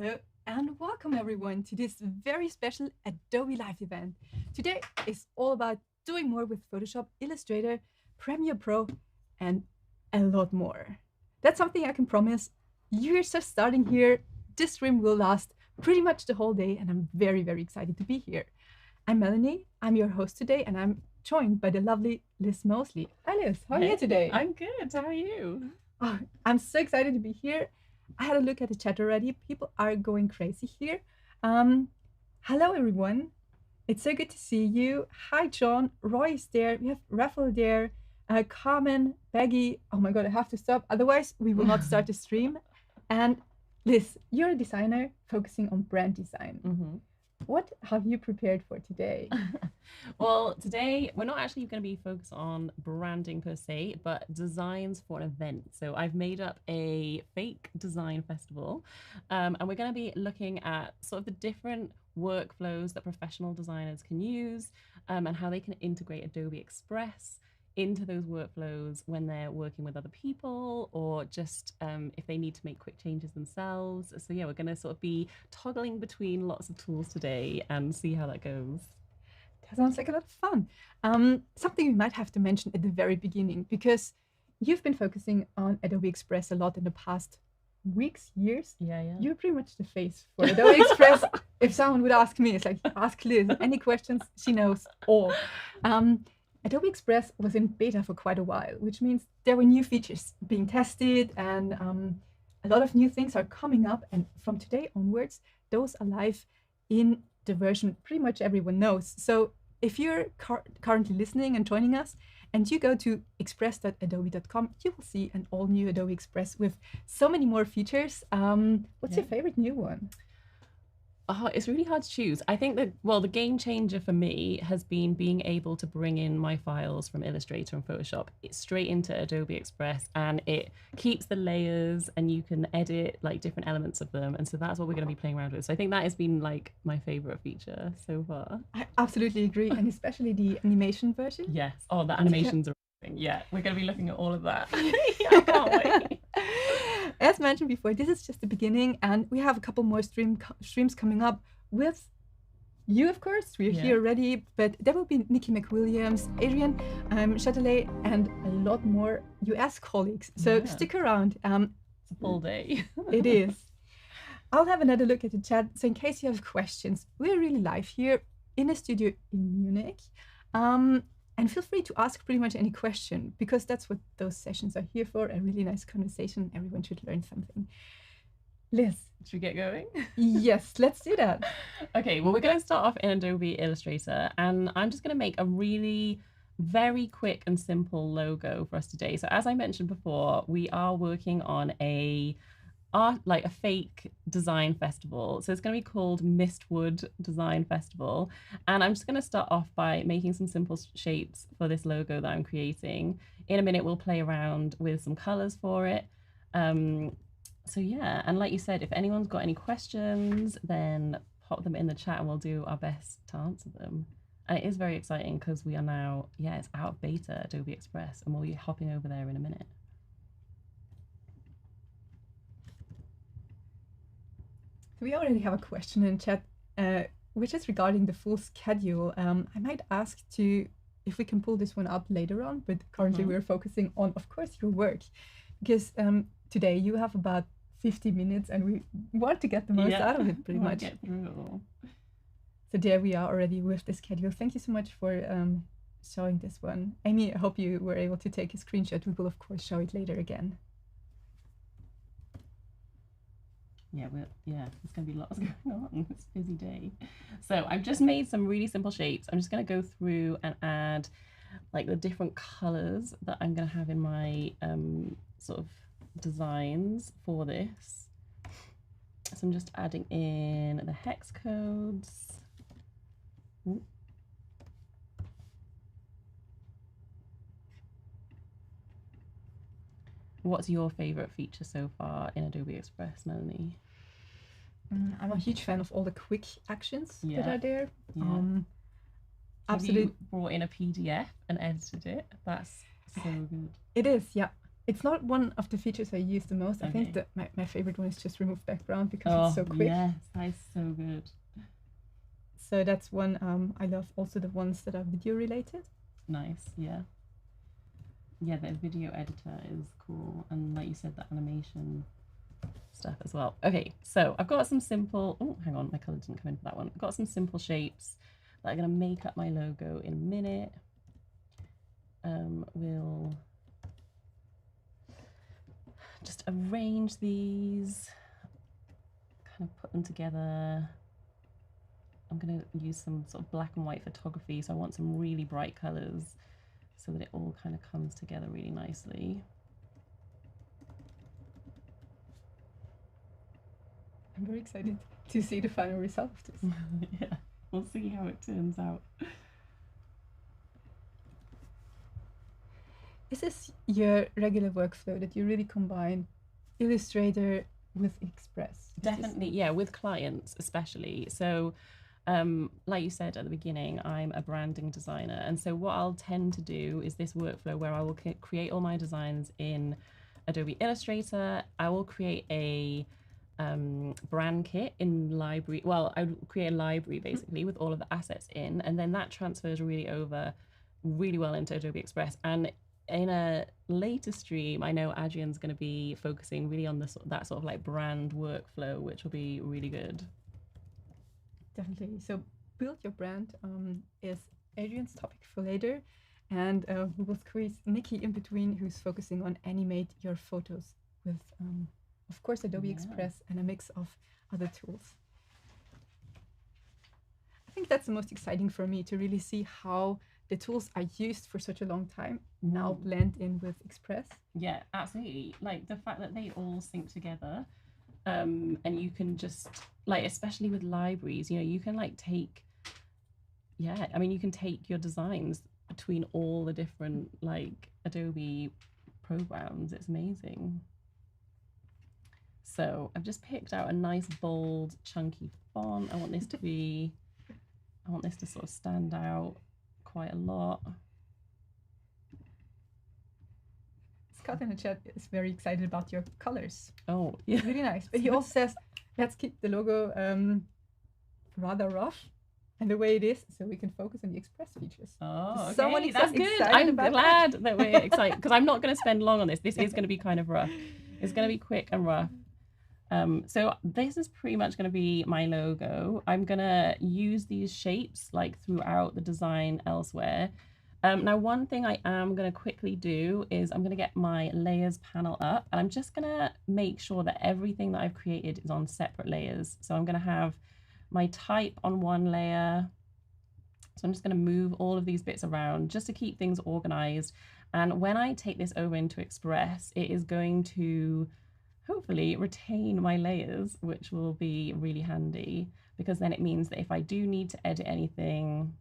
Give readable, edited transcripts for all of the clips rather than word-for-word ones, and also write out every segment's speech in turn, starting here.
Hello and welcome everyone to this very special Adobe Live event. Today is all about doing more with Photoshop, Illustrator, Premiere Pro, and a lot more. That's something I can promise. You're just starting here. This stream will last pretty much the whole day, and I'm very, very excited to be here. I'm Melanie, I'm your host today, and I'm joined by the lovely Liz Mosley. Hi Liz, how are you today? I'm good, how are you? Oh, I'm so excited to be here. I had a look at the chat already. People are going crazy here. Hello, everyone. It's so good to see you. Hi, John. Roy is there. We have Rafael there. Carmen, Peggy. Oh my God, I have to stop. Otherwise, we will not start the stream. And Liz, you're a designer focusing on brand design. Mm-hmm. What have you prepared for today? Well, today we're not actually going to be focused on branding per se, but designs for an event. So I've made up a fake design festival, and we're going to be looking at sort of the different workflows that professional designers can use, and how they can integrate Adobe Express into those workflows when they're working with other people, or just if they need to make quick changes themselves. So yeah, we're going to sort of be toggling between lots of tools today and see how that goes. That sounds like a lot of fun. Something we might have to mention at the very beginning, because you've been focusing on Adobe Express a lot in the past weeks, years. Yeah. You're pretty much the face for Adobe Express. If someone would ask me, it's like, ask Liz. Any questions, she knows all. Adobe Express was in beta for quite a while, which means there were new features being tested, and a lot of new things are coming up. And from today onwards, those are live in the version pretty much everyone knows. So if you're currently listening and joining us, and you go to express.adobe.com, you will see an all new Adobe Express with so many more features. What's your favorite new one? Oh, it's really hard to choose. I think that, well, the game changer for me has been being able to bring in my files from Illustrator and Photoshop straight into Adobe Express, and it keeps the layers and you can edit like different elements of them. And so that's what we're going to be playing around with. So I think that has been like my favorite feature so far. I absolutely agree. And especially the animation version. Yes. Oh, the animations are amazing. Yeah, we're going to be looking at all of that. I can't wait. As mentioned before, this is just the beginning, and we have a couple more streams coming up with you, of course. We're here already, but there will be Nikki McWilliams, Adrian Chatelet, and a lot more US colleagues. So stick around. It's a full day. It is. I'll have another look at the chat. So in case you have questions, we're really live here in a studio in Munich. And feel free to ask pretty much any question, because that's what those sessions are here for, a really nice conversation. Everyone should learn something. Liz. Should we get going? Yes, let's do that. Okay, well, we're going to start off in Adobe Illustrator, and I'm just going to make a really very quick and simple logo for us today. So as I mentioned before, we are working on a fake design festival. So it's going to be called Mistwood Design Festival. And I'm just going to start off by making some simple shapes for this logo that I'm creating. In a minute, we'll play around with some colors for it. So yeah, and like you said, if anyone's got any questions, then pop them in the chat and we'll do our best to answer them. And it is very exciting because we are now, it's out of beta, Adobe Express, and we'll be hopping over there in a minute. We already have a question in chat, which is regarding the full schedule. I might ask if we can pull this one up later on, but currently we're focusing on, of course, your work, because today you have about 50 minutes and we want to get the most out of it pretty much. Get through. So there we are already with the schedule. Thank you so much for showing this one. Amy, I hope you were able to take a screenshot. We will, of course, show it later again. Yeah, there's going to be lots going on. It's a busy day. So I've just made some really simple shapes. I'm just going to go through and add like the different colors that I'm going to have in my sort of designs for this. So I'm just adding in the hex codes. Ooh. What's your favorite feature so far in Adobe Express, Melanie? I'm a huge fan of all the quick actions that are there. Have you brought in a PDF and edited it? That's so good. It is, yeah. It's not one of the features I use the most. I think Okay. that my favorite one is just remove background because Oh, it's so quick. yes, that is so good. So that's one I love. Also the ones that are video related. Nice, yeah. Yeah, the video editor is cool. And like you said, the animation stuff as well. Okay, so I've got some simple, oh, hang on, my color didn't come in for that one. I've got some simple shapes that are gonna make up my logo in a minute. We'll just arrange these, kind of put them together. I'm going to use some sort of black and white photography, so I want some really bright colors so that it all kind of comes together really nicely. I'm very excited to see the final result of this. Yeah, we'll see how it turns out. Is this your regular workflow that you really combine Illustrator with Express? Definitely, yeah, with clients especially. So like you said at the beginning, I'm a branding designer. And so what I'll tend to do is this workflow where I will create all my designs in Adobe Illustrator. I will create a brand kit in library. Well, I would create a library basically with all of the assets in, and then that transfers really over really well into Adobe Express. And in a later stream, I know Adrian's going to be focusing really on that sort of like brand workflow, which will be really good. Definitely. So build your brand is Adrian's topic for later. And we will squeeze Nicte in between, who's focusing on animate your photos with, of course, Adobe Express and a mix of other tools. I think that's the most exciting for me, to really see how the tools I used for such a long time now blend in with Express. Yeah, absolutely. Like the fact that they all sync together, and you can just like, especially with libraries, you know, you can like take, yeah, I mean, you can take your designs between all the different like Adobe programs. It's amazing. So I've just picked out a nice bold chunky font. I want this to sort of stand out quite a lot. Scott in the chat is very excited about your colors. Oh, yeah. Really nice. But he also says, let's keep the logo rather rough and the way it is, so we can focus on the Express features. Oh, okay. Someone That's good. I'm glad that we're excited, because I'm not going to spend long on this. This is going to be kind of rough. It's going to be quick and rough. So this is pretty much going to be my logo. I'm going to use these shapes like throughout the design elsewhere. Now, one thing I am going to quickly do is I'm going to get my layers panel up, and I'm just going to make sure that everything that I've created is on separate layers. So I'm going to have my type on one layer. So I'm just going to move all of these bits around just to keep things organized. And when I take this over into Express, it is going to hopefully retain my layers, which will be really handy, because then it means that if I do need to edit anything,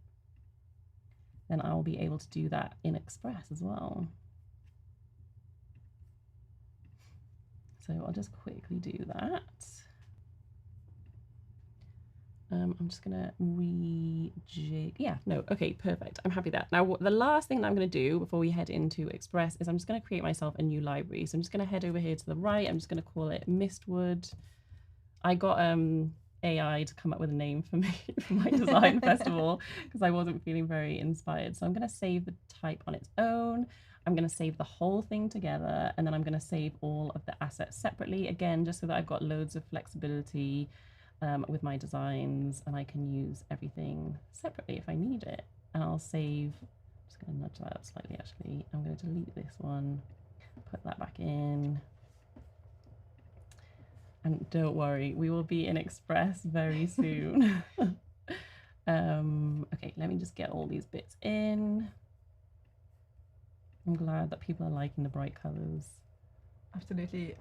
then I'll be able to do that in Express as well. So I'll just quickly do that. I'm just gonna rejig. Yeah, no, okay, perfect. I'm happy with that. Now, the last thing that I'm gonna do before we head into Express is I'm just gonna create myself a new library. So I'm just gonna head over here to the right. I'm just gonna call it Mistwood. I got AI to come up with a name for me for my design festival, because I wasn't feeling very inspired. So I'm gonna save the type on its own. I'm gonna save the whole thing together, and then I'm gonna save all of the assets separately, again, just so that I've got loads of flexibility with my designs, and I can use everything separately if I need it. And I'll save, I'm just going to nudge that up slightly actually. I'm going to delete this one, put that back in. And don't worry, we will be in Express very soon. Okay, let me just get all these bits in. I'm glad that people are liking the bright colors. Absolutely.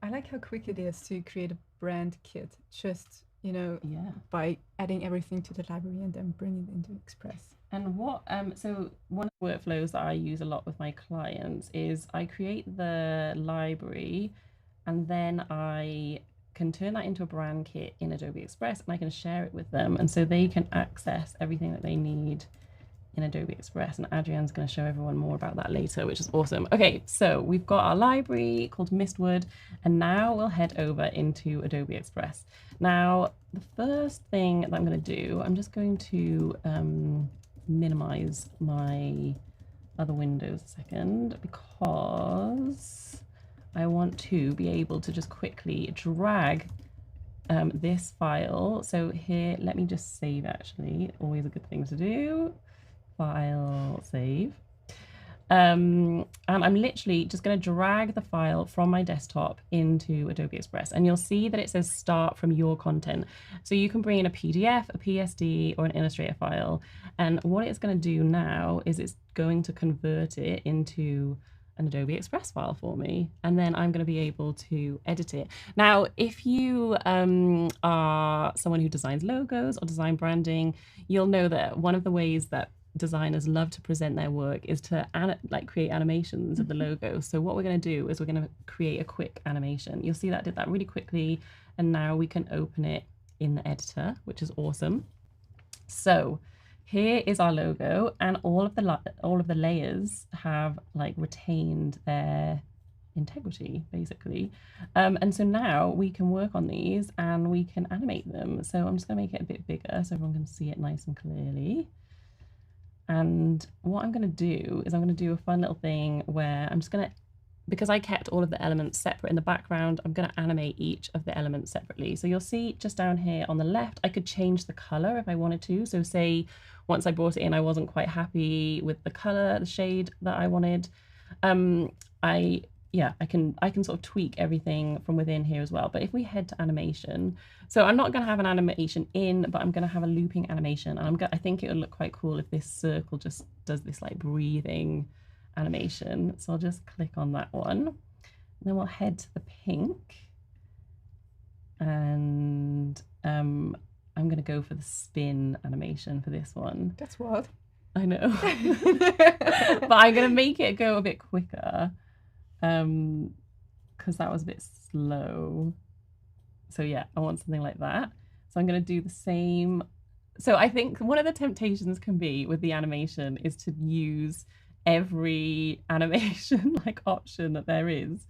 I like how quick it is to create a brand kit, just, you know, by adding everything to the library and then bringing it into Express. And what, so one of the workflows that I use a lot with my clients is I create the library, and then I can turn that into a brand kit in Adobe Express, and I can share it with them. And so they can access everything that they need in Adobe Express, and Adrian's going to show everyone more about that later, which is awesome. Okay, so we've got our library called Mistwood, and now we'll head over into Adobe Express. Now, the first thing that I'm going to do, I'm just going to minimize my other windows a second, because I want to be able to just quickly drag this file. So here, let me just save actually, always a good thing to do. File, save. And I'm literally just going to drag the file from my desktop into Adobe Express, and you'll see that it says start from your content. So you can bring in a PDF, a PSD, or an Illustrator file. And what it's going to do now is it's going to convert it into an Adobe Express file for me, and then I'm going to be able to edit it. Now, if you are someone who designs logos or design branding, you'll know that one of the ways that designers love to present their work is to create animations of the logo. So what we're going to do is we're going to create a quick animation. You'll see that I did that really quickly, and now we can open it in the editor, which is awesome. So here is our logo, and all of the layers have like retained their integrity basically, and so now we can work on these and we can animate them. So I'm just going to make it a bit bigger so everyone can see it nice and clearly. And what I'm going to do is I'm going to do a fun little thing where I'm just going to, because I kept all of the elements separate in the background, I'm going to animate each of the elements separately. So you'll see just down here on the left, I could change the color if I wanted to. So say once I brought it in, I wasn't quite happy with the color, the shade that I wanted. I can sort of tweak everything from within here as well. But if we head to animation, so I'm not going to have an animation in, but I'm going to have a looping animation. And I think it would look quite cool if this circle just does this like breathing animation. So I'll just click on that one. And then we'll head to the pink. And I'm going to go for the spin animation for this one. That's wild. I know. But I'm going to make it go a bit quicker, because that was a bit slow. So yeah, I want something like that. So I'm going to do the same. So I think one of the temptations can be with the animation is to use every animation like option that there is,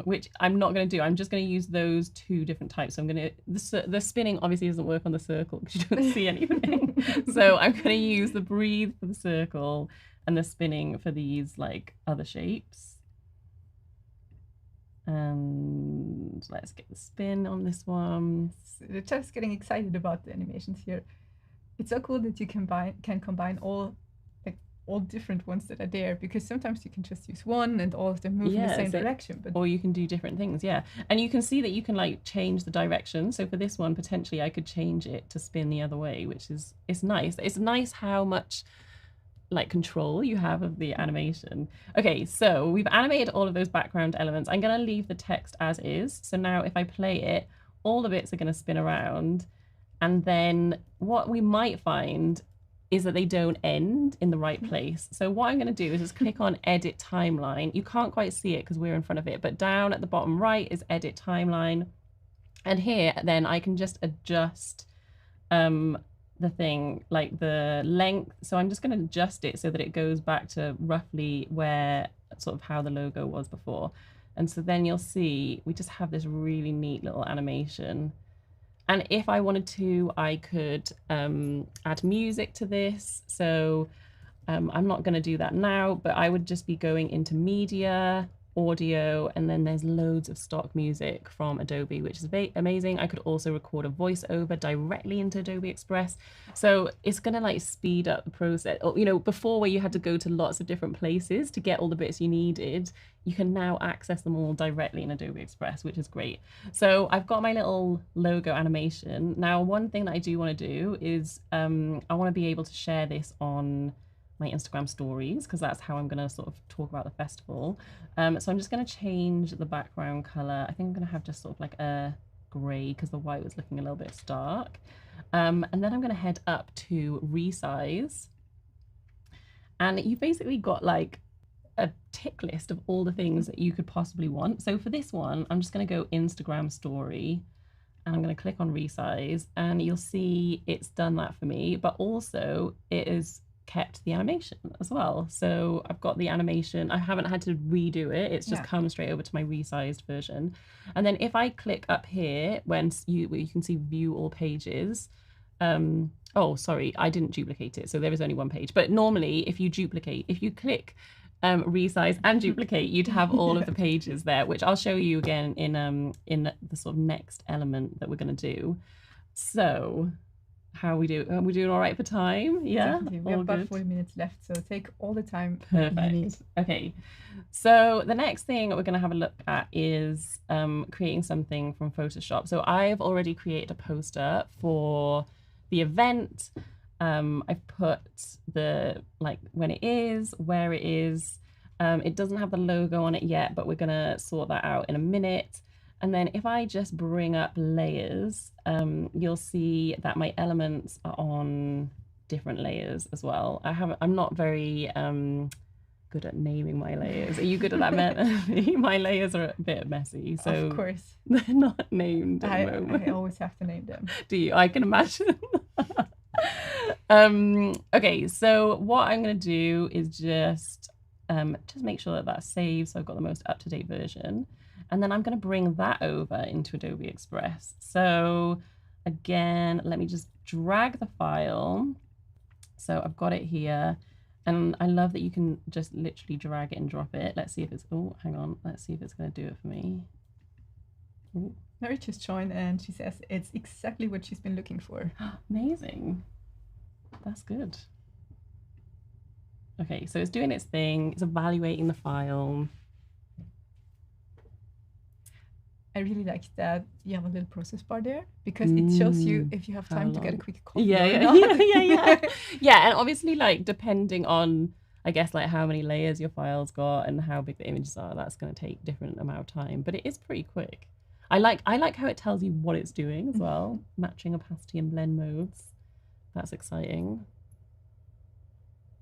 which I'm not going to do. I'm just going to use those two different types. So I'm going to, the spinning obviously doesn't work on the circle because you don't see anything. So I'm going to use the breathe for the circle and the spinning for these like other shapes. And let's get the spin on this one. So just getting excited about the animations here. It's so cool that you can combine all different ones that are there, because sometimes you can just use one and all of them move in the same direction. But or you can do different things, yeah. And you can see that you can like change the direction. So for this one, potentially I could change it to spin the other way, which is, it's nice. It's nice how much like control you have of the animation. Okay, so we've animated all of those background elements. I'm going to leave the text as is. So now if I play it, all the bits are going to spin around. And then what we might find is that they don't end in the right place. So what I'm going to do is just click on Edit Timeline. You can't quite see it because we're in front of it, but down at the bottom right is Edit Timeline. And here, then I can just adjust the thing, like the length. So I'm just going to adjust it so that it goes back to roughly where, sort of how the logo was before. And so then you'll see we just have this really neat little animation. And if I wanted to, I could add music to this. So I'm not going to do that now, but I would just be going into media, audio, and then there's loads of stock music from Adobe, which is amazing. I could also record a voiceover directly into Adobe Express. So it's going to like speed up the process. You know, before where you had to go to lots of different places to get all the bits you needed, you can now access them all directly in Adobe Express, which is great. So I've got my little logo animation. Now, one thing that I do want to do is I want to be able to share this on my Instagram stories, because that's how I'm going to sort of talk about the festival. So I'm just going to change the background color. I think I'm going to have just sort of like a gray because the white was looking a little bit stark. And then I'm going to head up to Resize. And you've basically got like a tick list of all the things that you could possibly want. So for this one, I'm just going to go Instagram story. And I'm going to click on Resize, and you'll see it's done that for me. But also it is kept the animation as well. So I've got the animation. I haven't had to redo it. It's just come straight over to my resized version. And then if I click up here, where you can see view all pages. Oh, sorry, I didn't duplicate it. So there is only one page. But normally if you click resize and duplicate, you'd have all of the pages there, which I'll show you again in the sort of next element that we're going to do. So how we do? Are we doing all right for time? Yeah, definitely. We have about 40 minutes left, so take all the time you need. Okay, so the next thing we're going to have a look at is creating something from Photoshop. So I've already created a poster for the event. I've put the when it is, where it is. It doesn't have the logo on it yet, but we're going to sort that out in a minute. And then if I just bring up layers, you'll see that my elements are on different layers as well. I'm not very good at naming my layers. Are you good at that? My layers are a bit messy, so of course they're not named at the moment. I always have to name them. Do you? I can imagine. Okay, so what I'm going to do is just make sure that that's saved, so I've got the most up-to-date version. And then I'm going to bring that over into Adobe Express. So again, let me just drag the file. So I've got it here. And I love that you can just literally drag it and drop it. Let's see if it's, oh, hang on. Let's see if it's going to do it for me. Ooh. Mary just joined and she says it's exactly what she's been looking for. Amazing. That's good. Okay, so it's doing its thing. It's evaluating the file. I really like that you have a little process bar there, because it shows you if you have time to get a quick coffee. Yeah, and obviously, depending on, I guess, how many layers your file's got and how big the images are, that's going to take different amount of time. But it is pretty quick. I like how it tells you what it's doing as well, matching opacity and blend modes. That's exciting.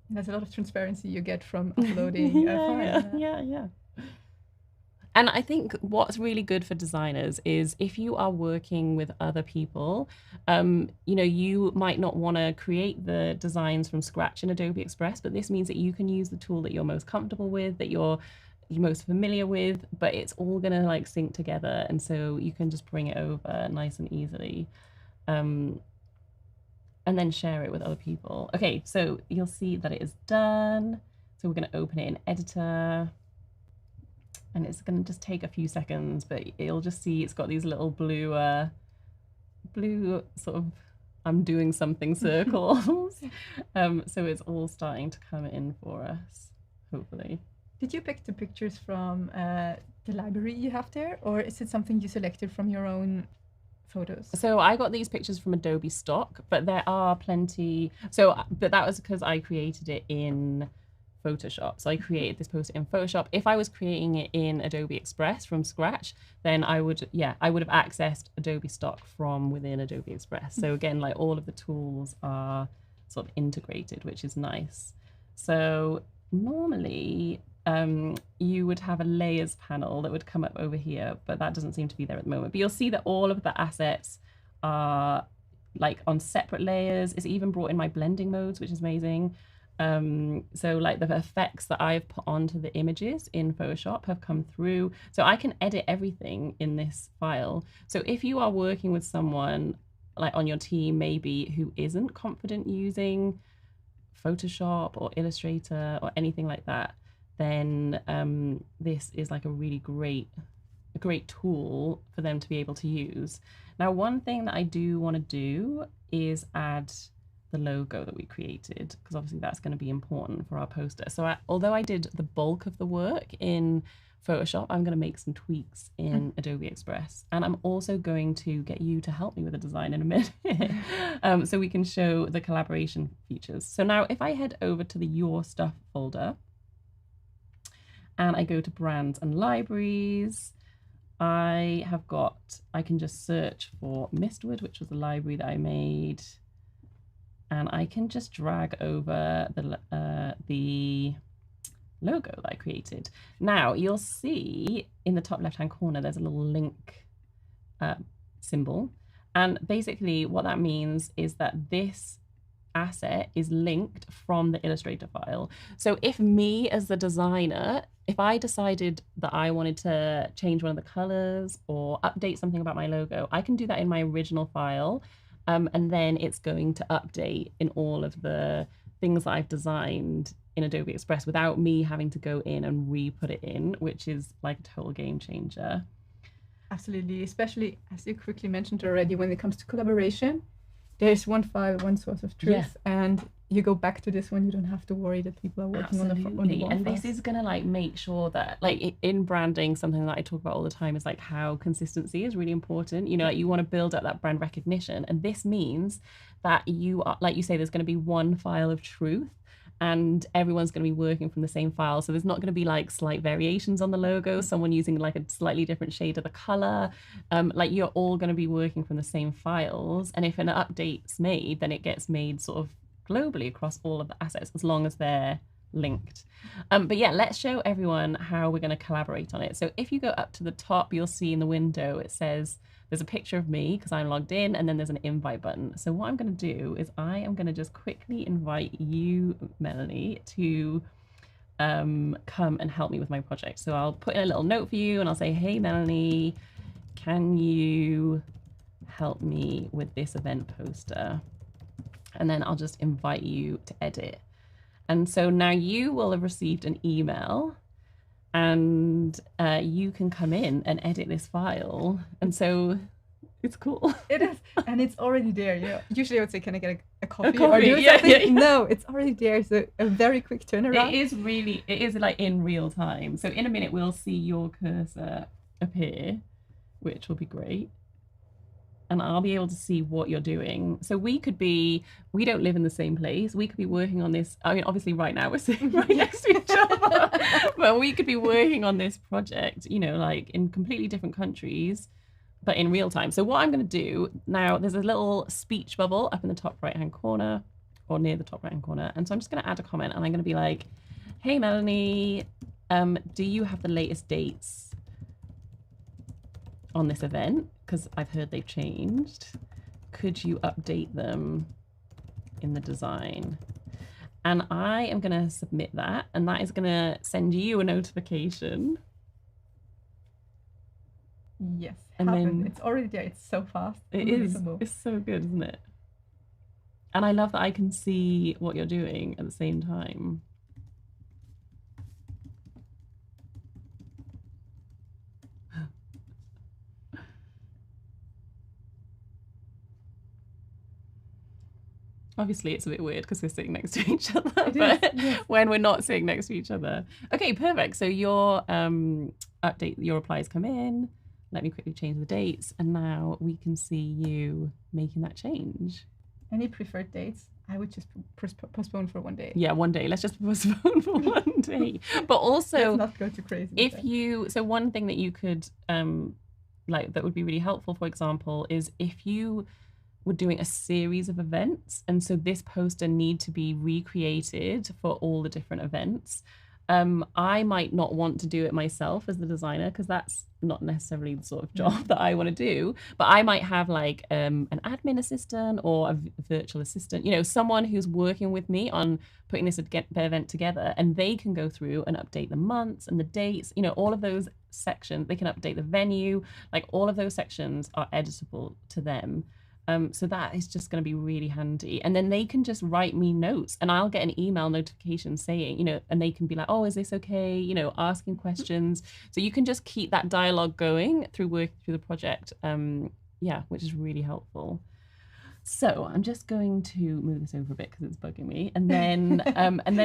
There's a lot of transparency you get from uploading a file. Yeah. And I think what's really good for designers is if you are working with other people, you might not want to create the designs from scratch in Adobe Express, but this means that you can use the tool that you're most comfortable with, that you're most familiar with, but it's all going to sync together. And so you can just bring it over nice and easily. And then share it with other people. Okay, so you'll see that it is done. So we're going to open it in Editor. And it's going to just take a few seconds, but you'll just see it's got these little blue sort of I'm doing something circles. So it's all starting to come in for us, hopefully. Did you pick the pictures from the library you have there, or is it something you selected from your own photos? So I got these pictures from Adobe stock, but there are plenty. But that was because I created it in Photoshop. So I created this poster in Photoshop. If I was creating it in Adobe Express from scratch, then I would have accessed Adobe stock from within Adobe Express. So again, all of the tools are sort of integrated, which is nice. So normally you would have a layers panel that would come up over here, but that doesn't seem to be there at the moment. But you'll see that all of the assets are on separate layers. It's even brought in my blending modes, which is amazing. So the effects that I've put onto the images in Photoshop have come through. So I can edit everything in this file. So if you are working with someone on your team, maybe who isn't confident using Photoshop or Illustrator or anything like that, then this is a really great tool for them to be able to use. Now, one thing that I do want to do is add the logo that we created, because obviously that's going to be important for our poster. So although I did the bulk of the work in Photoshop, I'm going to make some tweaks in Adobe Express. And I'm also going to get you to help me with the design in a minute so we can show the collaboration features. So now if I head over to the Your Stuff folder and I go to Brands and Libraries, I can just search for Mistwood, which was the library that I made. And I can just drag over the logo that I created. Now you'll see in the top left-hand corner, there's a little link symbol. And basically what that means is that this asset is linked from the Illustrator file. So if me as the designer, if I decided that I wanted to change one of the colors or update something about my logo, I can do that in my original file. And then it's going to update in all of the things that I've designed in Adobe Express without me having to go in and re-put it in, which is like a total game changer. Absolutely, especially as you quickly mentioned already, when it comes to collaboration, there's one file, one source of truth, and you go back to this one. You don't have to worry that people are working on the one and file. this is gonna like make sure that like in branding, something that I talk about all the time is like how consistency is really important. You know, like you want to build up that brand recognition, and this means that you are, like you say, there's going to be one file of truth and everyone's going to be working from the same file. So there's not going to be like slight variations on the logo, someone using like a slightly different shade of the color. Like you're all going to be working from the same files. And if an update's made, then it gets made sort of globally across all of the assets as long as they're linked. But yeah, let's show everyone how we're going to collaborate on it. So if you go up to the top, you'll see in the window, it says, there's a picture of me because I'm logged in, and then there's an invite button. So what I'm going to do is I am going to just quickly invite you, Melanie, to come and help me with my project. So I'll put in a little note for you and I'll say, hey, Melanie, can you help me with this event poster? And then I'll just invite you to edit. And so now you will have received an email and you can come in and edit this file. And so it's cool. It is, and it's already there. Yeah. Usually I would say, can I get a coffee? Or do something? Yeah. No, it's already there. So a very quick turnaround. It is like in real time. So in a minute, we'll see your cursor appear, which will be great. And I'll be able to see what you're doing. So we don't live in the same place. We could be working on this. I mean, obviously right now we're sitting right next to each other, but we could be working on this project, you know, like in completely different countries, but in real time. So what I'm going to do now, there's a little speech bubble up in the top right-hand corner or near the top right-hand corner. And so I'm just going to add a comment and I'm going to be like, hey, Melanie, do you have the latest dates on this event? Because I've heard they've changed. Could you update them in the design? And I am going to submit that, and that is going to send you a notification. Yes, and then it's already there. It's so fast. It is. It's so good, isn't it? And I love that I can see what you're doing at the same time. Obviously, it's a bit weird because we're sitting next to each other, but when we're not sitting next to each other. Okay, perfect. So your your replies come in. Let me quickly change the dates, and now we can see you making that change. Any preferred dates? I would just postpone for one day. Yeah, one day. Let's just postpone for one day. But also, let's not go too crazy. If you, so one thing that you could, like that would be really helpful, for example, is if you were doing a series of events, and so this poster need to be recreated for all the different events. I might not want to do it myself as the designer because that's not necessarily the sort of job that I want to do, but I might have like an admin assistant or a virtual assistant, you know, someone who's working with me on putting this event together, and they can go through and update the months and the dates, you know, all of those sections. They can update the venue, like all of those sections are editable to them. So that is just going to be really handy. And then they can just write me notes and I'll get an email notification saying, you know, and they can be like, oh, is this okay? You know, asking questions. So you can just keep that dialogue going through working through the project. Yeah, which is really helpful. So I'm just going to move this over a bit because it's bugging me. And then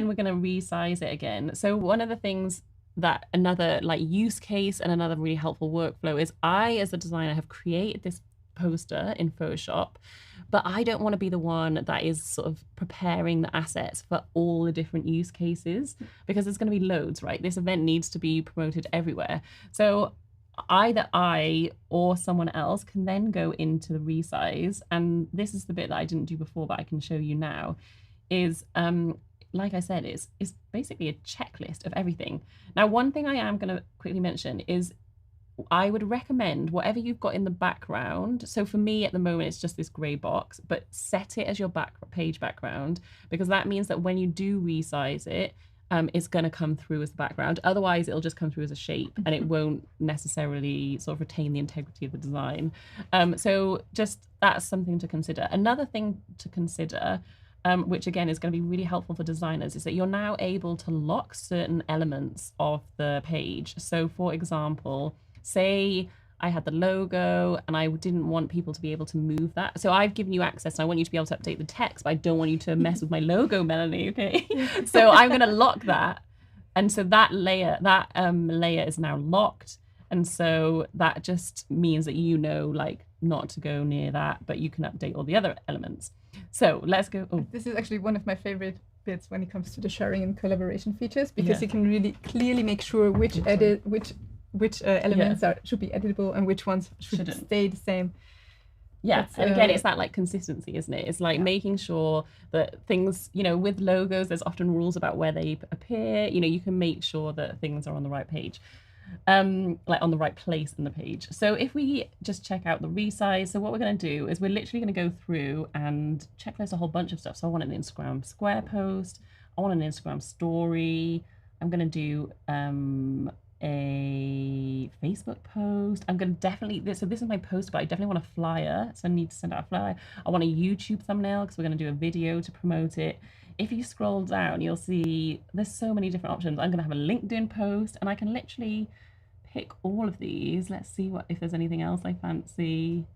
we're going to resize it again. So one of the things that another like use case and another really helpful workflow is I, as a designer, have created this poster in Photoshop, but I don't want to be the one that is sort of preparing the assets for all the different use cases because there's going to be loads, right? This event needs to be promoted everywhere. So either I or someone else can then go into the resize, and this is the bit that I didn't do before, but I can show you now, is like I said, is basically a checklist of everything. Now, one thing I am going to quickly mention is I would recommend whatever you've got in the background. So for me at the moment, it's just this gray box, but set it as your page background, because that means that when you do resize it, it's going to come through as the background. Otherwise, it'll just come through as a shape and it won't necessarily sort of retain the integrity of the design. So just that's something to consider. Another thing to consider, which again is going to be really helpful for designers, is that you're now able to lock certain elements of the page. So for example, say I had the logo and I didn't want people to be able to move that. So I've given you access and I want you to be able to update the text, but I don't want you to mess with my logo, Melanie, okay? So I'm going to lock that. And so that layer is now locked. And so that just means that you know, like, not to go near that, but you can update all the other elements. So let's go. Oh. This is actually one of my favorite bits when it comes to the sharing and collaboration features, because you can really clearly make sure which elements should be editable and which ones should stay the same. Yeah, and again, it's that like consistency, isn't it? It's like making sure that things, you know, with logos, there's often rules about where they appear. You know, you can make sure that things are on the right page, like on the right place in the page. So if we just check out the resize, so what we're going to do is we're literally going to go through and checklist a whole bunch of stuff. So I want an Instagram square post. I want an Instagram story. I'm going to do a Facebook post. I'm going to definitely, so this is my post, but I definitely want a flyer. So I need to send out a flyer. I want a YouTube thumbnail because we're going to do a video to promote it. If you scroll down, you'll see there's so many different options. I'm going to have a LinkedIn post and I can literally pick all of these. Let's see if there's anything else I fancy.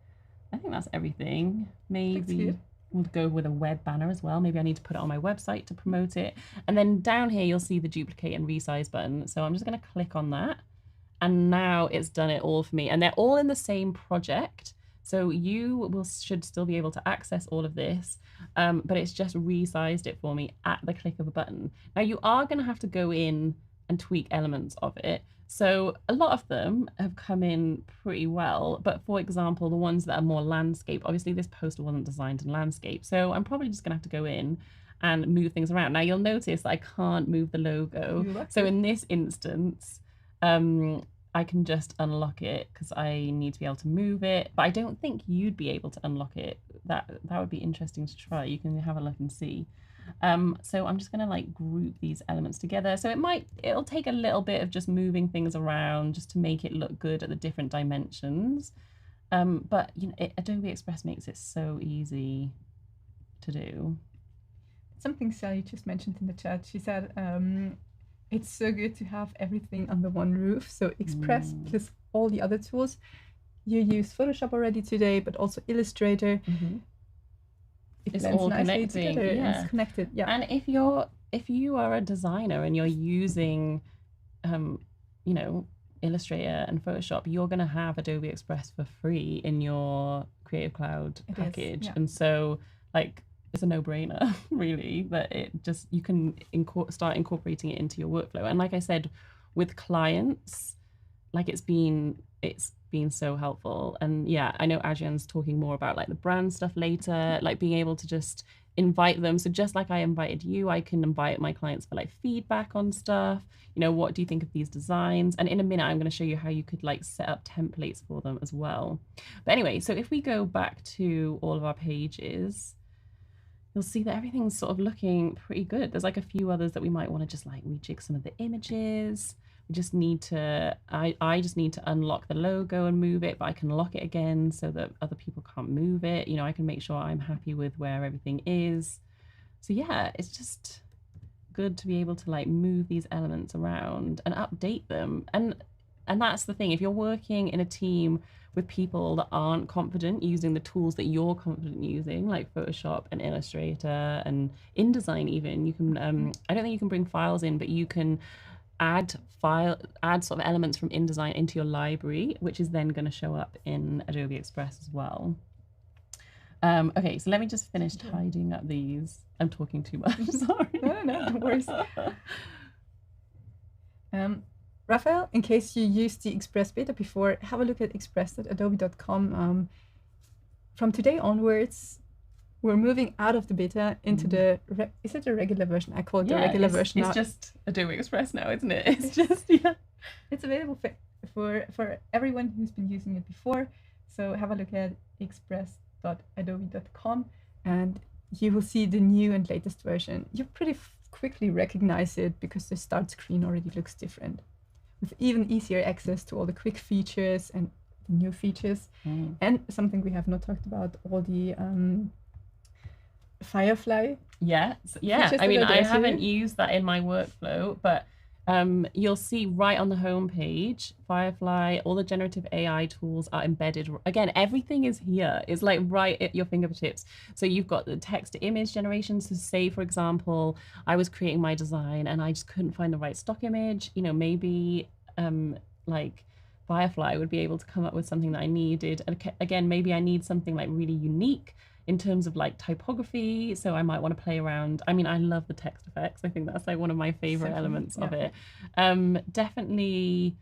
I think that's everything. Maybe we'll go with a web banner as well. Maybe I need to put it on my website to promote it. And then down here, you'll see the duplicate and resize button. So I'm just going to click on that. And now it's done it all for me. And they're all in the same project. So you should still be able to access all of this, but it's just resized it for me at the click of a button. Now you are going to have to go in and tweak elements of it. So a lot of them have come in pretty well, but for example, the ones that are more landscape, obviously this poster wasn't designed in landscape. So I'm probably just going to have to go in and move things around. Now you'll notice that I can't move the logo. So in this instance, I can just unlock it because I need to be able to move it, but I don't think you'd be able to unlock it. That would be interesting to try. You can have a look and see. So I'm just going to like group these elements together. So it'll take a little bit of just moving things around just to make it look good at the different dimensions. But you know, Adobe Express makes it so easy to do. Something Sally just mentioned in the chat. She said, it's so good to have everything under one roof. So Express plus all the other tools. You use Photoshop already today, but also Illustrator. It's all connecting. It's connected. Yeah. And if you are a designer and you're using, you know, Illustrator and Photoshop, you're going to have Adobe Express for free in your Creative Cloud package. And so, like, it's a no-brainer, really, that you can start incorporating it into your workflow. And like I said, with clients, like it's been so helpful. And yeah, I know Adrian's talking more about like the brand stuff later, like being able to just invite them. So just like I invited you, I can invite my clients for like feedback on stuff. You know, what do you think of these designs? And in a minute, I'm going to show you how you could like set up templates for them as well. But anyway, so if we go back to all of our pages, you'll see that everything's sort of looking pretty good. There's like a few others that we might want to just like rejig some of the images. We just need to, I just need to unlock the logo and move it, but I can lock it again so that other people can't move it. You know, I can make sure I'm happy with where everything is. So yeah, it's just good to be able to like move these elements around and update them. And that's the thing, if you're working in a team with people that aren't confident using the tools that you're confident using, like Photoshop and Illustrator and InDesign even, you can, I don't think you can bring files in, but you can add sort of elements from InDesign into your library, which is then going to show up in Adobe Express as well. Okay, so let me just finish tidying up these. I'm talking too much, sorry. No worries. Raphael, in case you used the Express beta before, have a look at express.adobe.com. From today onwards, we're moving out of the beta into the, is it the regular version? I call it the regular version now. It's just Adobe Express now, isn't it? It's just, yeah. It's available for for everyone who's been using it before. So have a look at express.adobe.com and you will see the new and latest version. You pretty quickly recognize it because the start screen already looks different, with even easier access to all the quick features and the new features. And something we have not talked about, all the Firefly. Yeah. I mean, I haven't used that in my workflow, but you'll see right on the home page, Firefly, all the generative AI tools are embedded. Again, everything is here. It's like right at your fingertips. So you've got the text to image generation. So say, for example, I was creating my design and I just couldn't find the right stock image. You know, maybe like Firefly would be able to come up with something that I needed. And again, maybe I need something like really unique in terms of like typography, so I might want to play around. I mean, I love the text effects. I think that's like one of my favorite elements of it. Definitely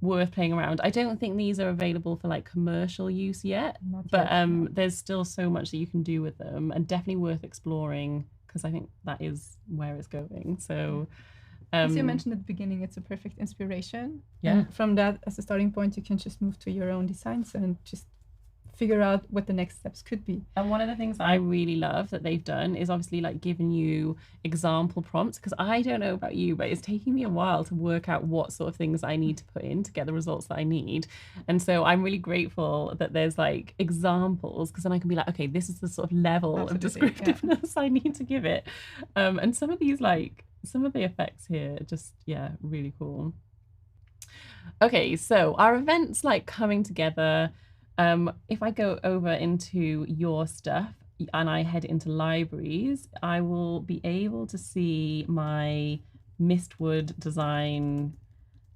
worth playing around. I don't think these are available for like commercial use yet, but there's still so much that you can do with them, and definitely worth exploring because I think that is where it's going. So as you mentioned at the beginning, it's a perfect inspiration. Yeah. And from that as a starting point, you can just move to your own designs and just figure out what the next steps could be. And one of the things I really love that they've done is obviously like giving you example prompts, because I don't know about you, but it's taking me a while to work out what sort of things I need to put in to get the results that I need. And so I'm really grateful that there's like examples, because then I can be like, okay, this is the sort of level of descriptiveness I need to give it. And some of these, like some of the effects here, just, yeah, really cool. Okay, so our events like coming together. If I go over into your stuff and I head into libraries, I will be able to see my Mistwood design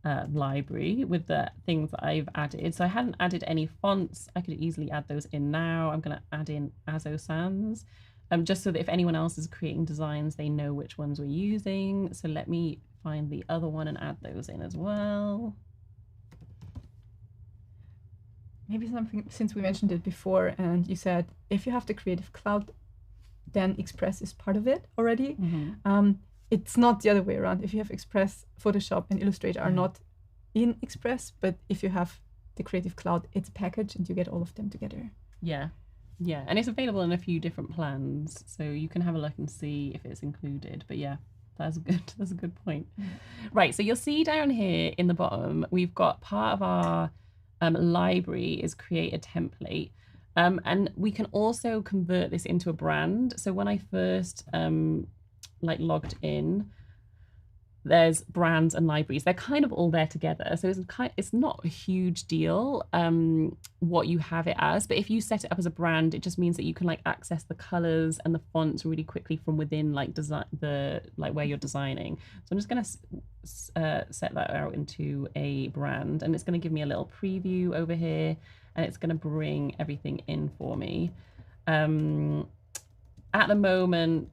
library with the things that I've added. So I hadn't added any fonts. I could easily add those in now. I'm going to add in Azo Sans, just so that if anyone else is creating designs, they know which ones we're using. So let me find the other one and add those in as well. Maybe something, since we mentioned it before, and you said if you have the Creative Cloud, then Express is part of it already. It's not the other way around. If you have Express, Photoshop and Illustrator are not in Express, but if you have the Creative Cloud, it's a package and you get all of them together. Yeah, and it's available in a few different plans, so you can have a look and see if it's included. But yeah, that's a good point. Right, so you'll see down here in the bottom, we've got part of our library is create a template, and we can also convert this into a brand. So when I first like logged in, there's brands and libraries. They're kind of all there together. So it's not a huge deal what you have it as, but if you set it up as a brand, it just means that you can like access the colors and the fonts really quickly from within like design where you're designing. So I'm just going to set that out into a brand, and it's going to give me a little preview over here, and it's going to bring everything in for me. At the moment,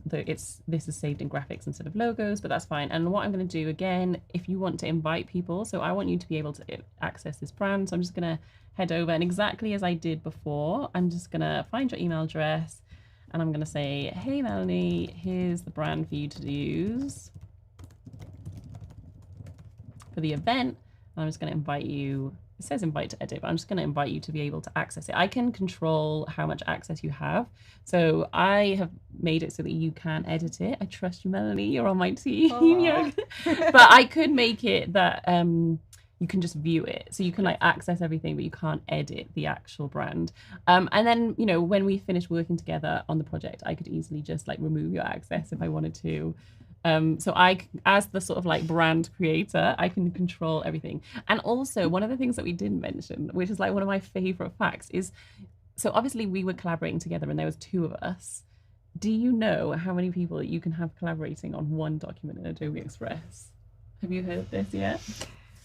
this is saved in graphics instead of logos, but that's fine. And what I'm going to do again, if you want to invite people, so I want you to be able to access this brand. So I'm just going to head over, and exactly as I did before, I'm just going to find your email address, and I'm going to say, hey Melanie, here's the brand for you to use for the event. And I'm just going to invite you. It says invite to edit, but I'm just going to invite you to be able to access it. I can control how much access you have. So I have made it so that you can edit it. I trust you, Melanie. You're on my team. But I could make it that you can just view it. So you can like access everything, but you can't edit the actual brand. And then, you know, when we finish working together on the project, I could easily just like remove your access if I wanted to. So I, as the sort of like brand creator, I can control everything. And also one of the things that we didn't mention, which is like one of my favorite facts, is, so obviously we were collaborating together and there was 2 of us. Do you know how many people you can have collaborating on one document in Adobe Express? Have you heard of this yet?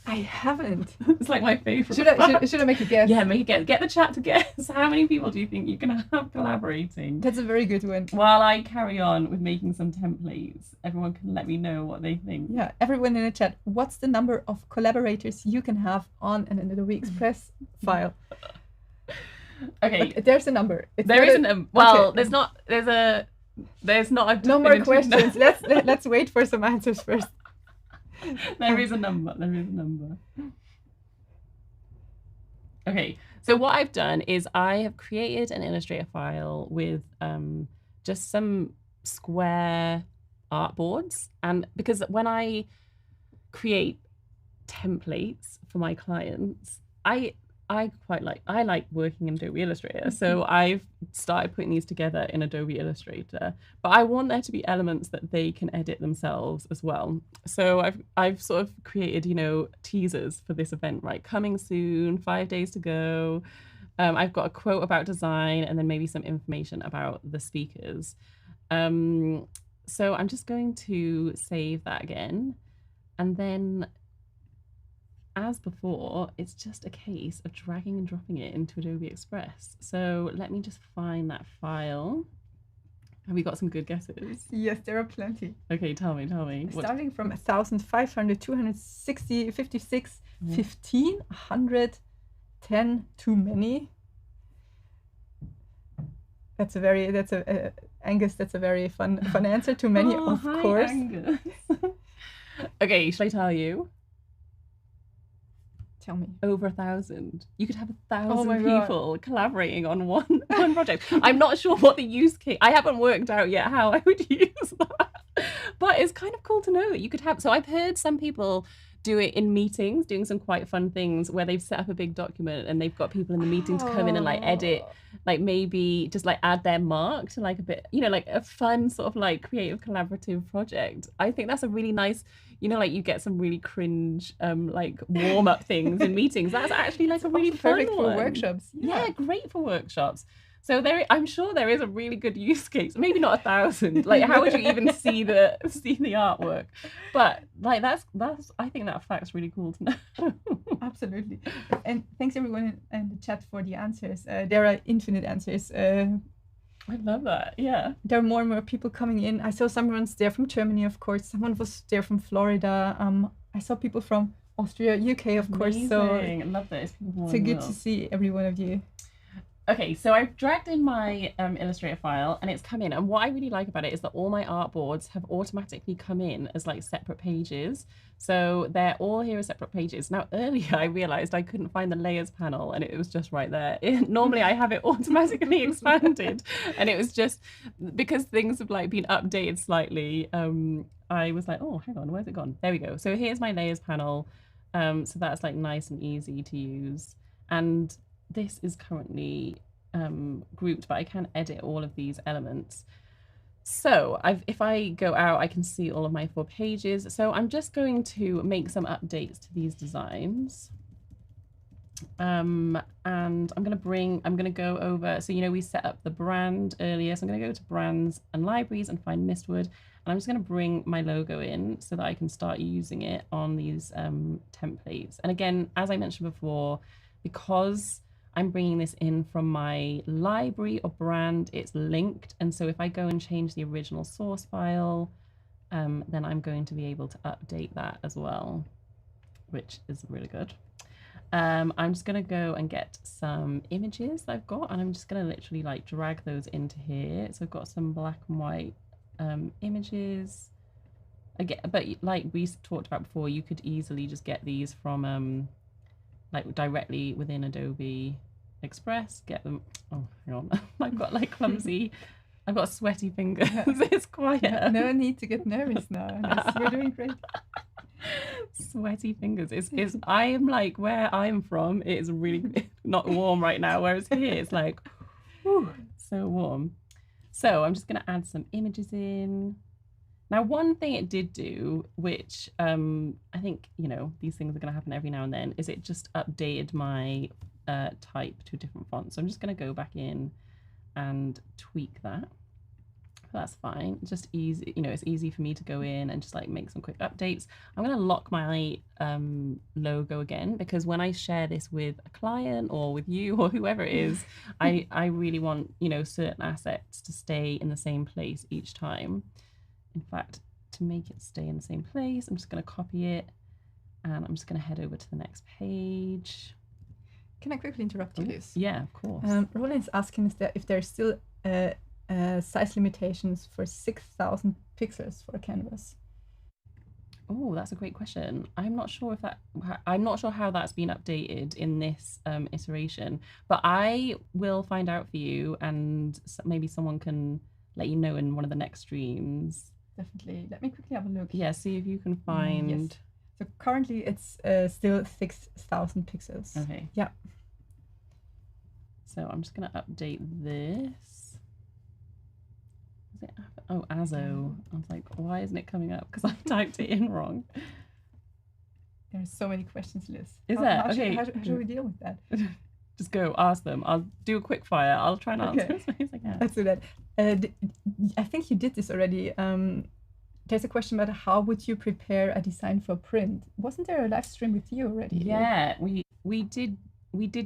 I haven't. It's like my favorite. Should I make a guess? Yeah, make a guess. Get the chat to guess. How many people do you think you can have collaborating? That's a very good one. While I carry on with making some templates, everyone can let me know what they think. Yeah, everyone in the chat, what's the number of collaborators you can have on an Adobe Express file? Okay. But there's a number. There isn't a, well, okay. There's not a no more questions. Let's wait for some answers first. There is a number. There is a number. Okay, so what I've done is I have created an Illustrator file with just some square artboards, and because when I create templates for my clients, I like working in Adobe Illustrator, so I've started putting these together in Adobe Illustrator, but I want there to be elements that they can edit themselves as well. So I've sort of created, you know, teasers for this event, right? Coming soon, 5 days to go. I've got a quote about design and then maybe some information about the speakers. So I'm just going to save that again, and then as before, it's just a case of dragging and dropping it into Adobe Express. So let me just find that file. Have we got some good guesses? Yes, there are plenty. Okay, tell me. Starting from 1,500, 260, 56, 15, 100, 10, too many. Angus, that's a very fun answer. Too many, of course. Angus. Okay, shall I tell you? Tell me. Over 1,000. You could have 1,000 people collaborating on one project. I'm not sure what the use case. I haven't worked out yet how I would use that. But it's kind of cool to know that you could have. So I've heard some people do it in meetings, doing some quite fun things where they've set up a big document and they've got people in the meeting to come in and like edit, like maybe just like add their mark to like a bit, you know, like a fun sort of like creative collaborative project. I think that's a really nice, you know, like you get some really cringe like warm up things in meetings. That's actually like a really fun perfect one. For workshops. Yeah, great for workshops. So I'm sure there is a really good use case. Maybe not 1,000. Like, how would you even see the artwork? But like that's I think that fact's really cool to know. Absolutely. And thanks everyone in the chat for the answers. There are infinite answers. I love that. Yeah. There are more and more people coming in. I saw someone's there from Germany, of course. Someone was there from Florida. I saw people from Austria, UK, of course. So I love this. It's good to see every one of you. Okay, so I've dragged in my Illustrator file and it's come in. And what I really like about it is that all my artboards have automatically come in as like separate pages. So they're all here as separate pages. Now, earlier I realized I couldn't find the layers panel and it was just right there. Normally I have it automatically expanded and it was just because things have like been updated slightly. I was like, oh, hang on, where's it gone? There we go. So here's my layers panel. So that's like nice and easy to use. And this is currently grouped, but I can edit all of these elements. So if I go out, I can see all of my 4 pages. So I'm just going to make some updates to these designs. And I'm going to go over, so, you know, we set up the brand earlier. So I'm going to go to brands and libraries and find Mistwood. And I'm just going to bring my logo in so that I can start using it on these templates. And again, as I mentioned before, because I'm bringing this in from my library or brand, it's linked. And so if I go and change the original source file, then I'm going to be able to update that as well, which is really good. I'm just going to go and get some images that I've got, and I'm just going to literally like drag those into here. So I've got some black and white images. Again, but like we talked about before, you could easily just get these from like directly within Adobe Express, get them. Oh, hang on. I've got like clumsy, I've got sweaty fingers. It's quiet. No need to get nervous now. You're doing great. Sweaty fingers. It's I am like where I'm from, it is really not warm right now, whereas here it's like, whew, so warm. So I'm just going to add some images in. Now, one thing it did do, which I think, you know, these things are going to happen every now and then, is it just updated my type to a different font. So I'm just going to go back in and tweak that. That's fine. Just easy, you know, it's easy for me to go in and just like make some quick updates. I'm going to lock my logo again, because when I share this with a client or with you or whoever it is, I really want, you know, certain assets to stay in the same place each time. In fact, to make it stay in the same place, I'm just going to copy it and I'm just going to head over to the next page. Can I quickly interrupt you, Liz? Yeah, of course. Roland's asking if there's still size limitations for 6,000 pixels for a canvas. Oh, that's a great question. I'm not sure how that's been updated in this iteration, but I will find out for you, and maybe someone can let you know in one of the next streams. Definitely. Let me quickly have a look. Yeah, see if you can find. Yes. So currently it's still 6,000 pixels. Okay. Yeah. So I'm just gonna update this. Oh, Azo. I was like, why isn't it coming up? Because I typed it in wrong. There's so many questions, Liz. Is there? Okay. How should we deal with that? Just go ask them. I'll do a quick fire. I'll try and answer as many as I can. Let's do that. I think you did this already. There's a question about how would you prepare a design for print? Wasn't there a live stream with you already? Yeah, we did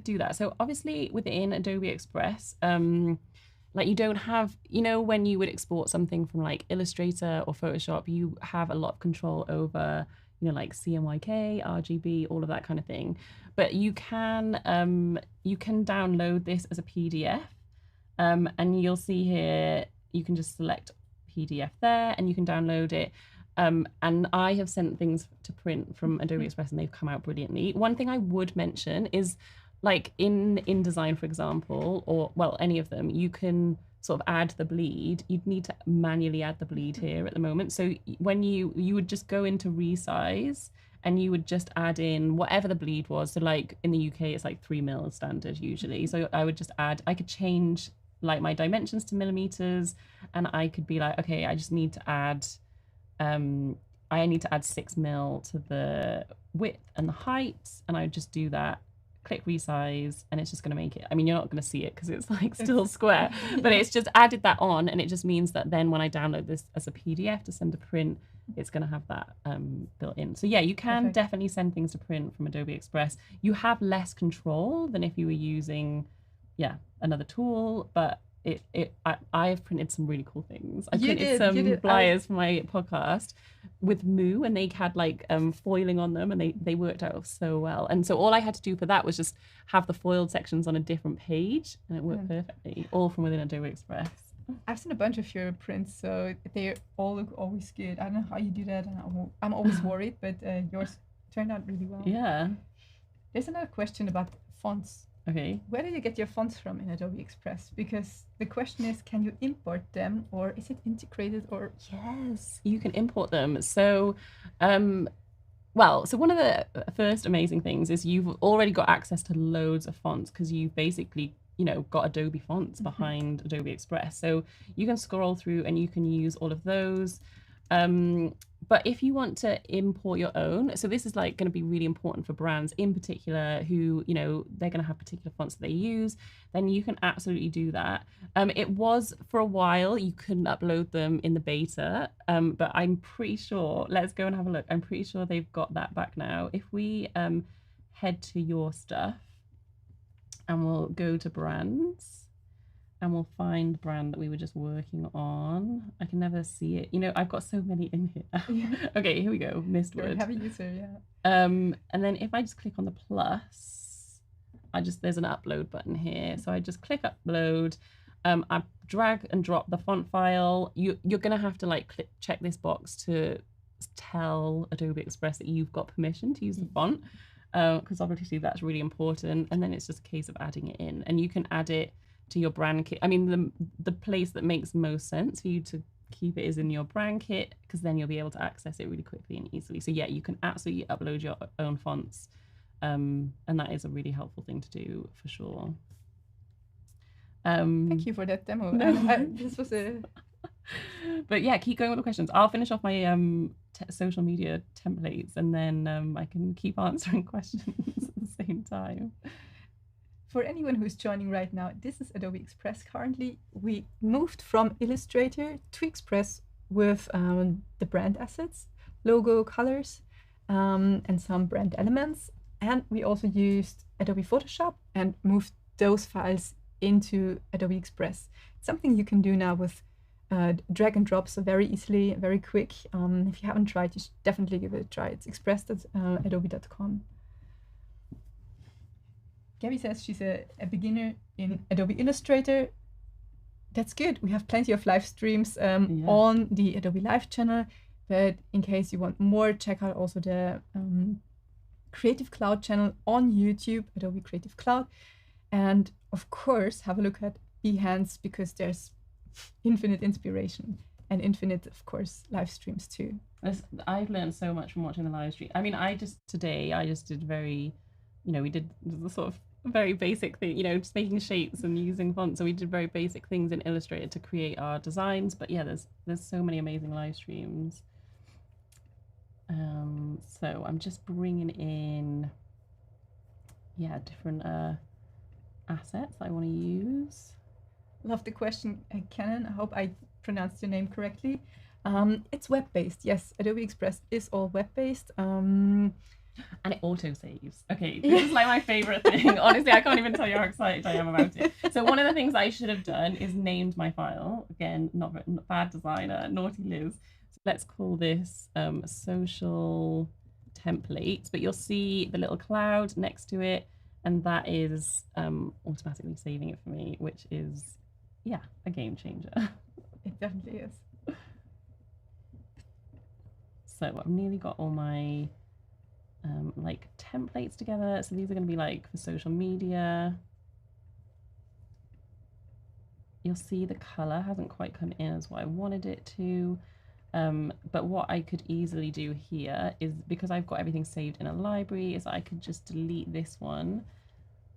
do that. So obviously within Adobe Express, like you don't have, when you would export something from like Illustrator or Photoshop, you have a lot of control over, like CMYK, RGB, all of that kind of thing. But you can download this as a PDF, and you'll see here, you can just select PDF there and you can download it. And I have sent things to print from Adobe Express and they've come out brilliantly. One thing I would mention is, like in InDesign, for example, or well, any of them, you can sort of add the bleed. You'd need to manually add the bleed here at the moment. So when you would just go into Resize and you would just add in whatever the bleed was. So like in the UK, it's like 3 mil standard usually. So I would just add, I could change like my dimensions to millimeters, and I could be like, okay, I just need to add, I need to add 6 mil to the width and the height, and I would just do that. Click Resize, and it's just going to make it, I mean, you're not going to see it because it's like still square, but it's just added that on, and it just means that then when I download this as a PDF to send to print, it's going to have that built in. So yeah, you can definitely send things to print from Adobe Express. You have less control than if you were using, another tool, but I've printed some really cool things. I printed some flyers for my podcast with Moo, and they had like foiling on them, and they worked out so well. And so all I had to do for that was just have the foiled sections on a different page, and it worked perfectly, all from within Adobe Express. I've seen a bunch of your prints, so they all look always good. I don't know how you do that, and I'm always worried, but yours turned out really well. Yeah. There's another question about fonts. Okay. Where do you get your fonts from in Adobe Express? Because the question is, can you import them, or is it integrated? Or yes, you can import them. So, so one of the first amazing things is you've already got access to loads of fonts because you've basically, got Adobe fonts behind Adobe Express. So you can scroll through and you can use all of those. But if you want to import your own, so this is like going to be really important for brands in particular who, they're going to have particular fonts that they use, then you can absolutely do that. It was for a while, you couldn't upload them in the beta, but I'm pretty sure, let's go and have a look. I'm pretty sure they've got that back now. If we head to your stuff and we'll go to brands, and we'll find the brand that we were just working on. I can never see it. I've got so many in here. Yeah. Okay, here we go. Mistwood. You're a heavy user, yeah. And then if I just click on the plus, there's an upload button here. So I just click upload. I drag and drop the font file. You're gonna have to check this box to tell Adobe Express that you've got permission to use the font, because obviously that's really important. And then it's just a case of adding it in, and you can add it to your brand kit. I mean, the place that makes most sense for you to keep it is in your brand kit, because then you'll be able to access it really quickly and easily. So yeah, you can absolutely upload your own fonts, and that is a really helpful thing to do for sure. Thank you for that demo. No. This was a but yeah, keep going with the questions. I'll finish off my social media templates, and then I can keep answering questions at the same time. For anyone who's joining right now, this is Adobe Express currently. We moved from Illustrator to Express with the brand assets, logo, colors, and some brand elements. And we also used Adobe Photoshop and moved those files into Adobe Express. It's something you can do now with drag and drop, so very easily, very quick. If you haven't tried, you should definitely give it a try. It's express.adobe.com. Gabby says she's a beginner in Adobe Illustrator. That's good. We have plenty of live streams on the Adobe Live channel. But in case you want more, check out also the Creative Cloud channel on YouTube, Adobe Creative Cloud. And of course, have a look at Behance, because there's infinite inspiration and infinite, of course, live streams too. I've learned so much from watching the live stream. I mean, today I just did we did the sort of very basic thing, just making shapes and using fonts. So we did very basic things in Illustrator to create our designs. But yeah, there's so many amazing live streams. So I'm just bringing in, different assets I want to use. Love the question, Canon. I hope I pronounced your name correctly. It's web-based. Yes, Adobe Express is all web-based. And it auto-saves. Okay, this is like my favorite thing. Honestly, I can't even tell you how excited I am about it. So one of the things I should have done is named my file. Again, not bad designer, naughty Liz. So let's call this social templates. But you'll see the little cloud next to it, and that is automatically saving it for me, which is, a game changer. It definitely is. So I've nearly got all my templates together. So these are going to be for social media. You'll see the color hasn't quite come in as what I wanted it to. But what I could easily do here is, because I've got everything saved in a library, is I could just delete this one,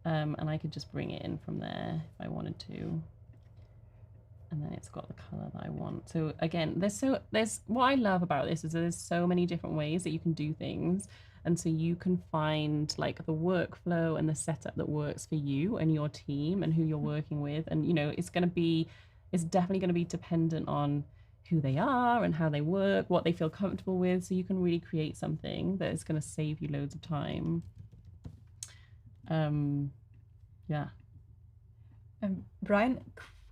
and I could just bring it in from there if I wanted to. And then it's got the color that I want. So again, there's what I love about this is there's so many different ways that you can do things. And so you can find the workflow and the setup that works for you and your team and who you're working with. And, it's definitely going to be dependent on who they are and how they work, what they feel comfortable with. So you can really create something that is going to save you loads of time. Brian,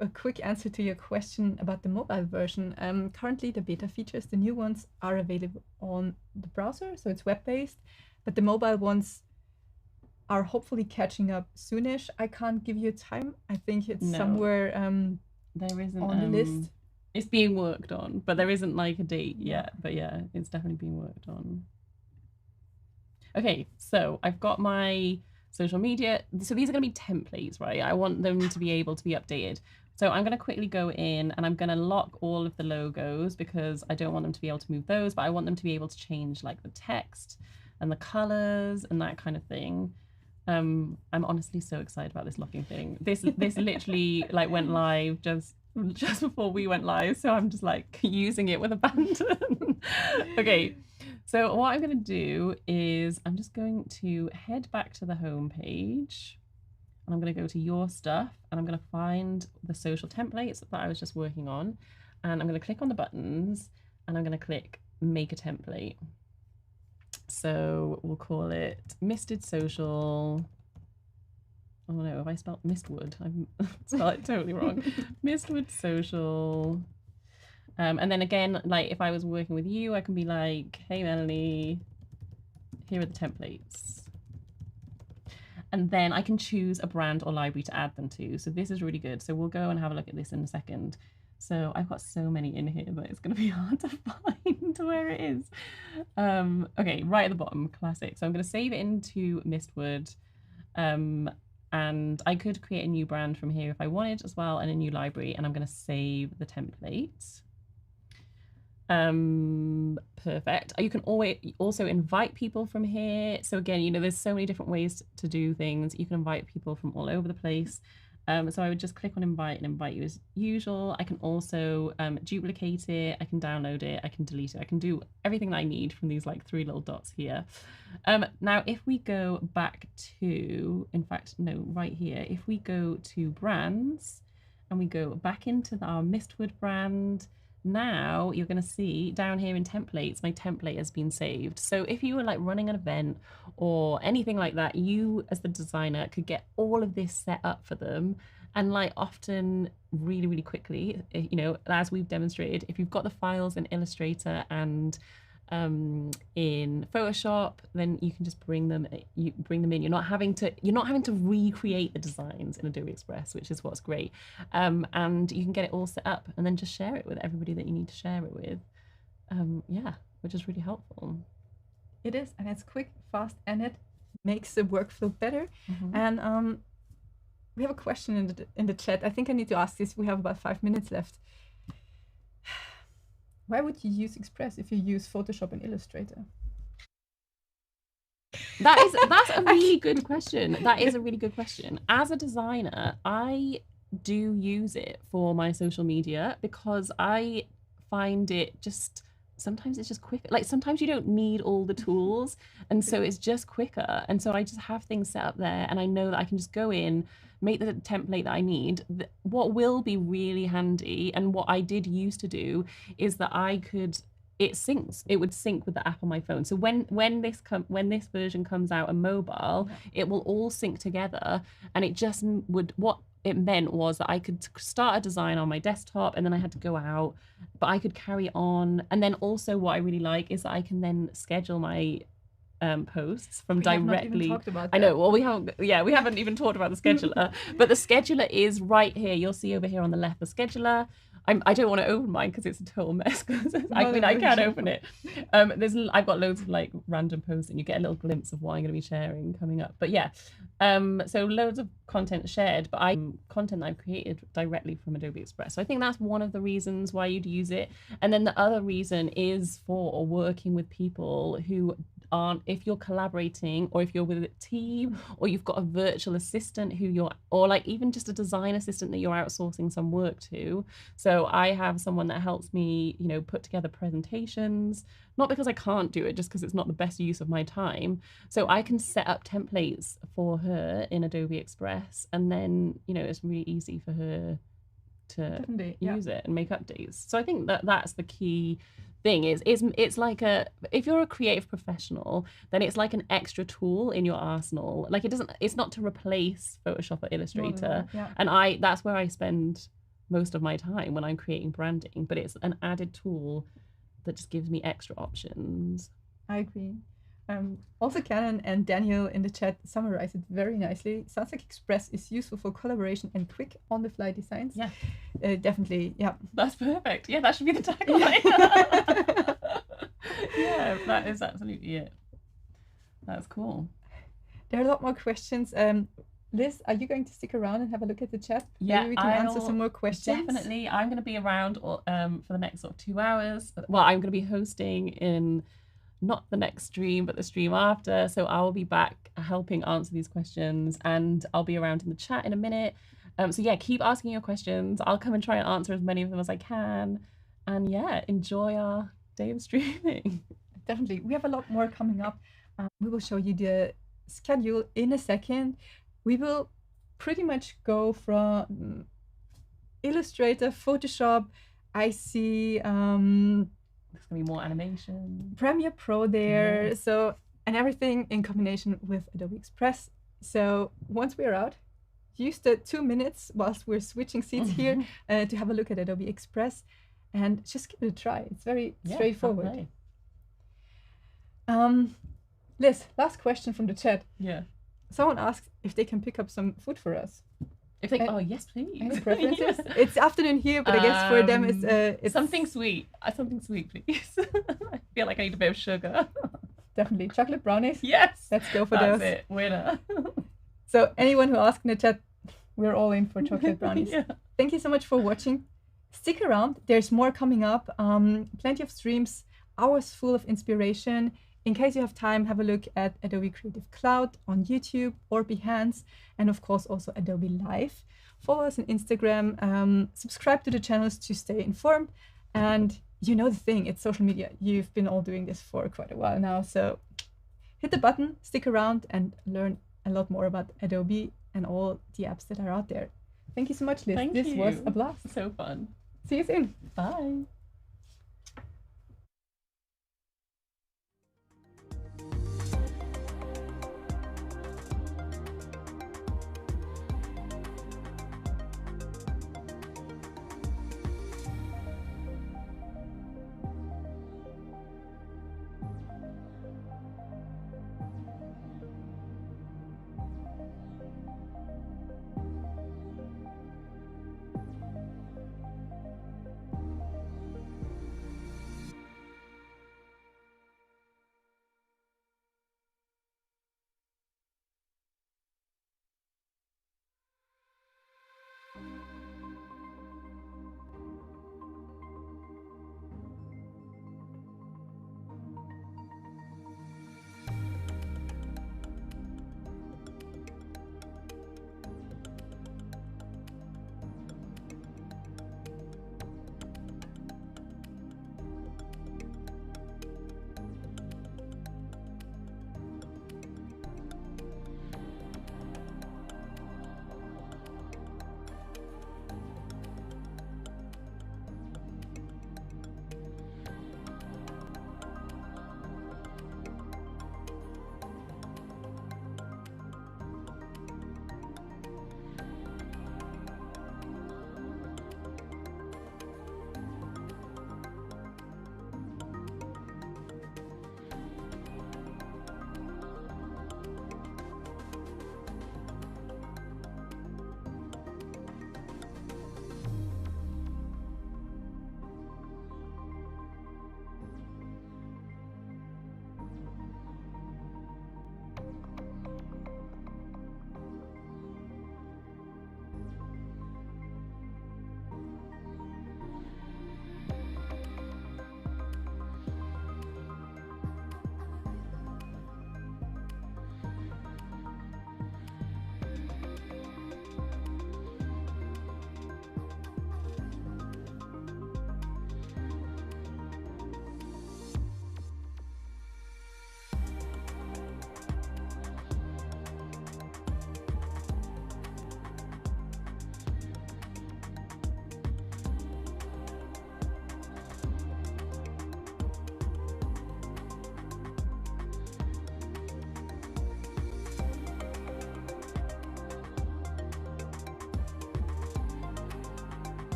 a quick answer to your question about the mobile version. Currently, the beta features, the new ones, are available on the browser, so it's web-based, but the mobile ones are hopefully catching up soonish. I can't give you a time. I think it's somewhere there isn't on the list. It's being worked on, but there isn't a date yet. But it's definitely being worked on. Okay, so I've got my social media. So these are going to be templates, right? I want them to be able to be updated. So I'm going to quickly go in and I'm going to lock all of the logos because I don't want them to be able to move those, but I want them to be able to change the text and the colors and that kind of thing. I'm honestly so excited about this locking thing. This literally went live just before we went live. So I'm just using it with abandon. Okay. So what I'm going to do is I'm just going to head back to the home page. And I'm going to go to your stuff and I'm going to find the social templates that I was just working on. And I'm going to click on the buttons and I'm going to click make a template. So we'll call it Misted Social. Oh no, have I spelled Mistwood? I've spelled it totally wrong. Mistwood Social. And then again, if I was working with you, I can be hey Melanie, here are the templates. And then I can choose a brand or library to add them to. So this is really good. So we'll go and have a look at this in a second. So I've got so many in here that it's going to be hard to find where it is. Okay, right at the bottom, classic. So I'm going to save it into Mistwood. And I could create a new brand from here if I wanted as well, and a new library. And I'm going to save the templates. Perfect. You can always also invite people from here. So again, there's so many different ways to do things. You can invite people from all over the place. So I would just click on invite and invite you as usual. I can also duplicate it. I can download it. I can delete it. I can do everything that I need from these 3 little dots here. Now, if we go back to, in fact, no, right here, if we go to brands and we go back into our Mistwood brand, now you're going to see down here in templates, my template has been saved. So if you were running an event or anything like that, you as the designer could get all of this set up for them. And often really, really quickly, as we've demonstrated, if you've got the files in Illustrator and in Photoshop, then you can just bring them in. You're not having to recreate the designs in Adobe Express, which is what's great. And you can get it all set up and then just share it with everybody that you need to share it with. Yeah, which is really helpful. It is, and it's quick, fast, and it makes the workflow better. And we have a question in the chat. I think I need to ask this. We have about 5 minutes left. Why would you use Express if you use Photoshop and Illustrator? That's a really good question. That is a really good question. As a designer, I do use it for my social media because I find it just sometimes it's just quicker. Like sometimes you don't need all the tools, and so it's just quicker. And so I just have things set up there, and I know that I can just go in, make the template that I need. What will be really handy, and what I did used to do, is that I could it syncs. It would sync with the app on my phone. So when this version comes out on mobile, it will all sync together, and it just would what it meant was that I could start a design on my desktop and then I had to go out, but I could carry on. And then also what I really like is that I can then schedule my posts from directly. I know. Well, we haven't even talked about the scheduler, but the scheduler is right here. You'll see over here on the left the scheduler. I don't want to open mine because it's a total mess. I can't open it. I've got loads of like random posts, and you get a little glimpse of what I'm going to be sharing coming up. But yeah, so loads of content shared, but content that I've created directly from Adobe Express. So I think that's one of the reasons why you'd use it. And then the other reason is for working with people who aren't, if you're collaborating or if you're with a team or you've got a virtual assistant or like even just a design assistant that you're outsourcing some work to. So I have someone that helps me, put together presentations, not because I can't do it, just because it's not the best use of my time. So I can set up templates for her in Adobe Express, and then, it's really easy for her to use it and make updates. So I think that's the key thing is it's like if you're a creative professional, then it's like an extra tool in your arsenal. Like it's not to replace Photoshop or Illustrator. And that's where I spend most of my time when I'm creating branding, but it's an added tool that just gives me extra options. I agree. Also, Canon and Daniel in the chat summarize it very nicely. Sounds like Express is useful for collaboration and quick on-the-fly designs. Yeah, definitely. Yeah, that's perfect. Yeah, that should be the tagline. Yeah, that is absolutely it. That's cool. There are a lot more questions. Liz, are you going to stick around and have a look at the chat? Yeah, maybe we can answer some more questions. Definitely. I'm going to be around for the next sort of 2 hours. Well, I'm going to be hosting in not the next stream, but the stream after. So I will be back helping answer these questions, and I'll be around in the chat in a minute. So yeah, keep asking your questions. I'll come and try and answer as many of them as I can. And yeah, enjoy our day of streaming. Definitely. We have a lot more coming up. We will show you the schedule in a second. We will pretty much go from Illustrator, Photoshop. I see there's gonna be more animation, Premiere Pro there, so, and everything in combination with Adobe Express. So once we're out, use the 2 minutes whilst we're switching seats here to have a look at Adobe Express and just give it a try. It's very straightforward. Liz, last question from the chat. Yeah. Someone asked if they can pick up some food for us. Oh yes, please. Any preferences? It's afternoon here, but I guess for them it's something sweet. Something sweet, please. I feel like I need a bit of sugar. Definitely chocolate brownies. Yes, let's go for those. That's it, winner. So anyone who asked in the chat, we're all in for chocolate brownies. Yeah. Thank you so much for watching. Stick around. There's more coming up. Plenty of streams, hours full of inspiration. In case you have time, have a look at Adobe Creative Cloud on YouTube or Behance, and of course also Adobe Live. Follow us on Instagram, subscribe to the channels to stay informed, and you know the thing, it's social media. You've been all doing this for quite a while now, so hit the button, stick around, and learn a lot more about Adobe and all the apps that are out there. Thank you so much, Liz. This was a blast. So fun. See you soon. Bye.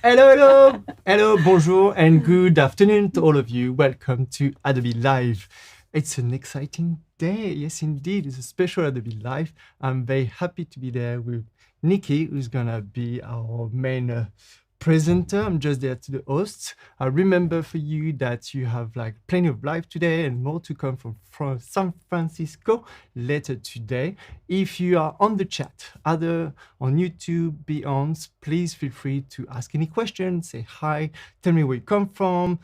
Hello, bonjour, and good afternoon to all of you. Welcome to Adobe Live. It's an exciting day. Yes, indeed, it's a special Adobe Live. I'm very happy to be there with Nicte, who's gonna be our main presenter. I'm just there to the hosts. I remember for you that you have like plenty of live today and more to come from San Francisco later today. If you are on the chat, either on YouTube, beyond, please feel free to ask any questions, say hi, tell me where you come from,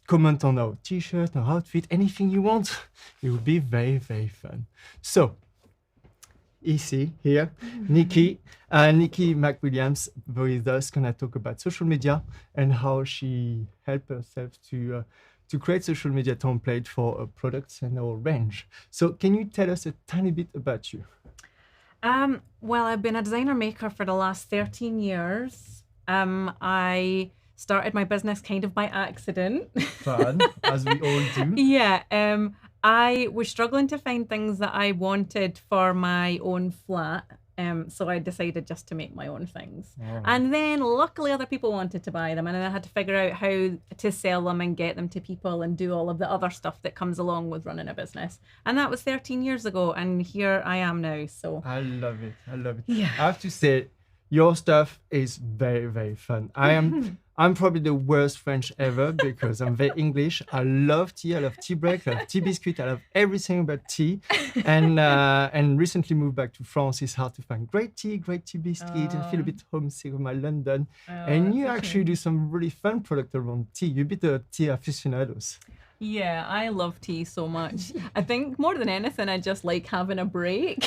comment on our t-shirt, our outfit, anything you want. It will be very, very fun. So, Ici, here, Nicte McWilliams with us gonna talk about social media and how she helped herself to create social media template for products and our range. So can you tell us a tiny bit about you? Well, I've been a designer maker for the last 13 years. I started my business kind of by accident. Fun, as we all do. Yeah. I was struggling to find things that I wanted for my own flat. So I decided just to make my own things. Oh. And then luckily other people wanted to buy them, and then I had to figure out how to sell them and get them to people and do all of the other stuff that comes along with running a business. And that was 13 years ago, and here I am now. So I love it. Yeah. I have to say, your stuff is very, very fun. I'm probably the worst French ever because I'm very English. I love tea. I love tea break. I love tea biscuit. I love everything about tea. And recently moved back to France. It's hard to find great tea biscuit. I feel a bit homesick with my London. And you actually do some really fun product around tea. You're a bit of tea aficionados. Yeah, I love tea so much. I think more than anything, I just like having a break.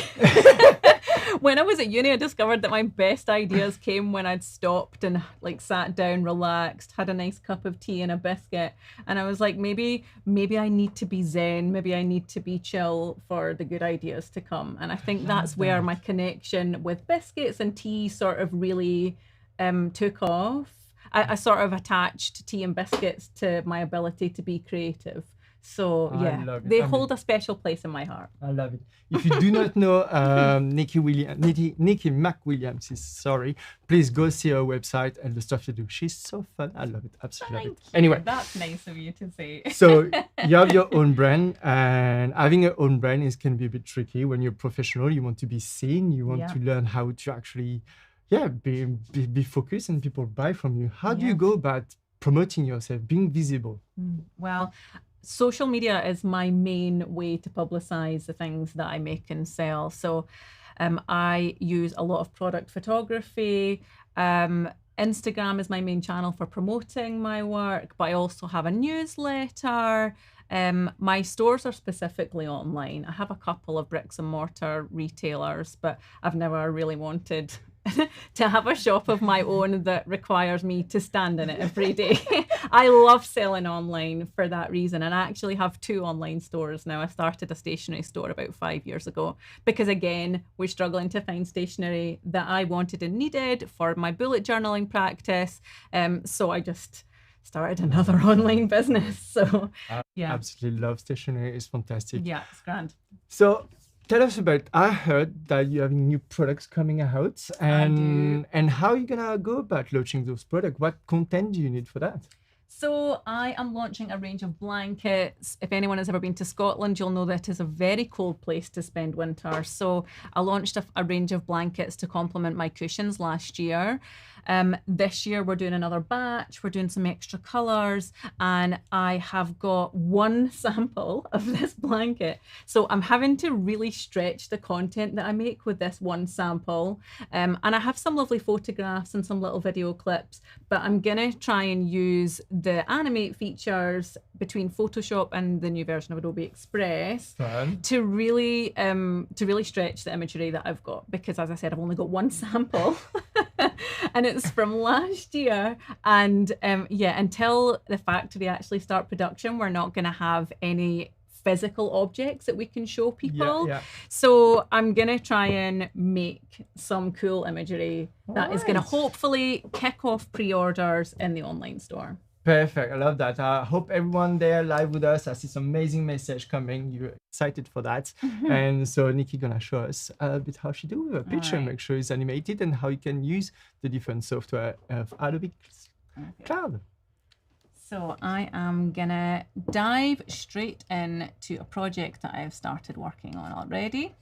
When I was at uni, I discovered that my best ideas came when I'd stopped and like sat down, relaxed, had a nice cup of tea and a biscuit. And I was like, maybe I need to be zen. Maybe I need to be chill for the good ideas to come. And I think that's where my connection with biscuits and tea sort of really took off. I sort of attached tea and biscuits to my ability to be creative. So yeah, they hold a special place in my heart. I love it. If you do not know Nicte McWilliams, please go see her website and the stuff you do. She's so fun. I love it. Absolutely love it. Anyway, That's nice of you to say. so you have your own brand, and having your own brand can be a bit tricky when you're professional. You want to be seen. You want to learn how to actually, be focused and people buy from you. How do you go about promoting yourself, being visible? Well, social media is my main way to publicize the things that I make and sell. So I use a lot of product photography. Instagram is my main channel for promoting my work, but I also have a newsletter. My stores are specifically online. I have a couple of bricks and mortar retailers, but I've never really wanted to have a shop of my own that requires me to stand in it every day. I love selling online for that reason, and I actually have 2 online stores now. I started a stationery store about 5 years ago because, again, we're struggling to find stationery that I wanted and needed for my bullet journaling practice. So I just started another online business. So yeah, Absolutely love stationery. It's fantastic. yeah, it's grand. So tell us about, I heard that you're having new products coming out, and how are you gonna go about launching those products? What content do you need for that? So I am launching a range of blankets. If anyone has ever been to Scotland, you'll know that it is a very cold place to spend winter. So I launched a range of blankets to complement my cushions last year. This year we're doing another batch, we're doing some extra colours, and I have got one sample of this blanket. So I'm having to really stretch the content that I make with this one sample. And I have some lovely photographs and some little video clips, but I'm gonna try and use the Animate features between Photoshop and the new version of Adobe Express to really stretch the imagery that I've got, because as I said, I've only got one sample. And it's from last year, and until the factory actually start production, we're not going to have any physical objects that we can show people. So I'm going to try and make some cool imagery that is going to hopefully kick off pre-orders in the online store. Perfect. I love that. I hope everyone there live with us. I see some amazing message coming. You're excited for that. And so Nicte gonna show us a bit how she do a picture, make sure it's animated, and how you can use the different software of Adobe Cloud. So I am gonna dive straight into a project that I've started working on already.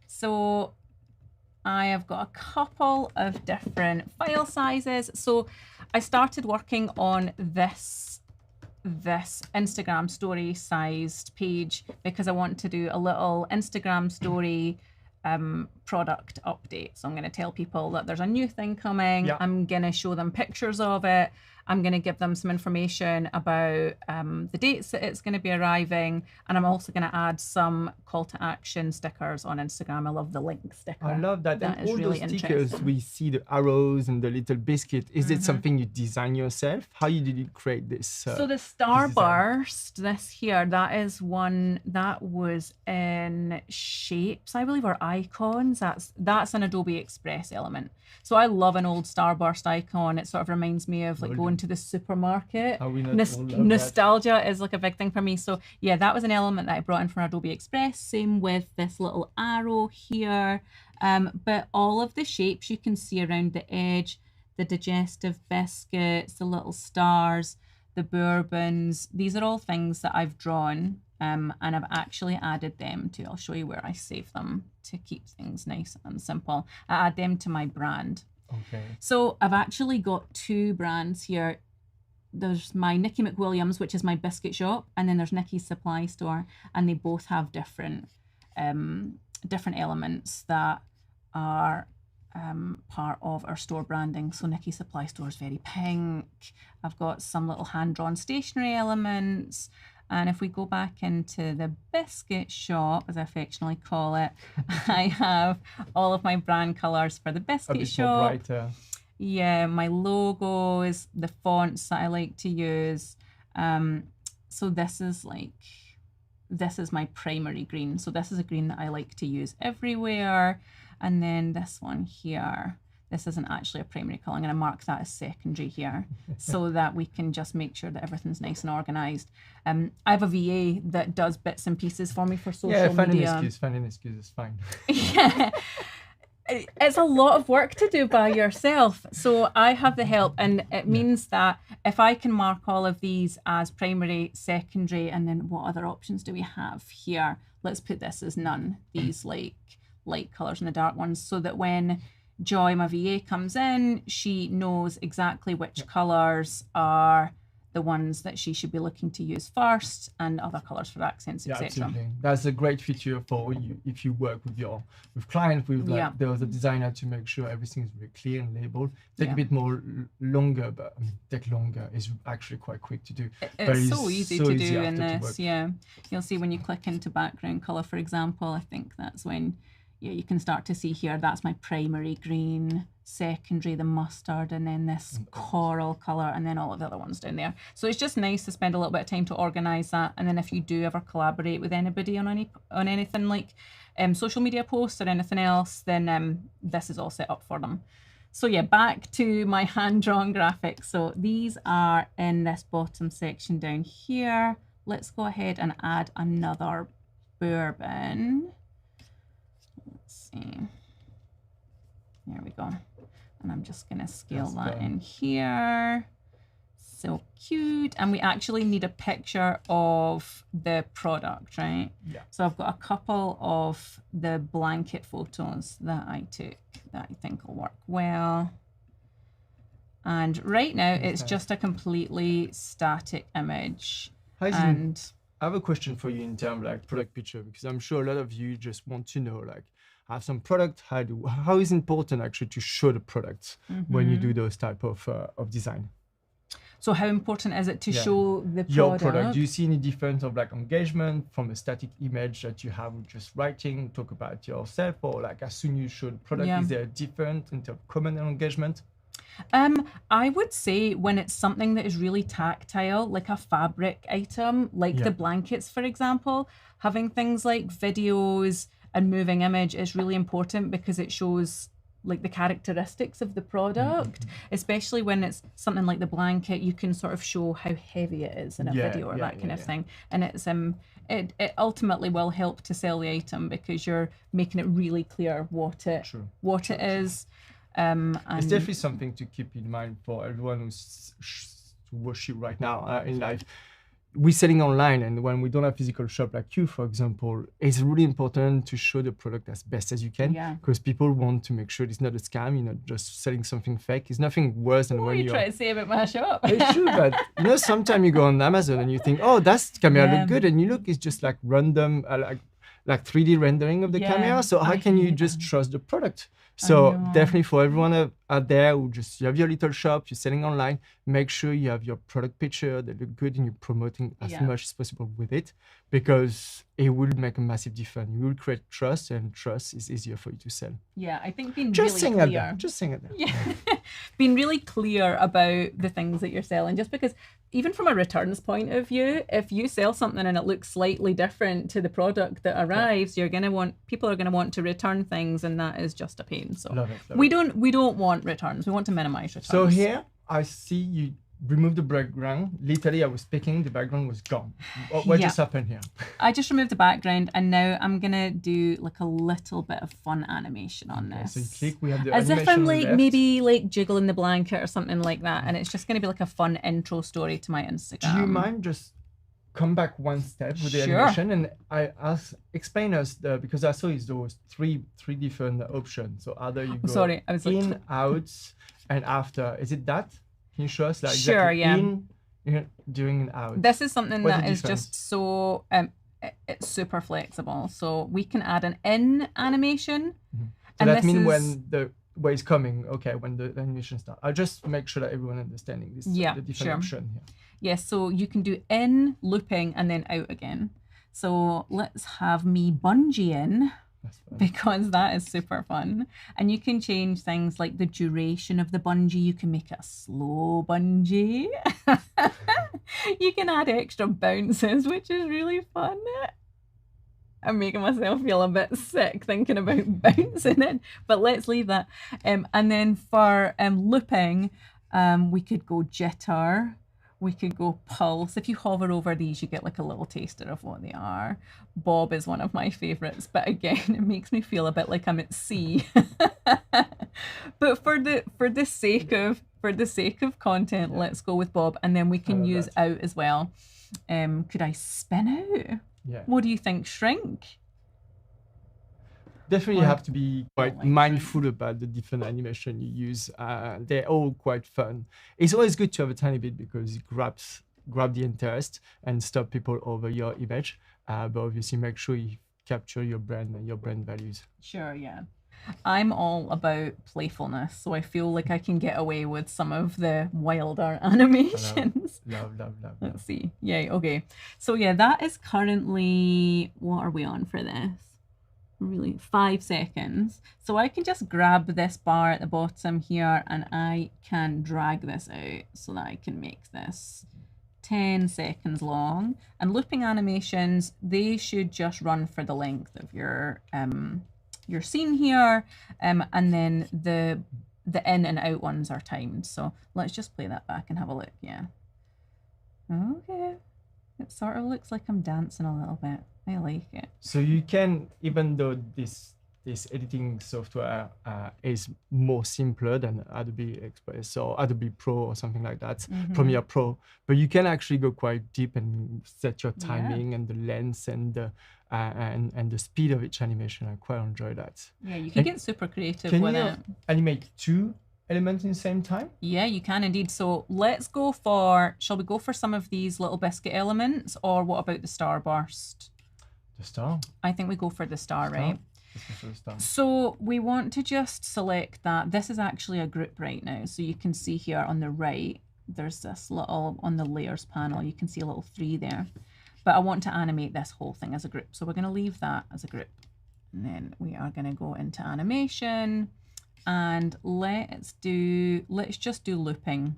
So I have got a couple of different file sizes. So I started working on this Instagram story sized page because I want to do a little Instagram story product update. So I'm going to tell people that there's a new thing coming. Yeah. I'm going to show them pictures of it. I'm going to give them some information about the dates that it's going to be arriving. And I'm also going to add some call to action stickers on Instagram. I love the link sticker. I love that. That And is all really those stickers, interesting. we see the arrows and the little biscuit. Is it something you design yourself? How did you create this? So the starburst, this here, that is one that was in shapes, I believe, or icons. That's an Adobe Express element. So I love an old starburst icon. It sort of reminds me of like going to the supermarket. How we not all love that? Nostalgia is like a big thing for me. So yeah, that was an element that I brought in from Adobe Express. Same with this little arrow here. But all of the shapes you can see around the edge, the digestive biscuits, the little stars, the bourbons, these are all things that I've drawn and I've actually added them to, I'll show you where I save them to keep things nice and simple. I add them to my brand. Okay. So I've actually got two brands here. There's my Nicte McWilliams, which is my biscuit shop, and then there's Nicky's Supply Store, and they both have different elements that are part of our store branding. So Nicky's Supply Store is very pink. I've got some little hand-drawn stationery elements. And if we go back into the biscuit shop, as I affectionately call it, I have all of my brand colours for the A biscuit bit more shop. brighter. Yeah, my logos, the fonts that I like to use. So this is my primary green. So this is a green that I like to use everywhere. And then this one here, this isn't actually a primary colour. I'm going to mark that as secondary here so that we can just make sure that everything's nice and organised. I have a VA that does bits and pieces for me for social media. Find an excuse, it's fine. Yeah. It's a lot of work to do by yourself. So I have the help, and it means that if I can mark all of these as primary, secondary, and then what other options do we have here? Let's put this as none, these like light colours and the dark ones, so that when Joy, my VA, comes in, she knows exactly which colours are the ones that she should be looking to use first, and other colours for accents, Yeah, etc. absolutely. That's a great feature for you if you work with clients, with like there was a designer to make sure everything is very clear and labeled. Take a bit more longer, but take longer is actually quite quick to do. It's so easy to do in after to this. work. Yeah, you'll see when you click into background colour, for example. I think that's when you can start to see here. That's my primary green, secondary the mustard, and then this coral colour, and then all of the other ones down there. So it's just nice to spend a little bit of time to organise that. And then if you do ever collaborate with anybody on anything like social media posts or anything else, then this is all set up for them. So yeah, back to my hand-drawn graphics. So these are in this bottom section down here. Let's go ahead and add another bourbon. Let's see. There we go. And I'm just going to scale that in here. So cute. And we actually need a picture of the product, right? Yeah. So I've got a couple of the blanket photos that I took that I think will work well. And right now it's just a completely static image. And I have a question for you in terms of like product picture, because I'm sure a lot of you just want to know, like, I have some product, how is important actually to show the product when you do those type of design? So how important is it to show the product? Your product. Do you see any difference of like engagement from a static image that you have with just writing, talk about yourself, or like as soon you show the product, is there a difference in terms of comment and engagement? I would say when it's something that is really tactile, like a fabric item, like the blankets, for example, having things like videos and moving image is really important because it shows like the characteristics of the product, especially when it's something like the blanket. You can sort of show how heavy it is in a video or that kind of thing, and it's it ultimately will help to sell the item because you're making it really clear what it is. And It's definitely something to keep in mind for everyone who's to watch you right now in live. We're selling online, and when we don't have physical shop like you, for example, it's really important to show the product as best as you can, because people want to make sure it's not a scam, you're not just selling something fake. It's nothing worse than what when are you you're... trying to say about my shop? It's true, but you know, sometimes you go on Amazon and you think, oh, that's camera look good, and you look, it's just like random, like 3D rendering of the camera. So how can you just trust the product? So definitely for everyone out there who just, you have your little shop, you're selling online, make sure you have your product picture that look good and you're promoting as much as possible with it, because it will make a massive difference. You will create trust, and trust is easier for you to sell. Yeah, I think being Just really clear. Just saying it there. Yeah, being really clear about the things that you're selling, just because even from a returns point of view, if you sell something and it looks slightly different to the product that arrives, people are gonna want to return things, and that is just a pain. So Love it. we don't want returns. We want to minimize returns. So here I see you remove the background. Literally, I was speaking, the background was gone. What just happened here? I just removed the background, and now I'm gonna do like a little bit of fun animation on this. So you click, we have the as animation if I'm like left. maybe like jiggling the blanket or something like that, and it's just gonna be like a fun intro story to my Instagram. Do you mind just come back one step with the Sure. animation, and explain us because I saw is those three different options. So either you go I was in, like... out, and after. Is it that? Can you show us like Sure, exactly in, during, and out? This is something What's that the is difference? just so it's super flexible. So we can add an in animation. So and that this means is- when the way is coming, okay, when the animation starts. I'll just make sure that everyone understanding this. Yeah, the different sure. option here. Yes, so you can do in, looping, and then out again. So let's have me bungee in, That's fine. because that is super fun. And you can change things like the duration of the bungee. You can make it a slow bungee. You can add extra bounces, which is really fun. I'm making myself feel a bit sick thinking about bouncing it, but let's leave that. And then for looping, we could go jitter. We could go pulse. If you hover over these, you get like a little taster of what they are. Bob is one of my favorites, but again, it makes me feel a bit like I'm at sea. But for the sake of content, let's go with Bob, and then we can use that. out as well. Could I spin out? Yeah. What do you think? Shrink? Definitely Or- have to be quite like mindful about the different animation you use. They're all quite fun. It's always good to have a tiny bit because it grab the interest and stop people over your image. But obviously make sure you capture your brand and your brand values. Sure, yeah. I'm all about playfulness, so I feel like I can get away with some of the wilder animations. Love. Let's see. Yay, okay. So yeah, that is currently, what are we on for this? Really, 5 seconds. So I can just grab this bar at the bottom here and I can drag this out so that I can make this 10 seconds long. And looping animations, they should just run for the length of your scene here, and then the in and out ones are timed. So let's just play that back and have a look. Yeah. Okay. It sort of looks like I'm dancing a little bit. I like it. So you can, even though this editing software is more simpler than Adobe Express or Adobe Pro or something like that, Premiere Pro, but you can actually go quite deep and set your timing and the length and the speed of each animation. I quite enjoy that. Yeah, you can get super creative Can with you it. animate 2 elements in the same time? Yeah, you can indeed. So let's go for, shall we go for some of these little biscuit elements, or what about the starburst? The star. I think we go for the star, right? Let's go for the star. So we want to just select that. This is actually a group right now. So you can see here on the right, there's this little, on the layers panel, you can see a little 3 there. But I want to animate this whole thing as a group. So we're going to leave that as a group. And then we are going to go into animation. And let's just do looping.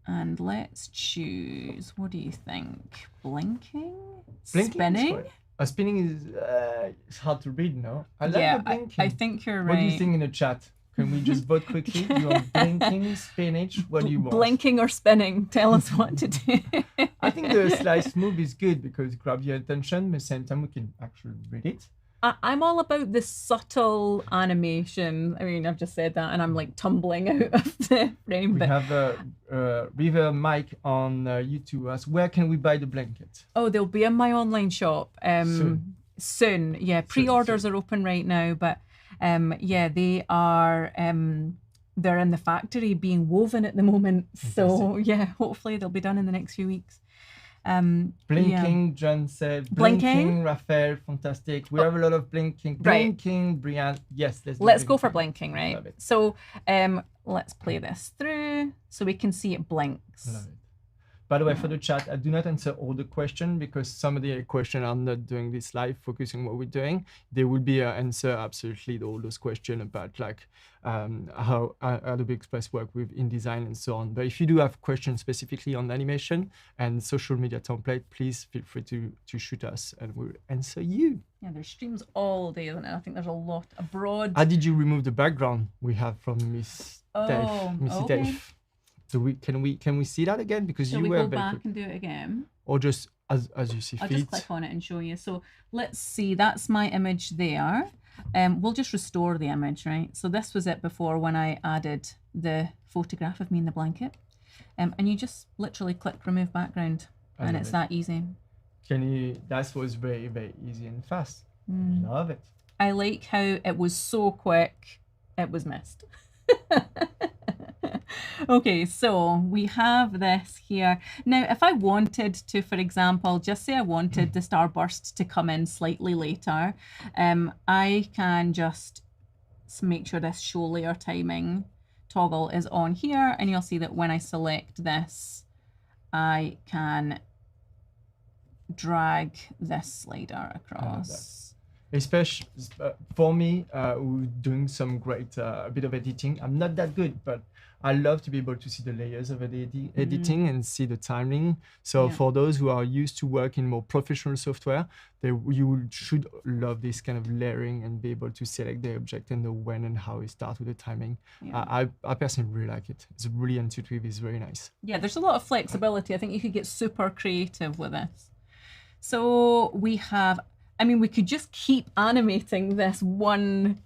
And let's choose, what do you think? Blinking? Spinning? Spinning is it's hard to read, no? I like Yeah, the blinking. I think you're right. What do you think in the chat? Can we just vote quickly? You want blinking, spinach? What do you want? Blinking or spinning? Tell us what to do. I think the slice move is good because it grabs your attention, but at the same time we can actually read it. I'm all about the subtle animation. I mean, I've just said that and I'm like tumbling out of the frame. We But have River Mike on YouTube. As where can we buy the blanket? oh, they'll be in my online shop soon. Yeah, pre-orders are open right now, but yeah, they are. They're in the factory being woven at the moment. So yeah, hopefully they'll be done in the next few weeks. Blinking, John said. Blinking, Raphael, fantastic. We have a lot of blinking. Blinking, Brian. Yes, let's go for blinking, right? Love it. So let's play this through so we can see it blinks. Love it. By the way, for the chat, I do not answer all the questions because some of the questions are not doing this live, focusing on what we're doing. There will be an answer absolutely to all those questions about like how Adobe Express work with InDesign and so on. But if you do have questions specifically on animation and social media template, please feel free to shoot us and we'll answer you. Yeah, there's streams all day, isn't it? I think there's a lot abroad. How did you remove the background we have from Miss Dave? Missy okay. Dave. So can we see that again? Because Shall you we were go very back quick. and do it again? Or just as you see I'll fit. just click on it and show you. So let's see, that's my image there. We'll just restore the image, right? So this was it before when I added the photograph of me in the blanket. And you just literally click remove background and it's that easy. That was very, very easy and fast. Love it. I like how it was so quick, it was missed. Okay, so we have this here. Now, if I wanted to, for example, just say I wanted the starburst to come in slightly later, I can just make sure this show layer timing toggle is on here, and you'll see that when I select this, I can drag this slider across. Especially for me, doing some great a bit of editing. I'm not that good, but I love to be able to see the layers of editing and see the timing. So for those who are used to work in more professional software, you should love this kind of layering and be able to select the object and know when and how it starts with the timing. I personally really like it. It's really intuitive. It's very nice. Yeah, there's a lot of flexibility. I think you could get super creative with this. So we have, I mean, we could just keep animating this one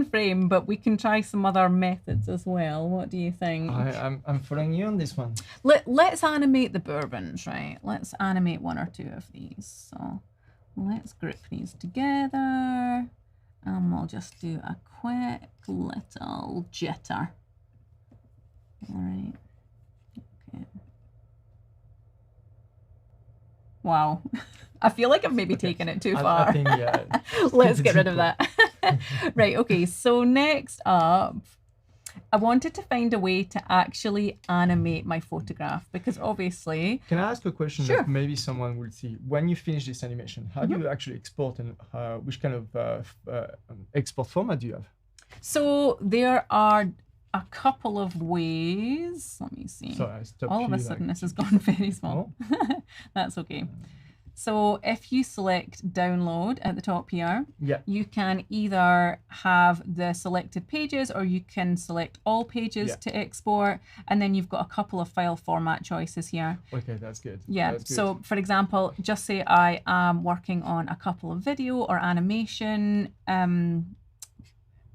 frame, but we can try some other methods as well. What do you think? I'm following you on this one. Let's animate the bourbons, right? Let's animate one or two of these. So let's group these together and we'll just do a quick little jitter. All right. Okay. Wow. I feel like I've maybe taken it too far. I think, yeah. Let's get rid of that. Right, okay, so next up, I wanted to find a way to actually animate my photograph because obviously... Can I ask a question Sure. that maybe someone will see? When you finish this animation, how do you actually export and which kind of export format do you have? So there are a couple of ways. Let me see. Sorry, I stopped All of a you, sudden like- this has gone very small. That's okay. So if you select download at the top here, you can either have the selected pages or you can select all pages to export. And then you've got a couple of file format choices here. Okay, that's good. Yeah, That's good. so for example, just say I am working on a couple of video or animation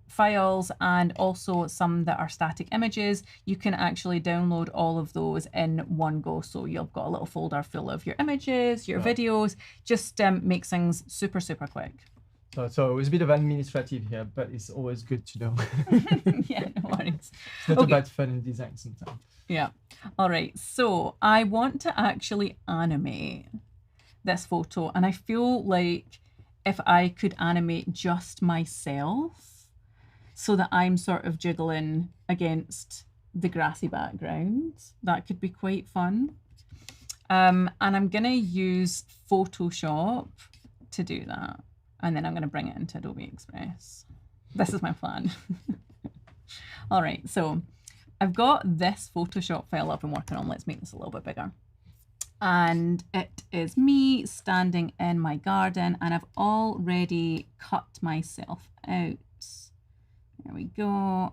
files and also some that are static images. You can actually download all of those in one go. So you've got a little folder full of your images, your videos, just makes things super, super quick. So it's a bit of administrative here, but it's always good to know. Yeah, no worries. It's not about fun and design sometimes. Yeah. All right. So I want to actually animate this photo, and I feel like if I could animate just myself so that I'm sort of jiggling against the grassy background, that could be quite fun. And I'm going to use Photoshop to do that. And then I'm going to bring it into Adobe Express. This is my plan. All right, so I've got this Photoshop file I've been working on. Let's make this a little bit bigger. And it is me standing in my garden, and I've already cut myself out. There we go.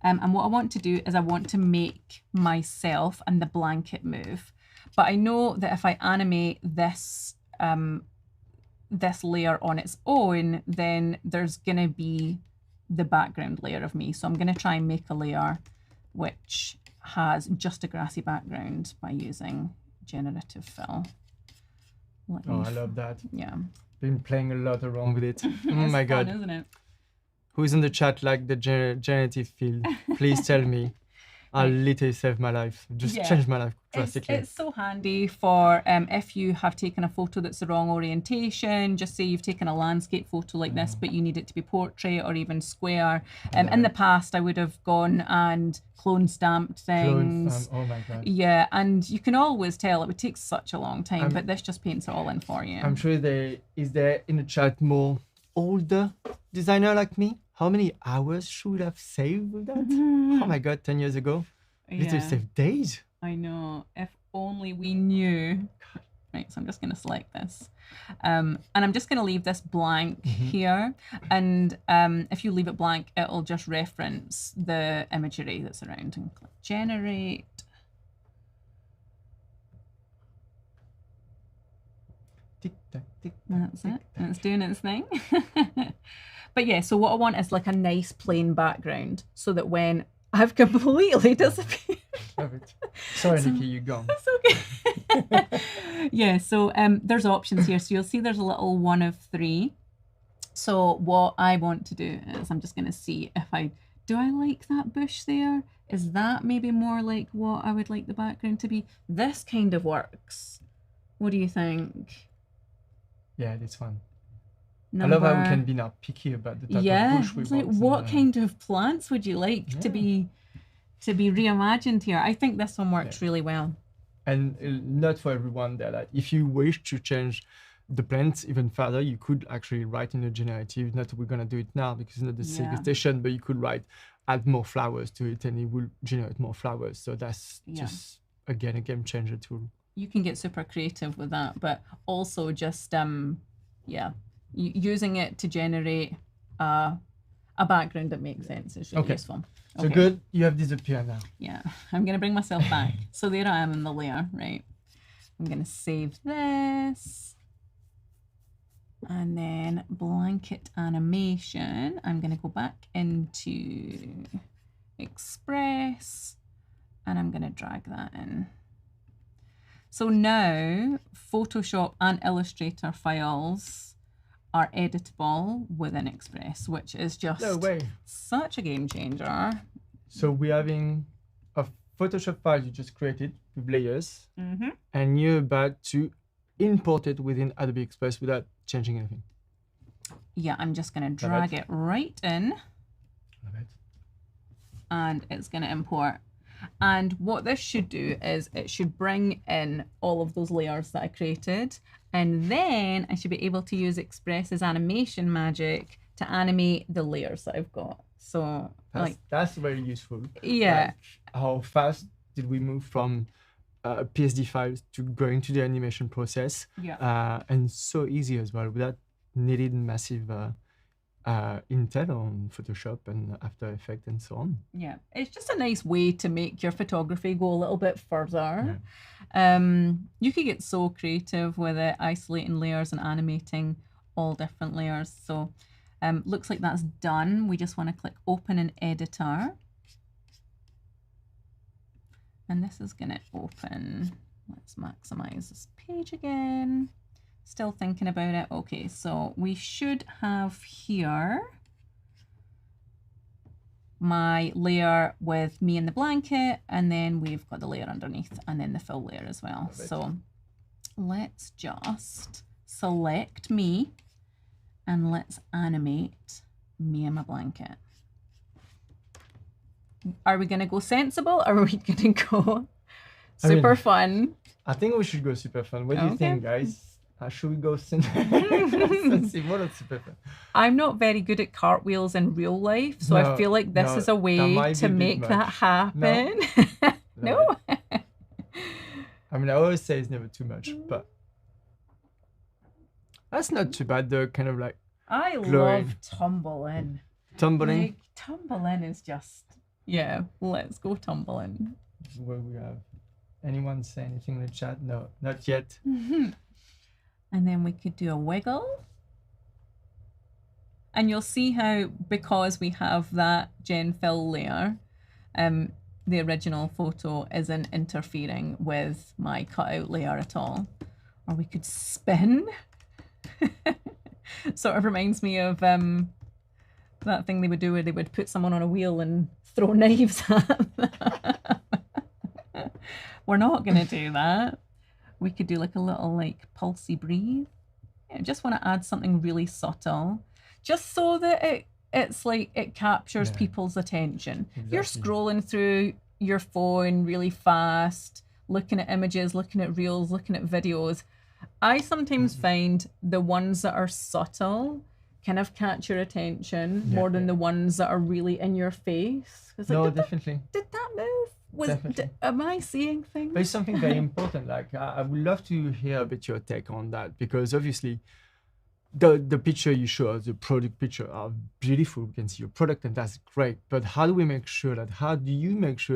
And what I want to do is I want to make myself and the blanket move. But I know that if I animate this this layer on its own, then there's going to be the background layer of me. So I'm going to try and make a layer which has just a grassy background by using generative fill. Oh, I love that. Yeah. Been playing a lot around with it. Oh It's my God. fun, isn't it? Who's in the chat like the generative field? Please tell me. I'll literally save my life. Just Yeah. change my life drastically. It's so handy for if you have taken a photo that's the wrong orientation. Just say you've taken a landscape photo like this, but you need it to be portrait or even square. In the past, I would have gone and clone stamped things. Oh my God. Yeah, and you can always tell it would take such a long time, but this just paints it all in for you. I'm sure is there in the chat more older designer like me? How many hours should have saved with that? Oh my God, 10 years ago. Literally saved days. I know. If only we knew. Right, so I'm just going to select this. And I'm just going to leave this blank here. And if you leave it blank, it'll just reference the imagery that's around. And click generate. Tick tock, tick tock, That's tick it. tock. It's doing its thing. But yeah, so what I want is like a nice plain background so that when I've completely disappeared. Love it. Sorry, Nikki, you're gone. That's okay. Yeah, so there's options here. So you'll see there's a little 1 of 3. So what I want to do is I'm just going to see if do I like that bush there? Is that maybe more like what I would like the background to be? This kind of works. What do you think? Yeah, this one. I love how we can be now picky about the type of bush we it's like want. what kind of plants would you like to be reimagined here? I think this one works really well. And not for everyone there. Like if you wish to change the plants even further, you could actually write in a generative. Not that we're gonna do it now because it's not the segmentation, but you could add more flowers to it, and it will generate more flowers. So that's just again a game changer tool. You can get super creative with that, but also just using it to generate a background that makes sense is really useful. So good, you have disappeared now. Yeah, I'm going to bring myself back. So there I am in the layer, right? I'm going to save this. And then blanket animation. I'm going to go back into Express and I'm going to drag that in. So now Photoshop and Illustrator files are editable within Express, which is just such a game changer. So we're having a Photoshop file you just created with layers, and you're about to import it within Adobe Express without changing anything. Yeah, I'm just going to drag it right in. Love it. And it's going to import. And what this should do is it should bring in all of those layers that I created. And then I should be able to use Express's animation magic to animate the layers that I've got. So that's very useful. Yeah. How fast did we move from PSD files to going to the animation process? Yeah. And so easy as well without needing massive Intel on Photoshop and After Effects and so on. Yeah, it's just a nice way to make your photography go a little bit further. Yeah. You could get so creative with it, isolating layers and animating all different layers. So looks like that's done. We just want to click Open in Editor. And this is going to open. Let's maximize this page again. Still thinking about it. Okay, so we should have here my layer with me in the blanket, and then we've got the layer underneath, and then the fill layer as well. So let's just select me, and let's animate me in my blanket. Are we going to go sensible, or are we going to go super fun? I think we should go super fun. What do you think, guys? Should we go sensible or super fun? I'm not very good at cartwheels in real life, so I feel like this is a way to make that happen. No? I mean, I always say it's never too much, but that's not too bad. They're kind of like I glowing. love tumbling. Tumbling? Like, tumbling is just, yeah, let's go tumbling. Where we have anyone say anything in the chat? No, not yet. And then we could do a wiggle. And you'll see how, because we have that gen fill layer, the original photo isn't interfering with my cutout layer at all. Or we could spin. Sort of reminds me of that thing they would do where they would put someone on a wheel and throw knives at them. We're not going to do that. We could do like a little like pulsy breathe. I just want to add something really subtle, just so that it's like it captures people's attention. Exactly. You're scrolling through your phone really fast, looking at images, looking at reels, looking at videos. I sometimes find the ones that are subtle kind of catch your attention more than the ones that are really in your face. It's like, No, definitely. Did that move? Am I seeing things? But it's something very important. Like I would love to hear a bit your take on that, because obviously the picture you show us, the product picture, are beautiful. We can see your product and that's great. But how do you make sure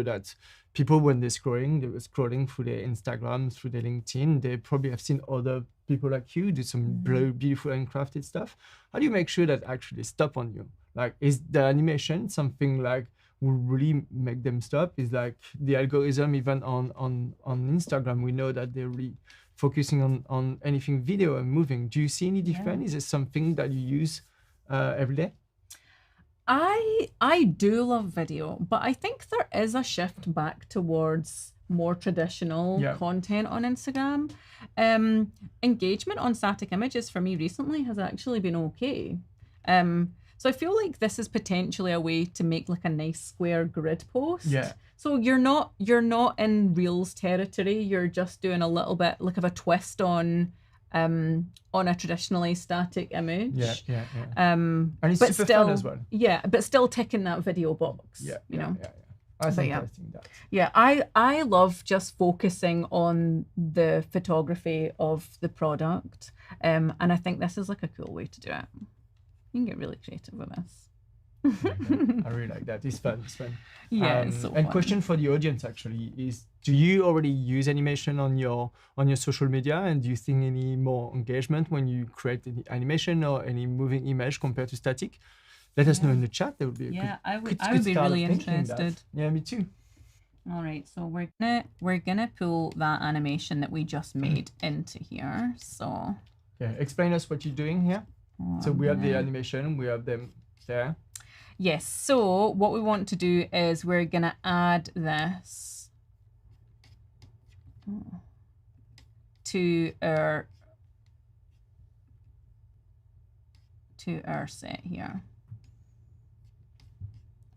that people, when they're scrolling through their Instagram, through their LinkedIn, they probably have seen other people like you do some beautiful and crafted stuff. How do you make sure that actually stop on you? Like, is the animation something like will really make them stop? Is like the algorithm, even on Instagram, we know that they're really focusing on anything video and moving. Do you see any difference? Is it something that you use every day? I do love video, but I think there is a shift back towards more traditional content on Instagram. Engagement on static images for me recently has actually been okay. So I feel like this is potentially a way to make like a nice square grid post. Yeah. So you're not in Reels territory. You're just doing a little bit like of a twist on a traditionally static image. Yeah. And it's but super still, fun as well. Yeah, but still ticking that video box. You know. I think interesting that. Yeah, I love just focusing on the photography of the product. And I think this is like a cool way to do it. You can get really creative with this. I really like that. It's fun. Yeah, it's so and fun. question for the audience actually is: do you already use animation on your social media, and do you think any more engagement when you create any animation or any moving image compared to static? Let us know in the chat. That would be a good, I would good be start really of thinking interested. that. Yeah, me too. All right, so we're gonna pull that animation that we just made into here. So Explain us what you're doing here. So we have the animation, we have them there. Yes, so what we want to do is we're gonna add this to our set here.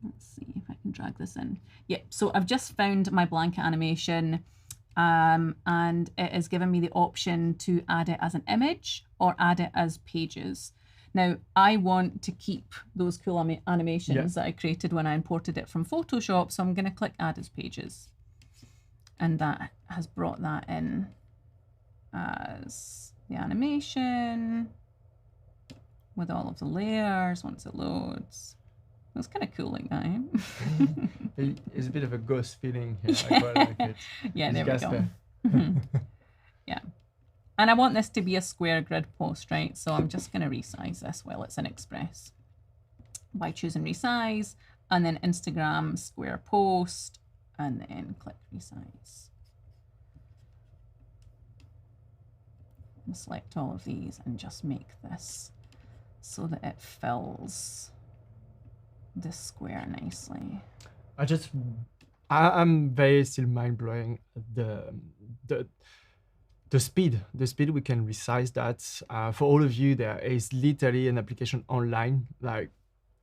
Let's see if I can drag this in. Yep, so I've just found my blanket animation, and it has given me the option to add it as an image or add it as pages. Now, I want to keep those cool animations that I created when I imported it from Photoshop, so I'm going to click Add as Pages. And that has brought that in as the animation with all of the layers once it loads. It's kind of cool like that, eh? It's a bit of a ghost feeling here. I quite like it. Yeah, It's there we go. Yeah. And I want this to be a square grid post, right? So I'm just going to resize this while it's in Express by choosing resize, and then Instagram square post, and then click resize. And select all of these and just make this so that it fills this square nicely. I'm very still mind blowing the speed we can resize that. For all of you, there is literally an application online, like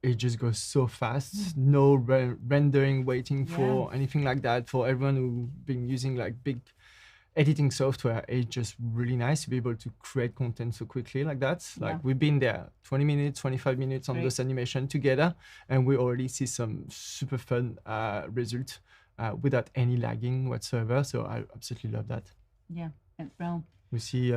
it just goes so fast. No rendering waiting for anything like that. For everyone who's been using like big editing software, it's just really nice to be able to create content so quickly like that. Like we've been there 20 minutes, 25 minutes on this animation together, and we already see some super fun results without any lagging whatsoever. So I absolutely love that. Yeah, it's brilliant. We see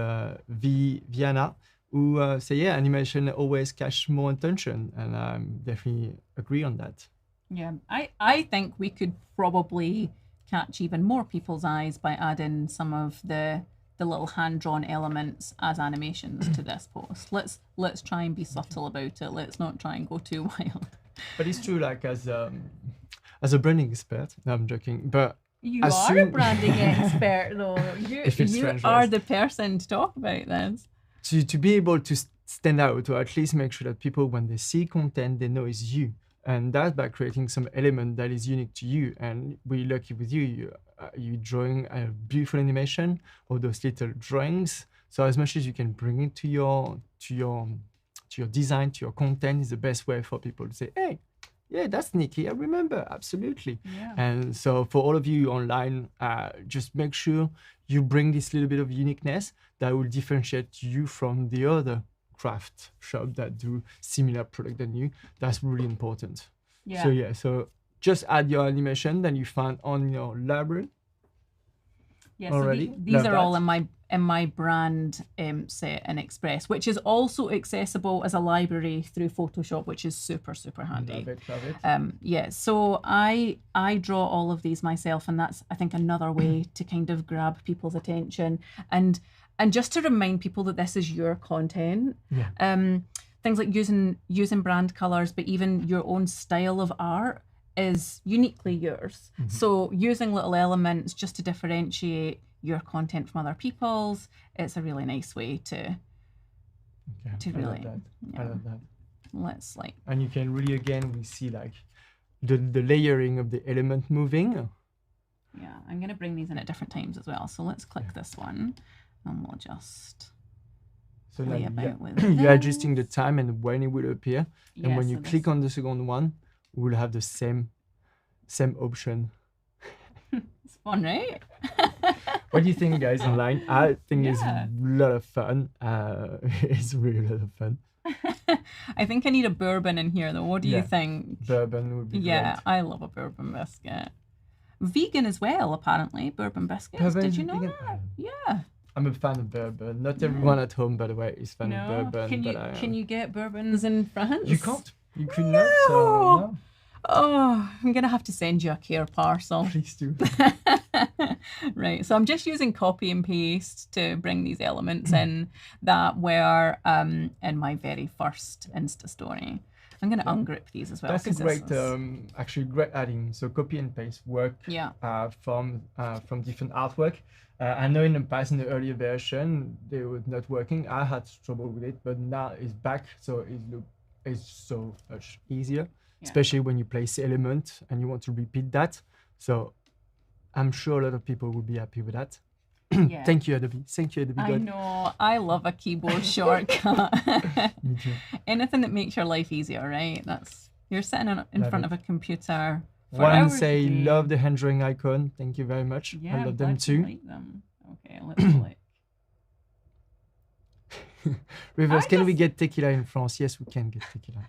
Viana who say, animation always catch more attention, and I definitely agree on that. Yeah, I think we could probably catch even more people's eyes by adding some of the the little hand-drawn elements as animations to this post. Let's try and be subtle about it. Let's not try and go too wild. But it's true, like as a branding expert, no, I'm joking, but You as are soon- a branding expert, though. If it's You French, are yes. the person to talk about this. to be able to stand out, or at least make sure that people, when they see content, they know it's you. And that's by creating some element that is unique to you. And we're lucky with you. You drawing a beautiful animation or those little drawings. So as much as you can bring it to your design, to your content, is the best way for people to say, hey, yeah, that's Nicte, I remember, absolutely. Yeah. And so for all of you online, just make sure you bring this little bit of uniqueness that will differentiate you from the other craft shop that do similar product than you. That's really important. Yeah. So just add your animation that you find on your library. Yeah, already. so these Love are all that. in my brand set in Express, which is also accessible as a library through Photoshop, which is super, super handy. Love it. Yeah, so I draw all of these myself, and that's, I think, another way to kind of grab people's attention and just to remind people that this is your content. Yeah. Things like using brand colors, but even your own style of art is uniquely yours. Mm-hmm. So using little elements just to differentiate your content from other people's, it's a really nice way to Okay. I really, love that. yeah. I love that. Let's like, And you can really, again, we see like the layering of the element moving. yeah, I'm gonna bring these in at different times as well. So let's click this one and we'll just So play now about with you're adjusting the this. time and when it will appear. And Yeah, when so you click this- on the second one, we'll have the same option. It's fun, right? What do you think, guys, online? I think it's Yeah. a lot of fun. It's really a lot of fun. I think I need a bourbon in here though. What do you Yeah. think? Bourbon would be Yeah, great. I love a bourbon biscuit. Vegan as well, apparently. Bourbon biscuits. Bourbon Did is you know vegan? that? Yeah. I'm a fan of bourbon. Not everyone at home, by the way, is fan of No. bourbon. Can you but I am. can you get bourbons in France? You can't. You could not. So No. no, Oh, I'm gonna have to send you a care parcel. please do. Right. So I'm just using copy and paste to bring these elements in that were in my very first Insta story. I'm gonna ungroup these as well. That's a 'cause this great, is- actually great adding. So copy and paste work Yeah. from different artwork. I know in the past, in the earlier version, they were not working. I had trouble with it, but now it's back, so it's so much easier, Yeah. especially when you place element and you want to repeat that. So I'm sure a lot of people will be happy with that. Yeah. Thank you, Adobe. Thank you, Adobe. I God. know. I love a keyboard shortcut. Me too. Anything that makes your life easier, right? You're sitting in Love front it. of a computer. for One hours a say day. love the hand drawing icon. Thank you very much. Yeah, I I'm love them glad you too. like them. Okay, let's click. Rivers, I can we just- get tequila in France? Yes, we can get tequila.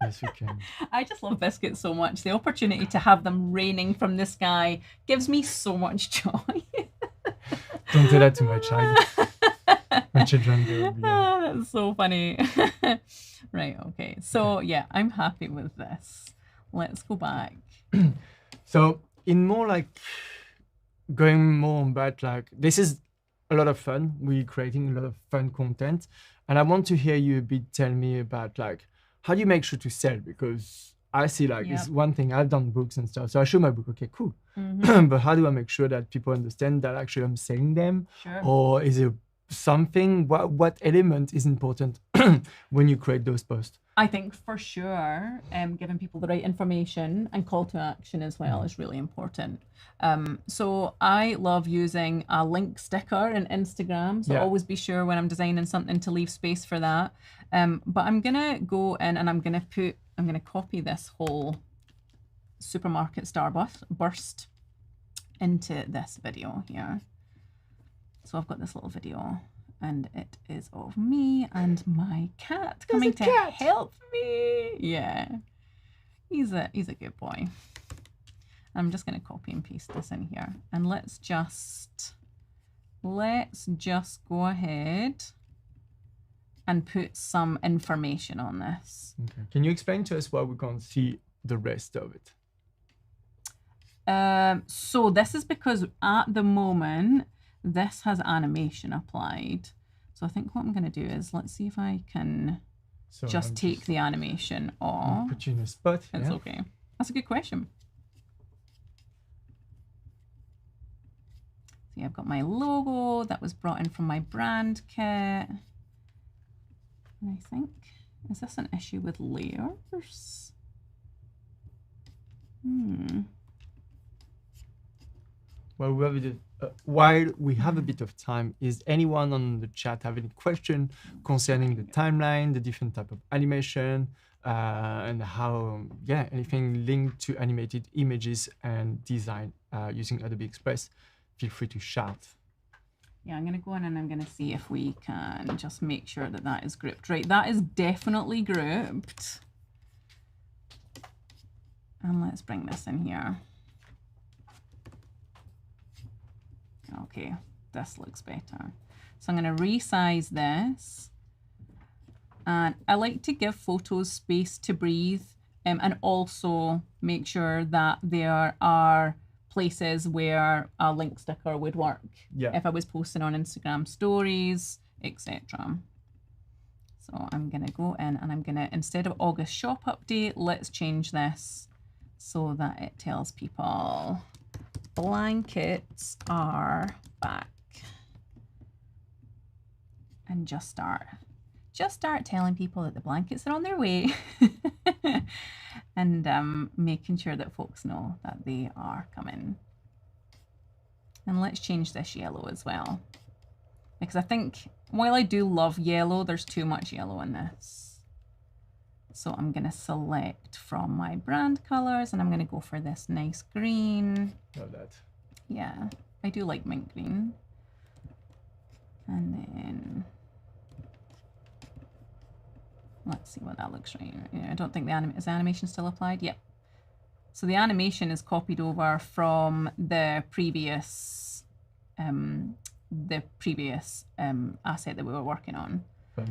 Yes, we can. I just love biscuits so much. The opportunity to have them raining from the sky gives me so much joy. Don't do that to my child. My children will be. Ah, that's so funny. Right, okay. So yeah, I'm happy with this. Let's go back. So in more like going more about like this is a lot of fun. We're creating a lot of fun content, and I want to hear you a bit tell me about like how do you make sure to sell, because I see like it's Yep. one thing. I've done books and stuff, so I show my book. Okay, cool. Mhm, But how do I make sure that people understand that actually I'm selling them, Sure. or is it something? What element is important when you create those posts? I think for sure, giving people the right information and call to action as well is really important. So I love using a link sticker in Instagram. So Yeah. always be sure when I'm designing something to leave space for that. But I'm gonna go in and I'm gonna copy this whole supermarket starburst into this video here. So I've got this little video, and it is of me and my cat coming to help me. Yeah, he's a good boy. I'm just going to copy and paste this in here, and let's just go ahead and put some information on this. Okay. Can you explain to us why we can't see the rest of it? So this is because at the moment this has animation applied. So I think what I'm going to do is, let's see if I can So just I'm take the animation off. put you in a spot. It's Yeah. okay. That's a good question. See, I've got my logo that was brought in from my brand kit. And I think, is this an issue with layers? Well, while we have a bit of time, is anyone on the chat have any question concerning the timeline, the different type of animation, and how, yeah, anything linked to animated images and design using Adobe Express? Feel free to shout. Yeah, I'm going to go in and I'm going to see if we can just make sure that that is grouped. Right, that is definitely grouped. And let's bring this in here. Okay, this looks better. So I'm going to resize this. And I like to give photos space to breathe, and also make sure that there are places where a link sticker would work. Yeah. If I was posting on Instagram stories, etc. So I'm going to go in and I'm going to, instead of August shop update, let's change this so that it tells people blankets are back. And just start telling people that the blankets are on their way. And making sure that folks know that they are coming. And let's change this yellow as well, because I think while I do love yellow, there's too much yellow in this. So I'm going to select from my brand colors and I'm going to go for this nice green. Love that. Yeah, I do like mint green. And then let's see what that looks like. Yeah, I don't think is the animation still applied? Yep. So the animation is copied over from the previous asset that we were working on.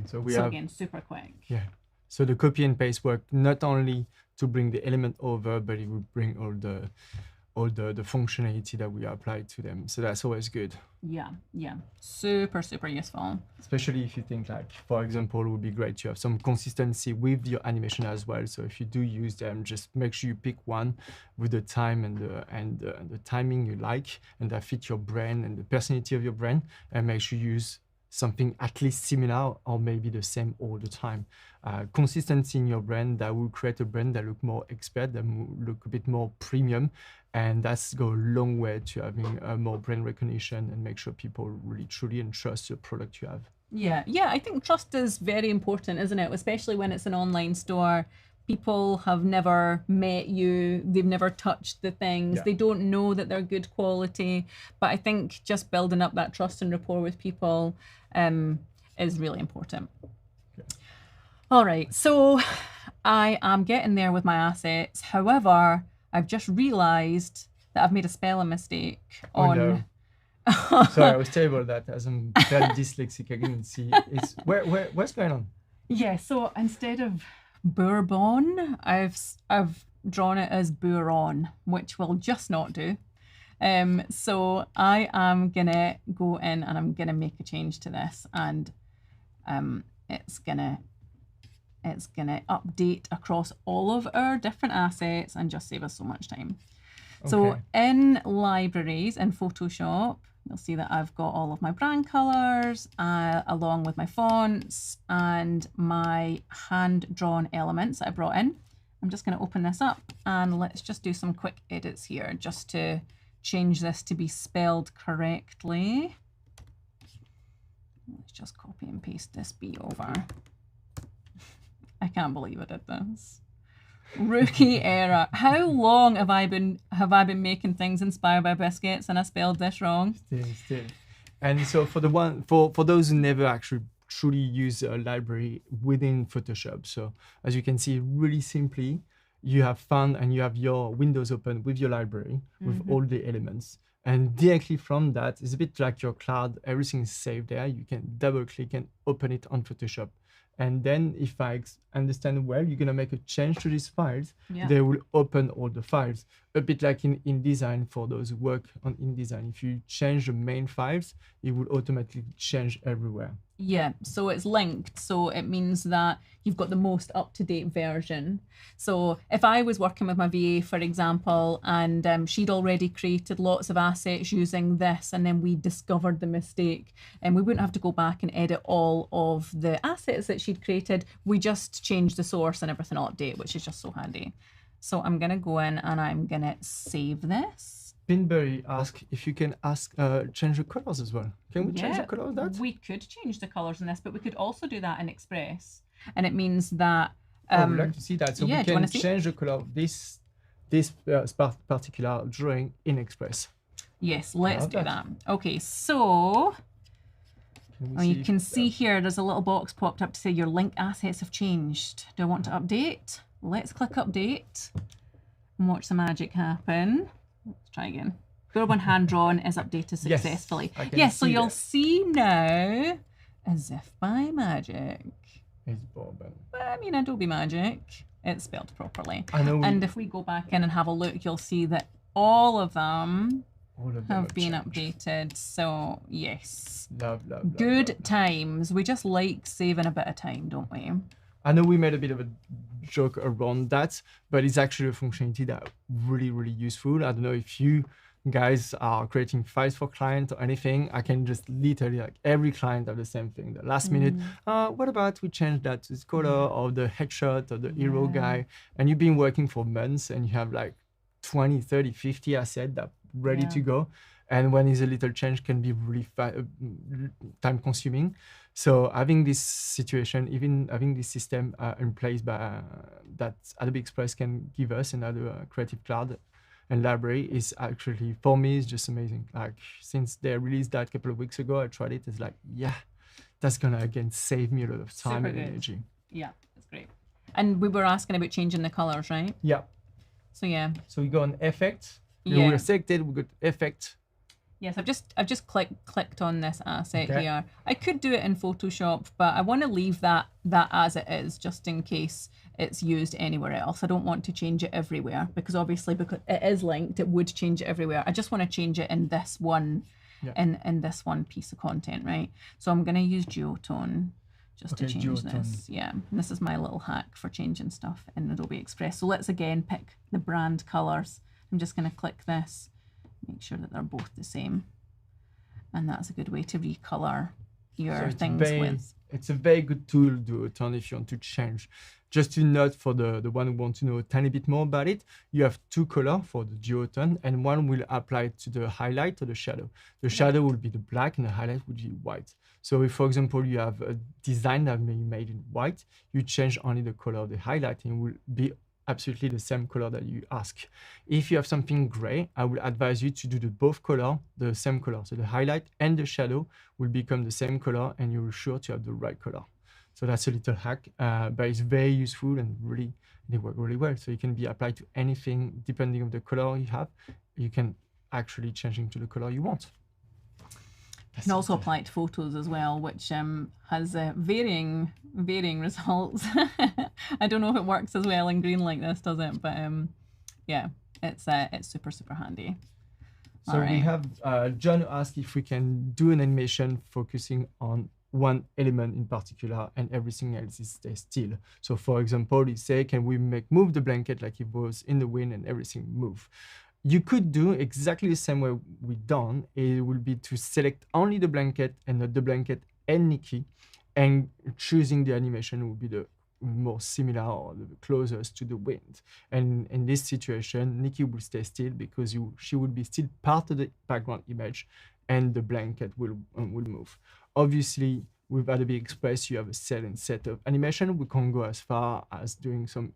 So we have, again, super quick. yeah. So the copy and paste work not only to bring the element over, but it will bring all the functionality that we applied to them. So that's always good. Yeah, yeah, super useful. Especially if you think, like, for example, it would be great to have some consistency with your animation as well. So if you do use them, just make sure you pick one with the time and the timing you like, and that fit your brand and the personality of your brand, and make sure you use something at least similar or maybe the same all the time. Consistency in your brand, that will create a brand that look more expert, that will look a bit more premium, and that's go a long way to having more brand recognition and make sure people really truly trust the product you have. Yeah, I think trust is very important, isn't it? Especially when it's an online store. People have never met you, they've never touched the things, they don't know that they're good quality. But I think just building up that trust and rapport with people is really important. Okay. All right, so I am getting there with my assets. However, I've just realized that I've made a spelling mistake on... No. Sorry, I was terrible at that, as I'm very dyslexic. I couldn't see. It's what's going on? Yeah, so instead of Bourbon, I've drawn it as Bouron, which will just not do. So I am gonna go in and I'm gonna make a change to this, and it's gonna update across all of our different assets and just save us so much time. Okay. So in libraries in Photoshop, you'll see that I've got all of my brand colors along with my fonts and my hand-drawn elements that I brought in. I'm just going to open this up and let's just do some quick edits here just to change this to be spelled correctly. Let's just copy and paste this B over. I can't believe I did this. Rookie error. How long have I been making things inspired by biscuits and I spelled this wrong? Still. And so for those who never actually truly use a library within Photoshop, so as you can see, really simply, you have found and you have your windows open with your library with all the elements. And directly from that, it's a bit like your cloud, everything is saved there. You can double click and open it on Photoshop. And then if I understand well, you're going to make a change to these files. Yeah. They will open all the files. a bit like in InDesign for those who work on InDesign. If you change the main files, it will automatically change everywhere. Yeah, so it's linked. So it means that you've got the most up-to-date version. So if I was working with my VA, for example, and she'd already created lots of assets using this, and then we discovered the mistake, and we wouldn't have to go back and edit all of the assets that she'd created. We just change the source and everything will update, which is just so handy. So I'm going to go in and I'm going to save this. Pinberry asked if you can change the colors as well. Can we change the color of that? We could change the colors in this, but we could also do that in Express. And it means that... I would like to see that. So yeah, we can change the color of this particular drawing in Express. Yes, let's do that. Okay, so you can see here there's a little box popped up to say your link assets have changed. Do I want to update? Let's click update and watch the magic happen. Let's try again. Your one hand drawn is updated successfully. Yes, so you'll see now, as if by magic. It's bobbing. I mean, Adobe Magic. It's spelled properly. I know. And if we go back in and have a look, you'll see that all of them have been updated. So yes, love. Good times. We just like saving a bit of time, don't we? I know we made a bit of a joke around that, but it's actually a functionality that really useful. I don't know if you guys are creating files for clients or anything. I can just literally, like, every client have the same thing. The last minute, what about we change that to this color or the headshot or the hero guy? And you've been working for months and you have like 20, 30, 50 assets that ready to go. And when is a little change can be really time consuming. So having this situation, even having this system in place that Adobe Express can give us and other Creative Cloud and library is actually, for me, is just amazing. Like, since they released that a couple of weeks ago, I tried it. It's like, yeah, that's gonna again save me a lot of time and energy. Yeah, that's great. And we were asking about changing the colors, right? Yeah. So yeah. So we go on Effect. We're selected. We go to Effect. Yes, I've just clicked on this asset here. I could do it in Photoshop, but I want to leave that as it is, just in case it's used anywhere else. I don't want to change it everywhere because obviously because it is linked, it would change it everywhere. I just want to change it in this one, in this one piece of content, right? So I'm going to use Geotone just to change this. Yeah, and this is my little hack for changing stuff in Adobe Express. So let's again pick the brand colors. I'm just going to click this. Make sure that they're both the same. And that's a good way to recolor your things with. It's a very good tool, Duotone, if you want to change. Just to note for the one who wants to know a tiny bit more about it, you have two colors for the Duotone, and one will apply to the highlight or the shadow. The shadow will be the black and the highlight will be white. So if, for example, you have a design that may be made in white, you change only the color of the highlight and it will be absolutely the same color that you ask. If you have something gray, I would advise you to do both color, the same color. So the highlight and the shadow will become the same color and you're sure to have the right color. So that's a little hack, but it's very useful and really, they work really well. So it can be applied to anything depending on the color you have. You can actually change into the color you want. You can also apply it to photos as well, which has varying results. I don't know if it works as well in green like this, does it? But yeah, it's super handy. So we have John who asked if we can do an animation focusing on one element in particular and everything else is stay still. So for example, he say, can we move the blanket like it was in the wind and everything move? You could do exactly the same way we done. It will be to select only the blanket and not the blanket and Nicte, and choosing the animation will be the more similar or the closest to the wind. And in this situation, Nicte will stay still because she will be still part of the background image and the blanket will move. Obviously, with Adobe Express, you have a set of animation. We can go as far as doing some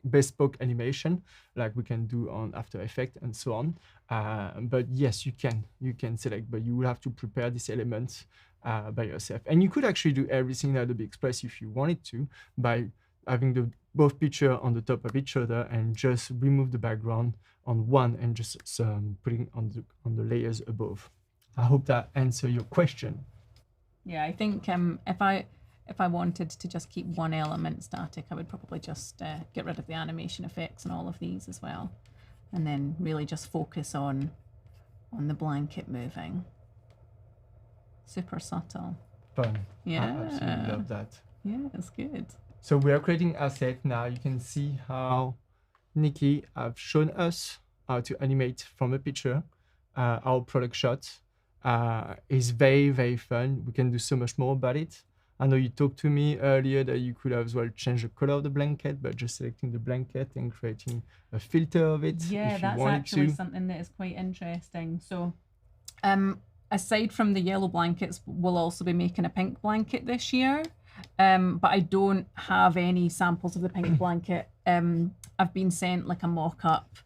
bespoke animation like we can do on After Effects and so on. But yes, you can select, but you will have to prepare this element by yourself. And you could actually do everything in Adobe Express if you wanted to by having both picture on the top of each other and just remove the background on one and just putting on the layers above. I hope that answers your question. Yeah, I think if I wanted to just keep one element static, I would probably just get rid of the animation effects and all of these as well. and then really just focus on the blanket moving. Super subtle. Fun. Yeah. I absolutely love that. Yeah, it's good. So we are creating asset now. You can see how Nicte have shown us how to animate from a picture. Our product shot is very, very fun. We can do so much more about it. I know you talked to me earlier that you could as well change the color of the blanket, but just selecting the blanket and creating a filter of it Yeah, if you that's wanted actually to. something that is quite interesting. So, aside from the yellow blankets, we'll also be making a pink blanket this year. But I don't have any samples of the pink blanket. I've been sent like a mock-up,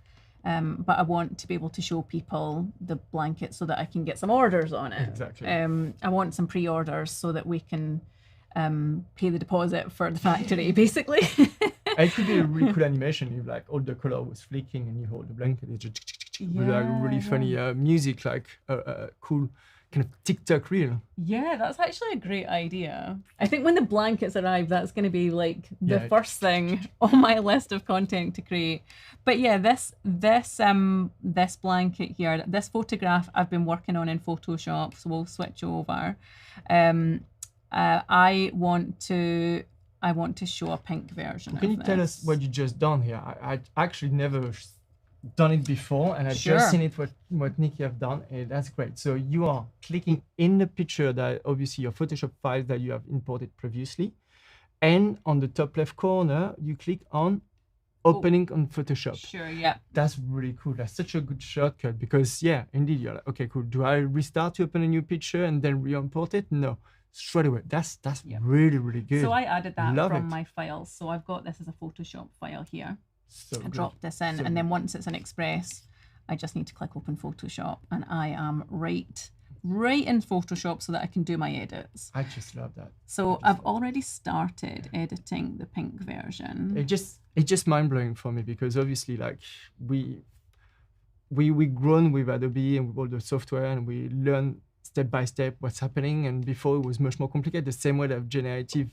but I want to be able to show people the blanket so that I can get some orders on it. Exactly. I want some pre-orders so that we can pay the deposit for the factory, basically. It could be a really cool animation if like all the color was flicking and you hold the blanket. It's just with like really funny music, like a cool kind of TikTok reel. Yeah, that's actually a great idea. I think when the blankets arrive, that's going to be like the first thing on my list of content to create. But yeah, this blanket here, this photograph I've been working on in Photoshop, so we'll switch over. I want to show a pink version. Can you tell us what you just done here? I actually never done it before, and I just seen it what Nicte have done, and that's great. So you are clicking in the picture that obviously your Photoshop files that you have imported previously, and on the top left corner you click on opening on Photoshop. Sure, yeah. That's really cool. That's such a good shortcut because yeah, indeed you're like, okay, cool. Do I restart to open a new picture and then re-import it? No. Straight away. That's really, really good. So I added that from my files. So I've got this as a Photoshop file here. So I dropped this in, and then once it's in Express, I just need to click open Photoshop, and I am right in Photoshop so that I can do my edits. I just love that. So I've already started editing the pink version. It's just mind blowing for me because obviously like we grown with Adobe and with all the software, and we learn step by step what's happening, and before it was much more complicated, the same way that generative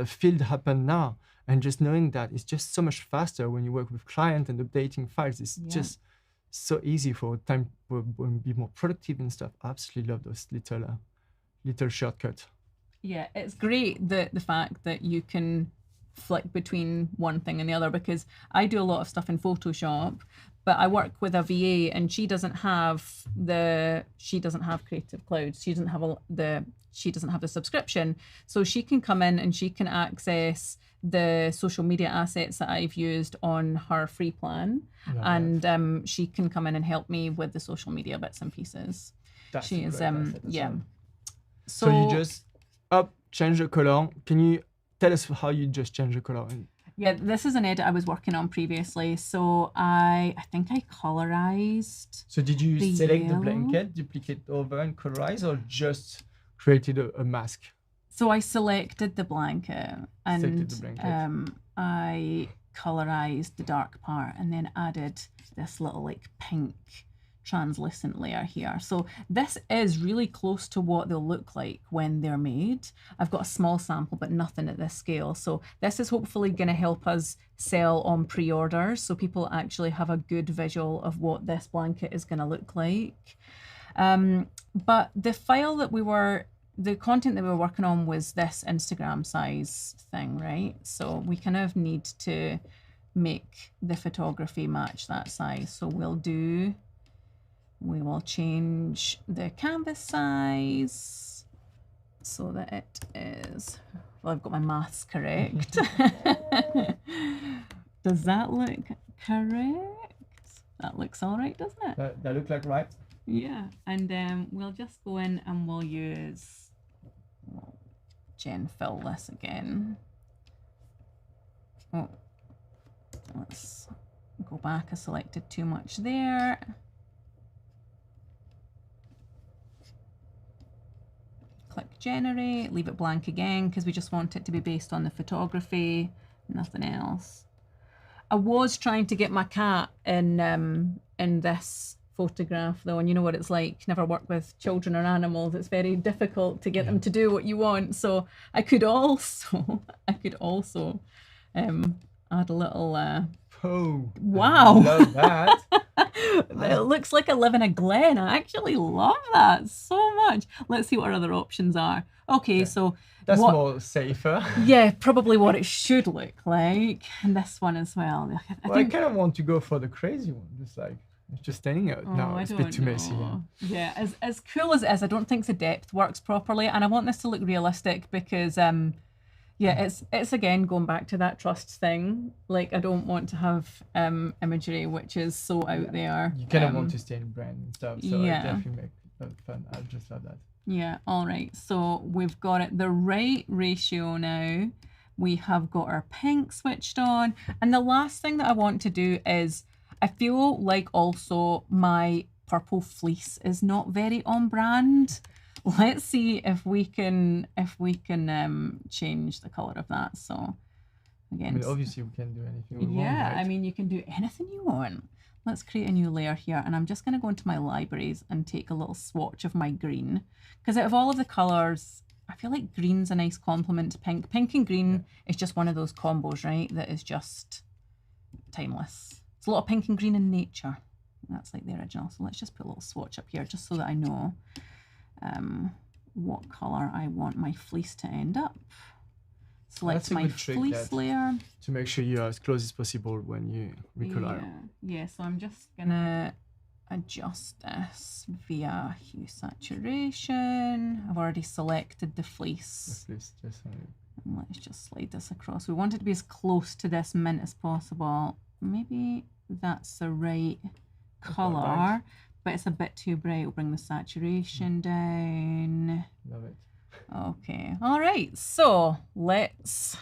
field happen now, and just knowing that it's just so much faster when you work with client and updating files. It's just so easy for time to be more productive and stuff. I absolutely love those little shortcuts. Yeah, it's great the fact that you can flick between one thing and the other, because I do a lot of stuff in Photoshop, but I work with a VA and she doesn't have Creative Cloud. She doesn't have the subscription. So she can come in and she can access the social media assets that I've used on her free plan. And she can come in and help me with the social media bits and pieces. She is So you just change the color. Can you tell us how you just change the color? Yeah, this is an edit I was working on previously. So I think I colorized. So did you select the blanket, duplicate over and colorize, or just created a mask? So I selected the blanket and I colorized the dark part and then added this little like pink translucent layer here. So this is really close to what they'll look like when they're made. I've got a small sample, but nothing at this scale. So this is hopefully going to help us sell on pre-orders, so people actually have a good visual of what this blanket is going to look like. But the content that we were working on was this Instagram size thing, right? So we kind of need to make the photography match that size. So we will change the canvas size so that it is, well, I've got my maths correct. Does that look correct? That looks all right, doesn't it? That look like right? Yeah, and we'll just go in and we'll gen fill this again. Oh, let's go back. I selected too much there. Click generate, leave it blank again because we just want it to be based on the photography, nothing else. I was trying to get my cat in this photograph though, and you know what it's like, never work with children or animals, it's very difficult to get them to do what you want. So I could also add a little Oh, Wow. I love that. It looks like I live in a glen. I actually love that so much. Let's see what our other options are. Okay, so That's what, more safer. yeah, probably what it should look like. And this one as well. I kind of want to go for the crazy one, just like it's just standing out. No, it's a bit too messy. Yeah, as cool as it is, I don't think the depth works properly, and I want this to look realistic because yeah, it's again going back to that trust thing. Like I don't want to have imagery which is so out there. You kind of want to stay in brand and stuff, so yeah. it definitely make that fun. I just love that. Yeah, all right. So we've got it the right ratio now. We have got our pink switched on. And the last thing that I want to do is, I feel like also my purple fleece is not very on brand. Let's see if we can change the color of that. So again, I mean, obviously we can do anything we want. yeah, Right? I mean, you can do anything you want. Let's create a new layer here, and I'm just going to go into my libraries and take a little swatch of my green, because out of all of the colors, I feel like green's a nice complement to pink. Pink and green is just one of those combos, right, that is just timeless. It's a lot of pink and green in nature. That's like the original. So let's just put a little swatch up here just so that I know what color I want my fleece to end up. Select my fleece layer. To make sure you're as close as possible when you recolor. Yeah, so I'm just gonna adjust this via hue saturation. I've already selected the fleece. And let's just slide this across. We want it to be as close to this mint as possible. Maybe that's the right color, but it's a bit too bright. We'll bring the saturation down. Love it. Okay, all right, so let's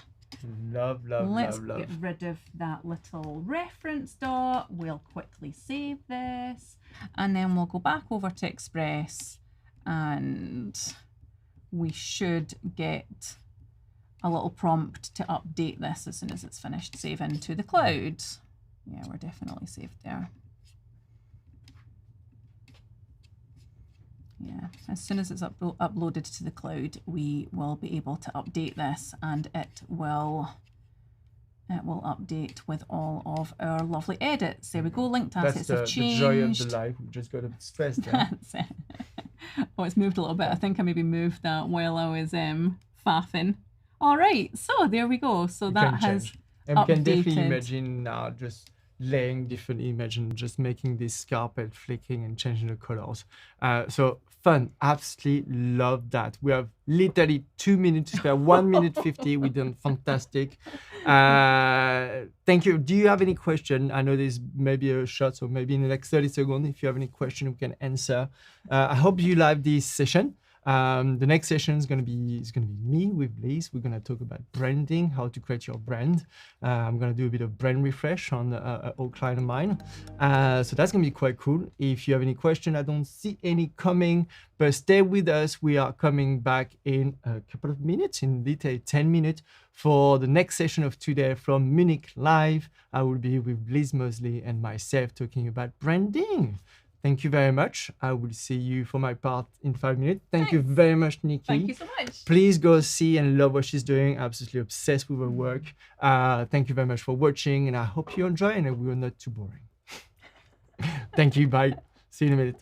love get rid of that little reference dot. We'll quickly save this, and then we'll go back over to Express, and we should get a little prompt to update this as soon as it's finished saving to the cloud. Yeah, we're definitely saved there. Yeah, as soon as it's uploaded to the cloud, we will be able to update this, and it will update with all of our lovely edits. There we go, linked assets have changed. That's the joy of the life. We just got to stress that. That's it. Oh, it's moved a little bit. I think I maybe moved that while I was faffing. All right, so there we go. So that has and updated. we can definitely imagine now just laying different image and just making this carpet flicking and changing the colors. So fun, absolutely love that. We have literally 2 minutes to spare, 1 minute 50. We've done fantastic. Thank you. Do you have any question? I know there's maybe a shot, so maybe in the next 30 seconds, if you have any question, we can answer. I hope you like this session. The next session is going to be me with Liz. We're going to talk about branding, how to create your brand. I'm going to do a bit of brand refresh on an old client of mine. So that's going to be quite cool. If you have any question, I don't see any coming, but stay with us. We are coming back in a couple of minutes, in literally 10 minutes, for the next session of today from Munich Live. I will be with Liz Mosley and myself talking about branding. Thank you very much. I will see you for my part in 5 minutes. Thank you very much, Nicte. Thank you so much. Please go see and love what she's doing. Absolutely obsessed with her work. Thank you very much for watching, and I hope you enjoy and we were not too boring. Thank you. Bye. See you in a minute.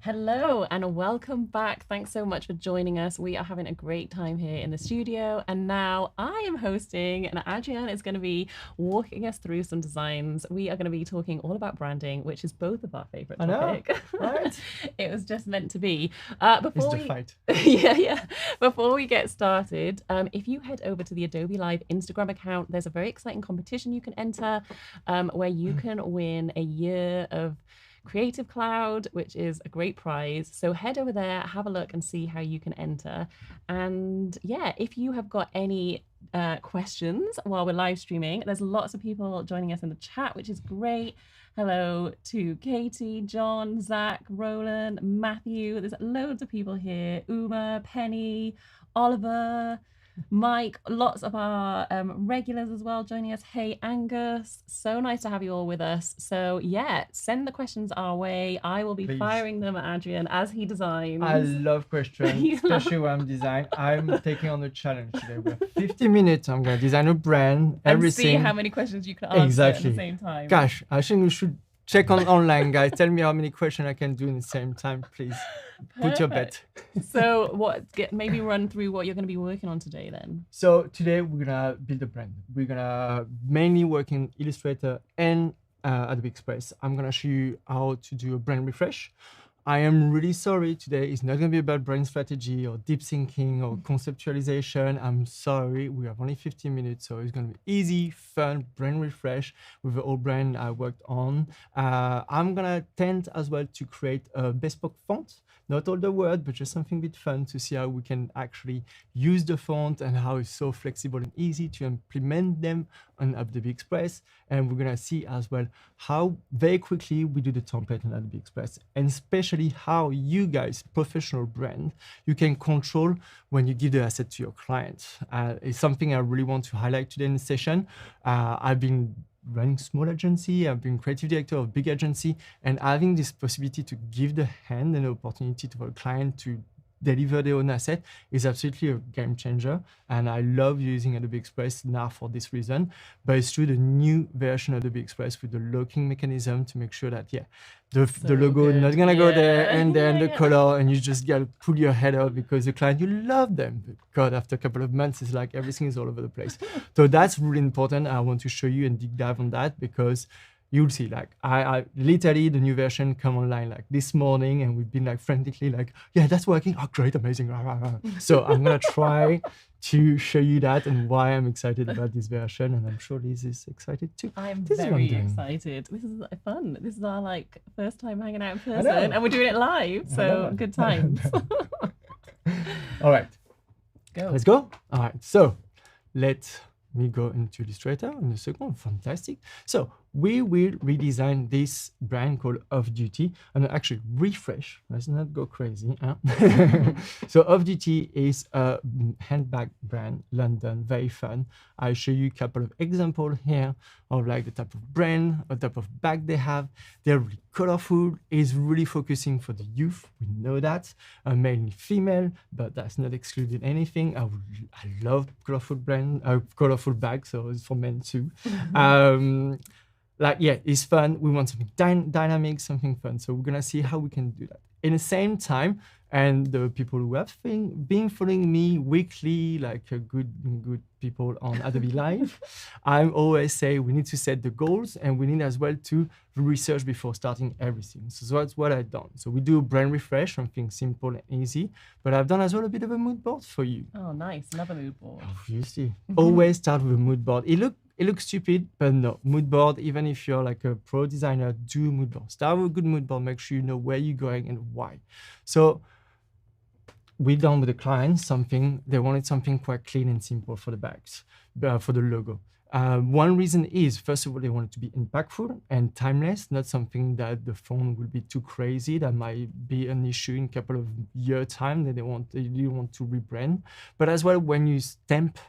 Hello and welcome back. Thanks so much for joining us. We are having a great time here in the studio, and now I am hosting, and Adrienne is going to be walking us through some designs. We are going to be talking all about branding, which is both of our favorite topic. Right? It was just meant to be. It's the fight. Yeah. Before we get started, if you head over to the Adobe Live Instagram account, there's a very exciting competition you can enter where you can win a year of Creative Cloud, which is a great prize. So head over there, have a look and see how you can enter. And yeah, if you have got any questions while we're live streaming, there's lots of people joining us in the chat, which is great. Hello to Katie, John, Zach, Roland, Matthew. There's loads of people here. Uma, Penny, Oliver, Mike, lots of our regulars as well joining us. Hey, Angus, so nice to have you all with us. So yeah, send the questions our way. I will be firing them at Adrian as he designs. I love questions, especially when I'm designing. I'm taking on the challenge today. We have 50 minutes. I'm going to design a brand, everything. And see how many questions you can answer at the same time. Gosh, I think we should check online, guys. Tell me how many questions I can do in the same time, please. Put your bet. So maybe run through what you're going to be working on today then. So today we're going to build a brand. We're going to mainly work in Illustrator and Adobe Express. I'm going to show you how to do a brand refresh. I am really sorry today. It's not going to be about brand strategy or deep thinking or conceptualization. I'm sorry. We have only 15 minutes, so it's going to be easy, fun brand refresh with the old brand I worked on. I'm going to tend as well to create a bespoke font. Not all the word, but just something a bit fun to see how we can actually use the font and how it's so flexible and easy to implement them on Adobe Express. And we're going to see as well how very quickly we do the template on Adobe Express, and especially how you guys, professional brand, you can control when you give the asset to your client. It's something I really want to highlight today in the session. I've been running small agency, I've been creative director of big agency, and having this possibility to give the hand and opportunity to a client to deliver their own asset is absolutely a game changer. And I love using Adobe Express now for this reason. But it's through the new version of Adobe Express with the locking mechanism to make sure that, the logo is not going to go there, and then the color, and you just got to pull your head up because the client, you love them. But God, after a couple of months, it's like everything is all over the place. So that's really important. I want to show you and deep dive on that because you'll see, like, I literally, the new version come online like this morning, and we've been like frantically like, yeah, that's working. Oh, great, amazing. So I'm going to try to show you that and why I'm excited about this version. And I'm sure Liz is excited too. I'm very excited. This is fun. This is our first time hanging out in person, and we're doing it live. So good times. All right. Go. Let's go. All right. So let me go into Illustrator in a second. Fantastic. So we will redesign this brand called Off Duty and actually refresh. Let's not go crazy. Huh? So Off Duty is a handbag brand, London, very fun. I'll show you a couple of examples here of like the type of brand, or type of bag they have. They're really colorful. It's really focusing for the youth. We know that. Mainly female, but that's not excluding anything. I love colorful colorful bags, so it's for men too. It's fun. We want something dynamic, something fun. So we're gonna see how we can do that. In the same time, and the people who have been following me weekly, like good people on Adobe Live, I always say we need to set the goals, and we need as well to research before starting everything. So that's what I've done. So we do a brand refresh, something simple and easy, but I've done as well a bit of a mood board for you. Oh, nice. Love a mood board. Obviously. Always start with a mood board. It looks stupid, but no. Mood board, even if you're like a pro designer, do a mood board. Start with a good mood board. Make sure you know where you're going and why. So we've done with the client they wanted something quite clean and simple for the bags, for the logo. One reason is, first of all, they want it to be impactful and timeless, not something that the font will be too crazy. That might be an issue in a couple of years' time that they want to rebrand. But as well, when you stamp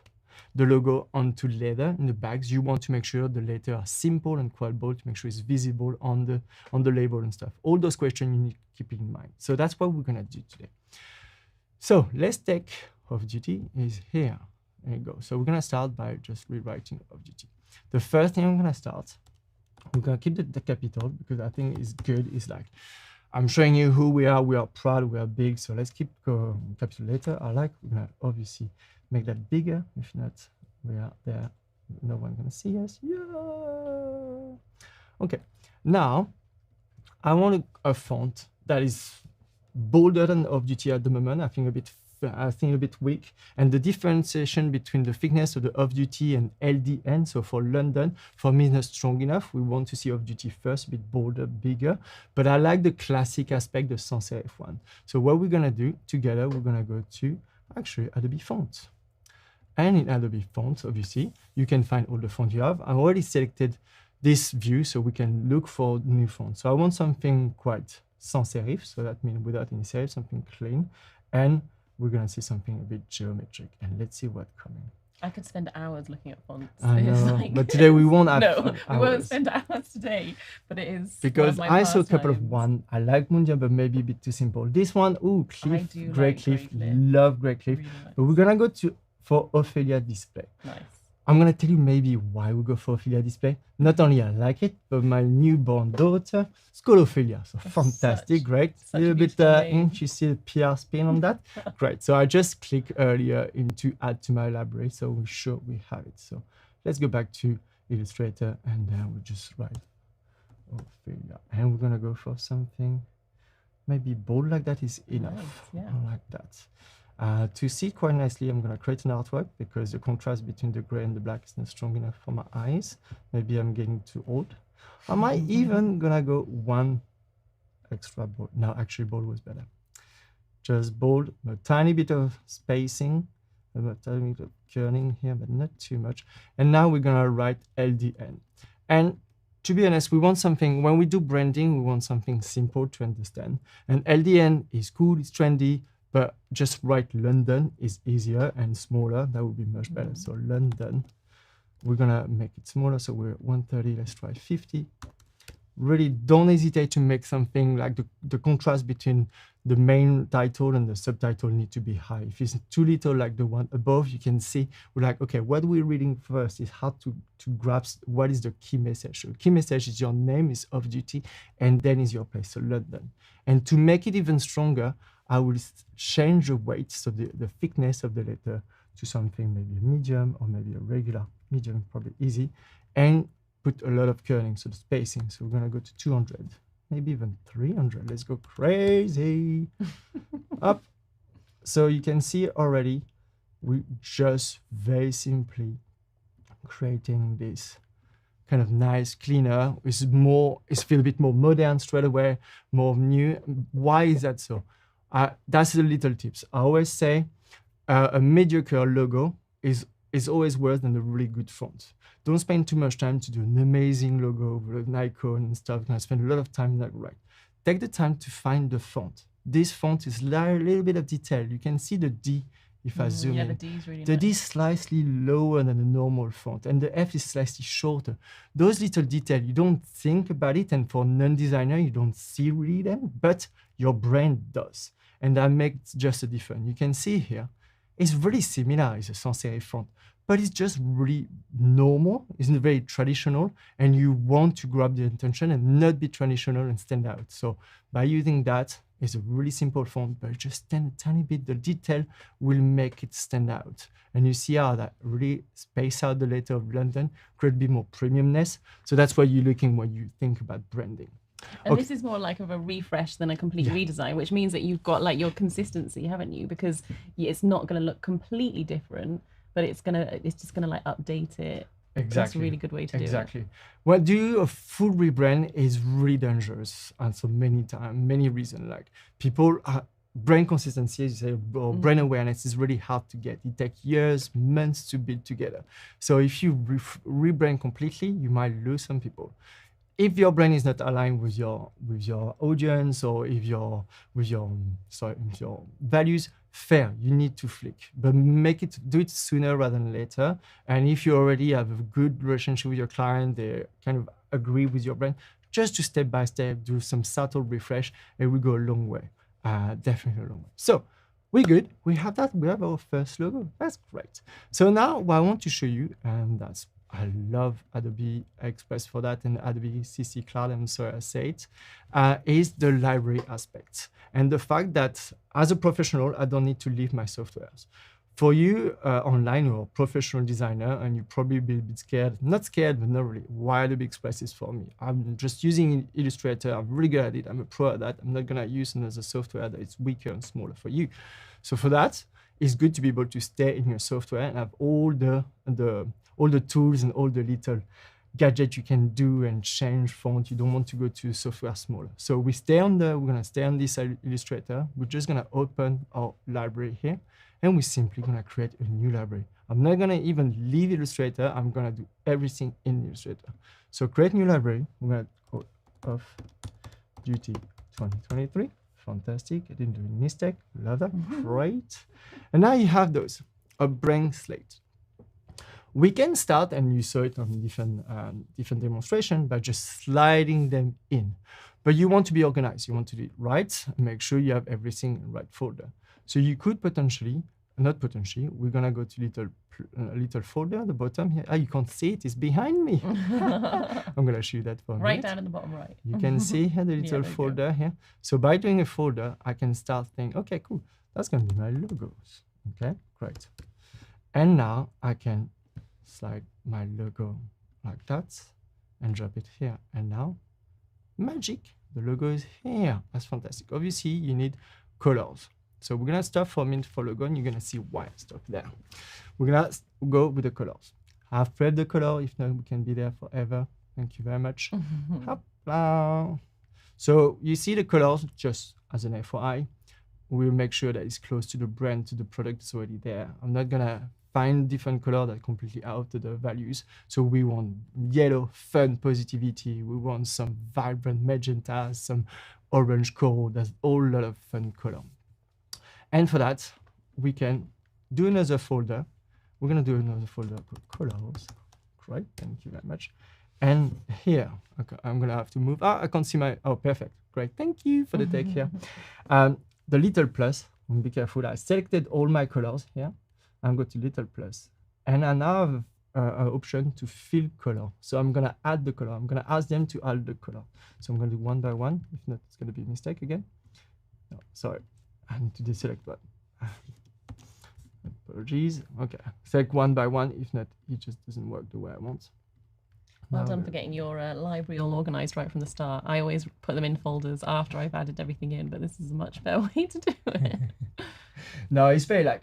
the logo onto leather in the bags, you want to make sure the letters are simple and quite bold to make sure it's visible on the label and stuff. All those questions you need to keep in mind. So that's what we're gonna do today. So let's take Off Duty is here. There you go. So we're gonna start by just rewriting Off Duty. The first thing I'm gonna start, we're gonna keep the capital because I think it's good. Is like I'm showing you who we are. We are proud. We are big. So let's keep going. Capital letter. I like. We're gonna obviously make that bigger. If not, we are there. No one gonna see us. Yeah. Okay. Now, I want a font that is bolder than off-duty at the moment. I think a bit weak. And the differentiation between the thickness of the off-duty and LDN, so for London, for me, is not strong enough. We want to see off-duty first, a bit bolder, bigger. But I like the classic aspect, the sans serif one. So what we're gonna do together, we're gonna go to actually Adobe Fonts. And in Adobe Fonts, obviously, you can find all the fonts you have. I've already selected this view so we can look for new fonts. So I want something quite sans serif, so that means without any serif, something clean. And we're gonna see something a bit geometric. And let's see what's coming. I could spend hours looking at fonts. I It's know, like- but today we won't have No, we won't hours. spend hours today, but it is Because one of my I saw a couple of pastimes. one. I like Mundial, but maybe a bit too simple. This one, ooh, Cliff, do Grey like Cliff, Grey Cliff. love Grey Cliff. Really nice. But we're gonna go for Ophelia Display. Nice. I'm gonna tell you maybe why we go for Ophelia Display. Not only I like it, but my newborn daughter is called Ophelia. So That's fantastic, great. A such a little bit, beautiful name. you see the PR spin on that? Great. So I just clicked earlier into add to my library, so we're sure we have it. So let's go back to Illustrator and then we'll just write Ophelia. And we're gonna go for something maybe bold like that is enough. Nice, yeah. I like that. To see it quite nicely, I'm going to create an artwork because the contrast between the gray and the black is not strong enough for my eyes. Maybe I'm getting too old. I might even going to go one extra bold. No, actually bold was better. Just bold, a tiny bit of spacing, a tiny bit of kerning here, but not too much. And now we're going to write LDN. And to be honest, we want something, when we do branding, we want something simple to understand. And LDN is cool, it's trendy, but just write London is easier and smaller. That would be much better. So London, we're gonna make it smaller. So we're 130, let's try 50. Really don't hesitate to make something like the contrast between the main title and the subtitle need to be high. If it's too little like the one above, you can see we're like, okay, what we're reading first is how to grasp what is the key message. So key message is your name is off duty and then is your place, so London. And to make it even stronger, I will change the weight, so the thickness of the letter to something maybe a medium or maybe a regular medium, probably easy, and put a lot of kerning, so the spacing. So we're gonna go to 200, maybe even 300. Let's go crazy. Up. So you can see already, we just very simply creating this kind of nice, cleaner. It's feel a bit more modern straight away, more new. Why is that so? That's the little tips. I always say a mediocre logo is always worse than a really good font. Don't spend too much time to do an amazing logo with an icon and stuff. I spend a lot of time that right. Take the time to find the font. This font is a little bit of detail. You can see the D if I zoom Yeah, in. the D is really The nice. D is slightly lower than a normal font, and the F is slightly shorter. Those little details, you don't think about it, and for non-designer, you don't see really them, but your brain does. And that makes just a difference. You can see here, it's really similar. It's a sans serif font, but it's just really normal. It's very traditional, and you want to grab the attention and not be traditional and stand out. So by using that, it's a really simple font, but just stand a tiny bit. The detail will make it stand out. And you see how that really space out the letter of London, create a bit more premiumness. So that's what you're looking when you think about branding. And Okay. this is more like of a refresh than a complete redesign, which means that you've got like your consistency, haven't you? Because it's not going to look completely different, but it's just gonna like update it. That's a really good way to do it. Exactly. Well, do a full rebrand is really dangerous, and so many reasons. Like people brand consistency, as you say, or brand awareness is really hard to get. It takes years, months to build together. So if you rebrand completely, you might lose some people. If your brand is not aligned with your audience, or if with your values, fair, you need to flick, but do it sooner rather than later. And if you already have a good relationship with your client, they kind of agree with your brand, just to step by step do some subtle refresh, it will go a long way. Definitely a long way. So we're good. We have that. We have our first logo. That's great. So now what I want to show you, and that's I love Adobe Express for that and Adobe CC Cloud, I'm sorry I say it, is the library aspect. And the fact that as a professional, I don't need to leave my softwares. For you online, you're a professional designer and you probably be a bit scared, not scared, but not really, why Adobe Express is for me. I'm just using Illustrator, I'm really good at it, I'm a pro at that, I'm not gonna use another software that is weaker and smaller for you. So for that, it's good to be able to stay in your software and have all the tools and all the little gadgets you can do and change font. You don't want to go to software smaller. So we're gonna stay on this Illustrator. We're just gonna open our library here and we're simply gonna create a new library. I'm not gonna even leave Illustrator. I'm gonna do everything in Illustrator. So create new library. We're gonna go off duty 2023. Fantastic. I didn't do any mistake. Love that. Great. And now you have those, a blank slate. We can start, and you saw it on different demonstration, by just sliding them in. But you want to be organized. You want to do it right, and make sure you have everything in the right folder. So you could potentially, not potentially, we're gonna go to little folder at the bottom here. Ah, you can't see it, it's behind me. I'm gonna show you that for a minute. Right down in the bottom right. You can see here the little folder here. So by doing a folder, I can start thinking, okay, cool, that's gonna be my logos. Okay, great. And now I can slide my logo like that and drop it here. And now, magic, the logo is here. That's fantastic. Obviously, you need colors. So we're gonna stop for a minute for logo and you're gonna see why I stop there. We're gonna go with the colors. I've prepped the color, if not, we can be there forever. Thank you very much. Hopla. So you see the colors, just as an FYI, we'll make sure that it's close to the brand, to the product that's already there. I'm not gonna find different color that completely out of the values. So we want yellow, fun, positivity. We want some vibrant magenta, some orange coral. There's a whole lot of fun color. And for that, we can do another folder. We're gonna do another folder called colors. Great, thank you very much. And here, okay, I'm gonna have to move. I can't see my, oh, perfect, great. Thank you for the take here. The little plus, be careful, I selected all my colors here. I'm going to little plus. And I now have an option to fill color. So I'm gonna add the color. I'm gonna ask them to add the color. So I'm gonna do one by one. If not, it's gonna be a mistake again. No, sorry, I need to deselect one. Apologies. Okay, select one by one. If not, it just doesn't work the way I want. Well done for getting your library all organized right from the start. I always put them in folders after I've added everything in, but this is a much better way to do it. No, it's very like,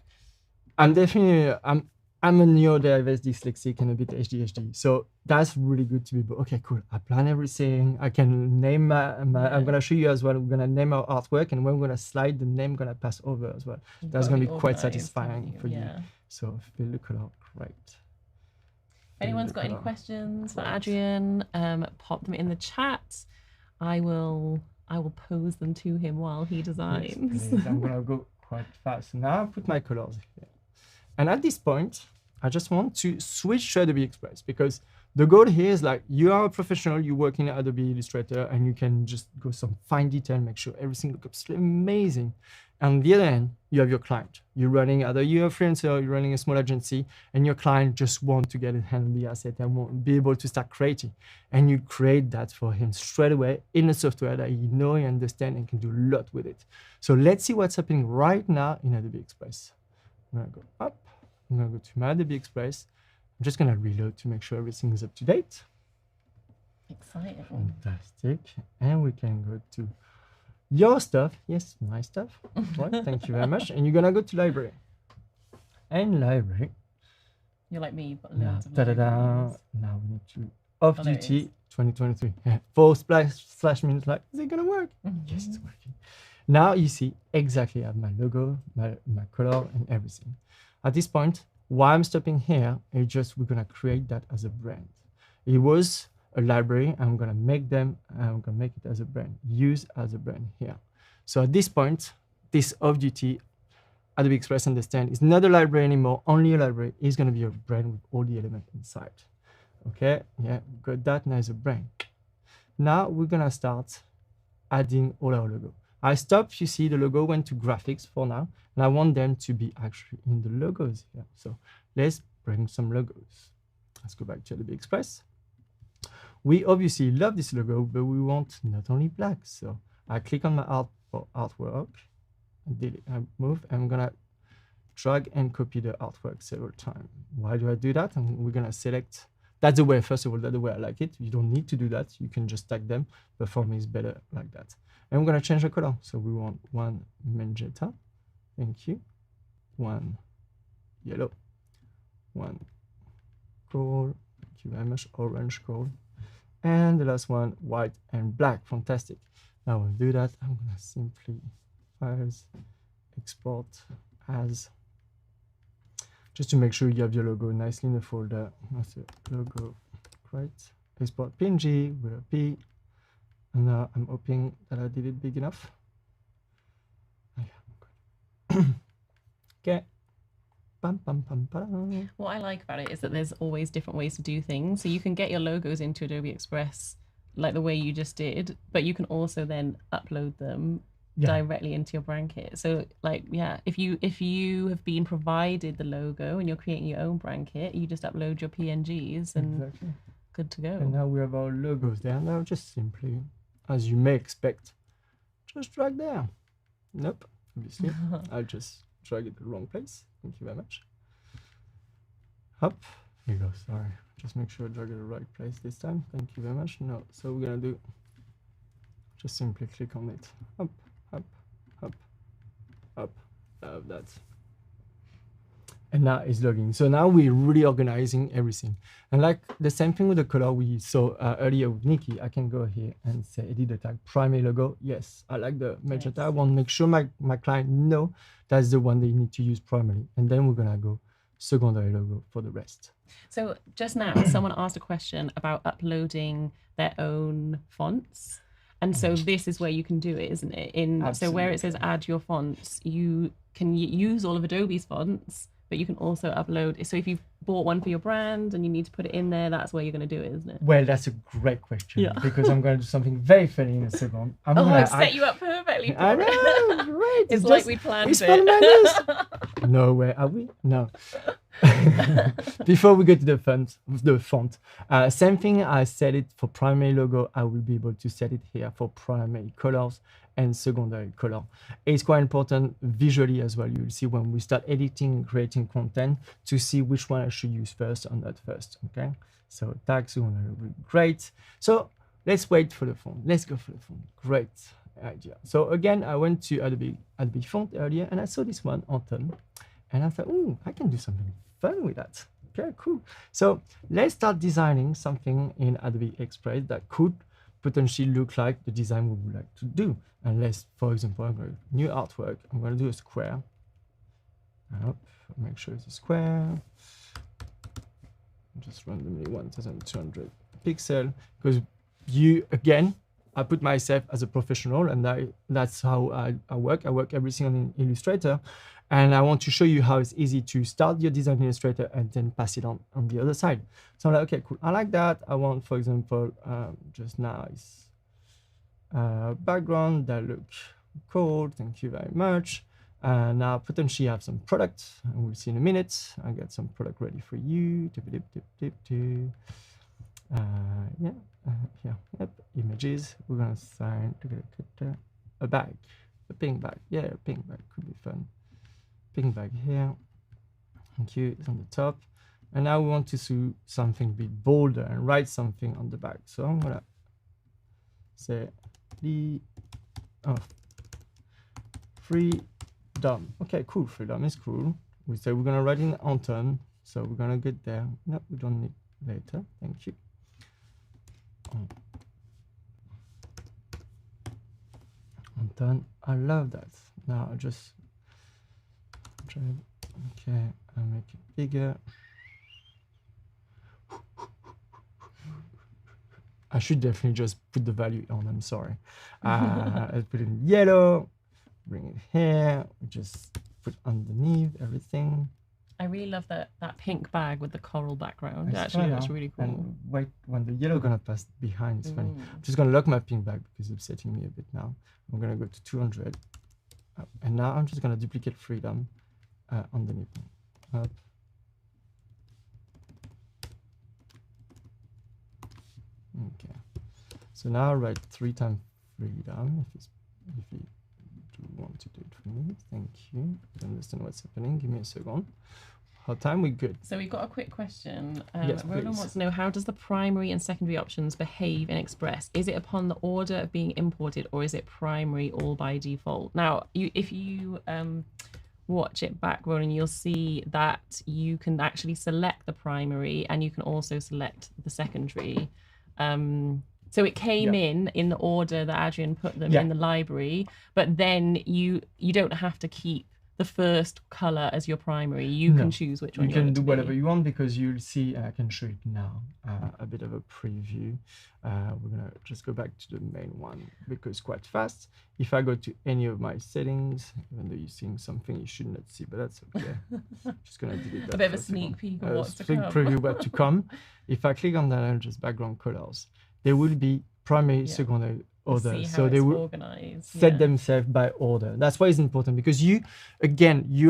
I'm definitely, I'm a neurodiverse dyslexic and a bit ADHD. So that's really good to be, okay, cool. I plan everything. I can name I'm going to show you as well. We're going to name our artwork and when we're going to slide, the name going to pass over as well. That's going to be quite satisfying for you. So fill the color, great. If anyone's got any questions for Adrian, pop them in the chat. I will pose them to him while he designs. Yes, I'm going to go quite fast. Now I put my colors here. And at this point, I just want to switch to Adobe Express because the goal here is like you are a professional, you work in Adobe Illustrator and you can just go some fine detail, make sure everything looks absolutely amazing. And on the other end, you have your client. You're running, either you're a freelancer or you're running a small agency and your client just want to get a hand on the asset and want be able to start creating. And you create that for him straight away in a software that you know, you understand and can do a lot with it. So let's see what's happening right now in Adobe Express. I'm gonna go up, I'm gonna go to my Adobe Express. I'm just gonna reload to make sure everything is up to date. Exciting. Fantastic. And we can go to your stuff. Yes, my stuff. Right, thank you very much. And you're gonna go to library. And library. You're like me, you've got loads of Now we need to off duty 2023. Yeah. 4/minutes like, is it gonna work? Yes, it's working. Now you see exactly I have my logo, my color and everything. At this point, why I'm stopping here is just we're gonna create that as a brand. It was a library, I'm gonna make them, I'm gonna make it as a brand, use as a brand here. So at this point, this off-duty Adobe Express understand is not a library anymore, only a library is gonna be a brand with all the elements inside. Okay, yeah, got that, now is a brand. Now we're gonna start adding all our logo. I stopped, you see the logo went to graphics for now, and I want them to be actually in the logos here. So let's bring some logos. Let's go back to Adobe Express. We obviously love this logo, but we want not only black. So I click on my artwork, I move, and I'm gonna drag and copy the artwork several times. Why do I do that? And we're gonna select, that's the way, first of all, that's the way I like it. You don't need to do that. You can just tag them, but for me it's better like that. And we're gonna change the color. So we want one magenta, thank you. One yellow, one gold, thank you very much, orange gold. And the last one, white and black, fantastic. Now we'll do that. I'm gonna simply files, export as, just to make sure you have your logo nicely in the folder. That's the logo, great. Export PNG with a P. And now I'm hoping that I did it big enough. Oh, yeah, good. Okay. Bam, bam, bam, bam. What I like about it is that there's always different ways to do things. So you can get your logos into Adobe Express like the way you just did, but you can also then upload them directly into your brand kit. So like, yeah, if you have been provided the logo and you're creating your own brand kit, you just upload your PNGs and good to go. And now we have our logos there. Now just simply, as you may expect, just drag there. Nope, obviously. I'll just drag it to the wrong place. Thank you very much. Up. Here you go, sorry. Just make sure I drag it to the right place this time. Thank you very much. No, so we're gonna do, just simply click on it. Up, up, up, up. Love that. And now it's logging. So now we're really organizing everything. And like the same thing with the color we saw earlier with Nicte, I can go here and say edit the tag primary logo. Yes, I like the magenta. I want to make sure my client know that's the one they need to use primarily. And then we're gonna go secondary logo for the rest. So just now someone asked a question about uploading their own fonts. And so this is where you can do it, isn't it? So where it says add your fonts, you can use all of Adobe's fonts, but you can also upload. So if you've bought one for your brand and you need to put it in there, that's where you're going to do it, isn't it? Well, that's a great question because I'm going to do something very funny in a second. I've set you up perfectly for I know, great. It's like we planned it. No way, are we? No. Before we go to the font, same thing. I set it for primary logo. I will be able to set it here for primary colors and secondary color. It's quite important visually as well. You'll see when we start editing and creating content to see which one I should use first or not first. Okay, so tags will be great. So let's wait for the font. Let's go for the font. Great idea. So again, I went to Adobe font earlier and I saw this one, Anton, and I thought, oh, I can do something fun with that. Okay, cool. So let's start designing something in Adobe Express that could potentially look like the design we would like to do. Unless, for example, I'm going to new artwork. I'm going to do a square. Make sure it's a square. Just randomly 1200 pixel, because I put myself as a professional, and that's how I work. I work everything on Illustrator, and I want to show you how it's easy to start your design in Illustrator and then pass it on the other side. So I'm like, okay, cool. I like that. I want, for example, just nice background that look cool. Thank you very much. Now potentially have some product, and we'll see in a minute. I got some product ready for you. Images. We're gonna assign a bag, a pink bag. Yeah, a pink bag could be fun. Pink bag here. Thank you. It's on the top. And now we want to do something a bit bolder and write something on the back. So I'm gonna say freedom. Okay, cool. Freedom is cool. We say we're gonna write in Anton, so we're gonna get there. No, we don't need later. Thank you. Anton, I love that. Now I just try. Okay, I'll make it bigger. I should definitely just put the value on. I'm sorry. I'll put it in yellow. Bring it here. Just put underneath everything. I really love that pink bag with the coral background. Actually, that's really cool. And wait, when the yellow gonna pass behind, it's funny. I'm just gonna lock my pink bag because it's upsetting me a bit now. I'm gonna go to 200, and now I'm just gonna duplicate freedom underneath. Up. Okay. So now write 3 times freedom if you do want to do it for me. Thank you. I understand what's happening. Give me a second. How time we good? So we've got a quick question. Yes, Roland please. wants to know, how does the primary and secondary options behave in Express? Is it upon the order of being imported, or is it primary all by default? Now, if you watch it back, Roland, you'll see that you can actually select the primary and you can also select the secondary. So it came in the order that Adrian put them in the library, but then you don't have to keep the first color as your primary. You can choose which one you can do want whatever you want, because you'll see. I can show it now. A bit of a preview. We're gonna just go back to the main one because quite fast. If I go to any of my settings, even though you're seeing something you should not see, but that's okay. Just gonna delete that. A bit of a sneak peek of what's to come. Preview what to come. If I click on that and just background colors, there will be primary, secondary, order. So they will set themselves by order. That's why it's important, because you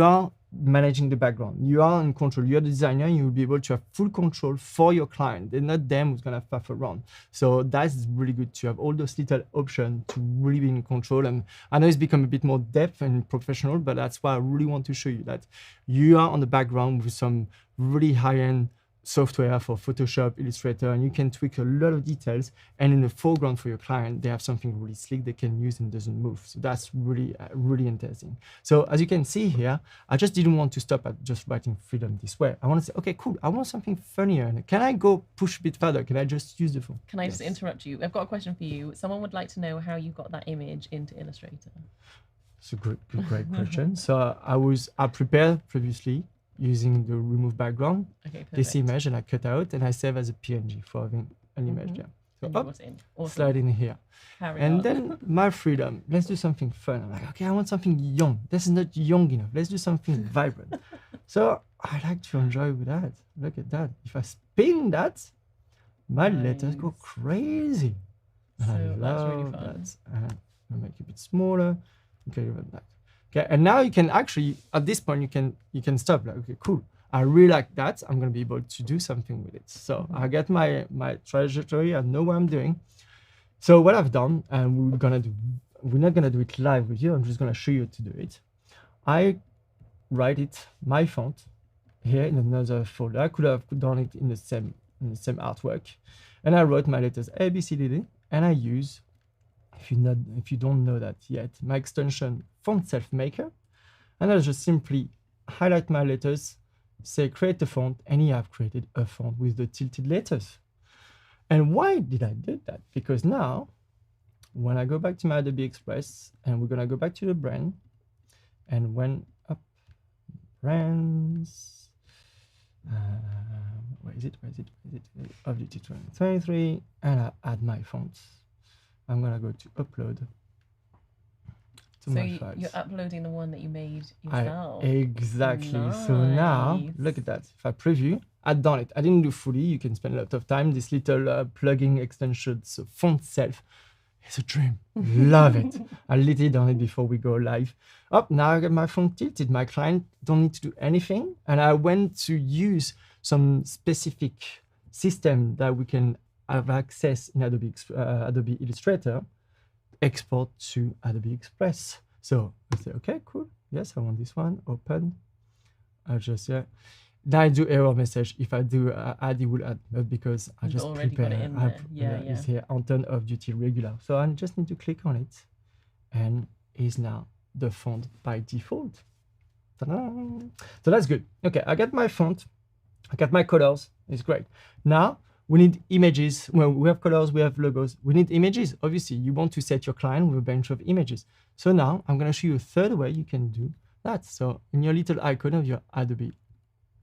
are managing the background. You are in control. You're the designer. You will be able to have full control for your client. They're not them who's gonna faff around. So that's really good to have all those little options to really be in control. And I know it's become a bit more depth and professional, but that's why I really want to show you that you are on the background with some really high-end software for Photoshop, Illustrator, and you can tweak a lot of details. And in the foreground for your client, they have something really slick they can use and doesn't move. So that's really, really interesting. So as you can see here, I just didn't want to stop at just writing freedom this way. I want to say, okay, cool. I want something funnier. Can I go push a bit further? Can I just use the phone? Can I just interrupt you? I've got a question for you. Someone would like to know how you got that image into Illustrator. It's a great question. So I prepared previously using the remove background, this image, and I cut out and I save as a PNG for having an image there. So slide in here. Then my freedom, let's do something fun. I'm like, okay, I want something young. This is not young enough. Let's do something vibrant. So I like to enjoy with that. Look at that. If I spin that, my letters go crazy. And I love really that. I'll make it a bit smaller. Okay, even that. Okay, and now you can actually, at this point, you can stop. Like, okay, cool. I really like that. I'm gonna be able to do something with it. So I get my trajectory. I know what I'm doing. So what I've done, and we're not gonna do it live with you. I'm just gonna show you to do it. I write it my font here in another folder. I could have done it in the same artwork, and I wrote my letters A, B, C, D, D, and I use, if you don't know that yet, my extension Font Self Maker, and I'll just simply highlight my letters, say create a font, and here I've created a font with the tilted letters. And why did I do that? Because now, when I go back to my Adobe Express, and we're gonna go back to the brand, and when up brands, where is it? Objective 2023, and I add my fonts. I'm gonna go to upload. So you're uploading the one that you made yourself. Exactly. Nice. So now, look at that. If I preview, I've done it. I didn't do fully. You can spend a lot of time. This little plugin extension, so Font Self, it's a dream. Love it. I literally done it before we go live. Now I got my font tilted. My client don't need to do anything. And I went to use some specific system that we can have access in Adobe Illustrator, export to Adobe Express. So I say, okay, cool. Yes, I want this one. Open. I just, Now I do error message. If I do add, it will add, but because I just prepare. Got it in there. It's here on turn off duty regular. So I just need to click on it, and is now the font by default. Ta-da! So that's good. Okay, I got my font. I got my colors. It's great. Now we need images. Well, we have colors, we have logos. We need images. Obviously, you want to set your client with a bunch of images. So now I'm going to show you a third way you can do that. So in your little icon of your Adobe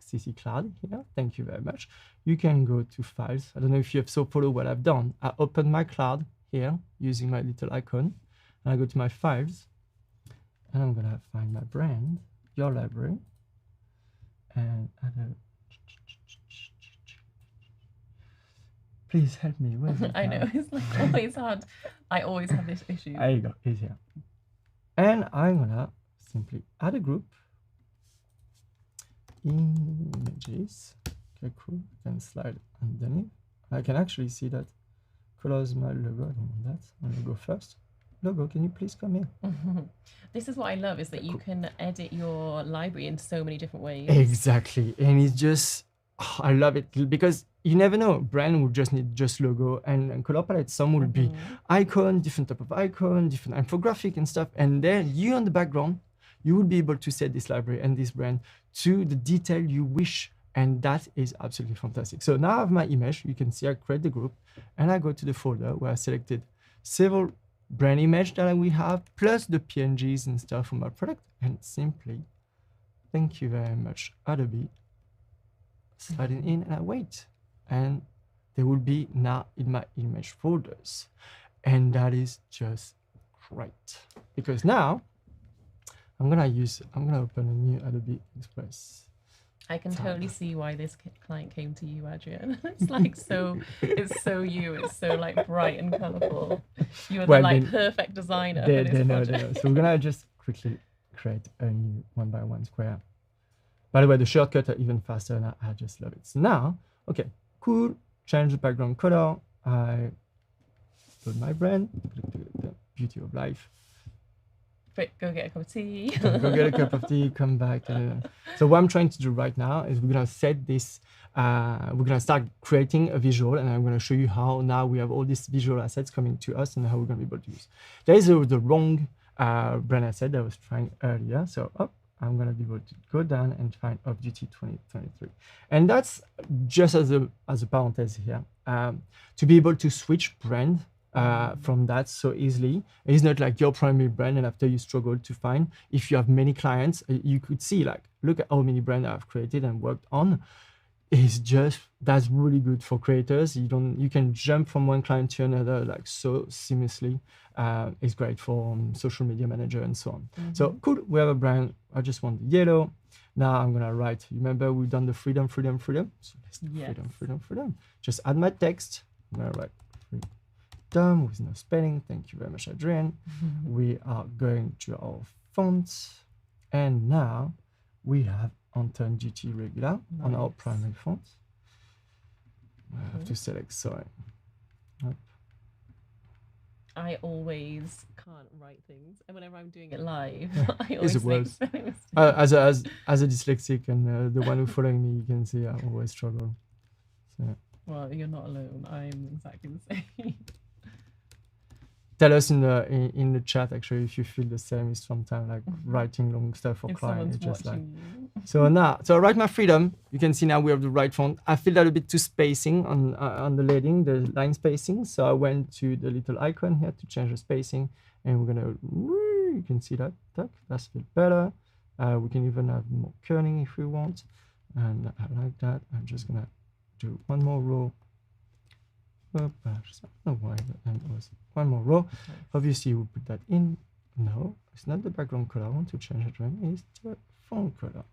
CC Cloud here, thank you very much. You can go to files. I don't know if you have follow what I've done. I open my cloud here using my little icon. And I go to my files. And I'm going to find my brand, your library. And please help me. I know, it's like always hard. I always have this issue. There you go, it's here. And I'm gonna simply add a group. Images. Okay, cool. I can slide underneath. I can actually see that close my logo. I don't want that. My logo first. Logo, can you please come in? This is what I love, is that you can edit your library in so many different ways. Exactly. And it's just, I love it because you never know. Brand will just need just logo and color palette. Some will be icon, different type of icon, different infographic and stuff. And then you on the background, you will be able to set this library and this brand to the detail you wish. And that is absolutely fantastic. So now I have my image. You can see I create the group and I go to the folder where I selected several brand image that we have, plus the PNGs and stuff from our product, and simply, thank you very much, Adobe, sliding in, and I wait. And they will be now in my image folders. And that is just great. Because now, I'm gonna open a new Adobe Express. I can totally see why this client came to you, Adrian. It's like it's so you. It's so like bright and colorful. You are the like perfect designer for this project. They know. So we're gonna just quickly create a new 1x1 square. By the way, the shortcuts are even faster, and I just love it. So now, okay, cool. Change the background color. I put my brand. Beauty of life. Go get a cup of tea. Go get a cup of tea, come back. So what I'm trying to do right now is we're going to set this, we're going to start creating a visual, and I'm going to show you how now we have all these visual assets coming to us and how we're going to be able to use. There is the wrong brand asset that I was trying earlier. So I'm going to be able to go down and find off-duty 2023. And that's just as a parenthesis here, to be able to switch brand from that so easily. It's not like your primary brand and after you struggle to find. If you have many clients, you could see like, look at how many brands I've created and worked on. It's just, that's really good for creators. You can jump from one client to another like so seamlessly. It's great for social media manager and so on. So cool, we have a brand. I just want the yellow. Now I'm gonna write, remember we've done the freedom. So let's do freedom. Just add my text. I'm gonna write freedom with no spelling. Thank you very much, Adrian. We are going to our fonts. And now we have Anton GT regular on our primary font. I have to select, sorry. I always can't write things, and whenever I'm doing it live, I It's always the make worst. As a dyslexic and the one who's following me, you can see I always struggle. So. Well, you're not alone. I'm exactly the same. Tell us in the chat actually if you feel the same. It's sometimes like writing long stuff for clients. Just like so now. So I write my freedom. You can see now we have the right font. I feel that a bit too spacing on the leading, the line spacing. So I went to the little icon here to change the spacing, and we're gonna. You can see that. That's a bit better. We can even have more kerning if we want, and I like that. I'm just gonna do one more row. I don't know why, but it was one more row. Obviously, we'll put that in. No, it's not the background color I want to change it. It's the font color.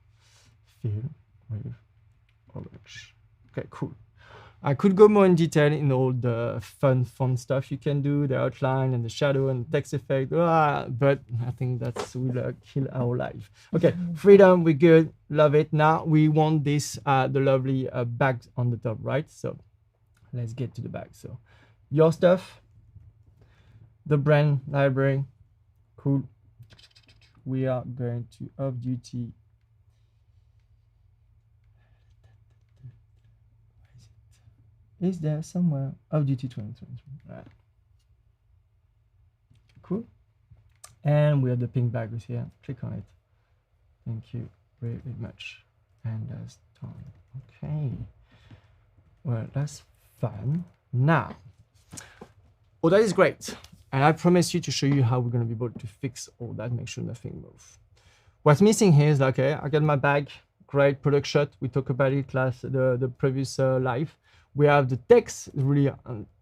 Fill with orange. Okay, cool. I could go more in detail in all the fun font stuff you can do, the outline and the shadow and the text effect, but I think that will kill our life. Okay, freedom, we're good, love it. Now we want this, the lovely bag on the top, right? So let's get to the bag. So your stuff, the brand library, cool. We are going to off-duty. Is there somewhere off-duty 2023? Right. Cool. And we have the pink bag here. Click on it. Thank you very much. And that's done. Okay. Well, that's fun. Now, oh, that is great. And I promise you to show you how we're going to be able to fix all that, make sure nothing moves. What's missing here is, okay, I got my bag, great product shot. We talked about it the previous live. We have the text, really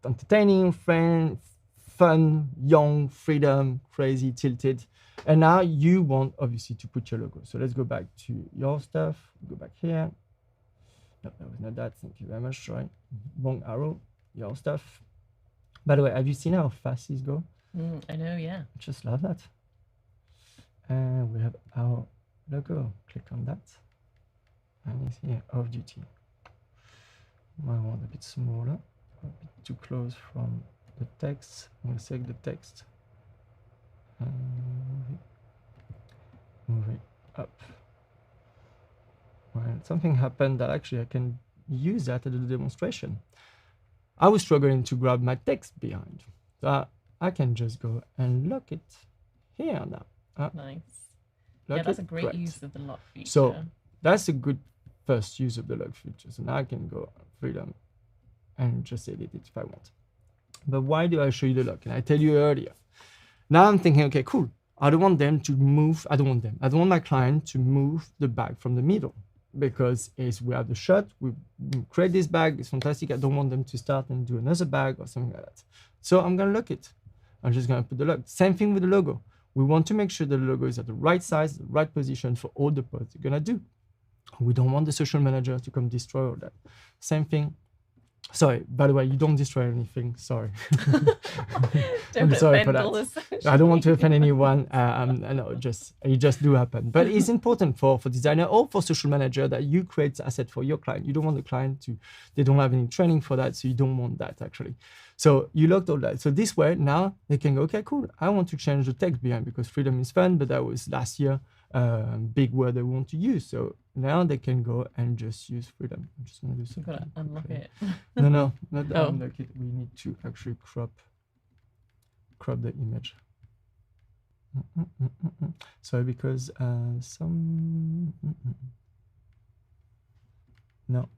entertaining, fun, young, freedom, crazy, tilted. And now you want, obviously, to put your logo. So let's go back to your stuff. Go back here. No, that was not that. Thank you very much, Troy. Wrong arrow, your stuff. By the way, have you seen how fast these go? I know, yeah. Just love that. And we have our logo. Click on that. And it's here, off duty. I want a bit smaller, a bit too close from the text. I'm going to select the text. Move it up. Well, something happened that actually I can use that as a demonstration. I was struggling to grab my text behind. So I can just go and lock it here now. Nice. Lock Yeah, that's it. a great use of the lock feature. So that's a good first use of the lock feature. So now I can go freedom and just edit it if I want. But why do I show you the lock? And I tell you earlier. Now I'm thinking, okay, cool. I don't want them to move. I don't want my client to move the bag from the middle, because as we have the shot, we create this bag, it's fantastic. I don't want them to start and do another bag or something like that. So I'm gonna lock it. I'm just gonna put the lock. Same thing with the logo. We want to make sure the logo is at the right size, the right position for all the posts you're gonna do. We don't want the social manager to come destroy all that. Same thing. Sorry, by the way, you don't destroy anything. Sorry. I'm sorry for that. I don't want to offend anyone. I know, it just do happen. But it's important for designer or for social manager that you create asset for your client. You don't want the client to, they don't have any training for that, so you don't want that actually. So you locked all that. So this way, now they can go, okay, cool. I want to change the text behind because freedom is fun, but that was last year big word they want to use. So now they can go and just use freedom. I'm just gonna do something. You've got to unlock it. No, not Oh. unlock it. We need to actually crop the image. Sorry, because some no.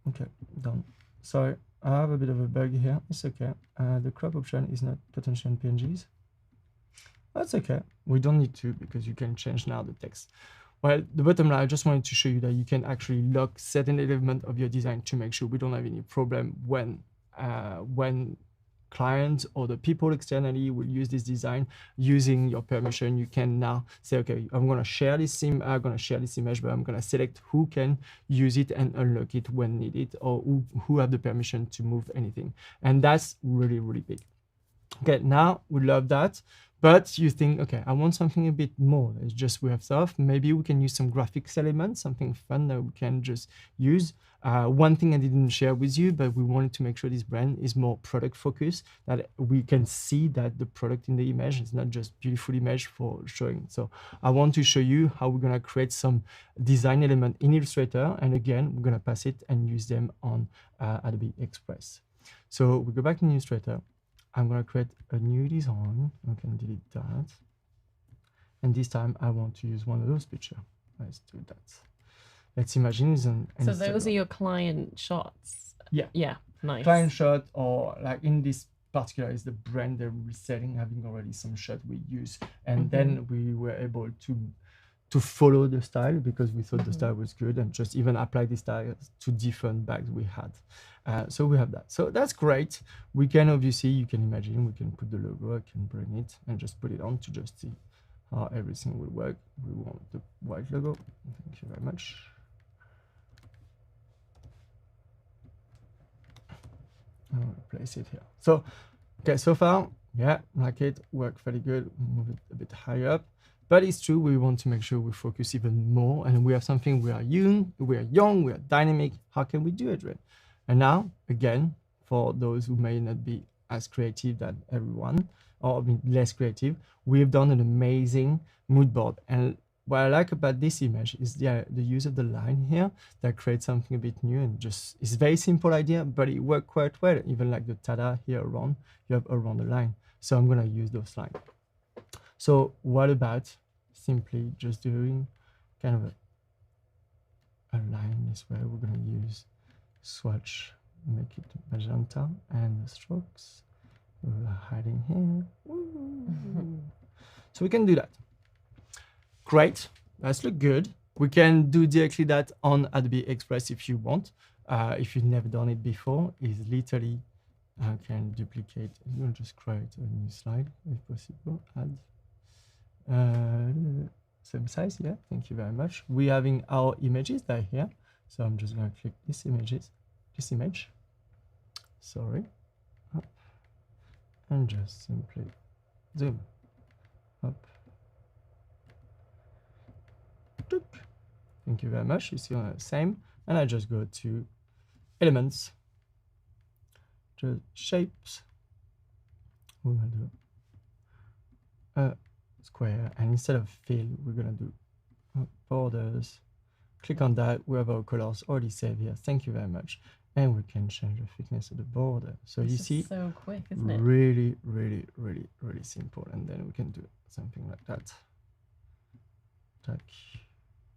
Okay, done. Sorry, I have a bit of a bug here. It's okay. The crop option is not potential PNGs. That's okay. We don't need to, because you can change now the text. Well, the bottom line, I just wanted to show you that you can actually lock certain element of your design to make sure we don't have any problem when clients or the people externally will use this design using your permission. You can now say, okay, I'm gonna share this image, but I'm gonna select who can use it and unlock it when needed, or who have the permission to move anything. And that's really, really big. Okay, now we love that. But you think, okay, I want something a bit more. It's just we have stuff. Maybe we can use some graphics elements, something fun that we can just use. One thing I didn't share with you, but we wanted to make sure this brand is more product focused, that we can see that the product in the image is not just beautiful image for showing. So I want to show you how we're gonna create some design element in Illustrator. And again, we're gonna pass it and use them on Adobe Express. So we go back in Illustrator. I'm going to create a new design. I can delete that. And this time I want to use one of those pictures. Let's do that. Let's imagine it's an So those are your client shots? Yeah. Yeah, nice. Client shot, or like in this particular is the brand they're reselling, having already some shot we use. And then we were able to follow the style because we thought the style was good, and just even apply this style to different bags we had. So we have that. So that's great. We can obviously, you can imagine, we can put the logo, I can bring it and just put it on to just see how everything will work. We want the white logo. Thank you very much. I'll place it here. So, okay, so far, yeah, like it, work fairly good. Move it a bit higher up. But it's true, we want to make sure we focus even more, and we have something, we are young, we are dynamic. How can we do it, right? And now, again, for those who may not be as creative than everyone, or less creative, we've done an amazing mood board. And what I like about this image is the use of the line here that creates something a bit new, and just, it's a very simple idea, but it worked quite well. Even like the tada here around, you have around the line. So I'm gonna use those lines. So what about simply just doing kind of a line this way? We're going to use swatch, make it magenta, and the strokes. We're hiding here. So we can do that. Great, that's look good. We can do directly that on Adobe Express if you want. If you've never done it before, it's literally, I can duplicate. I'm going to just create a new slide if possible. Add. Same size, yeah, thank you very much. We're having our images that are here. So I'm just going to click this image, sorry, up, and just simply zoom up. Thank you very much. You see on the same, and I just go to elements, the shapes. We're gonna do a square, and instead of fill, we're gonna do borders. Click on that. We have our colors already saved here. Thank you very much. And we can change the thickness of the border. So It's you just see, so quick, isn't it? really, really, really, really simple. And then we can do something like that. Like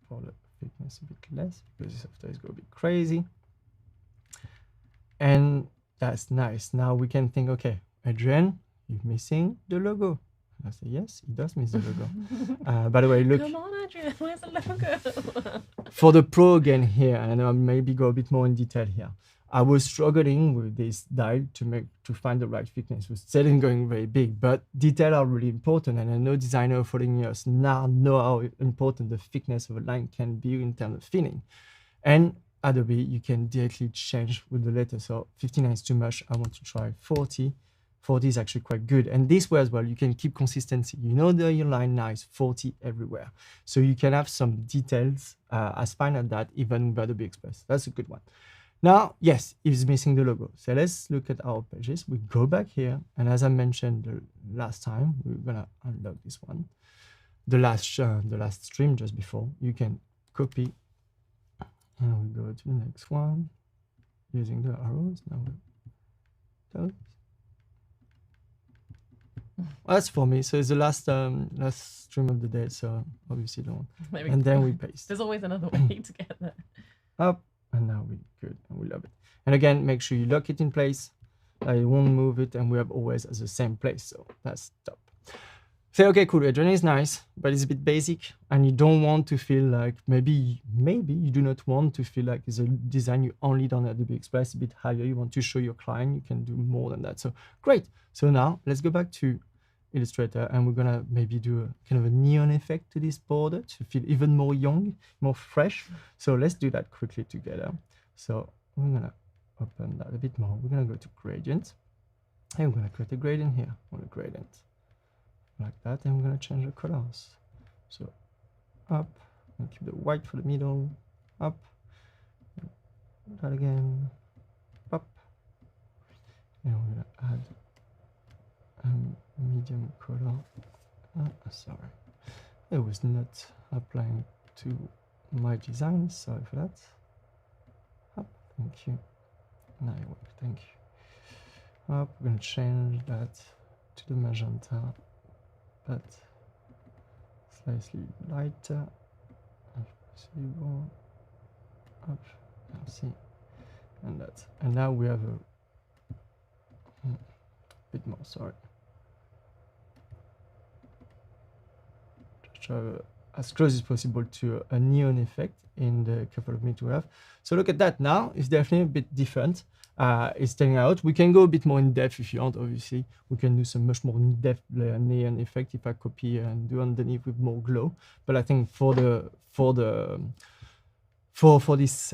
for the thickness a bit less, because this after is going to be crazy. And that's nice. Now we can think, okay, Adrian, you're missing the logo. I say, yes, he does miss the logo. By the way, look. Come on, Adrian, where's the logo? For the pro again here, and I'll maybe go a bit more in detail here. I was struggling with this dial to find the right thickness. We're still going very big, but detail are really important. And I know designers following us now know how important the thickness of a line can be in terms of filling. And Adobe, you can directly change with the letter. So 59 is too much. I want to try 40. 40 is actually quite good. And this way as well, you can keep consistency. You know that your line now is 40 everywhere. So you can have some details as fine as that, even with Adobe Express. That's a good one. Now, yes, it's missing the logo. So let's look at our pages. We go back here. And as I mentioned the last time, we're going to unlock this one. The last stream just before, you can copy. And we go to the next one using the arrows. Now those. Well, that's for me. So it's the last stream of the day. So obviously don't. And then we paste. There's always another way to get there. Up, and now we're good, and we love it. And again, make sure you lock it in place. I won't move it, and we have always at the same place. So that's top. Say, okay, cool. Adrian is nice, but it's a bit basic, and you don't want to feel like maybe you do not want to feel like it's a design you only done at Adobe Express, a bit higher. You want to show your client you can do more than that. So great. So now let's go back to Illustrator, and we're gonna maybe do a kind of a neon effect to this border to feel even more young, more fresh. So let's do that quickly together. So we're gonna open that a bit more. We're gonna go to gradient, and we're gonna create a gradient here on the gradient. Like that, and we're going to change the colors. So up, and keep the white for the middle, up, that again, up, and we're going to add a medium color. Sorry, it was not applying to my design, sorry for that. Up, thank you. Now it worked, thank you. Up, we're going to change that to the magenta, but slightly lighter. Up, see, and that. And now we have a bit more. Sorry. Just try as close as possible to a neon effect in the couple of minutes we have. So look at that now. It's definitely a bit different. It's standing out. We can go a bit more in depth if you want, obviously. We can do some much more in depth neon effect if I copy and do underneath with more glow. But I think for this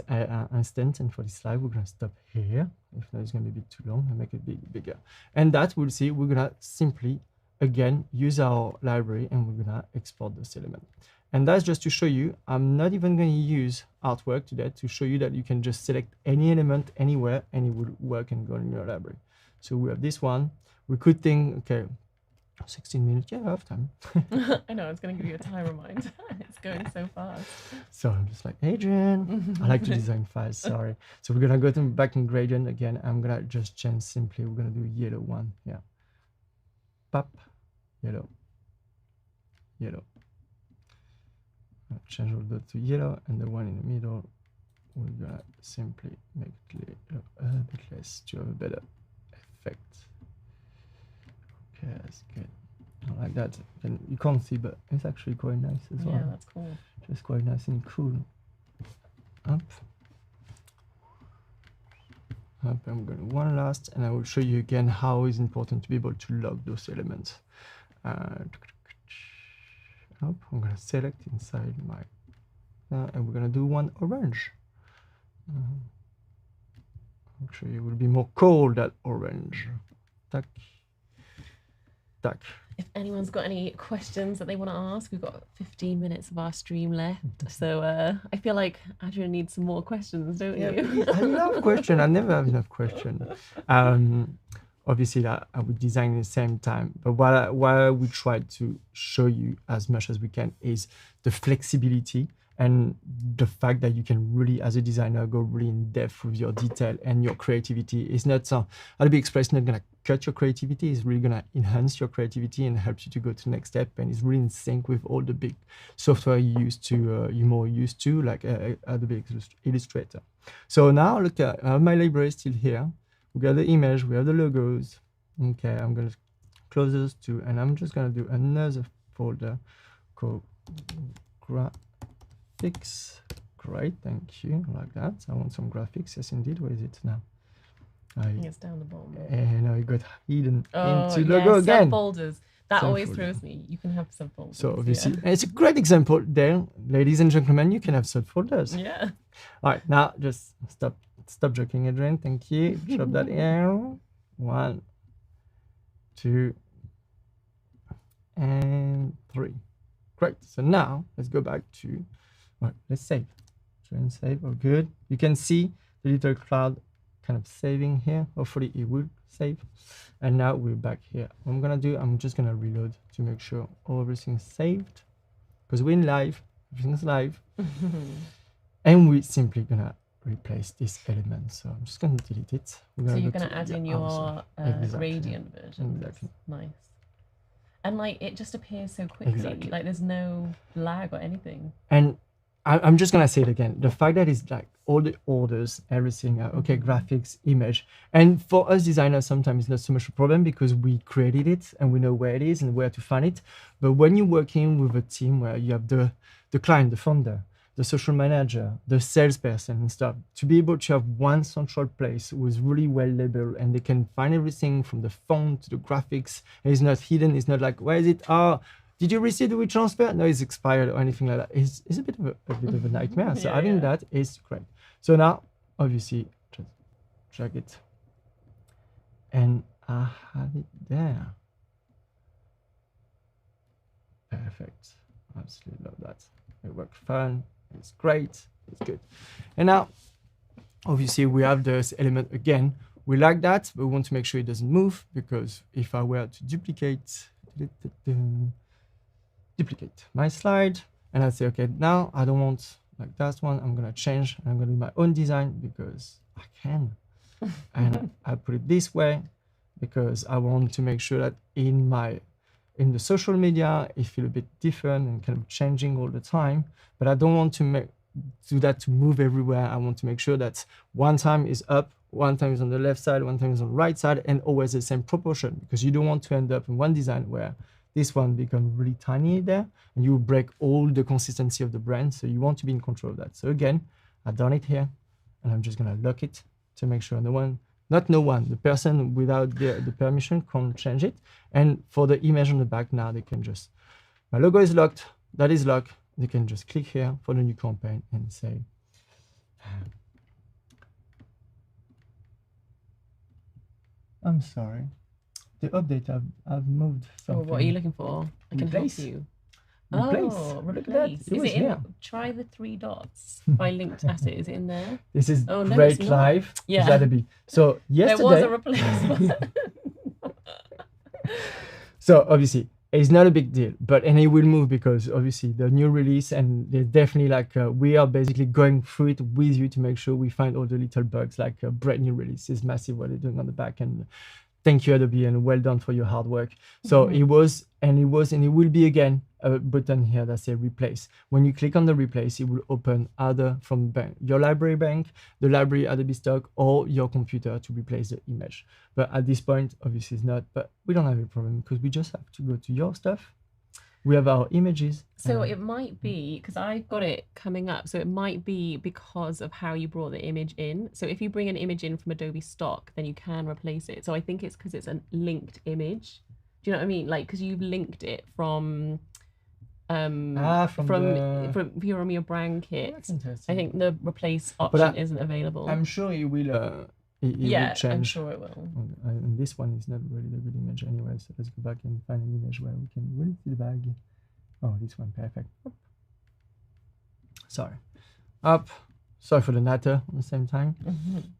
instance and for this slide, we're gonna stop here. If not, it's gonna be a bit too long and make it bigger. And that we'll see, we're gonna simply again use our library and we're gonna export this element. And that's just to show you, I'm not even going to use artwork today to show you that you can just select any element anywhere and it will work and go in your library. So we have this one. We could think, okay, 16 minutes, yeah, I have time. I know, it's going to give you a time reminder. It's going so fast. So I'm just like, Adrian, I like to design fast, sorry. So we're going to go back in gradient again. I'm going to just change simply, we're going to do yellow one, yeah. Pop, yellow, yellow. Change all that to yellow, and the one in the middle, we're gonna simply make it a bit less to have a better effect. Okay, that's good. I like that. And you can't see, but it's actually quite nice as well. Yeah, that's cool. Just quite nice and cool. Up. Up, I'm going to one last, and I will show you again how it's important to be able to log those elements. Up, I'm going to select inside my, and we're going to do one orange. Actually, it will be more cold than orange. Tack, tack. if anyone's got any questions that they want to ask, we've got 15 minutes of our stream left. So I feel like Adrian needs some more questions, don't you? I love question. I never have enough question. Obviously, I would design at the same time, but what we try to show you as much as we can is the flexibility and the fact that you can really, as a designer, go really in depth with your detail and your creativity. It's not Adobe Express is not gonna cut your creativity. It's really gonna enhance your creativity and help you to go to the next step. And it's really in sync with all the big software you're more used to, like Adobe Illustrator. So now look at my library is still here. We got the image, we have the logos. Okay, I'm gonna close those two, and I'm just gonna do another folder called graphics. Great, thank you. Like that. I want some graphics. Yes, indeed. Where is it now? I think it's down the bottom. And I got hidden into logo again. Subfolders. That always throws me. You can have subfolders. So obviously, it's a great example there, ladies and gentlemen. You can have subfolders. Yeah. All right, now just stop joking, Adrian. Thank you. Drop that here. 1, 2, and 3. Great. So now let's go back to. Right, let's save. Try and save. Oh, good. You can see the little cloud kind of saving here. Hopefully it will save. And now we're back here. What I'm gonna do, I'm just gonna reload to make sure everything's saved, because we're in live. Everything's live. And we're simply gonna replace this element. So I'm just gonna delete it. So you're gonna add in your gradient version. Exactly. Nice. And like it just appears so quickly. Exactly. Like there's no lag or anything. And I'm just gonna say it again. The fact that it's like all the orders, everything, okay, graphics, image. And for us designers, sometimes it's not so much a problem because we created it and we know where it is and where to find it. But when you're working with a team where you have the client, the founder, the social manager, the salesperson and stuff, to be able to have one central place was really well labeled and they can find everything from the font to the graphics. And it's not hidden. It's not like, where is it? Oh, did you receive the WeTransfer? No, it's expired or anything like that. It's a bit of a nightmare. So I think that is great. So now, obviously, just drag it. And I have it there. Perfect. Absolutely love that. It worked fine. It's great. It's good. And now, obviously, we have this element again. We like that, but we want to make sure it doesn't move, because if I were to duplicate my slide, and I say, okay, now I don't want like that one. I'm gonna change. I'm gonna do my own design because I can, and I put it this way because I want to make sure that in the social media it feels a bit different and kind of changing all the time. But I don't want to do that to move everywhere. I want to make sure that one time is up, one time is on the left side, one time is on the right side, and always the same proportion, because you don't want to end up in one design where this one becomes really tiny there and you break all the consistency of the brand. So you want to be in control of that. So again, I've done it here and I'm just gonna lock it to make sure the person without the permission can't change it. And for the image on the back now, they can just, my logo is locked, that is locked. They can just click here for the new campaign and say, I'm sorry. The update, I've moved something. Oh, what are you looking for? I can help you. Replace. Oh, Look at replace. that. Is it in? Here. Try the 3 dots. I linked at it. Is it in there? This is Oh, no, great it's not. live. Yeah. It's Adobe. So yesterday. There was a replacement. So obviously it's not a big deal, and it will move because obviously the new release, and there's definitely like we are basically going through it with you to make sure we find all the little bugs. Like a brand new release is massive what they're doing on the back end. Thank you, Adobe, and well done for your hard work. So it was, and it will be again a button here that says replace. When you click on the replace, it will open either from your library bank, the library Adobe stock, or your computer to replace the image. But at this point, obviously it's not, but we don't have a problem because we just have to go to your stuff. We have our images. So it might be, because I've got it coming up, so it might be because of how you brought the image in. So if you bring an image in from Adobe stock, then you can replace it. So I think it's because it's a linked image. Do you know what I mean? Like, because you've linked it from your brand kit. That's interesting. I think the replace option isn't available. I'm sure it will it Yeah, will change. I'm sure it will. And this one is not really the good image anyway, so let's go back and find an image where we can really see the bag. Oh, this one, perfect. Up. Sorry. Up. Sorry for the natter at the same time,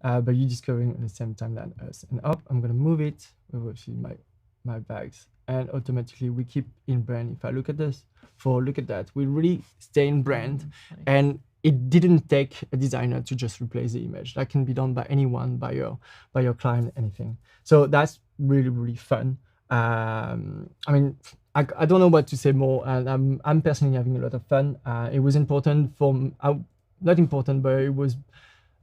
but you're discovering at the same time that us. And up, I'm gonna move it. We will see my bags, and automatically we keep in brand. If I look at this, look at that, we really stay in brand, and it didn't take a designer to just replace the image. That can be done by anyone, by your client, anything. So that's really fun. I mean, I don't know what to say more, and I'm personally having a lot of fun. It was important not important, but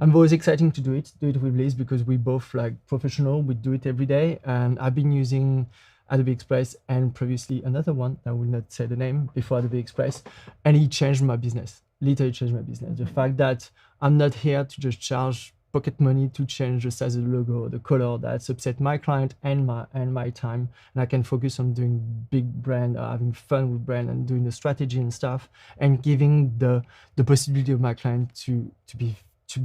I'm always exciting to do it with Liz, because we both like professional. We do it every day, and I've been using Adobe Express and previously another one, I will not say the name, before Adobe Express, and it changed my business. Literally changed my business. The fact that I'm not here to just charge pocket money to change the size of the logo or the color, that's upset my client and my time, and I can focus on doing big brand, having fun with brand, and doing the strategy and stuff, and giving the possibility of my client to be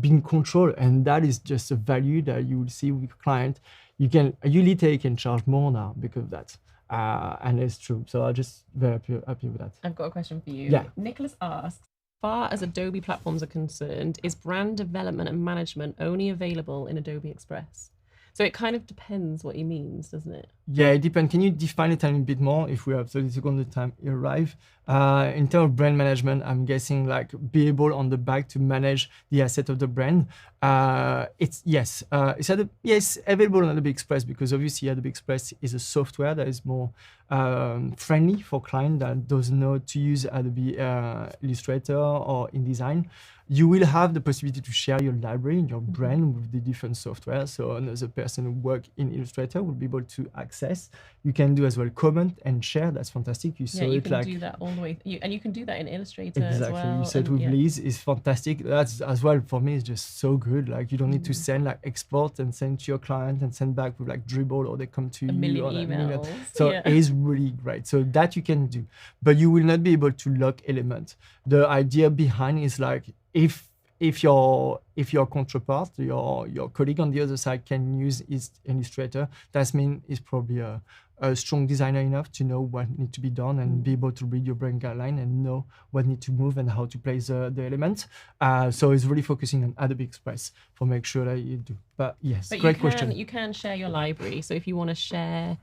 in control. And that is just a value that you will see with client. You literally can charge more now because of that. And it's true. So I'm just very happy with that. I've got a question for you. Yeah. Nicholas asks, as far as Adobe platforms are concerned, is brand development and management only available in Adobe Express? So it kind of depends what he means, doesn't it? Yeah, it depends. Can you define it a little bit more if we have 30 seconds of time arrive? In terms of brand management, I'm guessing like be able on the back to manage the asset of the brand. It's available on Adobe Express, because obviously Adobe Express is a software that is more friendly for client that doesn't know to use Adobe Illustrator or InDesign. You will have the possibility to share your library, your brand with the different software. So another person who works in Illustrator will be able to access. You can do as well comment and share. That's fantastic. You saw you it can like do that all the way, and you can do that in Illustrator as exactly. well. You said with Liz is fantastic. That's as well for me. It's just so good. Like you don't need to send like export and send to your client and send back with like Dribble, or they come to a you million or emails. So it is really great. So that you can do, but you will not be able to lock elements. The idea behind is like if your counterpart, your colleague on the other side can use his Illustrator, that means he's probably a strong designer enough to know what needs to be done and be able to read your brand guideline and know what needs to move and how to place the elements. So it's really focusing on Adobe Express for make sure that you do. But yes, great question. You can share your library. So if you want to share,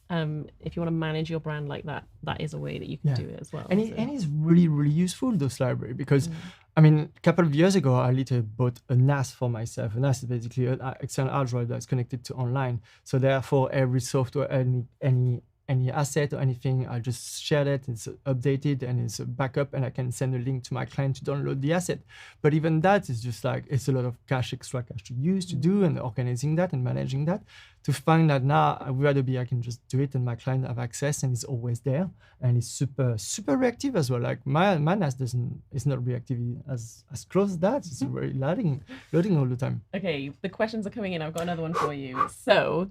if you want to manage your brand like that, that is a way that you can do it as well. And it's really useful, those library, because I mean, a couple of years ago, I literally bought a NAS for myself. A NAS is basically an external hard drive that's connected to online. So therefore, every software, any asset or anything, I just share it, it's updated and it's a backup, and I can send a link to my client to download the asset. But even that is just like, it's a lot of extra cash to use, to do, and organizing that and managing that. To find that now with Adobe, I can just do it and my client have access and it's always there. And it's super reactive as well. Like my NAS is not reactive as close as that. It's very loading all the time. Okay, the questions are coming in. I've got another one for you. So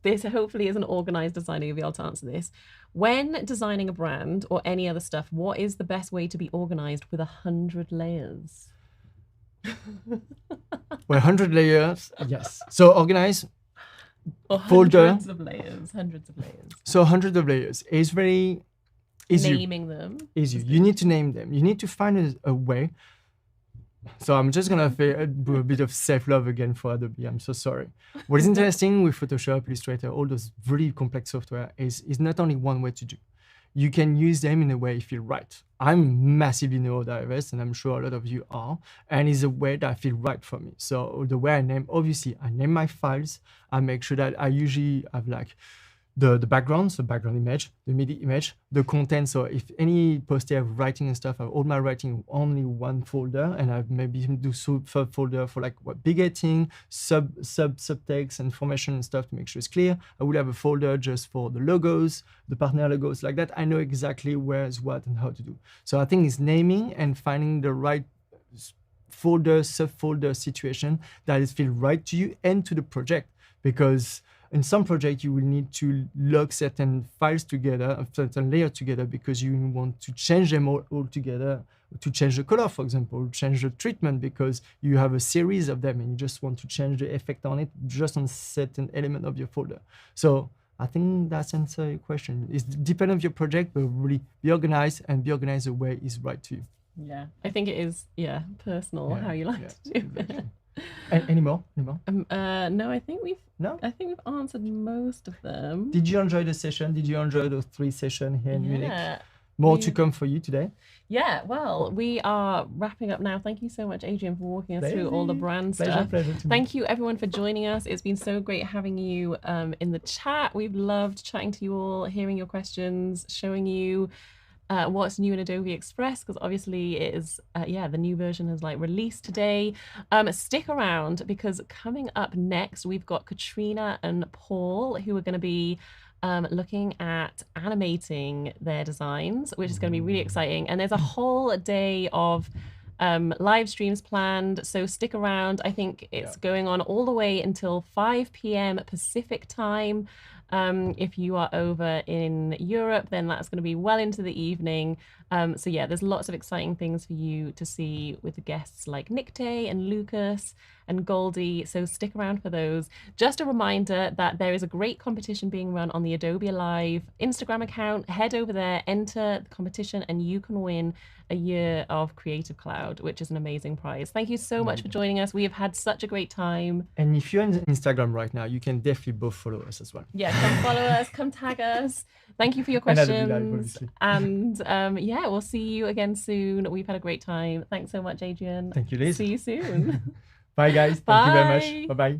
this hopefully is an organized designer, you'll be able to answer this. When designing a brand or any other stuff, what is the best way to be organized with 100 layers? Well, 100 layers, yes. So organize, or folder. Hundreds of layers. So 100 of layers is very easy. Naming them. Easy. You need to name them. You need to find a way. So I'm just going to do a bit of self-love again for Adobe. I'm so sorry. What is interesting with Photoshop, Illustrator, all those really complex software is not only one way to do. You can use them in a way you feel right. I'm massively neurodiverse, and I'm sure a lot of you are, and it's a way that I feel right for me. So the way I name my files. I make sure that I usually have like the background, so background image, the MIDI image, the content. So if any post I have writing and stuff, I have all my writing only one folder, and I maybe do subfolder for like big editing, subtext, information and stuff to make sure it's clear. I will have a folder just for the logos, the partner logos, like that. I know exactly where is what and how to do. So I think it's naming and finding the right folder, subfolder situation that is feel right to you and to the project. Because in some projects, you will need to lock certain files together, certain layers together, because you want to change them all together, to change the color, for example, change the treatment, because you have a series of them and you just want to change the effect on it just on certain element of your folder. So I think that's answer your question. It's dependent on your project, but really be organized and be organized the way is right to you. Yeah, I think it is, personal how you like to do it. Any more? No, I think we've answered most of them. Did you enjoy the session? Did you enjoy those 3 sessions here in Munich? More to come for you today? Yeah, well, we are wrapping up now. Thank you so much, Adrian, for walking us through all the brand stuff. Pleasure. Thank you, everyone, for joining us. It's been so great having you in the chat. We've loved chatting to you all, hearing your questions, showing you what's new in Adobe Express, because obviously it is, the new version is like released today. Stick around, because coming up next, we've got Katrina and Paul, who are going to be looking at animating their designs, which is going to be really exciting. And there's a whole day of live streams planned, so stick around. I think it's going on all the way until 5 p.m. Pacific time. If you are over in Europe, then that's going to be well into the evening. So yeah, there's lots of exciting things for you to see with the guests like Nicte and Lucas and Goldie. So stick around for those. Just a reminder that there is a great competition being run on the Adobe Live Instagram account. Head over there, enter the competition, and you can win a year of Creative Cloud, which is an amazing prize. Thank you so much for joining us. We have had such a great time. And if you're on Instagram right now, you can definitely both follow us as well. Yeah, come follow us, come tag us. Thank you for your questions. And we'll see you again soon. We've had a great time. Thanks so much, Adrian. Thank you, Liz. See you soon. Bye, guys. Bye. Thank you very much. Bye-bye.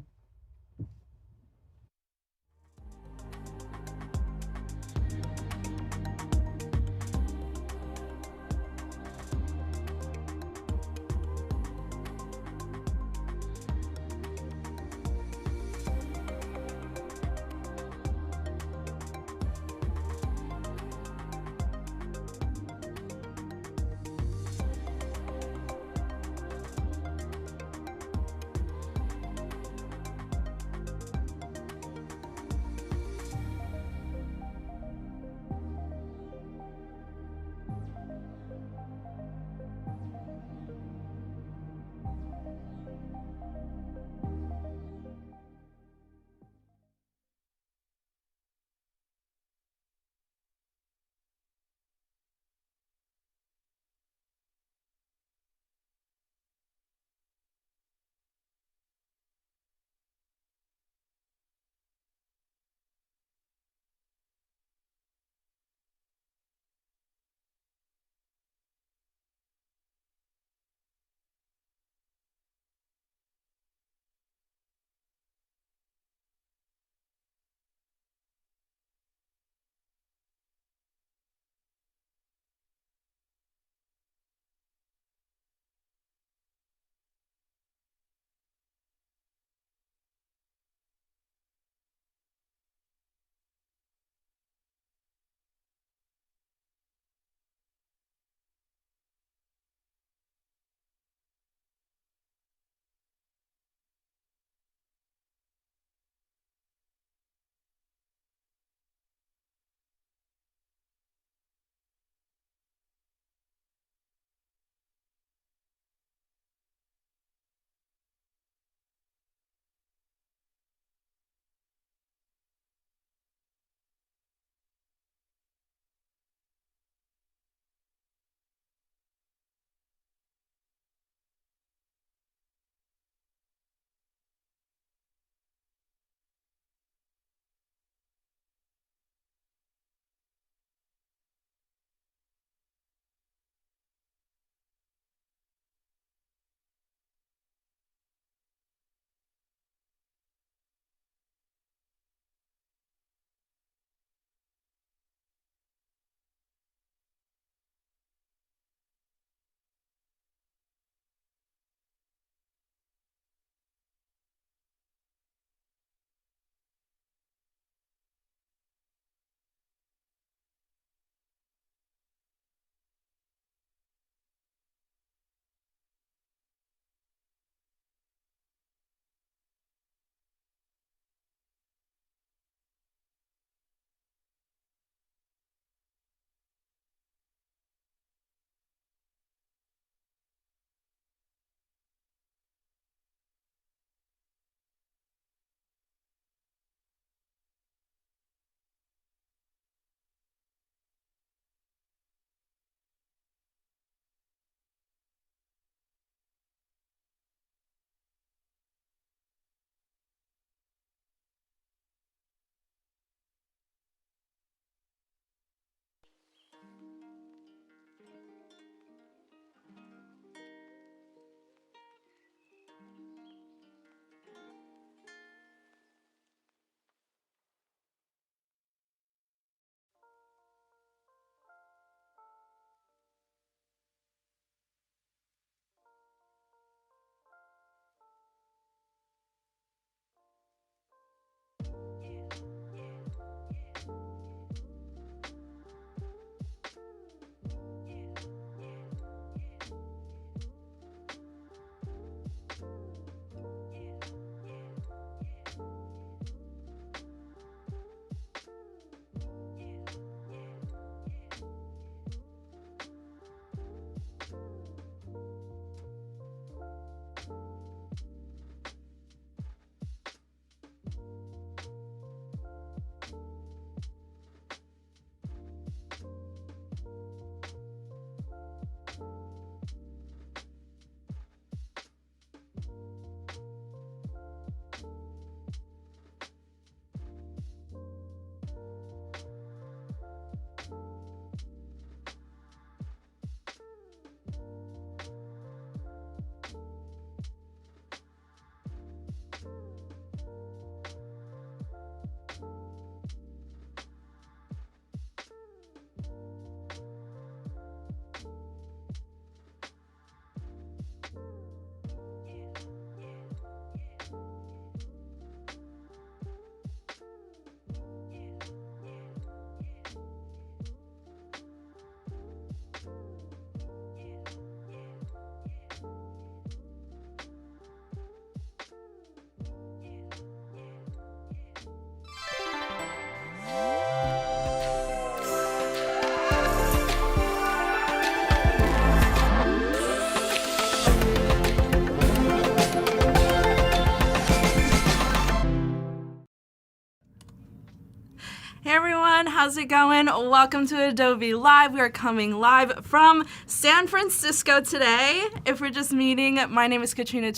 how's it going? Welcome to Adobe Live. We are coming live from San Francisco today. If we're just meeting, my name is Katrina.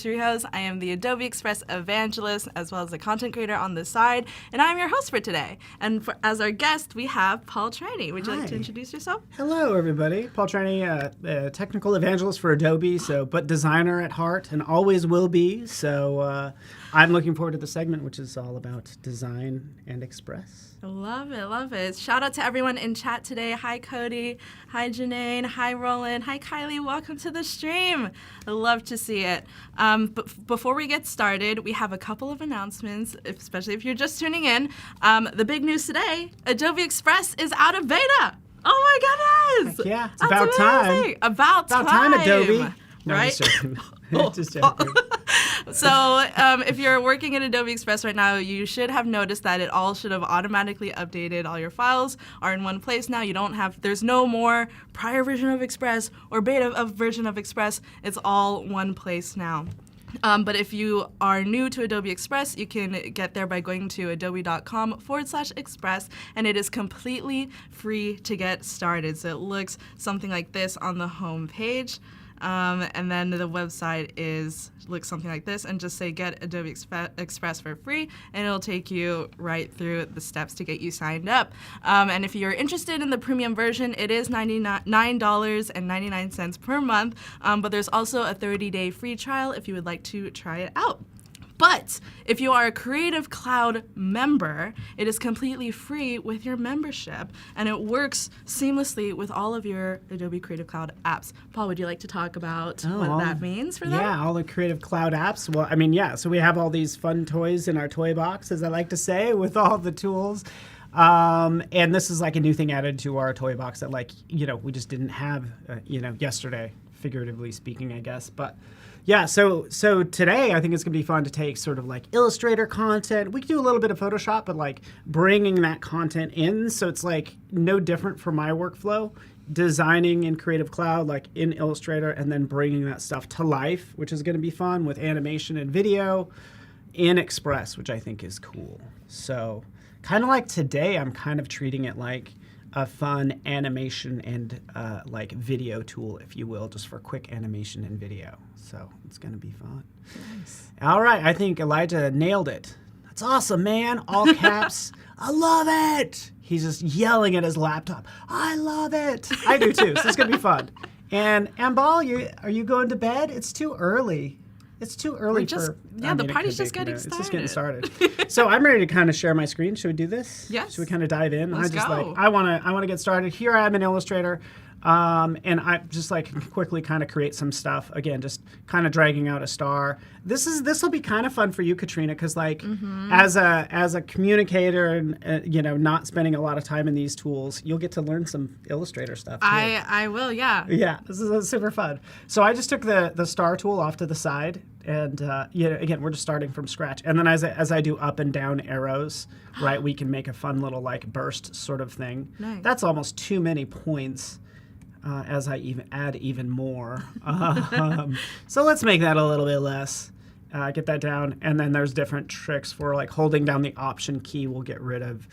I am the Adobe Express evangelist as well as the content creator on the side, and I'm your host for today. And as our guest, we have Paul Traney. Would you like to introduce yourself? Hello, everybody. Paul Traney, technical evangelist for Adobe, but designer at heart and always will be. So I'm looking forward to the segment, which is all about design and Express. Love it, love it. Shout out to everyone in chat today. Hi, Cody. Hi, Janae. Hi, Roland. Hi, Kylie. Welcome to the stream. I love to see it. But before we get started, we have a couple of announcements, especially if you're just tuning in. The big news today, Adobe Express is out of beta. Oh my goodness! Heck yeah, it's That's about amazing. time. About time, Adobe. No, right? just joking. Just joking. So if you're working in Adobe Express right now, you should have noticed that it all should have automatically updated. All your files are in one place now. There's no more prior version of Express or beta of version of Express. It's all one place now. But if you are new to Adobe Express, you can get there by going to adobe.com/express, and it is completely free to get started. So it looks something like this on the home page. And then the website looks something like this, and just say get Adobe Express for free, and it'll take you right through the steps to get you signed up. And if you're interested in the premium version, it is $9.99 per month, but there's also a 30-day free trial if you would like to try it out. But if you are a Creative Cloud member, it is completely free with your membership, and it works seamlessly with all of your Adobe Creative Cloud apps. Paul, would you like to talk about what that means for them? Yeah, all the Creative Cloud apps. Well, so we have all these fun toys in our toy box, as I like to say, with all the tools. And this is like a new thing added to our toy box that we just didn't have, yesterday, figuratively speaking, I guess. But yeah, so today I think it's going to be fun to take sort of like Illustrator content. We can do a little bit of Photoshop, but like bringing that content in. So it's like no different from my workflow, designing in Creative Cloud, like in Illustrator, and then bringing that stuff to life, which is going to be fun with animation and video in Express, which I think is cool. So kind of like today, I'm kind of treating it like a fun animation and like video tool, if you will, just for quick animation and video. So it's going to be fun. Nice. All right, I think Elijah nailed it. That's awesome, man. All caps. I love it. He's just yelling at his laptop. I love it. I do too. So it's going to be fun. And Ambal, are you going to bed? It's too early. It's too early the party's just getting started. It's just getting started. So I'm ready to kind of share my screen. Should we do this? Yes. Should we kind of dive in? Let's go. I want to get started. Here I am in Illustrator. And I just quickly kind of create some stuff. Again, just kind of dragging out a star. This will be kind of fun for you, Katrina, because as a communicator and not spending a lot of time in these tools, you'll get to learn some Illustrator stuff too. I will, yeah. Yeah, this is super fun. So I just took the star tool off to the side, and again, we're just starting from scratch. And then as I do up and down arrows, right, we can make a fun little burst sort of thing. Nice. That's almost too many points. As I add even more. So let's make that a little bit less. Get that down, and then there's different tricks for holding down the Option key will get rid of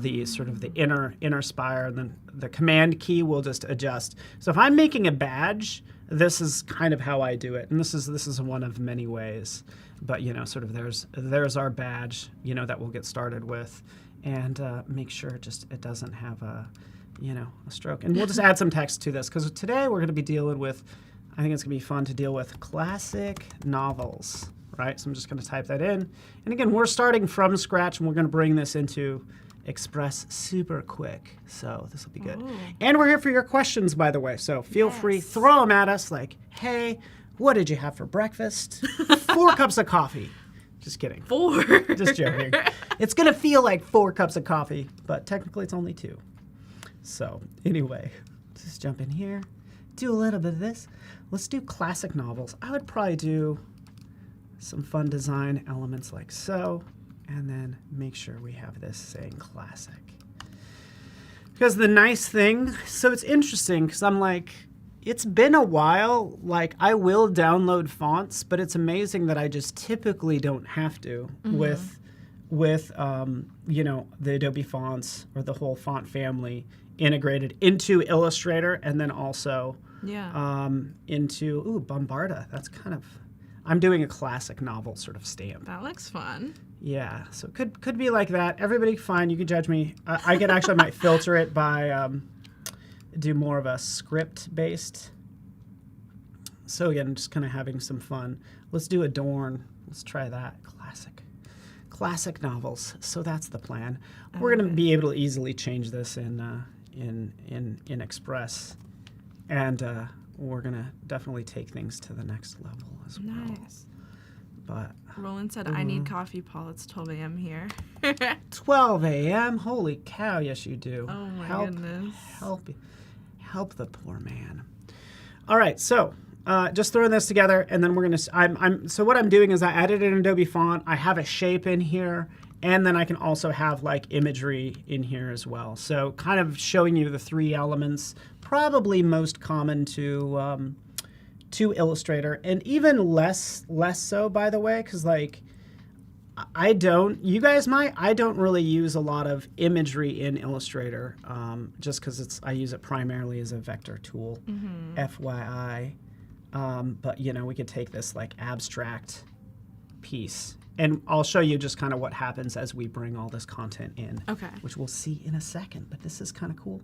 the sort of the inner spire, and then the Command key will just adjust. So if I'm making a badge, this is kind of how I do it, and this is one of many ways. But sort of there's our badge, that we'll get started with, and make sure it doesn't have a stroke. And we'll just add some text to this, because today we're going to be dealing with, I think it's going to be fun to deal with classic novels, right? So I'm just going to type that in. And again, we're starting from scratch, and we're going to bring this into Express super quick. So this will be good. Ooh. And we're here for your questions, by the way. So feel free, throw them at us like, hey, what did you have for breakfast? 4 cups of coffee. Just kidding. 4. Just joking. It's going to feel like 4 cups of coffee, but technically it's only 2. So anyway, just jump in here, do a little bit of this. Let's do classic novels. I would probably do some fun design elements like so, and then make sure we have this saying classic. Because the nice thing, so it's interesting because I'm it's been a while, I will download fonts, but it's amazing that I just typically don't have to with with, you know, the Adobe fonts or the whole font family integrated into Illustrator, and then also into, Bombarda. That's kind of, I'm doing a classic novel sort of stamp. That looks fun. Yeah, so it could be like that. Everybody, fine, you can judge me. I could actually might filter it by, do more of a script-based. So again, just kind of having some fun. Let's do Adorn. Let's try that. Classic novels. So that's the plan. We're going to be able to easily change this in Express, and we're going to definitely take things to the next level as well. Nice. But Roland said, I need coffee, Paul. It's 12 a.m. here. 12 a.m. Holy cow! Yes, you do. Oh my goodness. Help the poor man. All right, so just throwing this together, and then we're gonna. So what I'm doing is I added an Adobe font. I have a shape in here, and then I can also have like imagery in here as well. So kind of showing you the three elements, probably most common to Illustrator, and even less so, by the way, because like I don't really use a lot of imagery in Illustrator, just because I use it primarily as a vector tool, FYI. But you know, we could take this like abstract piece, and I'll show you just kind of what happens as we bring all this content in, which we'll see in a second. But this is kind of cool.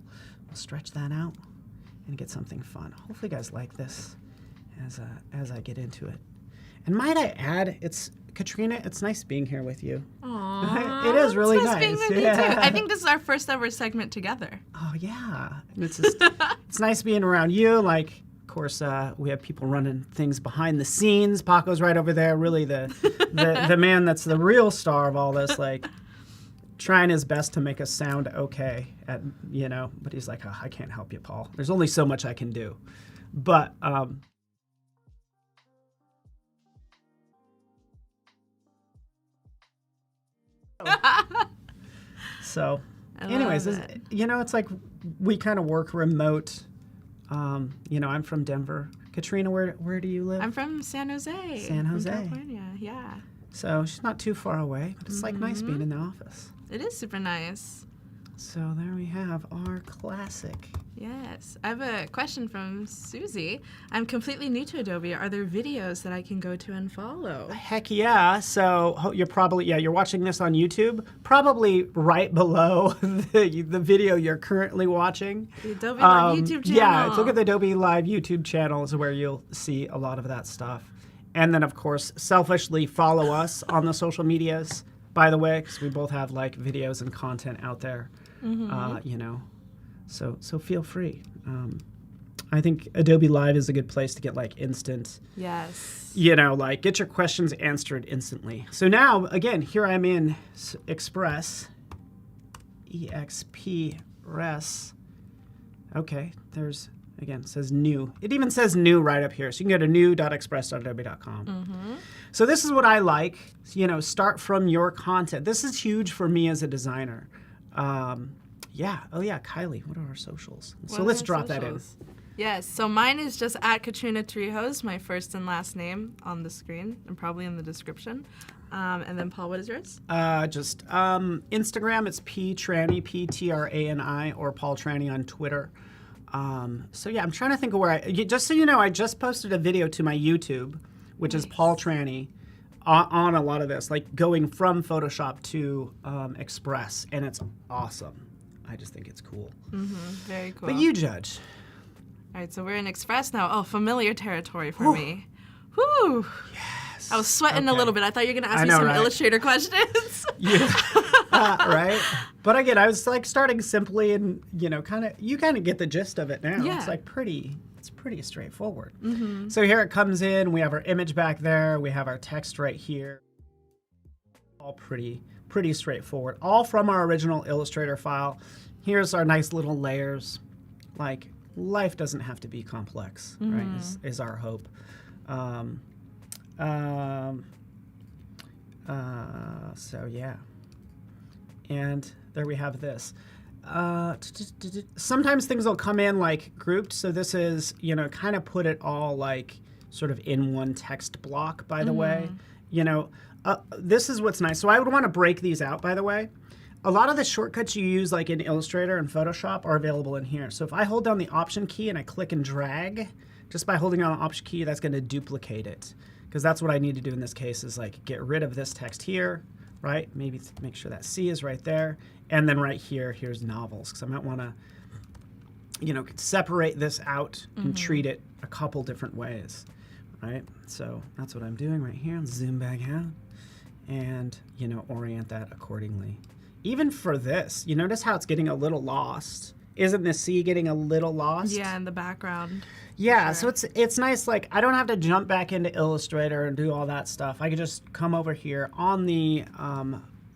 We'll stretch that out and get something fun. Hopefully you guys like this as I get into it. And might I add, Katrina, it's nice being here with you. Aww, it is really it's nice. Being with you too. I think this is our first ever segment together. Oh yeah, it's just, it's nice being around you. Like, of course, we have people running things behind the scenes. Paco's right over there, really the man that's the real star of all this. Like, trying his best to make us sound okay, but he's like, I can't help you, Paul. There's only so much I can do, but. So, anyways, it's like we kind of work remote. I'm from Denver. Katrina, where do you live? I'm from San Jose. San Jose. California, yeah. So she's not too far away, but it's like nice being in the office. It is super nice. So there we have our classic. Yes. I have a question from Susie. I'm completely new to Adobe. Are there videos that I can go to and follow? Heck yeah. So you're watching this on YouTube, probably right below the video you're currently watching. The Adobe Live YouTube channel. Yeah, look at the Adobe Live YouTube channel is where you'll see a lot of that stuff. And then, of course, selfishly follow us on the social medias, by the way, because we both have like videos and content out there. So feel free. I think Adobe Live is a good place to get like instant. Yes. Get your questions answered instantly. So now, again, here I'm in Express, Express. Okay, it says new. It even says new right up here. So you can go to new.express.adobe.com. So this is what I like. Start from your content. This is huge for me as a designer. Kylie, what are our socials? So let's drop that in. Yes, so mine is just at Katrina Trijos, my first and last name on the screen and probably in the description. And then Paul, what is yours? Instagram, it's Ptrani, Ptrani, or Paul Trani on Twitter. I'm trying to think of where just so you know, I just posted a video to my YouTube, which is Paul Trani, on a lot of this, like going from Photoshop to Express, and it's awesome. I just think it's cool. Very cool. But you judge. All right, so we're in Express now. Oh, familiar territory for me. Whew. Yes. I was sweating a little bit. I thought you were going to ask me some Illustrator questions. Yeah. Right? But again, I was like starting simply and, you kind of get the gist of it now. Yeah. It's like pretty straightforward. So here it comes in. We have our image back there. We have our text right here. All pretty straightforward. All from our original Illustrator file. Here's our nice little layers. Like, life doesn't have to be complex, right? Is our hope. So yeah. And there we have this. Sometimes things will come in like grouped. So this is, kind of put it all like sort of in one text block, by the way. this is what's nice. So I would want to break these out, by the way. A lot of the shortcuts you use like in Illustrator and Photoshop are available in here. So if I hold down the Option key and I click and drag, just by holding down the Option key, that's going to duplicate it. Because that's what I need to do in this case is like get rid of this text here, right? Maybe make sure that C is right there. And then right here, here's novels. Because I might want to, separate this out and treat it a couple different ways, right? So that's what I'm doing right here. Zoom back out and, orient that accordingly. Even for this, you notice how it's getting a little lost. Isn't the C getting a little lost? Yeah, in the background. Yeah, Sure. so it's nice. Like I don't have to jump back into Illustrator and do all that stuff. I can just come over here on the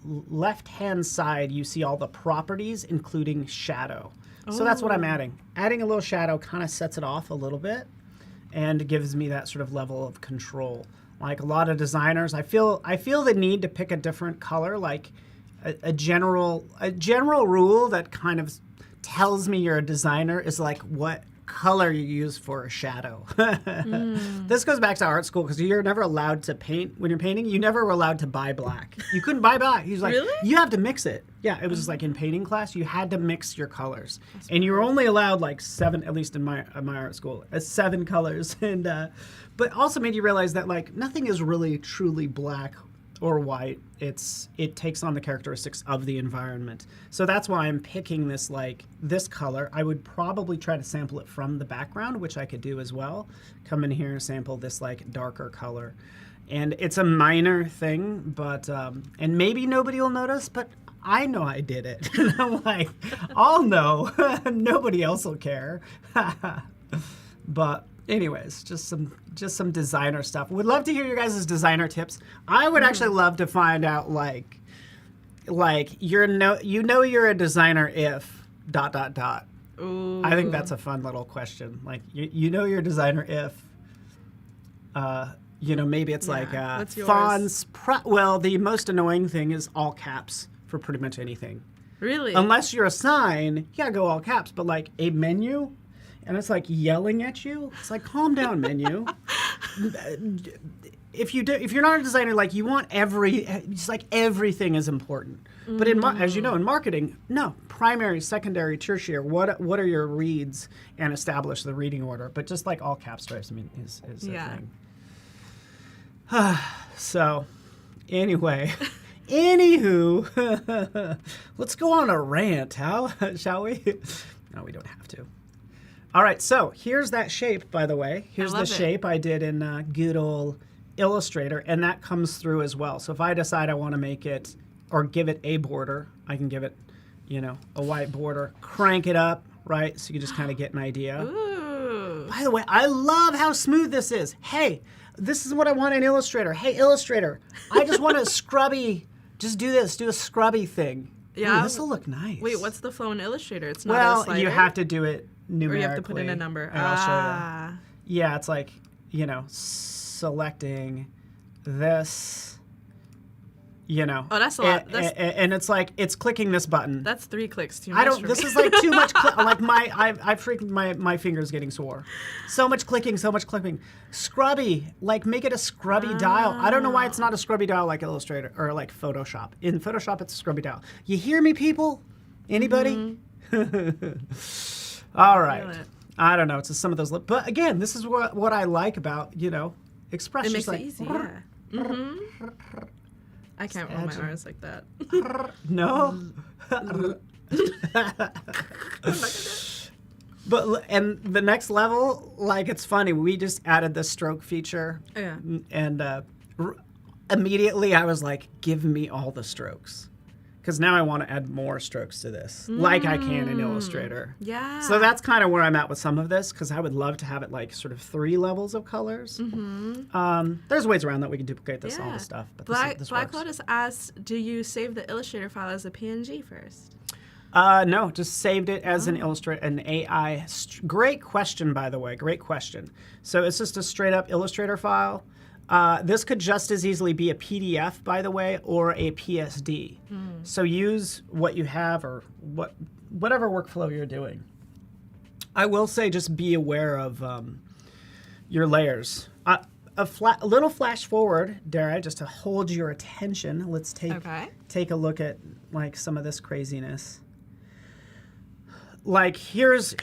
left-hand side. You see all the properties, including shadow. So that's what I'm adding. Adding a little shadow kind of sets it off a little bit, and gives me that sort of level of control. Like a lot of designers, I feel the need to pick a different color, like. A general rule that kind of tells me you're a designer is like what color you use for a shadow. This goes back to art school because you're never allowed to paint. When you're painting, you never were allowed to buy black. You couldn't buy black. He's like, Really? you have to mix it. Yeah, it was like in painting class, you had to mix your colors. And you were only allowed like 7, at least in my art school, 7 colors. And but also made you realize that like nothing is really truly black or white. It takes on the characteristics of the environment. So that's why I'm picking this color. I would probably try to sample it from the background, which I could do as well. Come in here and sample this like darker color. And it's a minor thing, but and maybe nobody will notice, but I know I did it. And I'm like, I'll know. Nobody else will care. But anyways, just some designer stuff. Would love to hear your guys' designer tips. I would actually love to find out like you're a designer if ... Ooh. I think that's a fun little question. Like you're a designer if maybe it's like What's yours? fonts. Well, the most annoying thing is all caps for pretty much anything. Really? Unless you're a sign, you gotta go all caps. But like a menu. And it's like yelling at you. It's like, calm down, menu. If you're not a designer, like you want everything is important. But as you know, in marketing, no, primary, secondary, tertiary. What are your reads and establish the reading order? But just like all cap stripes, I mean, is a thing. So, anyway, anywho, let's go on a rant. Shall we? No, we don't have to. All right, so here's that shape, by the way. Here's the shape I did in good old Illustrator, and that comes through as well. So if I decide I want to make it or give it a border, I can give it, a white border, crank it up, right? So you can just kind of get an idea. Ooh. By the way, I love how smooth this is. Hey, this is what I want in Illustrator. Hey, Illustrator, I just want a scrubby, just do a scrubby thing. Yeah. Ooh, this will look nice. Wait, what's the flow in Illustrator? It's not a slider? You have to do it numerically. Or you have to put in a number. And I'll show you. Yeah, it's like, selecting this, Oh, that's a lot. and it's like, it's clicking this button. That's 3 clicks too much. This is like too much, like I freaking, my fingers getting sore. So much clicking. Scrubby, like make it a scrubby dial. I don't know why it's not a scrubby dial like Illustrator or like Photoshop. In Photoshop, it's a scrubby dial. You hear me, people? Anybody? All right. I don't know. It's just some of those. But again, this is what I like about, Express. It makes like, it easy, yeah. I can't roll my R's like that. No. But and the next level, like it's funny. We just added the stroke feature. Yeah. And immediately I was like, give me all the strokes. Because now I want to add more strokes to this, like I can in Illustrator. Yeah. So that's kind of where I'm at with some of this, because I would love to have it like sort of 3 levels of colors. There's ways around that we can duplicate this, all this stuff. But this Black works. Lotus asked, do you save the Illustrator file as a PNG first? No, just saved it as an AI. Great question, by the way. Great question. So it's just a straight up Illustrator file. This could just as easily be a PDF, by the way, or a PSD. So use what you have or whatever workflow you're doing. I will say just be aware of your layers. a little flash forward, Dara, just to hold your attention. Let's take a look at like some of this craziness. Like here's a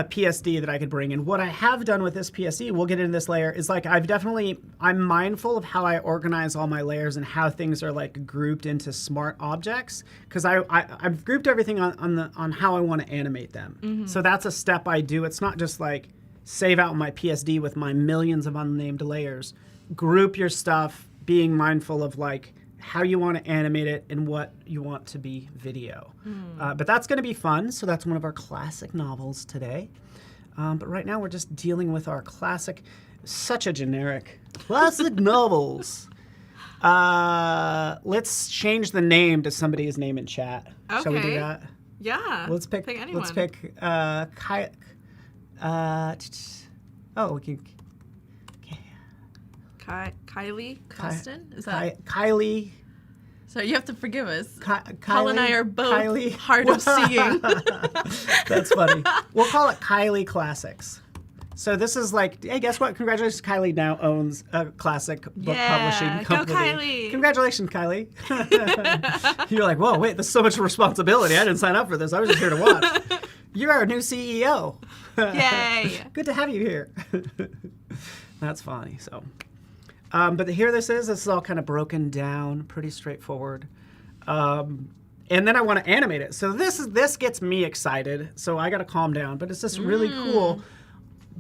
PSD that I could bring in. What I have done with this PSD, we'll get into this layer, is like I'm mindful of how I organize all my layers and how things are like grouped into smart objects, because I've grouped everything on how I want to animate them. So that's a step I do. It's not just like save out my PSD with my millions of unnamed layers. Group your stuff, being mindful of like how you want to animate it and what you want to be video. But that's going to be fun. So that's one of our classic novels today. But right now we're just dealing with our classic, such a generic, classic novels. Let's change the name to somebody's name in chat. Okay. Shall we do that? Yeah. Let's pick anyone. Let's pick we can. Kylie Costin? Is that? Kylie. So you have to forgive us. Kylie, Paul and I are both Kylie. hard of seeing. That's funny. We'll call it Kylie Classics. So this is like, hey, guess what? Congratulations, Kylie now owns a classic book publishing company. Go Kylie! Congratulations, Kylie. You're like, whoa, wait, there's so much responsibility. I didn't sign up for this. I was just here to watch. You're our new CEO. Yay! Good to have you here. That's funny. So, but here this is all kind of broken down, pretty straightforward. And then I want to animate it. So this gets me excited. So I got to calm down. But it's just really cool.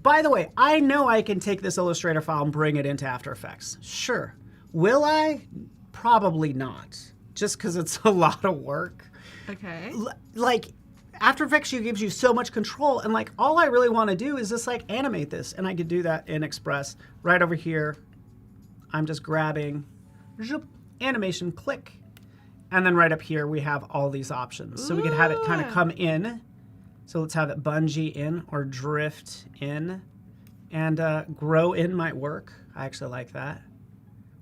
By the way, I know I can take this Illustrator file and bring it into After Effects. Sure. Will I? Probably not. Just because it's a lot of work. Okay. Like, After Effects gives you so much control, and like all I really want to do is just like animate this, and I could do that in Express right over here. I'm just grabbing animation, click, and then right up here we have all these options. So we could have it kind of come in. So let's have it bungee in or drift in, and grow in might work. I actually like that.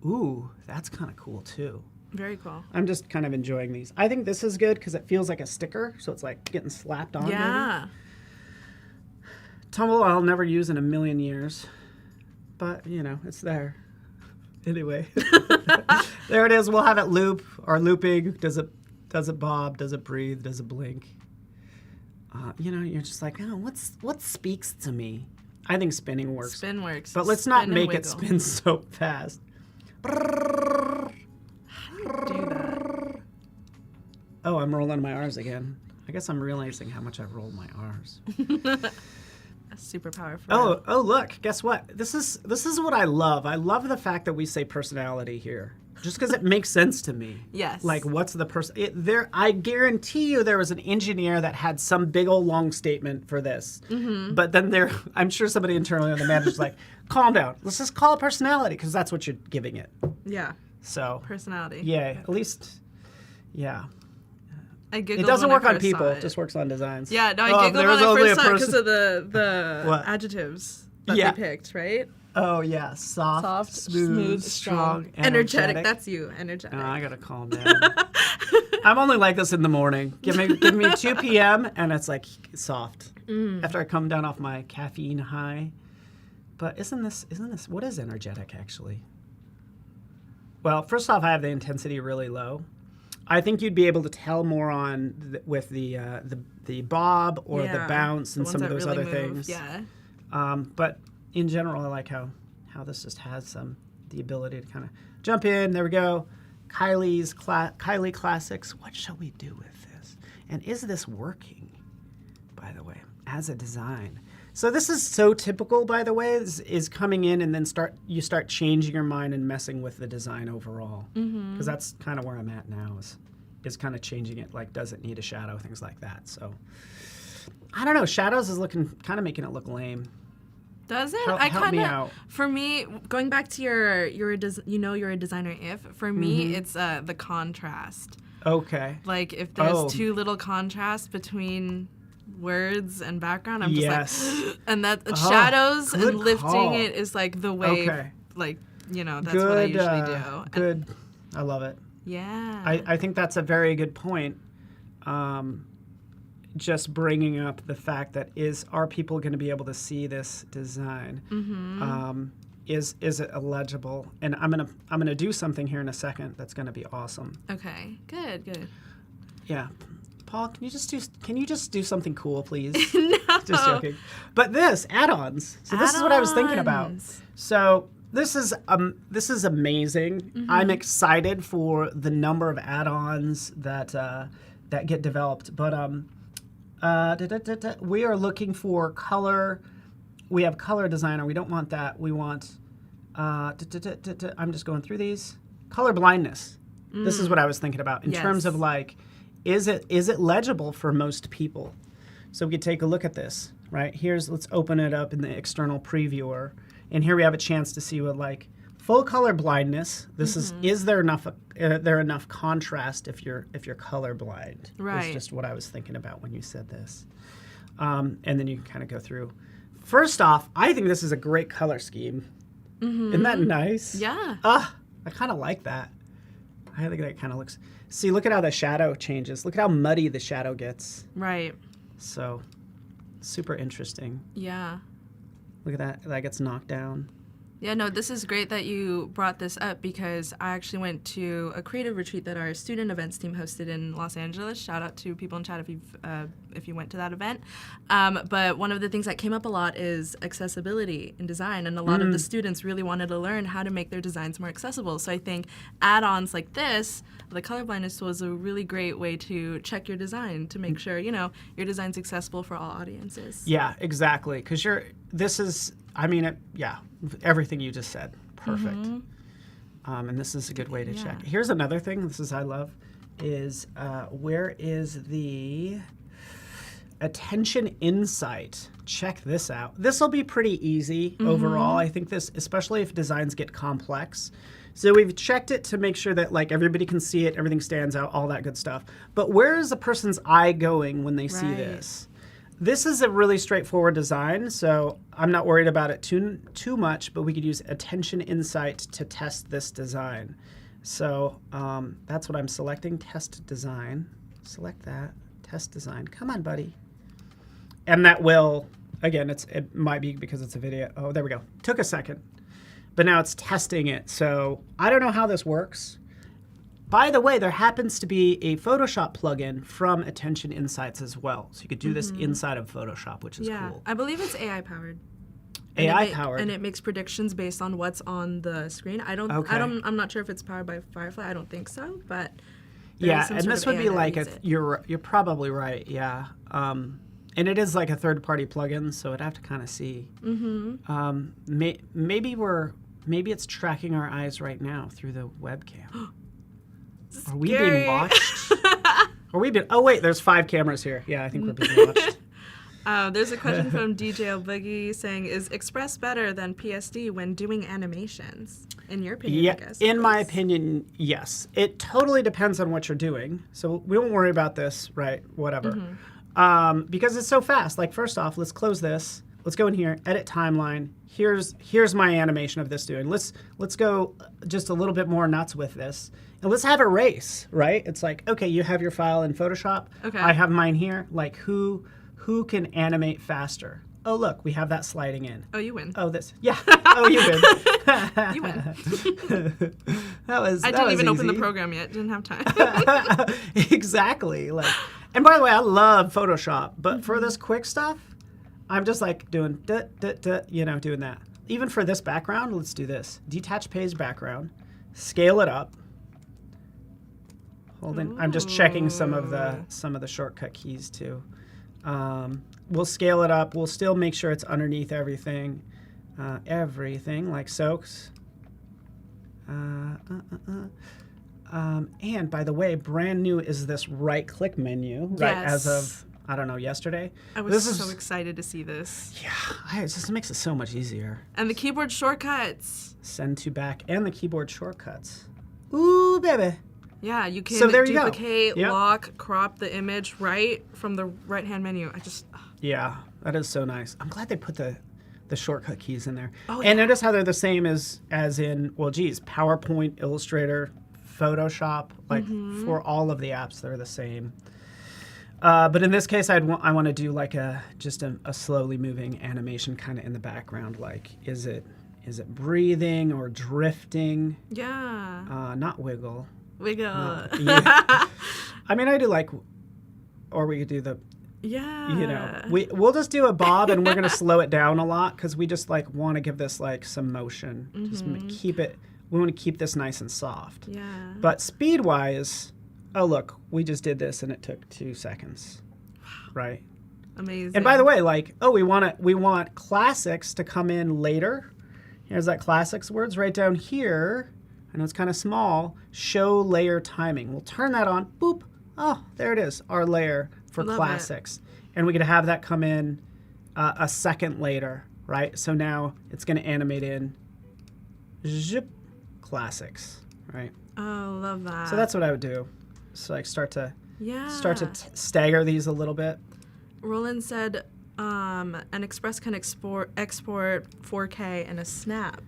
Ooh, that's kind of cool too. Very cool. I'm just kind of enjoying these. I think this is good because it feels like a sticker, so it's like getting slapped on. Yeah. Maybe. Tumble I'll never use in a million years, but you know, it's there. Anyway, there it is. We'll have it loop or looping. Does it bob? Does it breathe? Does it blink? You know, you're just like, oh, what speaks to me? I think spinning works. Spin works. But let's not make it spin so fast. How do you do that? Oh, I'm rolling my R's again. I guess I'm realizing how much I've rolled my R's. A superpower for Oh, look, guess what? This is what I love. I love the fact that we say personality here. Just because it makes sense to me. Yes. Like, what's the person? I guarantee you there was an engineer that had some big old long statement for this. Mm-hmm. But then I'm sure somebody internally on the manager's like, calm down. Let's just call it personality because that's what you're giving it. Yeah. So. Personality. Yeah, at least, yeah. I giggled it doesn't when work I on first people. saw It just works on designs. Yeah, no, I giggled when I first saw it because of the What? adjectives that they picked, right? Oh, yeah. Soft, smooth, strong, energetic. That's you, energetic. I gotta calm down. I'm only like this in the morning. Give me 2 p.m. and it's like soft. After I come down off my caffeine high. But isn't this? What is energetic actually? Well, first off, I have the intensity really low. I think you'd be able to tell more with the bob or the bounce and some of those other things. Yeah. But in general, I like how this just has the ability to kind of jump in. There we go. Kylie Classics. What shall we do with this? And is this working, by the way, as a design? So this is so typical, by the way, is coming in and then you start changing your mind and messing with the design overall. Because that's kind of where I'm at now is kind of changing it. Like, does it need a shadow? Things like that. So I don't know. Shadows is kind of making it look lame. Does it? Help me out. For me, going back to you're a designer. For me, it's the contrast. Okay. Like if there's too little contrast between words and background, I'm just like, and that shadows and lifting it is like the way, like that's what I usually do. Good. I love it. Yeah. I think that's a very good point. Just bringing up the fact that are people going to be able to see this design? is it illegible? And I'm gonna do something here in a second that's gonna be awesome. Okay, good. Yeah. Paul, can you just do something cool, please? No. Just joking. But this add-ons. So this is what I was thinking about. Add-ons. So this is amazing. Mm-hmm. I'm excited for the number of add-ons that get developed. But we are looking for color. We have color designer. We don't want that. We want. I'm just going through these. Color blindness. This is what I was thinking about in terms of like. Is it legible for most people? So we could take a look at this, right? Let's open it up in the external previewer. And here we have a chance to see what like full color blindness. This is there enough contrast if you're color blind? Right. Is just what I was thinking about when you said this. And then you can kind of go through. First off, I think this is a great color scheme. Isn't that nice? Yeah. I kind of like that. I think that kind of looks... See, look at how the shadow changes. Look at how muddy the shadow gets. Right. So, super interesting. Yeah. Look at that. That gets knocked down. Yeah, no, this is great that you brought this up because I actually went to a creative retreat that our student events team hosted in Los Angeles. Shout out to people in chat if you went to that event. But one of the things that came up a lot is accessibility in design, and a lot of the students really wanted to learn how to make their designs more accessible. So I think add-ons like this, the color blindness tool, is a really great way to check your design to make sure your design's accessible for all audiences. Yeah, exactly. Because everything you just said, perfect. And this is a good way to check. Here's another thing. I love is where is the attention insight? Check this out. This will be pretty easy overall. I think this, especially if designs get complex. So we've checked it to make sure that like everybody can see it, everything stands out, all that good stuff. But where is a person's eye going when they see this? This is a really straightforward design, so I'm not worried about it too much, but we could use attention insight to test this design. So that's what I'm selecting, test design. Select that, test design. Come on, buddy. And that will, again, it might be because it's a video. Oh, there we go. Took a second, but now it's testing it. So I don't know how this works. By the way, there happens to be a Photoshop plugin from Attention Insights as well. So you could do this inside of Photoshop, which is cool. I believe it's AI powered. AI-powered. And it makes predictions based on what's on the screen. I'm not sure if it's powered by Firefly. I don't think so, but yeah, and this would be like you're probably right. Yeah, and it is like a third-party plugin, so I'd have to kind of see. Maybe it's tracking our eyes right now through the webcam. Are we being watched? Oh wait, there's 5 cameras here. Yeah, I think we're being watched. There's a question from DJ Boogie saying, is Express better than PSD when doing animations? In your opinion, I guess. In my opinion, yes. It totally depends on what you're doing. So we won't worry about this, right? Whatever. Because it's so fast. Like, first off, let's close this. Let's go in here, edit timeline. Here's my animation of this doing. Let's go just a little bit more nuts with this. And let's have a race, right? It's like, okay, you have your file in Photoshop. Okay. I have mine here. Like, who can animate faster? Oh, look, we have that sliding in. Oh, you win. Oh, this. Yeah. Oh, you win. You win. I didn't even open the program yet. Didn't have time. Exactly. And by the way, I love Photoshop, but for this quick stuff, I'm just like doing doing that. Even for this background, let's do this. Detach page background, scale it up. I'm just checking some of the shortcut keys too. We'll scale it up. We'll still make sure it's underneath everything, like soaks. And by the way, brand new is this right-click menu, right? As of yesterday. I was so excited to see this. Yeah, it just makes it so much easier. And the keyboard shortcuts. Send to back and the keyboard shortcuts. Ooh, baby. Yeah, you can duplicate, lock, crop the image right from the right-hand menu. Yeah, that is so nice. I'm glad they put the shortcut keys in there. Oh, and notice how they're the same as in, PowerPoint, Illustrator, Photoshop. Like for all of the apps, they're the same. But in this case, I want to do like just a slowly moving animation kind of in the background. Like, is it is it breathing or drifting? Yeah. Not wiggle. Wiggle. Yeah. I mean, I do like, or we could do the, Yeah. you know, we'll just do a bob and we're going to slow it down a lot because we just like want to give this like some motion. Just keep it, we want to keep this nice and soft. Yeah. But speed wise, oh look, we just did this and it took 2 seconds. Right? Amazing. And by the way, like, oh, we want classics to come in later. Here's that classics words right down here. I know it's kind of small. Show layer timing. We'll turn that on. Boop. Oh, there it is. Our layer for Love classics. And we could have that come in a second later, right? So now it's going to animate in zip classics, right? Oh, love that. So that's what I would do. So like start to yeah. Stagger these a little bit. Roland said an Express can export 4K in a snap.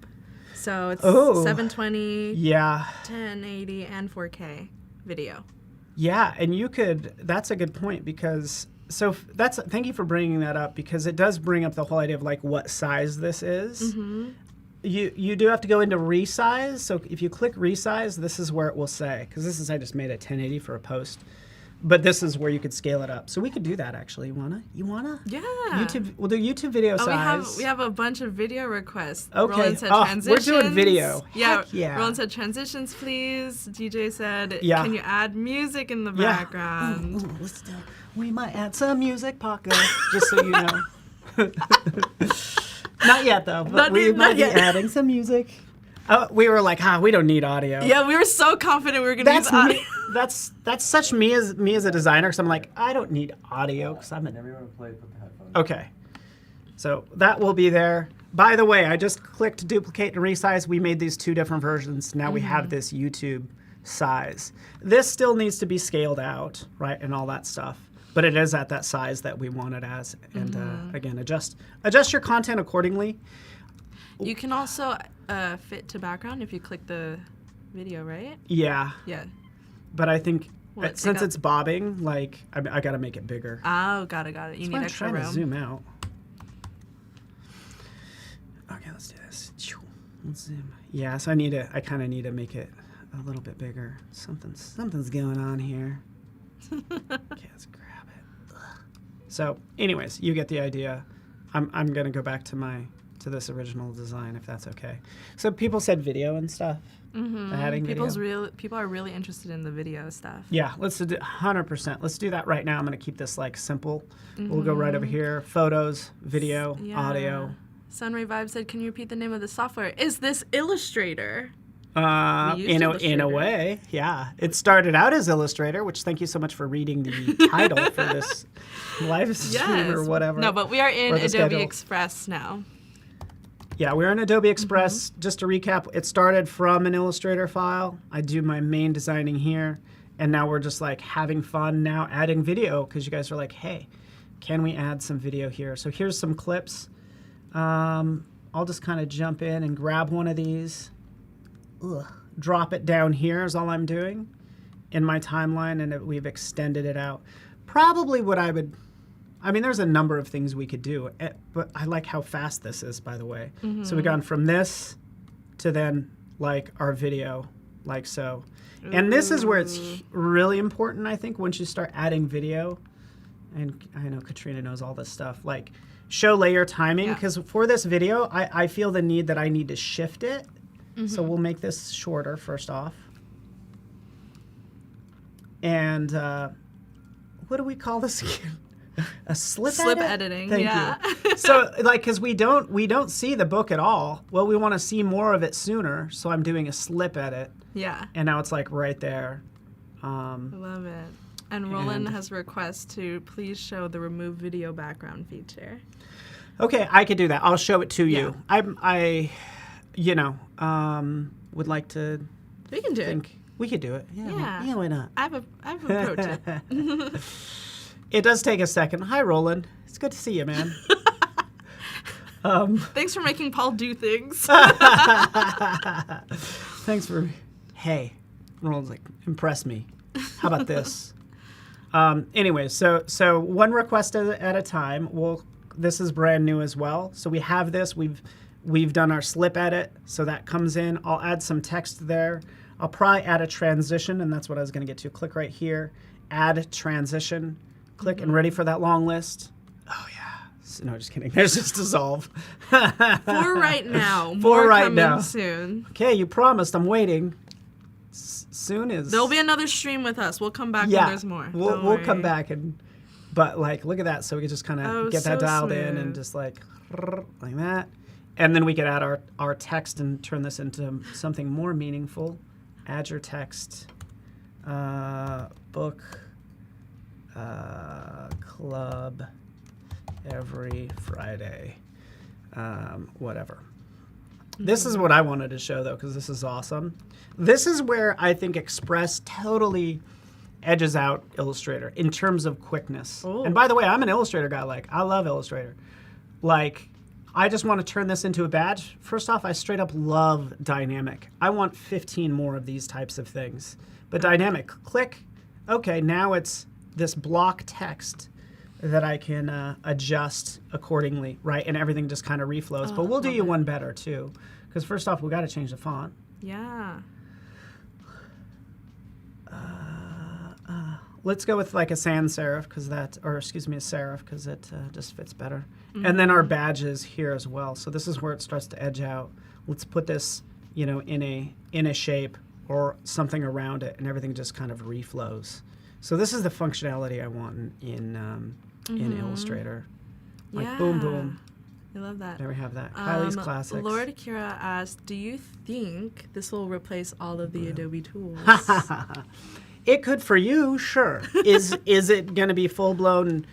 So it's 720, yeah, 1080, and 4K video. Yeah, and you could, that's a good point because, thank you for bringing that up because it does bring up the whole idea of like what size this is. Mm-hmm. You do have to go into resize. So if you click resize, this is where it will say, because I just made it 1080 for a post. But this is where you could scale it up. So we could do that actually. You wanna? Yeah. We'll do YouTube video size. We have a bunch of video requests. Okay. Roland said transitions. We're doing video. Yeah. Heck yeah. Roland said transitions, plean. DJ said, yeah. Can you add music in the background? Ooh, let's do. We might add some music, Paco, just so you know. Not yet though. But we might be adding some music. We were like, we don't need audio. Yeah, we were so confident we were going to use audio. That's such me as a designer, because I'm like, I don't need audio because I'm Everyone play, put the headphones. Okay. So that will be there. By the way, I just clicked duplicate and resize. We made these 2 different versions. Now we have this YouTube size. This still needs to be scaled out, right, and all that stuff. But it is at that size that we want it as. And again, adjust your content accordingly. You can also fit to background if you click the video, right? Yeah. Yeah. But I think since it's bobbing, like I got to make it bigger. Oh, got it. You need extra room. I'm trying to zoom out. Okay, let's do this. Let's zoom. Yeah, so I kind of need to make it a little bit bigger. Something's going on here. Okay, let's grab it. Ugh. So, anyways, you get the idea. I'm gonna go back to this original design if that's okay. So people said video and stuff. Adding video. People are really interested in the video stuff. Yeah, let's do 100%. Let's do that right now. I'm gonna keep this like simple. We'll go right over here. Photos, video, audio. Sunray Vibe said, "Can you repeat the name of the software? Is this Illustrator?" In a way, yeah. It started out as Illustrator, which thank you so much for reading the title for this live stream or whatever. No, but we are in Adobe Express now. Yeah, we're in Adobe Express. Just to recap, it started from an Illustrator file. I do my main designing here, and now we're just like having fun now adding video because you guys are like, hey, can we add some video here? So here's some clips. I'll just kind of jump in and grab one of these. Drop it down here is all I'm doing in my timeline, and we've extended it out. Probably what there's a number of things we could do, but I like how fast this is, by the way. So we've gone from this to then like our video, like so. And this is where it's really important, I think, once you start adding video. And I know Katrina knows all this stuff, like show layer timing, because for this video, I feel the need that I need to shift it. So we'll make this shorter first off. And what do we call this again? A slip editing. Thank you. So like, because we don't see the book at all. Well, we want to see more of it sooner. So I'm doing a slip edit. Yeah. And now it's like right there. I love it. And Roland has a request to please show the remove video background feature. Okay, I could do that. I'll show it to you. I would like to. We can do it. We could do it. Yeah. Why not? I have a pro tip. It does take a second. Hi, Roland. It's good to see you, man. Thanks for making Paul do things. Thanks for. Hey, Roland's like, impress me. How about this? Anyway, so one request at a time. This is brand new as well. So we have this. We've done our slip edit, so that comes in. I'll add some text there. I'll probably add a transition, and that's what I was going to get to. Click right here, add transition. Click and ready for that long list. Oh yeah. No, just kidding. There's just dissolve. For right now. For More right coming now. soon. Okay, you promised. I'm waiting. Soon is. There'll be another stream with us. We'll come back Yeah, when there's more. we'll come back but like look at that. So we can just kind of get that so dialed in smooth. and just like that, and then we can add our text and turn this into something more meaningful. Add your text, book club every Friday, whatever. This is what I wanted to show though, because this is awesome. This is where I think Express totally edges out Illustrator in terms of quickness. Oh. And by the way, I'm an Illustrator guy. Like, I love Illustrator. Like, I just want to turn this into a badge. First off, I straight up love dynamic. I want 15 more of these types of things. But dynamic, click. Okay, now it's this block text that I can adjust accordingly, right? And everything just kind of reflows. But we'll do you one better too. Because first off, we got to change the font. Yeah. Let's go with like a sans serif, because that, or excuse me, a serif, because it just fits better. And then our badges here as well. So this is where it starts to edge out. Let's put this, you know, in a shape or something around it, and everything just kind of reflows. So this is the functionality I want in Illustrator. Like Yeah. boom, boom. I love that. There we have that. Kylie's classics. Lord Kira asked, do you think this will replace all of the Adobe tools? It could for you, sure. Is it going to be full-blown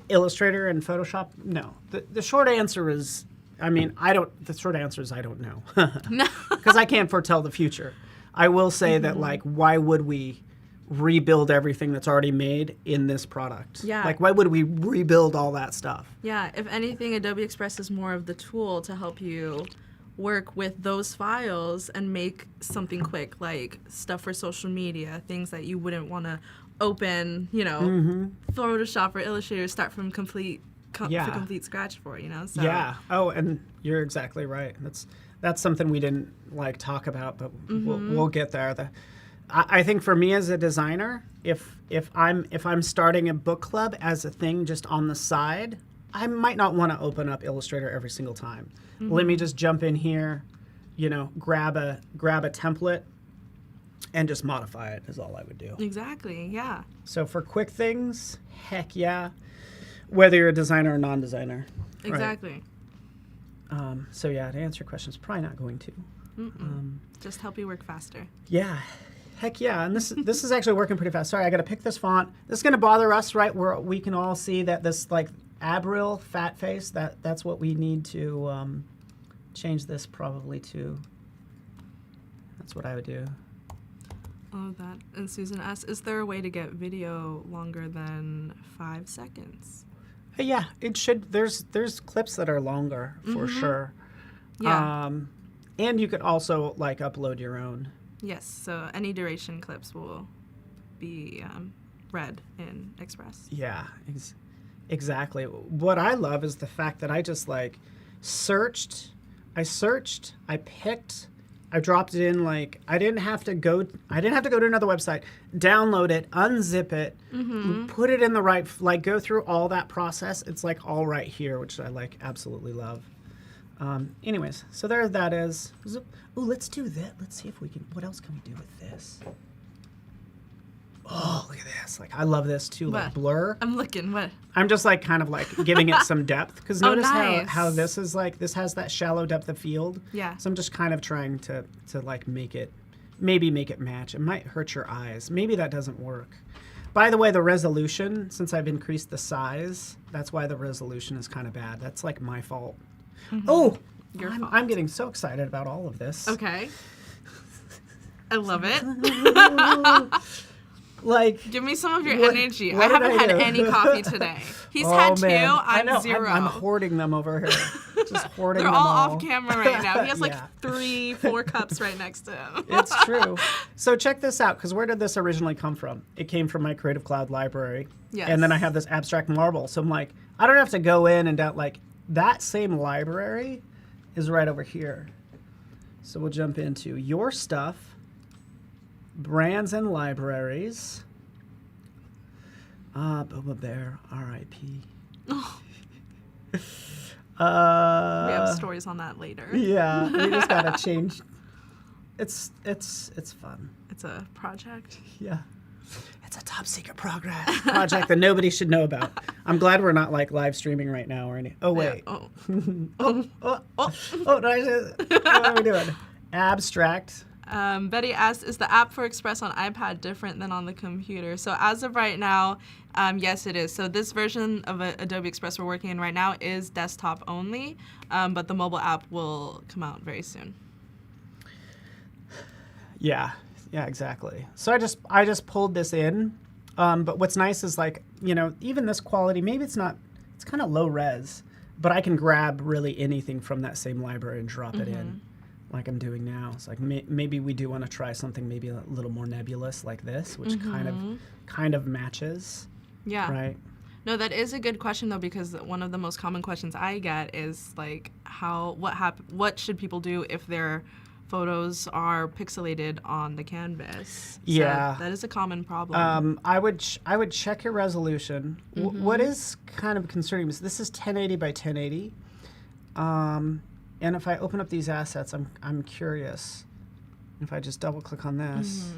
Illustrator and Photoshop? No. The short answer is, the short answer is I don't know. No. Because I can't foretell the future. I will say that, like, why would we rebuild everything that's already made in this product? Yeah. Like, why would we rebuild all that stuff? Yeah, if anything, Adobe Express is more of the tool to help you work with those files and make something quick, like stuff for social media, things that you wouldn't want to open, you know, Photoshop or Illustrator, start from complete scratch for, you know? So. Yeah. Oh, and you're exactly right. That's something we didn't like talk about, but we'll get there. I think for me as a designer, if I'm starting a book club as a thing just on the side, I might not want to open up Illustrator every single time. Let me just jump in here, you know, grab a template and just modify it is all I would do. Exactly, yeah. So for quick things, heck yeah, whether you're a designer or non-designer. Exactly. Right. So yeah, to answer your question, it's probably not going to. Just help you work faster. Yeah. Heck yeah, and this is actually working pretty fast. Sorry, I got to pick this font. This is going to bother us, right? Where we can all see that this like Abril fat face. That's what we need to change this probably to. That's what I would do. Oh, that. And Susan asks, is there a way to get video longer than 5 seconds? Yeah, it should. There's clips that are longer for sure. Yeah. And you could also like upload your own. Yes, so any duration clips will be read in Express. Yeah, exactly. What I love is the fact that I just like searched, I picked, I dropped it in, like I didn't have to go to another website, download it, unzip it, put it in the right, like go through all that process. It's like all right here, which I like absolutely love. Anyways, so there that is. Ooh, let's do that. Let's see if we can, what else can we do with this? Oh, look at this. Like, I love this too, like What? blur. I'm looking, what? I'm just like kind of like giving it some depth. Because notice nice. how this is like, this has that shallow depth of field. Yeah. So I'm just kind of trying to like make it match. It might hurt your eyes. Maybe that doesn't work. By the way, the resolution, since I've increased the size, that's why the resolution is kind of bad. That's like my fault. Oh, Your fault. I'm getting so excited about all of this. Okay. I love it. Like, Give me some of your What- energy. I what did haven't I had do? any coffee today. He's oh, had 2, man. I I'm know. 0. I'm hoarding them over here. Just hoarding They're them all all. off camera right now. He has like Yeah. 3, 4 cups right next to him. It's true. So check this out, because where did this originally come from? It came from my Creative Cloud library. Yes. And then I have this abstract marble. So I'm like, I don't have to go in and like that same library is right over here. So we'll jump into your stuff, brands and libraries. Boba Bear, R.I.P. We have stories on that later. Yeah, we just gotta change. It's fun. It's a project. Yeah. It's a top secret project that nobody should know about. I'm glad we're not like live streaming right now or any. Oh wait. Yeah. Oh. Did I say, what are we doing? Abstract. Betty asked, is the app for Express on iPad different than on the computer? So as of right now, yes, it is. So this version of Adobe Express we're working in right now is desktop only, but the mobile app will come out very soon. Yeah, exactly. So I just pulled this in, but what's nice is like, you know, even this quality, maybe it's kind of low res, but I can grab really anything from that same library and drop it in, like I'm doing now. It's like maybe we do want to try something maybe a little more nebulous like this, which kind of matches. Yeah. Right. No, that is a good question though, because one of the most common questions I get is like, what should people do if their photos are pixelated on the canvas? So yeah, that is a common problem. I would check your resolution. What is kind of concerning is this is 1080 by 1080, and if I open up these assets, I'm curious. If I just double click on this.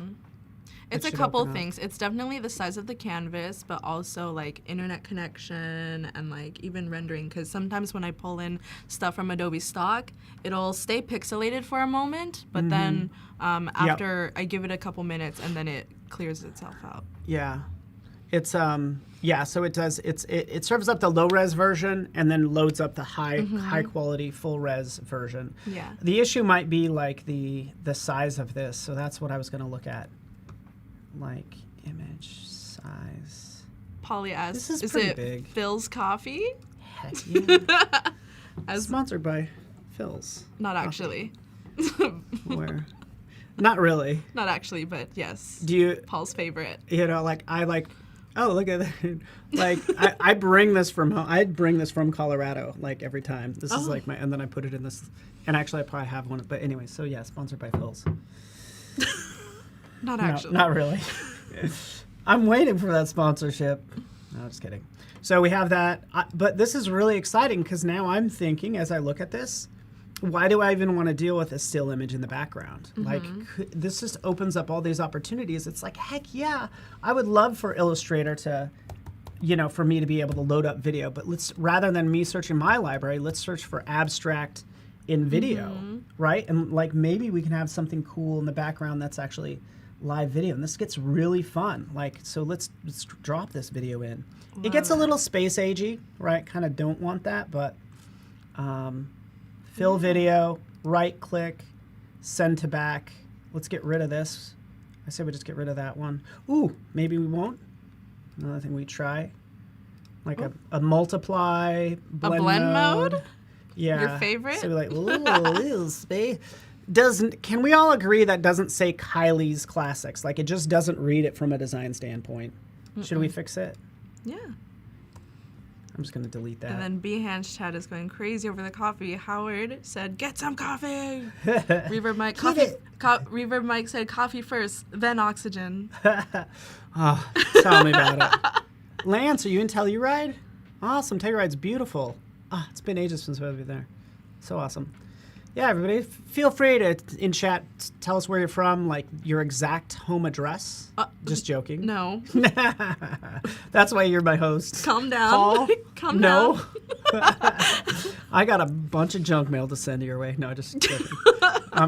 It's a couple things. It's definitely the size of the canvas, but also like internet connection and like even rendering. Because sometimes when I pull in stuff from Adobe Stock, it'll stay pixelated for a moment, but then after I give it a couple minutes and then it clears itself out. Yeah, it's so it does. It serves up the low res version and then loads up the high quality full res version. Yeah. The issue might be like the size of this. So that's what I was going to look at. Like image size. Polly asks, This is is pretty it big. Phil's Coffee? Heck yeah. Sponsored by Phil's. Not actually. Where? Not really. Not actually, but yes. Do you? Paul's favorite. You know, like I like. Oh, look at that! Like I bring this from home. I'd bring this from Colorado like every time. This is like my, and then I put it in this. And actually, I probably have one. But anyway, so yeah, sponsored by Phil's. Not actually. No, not really. I'm waiting for that sponsorship. No, just kidding. So we have that. But this is really exciting because now I'm thinking as I look at this, why do I even want to deal with a still image in the background? Like, this just opens up all these opportunities. It's like, heck yeah, I would love for Illustrator to, you know, for me to be able to load up video. But rather than me searching my library, let's search for abstract in video, right? And like maybe we can have something cool in the background that's actually live video, and this gets really fun. Like, so let's drop this video in. It gets a little space agey, right? Kind of don't want that, but fill video, right click, send to back. Let's get rid of this. I say we just get rid of that one. Ooh, maybe we won't. Another thing we try, like a multiply blend, mode. Yeah, Your favorite? So we're like, little space. Can we all agree that doesn't say Kylie's Classics? Like, it just doesn't read it from a design standpoint. Should we fix it? Yeah. I'm just going to delete that. And then Behance chat is going crazy over the coffee. Howard said, "Get some coffee." Reverb Mike, Reverb Mike said, "Coffee first, then oxygen." Oh, tell me about it. Lance, are you in Telluride? Awesome. Telluride's beautiful. Ah, it's been ages since I've been there. So awesome. Yeah, everybody, feel free to, in chat, tell us where you're from, like your exact home address. Just joking. No. That's why you're my host. Calm down. Paul? Calm No. down. I got a bunch of junk mail to send your way. No, just kidding.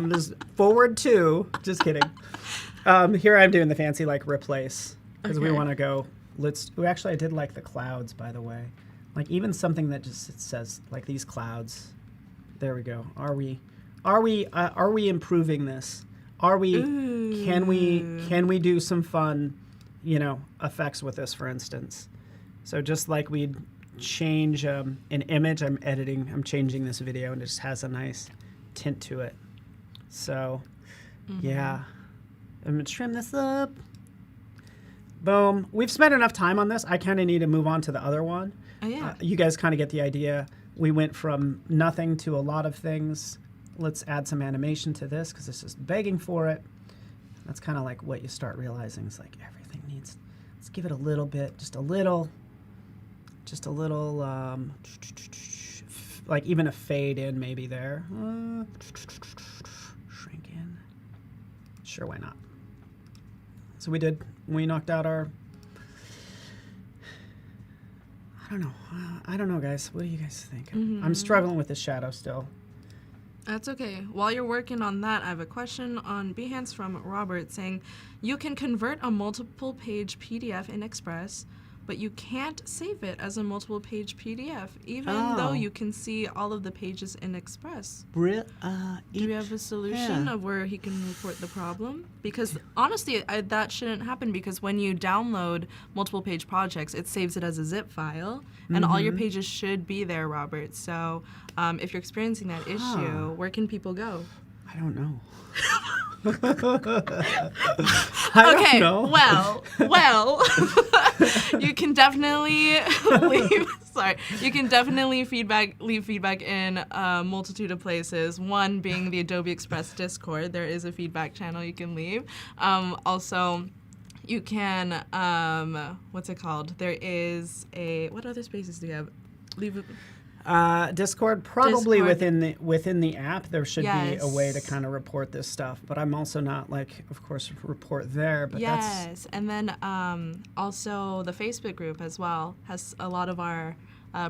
Just forward to, just kidding. Here I'm doing the fancy, like, replace, because we want to go, actually, I did like the clouds, by the way. Like, even something that just it says, like, these clouds. There we go. Are we improving this? Can we do some fun, you know, effects with this, for instance? So just like we'd change an image, I'm changing this video, and it just has a nice tint to it. So yeah, I'm gonna trim this up. Boom. We've spent enough time on this. I kind of need to move on to the other one. Oh, yeah. You guys kind of get the idea. we went from nothing to a lot of things. Let's add some animation to this because it's just begging for it. That's kind of like what you start realizing is like everything needs, let's give it a little bit, just a little, like even a fade in maybe there. Shrink in. Sure, why not? So we knocked out our, I don't know, guys. What do you guys think? I'm struggling with the shadow still. That's okay. While you're working on that, I have a question on Behance from Robert saying, you can convert a multiple page PDF in Express, but you can't save it as a multiple page PDF, even though you can see all of the pages in Express. Do we have a solution of where he can report the problem? Because honestly, that shouldn't happen, because when you download multiple page projects, it saves it as a zip file, and all your pages should be there, Robert. So if you're experiencing that issue, where can people go? I don't know. Okay, well, you can definitely leave feedback in a multitude of places. One being the Adobe Express Discord. There is a feedback channel you can leave. Also, you can, what's it called? There is what other spaces do you have? Discord, probably Discord. within the app, there should be a way to kind of report this stuff. But I'm also not like, of course, report there. But and then also the Facebook group as well has a lot of our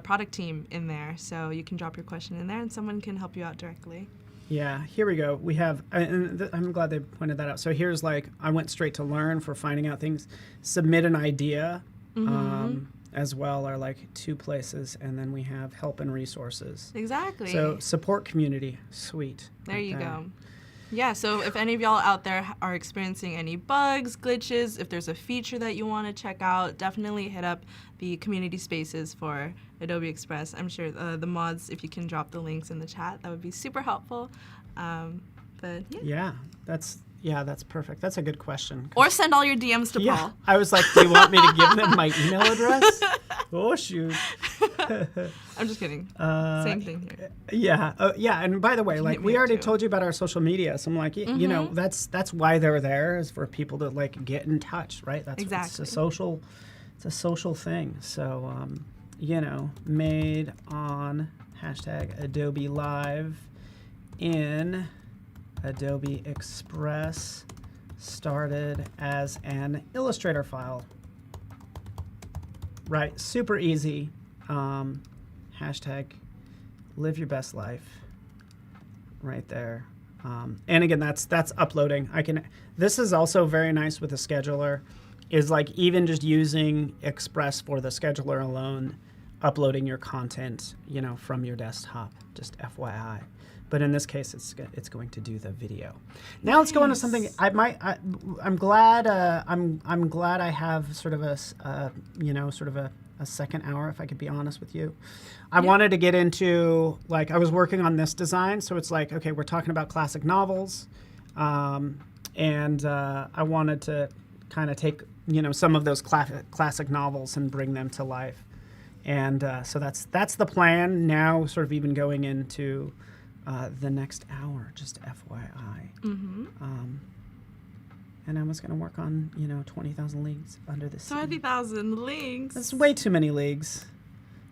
product team in there, so you can drop your question in there, and someone can help you out directly. Yeah, here we go. We have, and I'm glad they pointed that out. So here's like, I went straight to learn for finding out things. Submit an idea. As well are like 2 places, and then we have help and resources. Exactly. So support community, sweet. There you go. Yeah, so if any of y'all out there are experiencing any bugs, glitches, if there's a feature that you want to check out, definitely hit up the community spaces for Adobe Express. I'm sure the mods, if you can drop the links in the chat, that would be super helpful. But yeah. That's perfect. That's a good question. Or send all your DMs to Paul. I was like, do you want me to give them my email address? Oh, shoot. I'm just kidding. Same thing here. Yeah. And by the way, like we already told you about our social media. So I'm like, you know, that's why they're there, is for people to like get in touch, right? That's exactly. It's a social thing. So, you know, made on #Adobe Live in Adobe Express, started as an Illustrator file. Right, super easy. #live your best life. Right there. And again, that's uploading. This is also very nice with the scheduler, is like even just using Express for the scheduler alone, uploading your content, you know, from your desktop, just FYI. But in this case, it's going to do the video. Now let's go on to something. I'm glad I have sort of a second hour, if I could be honest with you. I wanted to get into, like, I was working on this design, so it's like, okay, we're talking about classic novels, and I wanted to kind of take, you know, some of those classic novels and bring them to life, and so that's the plan now. Sort of even going into the next hour, just FYI. And I was going to work on, you know, 20,000 Leagues Under the Sea. 20,000 leagues. That's way too many leagues.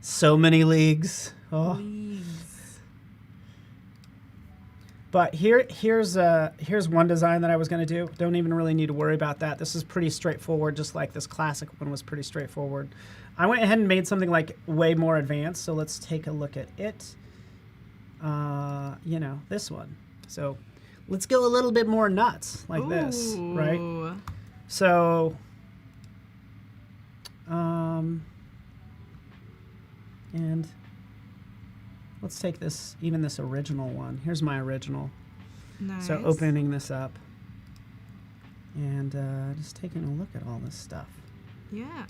So many leagues. Oh. Leagues. But here's one design that I was going to do. Don't even really need to worry about that. This is pretty straightforward, just like this classic one was pretty straightforward. I went ahead and made something like way more advanced, so let's take a look at it. You know, this one. So let's go a little bit more nuts, like this, right? So, and let's take this, even this original one. Here's my original. Nice. So opening this up and just taking a look at all this stuff. Yeah.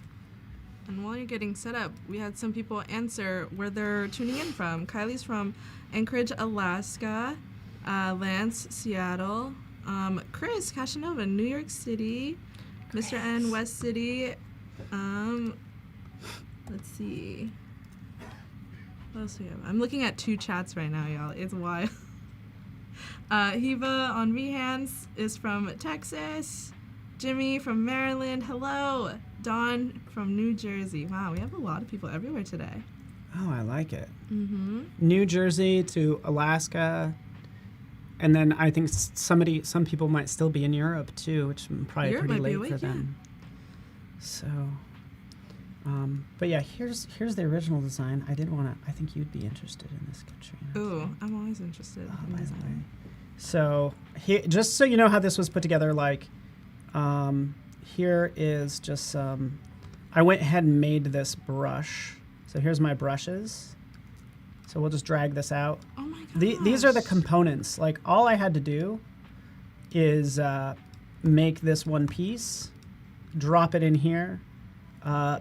And while you're getting set up, we had some people answer where they're tuning in from. Kylie's from Anchorage, Alaska. Lance, Seattle. Chris, Casanova, New York City. Chris. Mr. N, West City. Let's see. What else do we have? I'm looking at 2 chats right now, y'all. It's wild. Hiva on Behance is from Texas. Jimmy from Maryland. Hello. Dawn from New Jersey. Wow, we have a lot of people everywhere today. Oh, I like it. Mm-hmm. New Jersey to Alaska. And then I think some people might still be in Europe too, which is probably Europe pretty might be late for awake, yeah. them. So, but yeah, here's the original design. I think you'd be interested in this, Katrina. Ooh, I'm always interested Oh, in by the design. way. So just so you know how this was put together, like here is just I went ahead and made this brush. So here's my brushes. So we'll just drag this out. Oh my gosh. These are the components. Like all I had to do is make this one piece, drop it in here,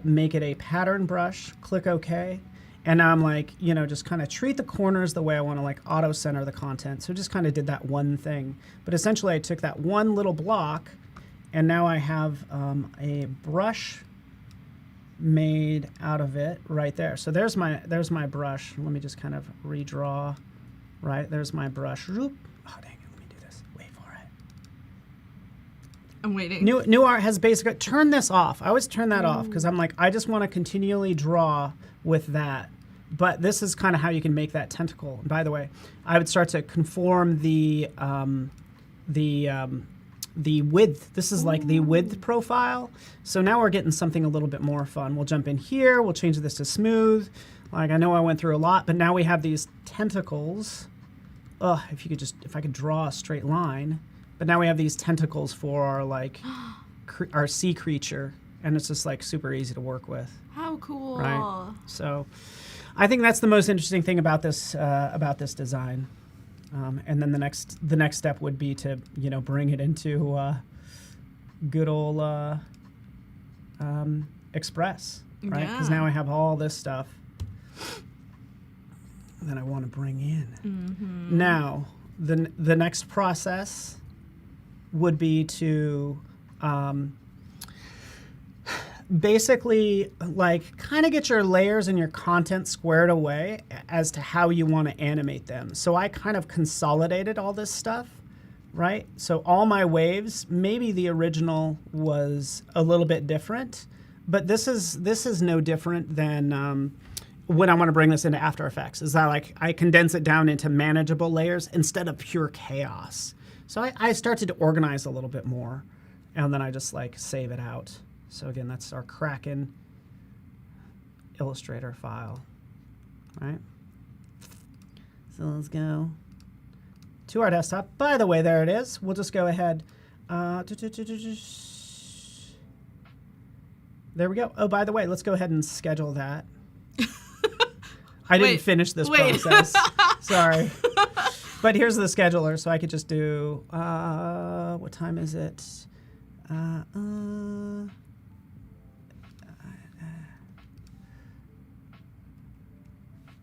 make it a pattern brush, click OK. And now I'm like, just kind of treat the corners the way I want to like auto center the content. So just kind of did that one thing. But essentially I took that one little block and now I have a brush made out of it right there. So there's my brush. Let me just kind of redraw. Right, there's my brush. Oh, dang it, let me do this. Wait for it. I'm waiting. New art has basically, turn this off. I always turn that off because I'm like, I just want to continually draw with that. But this is kind of how you can make that tentacle. And by the way, I would start to conform the width. This is like the width profile. So now we're getting something a little bit more fun. We'll jump in here. We'll change this to smooth. Like I know I went through a lot, but now we have these tentacles. If I could draw a straight line. But now we have these tentacles for our like our sea creature, and it's just like super easy to work with. How cool. Right. So I think that's the most interesting thing about this design. And then the next step would be to bring it into good old Express, right? Because now I have all this stuff that I want to bring in. Mm-hmm. Now the next process would be to basically like kind of get your layers and your content squared away as to how you want to animate them. So I kind of consolidated all this stuff, right? So all my waves, maybe the original was a little bit different, but this is no different than when I want to bring this into After Effects. Is that like I condense it down into manageable layers instead of pure chaos. So I started to organize a little bit more, and then I just like save it out. So again, that's our Kraken Illustrator file, right? So let's go to our desktop. By the way, there it is. We'll just go ahead. There we go. Oh, by the way, let's go ahead and schedule that. I didn't finish this process. Sorry. But here's the scheduler, so I could just do, what time is it?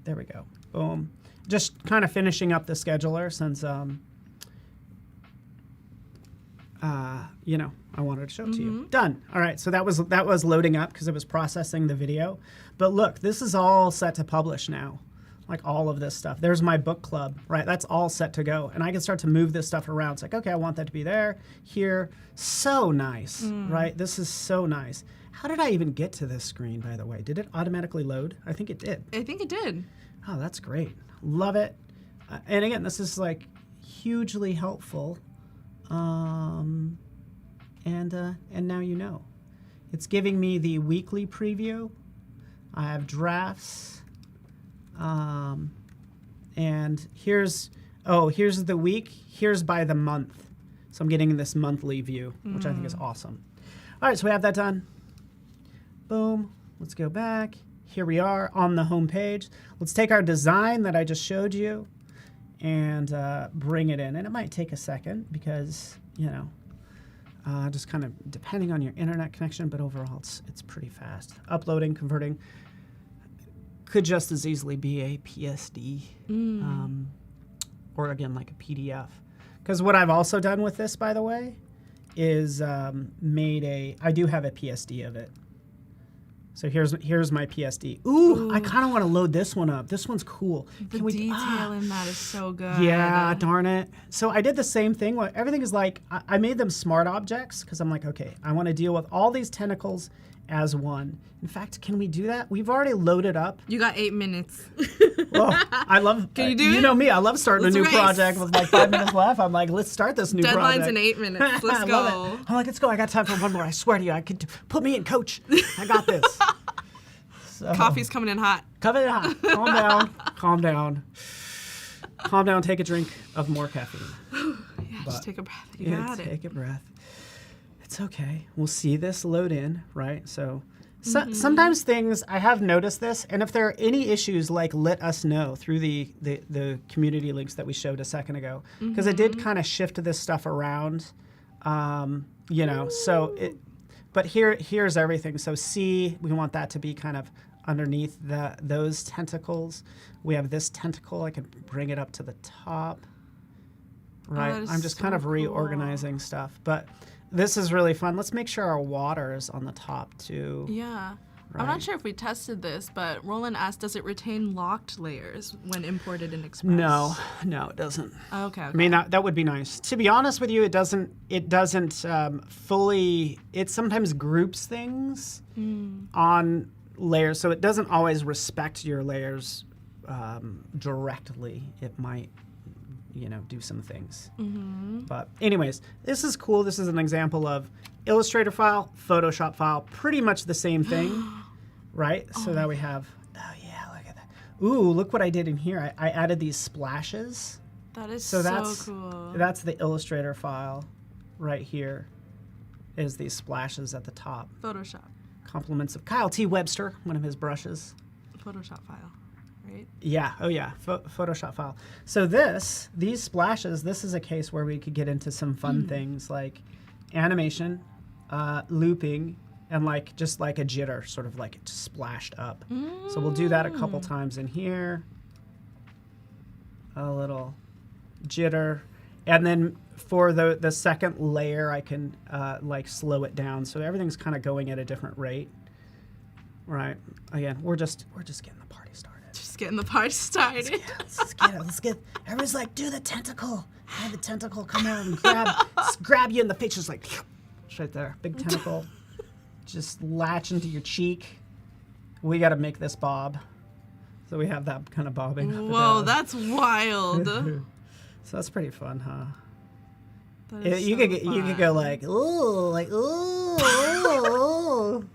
There we go. Boom. Just kind of finishing up the scheduler since, I wanted to show it to you. Done. All right. So that was loading up because it was processing the video. But look, this is all set to publish now. Like all of this stuff. There's my book club, right? That's all set to go. And I can start to move this stuff around. It's like, okay, I want that to be there, here. So nice, right? This is so nice. How did I even get to this screen, by the way? Did it automatically load? I think it did. I think it did. Oh, that's great. Love it. And again, this is like hugely helpful. And now you know. It's giving me the weekly preview. I have drafts. And here's the week. Here's by the month. So I'm getting this monthly view, which I think is awesome. All right, so we have that done. Boom. Let's go back. Here we are on the home page. Let's take our design that I just showed you and bring it in. And it might take a second because, just kind of depending on your internet connection, but overall it's pretty fast. Uploading, converting. Could just as easily be a PSD or again like a PDF. Because what I've also done with this, by the way, is I do have a PSD of it. So here's my PSD. Ooh, I kind of want to load this one up. This one's cool. The detail in that is so good. Yeah, darn it. So I did the same thing. Everything is like, I made them smart objects because I'm like, okay, I want to deal with all these tentacles as one. In fact, can we do that? We've already loaded up. You got 8 minutes. Well, I love, Can you do you it? know me, I love starting Let's a new race. project with like 5 minutes left. I'm like, let's start this new project. Deadline's in 8 minutes. Let's I go. love it. I'm like, let's go. I got time for one more. I swear to you, I could put me in, coach. I got this. So, Coffee's coming in hot. calm down. Calm down. Calm down. Take a drink of more caffeine. Yeah, just But- take a breath. You got it. Take a breath. It's okay. We'll see this load in, right? So sometimes things, I have noticed this, and if there are any issues, like let us know through the community links that we showed a second ago, because it did kind of shift this stuff around, you know, so it, but here's everything. So C, we want that to be kind of underneath those tentacles. We have this tentacle, I can bring it up to the top, right? that is I'm just kind so of reorganizing stuff, but this is really fun. Let's make sure our water is on the top too. Yeah. I'm Right. not sure if we tested this, but Roland asked, does it retain locked layers when imported in Express? No, it doesn't. Okay. I mean, that would be nice. To be honest with you, it doesn't fully, it sometimes groups things on layers, so it doesn't always respect your layers directly. It might, you know, do some things. But anyways, this is cool. This is an example of Illustrator file, Photoshop file, pretty much the same thing, right? So that we have, oh yeah, look at that. Ooh, look what I did in here. I added these splashes. That is So so that's cool. that's the Illustrator file right here, is these splashes at the top. Photoshop. Compliments of Kyle T. Webster, one of his brushes. Photoshop file, right? Yeah, oh yeah, Photoshop file. So these splashes, this is a case where we could get into some fun things like animation, looping, and like just like a jitter, sort of like it just splashed up. So we'll do that a couple times in here. A little jitter. And then for the second layer, I can like slow it down. So everything's kind of going at a different rate. Right. Again, we're just getting the party started. Just getting the party started. Let's get. Everybody's like, do the tentacle. Have the tentacle come out and grab you in the face, just like, it's right there, big tentacle, just latch into your cheek. We got to make this bob, so we have that kind of bobbing. Up and Whoa, down. that's wild. So that's pretty fun, huh? That is You so could go fun. like, ooh, like ooh, ooh.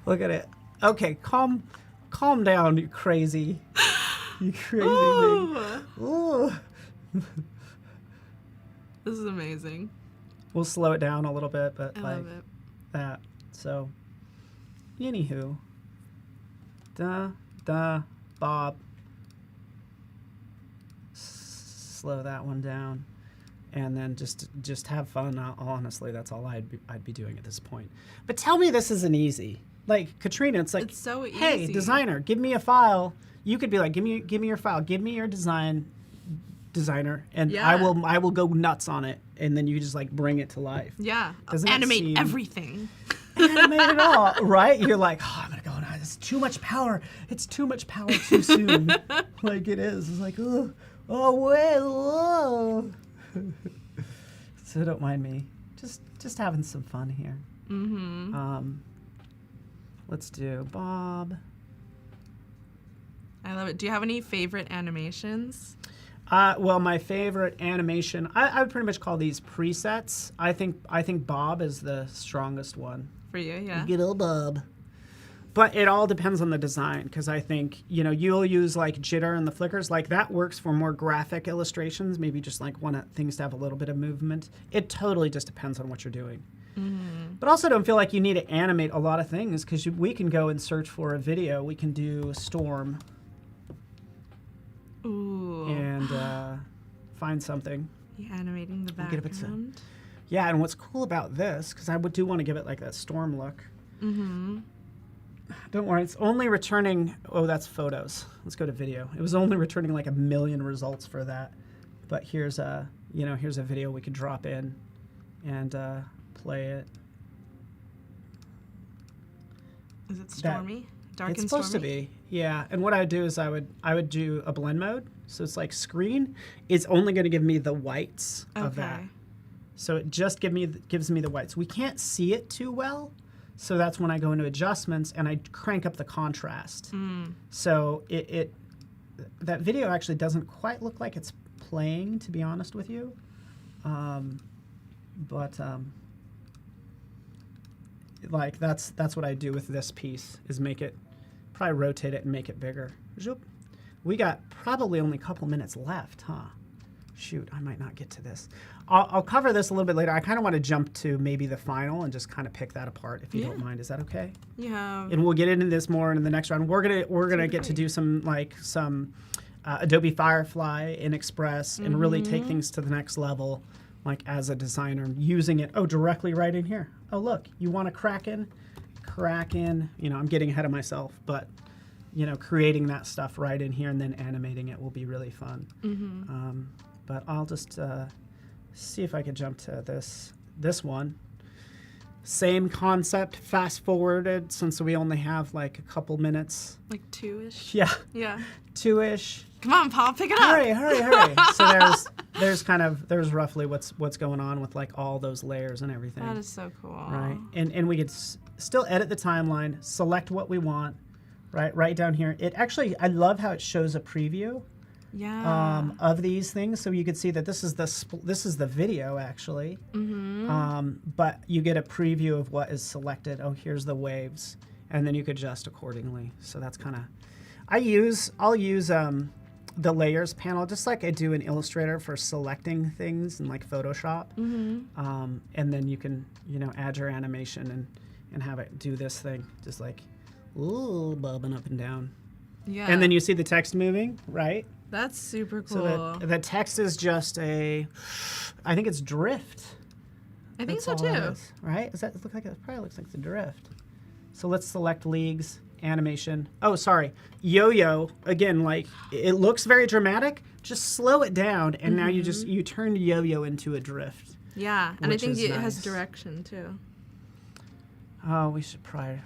Look at it. Okay, calm down, you crazy, you crazy thing. Ooh, Ooh. this is amazing. We'll slow it down a little bit, but I like love it. that. So, anywho, Bob. Slow that one down, and then just have fun. Honestly, that's all I'd be doing at this point. But tell me this isn't easy. Like Katrina, it's like, It's so hey, easy. designer, give me a file. You could be like, give me your file, give me your designer, and Yeah. I will go nuts on it, and then you just like bring it to life. Yeah. Doesn't that Animate seem- everything. Animate it all, right? You're like, oh, I'm gonna go now. It's too much power. It's too much power too soon. Like it is. It's like, oh wait, whoa. So don't mind me. Just having some fun here. Let's do Bob. I love it. Do you have any favorite animations? Well, my favorite animation, I would pretty much call these presets. I think Bob is the strongest one. For you, yeah. Good old Bob. But it all depends on the design, because I think, you'll use like jitter and the flickers. Like that works for more graphic illustrations, maybe just like want things to have a little bit of movement. It totally just depends on what you're doing. But also don't feel like you need to animate a lot of things, because we can go and search for a video. We can do storm Ooh. and find something. You animating the We'll get a bit background. Yeah, and what's cool about this, because I do want to give it like that storm look. Don't worry, it's only returning, oh, that's photos. Let's go to video. It was only returning like 1 million results for that. But here's a video we could drop in and play it. Is it stormy? Dark It's and supposed to stormy? be, yeah. And what I would do is I would do a blend mode. So it's like screen is only going to give me the whites of that. Okay. So it just gives me the whites. We can't see it too well, so that's when I go into adjustments and I crank up the contrast. So that video actually doesn't quite look like it's playing, to be honest with you. Like that's what I do with this piece is make it, probably rotate it and make it bigger. Zoop. We got probably only a couple minutes left, huh? Shoot, I might not get to this. I'll cover this a little bit later. I kind of want to jump to maybe the final and just kind of pick that apart, if you don't mind. Is that okay? Yeah. And we'll get into this more in the next round. We're gonna get to do some Adobe Firefly in Express and really take things to the next level, like as a designer, using it. Oh, directly right in here. Oh, look, you want a Kraken? You know, I'm getting ahead of myself, but you know, creating that stuff right in here and then animating it will be really fun. But I'll just see if I can jump to this one. Same concept, fast forwarded, since we only have like a couple minutes. Like 2-ish? Yeah, Yeah. 2-ish. Come on, Paul, pick it up. Hurry. So there's roughly what's going on with like all those layers and everything. That is so cool. Right. And we could still edit the timeline, select what we want, right down here. It actually, I love how it shows a preview of these things, so you could see that this is the video actually. But you get a preview of what is selected. Oh, here's the waves, and then you could adjust accordingly. So that's kind of, I'll use the layers panel just like I do in Illustrator for selecting things in like Photoshop. And then you can, you know, add your animation and have it do this thing, just like ooh, bobbing up and down. Yeah. And then you see the text moving, right? That's super cool. So the text is just I think it's drift. I think That's so all it too. is, right? Does that look like it? Probably looks like the drift. So let's select leagues, animation. Oh, sorry, yo-yo again. Like it looks very dramatic. Just slow it down, and now you turn yo-yo into a drift. Yeah, and I Which think is it has nice. direction too. Oh, we should probably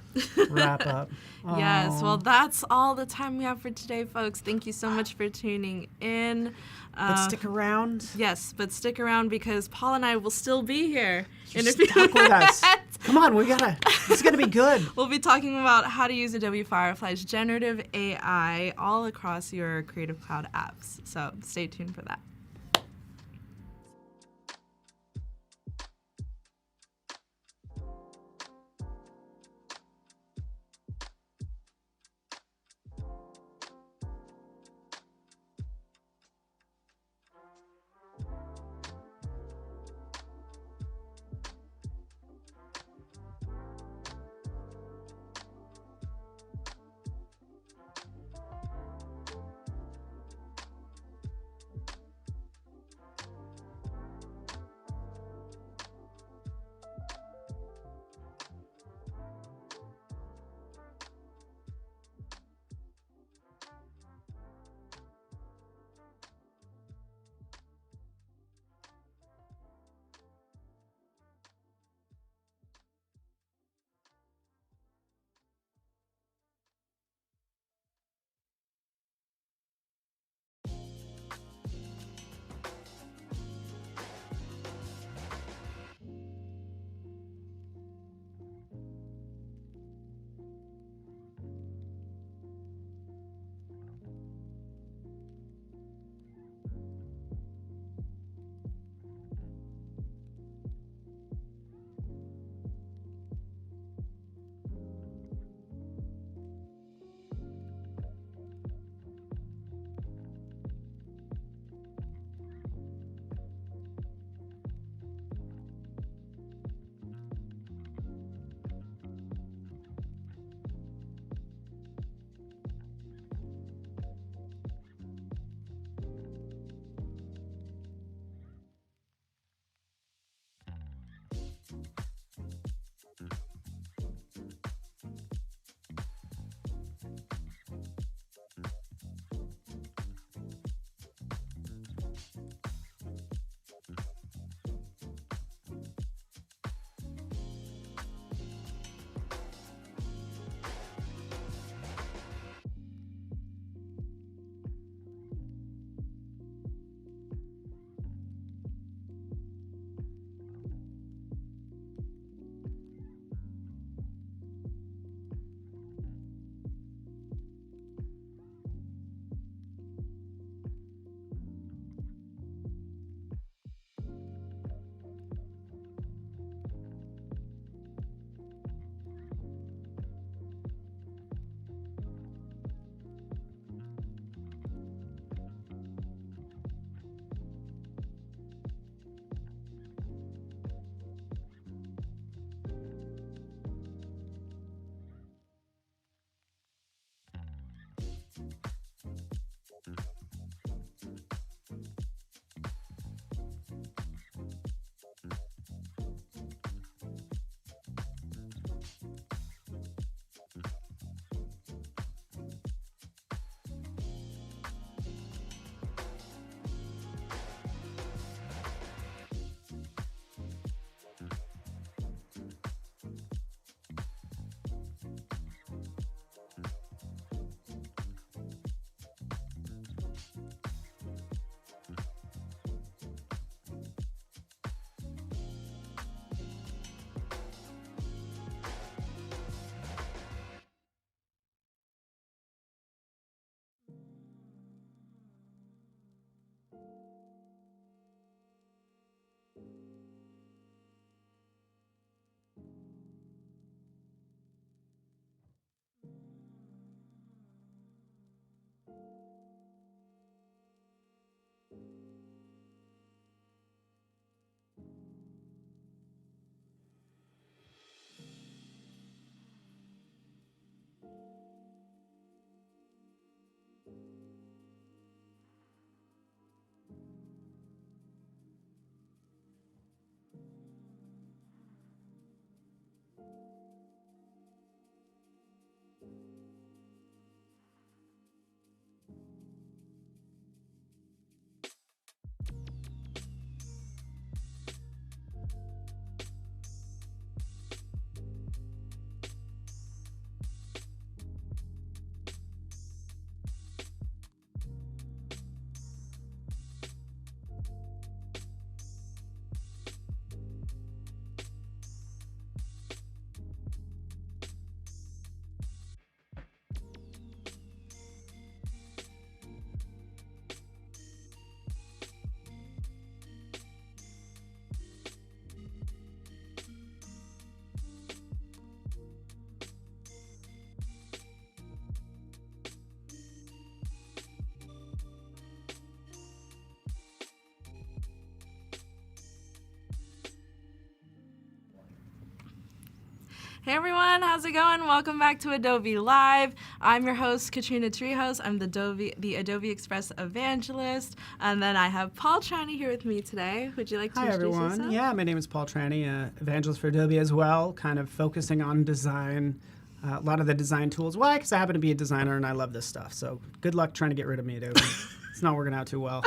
wrap up. Yes, well, Oh. that's all the time we have for today, folks. Thank you so much for tuning in. But stick around. Yes, but stick around because Paul and I will still be here in a You're stuck with us. Come on, it's gonna be good. We'll be talking about how to use Adobe Firefly's generative AI all across your Creative Cloud apps. So stay tuned for that. Hey everyone, how's it going? Welcome back to Adobe Live. I'm your host, Katrina Treehouse. I'm the Adobe Express evangelist. And then I have Paul Tranny here with me today. Would you like to introduce everyone. yourself? Yeah, my name is Paul Tranny, evangelist for Adobe as well, kind of focusing on design, a lot of the design tools. Why? Because I happen to be a designer and I love this stuff. So good luck trying to get rid of me, Adobe. It's not working out too well.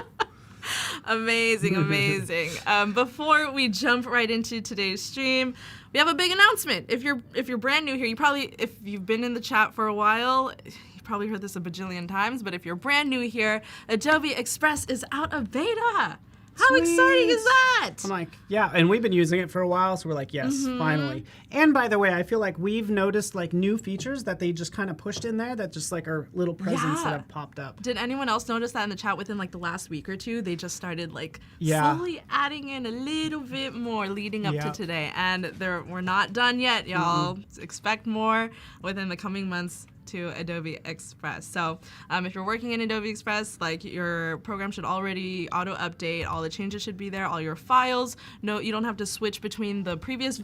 Amazing, amazing. Before we jump right into today's stream, we have a big announcement. If you're brand new here, if you've been in the chat for a while, you probably heard this a bajillion times, but if you're brand new here, Adobe Express is out of beta. How exciting is that? I'm like, yeah, and we've been using it for a while, so we're like, yes, finally. And by the way, I feel like we've noticed like new features that they just kind of pushed in there that just like are little presents that have popped up. Did anyone else notice that in the chat within like the last week or two? They just started like Yeah. slowly adding in a little bit more leading up to today. And we're not done yet, y'all. Expect more within the coming months to Adobe Express. So if you're working in Adobe Express, like your program should already auto update, all the changes should be there, all your files. No, you don't have to switch between the previous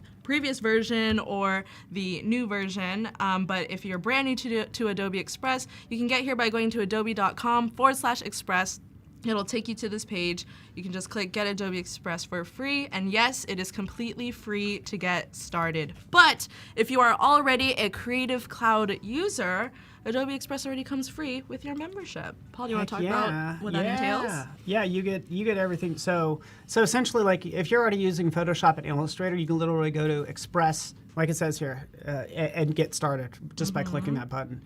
version or the new version. But if you're brand new to Adobe Express, you can get here by going to adobe.com/express. It'll take you to this page. You can just click Get Adobe Express for free. And yes, it is completely free to get started. But if you are already a Creative Cloud user, Adobe Express already comes free with your membership. Paul, do you want to talk about what that entails? Yeah, you get everything. So essentially, like if you're already using Photoshop and Illustrator, you can literally go to Express, like it says here, and get started just by clicking that button.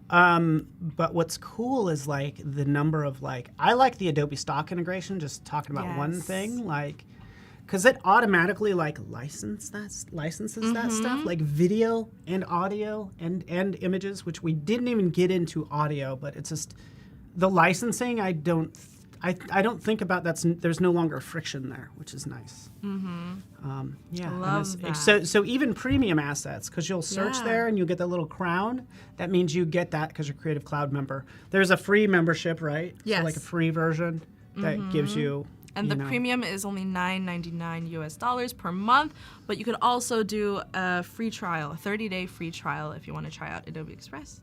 But what's cool is like the number of I like the Adobe stock integration, just talking about one thing, because it automatically licenses that stuff, like video and audio and images, which we didn't even get into audio, but it's just the licensing. I don't think about there's no longer friction there, which is nice. Love that. So even premium assets, because you'll search there and you'll get that little crown. That means you get that because you're a Creative Cloud member. There's a free membership, right? Yes. So like a free version that gives you. And the premium is only $9.99 US per month, but you could also do a free trial, a 30-day free trial if you want to try out Adobe Express.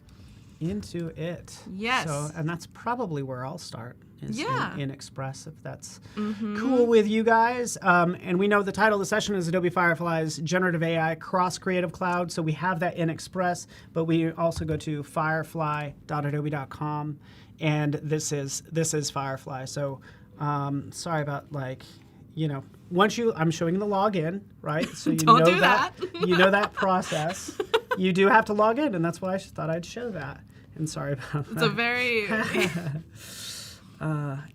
Into it. Yes. So, and that's probably where I'll start. Is in Express, if that's cool Mm-hmm. with you guys. And we know the title of the session is Adobe Firefly's Generative AI Cross Creative Cloud. So we have that in Express, but we also go to firefly.adobe.com, and this is Firefly. So sorry about once I'm showing the login, right? So you Don't know do that. you know that process. You do have to log in, and that's why I thought I'd show that. And sorry about that. It's a very...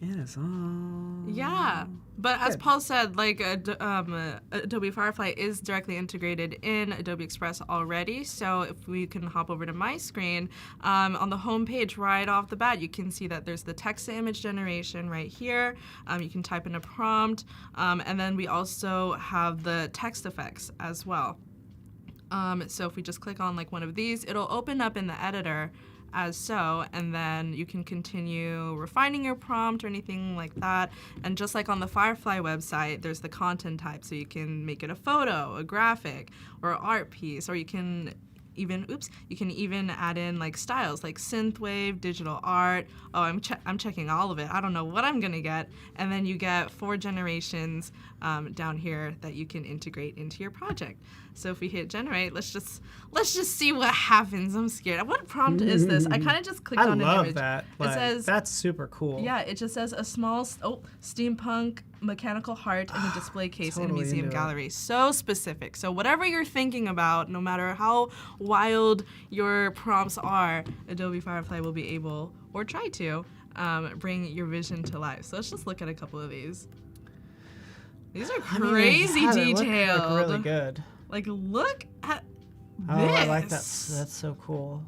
It is all... Yeah, but as Paul said, Adobe Firefly is directly integrated in Adobe Express already. So if we can hop over to my screen, on the home page right off the bat, you can see that there's the text-to-image generation right here. You can type in a prompt, and then we also have the text effects as well. So if we just click on one of these, it'll open up in the editor as so, and then you can continue refining your prompt or anything like that. And just like on the Firefly website, there's the content type, so you can make it a photo, a graphic, or an art piece, or you can even add in styles like synthwave, digital art. Oh, I'm checking all of it. I don't know what I'm gonna get. And then you get 4 generations down here that you can integrate into your project. So if we hit generate, let's just see what happens. I'm scared. What prompt is this? I kind of just clicked on an image. I love that. It says that's super cool. Yeah, it just says a small steampunk mechanical heart in a display case in a museum gallery. So specific. So whatever you're thinking about, no matter how wild your prompts are, Adobe Firefly will be able, or try to, bring your vision to life. So let's just look at a couple of these. These are crazy detailed. Look really good. Look at this. Oh, I like that. That's so cool.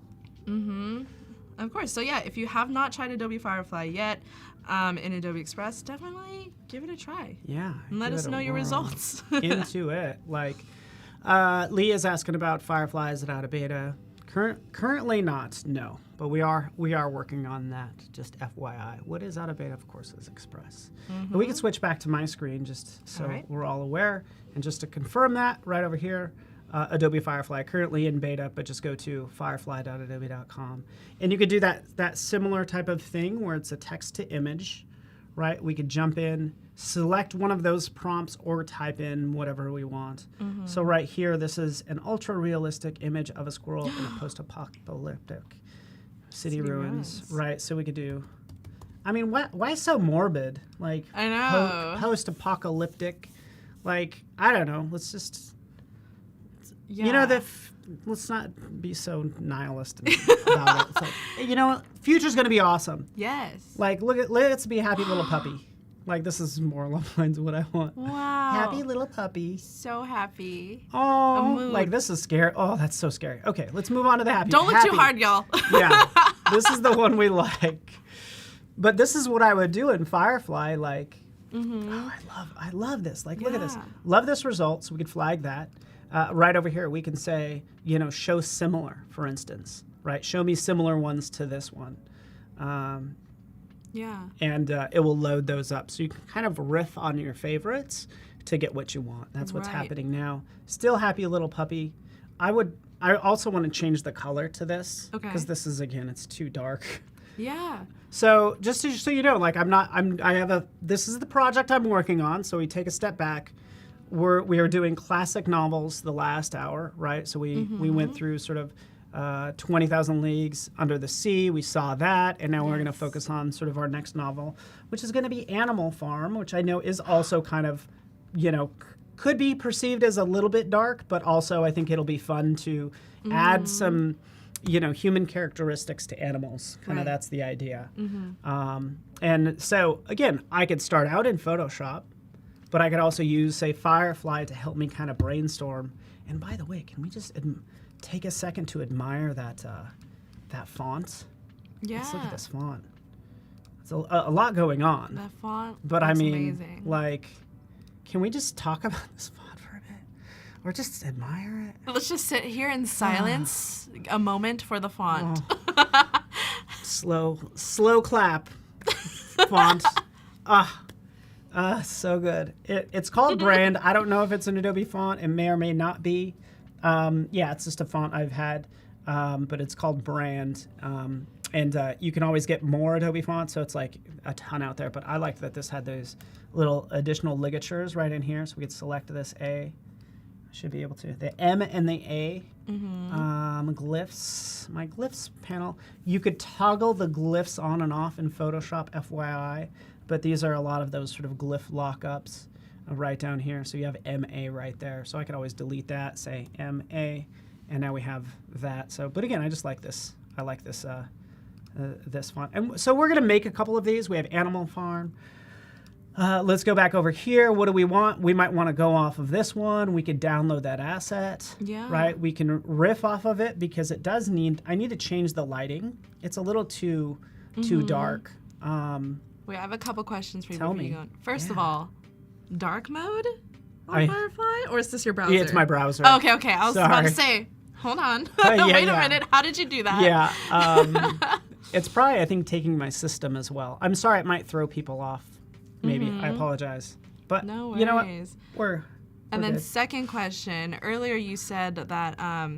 Of course. So yeah, if you have not tried Adobe Firefly yet in Adobe Express, definitely give it a try. Yeah. And let us know your results. Into it. Lee is asking about Firefly. Is it out of beta? Currently not, no. But we are working on that, just FYI. What is out of beta, of course, is Express. But we can switch back to my screen just so we're all aware. And just to confirm that, right over here, Adobe Firefly, currently in beta, but just go to firefly.adobe.com. And you could do that similar type of thing where it's a text to image, right? We could jump in, select one of those prompts, or type in whatever we want. So right here, this is an ultra-realistic image of a squirrel in a post-apocalyptic city ruins, right? So we could do, I mean, why so morbid? Like, I know. Post-apocalyptic, like, I don't know, let's just... Yeah. You know, let's not be so nihilist about it. It's like, you know, future's going to be awesome. Yes. Like, let's be a happy little puppy. Like, this is more along the lines of what I want. Wow. Happy little puppy. So happy. Oh, mood. like, this is scary. Oh, that's so scary. Okay, let's move on to the happy. Don't look too hard, y'all. Yeah, this is the one we like. But this is what I would do in Firefly. Like, oh, I love this. Like, look at this. Yeah. Love this result, so we could flag that. Right over here, we can say, you know, show similar, for instance, right? Show me similar ones to this one. Yeah. And it will load those up. So you can kind of riff on your favorites to get what you want. That's what's Right. happening now. Still happy little puppy. I also want to change the color to this. Okay. Because this is, again, it's too dark. Yeah. So just so you know, like this is the project I'm working on. So we take a step back. We are doing classic novels the last hour, right? So we went through sort of 20,000 Leagues Under the Sea. We saw that, and now we're going to focus on sort of our next novel, which is going to be Animal Farm, which I know is also kind of, you know, could be perceived as a little bit dark, but also I think it'll be fun to add some, you know, human characteristics to animals. Kind of that's the idea. And so, again, I could start out in Photoshop, but I could also use, say, Firefly to help me kind of brainstorm. And by the way, can we just take a second to admire that font? Yeah. Let's look at this font. It's a lot going on. That font. But I looks mean, amazing. like, can we just talk about this font for a bit? Or just admire it? Let's just sit here in silence a moment for the font. Slow clap. Font. So good. It's called Brand. I don't know if it's an Adobe font. It may or may not be. Yeah, it's just a font I've had, but it's called Brand. And you can always get more Adobe fonts, so it's like a ton out there. But I like that this had those little additional ligatures right in here, so we could select this A. I should be able to. The M and the A. Glyphs. My glyphs panel. You could toggle the glyphs on and off in Photoshop, FYI. But these are a lot of those sort of glyph lockups right down here. So you have MA right there. So I could always delete that, say MA, and now we have that. So, but again, I just like this. I like this this font. And so we're gonna make a couple of these. We have Animal Farm. Let's go back over here. What do we want? We might want to go off of this one. We could download that asset. Yeah. Right? We can riff off of it because it does need, I need to change the lighting. It's a little too dark. Wait, I have a couple questions for you Tell before me. you go. First of Yeah. all, dark mode on Firefly? Or is this your browser? Yeah, it's my browser. Oh, okay. I was about to Sorry. say, hold on. Yeah, Wait a yeah. minute. How did you do that? Yeah. It's probably, I think, taking my system as well. I'm sorry, it might throw people off. Maybe. I apologize. But No worries. you know what? We're And then good. second question, earlier you said that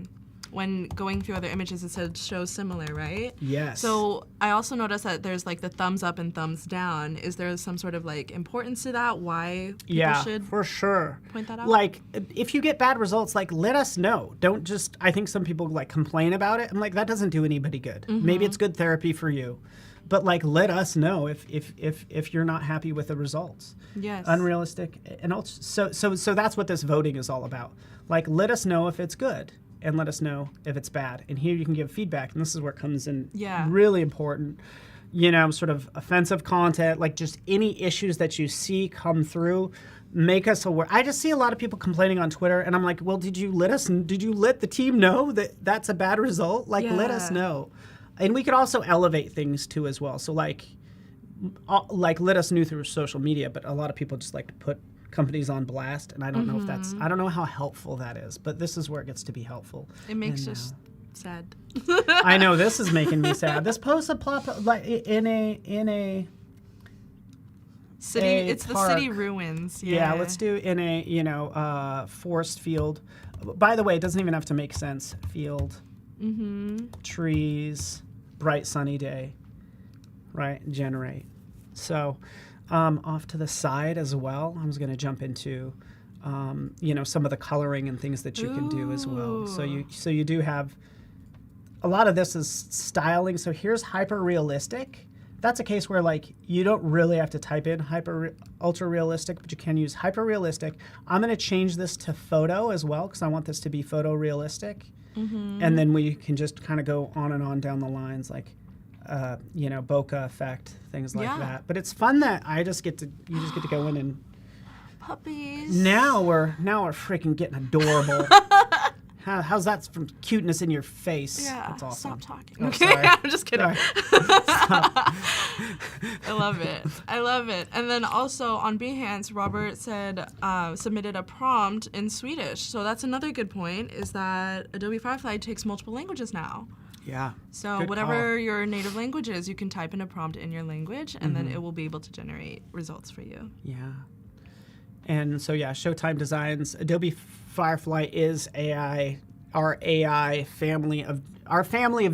when going through other images it said show similar, right? Yes. So I also noticed that there's like the thumbs up and thumbs down. Is there some sort of like importance to that? Why people should for sure. point that out? Like, if you get bad results, like, let us know. Don't just, I think some people, like, complain about it. I'm like, that doesn't do anybody good. Maybe it's good therapy for you. But, like, let us know if you're not happy with the results. Yes. Unrealistic. And also, so that's what this voting is all about. Like, let us know if it's good. And let us know if it's bad. And here you can give feedback. And this is where it comes in really important. You know, sort of offensive content, like just any issues that you see come through, make us aware. I just see a lot of people complaining on Twitter, and I'm like, well, did you let the team know that that's a bad result? Like, let us know. And we could also elevate things too as well. So like let us know through social media, but a lot of people just like to put companies on blast, and I don't know if that's, I don't know how helpful that is, but this is where it gets to be helpful. It makes us sad. I know, this is making me sad. This post a plot like in a It's the city park. ruins. Yeah, let's do in a forest field. By the way, it doesn't even have to make sense. Field, trees, bright sunny day, right? Generate. So off to the side as well, I'm just going to jump into some of the coloring and things that you can do as well. So you do have a lot of this is styling. So here's hyper realistic. That's a case where like you don't really have to type in ultra realistic, but you can use hyper realistic. I'm going to change this to photo as well because I want this to be photo realistic. And then we can just kind of go on and on down the lines like bokeh effect, things like that. But it's fun that you just get to go in and puppies. Now we're freaking getting adorable. How's that from cuteness in your face? Yeah, that's awesome. Stop talking. Oh, Okay, sorry. I'm just kidding. I love it. And then also on Behance, Robert said submitted a prompt in Swedish. So that's another good point. Is that Adobe Firefly takes multiple languages now. Yeah. So Good whatever your native language is, you can type in a prompt in your language, and then it will be able to generate results for you. Yeah. And so Showtime Designs, Adobe Firefly is our family of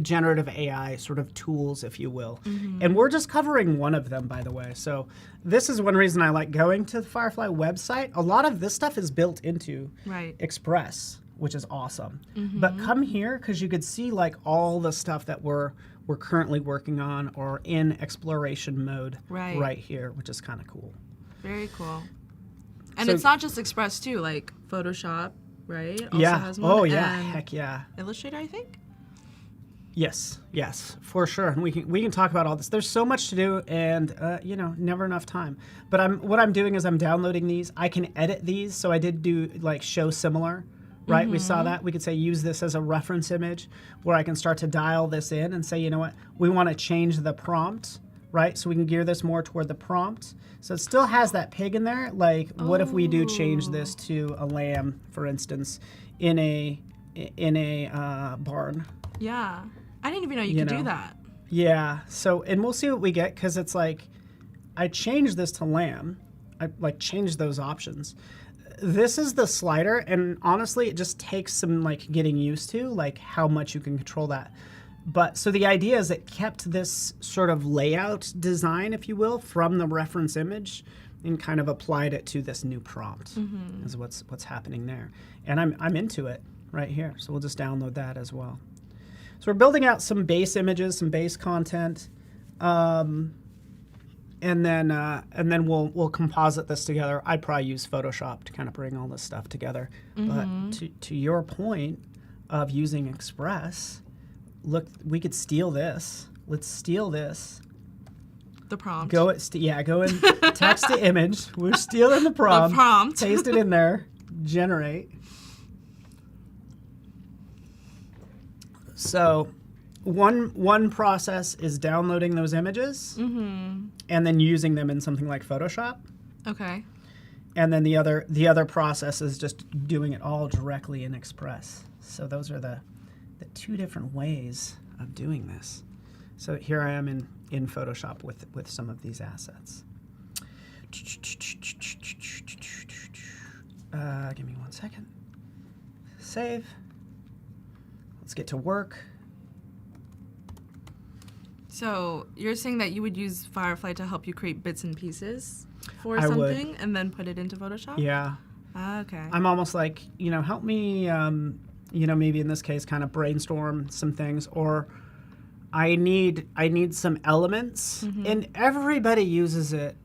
generative AI sort of tools, if you will. And we're just covering one of them, by the way. So this is one reason I like going to the Firefly website. A lot of this stuff is built into Express, which is awesome. But come here because you could see like all the stuff that we're currently working on or in exploration mode right here, which is kind of cool. Very cool. And So- it's not just Express too, like Photoshop, right? Also Yeah. has one, Oh yeah. and Heck yeah. Illustrator, I think. Yes, for sure. And we can talk about all this. There's so much to do, and never enough time. But what I'm doing is I'm downloading these. I can edit these, so I did do like show similar, right? We saw that. We could say use this as a reference image, where I can start to dial this in and say, you know what, we want to change the prompt, right? So we can gear this more toward the prompt. So it still has that pig in there. Like, what if we do change this to a lamb, for instance, in a barn? Yeah. I didn't even know you could do that. Yeah. So, and we'll see what we get because it's like, I changed this to lamb. I like changed those options. This is the slider, and honestly, it just takes some like getting used to, like how much you can control that. But so the idea is it kept this sort of layout design, if you will, from the reference image and kind of applied it to this new prompt is what's happening there. And I'm into it right here. So we'll just download that as well. So we're building out some base images, some base content, and then we'll composite this together. I'd probably use Photoshop to kind of bring all this stuff together. But to your point of using Express, look, we could steal this. Let's steal this. The prompt. Go in text to image. We're stealing the prompt. The prompt. Paste it in there. Generate. So one process is downloading those images and then using them in something like Photoshop. Okay. And then the other process is just doing it all directly in Express. So those are the two different ways of doing this. So here I am in Photoshop with some of these assets. Give me 1 second. Save. Let's get to work. So you're saying that you would use Firefly to help you create bits and pieces for I would. something and then put it into Photoshop? Yeah. Okay. I'm almost like, help me, maybe in this case kind of brainstorm some things, or I need some elements, and everybody uses it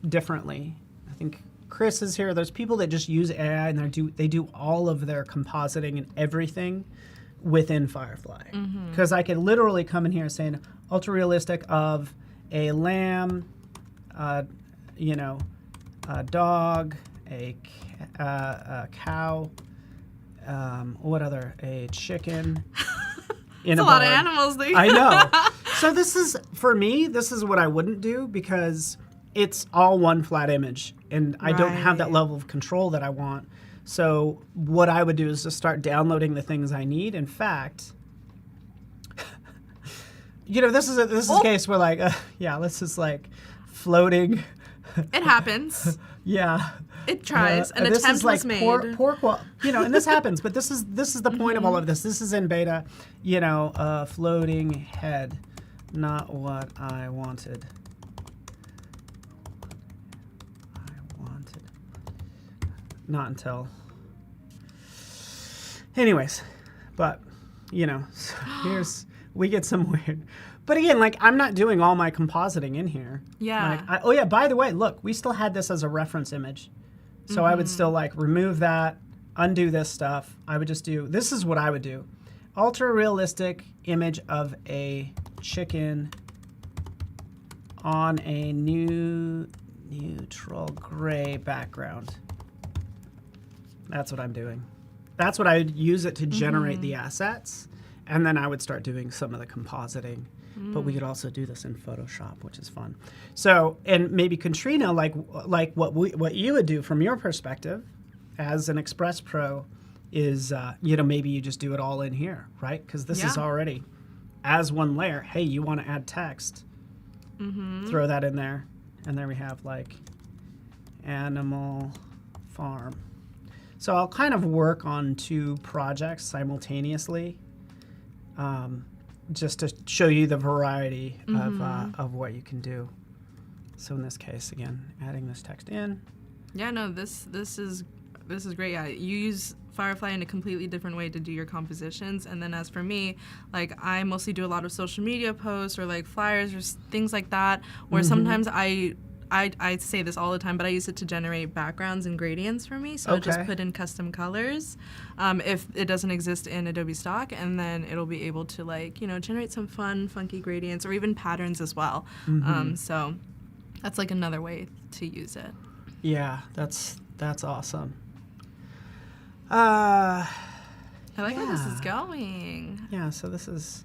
differently. I think Chris is here. There's people that just use AI and they do all of their compositing and everything within Firefly. Because I could literally come in here saying ultra realistic of a lamb, a dog, a cow, what other? A chicken. It's a lot of animals. I know. So this is what I wouldn't do because it's all one flat image and I don't have that level of control that I want. So what I would do is just start downloading the things I need. In fact, this is a case where like, this is like floating It happens. Yeah. It tries. An This attempt is like was made. poor and this happens, but this is the point of all of this. This is in beta, floating head, not what I wanted. Not until. Anyways, but so we get some weird. But again, like I'm not doing all my compositing in here. Yeah. Like, by the way, look, we still had this as a reference image. So I would still like remove that, undo this stuff. I would just do, this is what I would do. Ultra realistic image of a chicken on a neutral gray background. That's what I'm doing. That's what I would use it to generate the assets. And then I would start doing some of the compositing. But we could also do this in Photoshop, which is fun. So, and maybe Katrina, like what you would do from your perspective as an Express Pro is, maybe you just do it all in here, right? Because this is already as one layer. Hey, you want to add text? Throw that in there. And there we have like Animal Farm. So I'll kind of work on 2 projects simultaneously. Just to show you the variety of what you can do. So in this case, again, adding this text in. Yeah, no, this is great. Yeah, you use Firefly in a completely different way to do your compositions. And then as for me, like I mostly do a lot of social media posts or like flyers or things like that, where sometimes I say this all the time, but I use it to generate backgrounds and gradients for me. So I just put in custom colors if it doesn't exist in Adobe Stock, and then it'll be able to generate some fun, funky gradients or even patterns as well. So that's like another way to use it. Yeah, that's awesome. I like where this is going. Yeah, so this is,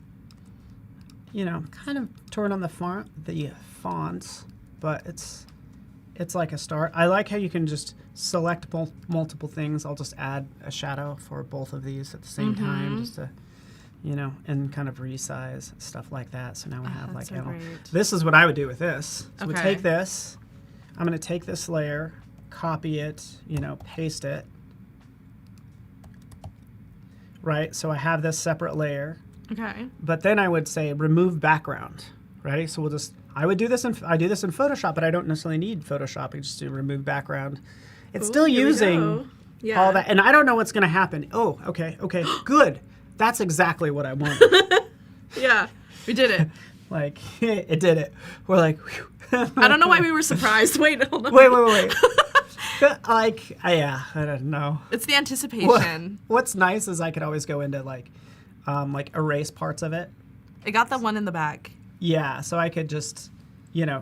kind of torn on the fonts. But it's like a start. I like how you can just select multiple things. I'll just add a shadow for both of these at the same time, just to, and kind of resize stuff like that. So now we have like, this is what I would do with this. So we take this. I'm going to take this layer, copy it, paste it. Right. So I have this separate layer. Okay. But then I would say remove background. Right. So we'll just. I do this in Photoshop, but I don't necessarily need Photoshop. I just do remove background. It's still using all that, and I don't know what's going to happen. Oh, okay, good. That's exactly what I wanted. Yeah, we did it. Like, it did it. We're like, whew. I don't know why we were surprised. Wait, hold on. Wait. I don't know. It's the anticipation. What's nice is I could always go into like erase parts of it. It got the one in the back. Yeah, so I could just,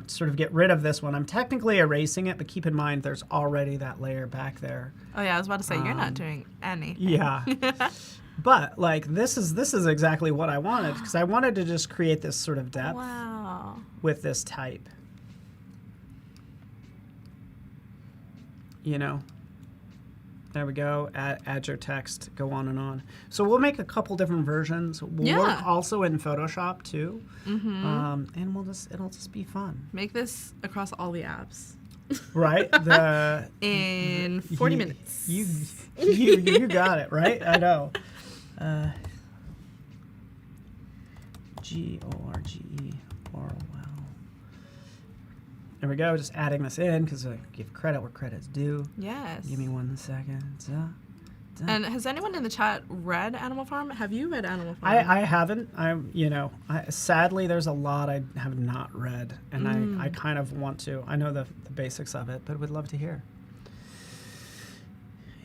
sort of get rid of this one. I'm technically erasing it, but keep in mind there's already that layer back there. Oh yeah, I was about to say you're not doing anything. Yeah. But like this is exactly what I wanted, because I wanted to just create this sort of depth with this type. There we go. Add your text. Go on and on. So we'll make a couple different versions. We'll work also in Photoshop too, and it'll just be fun. Make this across all the apps. Right. In 40 minutes. You got it right. I know. Gorge Orwell. There we go, just adding this in because I give credit where credit's due. Yes. Give me 1 second. And has anyone in the chat read Animal Farm? Have you read Animal Farm? I haven't. Sadly, there's a lot I have not read, and I kind of want to. I know the basics of it, but would love to hear.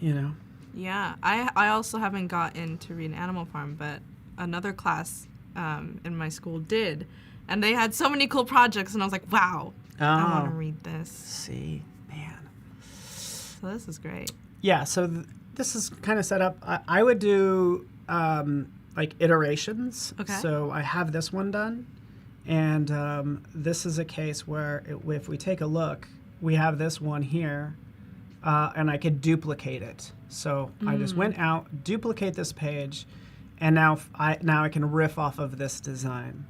Yeah, I also haven't got into reading Animal Farm, but another class in my school did, and they had so many cool projects, and I was like, wow. I want to read this. See, man. So this is great. Yeah, so this is kind of set up. I would do like iterations. Okay. So I have this one done, and this is a case where if we take a look, we have this one here, and I could duplicate it. So I just went out, duplicate this page, and now I can riff off of this design,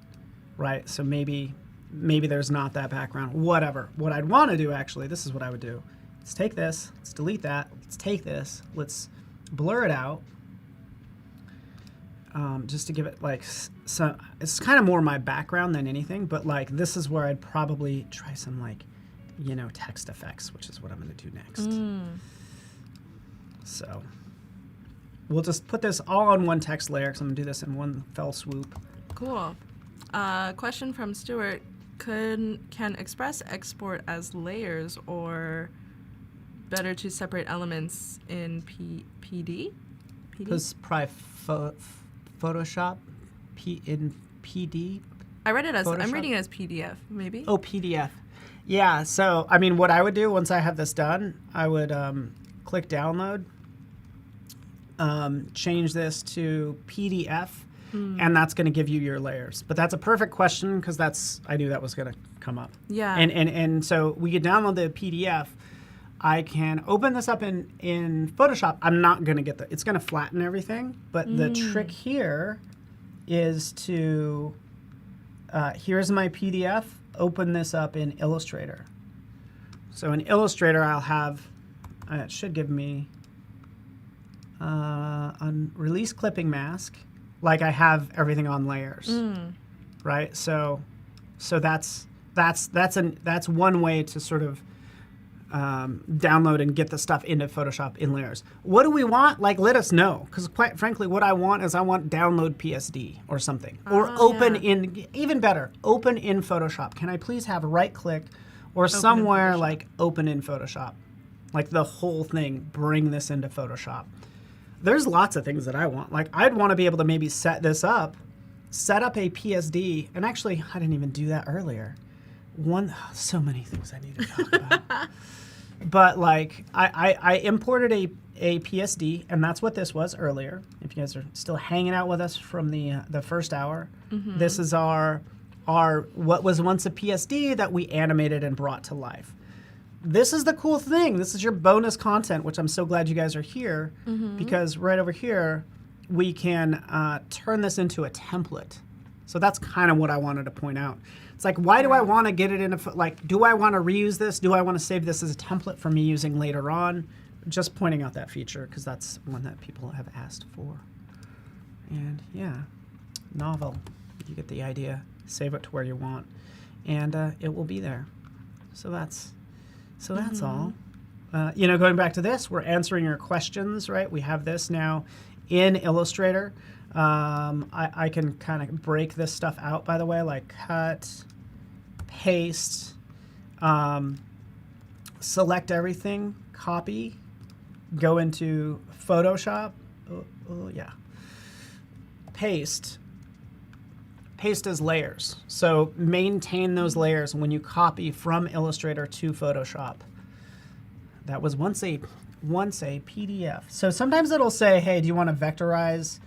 right? So maybe maybe there's not that background, whatever. What I'd want to do, actually, this is what I would do. Let's take this, let's delete that, let's take this, let's blur it out, just to give it like, so it's kind of more my background than anything, but like this is where I'd probably try some like, you know, text effects, which is what I'm going to do next. So we'll just put this all on one text layer because I'm going to do this in one fell swoop. Cool. Question from Stuart. Can Express export as layers, or better to separate elements in PD? Because probably Photoshop in PD. I read it as, Photoshop? I'm reading it as PDF, maybe. Oh, PDF. Yeah, so, I mean, what I would do once I have this done, I would click download, change this to PDF, and that's going to give you your layers. But that's a perfect question because I knew that was going to come up. Yeah. And so we could download the PDF. I can open this up in Photoshop. I'm not going to get it's going to flatten everything. But the trick here is to, here's my PDF. Open this up in Illustrator. So in Illustrator, I'll have, it should give me a release clipping mask, like I have everything on layers, right? So that's one way to sort of download and get the stuff into Photoshop in layers. What do we want? Like, let us know, because quite frankly, what I want is download PSD or something, or open in, even better, open in Photoshop. Can I please have right click or somewhere like open in Photoshop, like the whole thing, bring this into Photoshop. There's lots of things that I want. Like I'd want to be able to maybe set up a PSD, and actually I didn't even do that earlier. So many things I need to talk about. But like I imported a PSD, and that's what this was earlier. If you guys are still hanging out with us from the first hour, this is our what was once a PSD that we animated and brought to life. This is the cool thing. This is your bonus content, which I'm so glad you guys are here, because right over here we can turn this into a template. So that's kind of what I wanted to point out. It's like, why do I want to get it in like, do I want to reuse this? Do I want to save this as a template for me using later on? Just pointing out that feature because that's one that people have asked for. And yeah, novel. You get the idea. Save it to where you want, and it will be there. So that's all. You know, going back to this, we're answering your questions, right? We have this now in Illustrator. I can kind of break this stuff out, by the way, like cut, paste, select everything, copy, go into Photoshop. Yeah. Paste as layers. So maintain those layers when you copy from Illustrator to Photoshop. That was once a PDF. So sometimes it'll say, hey, do you want to vectorize?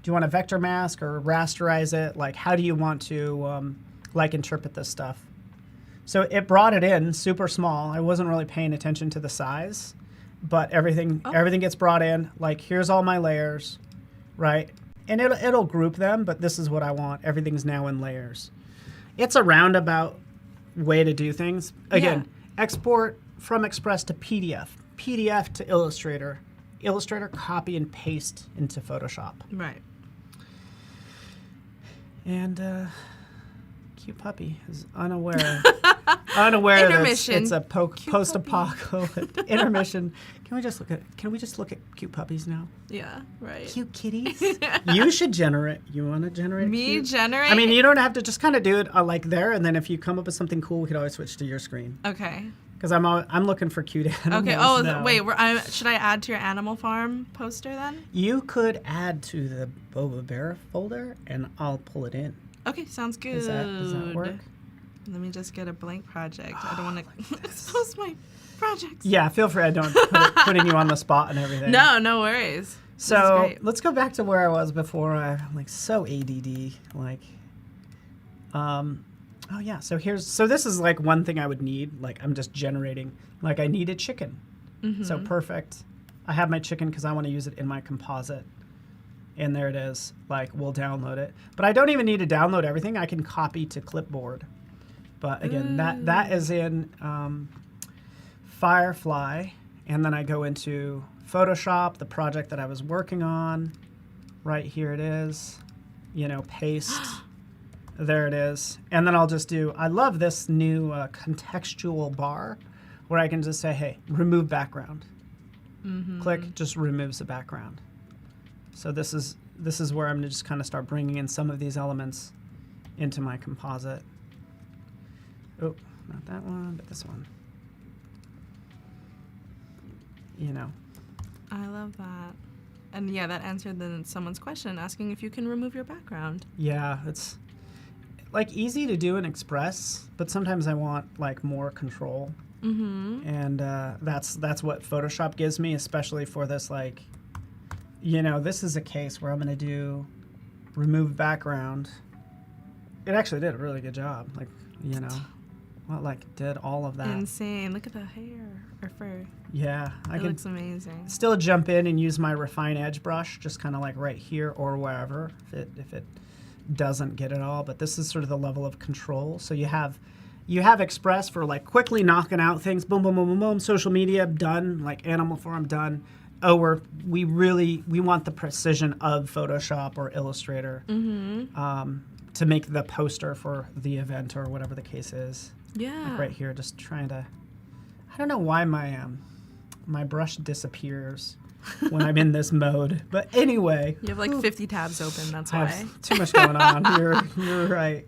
Do you want to vector mask or rasterize it? Like, how do you want to like interpret this stuff? So it brought it in super small. I wasn't really paying attention to the size, but everything gets brought in. Like, here's all my layers, right? And it'll group them, but this is what I want. Everything's now in layers. It's a roundabout way to do things. Again, export from Express to PDF, PDF to Illustrator, Illustrator copy and paste into Photoshop. Right. And cute puppy is unaware that it's a post-apocalyptic intermission. Can we just look at cute puppies now? Yeah, right. Cute kitties. You should generate. You want to generate? Generate? I mean, you don't have to, just kind of do it like there, and then if you come up with something cool, we could always switch to your screen. Okay. Because I'm looking for cute animals. Okay. Oh, now. wait. Should I add to your Animal Farm poster then? You could add to the Boba Bear folder, and I'll pull it in. Okay, sounds good. Does that work? Let me just get a blank project. I don't want to expose my projects. Yeah, feel free. I don't putting you on the spot and everything. No worries. So let's go back to where I was before. I'm like so ADD. Like, oh yeah. So this is like one thing I would need. Like I'm just generating. Like I need a chicken. So perfect. I have my chicken because I want to use it in my composite. And there it is. Like we'll download it. But I don't even need to download everything. I can copy to clipboard. But again, that is in Firefly, and then I go into Photoshop, the project that I was working on. Right here it is. You know, paste. There it is. And then I'll just do, I love this new contextual bar where I can just say, hey, remove background. Click, just removes the background. So this is where I'm going to just kind of start bringing in some of these elements into my composite. Oh, not that one, but this one. You know. I love that. And yeah, that answered someone's question asking if you can remove your background. Yeah, it's like easy to do in Express, but sometimes I want like more control. And that's what Photoshop gives me, especially for this, like, you know, this is a case where I'm going to do remove background. It actually did a really good job. Like, you know, well, like did all of that. Insane. Look at the hair or fur. Yeah. It looks amazing. Still jump in and use my refine edge brush, just kind of like right here or wherever, if it doesn't get it all. But this is sort of the level of control. So you have Express for like quickly knocking out things, boom, boom, boom, boom, boom. Social media done, like animal form done. Oh, we want the precision of Photoshop or Illustrator to make the poster for the event or whatever the case is. Yeah. Like right here, just trying to. I don't know why my brush disappears when I'm in this mode, but anyway. You have like 50 tabs open. That's I why. have too much going on. You're right.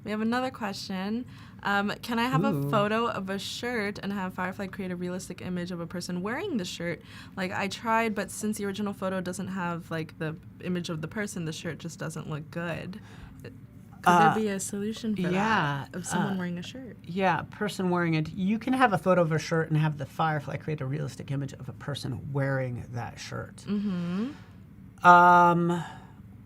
We have another question. Can I have a photo of a shirt and have Firefly create a realistic image of a person wearing the shirt? Like, I tried, but since the original photo doesn't have like the image of the person, the shirt just doesn't look good. Could there be a solution for that of someone wearing a shirt? Yeah, person wearing it. You can have a photo of a shirt and have the Firefly create a realistic image of a person wearing that shirt.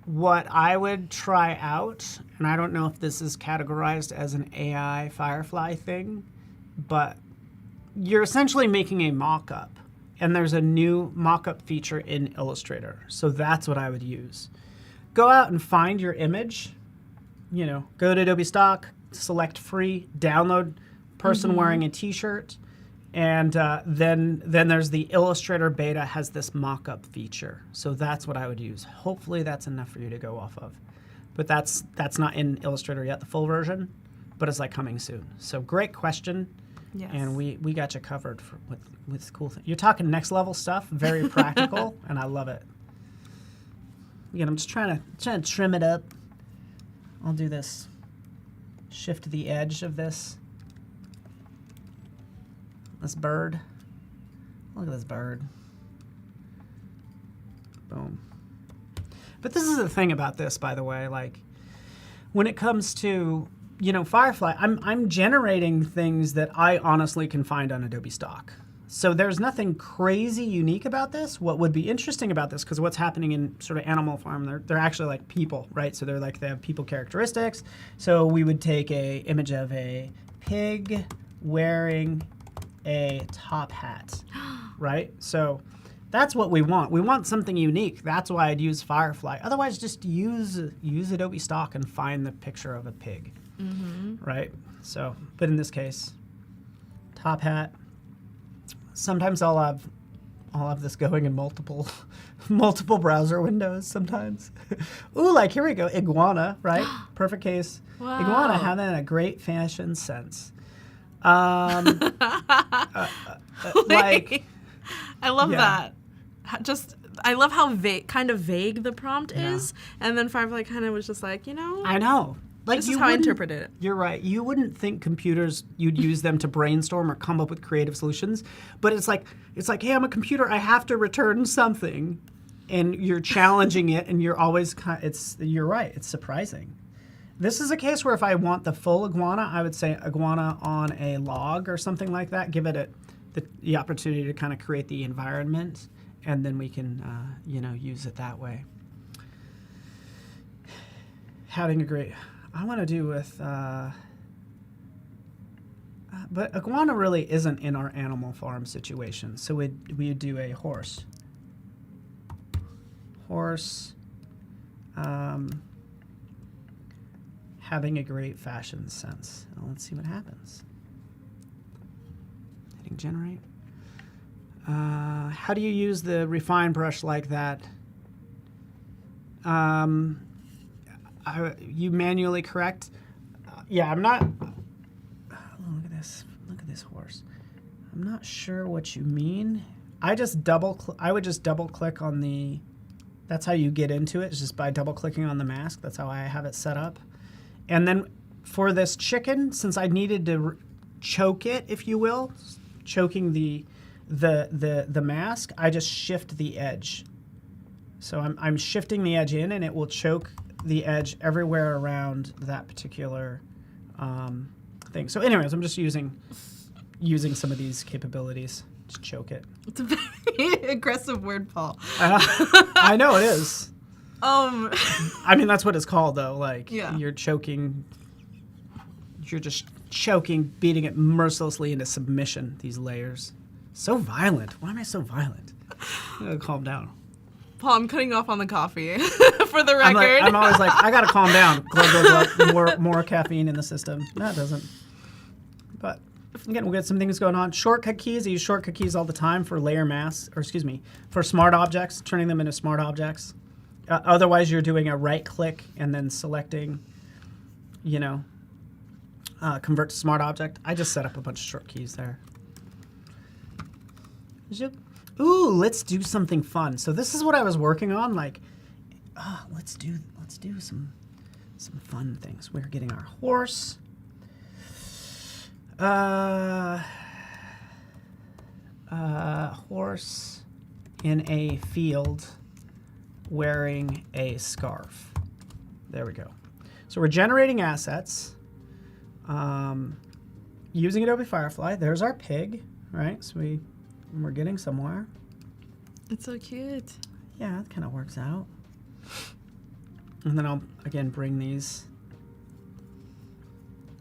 What I would try out, and I don't know if this is categorized as an AI Firefly thing, but you're essentially making a mock-up, and there's a new mock-up feature in Illustrator. So that's what I would use. Go out and find your image. You know, go to Adobe Stock, select free, download person wearing a t-shirt, and then there's the Illustrator beta has this mock-up feature. So that's what I would use. Hopefully that's enough for you to go off of. But that's not in Illustrator yet, the full version, but it's like coming soon. So great question. Yes. And we got you covered with cool things. You're talking next level stuff, very practical, and I love it. Again, I'm just trying to trim it up. I'll do this. Shift the edge of this bird. Look at this bird. Boom. But this is the thing about this, by the way, like when it comes to, you know, Firefly, I'm generating things that I honestly can find on Adobe Stock. So there's nothing crazy unique about this. What would be interesting about this, because what's happening in sort of Animal Farm, they're actually like people, right? So they have people characteristics. So we would take a image of a pig wearing a top hat, right? So that's what we want. We want something unique. That's why I'd use Firefly. Otherwise, just use Adobe Stock and find the picture of a pig, right? So, but in this case, top hat. Sometimes I'll have this going in multiple browser windows sometimes. Ooh, like here we go, iguana, right? Perfect case. Wow. Iguana having a great fashion sense. Like I love yeah. that. I love how kind of vague the prompt is, and then Firefly kind of was just like, you know, I know. Like this is how I interpret it. You're right. You wouldn't think computers, you'd use them to brainstorm or come up with creative solutions, but it's like, hey, I'm a computer. I have to return something, and you're challenging it, and you're always you're right. It's surprising. This is a case where if I want the full iguana, I would say iguana on a log or something like that. Give it the opportunity to kind of create the environment, and then we can use it that way. Having a great. I want to do with, but iguana really isn't in our Animal Farm situation. So we'd do a horse. having a great fashion sense. Well, let's see what happens. Hitting generate. How do you use the refine brush like that? You manually correct? Yeah, I'm not. Oh, look at this. Look at this horse. I'm not sure what you mean. I would just double click on the. That's how you get into it. It's just by double clicking on the mask. That's how I have it set up. And then for this chicken, since I needed to choke it, if you will, choking the mask, I just shift the edge. So I'm shifting the edge in, and it will choke the edge everywhere around that particular thing. So anyways, I'm just using some of these capabilities to choke it. It's a very aggressive word, Paul. I know it is. I mean, that's what it's called, though. Like, yeah. You're just choking, beating it mercilessly into submission, these layers. So violent. Why am I so violent? I gotta calm down. Paul, I'm cutting off on the coffee for the record. I'm always like, I gotta calm down. Glug, glug, glug. More caffeine in the system. No, it doesn't. But again, we'll get some things going on. Shortcut keys. I use shortcut keys all the time for layer masks, for smart objects, turning them into smart objects. Otherwise, you're doing a right click and then selecting, convert to smart object. I just set up a bunch of short keys there. Ooh, let's do something fun. So this is what I was working on. Like, let's do some fun things. We're getting our horse. Horse in a field wearing a scarf. There we go. So we're generating assets using Adobe Firefly. There's our pig, right? So we're getting somewhere. It's so cute. Yeah, it kind of works out. And then I'll, again, bring these.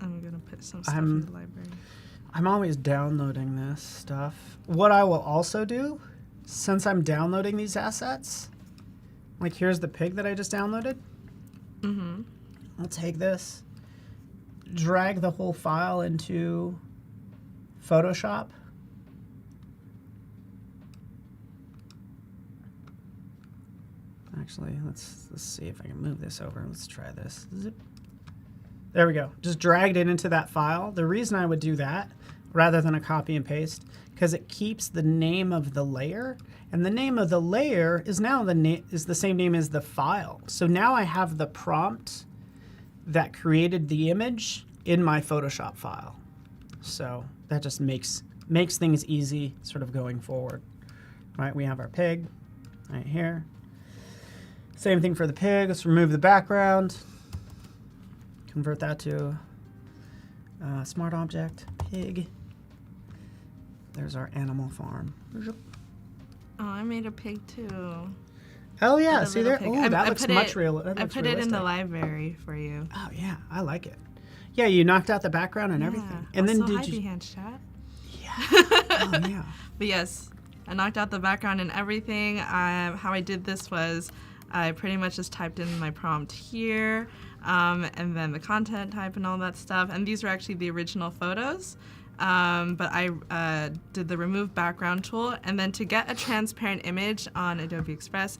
I'm going to put some stuff in the library. I'm always downloading this stuff. What I will also do, since I'm downloading these assets, like here's the pig that I just downloaded. Mm-hmm. I'll take this, drag the whole file into Photoshop. Actually, let's see if I can move this over. Let's try this. Zip. There we go. Just dragged it into that file. The reason I would do that rather than a copy and paste, because it keeps the name of the layer, and the name of the layer is now the same name as the file. So now I have the prompt that created the image in my Photoshop file. So that just makes things easy sort of going forward. Right, we have our pig right here. Same thing for the pig. Let's remove the background. Convert that to smart object, pig. There's our animal farm. Oh, I made a pig too. Oh yeah, see there? Oh, that looks much real. I put it in the library for you. Oh yeah, I like it. Yeah, you knocked out the background and everything. And also, then did hi, you? Behance chat. Yeah. Oh yeah. But yes, I knocked out the background and everything. How I did this was I pretty much just typed in my prompt here, and then the content type and all that stuff. And these are actually the original photos. But I did the remove background tool, and then to get a transparent image on Adobe Express,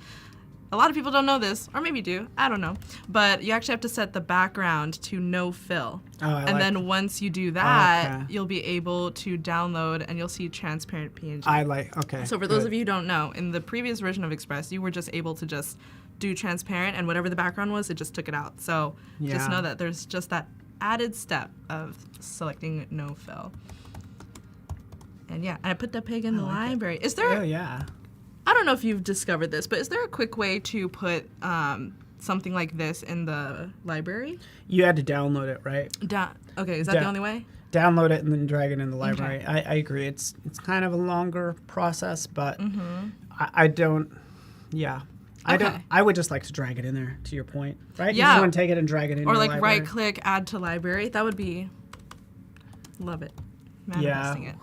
a lot of people don't know this, or maybe do, I don't know, but you actually have to set the background to no fill. Then once you do that, you'll be able to download and you'll see transparent PNG. So for those of you who don't know, in the previous version of Express, you were just able to just do transparent, and whatever the background was, it just took it out. So just know that there's just that added step of selecting no fill. And yeah, and I put the pig in the library. Is there? Oh yeah. I don't know if you've discovered this, but is there a quick way to put something like this in the library? You had to download it, right? Okay, is that the only way? Download it and then drag it in the library. Okay. I agree. It's kind of a longer process, but I don't. Yeah. Okay. I would just like to drag it in there, to your point, right? Yeah. You just want to take it and drag it in. Or your like library. right click, add to library. That would be, love it. Manifesting it.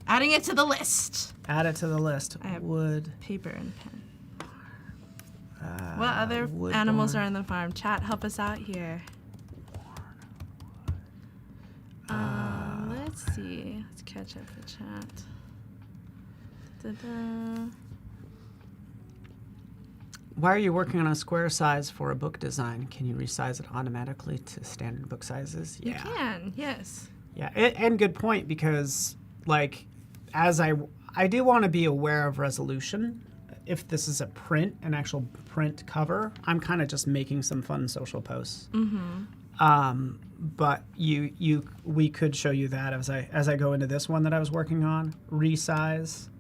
Adding it to the list. Add it to the list. I have wood. Paper and pen. What other animals are in the farm? Chat, help us out here. Let's see. Let's catch up the chat. Da-da. Why are you working on a square size for a book design? Can you resize it automatically to standard book sizes? You can, yes. Yeah, and good point, because like as I do want to be aware of resolution. If this is a print, an actual print cover, I'm kind of just making some fun social posts. But we could show you that as I go into this one that I was working on, resize.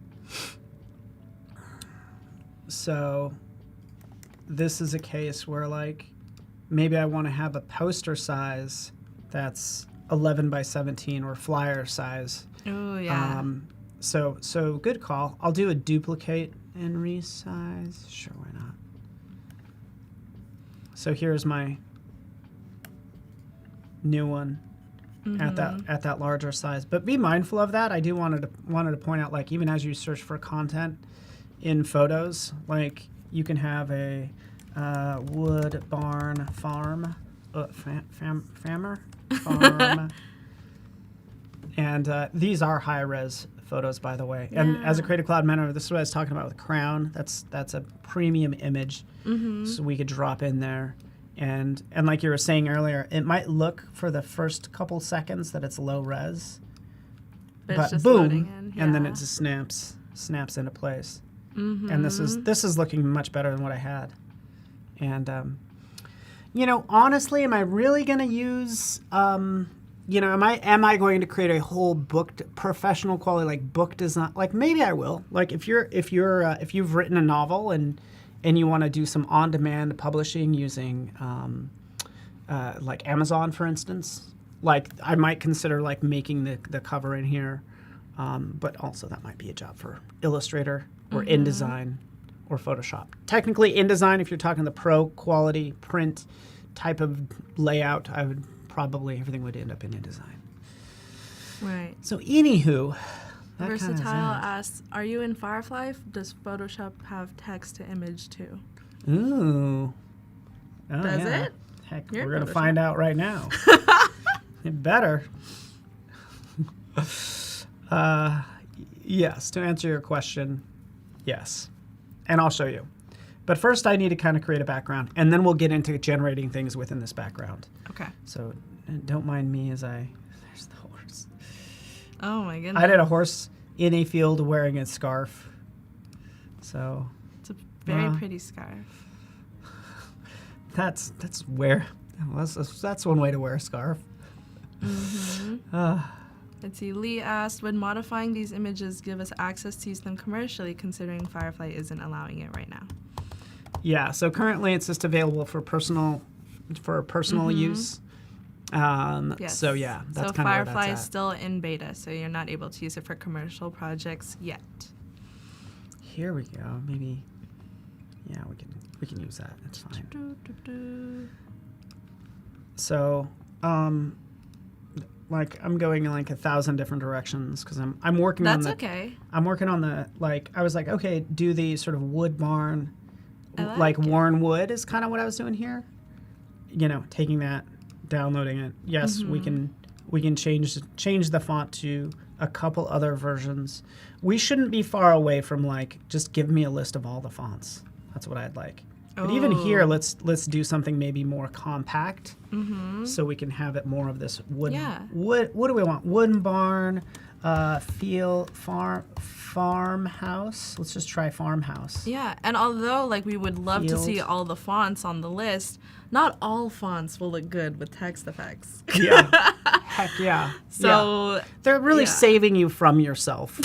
So this is a case where like maybe I want to have a poster size that's 11 by 17 or flyer size. Oh yeah. So good call. I'll do a duplicate and resize. Sure, why not? So here's my new one at that larger size. But be mindful of that. I do wanted to point out, like, even as you search for content in photos, like you can have a wood barn farm farm. And these are high res photos, by the way. And as a Creative Cloud member, this is what I was talking about with Crown. That's a premium image, so we could drop in there. And like you were saying earlier, it might look for the first couple seconds that it's low res, But it's just boom, loading in, and then yeah. it just snaps into place. And this is looking much better than what I had. And honestly, am I really going to use am I going to create a whole professional quality like book design? Like maybe I will. Like if you've written a novel and you want to do some on-demand publishing using like Amazon, for instance, like I might consider like making the cover in here. But also that might be a job for Illustrator or InDesign or Photoshop. Technically InDesign, if you're talking the pro quality print type of layout, I would probably everything would end up in InDesign. Right. So anywho, that Versatile kinda is that. asks, are you in Firefly? Does Photoshop have text to image too? Ooh. Oh, Does yeah. it? Heck, You're we're in going to Photoshop. find out right now. It better. Yes, to answer your question, yes. And I'll show you. But first I need to kind of create a background, and then we'll get into generating things within this background. Okay. So don't mind me as there's the horse. Oh my goodness. I did a horse in a field wearing a scarf. So It's a very pretty scarf. that's one way to wear a scarf. Let's see. Lee asked, would modifying these images give us access to use them commercially, considering Firefly isn't allowing it right now? Yeah, so currently it's just available for personal use. Yes. So yeah, that's so kind of where Firefly is that's at. still in beta, so you're not able to use it for commercial projects yet. Here we go. Maybe, yeah, we can use that. That's fine. So, like I'm going in like 1,000 different directions because I'm working on That's the. okay. I'm working on the I was like, okay, do the sort of wood barn, I like like it. worn wood is kind of what I was doing here. Taking that, downloading it. Yes, we can change the font to a couple other versions. We shouldn't be far away from like just give me a list of all the fonts. That's what I'd like. But even here, let's do something maybe more compact, so we can have it more of this wood. Yeah. Wood. What do we want? Wooden barn, farmhouse. Let's just try farmhouse. Yeah, and although like we would love to see Field. all the fonts on the list, not all fonts will look good with text effects. Yeah. Heck yeah. So Yeah. They're really yeah. saving you from yourself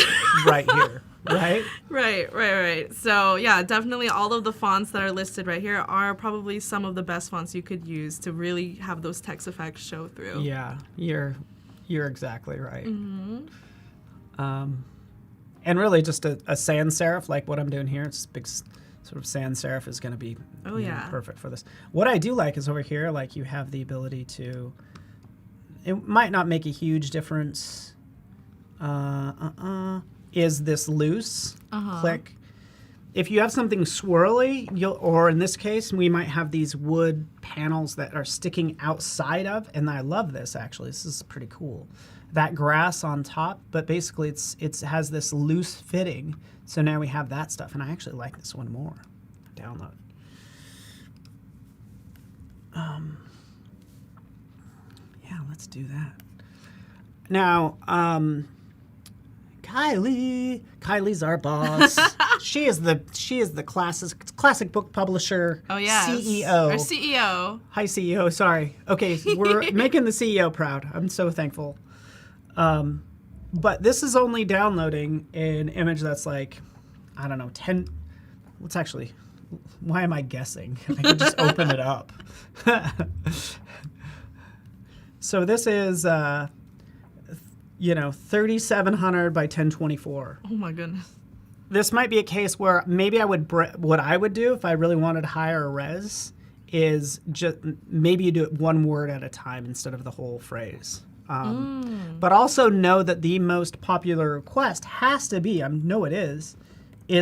right here, right? Right. So yeah, definitely all of the fonts that are listed right here are probably some of the best fonts you could use to really have those text effects show through. Yeah, you're exactly right. And really just a sans serif like what I'm doing here. It's big sort of sans serif is going to be perfect for this. What I do like is over here, like you have the ability to, it might not make a huge difference. Is this loose? Click. if you have something swirly, or in this case, we might have these wood panels that are sticking outside of, and I love this actually. This is pretty cool. That grass on top, but basically it has this loose fitting. So now we have that stuff, and I actually like this one more. Download. Yeah, let's do that. Now, Kylie's our boss. she is the classic book publisher. Oh yeah, CEO. Our CEO. Hi CEO. Sorry. Okay, so we're making the CEO proud. I'm so thankful. But this is only downloading an image that's like, I don't know, 10. Let's actually. Why am I guessing? I could just open it up. So this is, 3,700 by 1024. Oh my goodness. This might be a case where maybe what I would do if I really wanted higher res is just maybe you do it one word at a time instead of the whole phrase. But also know that the most popular request has to be, I know it is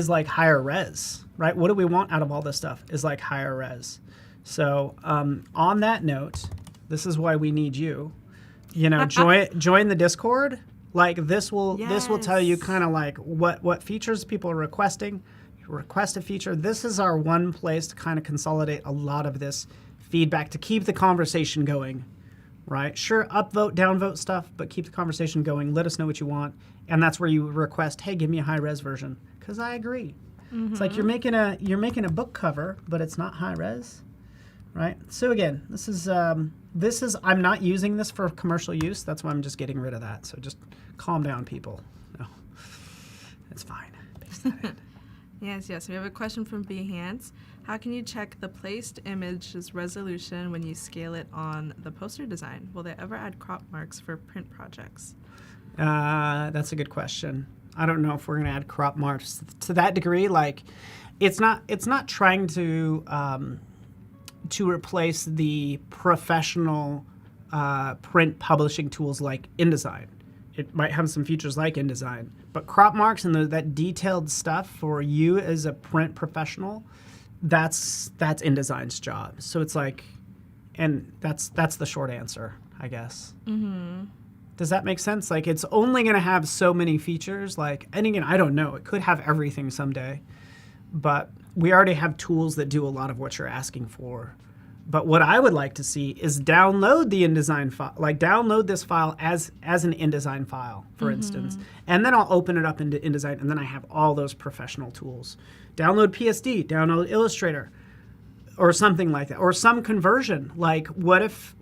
like higher res, right? What do we want out of all this stuff is like higher res. So on that note, this is why we need you. Join the Discord. Like this will tell you kind of like what features people are requesting. You request a feature. This is our one place to kind of consolidate a lot of this feedback to keep the conversation going. Right? Sure, upvote, downvote stuff, but keep the conversation going. Let us know what you want, and that's where you request, hey, give me a high res version, because I agree. It's like you're making a book cover, but it's not high res, right? So again, this is I'm not using this for commercial use. That's why I'm just getting rid of that. So just calm down, people. No, it's fine. Paste that in. Yes. We have a question from Behance. How can you check the placed image's resolution when you scale it on the poster design? Will they ever add crop marks for print projects? That's a good question. I don't know if we're going to add crop marks to that degree. Like, it's not trying to replace the professional print publishing tools like InDesign. It might have some features like InDesign, but crop marks and that detailed stuff for you as a print professional, that's InDesign's job. So it's like, and that's the short answer, I guess. Mm-hmm. Does that make sense? Like, it's only going to have so many features. Like, and again, I don't know. It could have everything someday, but we already have tools that do a lot of what you're asking for. But what I would like to see is download the InDesign file, like download this file as an InDesign file, for instance, and then I'll open it up into InDesign, and then I have all those professional tools. Download PSD, download Illustrator, or something like that, or some conversion. Like, what if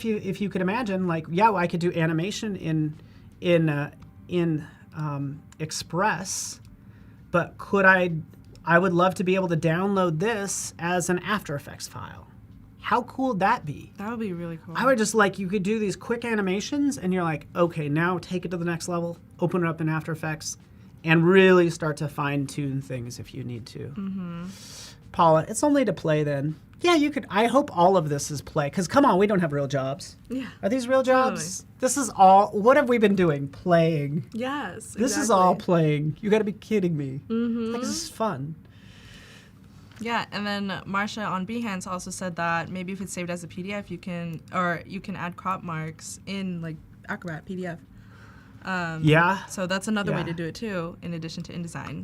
you could imagine, like, yeah, well, I could do animation in Express, but could I would love to be able to download this as an After Effects file. How cool would that be? That would be really cool. I would just like, you could do these quick animations and you're like, okay, now take it to the next level, open it up in After Effects, and really start to fine tune things if you need to. Mm-hmm. Paula, it's only to play then. Yeah, you could. I hope all of this is play, because come on, we don't have real jobs. Yeah. Are these real jobs? Totally. This is all, what have we been doing? Playing. Yes, This is all playing. You gotta be kidding me. Mm-hmm. Like, this is fun. Yeah, and then Marsha on Behance also said that maybe if it's saved as a PDF, you can add crop marks in like Acrobat PDF. Yeah. So that's another way to do it too, in addition to InDesign.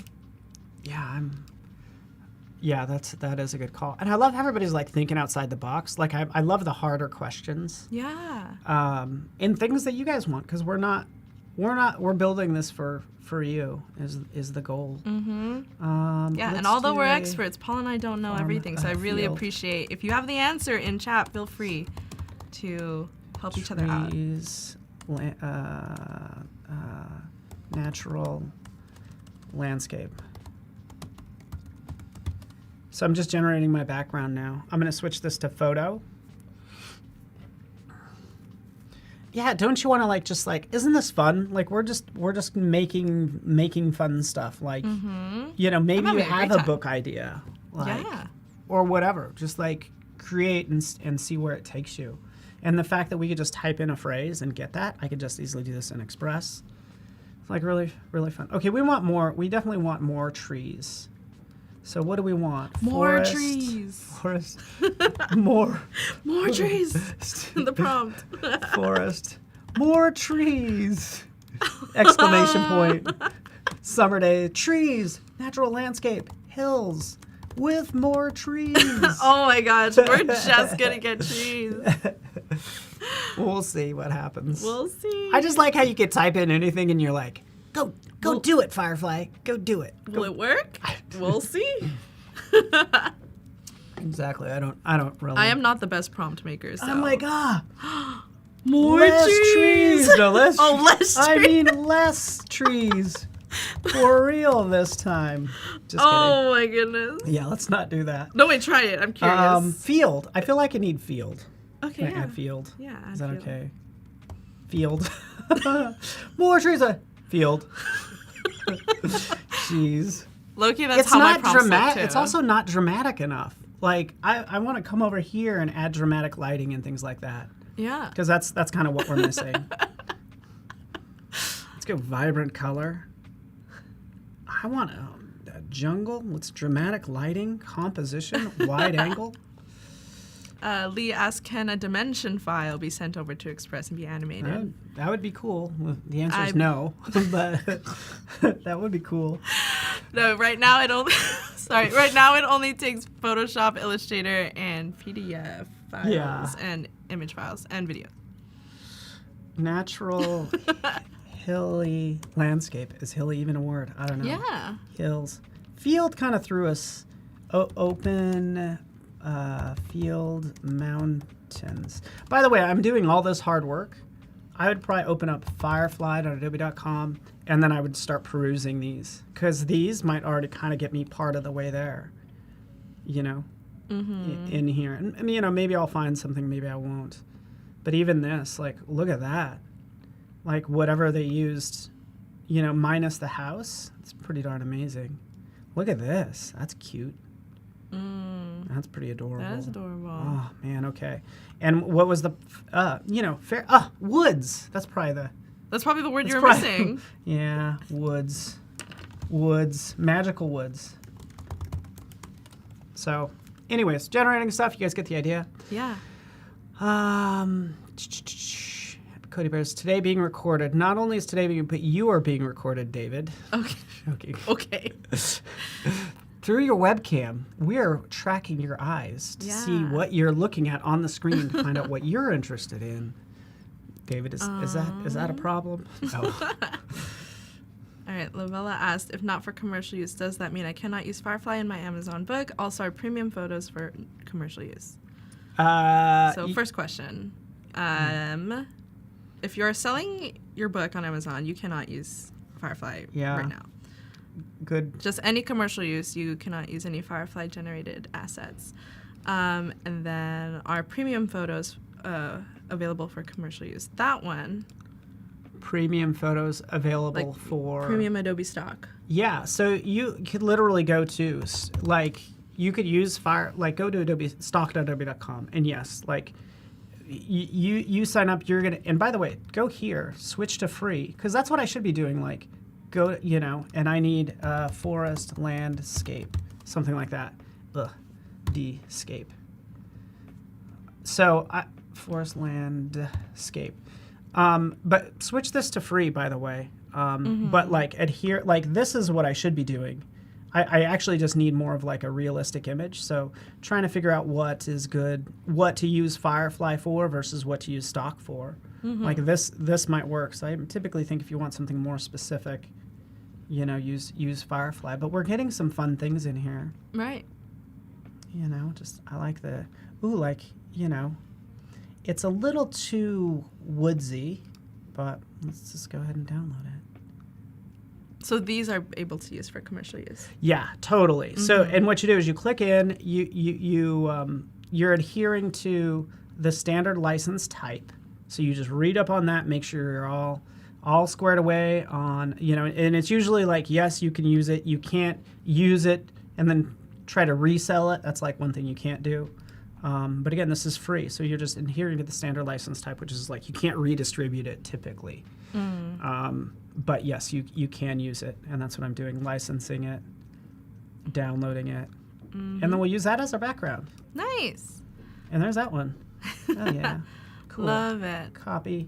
Yeah, that is a good call, and I love how everybody's like thinking outside the box. Like I love the harder questions. Yeah. And things that you guys want, because we're building this for you is the goal. Mm-hmm. Yeah, and although we're experts, Paul and I don't know everything, so I really appreciate if you have the answer in chat. Feel free to help each other out. Natural landscape. So I'm just generating my background now. I'm going to switch this to photo. Yeah, don't you want to like just like, isn't this fun? Like we're just making fun stuff. Like maybe you have a book idea, like, or whatever. Just like create and see where it takes you. And the fact that we could just type in a phrase and get that, I could just easily do this in Express. It's like really, really fun. Okay, we want more. We definitely want more trees. So what do we want? More Forest, trees. Forest. More. More trees. The prompt. Forest. More trees. Exclamation point. Summer day. Trees. Natural landscape. Hills. With more trees. Oh my gosh, we're just gonna get trees. We'll see what happens. We'll see. I just like how you could type in anything and you're like, go do it, Firefly. Go do it. Will it work? We'll see. Exactly. I don't really. I am not the best prompt maker, so. I'm like, more less trees. No, less. Oh, less I trees. mean, less trees. For real this time. Just kidding. Oh my goodness. Yeah, let's not do that. No, wait, try it. I'm curious. Field. I feel like I need field. Okay, Can I yeah. add field? Yeah, Is add that field. okay? Field. More trees. Field. Jeez. Loki, that's It's how my not prompts look, dramatic. too. It's also not dramatic enough. Like I want to come over here and add dramatic lighting and things like that Yeah. because that's kind of what we're missing. Let's go vibrant color. I want a jungle with dramatic lighting, composition, wide angle. Lee asked, can a dimension file be sent over to Express and be animated? That would be cool. Well, the answer is I'm- no, but that would be cool. No, right now it only right now it only takes Photoshop, Illustrator, and PDF files Yeah. and image files and video. Natural hilly landscape. Is hilly even a word? I don't know. Yeah. Hills. Field kind of threw us open field mountains. By the way, I'm doing all this hard work. I would probably open up firefly.adobe.com and then I would start perusing these because these might already kind of get me part of the way there, you know, in here. And, you know, maybe I'll find something, maybe I won't. But even this, like, look at that. Like, whatever they used, you know, minus the house, it's pretty darn amazing. Look at this. That's cute. That's pretty adorable. That is adorable. Oh, man, okay. And what was the, you know, fair, woods. That's probably the, That's probably the word that's you're probably- missing. Yeah, woods. Woods. Magical woods. So, anyways, generating stuff. You guys get the idea? Yeah. Cody Bears, today being recorded. Not only is today being, but you are being recorded, David. Okay. Okay. Okay. Through your webcam, we are tracking your eyes to see Yeah. what you're looking at on the screen to find out what you're interested in. David, is that a problem? Oh. All right, Lavella asked, if not for commercial use, does that mean I cannot use Firefly in my Amazon book? Also, are premium photos for commercial use? So first question. If you're selling your book on Amazon, you cannot use Firefly right now. Good. Just any commercial use, you cannot use any Firefly generated assets. And then our premium photos available for commercial use. That one, Premium photos available like for premium Adobe stock. Yeah, so you could literally go to like you could use go to Adobe stock.adobe.com and yes, like you sign up, you're gonna, and by the way, go here, switch to free because that's what I should be doing. Like go, you know, and I need forest landscape, something like that. Scape. So forest landscape. But switch this to free, by the way. But like adhere, like this is what I should be doing. I actually just need more of like a realistic image. So trying to figure out what is good, what to use Firefly for versus what to use stock for. Like this might work. So I typically think if you want something more specific, you know, use Firefly. But we're getting some fun things in here. Right. You know, just I like the like, you know, it's a little too woodsy, but let's just go ahead and download it. So these are able to use for commercial use. Yeah, totally. So, and what you do is you click in, you're adhering to the standard license type. So you just read up on that, make sure you're all squared away on, you know, and it's usually like, yes, you can use it. You can't use it and then try to resell it. That's like one thing you can't do. But again, this is free. So you're just adhering to the standard license type, which is like you can't redistribute it typically. But yes, you can use it. And that's what I'm doing, licensing it. downloading it. And then we'll use that as our background. Nice. And there's that one. Oh, yeah. Cool. Love it. Copy.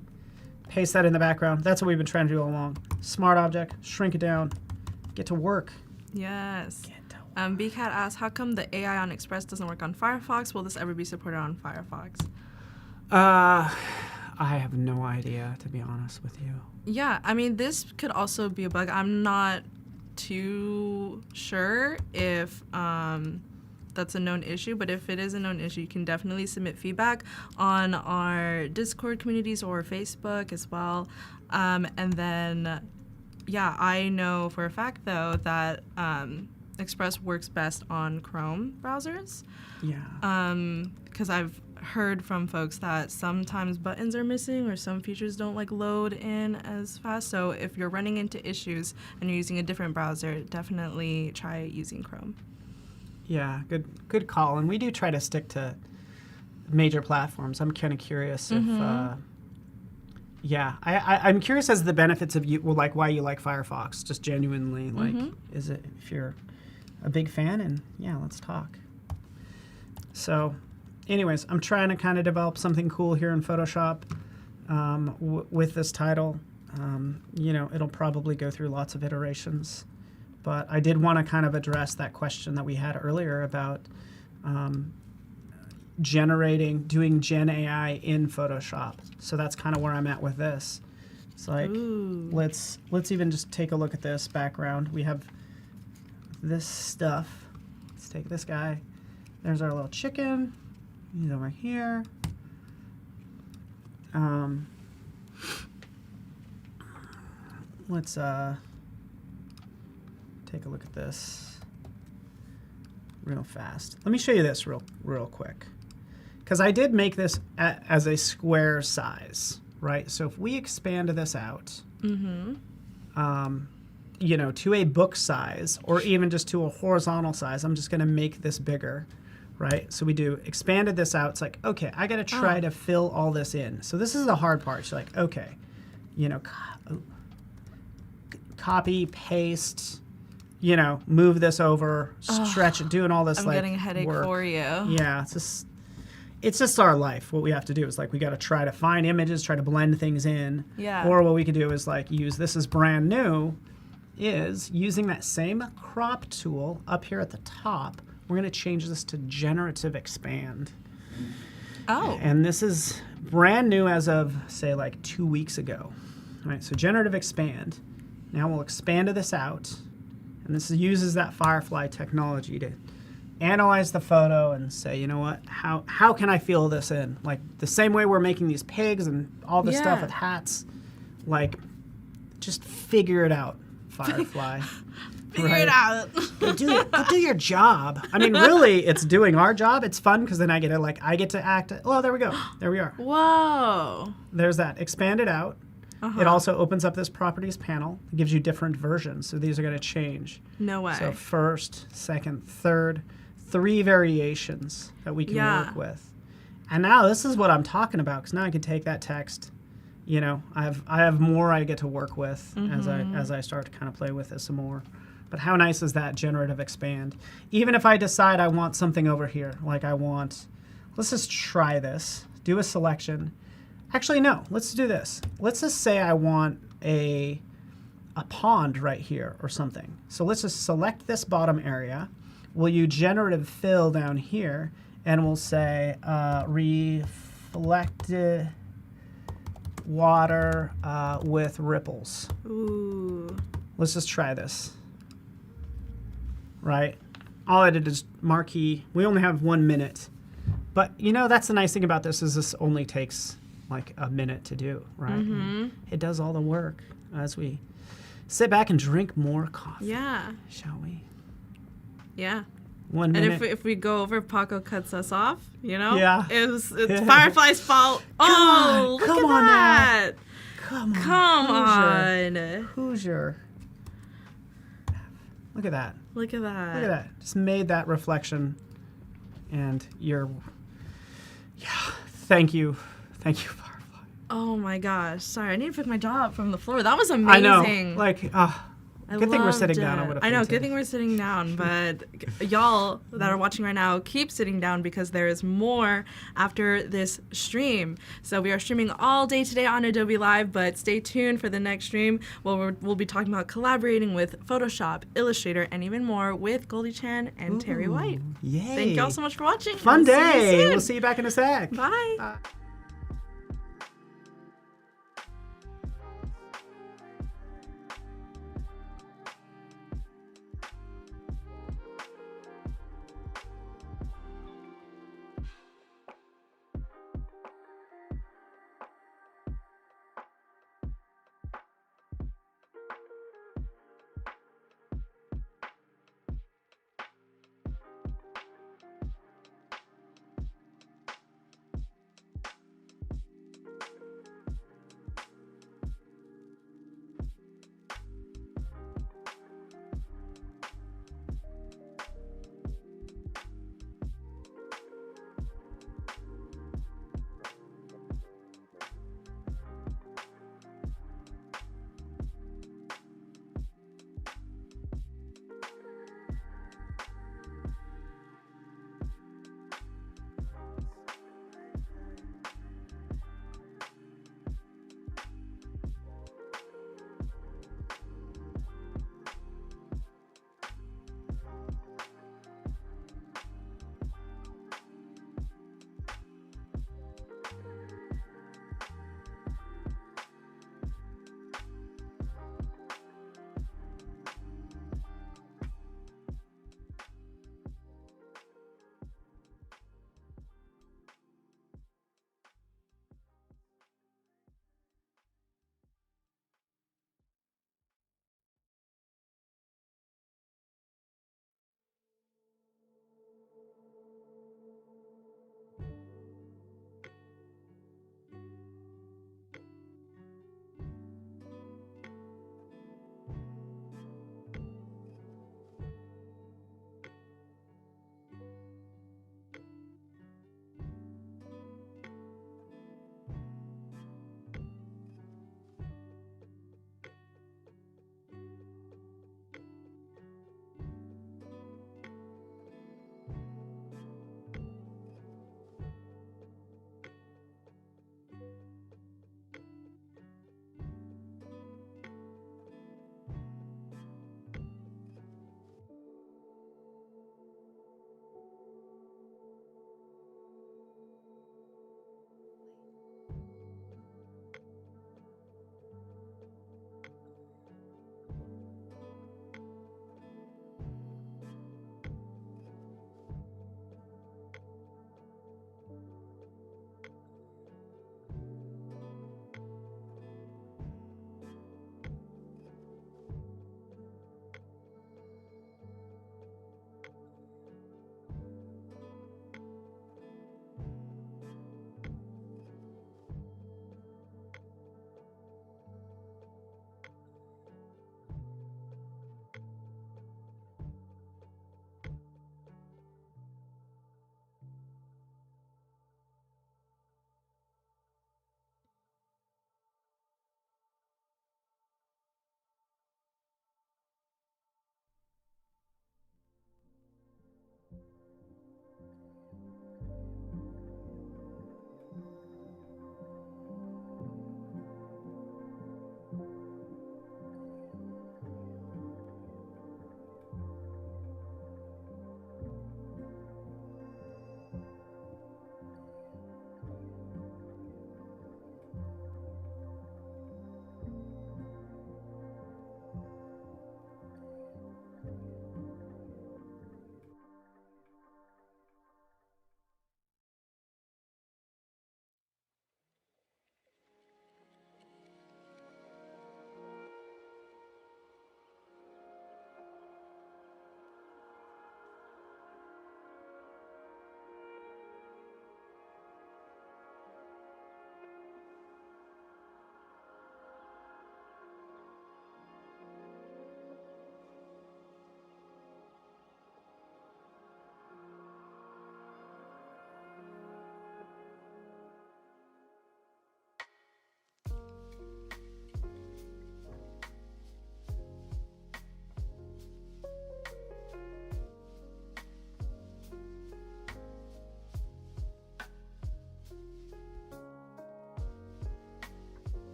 Paste that in the background. That's what we've been trying to do all along. Smart object. Shrink it down. Get to work. Yes. BCat asks, how come the AI on Express doesn't work on Firefox? Will this ever be supported on Firefox? I have no idea, to be honest with you. Yeah, I mean, this could also be a bug. I'm not too sure if that's a known issue, but if it is a known issue, you can definitely submit feedback on our Discord communities or Facebook as well. And then, yeah, I know for a fact, though, that Express works best on Chrome browsers. Yeah. Because I've heard from folks that sometimes buttons are missing or some features don't like load in as fast. So if you're running into issues and you're using a different browser, definitely try using Chrome. Yeah, good call. And we do try to stick to major platforms. I'm kind of curious if, I'm curious as the benefits of like why you like Firefox, just genuinely. Like, is it if you're a big fan? And yeah, let's talk. So, anyways, I'm trying to kind of develop something cool here in Photoshop with this title. It'll probably go through lots of iterations. But I did want to kind of address that question that we had earlier about doing Gen AI in Photoshop. So that's kind of where I'm at with this. It's like, let's even just take a look at this background. We have this stuff. Let's take this guy. There's our little chicken. He's over here. Let's take a look at this real fast. Let me show you this real quick. Because I did make this as a square size, right? So if we expand this out, to a book size or even just to a horizontal size, I'm just going to make this bigger, right? So we expanded this out. It's like, okay, I got to try to fill all this in. So this is the hard part. You're like, okay, copy, paste, move this over, stretch it, doing all this. I'm like getting a headache work. for you. Yeah, it's just our life. What we have to do is like we got to try to find images, try to blend things in. Yeah. Or what we could do is like use this is brand new, is using that same crop tool up here at the top. We're going to change this to Generative Expand. Oh. And this is brand new as of say like 2 weeks ago. All right. So Generative Expand. Now we'll expand this out. And this uses that Firefly technology to analyze the photo and say, you know what, how can I fill this in? Like the same way we're making these pigs and all this stuff with hats, like just figure it out, Firefly. Figure it out. Go do your job. I mean, really, it's doing our job. It's fun because then I get to act. Oh, there we go. There we are. Whoa. There's that. Expand it out. It also opens up this properties panel. It gives you different versions. So these are going to change. No way. So first, second, third, 3 variations that we can work with. And now this is what I'm talking about because now I can take that text. I have more I get to work with as I start to kind of play with this some more. But how nice is that Generative Expand? Even if I decide I want something over here, like let's just try this. Do a selection. Actually, no. Let's do this. Let's just say I want a pond right here or something. So let's just select this bottom area. We'll use generative fill down here, and we'll say reflected water with ripples. Ooh. Let's just try this. Right? All I did is marquee. We only have 1 minute. But, that's the nice thing about this is this only takes like a minute to do, right? It does all the work as we sit back and drink more coffee. Yeah. Shall we? Yeah. 1 minute. And if we go over, Paco cuts us off, Yeah. It's Firefly's fault. Oh, look come at on that. Come Come on. on. Hoosier. Look at that. Look at that. Look at that. Just made that reflection. And thank you. Thank you, Firefly. Oh my gosh. Sorry, I need to pick my jaw up from the floor. That was amazing. I know. Like, Good thing we're loved sitting down. I it. would've I know. Good fainted. thing we're sitting down, but y'all that are watching right now, keep sitting down because there is more after this stream. So we are streaming all day today on Adobe Live, but stay tuned for the next stream. We'll be talking about collaborating with Photoshop, Illustrator, and even more with Goldie Chan and Terry White. Yay. Thank y'all so much for watching. Fun We'll see you day. soon. We'll see you back in a sec. Bye.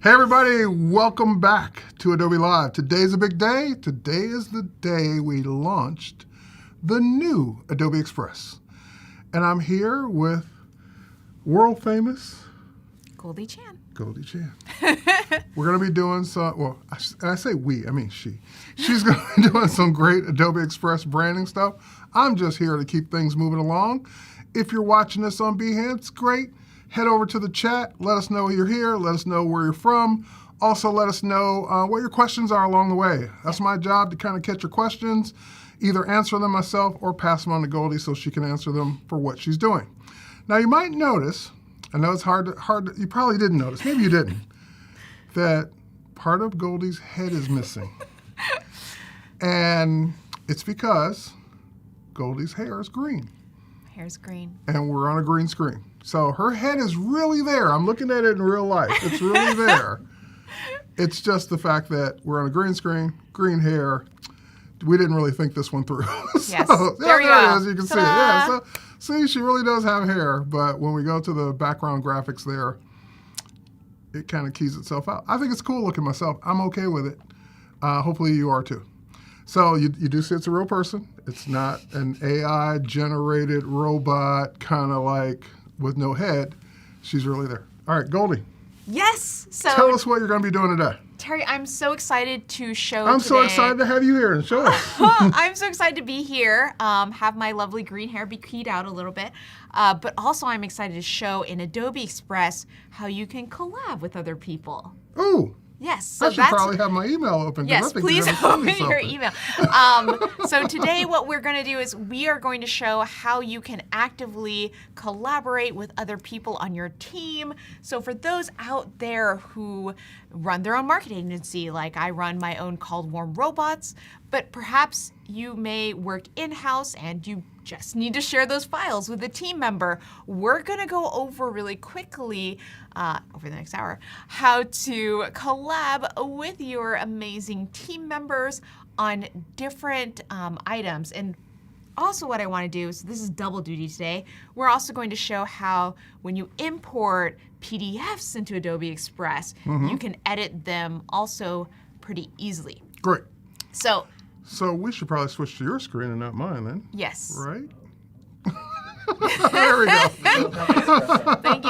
Hey everybody, welcome back to Adobe Live. Today's a big day. Today is the day we launched the new Adobe Express. And I'm here with world famous Goldie Chan. Goldie Chan. We're going to be doing some, well, I say we, I mean she. She's going to be doing some great Adobe Express branding stuff. I'm just here to keep things moving along. If you're watching this on Behance, great. Head over to the chat. Let us know you're here. Let us know where you're from. Also, let us know what your questions are along the way. That's my job, to kind of catch your questions, either answer them myself or pass them on to Goldie so she can answer them for what she's doing. Now, you might notice, I know it's hard to, you probably didn't notice, maybe you didn't, that part of Goldie's head is missing. And it's because Goldie's hair is green. Hair's green. And we're on a green screen. So her head is really there. I'm looking at it in real life. It's really there. It's just the fact that we're on a green screen, green hair. We didn't really think this one through. Yes. There we it go. is. You can see it. Yeah. So see, she really does have hair. But when we go to the background graphics there, it kind of keys itself out. I think it's cool looking myself. I'm okay with it. Hopefully you are too. So you do see it's a real person. It's not an AI-generated robot kind of like with no head. She's really there. All right, Goldie, Yes. So tell us what you're going to be doing today. Terry, I'm so excited to show I'm today. so excited to have you here and show us. I'm so excited to be here, have my lovely green hair be keyed out a little bit, but also I'm excited to show in Adobe Express how you can collab with other people. Ooh. Yes, so I should probably have my email open. 'Cause I Yes, think please you're gonna open send me your something. email. So today what we're going to do is we are going to show how you can actively collaborate with other people on your team. So for those out there who run their own marketing agency, like I run my own called Warm Robots, but perhaps you may work in-house and you just need to share those files with a team member. We're going to go over really quickly over the next hour how to collab with your amazing team members on different items. And also what I want to do, so this is double duty today, we're also going to show how when you import PDFs into Adobe Express, you can edit them also pretty easily. Great. So we should probably switch to your screen and not mine then. yes. Right? There we go. Thank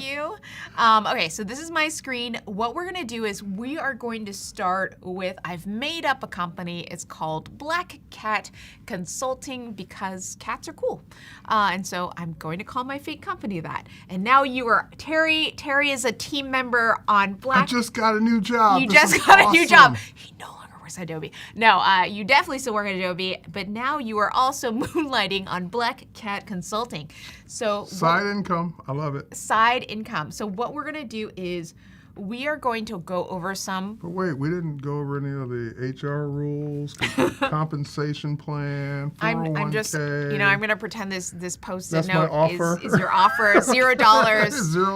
you. Okay, so this is my screen. What we're gonna do is we are going to start with, I've made up a company. It's called Black Cat Consulting because cats are cool. And so I'm going to call my fake company that. And now you are, Terry is a team member on I Black. just got a new job. You This just is got a new job. awesome. He no longer works at Adobe. No, you definitely still work at Adobe, but now you are also moonlighting on Black Cat Consulting. So Side income. I love it. side income. So what we're gonna do is we are going to go over some. But wait, we didn't go over any of the HR rules, compensation plan, 401k. I'm just, I'm gonna pretend this post-it That's my note offer. is your offer. $0. $0.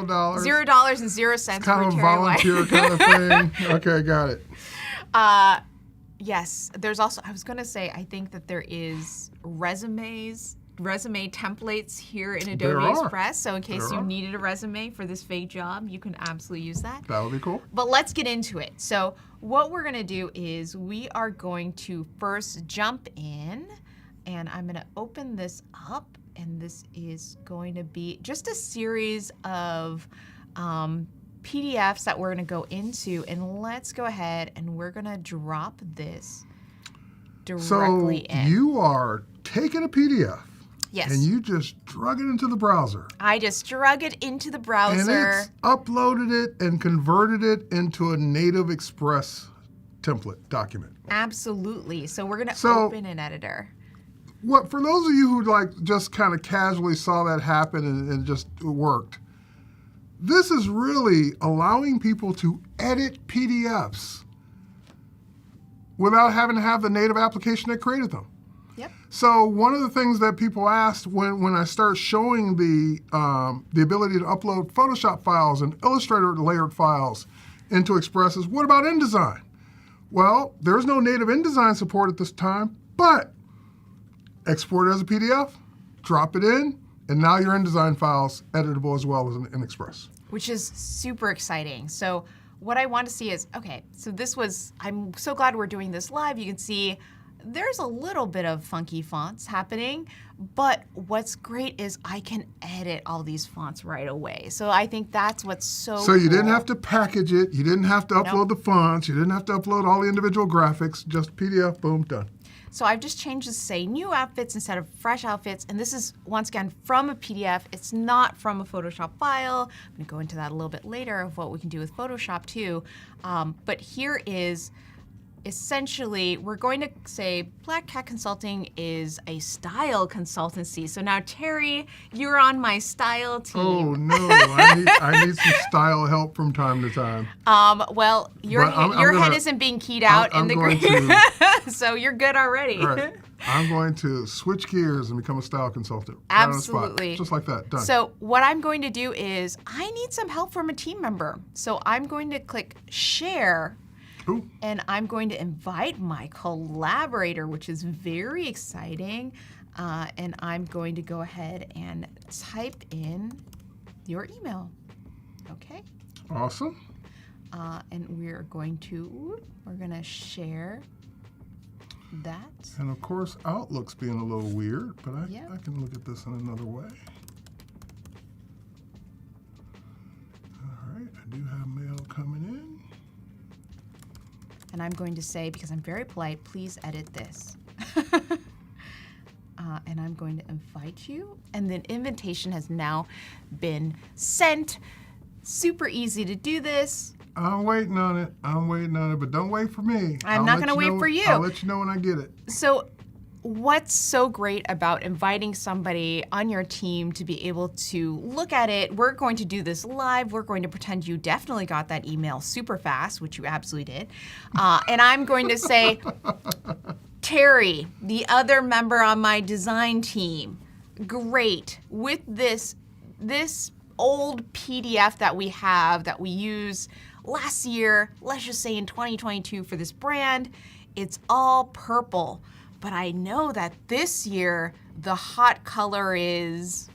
$0.0 Kind of for a Terry White. volunteer kind of thing. Okay, got it. Yes, there's also, I was gonna say, I think that there is resume templates here in Adobe There are. Express. So in case There you are. needed a resume for this fake job, you can absolutely use that. That would be cool. But let's get into it. So what we're gonna do is we are going to first jump in, and I'm gonna open this up, and this is going to be just a series of PDFs that we're gonna go into, and let's go ahead and we're gonna drop this directly So in. you are taking a PDF Yes. and you just drug it into the browser. I just drug it into the And browser. it's uploaded it and converted it into a native Express template document. Absolutely. So we're gonna So- open an editor. What for those of you who just kind of casually saw that happen and just worked, this is really allowing people to edit PDFs without having to have the native application that created them. Yep. So one of the things that people asked when I start showing the ability to upload Photoshop files and Illustrator layered files into Express is, what about InDesign? Well, there's no native InDesign support at this time, but export it as a PDF, drop it in, and now your InDesign file's editable as well as in Express. Which is super exciting. So what I want to see is, okay, so I'm so glad we're doing this live. You can see there's a little bit of funky fonts happening, but what's great is I can edit all these fonts right away. So I think that's what's so So you didn't cool. have to package it. You didn't have to upload the fonts. You didn't have to upload all the individual graphics. Just PDF, boom, done. So I've just changed this to say new outfits instead of fresh outfits. And this is, once again, from a PDF. It's not from a Photoshop file. I'm going to go into that a little bit later of what we can do with Photoshop too. But here is essentially, we're going to say Black Cat Consulting is a style consultancy. So now, Terry, you're on my style team. Oh, no. I need some style help from time to time. Well, your But I'm head gonna- isn't being keyed out I'm in the going green, to- so you're good already. All right. I'm going to switch gears and become a style consultant. Right on the spot. Absolutely. Just like that. Done. So what I'm going to do is I need some help from a team member. So I'm going to click share. Ooh. And I'm going to invite my collaborator, which is very exciting. And I'm going to go ahead and type in your email. Okay. Awesome. And we're going to share that. And of course, Outlook's being a little weird, but I can look at this in another way. All right, I do have mail coming in. And I'm going to say, because I'm very polite, please edit this. And I'm going to invite you. And the invitation has now been sent. Super easy to do this. I'm waiting on it. But don't wait for me. I'm not going to wait for you. I'll let you know when I get it. So what's so great about inviting somebody on your team to be able to look at it? We're going to do this live. We're going to pretend you definitely got that email super fast, which you absolutely did. And I'm going to say, Terry, the other member on my design team, great. With this old PDF that we have that we use last year, let's just say in 2022 for this brand, it's all purple. But I know that this year, the hot color is...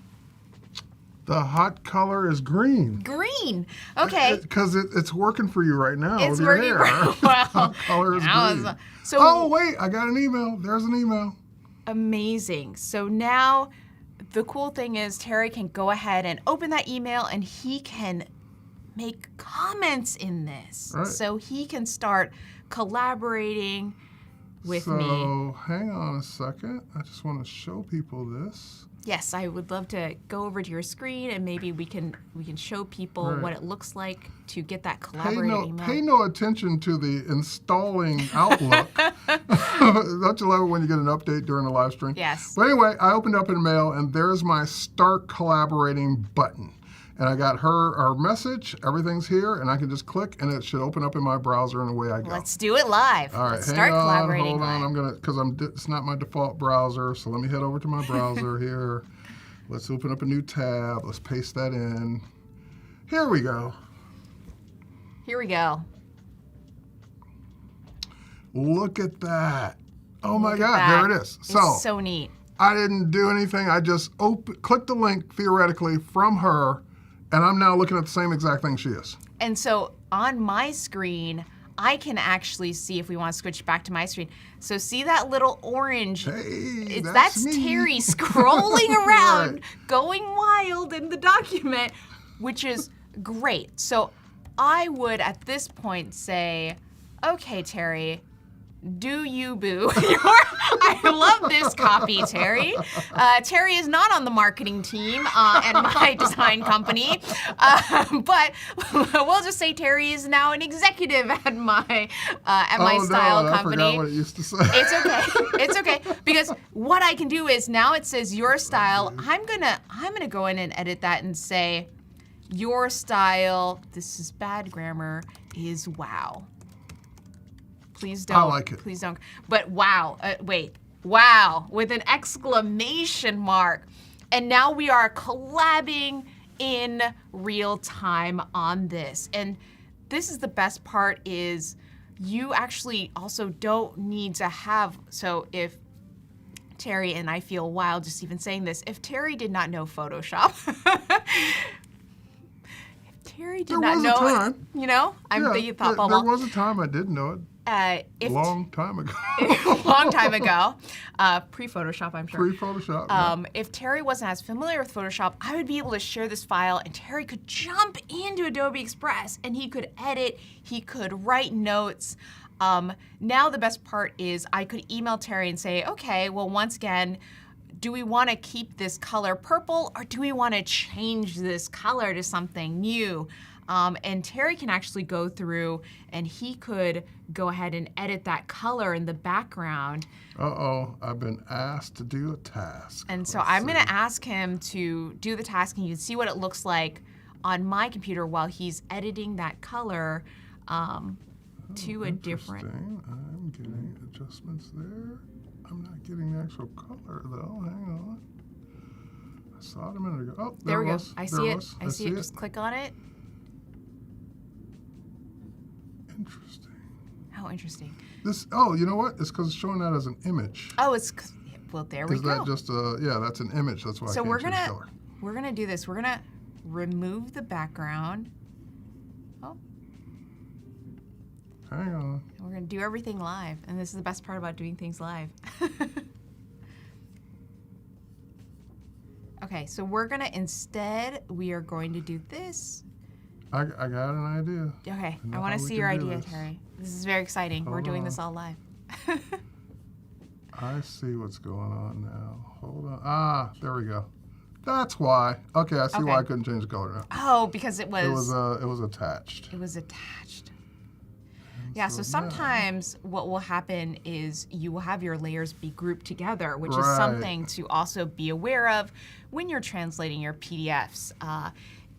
The hot color is green. green. Okay. Because it's working for you right now It's with your working hair. for- well, Hot color is now green. it's- so- Oh, wait, I got an email. There's an email. Amazing. So now the cool thing is Terry can go ahead and open that email and he can make comments in this. Right. So he can start collaborating with me. So hang on a second. I just want to show people this. Yes, I would love to go over to your screen and maybe we can show people Right. what it looks like to get that Pay collaborating email. no attention to the installing Outlook. Don't you love it when you get an update during a live stream? Yes. But anyway, I opened up in mail and there's my start collaborating button. And I got our message, everything's here, and I can just click and it should open up in my browser and away I go. Let's do it live. All right, Let's hang start on, collaborating hold on. live. I'm gonna, because it's not my default browser, so let me head over to my browser here. Let's open up a new tab. Let's paste that in. Here we go. Here we go. Look at that. Oh my Look at God, that. there it is. It's so neat. I didn't do anything. I just clicked the link theoretically from her, and I'm now looking at the same exact thing she is. And so on my screen, I can actually see if we want to switch back to my screen. So see that little orange? Hey, That's me. Terry scrolling around, Right. going wild in the document, which is great. So I would at this point say, okay, Terry, do you boo? I love this copy, Terry. Terry is not on the marketing team at my design company, but we'll just say Terry is now an executive at my style no, company. I forgot what it used to say. It's okay. It's okay because what I can do is now it says your style. I'm gonna go in and edit that and say your style. This is bad grammar. Is wow. Please don't. I like it. Please don't. But wow. Wait. Wow with an exclamation mark. And now we are collabing in real time on this. And this is the best part is you actually also don't need to have, so if Terry, and I feel wild just even saying this, if Terry did not know Photoshop, if Terry did There not was a know. time. You know, I'm Yeah, thinking thought there bubble. was a time I did know it. If Long time ago. long time ago, pre-Photoshop, I'm sure. Pre-Photoshop. yeah. If Terry wasn't as familiar with Photoshop, I would be able to share this file and Terry could jump into Adobe Express and he could edit, he could write notes. Now the best part is I could email Terry and say, okay, well, once again, do we want to keep this color purple or do we want to change this color to something new? And Terry can actually go through and he could go ahead and edit that color in the background. Uh-oh, I've been asked to do a task. And so Let's I'm see. going to ask him to do the task and you can see what it looks like on my computer while he's editing that color to a different. Interesting. I'm getting adjustments there. I'm not getting the actual color though. Hang on. I saw it a minute ago. Oh, There we go. was. I There see it. was. I see it. Just click on it. Interesting. How interesting. This. Oh, you know what? It's because it's showing that as an image. Oh, well, there we Is go. that just a? Yeah, that's an image. That's why So I can't we're change gonna color. we're gonna do this. We're gonna remove the background. Oh, Hang on. and we're gonna do everything live. And this is the best part about doing things live. Okay, so we're gonna we are going to do this. I got an idea. Okay, know I want how to we see can your do idea, this. Terry. This is very exciting. We're Hold doing on. this all live. I see what's going on now. Hold on. Ah, there we go. That's why. Okay, I see why I Okay. couldn't change the color now. Oh, because it It was was attached. it was attached. Yeah, so so now- sometimes what will happen is you will have your layers be grouped together, which is Right. something to also be aware of when you're translating your PDFs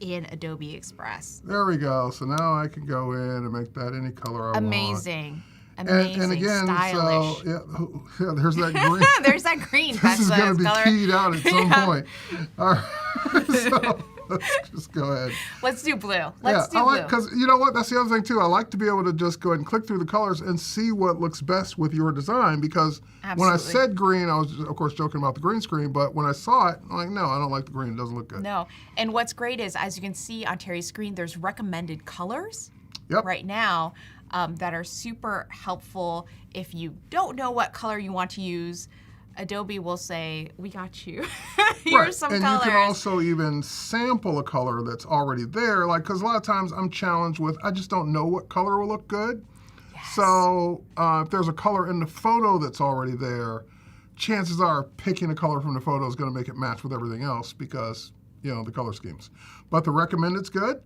in Adobe Express. There we go. So now I can go in and make that any color I want. Amazing. Amazing. And again, stylish. so yeah, there's that green. There's that green. This That's is going to be color. keyed out at some Yeah. point. All right. So let's just go ahead. Let's do blue. Let's do I blue. like because you know what? That's the other thing too. I like to be able to just go ahead and click through the colors and see what looks best with your design. Because when I Absolutely. said green, I was of course joking about the green screen. But when I saw it, I'm like, no, I don't like the green. It doesn't look good. No. And what's great is, as you can see on Terry's screen, there's recommended colors Yep. right now that are super helpful. If you don't know what color you want to use, Adobe will say, we got you. Here's Right. some and colors. you can also even sample a color that's already there. Like, because a lot of times I'm challenged with, I just don't know what color will look good. So if there's a color in the photo that's already there, chances are picking a color from the photo is going to make it match with everything else because, you know, the color schemes. But the recommended's good,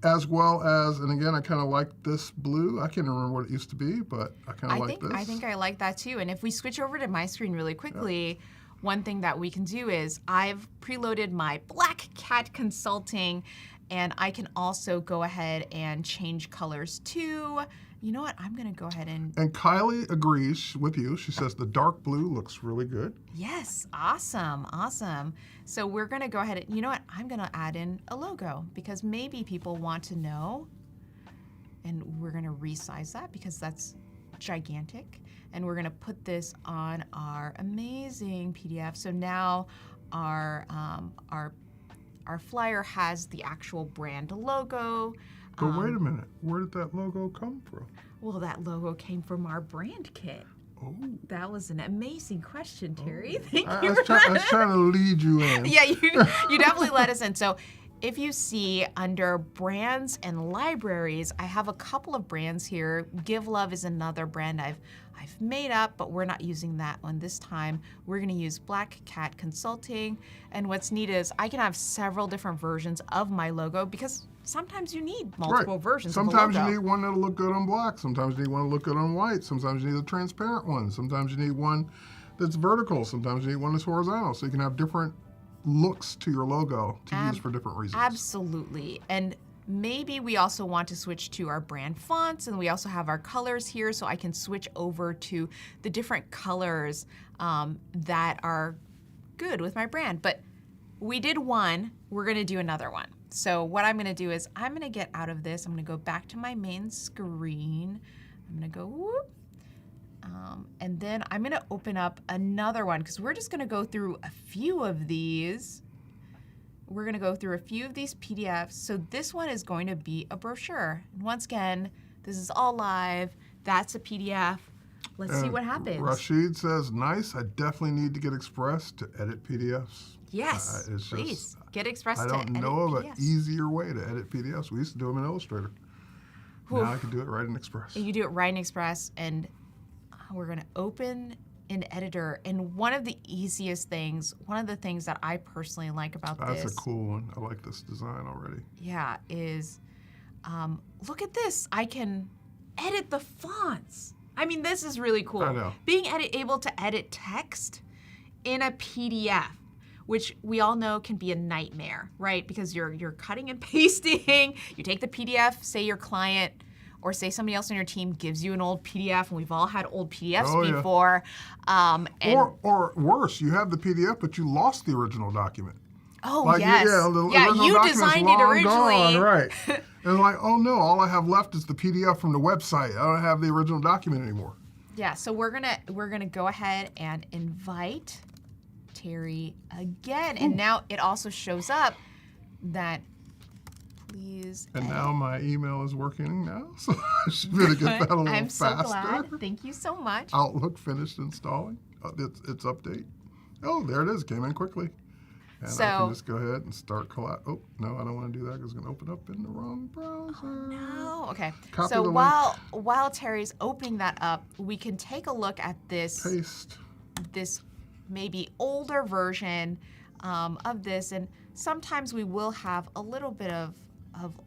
as well as, and again, I kind of like this blue. I can't remember what it used to be, but I kind of like this. I think I like that too. And if we switch over to my screen really quickly, one thing that we can do is I've preloaded my Black Cat Consulting, and I can also go ahead and change colors too. You know what? I'm going to go ahead and And Kylie agrees with you. She says the dark blue looks really good. yes, awesome, awesome. So we're going to go ahead and, you know what? I'm going to add in a logo because maybe people want to know, and we're going to resize that because that's gigantic. And we're going to put this on our amazing PDF. So now our flyer has the actual brand logo. But wait a minute, where did that logo come from? Well, that logo came from our brand kit. Oh, That was an amazing question, Terry. Thank I you. was trying to lead you in. Yeah, you definitely let us in. So if you see under brands and libraries, I have a couple of brands here. Give Love is another brand I've made up, but we're not using that one this time. We're going to use Black Cat Consulting. And what's neat is I can have several different versions of my logo because sometimes you need multiple versions Sometimes of a logo. you need one that'll look good on black. Sometimes you need one to look good on white. Sometimes you need a transparent one. Sometimes you need one that's vertical. Sometimes you need one that's horizontal. So you can have different looks to your logo to use for different reasons. Absolutely. And maybe we also want to switch to our brand fonts, and we also have our colors here, so I can switch over to the different colors that are good with my brand. But we did one, we're gonna do another one. So what I'm gonna do is I'm gonna get out of this, I'm gonna go back to my main screen. I'm gonna go whoop. And then I'm gonna open up another one because we're just gonna go through a few of these. we're going to go through a few of these PDFs. So this one is going to be a brochure. And once again, this is all live. That's a PDF. Let's see what happens. Rashid says, nice. I definitely need to get Express to edit PDFs. Yes, It's please. just, Get Express I to edit don't know of PDFs. an easier way to edit PDFs. We used to do them in Illustrator. Now I can do it right in Express. You do it right in Express, and we're going to open an editor. And one of the easiest things, one of the things that I personally like about That's this, a cool one. I like this design already. yeah, is look at this. I can edit the fonts. I mean, this is really cool. I know. Being able to edit text in a PDF, which we all know can be a nightmare, right? Because you're cutting and pasting. You take the PDF, say your client or say somebody else on your team gives you an old PDF, and we've all had old PDFs Oh, yeah. before. And, Or worse, you have the PDF, but you lost the original document. oh, Like, yes. the original you document's designed it long originally. gone, right. And like, oh no, all I have left is the PDF from the website. I don't have the original document anymore. Yeah, so we're gonna go ahead and invite Terry again. And now it also shows up that please And edit. now my email is working now, so I should be able to get that a little I'm so faster. glad. Thank you so much. Outlook finished installing. It's update. Oh, there it is. Came in quickly. And I So- can just go ahead and start Oh, no, I don't want to do that because it's going to open up in the wrong browser. Oh, okay. Copy So the link. while Terry's opening that up, we can take a look at this Paste. maybe older version of this, and sometimes we will have a little bit of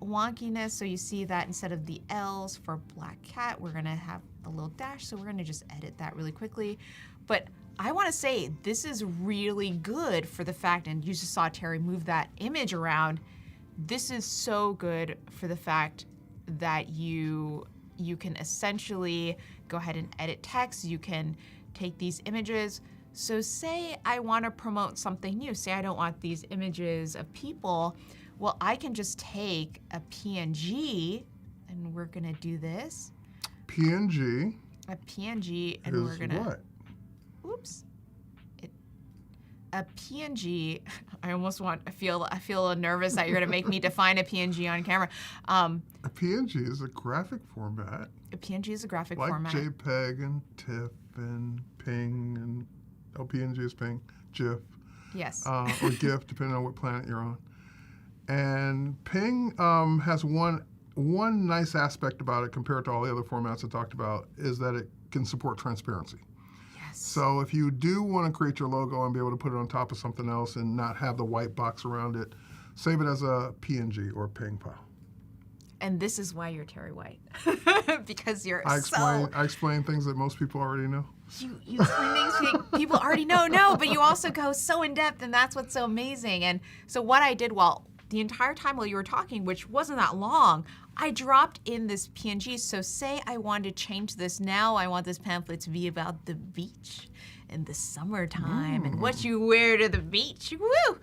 wonkiness. So you see that instead of the L's for black cat, we're gonna have a little dash. So we're gonna just edit that really quickly. But I want to say this is really good for the fact, and you just saw Terry move that image around. This is so good for the fact that you can essentially go ahead and edit text. You can take these images. So say I want to promote something new. Say I don't want these images of people. Well, I can just take a PNG, and we're gonna do this. PNG A PNG, and is we're gonna. what? Oops. A PNG. I feel a little nervous that you're gonna make me define a PNG on camera. A PNG is a graphic format. A PNG is a graphic Like format. JPEG and TIFF and PNG and PNG is PNG, GIF, Yes. or GIF, depending on what planet you're on. And Ping has one nice aspect about it compared to all the other formats I talked about is that it can support transparency. Yes. So if you do want to create your logo and be able to put it on top of something else and not have the white box around it, save it as a PNG or a Ping file. And this is why you're Terry White, because you're I so. explain things that most people already know. You explain things people already know, but you also go so in depth, and that's what's so amazing. And so what I did the entire time while you were talking, which wasn't that long, I dropped in this PNG. So say I wanted to change this now. I want this pamphlet to be about the beach in the summertime and what you wear to the beach. Woo!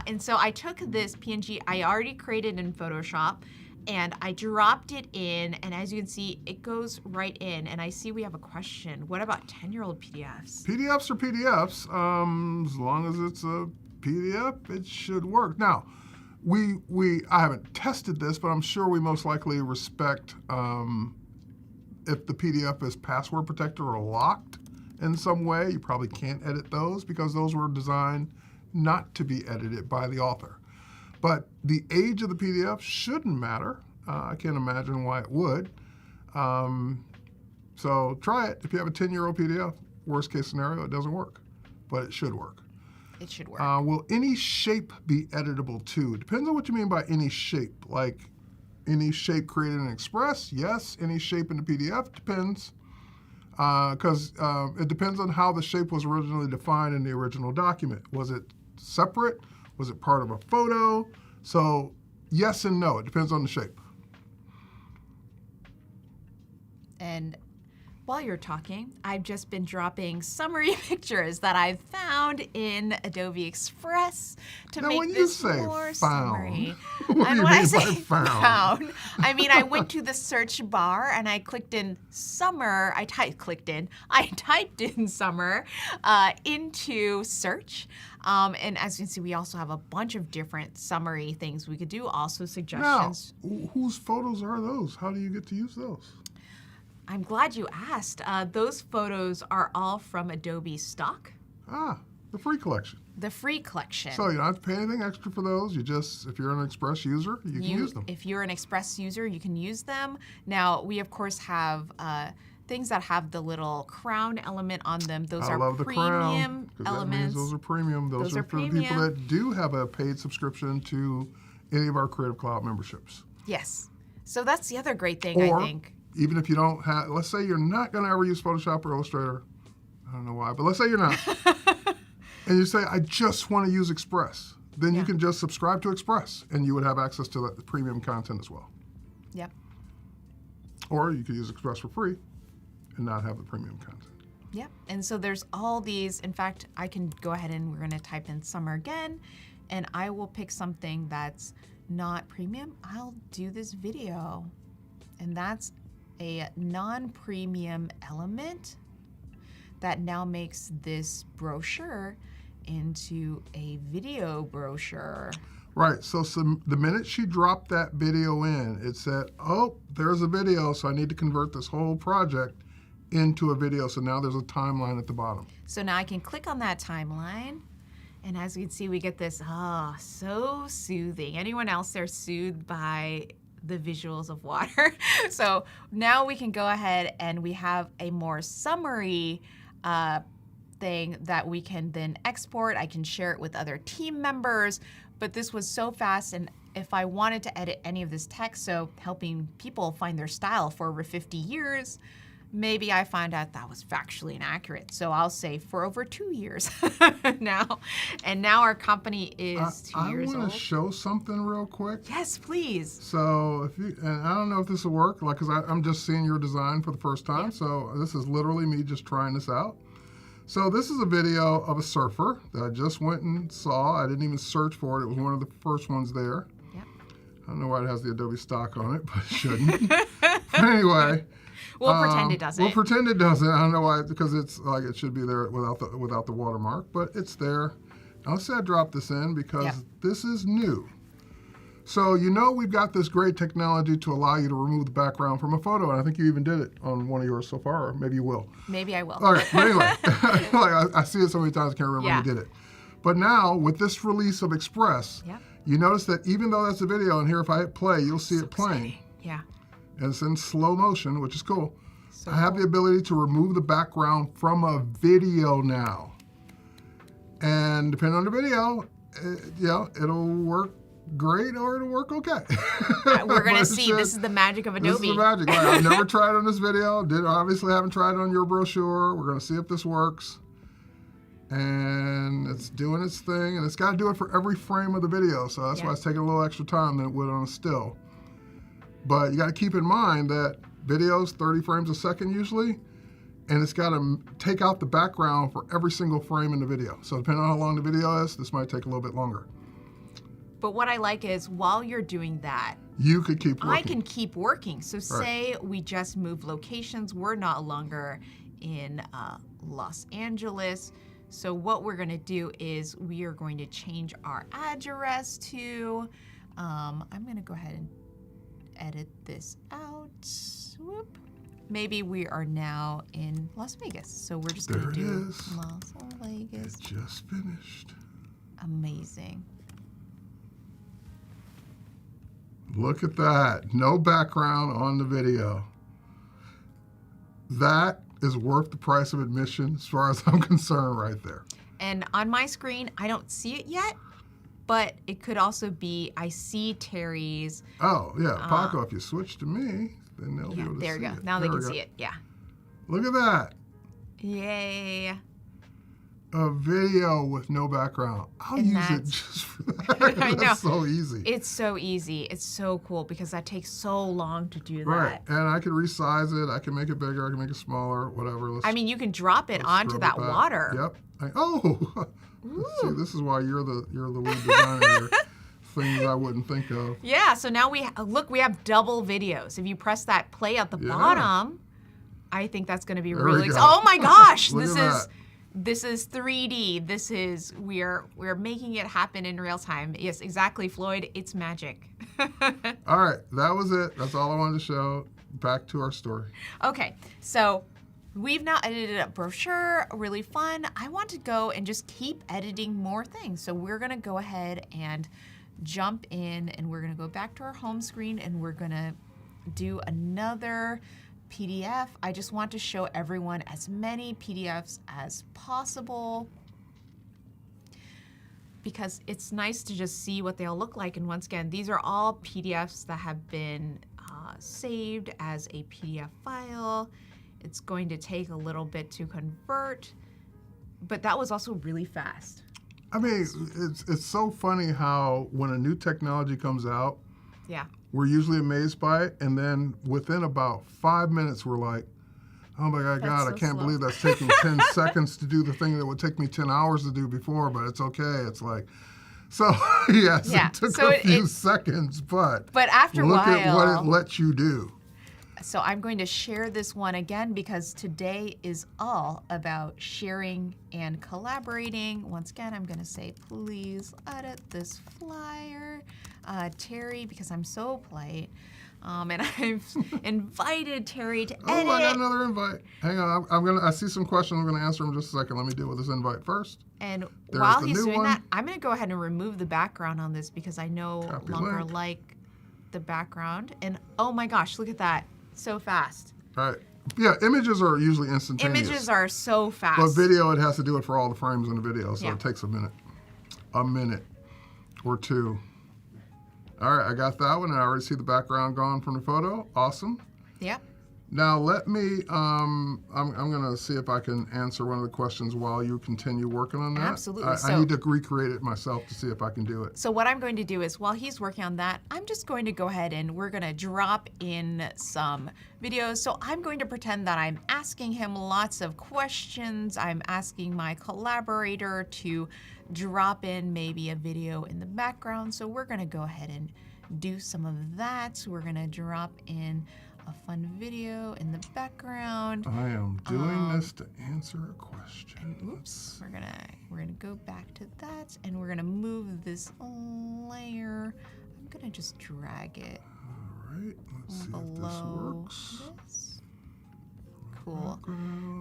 And so I took this PNG I already created in Photoshop, and I dropped it in, and as you can see, it goes right in. And I see we have a question. What about 10-year-old PDFs? PDFs are PDFs. As long as it's a PDF, it should work. Now, I haven't tested this, but I'm sure we most likely respect if the PDF is password protected or locked in some way. You probably can't edit those because those were designed not to be edited by the author. But the age of the PDF shouldn't matter. I can't imagine why it would. So try it. If you have a 10-year-old PDF, worst case scenario, it doesn't work, but it should work. It should work. Will any shape be editable too? Depends on what you mean by any shape. Like any shape created in Express, yes. Any shape in the PDF, depends. Because it depends on how the shape was originally defined in the original document. Was it separate? Was it part of a photo? So yes and no, it depends on the shape. And while you're talking, I've just been dropping summary pictures that I've found in Adobe Express to Now, make when you this say more found, summary. what do And you when I mean by say found? I mean I went to the search bar and I clicked in summer. I typed in summer into search, And as you can see, we also have a bunch of different summary things we could do. Also suggestions. Now, whose photos are those? How do you get to use those? I'm glad you asked. Those photos are all from Adobe stock, The free collection. the free collection. So you don't have to pay anything extra for those. You just, if you're an Express user, you can use them. If you're an Express user, you can use them. Now, we of course have things that have the little crown element on them. Those I are love the crown, premium 'cause that elements. means those are premium. Those are for the people premium. that do have a paid subscription to any of our Creative Cloud memberships. Yes. So that's the other great thing, I Or think. even if you don't have, let's say you're not going to ever use Photoshop or Illustrator. I don't know why, but let's say you're not. And you say, I just want to use Express. Then you can just subscribe to Express and you would have access to the premium content as well. Yep. Or you could use Express for free and not have the premium content. Yep. And so there's all these. In fact, I can go ahead and we're going to type in summer again, and I will pick something that's not premium. I'll do this video, and that's a non-premium element that now makes this brochure into a video brochure. Right, so the minute she dropped that video in, it said, oh, there's a video, so I need to convert this whole project into a video. So now there's a timeline at the bottom. So now I can click on that timeline, and as you can see, we get this, so soothing. Anyone else there soothed by the visuals of water? So now we can go ahead and we have a more summary thing that we can then export. I can share it with other team members, but this was so fast, and if I wanted to edit any of this text, so helping people find their style for over 50 years, maybe I find out that was factually inaccurate. So I'll say for over 2 years now. And now our company is 2 years I want old. to show something real quick. Yes, please. So if you, and I don't know if this will work, like, cause I'm just seeing your design for the first time. Yeah. So this is literally me just trying this out. So this is a video of a surfer that I just went and saw. I didn't even search for it. It was one of the first ones there. Yep. I don't know why it has the Adobe stock on it, but it shouldn't. But anyway. We'll pretend it doesn't. We'll pretend it doesn't. I don't know why, because it's like it should be there without the watermark, but it's there. Now let's say I drop this in because this is new. So you know we've got this great technology to allow you to remove the background from a photo, and I think you even did it on one of yours so far, or maybe you will. Maybe I will. All right, but anyway, like I see it so many times I can't remember when you did it. But now with this release of Express, you notice that even though that's a video, and here if I hit play, you'll see it playing. Exciting. Yeah. And it's in slow motion, which is cool. So I have the ability to remove the background from a video now. And depending on the video, it'll work great or it'll work okay. We're going to see. This is the magic of Adobe. This is the magic. Like, I've never tried it on this video. Obviously haven't tried it on your brochure. We're going to see if this works. And it's doing its thing. And it's got to do it for every frame of the video. So that's why it's taking a little extra time than it would on a still. But you got to keep in mind that videos 30 frames a second usually, and it's got to take out the background for every single frame in the video. So depending on how long the video is, this might take a little bit longer. But what I like is while you're doing that, you could keep working. I can keep working. So say we just move locations. We're not longer in Los Angeles. So what we're going to do is we are going to change our address to, I'm going to go ahead and edit this out. Whoop. Maybe we are now in Las Vegas. So we're just going to do Las Vegas. It just finished. Amazing. Look at that. No background on the video. That is worth the price of admission as far as I'm concerned right there. And on my screen, I don't see it yet, but it could also be, I see Terry's. Oh, yeah. Paco, if you switch to me, then they'll be able to see it. There you go. Now they can see it. Yeah. Look at that. Yay. A video with no background. I'll use it just for that. I know. That's so easy. It's so easy. It's so cool because that takes so long to do that. Right. And I can resize it. I can make it bigger. I can make it smaller, whatever. I mean, you can drop it onto that water. Yep. See, this is why you're the lead designer. Things I wouldn't think of. Yeah. So now we have double videos. If you press that play at the bottom, I think that's going to be really exciting. Oh my gosh, this is This is 3D. This is we're making it happen in real time. Yes, exactly, Floyd. It's magic. All right, that was it. That's all I wanted to show. Back to our story. Okay, so we've now edited a brochure, really fun. I want to go and just keep editing more things. So we're gonna go ahead and jump in, and we're gonna go back to our home screen, and we're gonna do another PDF. I just want to show everyone as many PDFs as possible because it's nice to just see what they all look like. And once again, these are all PDFs that have been saved as a PDF file. It's going to take a little bit to convert, but that was also really fast. I mean, it's so funny how when a new technology comes out, Yeah. we're usually amazed by it, and then within about 5 minutes, we're like, oh my God, That's I so can't slow. believe that's taking 10 seconds to do the thing that would take me 10 hours to do before, but it's okay. It's like, so yes, Yeah, it took so a few it- seconds, but But after a look while, at what it lets you do. so I'm going to share this one again because today is all about sharing and collaborating. Once again, I'm going to say, please edit this flyer, Terry, because I'm so polite. And I've invited Terry to edit. Oh, I got another invite. Hang on, I see some questions. I'm gonna answer them in just a second. Let me deal with this invite first. And There's while the he's new doing one. that, I'm going to go ahead and remove the background on this because I no Copy longer link. like the background. And oh my gosh, look at that. So fast. All right. Yeah, images are usually instantaneous. Images are so fast. But video, it has to do it for all the frames in the video, so Yeah. it takes a minute or two. All right, I got that one, and I already see the background gone from the photo. Awesome. Yep. Now let me, I'm gonna see if I can answer one of the questions while you continue working on that. Absolutely. I So- need to recreate it myself to see if I can do it. So what I'm going to do is while he's working on that, I'm just going to go ahead and we're going to drop in some videos. So I'm going to pretend that I'm asking him lots of questions. I'm asking my collaborator to drop in maybe a video in the background. So we're going to go ahead and do some of that. So we're going to drop in a fun video in the background. I am doing this to answer a question. Oops, we're gonna go back to that, and we're gonna move this layer. I'm gonna just drag it All right, let's see if this below works. this. Cool.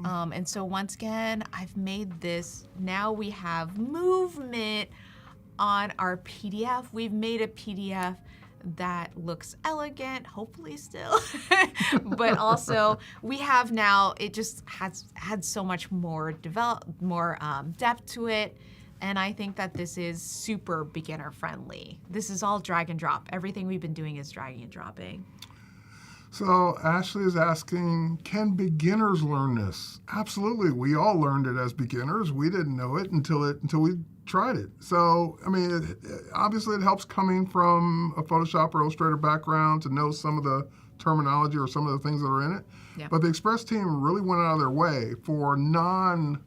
And so once again, I've made this. Now we have movement on our PDF. We've made a PDF that looks elegant, hopefully still, but also we have now, it just has had so much more depth to it. And I think that this is super beginner friendly. This is all drag and drop. Everything we've been doing is dragging and dropping. So Ashley is asking, can beginners learn this? Absolutely. We all learned it as beginners. We didn't know it until we tried it. So, I mean, obviously it helps coming from a Photoshop or Illustrator background to know some of the terminology or some of the things that are in it. Yeah. But the Express team really went out of their way for non-traditional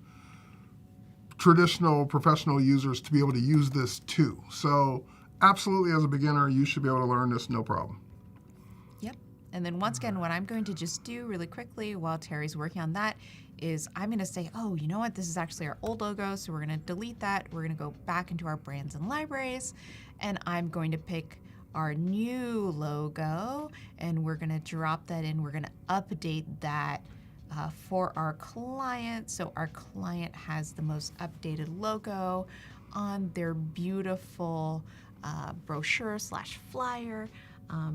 professional users to be able to use this too. So absolutely, as a beginner, you should be able to learn this, no problem. Yep. And then once again, what I'm going to just do really quickly while Terry's working on that is I'm going to say, oh, you know what? This is actually our old logo. So we're going to delete that. We're going to go back into our brands and libraries. And I'm going to pick our new logo. And we're going to drop that in. We're going to update that for our client. So our client has the most updated logo on their beautiful brochure/flyer.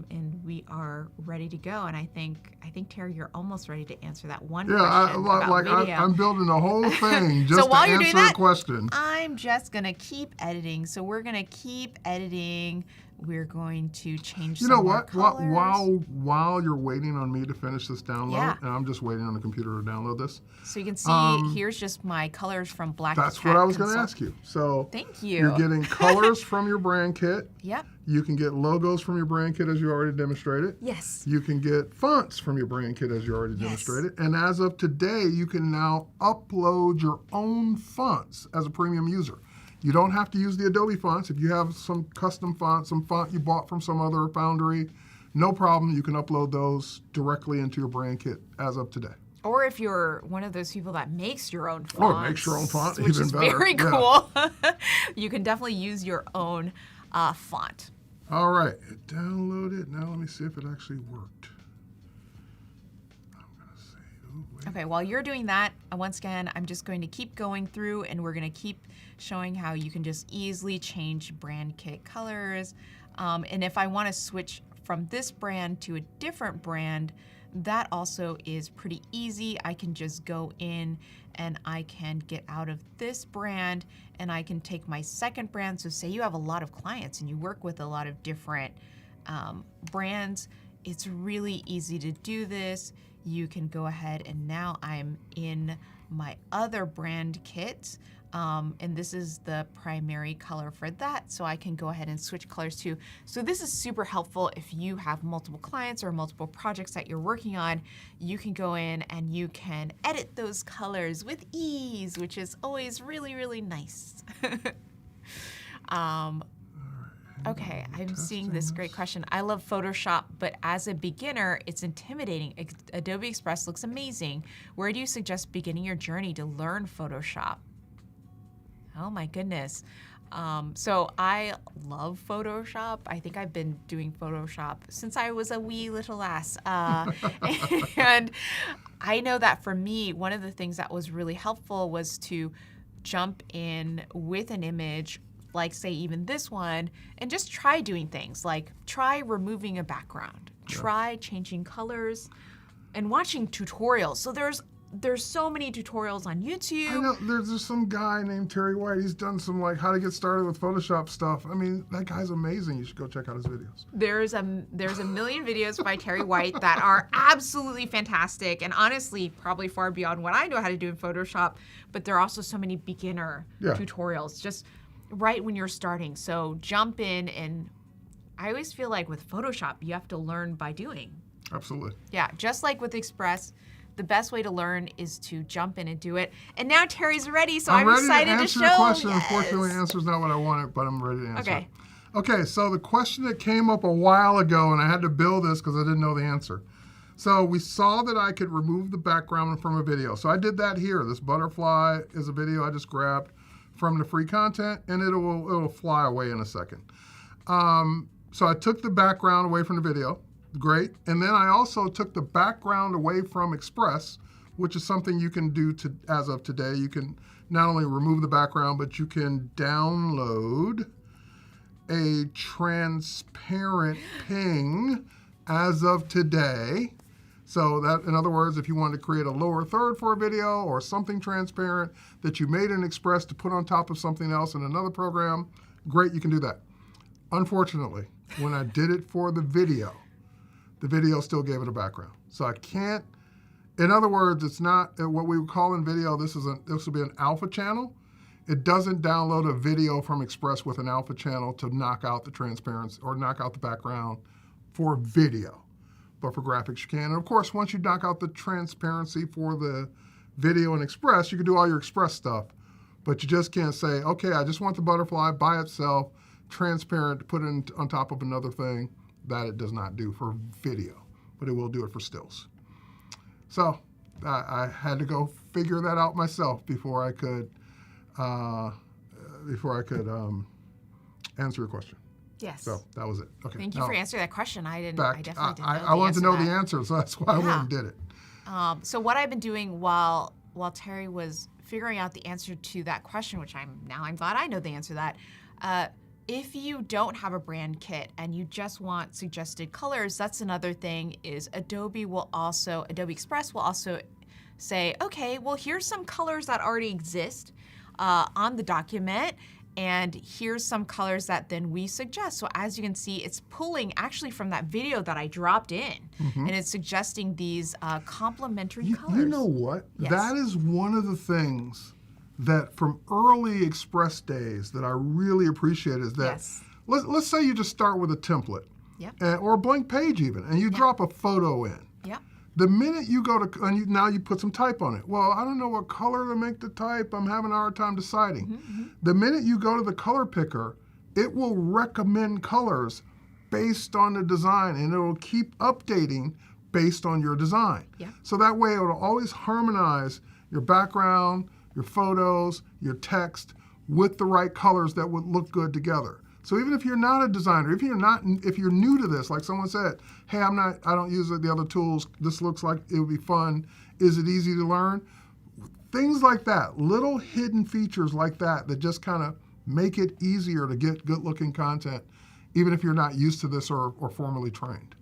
And we are ready to go. And I think Terry, you're almost ready to answer that one question about video. I'm building a whole thing just So while to you're doing answer a that, question. I'm just gonna keep editing. So we're gonna keep editing. We're going to change. You some know more what? colors. While you're waiting on me to finish this download, Yeah. and I'm just waiting on the computer to download this. So you can see here's just my colors from Black. That's Cat what I was going to Consult. ask you. So Thank you. You're getting colors from your brand kit. Yep. You can get logos from your brand kit as you already demonstrated. Yes. You can get fonts from your brand kit as you already demonstrated. And as of today, you can now upload your own fonts as a premium user. You don't have to use the Adobe fonts. If you have some custom font, some font you bought from some other foundry, no problem. You can upload those directly into your brand kit as of today. Or if you're one of those people that makes your own Oh, fonts, it makes your own font, which even is better. very Yeah. cool. You can definitely use your own font. All right, it downloaded. Now let me see if it actually worked. I'm gonna say, oh, wait. Okay, while you're doing that, once again, I'm just going to keep going through and we're going to keep showing how you can just easily change brand kit colors. And if I want to switch from this brand to a different brand, that also is pretty easy. I can just go in and I can get out of this brand and I can take my second brand. So say you have a lot of clients and you work with a lot of different brands, it's really easy to do this. You can go ahead and now I'm in my other brand kit. And this is the primary color for that, so I can go ahead and switch colors too. So this is super helpful if you have multiple clients or multiple projects that you're working on. You can go in and you can edit those colors with ease, which is always really, really nice. Okay, I'm seeing this great question. I love Photoshop, but as a beginner, it's intimidating. Adobe Express looks amazing. Where do you suggest beginning your journey to learn Photoshop? Oh my goodness. So I love Photoshop. I think I've been doing Photoshop since I was a wee little lass. And I know that for me, one of the things that was really helpful was to jump in with an image, like say even this one, and just try doing things like try removing a background, try changing colors, and watching tutorials. So there's so many tutorials on YouTube. I know there's just some guy named Terry White. He's done some like how to get started with Photoshop stuff. I mean, that guy's amazing. You should go check out his videos. There's a million videos by Terry White that are absolutely fantastic and honestly probably far beyond what I know how to do in Photoshop, but there are also so many beginner tutorials just right when you're starting. So jump in, and I always feel like with Photoshop, you have to learn by doing. Absolutely. Yeah, just like with Express, the best way to learn is to jump in and do it. And now Terry's ready, so I'm ready excited to to answer show. your question. Yes. Unfortunately, the answer's not what I wanted, but I'm ready to answer. Okay. Okay, so the question that came up a while ago, and I had to build this because I didn't know the answer. So we saw that I could remove the background from a video. So I did that here. This butterfly is a video I just grabbed from the free content, and it'll fly away in a second. So I took the background away from the video. Great. And then I also took the background away from Express, which is something you can do as of today. You can not only remove the background, but you can download a transparent ping as of today. So that, in other words, if you wanted to create a lower third for a video or something transparent that you made in Express to put on top of something else in another program, great, you can do that. Unfortunately, when I did it for the video still gave it a background. So I can't, in other words, it's not what we would call in video, this will be an alpha channel. It doesn't download a video from Express with an alpha channel to knock out the transparency or knock out the background for video. But for graphics, you can. And of course, once you knock out the transparency for the video in Express, you can do all your Express stuff. But you just can't say, okay, I just want the butterfly by itself, transparent, to put it on top of another thing. That it does not do for video, but it will do it for stills. So I had to go figure that out myself before I could answer your question. Yes. So that was it. Okay. Thank you now, for answering that question. I definitely didn't know I wanted to know the the answer, so that's why I went and did it. So what I've been doing while Terry was figuring out the answer to that question, which I'm glad I know the answer to that. If you don't have a brand kit and you just want suggested colors, that's another thing is Adobe Express will also say, okay, well, here's some colors that already exist on the document, and here's some colors that then we suggest. So as you can see, it's pulling actually from that video that I dropped in, and it's suggesting these complementary colors. You know what? Yes. That is one of the things that from early Express days that I really appreciate is that let's say you just start with a template or a blank page even, and you drop a photo in. Yep. The minute you go to, and now you put some type on it. Well, I don't know what color to make the type. I'm having a hard time deciding. The minute you go to the color picker, it will recommend colors based on the design, and it will keep updating based on your design. Yeah. So that way it will always harmonize your background, your photos, your text with the right colors that would look good together. So even if you're not a designer, if you're new to this, like someone said, hey, I don't use the other tools, this looks like it would be fun, is it easy to learn? Things like that, little hidden features like that just kind of make it easier to get good looking content, even if you're not used to this or formally trained.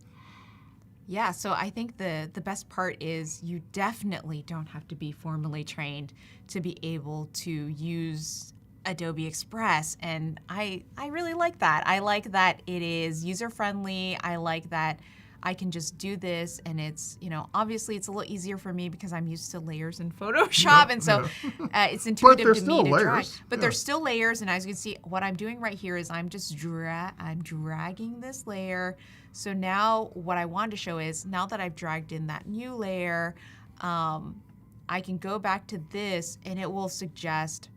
Yeah, so I think the best part is you definitely don't have to be formally trained to be able to use Adobe Express, and I really like that. I like that it is user-friendly. I like that I can just do this, and it's, obviously it's a little easier for me because I'm used to layers in Photoshop, and so it's intuitive to me to drag. But there's still layers, and as you can see, what I'm doing right here is I'm just dragging this layer. So now what I wanted to show is, now that I've dragged in that new layer, I can go back to this, and it will suggest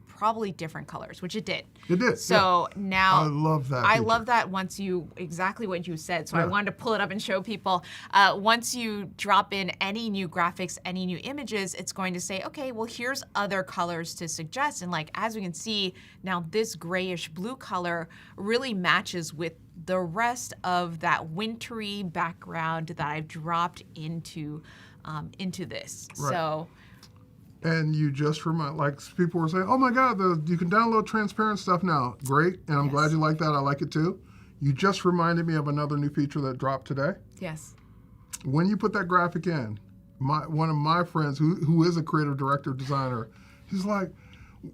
probably different colors, which it did. It did. So now I love that. I love that exactly what you said. So I wanted to pull it up and show people. Once you drop in any new graphics, any new images, it's going to say, okay, well, here's other colors to suggest. And like, as we can see now, this grayish blue color really matches with the rest of that wintry background that I've dropped into this. Right. So. And you just remind, like people were saying, oh my God, you can download transparent stuff now. Great, and I'm glad you like that. I like it too. You just reminded me of another new feature that dropped today. Yes. When you put that graphic in, one of my friends who is a creative director designer, he's like,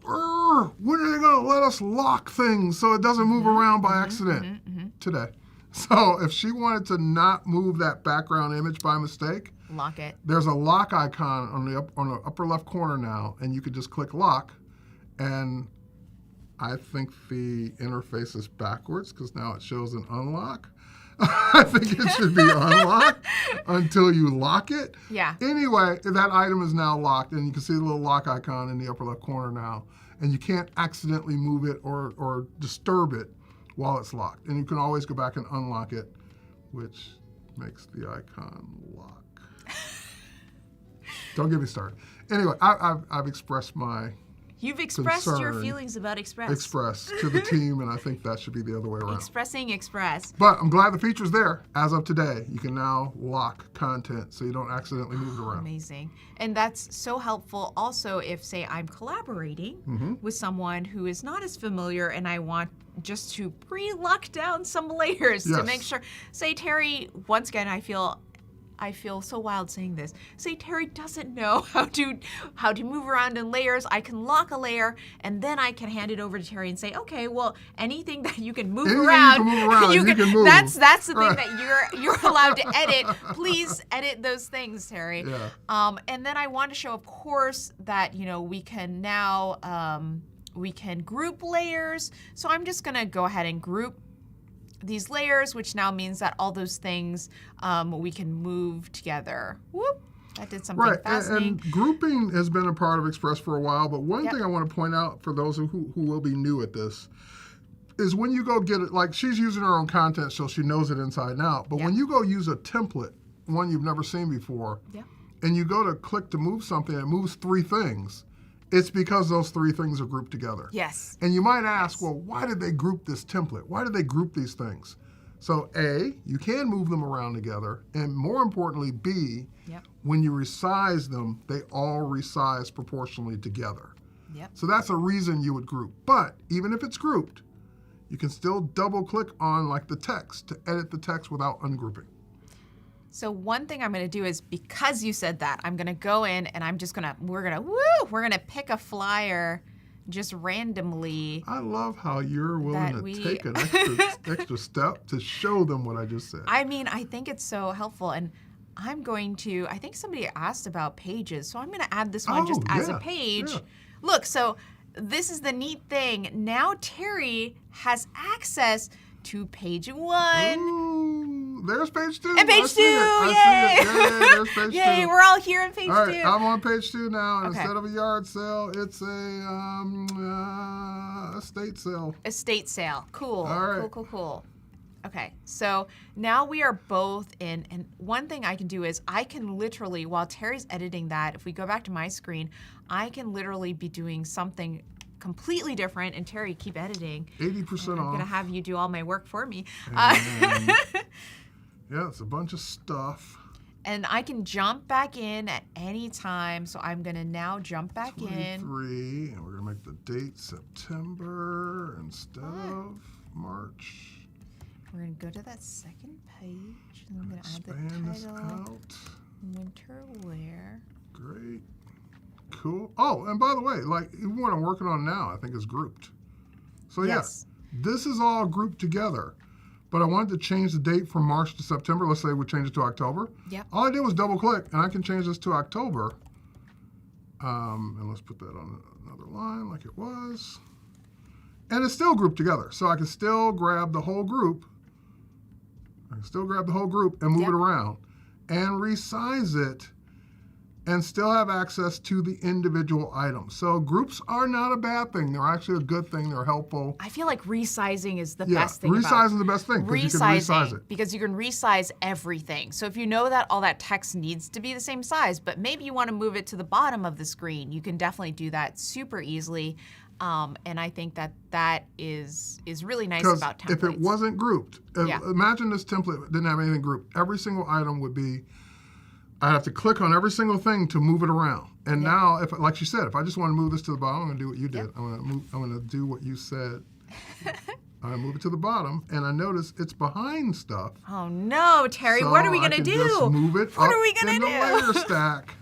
when are they going to let us lock things so it doesn't move around by accident? Today. So if she wanted to not move that background image by mistake, Lock it. there's a lock icon on the upper left corner now, and you could just click lock, and I think the interface is backwards because now it shows an unlock. I think it should be unlocked until you lock it. Yeah. Anyway, that item is now locked, and you can see the little lock icon in the upper left corner now, and you can't accidentally move it or disturb it while it's locked. And you can always go back and unlock it, which makes the icon lock. Don't get me started. Anyway, I've expressed my You've expressed your concern. feelings about Express. Express to the team, and I think that should be the other way around. Expressing Express. But I'm glad the feature's there. As of today, you can now lock content so you don't accidentally move it around. Amazing. And that's so helpful also if, say, I'm collaborating with someone who is not as familiar and I want just to pre-lock down some layers to make sure. Say, Terry, once again, I feel so wild saying this. Say Terry doesn't know how to move around in layers. I can lock a layer, and then I can hand it over to Terry and say, okay, well, anything that you can move around, you can move. That's the thing that you're allowed to edit. Please edit those things, Terry. Yeah. And then I want to show, of course, that we can now we can group layers. So I'm just gonna go ahead and group these layers, which now means that all those things we can move together. Whoop, that did something fascinating. And grouping has been a part of Express for a while, but one thing I want to point out for those who will be new at this is when you go get it, like she's using her own content so she knows it inside and out, but when you go use a template, one you've never seen before, and you go to click to move something, it moves 3 things. It's because those 3 things are grouped together. Yes. And you might ask, well, why did they group this template? Why did they group these things? So A, you can move them around together. And more importantly, B, when you resize them, they all resize proportionally together. So that's a reason you would group. But even if it's grouped, you can still double click on like the text to edit the text without ungrouping. So one thing I'm going to do is, because you said that, I'm going to go in and we're going to pick a flyer just randomly. I love how you're willing to take an extra step to show them what I just said. I mean, I think it's so helpful, and I think somebody asked about pages, so I'm going to add this one as a page. Yeah. Look, so this is the neat thing. Now Terry has access to page 1. Ooh, there's page 2. And page 2, yay! Yay, there's page 2. Yay, we're all here in page 2. All right, I'm on page 2 now. And Okay. instead of a yard sale, it's a estate sale. Estate sale. Cool. All right. Cool. Okay, so now we are both in, and one thing I can do is I can literally, while Terry's editing that, if we go back to my screen, I can literally be doing something completely different, and Terry, keep editing. 80% I'm off. gonna have you do all my work for me. And yeah, it's a bunch of stuff. And I can jump back in at any time, so I'm gonna now jump back in. 23, and we're gonna make the date September instead of March. We're gonna go to that second page, and I'm gonna add Expand the this title, out. winter wear. Great. Cool. Oh, and by the way, like even what I'm working on now, I think is grouped. So Yes. yeah, this is all grouped together. But I wanted to change the date from March to September. Let's say we change it to October. Yep. All I did was double click, and I can change this to October. And let's put that on another line like it was. And it's still grouped together. So I can still grab the whole group. And move Yep. it around and resize it and still have access to the individual items. So groups are not a bad thing. They're actually a good thing. They're helpful. I feel like resizing is the Yeah, best thing resizing is about the best thing because you can resize it. because you can resize everything. So if you know that all that text needs to be the same size, but maybe you want to move it to the bottom of the screen, you can definitely do that super easily. And I think that is really nice Because about templates. if it wasn't grouped, Yeah. imagine this template didn't have anything grouped. Every single item would be, I have to click on every single thing to move it around. And now, if like you said, if I just want to move this to the bottom, I'm going to do what you did. Yep. I'm going to do what you said. I move it to the bottom, and I notice it's behind stuff. Oh no, Terry, So what are we I gonna can do? Just move it What up are we gonna in the do? layer stack,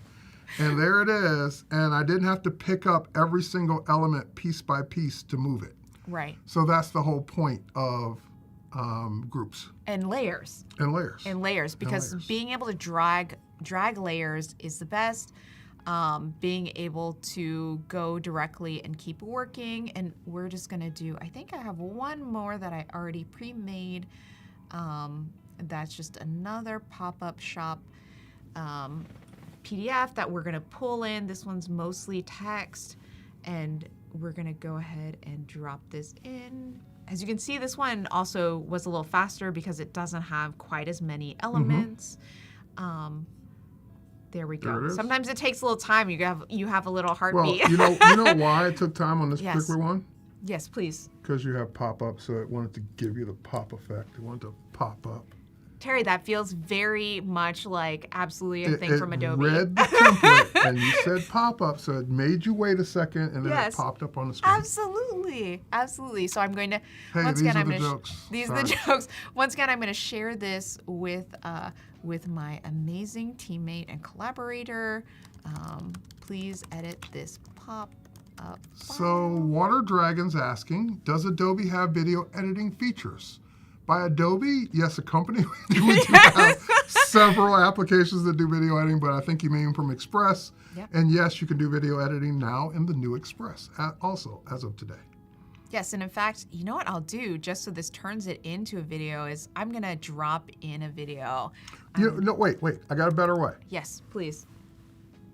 and there it is. And I didn't have to pick up every single element piece by piece to move it. Right. So that's the whole point of groups And layers. and layers. Because layers. being able to drag layers is the best. Being able to go directly and keep working, and we're just gonna do, I think I have one more that I already pre-made. That's just another pop-up shop PDF that we're gonna pull in. This one's mostly text, and we're gonna go ahead and drop this in. As you can see, this one also was a little faster because it doesn't have quite as many elements. There we There go. it is. Sometimes it takes a little time. You have a little Well, heartbeat. you know why it took time on this Yes. particular one? Yes, please. Because you have pop-up, so it wanted to give you the pop effect. It wanted to pop up. Terry, that feels very much like absolutely a thing from Adobe. It read the template, and you said pop-up, so it made you wait a second, and then Yes. it popped up on the screen. Absolutely. So I'm going to Hey, once these again are I'm the going to jokes. these are the jokes. Once again I'm going to share this with my amazing teammate and collaborator. Please edit this pop-up. So Water Dragon's asking, does Adobe have video editing features? By Adobe, yes, a company. We do have several applications that do video editing, but I think you mean from Express. Yep. And yes, you can do video editing now in the new Express, also as of today. Yes, and in fact, you know what I'll do just so this turns it into a video is I'm going to drop in a video. No, wait, I got a better way. Yes, please.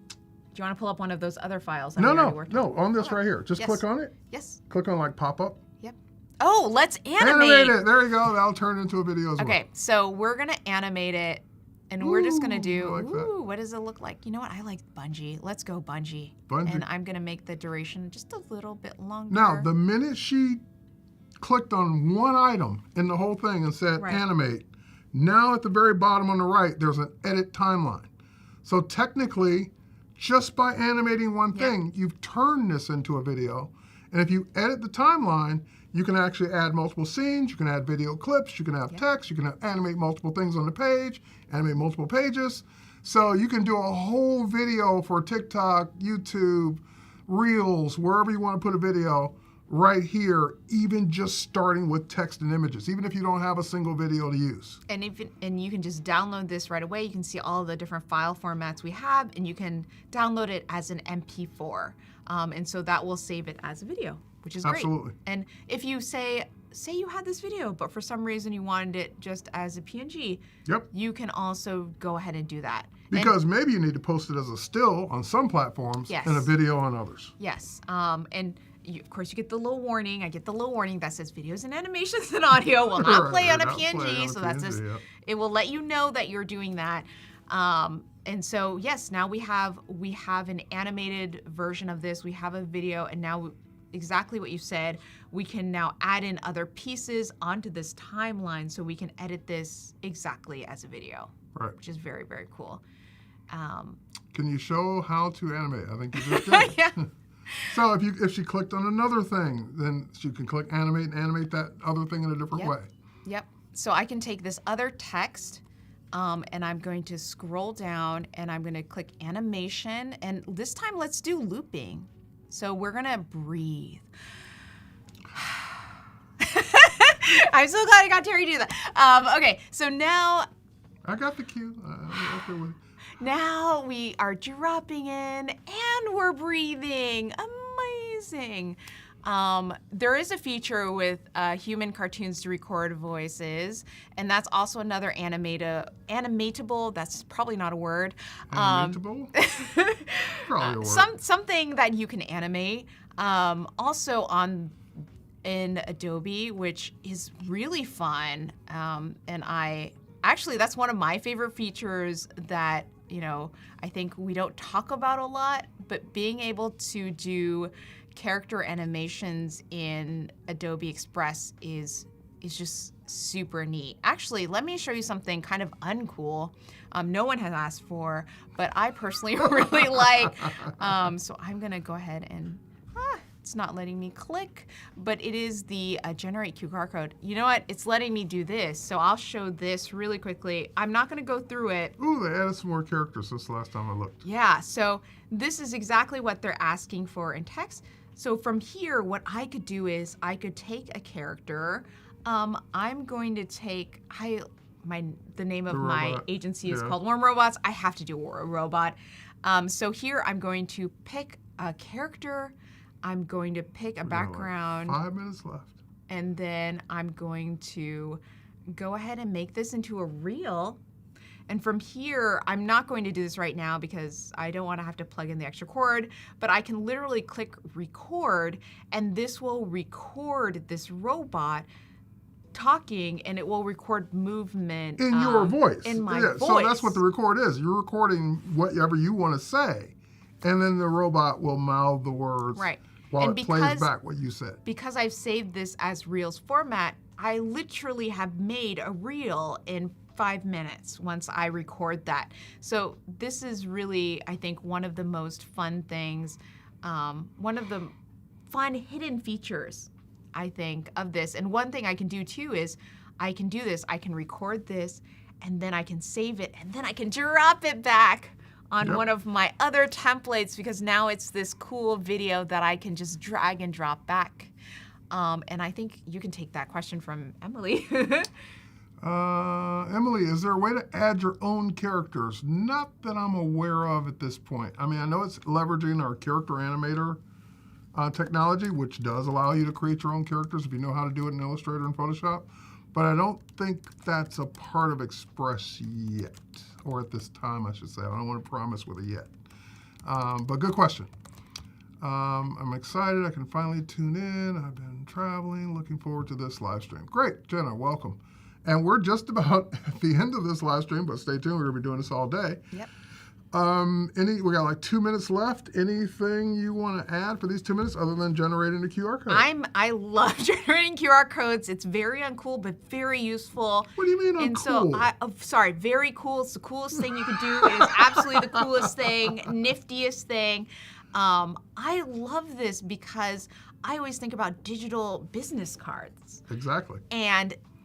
Do you want to pull up one of those other files? No, we already worked on? on this right here. Just Yes. click on it. Yes. Click on like pop-up. Yep. Oh, let's Animate animate. it. There you go. That'll turn into a video as well. Okay, so we're gonna animate it, and we're just gonna do. I like that. Ooh, what does it look like? You know what? I like bungee. Let's go bungee. Bungee. And I'm gonna make the duration just a little bit longer. Now, the minute she clicked on one item in the whole thing and said Right. animate, now at the very bottom on the right, there's an edit timeline. So technically, just by animating one thing, you've turned this into a video. And if you edit the timeline, you can actually add multiple scenes, you can add video clips, you can have text, you can animate multiple things on the page, animate multiple pages. So you can do a whole video for TikTok, YouTube, Reels, wherever you want to put a video right here, even just starting with text and images, even if you don't have a single video to use. And you can just download this right away. You can see all the different file formats we have, and you can download it as an MP4. And so that will save it as a video, which is great. Absolutely. And if you say you had this video, but for some reason you wanted it just as a PNG, Yep. you can also go ahead and do that. Because maybe you need to post it as a still on some platforms Yes. and a video on others. Yes, and of course, you get the little warning. I get the little warning that says videos and animations and audio will not play on a PNG. So that's just, it will let you know that you're doing that. And so, yes, now we have an animated version of this. We have a video, and now exactly what you said, we can now add in other pieces onto this timeline so we can edit this exactly as a video, which is very, very cool. Can you show how to animate? I think you just did. Yeah. So if she clicked on another thing, then she can click animate and animate that other thing in a different way. Yep. So I can take this other text, and I'm going to scroll down, and I'm going to click animation, and this time let's do looping. So we're going to breathe. I'm so glad I got Terry to do that. Okay, so now... I got the cue. Okay with it. Now we are dropping in and we're breathing. Amazing. There is a feature with human cartoons to record voices, and that's also another animatable. That's probably not a word. Animatable? Probably a word. Something that you can animate. Also in Adobe, which is really fun. And actually, that's one of my favorite features that, I think we don't talk about a lot, but being able to do character animations in Adobe Express is just super neat. Actually, let me show you something kind of uncool. No one has asked for, but I personally really like. So I'm gonna go ahead and, it's not letting me click, but it is the generate QR code. You know what? It's letting me do this. So I'll show this really quickly. I'm not gonna go through it. Ooh, they added some more characters since the last time I looked. Yeah, so this is exactly what they're asking for in text. So from here, what I could do is I could take a character. I'm going to take, the name of my agency is called Warm Robots. I have to do a robot. So here I'm going to pick a character. I'm going to pick a background. Like 5 minutes left. And then I'm going to go ahead and make this into a reel. And from here, I'm not going to do this right now because I don't want to have to plug in the extra cord, but I can literally click record, and this will record this robot talking, and it will record movement. In your voice. In my voice. So that's what the record is. You're recording whatever you want to say, and then the robot will mouth the words. Right. While it plays back what you said. Because I've saved this as Reels format, I literally have made a reel in 5 minutes once I record that. So this is really, I think, one of the most fun things, one of the fun hidden features, I think, of this. And one thing I can do too is I can do this, I can record this, and then I can save it, and then I can drop it back on one of my other templates, because now it's this cool video that I can just drag and drop back. And I think you can take that question from Emily. Emily, is there a way to add your own characters? Not that I'm aware of at this point. I mean, I know it's leveraging our character animator technology, which does allow you to create your own characters if you know how to do it in Illustrator and Photoshop. But I don't think that's a part of Express yet. Or at this time, I should say. I don't want to promise with it yet. But good question. I'm excited. I can finally tune in. I've been traveling. Looking forward to this live stream. Great, Jenna, welcome. And we're just about at the end of this live stream, but stay tuned. We're going to be doing this all day. Yep. We got like 2 minutes left. Anything you want to add for these 2 minutes other than generating a QR code? I love generating QR codes. It's very uncool, but very useful. What do you mean uncool? And so, very cool. It's the coolest thing you can do. It is absolutely the coolest thing, niftiest thing. I love this because I always think about digital business cards. Exactly.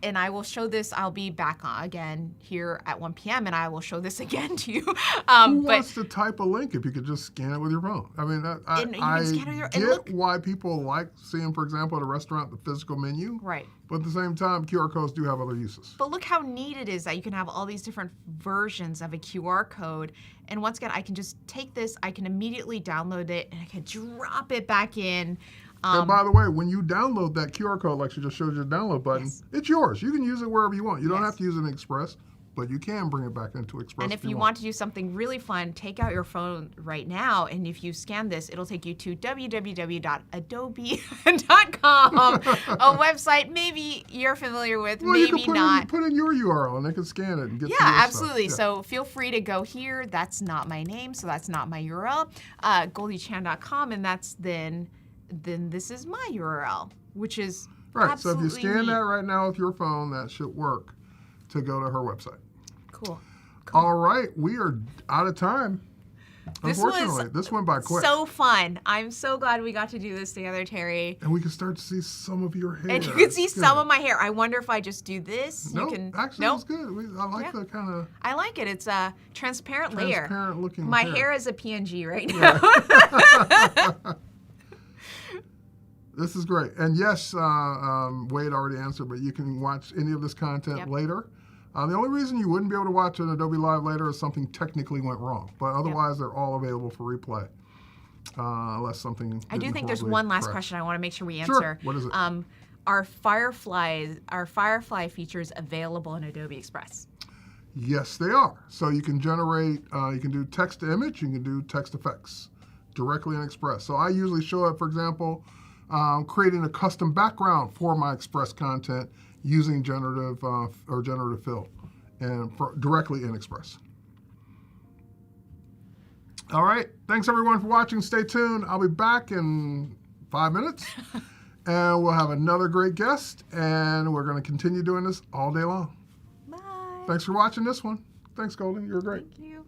And I will show this. I'll be back on again here at 1 p.m. and I will show this again to you. Who wants to type a link if you could just scan it with your phone? I mean, I get why people like seeing, for example, at a restaurant, the physical menu. Right. But at the same time, QR codes do have other uses. But look how neat it is that you can have all these different versions of a QR code. And once again, I can just take this, I can immediately download it, and I can drop it back in. And by the way, when you download that QR code, like she just showed you the download button, it's yours. You can use it wherever you want. You don't have to use it in Express, but you can bring it back into Express. And if you want to do something really fun, take out your phone right now, and if you scan this, it'll take you to www.adobe.com, a website maybe you're familiar with, well, maybe you can not. put in your URL, and they can scan it and get to Yeah, your absolutely. stuff. Yeah. So feel free to go here. That's not my name, so that's not my URL. GoldieChan.com, and that's then this is my URL, which is Right, so if you absolutely scan neat. that right now with your phone, that should work to go to her website. Cool. All right, we are out of time. This was Unfortunately, this went by quick. so fun. I'm so glad we got to do this together, Terry. And we can start to see some of your hair. And you can see It's some good. of my hair. I wonder if I just do this. Nope, You can. actually, Nope. it's good. I like the kind of I like it. It's a transparent layer. transparent looking My hair is a PNG right now. This is great. And yes, Wade already answered, but you can watch any of this content later. The only reason you wouldn't be able to watch an Adobe Live later is something technically went wrong. But otherwise, they're all available for replay. Unless something I do didn't think there's horribly one last crash. question I want to make sure we Sure. answer. What is it? Are Firefly features available in Adobe Express? Yes, they are. So you can generate, you can do text to image, you can do text effects directly in Express. So I usually show it, for example, creating a custom background for my Express content using generative or generative fill and directly in Express. All right. Thanks everyone for watching. Stay tuned. I'll be back in 5 minutes and we'll have another great guest and we're going to continue doing this all day long. Bye. Thanks for watching this one. Thanks, Goldie. You're great. Thank you.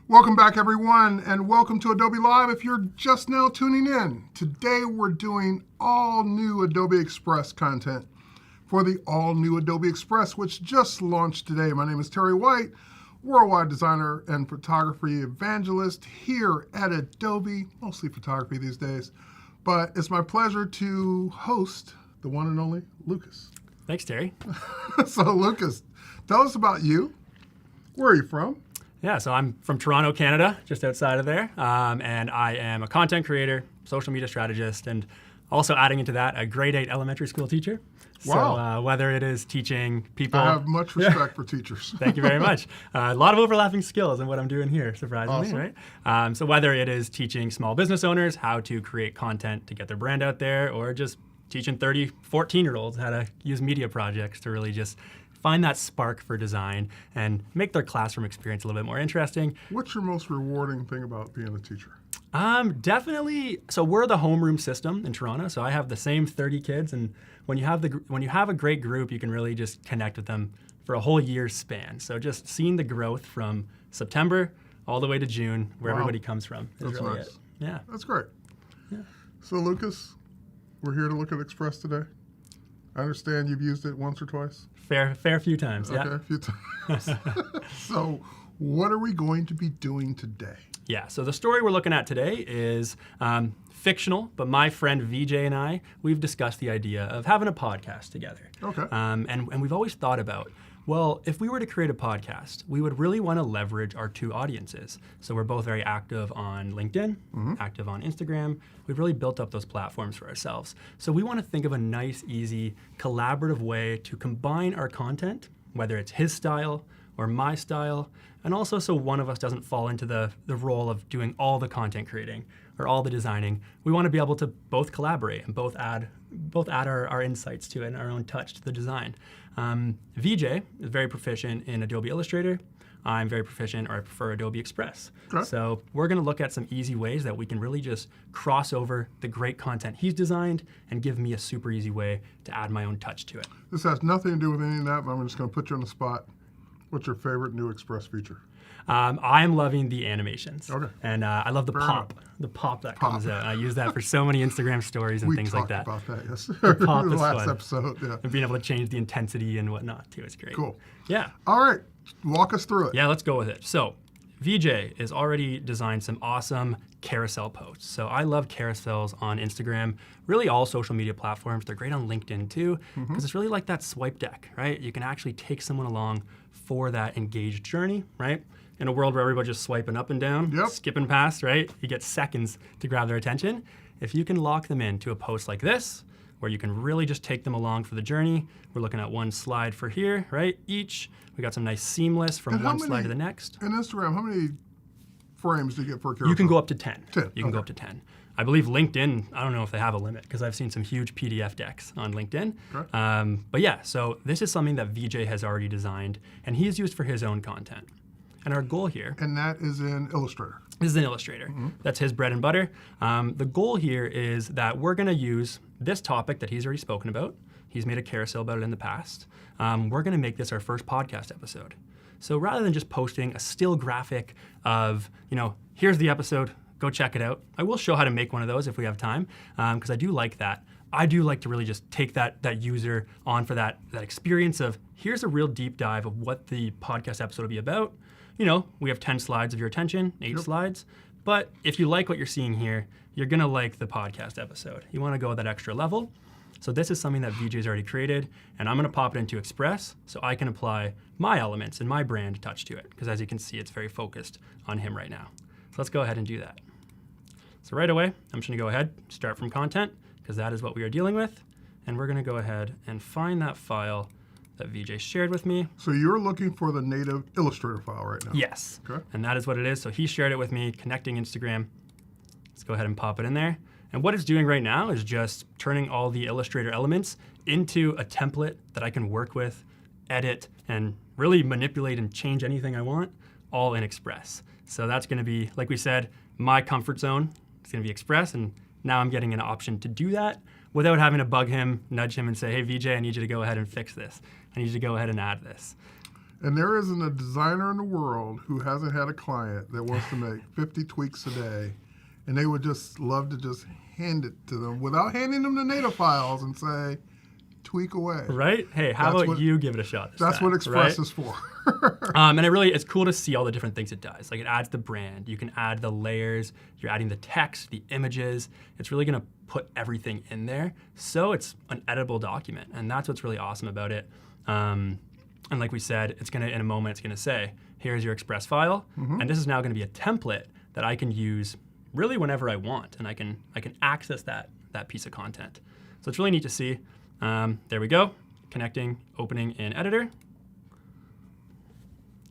Welcome back, everyone, and welcome to Adobe Live if you're just now tuning in. Today, we're doing all new Adobe Express content for the all-new Adobe Express, which just launched today. My name is Terry White, worldwide designer and photography evangelist here at Adobe, mostly photography these days. But it's my pleasure to host the one and only Lucas. Thanks, Terry. So, Lucas, tell us about you. Where are you from? Yeah, so I'm from Toronto, Canada, just outside of there, and I am a content creator, social media strategist, and also adding into that, a grade 8 elementary school teacher. Wow. So whether it is teaching people... I have much respect for teachers. Thank you very much. A lot of overlapping skills in what I'm doing here, surprisingly, Awesome. right? So whether it is teaching small business owners how to create content to get their brand out there, or just teaching 14-year-olds how to use media projects to really just find that spark for design and make their classroom experience a little bit more interesting. What's your most rewarding thing about being a teacher? Definitely. So we're the homeroom system in Toronto. So I have the same 30 kids, and when you have a great group, you can really just connect with them for a whole year's span. So just seeing the growth from September all the way to June, where Wow. everybody comes from, is That's really nice. it. Yeah. That's great. So, Lucas, we're here to look at Express today. I understand you've used it once or twice. Fair few times. Okay, Yeah. a few times. So, what are we going to be doing today? Yeah, so the story we're looking at today is fictional, but my friend VJ and I, we've discussed the idea of having a podcast together. Okay. And we've always thought about, well, if we were to create a podcast, we would really want to leverage our two audiences. So we're both very active on LinkedIn, active on Instagram. We've really built up those platforms for ourselves. So we want to think of a nice, easy, collaborative way to combine our content, whether it's his style or my style, and also so one of us doesn't fall into the role of doing all the content creating or all the designing. We want to be able to both collaborate and both add our insights to it and our own touch to the design. VJ is very proficient in Adobe Illustrator. I'm very proficient, or I prefer Adobe Express. Okay. So we're going to look at some easy ways that we can really just cross over the great content he's designed and give me a super easy way to add my own touch to it. This has nothing to do with any of that, but I'm just going to put you on the spot. What's your favorite new Express feature? I am loving the animations. Okay. And I love the Fair pop that comes out. I use that for so many Instagram stories and We things talked like that. about that, yes. pop the is last fun. episode, yeah. And being able to change the intensity and whatnot too is great. Cool. Yeah. All right, walk us through it. Yeah, let's go with it. So VJ has already designed some awesome carousel posts. So I love carousels on Instagram, really all social media platforms. They're great on LinkedIn too, because it's really like that swipe deck, right? You can actually take someone along for that engaged journey, right? In a world where everybody's just swiping up and down, Yep. skipping past, right? You get seconds to grab their attention. If you can lock them into a post like this, where you can really just take them along for the journey. We're looking at one slide for here, right? Each. We got some nice seamless from And how one slide many- to the next. In Instagram, how many frames do you get for a carousel? You can go up to 10. 10, You can go okay. up to 10. I believe LinkedIn, I don't know if they have a limit because I've seen some huge PDF decks on LinkedIn. Okay. But yeah, so this is something that VJ has already designed and he's used for his own content. And our goal here, And that is in Illustrator. this is an Illustrator. That's his bread and butter. The goal here is that we're going to use this topic that he's already spoken about. He's made a carousel about it in the past. We're going to make this our first podcast episode. So rather than just posting a still graphic of, here's the episode, go check it out. I will show how to make one of those if we have time, because I do like that. I do like to really just take that user on for that experience of, here's a real deep dive of what the podcast episode will be about. We have 10 slides of your attention, 8 slides. But if you like what you're seeing here, you're going to like the podcast episode. You want to go that extra level. So this is something that VJ's already created, and I'm going to pop it into Express so I can apply my elements and my brand touch to it, because as you can see, it's very focused on him right now. So let's go ahead and do that. So right away, I'm just going to go ahead, start from content, because that is what we are dealing with. And we're going to go ahead and find that file that VJ shared with me. So you're looking for the native Illustrator file right now? Yes. Okay. And that is what it is. So he shared it with me, connecting Instagram. Let's go ahead and pop it in there. And what it's doing right now is just turning all the Illustrator elements into a template that I can work with, edit, and really manipulate and change anything I want, all in Express. So that's going to be, like we said, my comfort zone. It's going to be Express, and now I'm getting an option to do that without having to bug him, nudge him, and say, hey, VJ, I need you to go ahead and fix this. I need you to go ahead and add this. And there isn't a designer in the world who hasn't had a client that wants to make 50 tweaks a day, and they would just love to just hand it to them without handing them the native files and say, tweak away. Right? Hey, how about you give it a shot this That's time, what Express right? is for. And it's cool to see all the different things it does. Like it adds the brand, you can add the layers, you're adding the text, the images. It's really gonna put everything in there. So it's an editable document, and that's what's really awesome about it. And like we said, it's gonna, in a moment, it's gonna say, here's your Express file, and this is now gonna be a template that I can use really whenever I want, and I can access that piece of content. So it's really neat to see. There we go, connecting, opening in editor.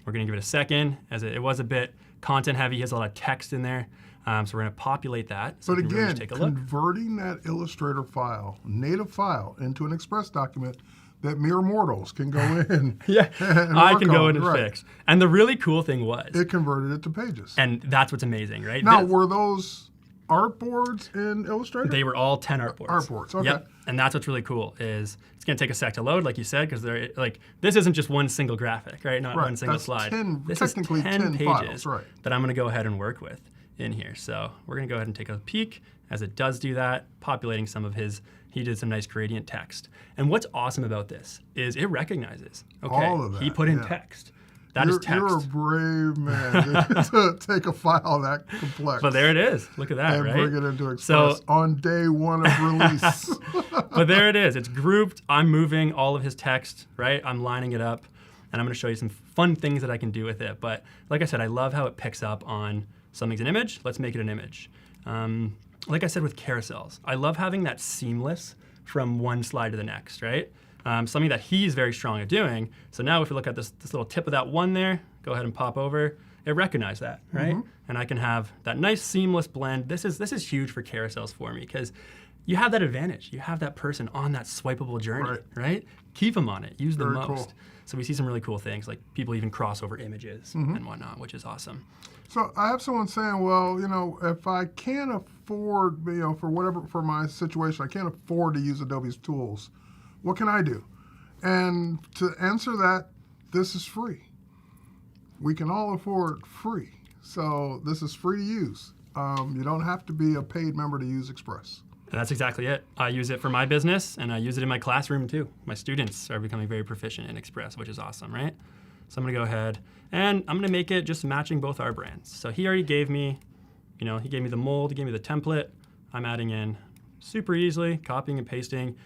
We're gonna give it a second, as it was a bit content heavy, it has a lot of text in there. So we're gonna populate that. So But we can really again, just take a look. converting that Illustrator file, native file, into an Express document that mere mortals can go in. Yeah, and I work can go on, in and right. fix. And the really cool thing was, It converted it to pages. and that's what's amazing, right? Now, were those artboards in Illustrator? They were all 10 artboards. Artboards, okay. Yep. And that's what's really cool is it's going to take a sec to load, like you said, because they're like this isn't just one single graphic, right? Not Right, one single that's slide. 10 this technically is 10 10 pages files, right. that I'm going to go ahead and work with in here. So we're going to go ahead and take a peek as it does do that, populating some of his. He did some nice gradient text. And what's awesome about this is it recognizes. Okay, All of that, he put in yeah. text. That is text. You're a brave man to take a file that complex. But there it is. Look at that, and right? bring it into Express on day one of release. But there it is. It's grouped. I'm moving all of his text, right? I'm lining it up, and I'm going to show you some fun things that I can do with it. But like I said, I love how it picks up on something's an image. Let's make it an image. Like I said with carousels, I love having that seamless from one slide to the next, right? Something that he's very strong at doing. So now if you look at this little tip of that one there, go ahead and pop over, it recognized that, right? And I can have that nice seamless blend. This is huge for carousels for me because you have that advantage. You have that person on that swipeable journey, right? Keep them on it, use them Very most. cool. So we see some really cool things, like people even cross over images and whatnot, which is awesome. So I have someone saying, well, if I can't afford, for my situation, I can't afford to use Adobe's tools, what can I do? And to answer that, this is free. We can all afford free. So this is free to use. You don't have to be a paid member to use Express. And that's exactly it. I use it for my business, and I use it in my classroom too. My students are becoming very proficient in Express, which is awesome, right? So I'm gonna go ahead, and I'm gonna make it just matching both our brands. So he already gave me, he gave me the mold, he gave me the template. I'm adding in super easily, copying and pasting.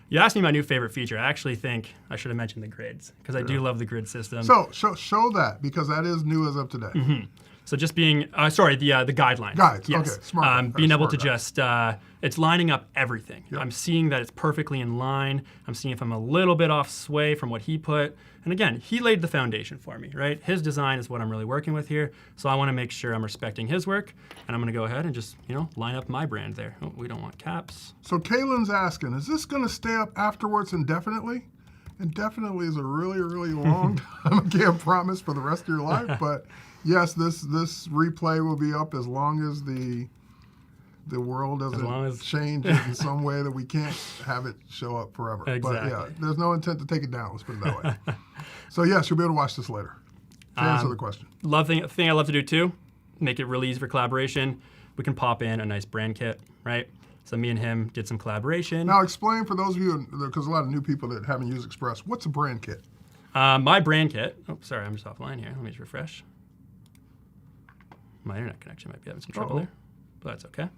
You asked me my new favorite feature. I actually think I should have mentioned the grids, because I do love the grid system. So show that, because that is new as of today. So just being, the guidelines. Guides, yes. okay, smart. Being able Smart to guy. just, it's lining up everything. Yep. I'm seeing that it's perfectly in line. I'm seeing if I'm a little bit off sway from what he put. And again, he laid the foundation for me, right? His design is what I'm really working with here. So I want to make sure I'm respecting his work. And I'm going to go ahead and just, line up my brand there. Oh, we don't want caps. So Kaylin's asking, is this going to stay up afterwards indefinitely? Indefinitely is a really, really long time. I can't promise for the rest of your life, but yes, this replay will be up as long as the world doesn't change it in some way that we can't have it show up forever. Exactly. But yeah, there's no intent to take it down, let's put it that way. So yes, you'll be able to watch this later. To answer the question. Thing I love to do too, make it really easy for collaboration. We can pop in a nice brand kit, right? So me and him did some collaboration. Now explain for those of you, because a lot of new people that haven't used Express, what's a brand kit? My brand kit, sorry, I'm just offline here. Let me just refresh. My internet connection might be having some trouble there, but that's okay.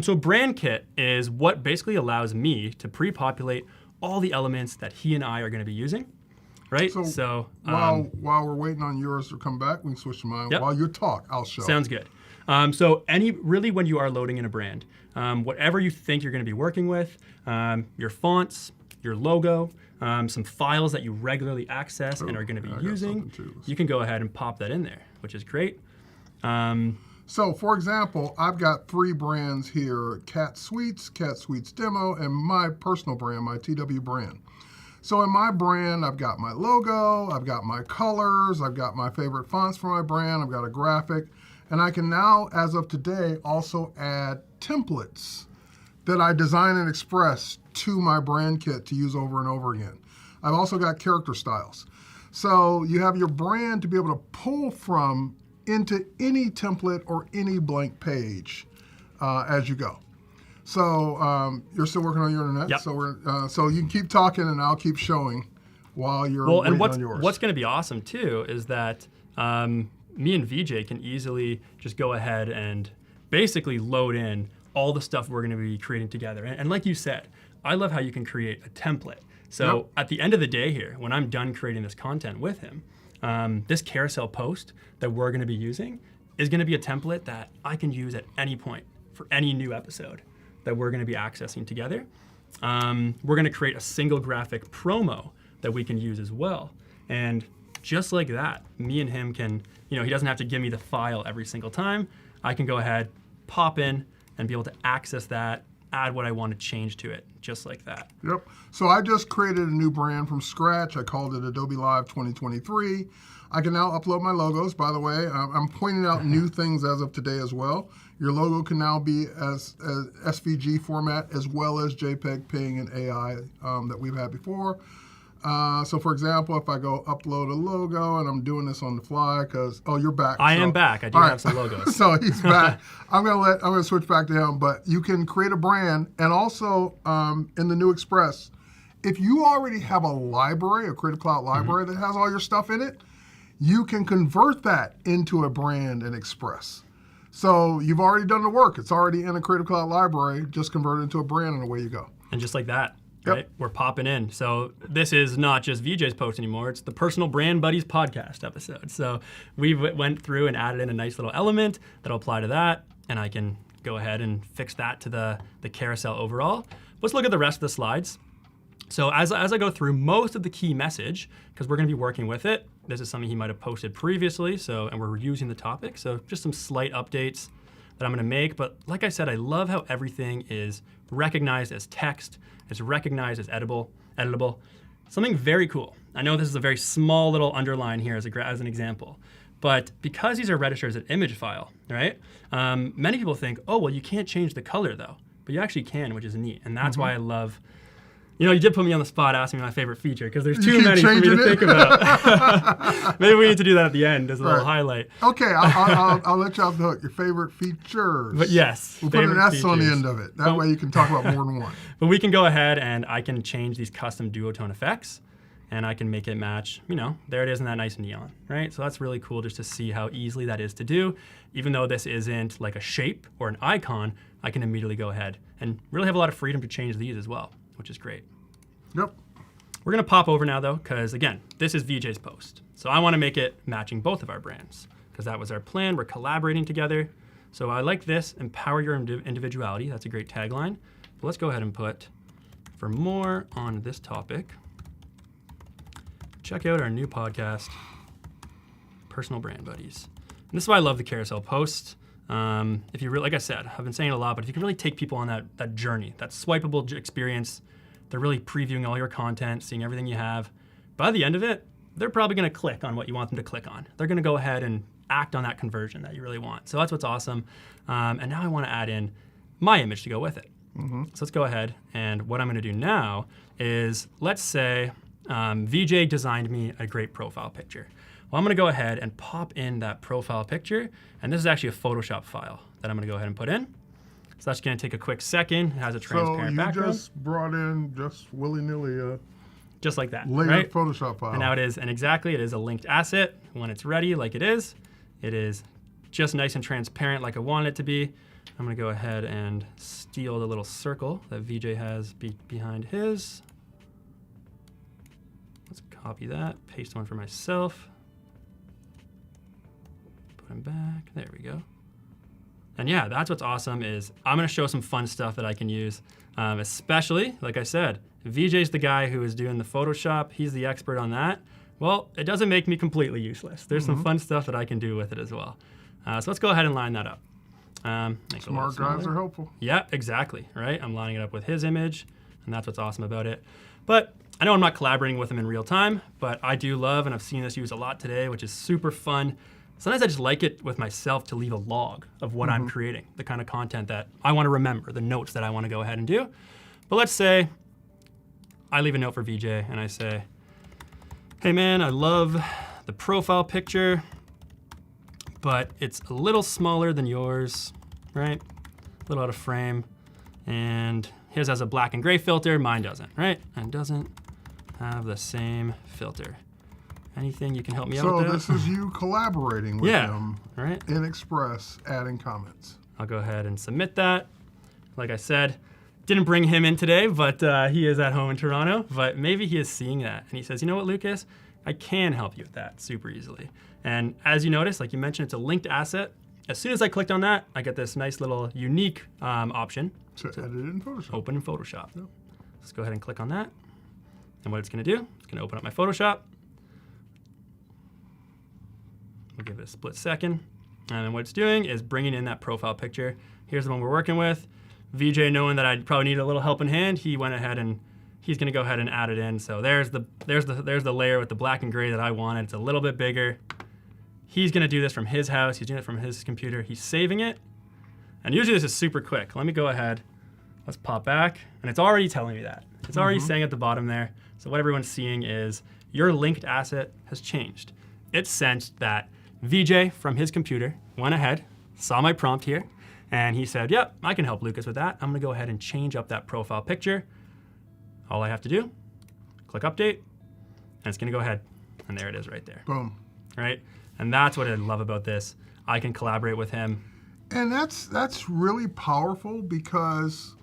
So brand kit is what basically allows me to pre-populate all the elements that he and I are going to be using, right? So while we're waiting on yours to come back, we can switch to mine. Yep. While you talk, I'll show. Sounds good. So really when you are loading in a brand, whatever you think you're going to be working with, your fonts, your logo, some files that you regularly access and are going to be using, you can go ahead and pop that in there, which is great. So, for example, I've got 3 brands here, Cat Suites Demo, and my personal brand, my TW brand. So in my brand, I've got my logo, I've got my colors, I've got my favorite fonts for my brand, I've got a graphic, and I can now, as of today, also add templates that I design and express to my brand kit to use over and over again. I've also got character styles. So you have your brand to be able to pull from into any template or any blank page as you go. So you're still working on your internet. Yep. So you can keep talking and I'll keep showing while you're waiting on yours. What's going to be awesome too is that me and VJ can easily just go ahead and basically load in all the stuff we're going to be creating together. And like you said, I love how you can create a template. So at the end of the day here, when I'm done creating this content with him, this carousel post that we're going to be using is going to be a template that I can use at any point for any new episode that we're going to be accessing together. We're going to create a single graphic promo that we can use as well. And just like that, me and him can, he doesn't have to give me the file every single time. I can go ahead, pop in, and be able to access that, add what I want to change to it, just like that. Yep. So I just created a new brand from scratch. I called it Adobe Live 2023. I can now upload my logos. By the way, I'm pointing out new things as of today as well. Your logo can now be as SVG format as well as JPEG, PNG, and AI that we've had before. So for example, if I go upload a logo, and I'm doing this on the fly because, you're back. I am back. I do have some logos. So he's back. I'm gonna switch back to him, but you can create a brand, and also in the new Express, if you already have a library, a Creative Cloud library that has all your stuff in it, you can convert that into a brand in Express. So you've already done the work. It's already in a Creative Cloud library. Just convert it into a brand, and away you go. And just like that. Right? We're popping in. So this is not just VJ's post anymore. It's the Personal Brand Buddies podcast episode. So we went through and added in a nice little element that'll apply to that. And I can go ahead and fix that to the carousel overall. Let's look at the rest of the slides. So as I go through most of the key message, because we're going to be working with it, this is something he might have posted previously. And we're using the topic. So just some slight updates that I'm going to make. But like I said, I love how everything is recognized as text. It's recognized as editable. Something very cool. I know this is a very small little underline here as an example, but because these are registered as an image file, right? Many people think, you can't change the color though, but you actually can, which is neat. And that's why I love, you did put me on the spot asking me my favorite feature because there's too many for me to think about. Maybe we need to do that at the end as a little highlight. Okay, I'll let you off the hook. Your favorite features. But yes, we'll put an S on the end of it. That way you can talk about more than one. But we can go ahead and I can change these custom duotone effects and I can make it match, there it is in that nice neon, right? So that's really cool just to see how easily that is to do. Even though this isn't like a shape or an icon, I can immediately go ahead and really have a lot of freedom to change these as well, which is great. Yep. We're going to pop over now, though, because, again, this is VJ's post. So I want to make it matching both of our brands because that was our plan. We're collaborating together. So I like this, empower your individuality. That's a great tagline. But let's go ahead and put, for more on this topic, check out our new podcast, Personal Brand Buddies. And this is why I love the carousel post. If you really, like I said, I've been saying it a lot, but if you can really take people on that journey, that swipeable experience, they're really previewing all your content, seeing everything you have. By the end of it, they're probably going to click on what you want them to click on. They're going to go ahead and act on that conversion that you really want. So that's what's awesome. And now I want to add in my image to go with it. So let's go ahead. And what I'm going to do now is, let's say VJ designed me a great profile picture. Well, I'm going to go ahead and pop in that profile picture. And this is actually a Photoshop file that I'm going to go ahead and put in. So that's going to take a quick second. It has a transparent background. So you just brought in just willy-nilly just like that, layered right? Photoshop file. And now it is a linked asset. When it's ready, like it is just nice and transparent like I want it to be. I'm going to go ahead and steal the little circle that VJ has behind his. Let's copy that, paste one for myself. Put him back. There we go. And yeah, that's what's awesome is I'm going to show some fun stuff that I can use, especially, like I said, VJ's the guy who is doing the Photoshop. He's the expert on that. Well, it doesn't make me completely useless. There's some fun stuff that I can do with it as well. So let's go ahead and line that up. Smart guys are helpful. Yeah, exactly, right? I'm lining it up with his image, and that's what's awesome about it. But I know I'm not collaborating with him in real time, but I do love, and I've seen this used a lot today, which is super fun. Sometimes I just like it with myself to leave a log of what I'm creating, the kind of content that I want to remember, the notes that I want to go ahead and do. But let's say I leave a note for VJ and I say, hey man, I love the profile picture, but it's a little smaller than yours, right? A little out of frame. And his has a black and gray filter, mine doesn't, right? And doesn't have the same filter. Anything you can help me out with So that? this is you collaborating with them right? in Express, adding comments. I'll go ahead and submit that. Like I said, didn't bring him in today, but he is at home in Toronto. But maybe he is seeing that. And he says, you know what, Lucas? I can help you with that super easily. And as you notice, like you mentioned, it's a linked asset. As soon as I clicked on that, I get this nice little unique option. To edit it in Photoshop. Open in Photoshop. Yep. Let's go ahead and click on that. And what it's going to do, it's going to open up my Photoshop. We'll give it a split second. And then what it's doing is bringing in that profile picture. Here's the one we're working with. VJ, knowing that I'd probably need a little help in hand, he went ahead and he's going to go ahead and add it in. So there's the layer with the black and gray that I wanted. It's a little bit bigger. He's going to do this from his house. He's doing it from his computer. He's saving it. And usually this is super quick. Let me go ahead. Let's pop back. And it's already telling me that. It's already saying at the bottom there. So what everyone's seeing is your linked asset has changed. It sensed that VJ from his computer went ahead, saw my prompt here, and he said, yep, I can help Lucas with that. I'm going to go ahead and change up that profile picture. All I have to do, click update, and it's going to go ahead. And there it is right there. Boom. Right? And that's what I love about this. I can collaborate with him. And that's really powerful, because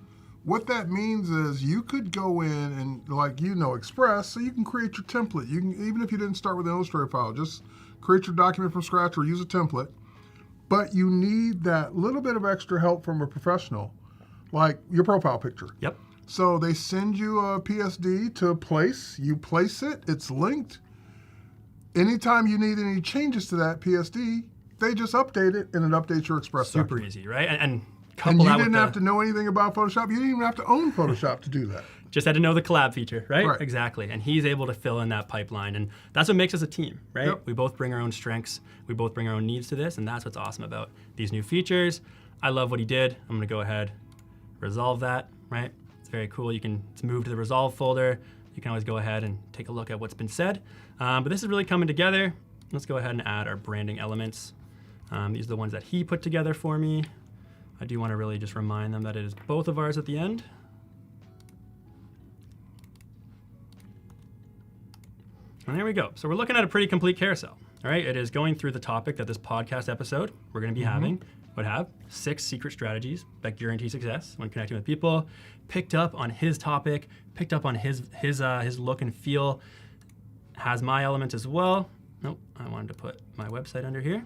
what that means is you could go in and, like, Express, so you can create your template. You can, even if you didn't start with an Illustrator file, just create your document from scratch or use a template. But you need that little bit of extra help from a professional, like your profile picture. Yep. So they send you a PSD to place. You place it. It's linked. Anytime you need any changes to that PSD, they just update it, and it updates your Express Super document. easy, right? And And couple you that didn't with have to know anything about Photoshop. You didn't even have to own Photoshop to do that. just had to know the collab feature, right? Right. Exactly. And he's able to fill in that pipeline. And that's what makes us a team, right? Yep. We both bring our own strengths. We both bring our own needs to this. And that's what's awesome about these new features. I love what he did. I'm going to go ahead, resolve that, right? It's very cool. It's moved to the resolve folder. You can always go ahead and take a look at what's been said. But this is really coming together. Let's go ahead and add our branding elements. These are the ones that he put together for me. I do want to really just remind them that it is both of ours at the end. And there we go. So we're looking at a pretty complete carousel. All right, it is going through the topic that this podcast episode we're going to be having would have 6 secret strategies that guarantee success when connecting with people. Picked up on his topic, picked up on his look and feel. Has my elements as well. Nope, I wanted to put my website under here.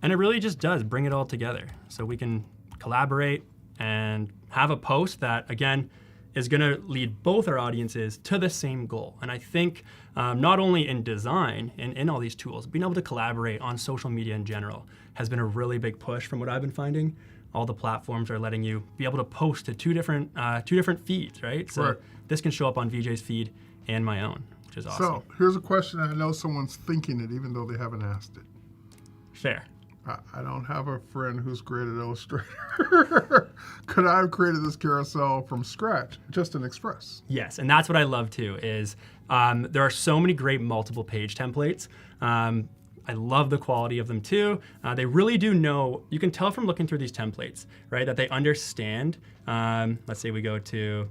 And it really just does bring it all together. So we can collaborate and have a post that, again, is going to lead both our audiences to the same goal. And I think not only in design and in all these tools, being able to collaborate on social media in general has been a really big push from what I've been finding. All the platforms are letting you be able to post to two different feeds, right? So Right. this can show up on VJ's feed and my own, which is awesome. So here's a question. I know someone's thinking it, even though they haven't asked it. Fair. I don't have a friend who's created Illustrator. Could I have created this carousel from scratch, just in Express? Yes, and that's what I love too, is there are so many great multiple page templates. I love the quality of them too. They really do know, you can tell from looking through these templates, right, that they understand. Let's say we go to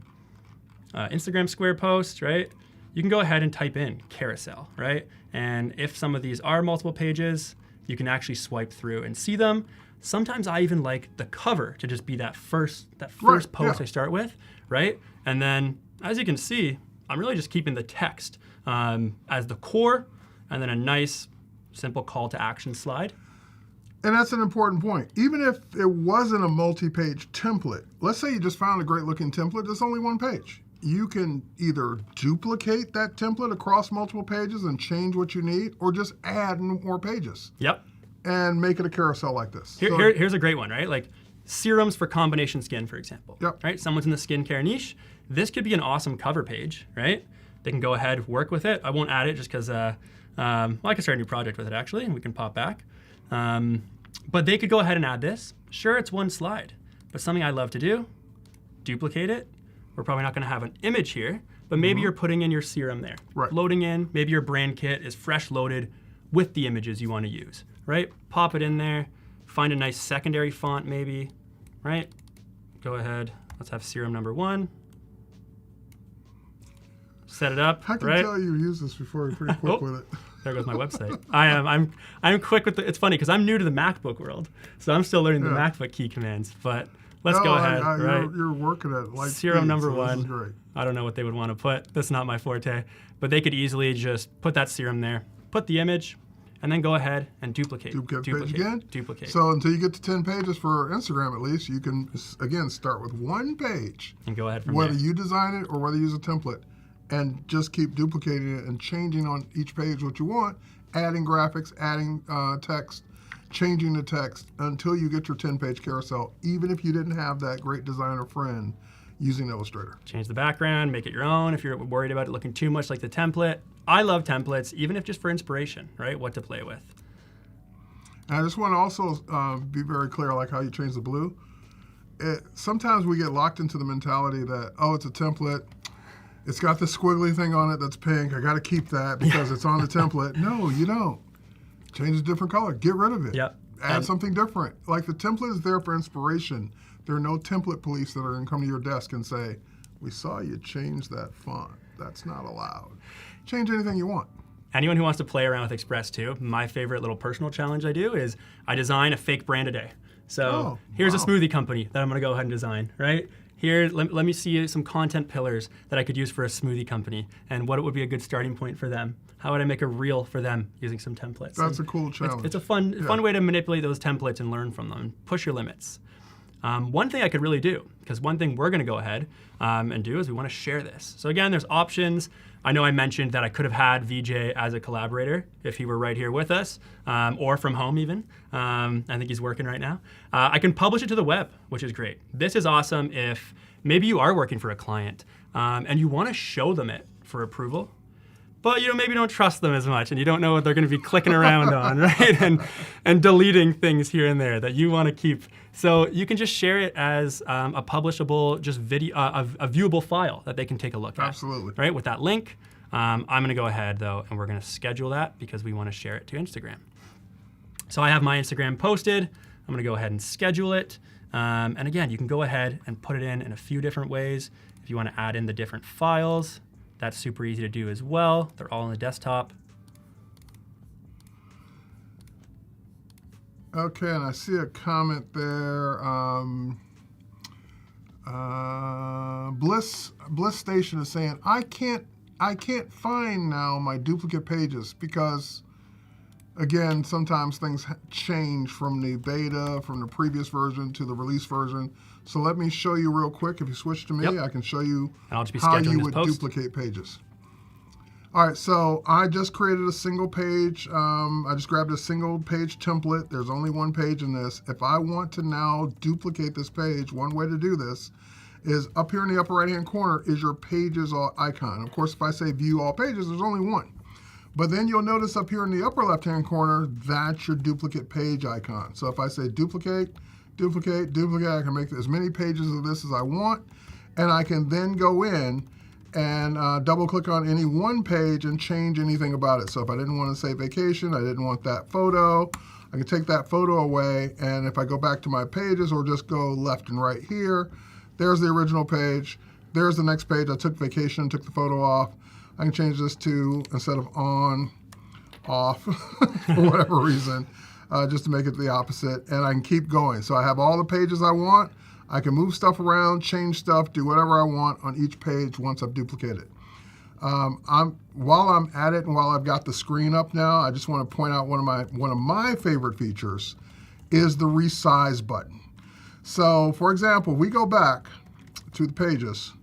Instagram square post, right? You can go ahead and type in carousel, right? And if some of these are multiple pages, you can actually swipe through and see them. Sometimes I even like the cover to just be that first Right, post yeah. I start with, right? And then, as you can see, I'm really just keeping the text as the core, and then a nice, simple call to action slide. And that's an important point. Even if it wasn't a multi-page template, let's say you just found a great looking template that's only one page. You can either duplicate that template across multiple pages and change what you need, or just add more pages Yep. and make it a carousel like this. So- Here's a great one, right? Like serums for combination skin, for example. Yep. Right? Someone's in the skincare niche. This could be an awesome cover page, right? They can go ahead, work with it. I won't add it just because, I can start a new project with it actually, and we can pop back. But they could go ahead and add this. Sure, it's one slide, but something I love to do, duplicate it. We're probably not going to have an image here, but maybe you're putting in your serum there. Right. Loading in, maybe your brand kit is fresh loaded with the images you want to use, right? Pop it in there, find a nice secondary font maybe, right? Go ahead, let's have serum number 1. Set it up, I can right? tell you used this before. You're pretty quick with it. There goes my website. I'm quick with it's funny because I'm new to the MacBook world, so I'm still learning the MacBook key commands. But let's go ahead. Right? You're working at like Serum number so 1. This is great. I don't know what they would want to put. That's not my forte. But they could easily just put that serum there, put the image, and then go ahead and duplicate. Duplicate page again? Duplicate. So until you get to 10 pages for Instagram at least, you can, again, start with 1 page. And go ahead from whether there. you design it or whether you use a template. And just keep duplicating it and changing on each page what you want, adding graphics, adding text, changing the text until you get your 10-page carousel, even if you didn't have that great designer friend using Illustrator. Change the background, make it your own if you're worried about it looking too much like the template. I love templates, even if just for inspiration, right? What to play with. And I just want to also be very clear, like how you change the blue. Sometimes we get locked into the mentality that, oh, it's a template. It's got the squiggly thing on it that's pink. I got to keep that because it's on the template. No, you don't. Change a different color. Get rid of it. Yep. Add something different. Like the template is there for inspiration. There are no template police that are going to come to your desk and say, we saw you change that font. That's not allowed. Change anything you want. Anyone who wants to play around with Express too, my favorite little personal challenge I do is I design a fake brand a day. So here's a smoothie company that I'm going to go ahead and design, right? Here, let me see some content pillars that I could use for a smoothie company and what it would be a good starting point for them. How would I make a reel for them using some templates? That's a cool challenge. It's a fun way to manipulate those templates and learn from them and push your limits. One thing I could really do, because one thing we're going to go ahead and do is we want to share this. So again, there's options. I know I mentioned that I could have had VJ as a collaborator if he were right here with us, or from home even. I think he's working right now. I can publish it to the web, which is great. This is awesome if maybe you are working for a client and you want to show them it for approval, but you maybe don't trust them as much and you don't know what they're going to be clicking around on, right? And deleting things here and there that you want to keep. So you can just share it as a publishable, just video, a viewable file that they can take a look at. Absolutely. Right, with that link. I'm going to go ahead though, and we're going to schedule that because we want to share it to Instagram. So I have my Instagram posted. I'm going to go ahead and schedule it. And again, you can go ahead and put it in a few different ways. If you want to add in the different files, that's super easy to do as well. They're all on the desktop. Okay, and I see a comment there. Bliss Station is saying, I can't find now my duplicate pages because, again, sometimes things change from the beta, from the previous version to the release version. So let me show you real quick. If you switch to me, I can show you how you would duplicate pages. All right, so I just created a single page. I just grabbed a single page template. There's only one page in this. If I want to now duplicate this page, one way to do this is up here in the upper right-hand corner is your pages icon. Of course, if I say view all pages, there's only one. But then you'll notice up here in the upper left-hand corner, that's your duplicate page icon. So if I say duplicate, duplicate, duplicate, I can make as many pages of this as I want. And I can then go in and double click on any one page and change anything about it. So if I didn't want to say vacation, I didn't want that photo, I can take that photo away, and if I go back to my pages or just go left and right here, there's the original page, there's the next page. I took vacation, took the photo off. I can change this to, instead of on, off, for whatever reason, just to make it the opposite, and I can keep going. So I have all the pages I want. I can move stuff around, change stuff, do whatever I want on each page once I've duplicated. While I'm at it and while I've got the screen up now, I just want to point out one of my favorite features is the Resize button. So, for example, we go back to the pages.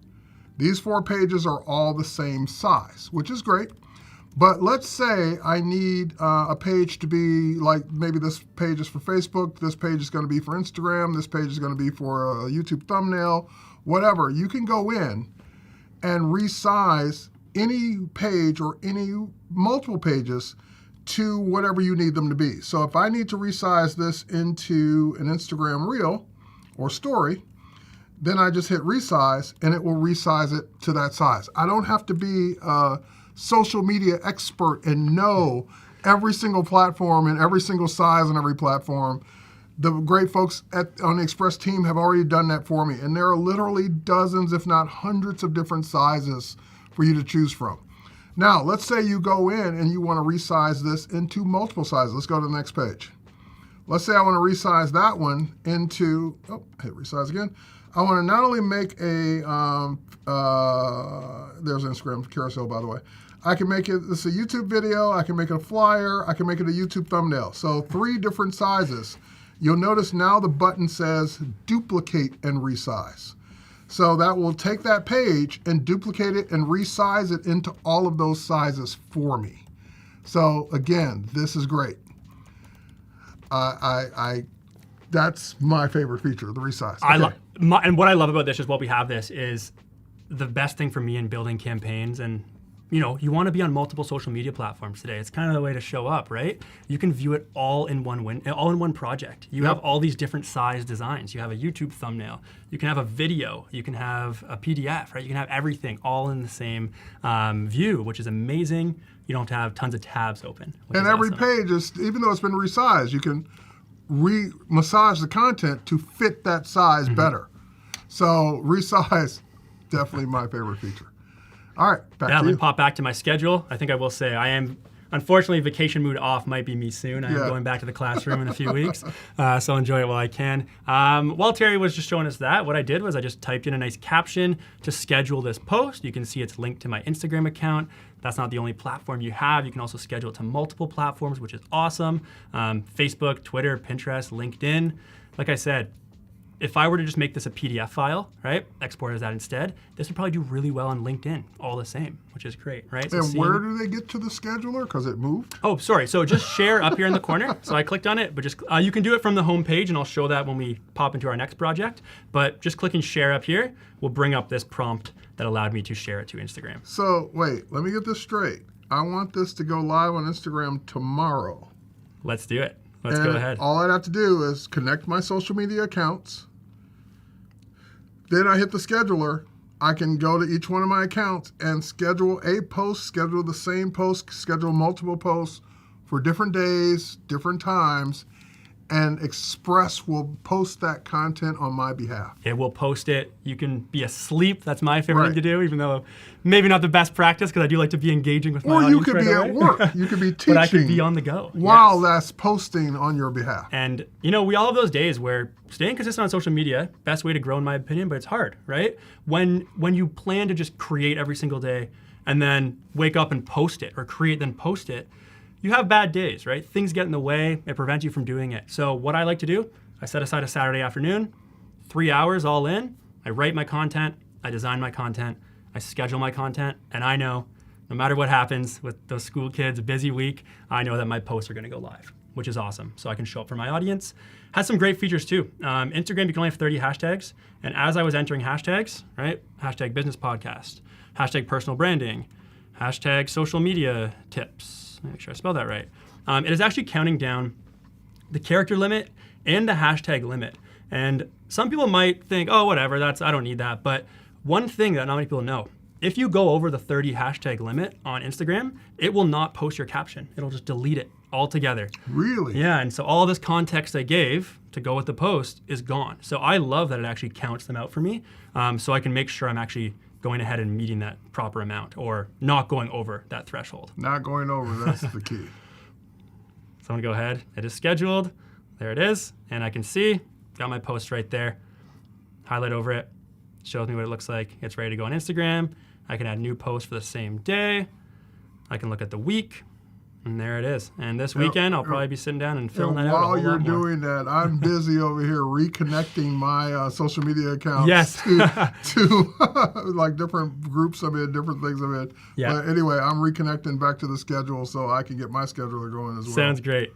These 4 pages are all the same size, which is great. But let's say I need a page to be like, maybe this page is for Facebook, this page is going to be for Instagram, this page is going to be for a YouTube thumbnail, whatever. You can go in and resize any page or any multiple pages to whatever you need them to be. So if I need to resize this into an Instagram reel or story, Then I just hit resize, and it will resize it to that size. I don't have to be a social media expert and know every single platform and every single size on every platform. The great folks on the Express team have already done that for me, and there are literally dozens, if not hundreds of different sizes for you to choose from. Now, let's say you go in and you want to resize this into multiple sizes. Let's go to the next page. Let's say I want to resize that one into, hit resize again. I want to not only make a, there's an Instagram carousel, by the way. I can make it, this is a YouTube video, I can make it a flyer, I can make it a YouTube thumbnail. So 3 different sizes. You'll notice now the button says duplicate and resize. So that will take that page and duplicate it and resize it into all of those sizes for me. So again, this is great. That's my favorite feature, the resize. Okay. And what I love about this is what we have this is the best thing for me in building campaigns. And you want to be on multiple social media platforms today. It's kind of the way to show up, right? You can view it all in one project. You have all these different size designs. You have a YouTube thumbnail. You can have a video. You can have a PDF, right? You can have everything all in the same view, which is amazing. You don't have to have tons of tabs open. And every page is, even though it's been resized, you can massage the content to fit that size better. So resize, definitely my favorite feature. All right, back to you. Let me pop back to my schedule. I think I will say I am, unfortunately, vacation mood off might be me soon. I am going back to the classroom in a few weeks, so I'll enjoy it while I can. While Terry was just showing us that, what I did was I just typed in a nice caption to schedule this post. You can see it's linked to my Instagram account. That's not the only platform you have. You can also schedule it to multiple platforms, which is awesome. Facebook, Twitter, Pinterest, LinkedIn. Like I said, if I were to just make this a PDF file, right, export as that instead, this would probably do really well on LinkedIn all the same, which is great, right? So and where do they get to the scheduler? Because it moved? Oh, sorry. So just share up here in the corner. So I clicked on it, but just you can do it from the home page, and I'll show that when we pop into our next project. But just clicking share up here will bring up this prompt that allowed me to share it to Instagram. So wait, let me get this straight. I want this to go live on Instagram tomorrow. Let's do it. Let's go ahead. All I'd have to do is connect my social media accounts. Then I hit the scheduler. I can go to each one of my accounts and schedule a post, schedule the same post, schedule multiple posts for different days, different times, and Express will post that content on my behalf. It will post it. You can be asleep. That's my favorite thing to do, even though maybe not the best practice, because I do like to be engaging with my audience. Or you could be at work. You could be teaching. But I could be on the go. While that's posting on your behalf. And, we all have those days where staying consistent on social media, best way to grow in my opinion, but it's hard, right? When you plan to just create every single day and then wake up and post it, or create then post it, you have bad days, right? Things get in the way. It prevents you from doing it. So what I like to do, I set aside a Saturday afternoon, 3 hours all in. I write my content. I design my content. I schedule my content. And I know no matter what happens with those school kids, a busy week, I know that my posts are going to go live, which is awesome. So I can show up for my audience. Has some great features too. Instagram, you can only have 30 hashtags. And as I was entering hashtags, right? Hashtag business podcast, hashtag personal branding, hashtag social media tips. Make sure I spell that right. It is actually counting down the character limit and the hashtag limit. And some people might think, oh, whatever, I don't need that. But one thing that not many people know, if you go over the 30 hashtag limit on Instagram, it will not post your caption. It'll just delete it altogether. Really? Yeah, and so all this context I gave to go with the post is gone. So I love that it actually counts them out for me, so I can make sure I'm actually going ahead and meeting that proper amount, or not going over that threshold. Not going over, that's the key. So I'm gonna go ahead, it is scheduled, there it is, and I can see, got my post right there, highlight over it, shows me what it looks like, it's ready to go on Instagram. I can add new posts for the same day. I can look at the week, and there it is. And this weekend, I'll probably be sitting down and filling that out. While you're doing that, I'm busy over here reconnecting my social media accounts to like different groups I'm in, different things I'm in. Yeah. But anyway, I'm reconnecting back to the schedule so I can get my scheduler going as well. Sounds great.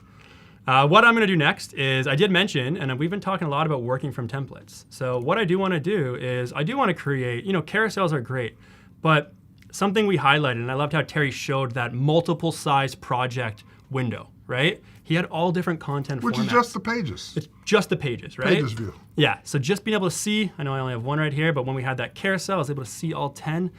What I'm going to do next is, I did mention, and we've been talking a lot about working from templates. So what I do want to do is, I do want to create, carousels are great, but something we highlighted, and I loved how Terry showed that multiple size project window, right? He had all different content Which formats. is just the pages. It's just the pages, right? Pages view. Yeah, so just being able to see, I know I only have one right here, but when we had that carousel, I was able to see all 10.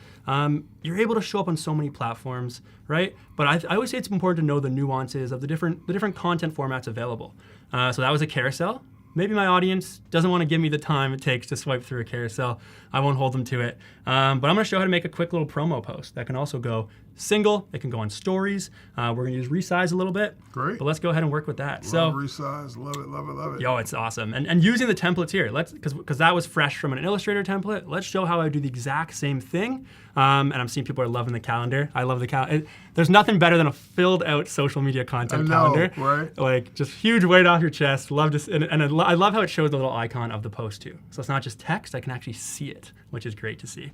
You're able to show up on so many platforms, right? But I always say it's important to know the nuances of the different content formats available. So that was a carousel. Maybe my audience doesn't want to give me the time it takes to swipe through a carousel. I won't hold them to it. But I'm going to show how to make a quick little promo post that can also go single. It can go on stories. We're going to use Resize a little bit. Great. But let's go ahead and work with that. Love Resize. Love it, love it, love it. Yo, it's awesome. And using the templates here, because that was fresh from an Illustrator template, let's show how I do the exact same thing. And I'm seeing people are loving the calendar. I love the calendar. There's nothing better than a filled out social media content calendar. Right? Like just huge weight off your chest. Love to, and I love how it shows the little icon of the post too. So it's not just text, I can actually see it, which is great to see.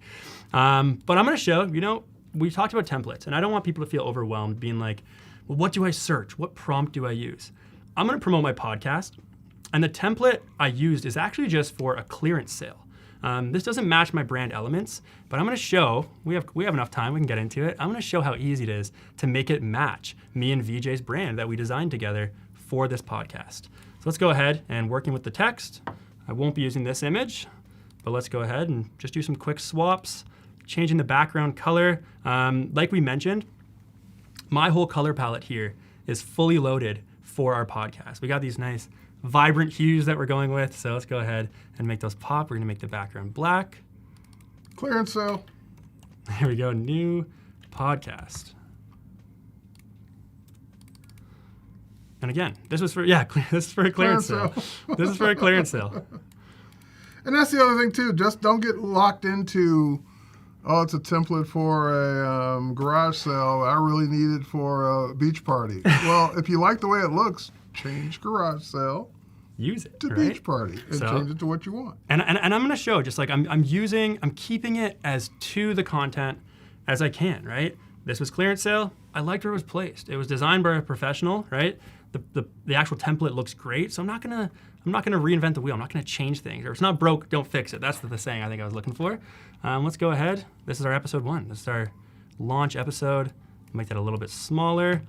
But I'm gonna show, we talked about templates, and I don't want people to feel overwhelmed being like, well, what do I search? What prompt do I use? I'm gonna promote my podcast, and the template I used is actually just for a clearance sale. This doesn't match my brand elements, but I'm gonna show, we have enough time, we can get into it. I'm gonna show how easy it is to make it match me and VJ's brand that we designed together for this podcast. So let's go ahead and working with the text. I won't be using this image, but let's go ahead and just do some quick swaps, changing the background color. Like we mentioned, my whole color palette here is fully loaded for our podcast. We got these nice vibrant hues that we're going with, so let's go ahead and make those pop. We're gonna make the background black. Clearance sale. Here we go, new podcast. And again, this is for a clearance sale. This is for a clearance sale. And that's the other thing too. Just don't get locked into, oh, it's a template for a garage sale. I really need it for a beach party. Well, if you like the way it looks, change garage sale. Use it to right? beach party and So- change it to what you want. And I'm gonna show just like I'm keeping it as to the content as I can, right? This was clearance sale. I liked where it was placed. It was designed by a professional, right? The actual template looks great, so I'm not gonna reinvent the wheel. I'm not gonna change things. Or if it's not broke, don't fix it. That's the saying I think I was looking for. Let's go ahead. This is our episode 1. This is our launch episode. Make that a little bit smaller.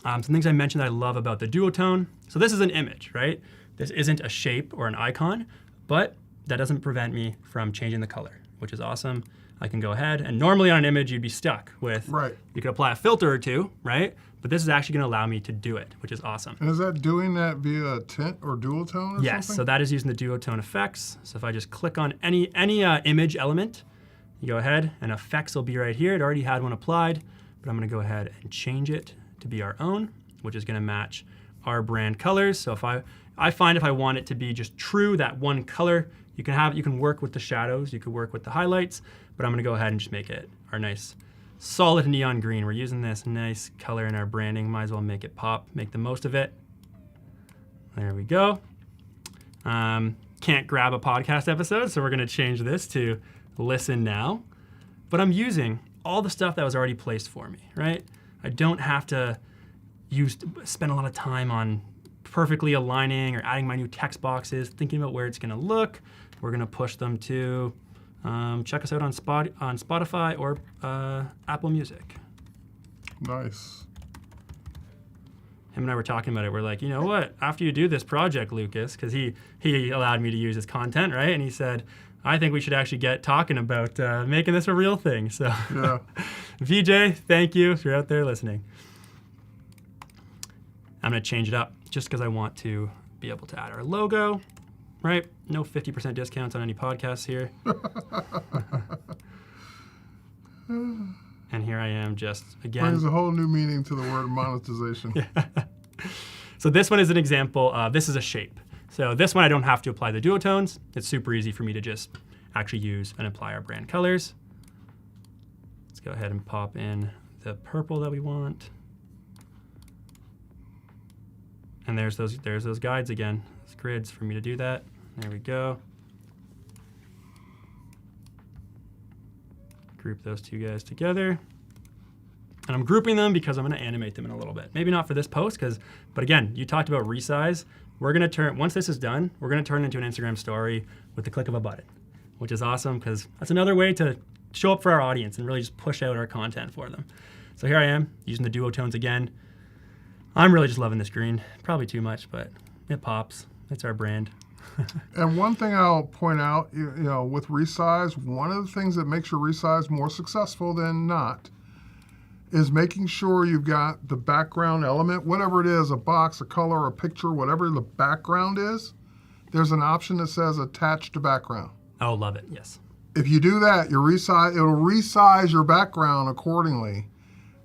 Some things I mentioned that I love about the duotone. So this is an image, right? This isn't a shape or an icon, but that doesn't prevent me from changing the color, which is awesome. I can go ahead, and normally on an image you'd be stuck with, Right. You could apply a filter or two, right? But this is actually gonna allow me to do it, which is awesome. And is that doing that via tint or dual tone or Yes, something? so that is using the duotone effects. So if I just click on any image element, you go ahead, and effects will be right here. It already had one applied, but I'm gonna go ahead and change it to be our own, which is gonna match our brand colors. So if I find if I want it to be just true, that one color, you can work with the shadows, you could work with the highlights, but I'm gonna go ahead and just make it our nice solid neon green. We're using this nice color in our branding. Might as well make it pop, make the most of it. There we go. Can't grab a podcast episode, so we're gonna change this to listen now. But I'm using all the stuff that was already placed for me, right? I don't have to spend a lot of time on perfectly aligning or adding my new text boxes, thinking about where it's gonna look. We're gonna push them to, check us out on Spotify or Apple Music. Nice. Him and I were talking about it. We're like, you know what? After you do this project, Lucas, because he allowed me to use his content, right? And he said, I think we should actually get talking about making this a real thing. So, Yeah. VJ, thank you if you're out there listening. I'm gonna change it up just because I want to be able to add our logo, right? No 50% discounts on any podcasts here. And here I am just, again. Brings a whole new meaning to the word monetization. So this one is an example. This is a shape. So this one I don't have to apply the duotones. It's super easy for me to just actually use and apply our brand colors. Let's go ahead and pop in the purple that we want. And there's those guides again, those grids for me to do that. There we go. Group those two guys together. And I'm grouping them because I'm gonna animate them in a little bit. Maybe not for this post, but again, you talked about resize. We're gonna once this is done, we're gonna turn it into an Instagram story with the click of a button, which is awesome because that's another way to show up for our audience and really just push out our content for them. So here I am using the duotones again. I'm really just loving this green. Probably too much, but it pops. It's our brand. And one thing I'll point out, you know, with Resize, one of the things that makes your Resize more successful than not is making sure you've got the background element, whatever it is, a box, a color, a picture, whatever the background is, there's an option that says attach to background. Oh, love it, yes. If you do that, it'll resize your background accordingly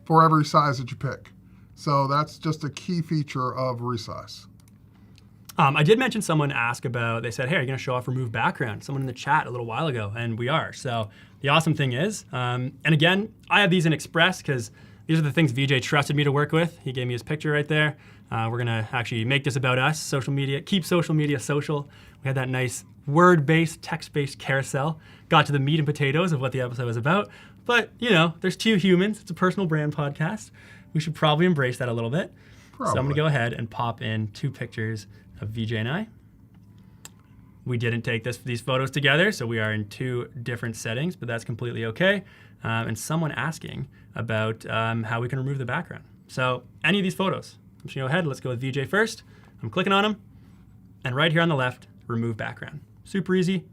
for every size that you pick. So that's just a key feature of Resize. I did mention someone asked about, they said, hey, are you going to show off remove background? Someone in the chat a little while ago, and we are. So the awesome thing is, and again, I have these in Express because these are the things VJ trusted me to work with. He gave me his picture right there. We're going to actually make this about us, social media, keep social media social. We had that nice word-based, text-based carousel. Got to the meat and potatoes of what the episode was about. But, you know, there's two humans. It's a personal brand podcast. We should probably embrace that a little bit. Probably. So I'm going to go ahead and pop in 2 pictures of VJ and I. We didn't take these photos together, so we are in 2 different settings, but that's completely okay. And someone asking about how we can remove the background. So any of these photos, I'm just gonna go ahead, let's go with VJ first. I'm clicking on them, and right here on the left, remove background. Super easy.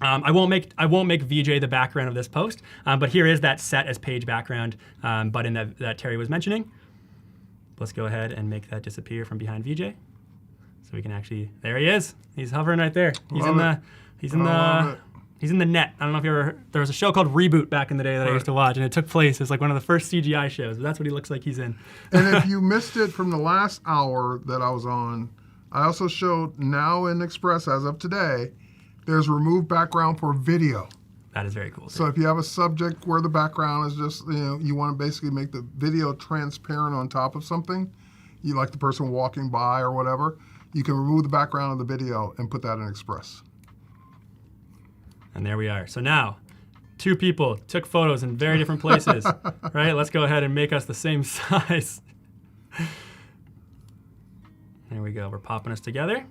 I won't make VJ the background of this post, but here is that set as page background button that Terry was mentioning. Let's go ahead and make that disappear from behind VJ. So we can actually, there he is. He's hovering right there. He's in the net. I don't know if you ever, there was a show called Reboot back in the day that I used to watch, and it took place as like one of the first CGI shows. That's what he looks like he's in. And if you missed it from the last hour that I was on, I also showed now in Express as of today, there's remove background for video. That is very cool. So if you have a subject where the background is just, you know, you want to basically make the video transparent on top of something, you like the person walking by or whatever, you can remove the background of the video and put that in Express. And there we are. So now, 2 people took photos in very different places, right? Let's go ahead and make us the same size. There we go. We're popping us together.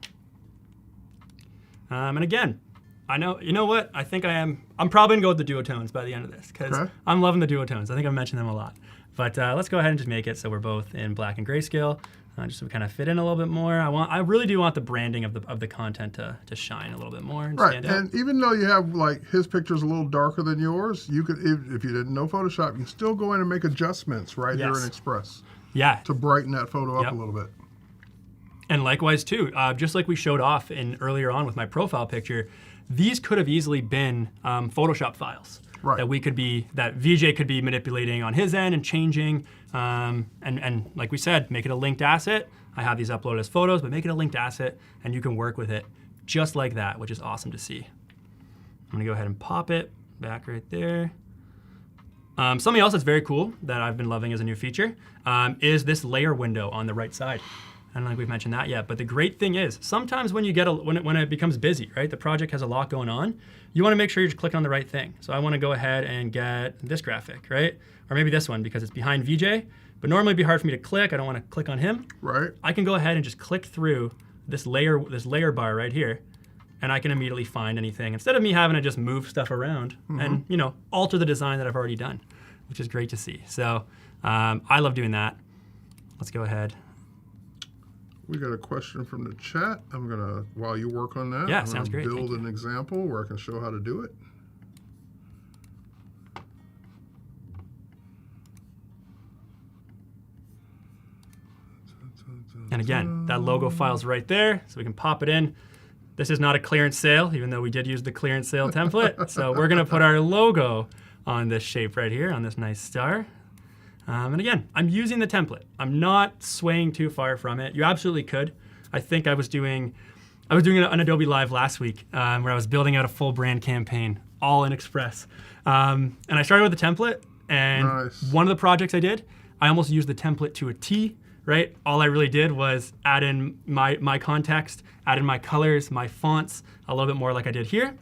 And again, I know, you know what? I think I'm probably going to go with the duotones by the end of this because I'm loving the duotones. I think I've mentioned them a lot. But let's go ahead and just make it so we're both in black and grayscale. Just so we kind of fit in a little bit more. I really do want the branding of the content to shine a little bit more and stand out. And even though you have like his picture's a little darker than yours, you could, if you didn't know Photoshop, you can still go in and make adjustments right here in Express. Yeah. To brighten that photo up a little bit. And likewise too, just like we showed off earlier on with my profile picture, these could have easily been Photoshop files. Right. That VJ could be manipulating on his end and changing, and like we said, make it a linked asset. I have these uploaded as photos, but make it a linked asset, and you can work with it just like that, which is awesome to see. I'm gonna go ahead and pop it back right there. Something else that's very cool that I've been loving as a new feature is this layer window on the right side. I don't think we've mentioned that yet, but the great thing is sometimes when you get when it becomes busy, right? The project has a lot going on. You want to make sure you're just clicking on the right thing. So I want to go ahead and get this graphic, right? Or maybe this one because it's behind VJ. But normally it'd be hard for me to click. I don't want to click on him. Right. I can go ahead and just click through this layer bar right here, and I can immediately find anything instead of me having to just move stuff around and alter the design that I've already done, which is great to see. So I love doing that. Let's go ahead. We got a question from the chat. I'm gonna, while you work on that, yeah, I'm sounds gonna great. build an example where I can show how to do it. And again, that logo file's right there, so we can pop it in. This is not a clearance sale, even though we did use the clearance sale template. So we're gonna put our logo on this shape right here, on this nice star. And again, I'm using the template. I'm not swaying too far from it. You absolutely could. I think I was doing an Adobe Live last week where I was building out a full brand campaign, all in Express. And I started with the template, and one of the projects I did, I almost used the template to a T, right? All I really did was add in my context, add in my colors, my fonts, a little bit more like I did here.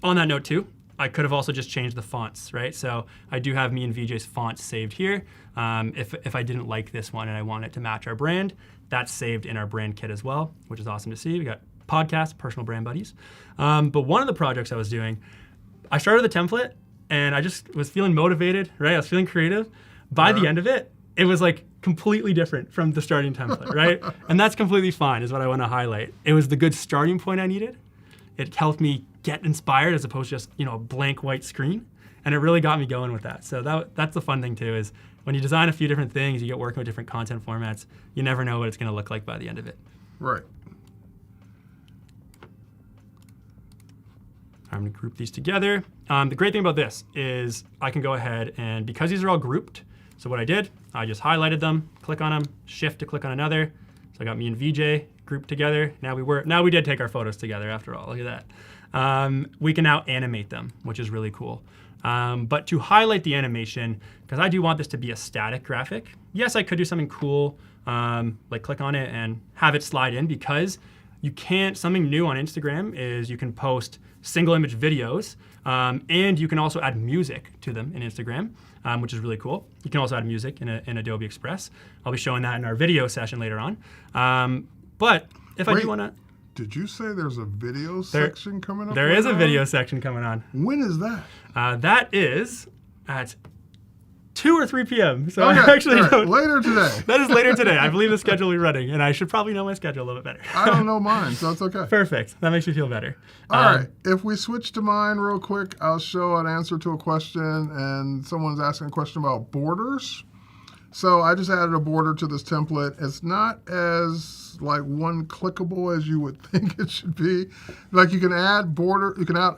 On that note too, I could have also just changed the fonts, right? So I do have me and VJ's fonts saved here. If I didn't like this one and I want it to match our brand, that's saved in our brand kit as well, which is awesome to see. We got podcasts, personal brand buddies. But one of the projects I was doing, I started the template and I just was feeling motivated, right? I was feeling creative. By the end of it, it was like completely different from the starting template, right? And that's completely fine, is what I want to highlight. It was the good starting point I needed. It helped me get inspired as opposed to just, a blank white screen. And it really got me going with that. So that's the fun thing too, is when you design a few different things, you get working with different content formats, you never know what it's going to look like by the end of it. Right. I'm going to group these together. The great thing about this is I can go ahead and, because these are all grouped, so what I did, I just highlighted them, click on them, shift to click on another. So I got me and VJ grouped together. Now we did take our photos together after all. Look at that. We can now animate them, which is really cool. But to highlight the animation, because I do want this to be a static graphic, yes, I could do something cool, like click on it and have it slide in, because you can't, something new on Instagram is you can post single image videos, and you can also add music to them in Instagram, which is really cool. You can also add music in Adobe Express. I'll be showing that in our video session later on. But if I do want to... Did you say there's a video section coming up? There is a video section coming on. When is that? That is at 2 or 3 p.m. So Okay, I actually all right, don't. later today. That is later today. I believe the schedule will be running, and I should probably know my schedule a little bit better. I don't know mine, so it's okay. Perfect. That makes me feel better. All right. If we switch to mine real quick, I'll show an answer to a question, and someone's asking a question about borders. So I just added a border to this template. It's not as like one clickable as you would think it should be. Like you can add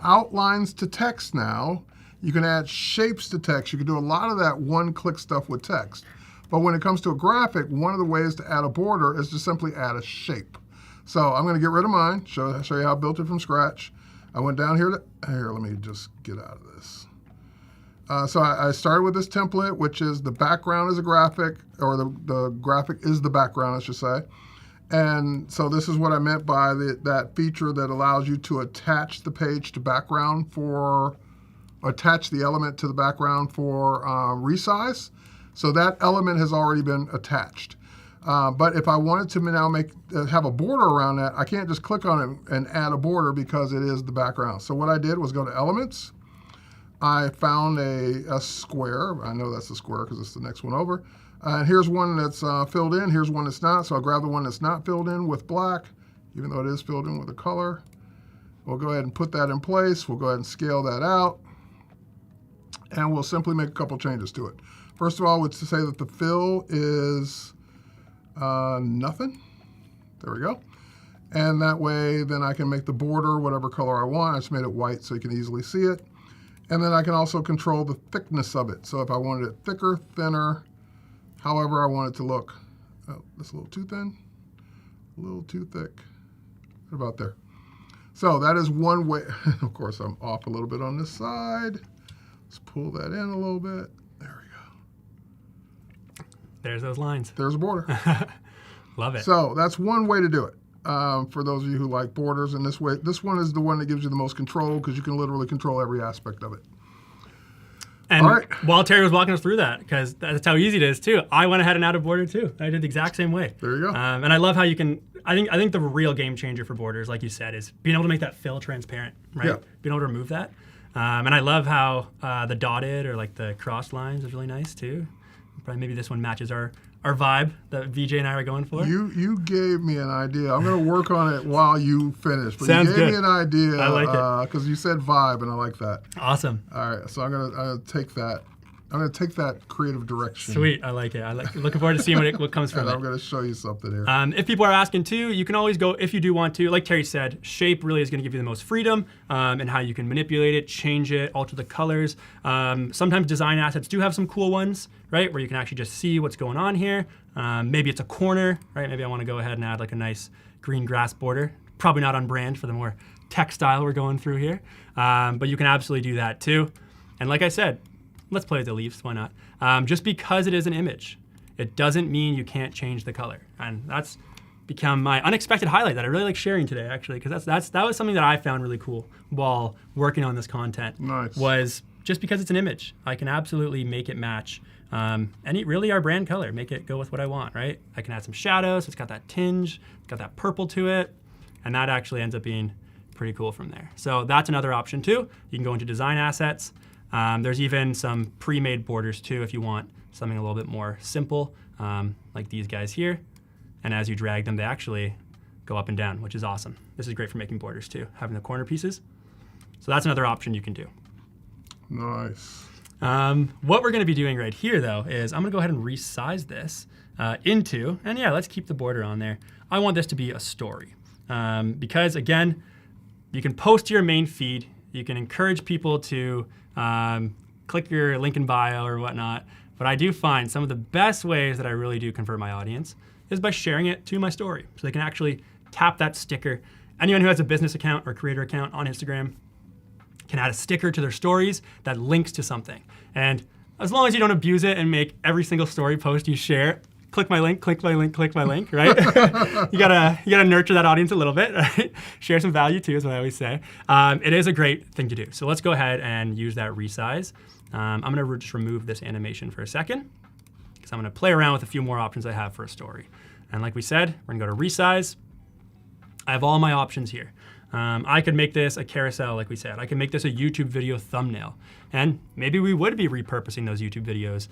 outlines to text now. You can add shapes to text. You can do a lot of that one-click stuff with text. But when it comes to a graphic, one of the ways to add a border is to simply add a shape. So I'm going to get rid of mine, show you how I built it from scratch. I went down here let me just get out of this. So I started with this template, which is the background is a graphic, or the graphic is the background, I should say. And so this is what I meant by that feature that allows you to attach the page to background attach the element to the background for resize. So that element has already been attached. But if I wanted to now have a border around that, I can't just click on it and add a border because it is the background. So what I did was go to Elements. I found a square. I know that's a square because it's the next one over. And here's one that's filled in. Here's one that's not. So I'll grab the one that's not filled in with black, even though it is filled in with a color. We'll go ahead and put that in place. We'll go ahead and scale that out. And we'll simply make a couple changes to it. First of all, it's to say that the fill is nothing. There we go. And that way, then I can make the border whatever color I want. I just made it white so you can easily see it. And then I can also control the thickness of it. So if I wanted it thicker, thinner, however I want it to look. Oh, that's a little too thin, a little too thick. What about there? So that is one way. Of course, I'm off a little bit on this side. Let's pull that in a little bit. There we go. There's those lines. There's a border. Love it. So that's one way to do it. For those of you who like borders in this way, this one is the one that gives you the most control because you can literally control every aspect of it. And all right. While Terry was walking us through that, because that's how easy it is too, I went ahead and added border too. I did the exact same way. There you go. And I love how you can, I think the real game changer for borders, like you said, is being able to make that fill transparent, right? Yeah. Being able to remove that. And I love how the dotted or like the crossed lines is really nice too. Probably maybe this one matches our vibe that VJ and I were going for. You gave me an idea. I'm going to work on it while you finish. But Sounds you gave good. me an idea. I like it. Because you said vibe, and I like that. Awesome. All right, so I'm gonna take that. I'm going to take that creative direction. Sweet. I like it. Looking forward to seeing what comes from And it. I'm going to show you something here. If people are asking too, you can always go, if you do want to, like Terry said, shape really is going to give you the most freedom and how you can manipulate it, change it, alter the colors. Sometimes design assets do have some cool ones, right, where you can actually just see what's going on here. Maybe it's a corner, right? Maybe I want to go ahead and add like a nice green grass border. Probably not on brand for the more textile we're going through here. But you can absolutely do that too. And like I said, let's play with the leaves, why not? Just because it is an image, it doesn't mean you can't change the color. And that's become my unexpected highlight that I really like sharing today, actually, because that was something that I found really cool while working on this content. Nice. Was just because it's an image, I can absolutely make it match really our brand color, make it go with what I want, right? I can add some shadows, it's got that tinge, it's got that purple to it, and that actually ends up being pretty cool from there. So that's another option too. You can go into design assets. There's even some pre-made borders too if you want something a little bit more simple. like these guys here. And as you drag them, they actually go up and down, which is awesome. This is great for making borders too, having the corner pieces. So that's another option you can do. Nice. What we're going to be doing right here, though, is I'm going to go ahead and resize this into, and yeah, let's keep the border on there. I want this to be a story because, again, you can post to your main feed. You can encourage people to click your link in bio or whatnot. But I do find some of the best ways that I really do convert my audience is by sharing it to my story. So they can actually tap that sticker. Anyone who has a business account or creator account on Instagram can add a sticker to their stories that links to something. And as long as you don't abuse it and make every single story post you share, click my link, click my link, click my link, right? you gotta nurture that audience a little bit, right? Share some value too, is what I always say. It is a great thing to do. So let's go ahead and use that resize. I'm gonna just remove this animation for a second because I'm gonna play around with a few more options I have for a story. And like we said, we're gonna go to resize. I have all my options here. I could make this a carousel, like we said. I could make this a YouTube video thumbnail. And maybe we would be repurposing those YouTube videos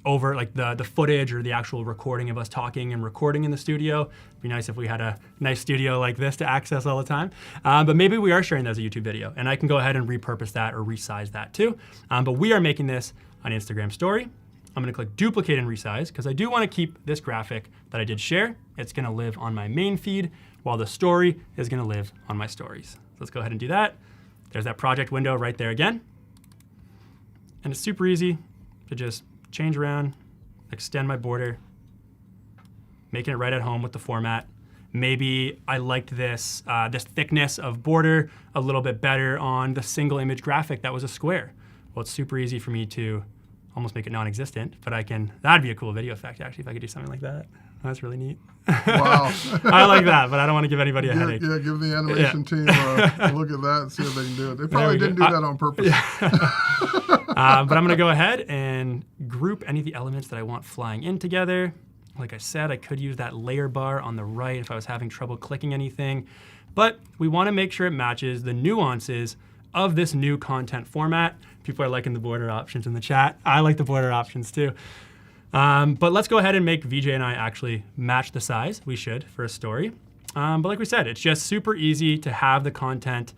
over like the footage or the actual recording of us talking and recording in the studio. It'd be nice if we had a nice studio like this to access all the time. But maybe we are sharing that as a YouTube video. And I can go ahead and repurpose that or resize that too. But we are making this an Instagram story. I'm gonna click duplicate and resize because I do wanna keep this graphic that I did share. It's gonna live on my main feed while the story is gonna live on my stories. So let's go ahead and do that. There's that project window right there again. And it's super easy to just change around, extend my border, making it right at home with the format. Maybe I liked this, this thickness of border a little bit better on the single image graphic that was a square. Well, it's super easy for me to almost make it non-existent, but that'd be a cool video effect actually if I could do something like that. That's really neat. Wow. I like that, but I don't want to give anybody a headache. Yeah, give the animation team a look at that and see if they can do it. They probably didn't do that on purpose. But I'm going to go ahead and group any of the elements that I want flying in together. Like I said, I could use that layer bar on the right if I was having trouble clicking anything. But we want to make sure it matches the nuances of this new content format. People are liking the border options in the chat. I like the border options too. But let's go ahead and make VJ and I actually match the size. We should for a story. But like we said, it's just super easy to have the content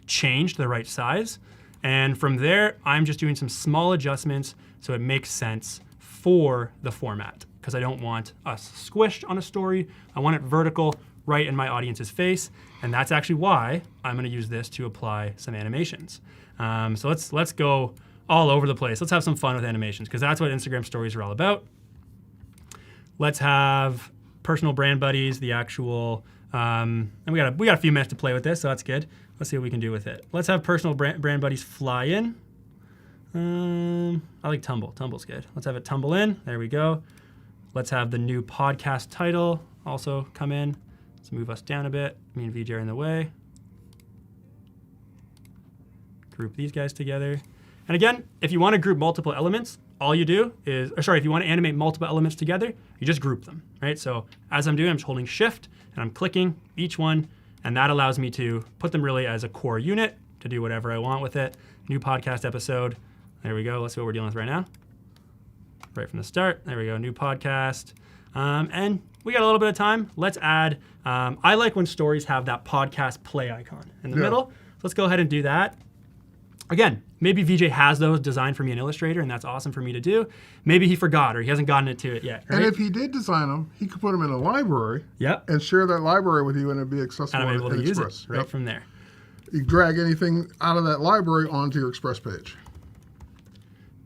change to the right size. And from there, I'm just doing some small adjustments so it makes sense for the format because I don't want us squished on a story. I want it vertical right in my audience's face. And that's actually why I'm gonna use this to apply some animations. So let's go all over the place. Let's have some fun with animations because that's what Instagram stories are all about. Let's have personal brand buddies, the actual, and we got a few minutes to play with this, so that's good. Let's see what we can do with it. Let's have personal brand buddies fly in. I like tumble. Tumble's good. Let's have it tumble in. There we go. Let's have the new podcast title also come in. Let's move us down a bit. Me and VJ are in the way. Group these guys together. And again, if you want to group multiple elements, all you do is, if you want to animate multiple elements together, you just group them, right? So as I'm doing, I'm just holding Shift and I'm clicking each one, and that allows me to put them really as a core unit to do whatever I want with it. New podcast episode. There we go. Let's see what we're dealing with right now. Right from the start. There we go. New podcast. And we got a little bit of time. Let's add, I like when stories have that podcast play icon in the middle. So let's go ahead and do that. Again, maybe VJ has those designed for me in Illustrator, and that's awesome for me to do. Maybe he forgot or he hasn't gotten it to it yet. Right? And if he did design them, he could put them in a library and share that library with you, and it'd be accessible and I'm able to use Express. it right from there. You drag anything out of that library onto your Express page.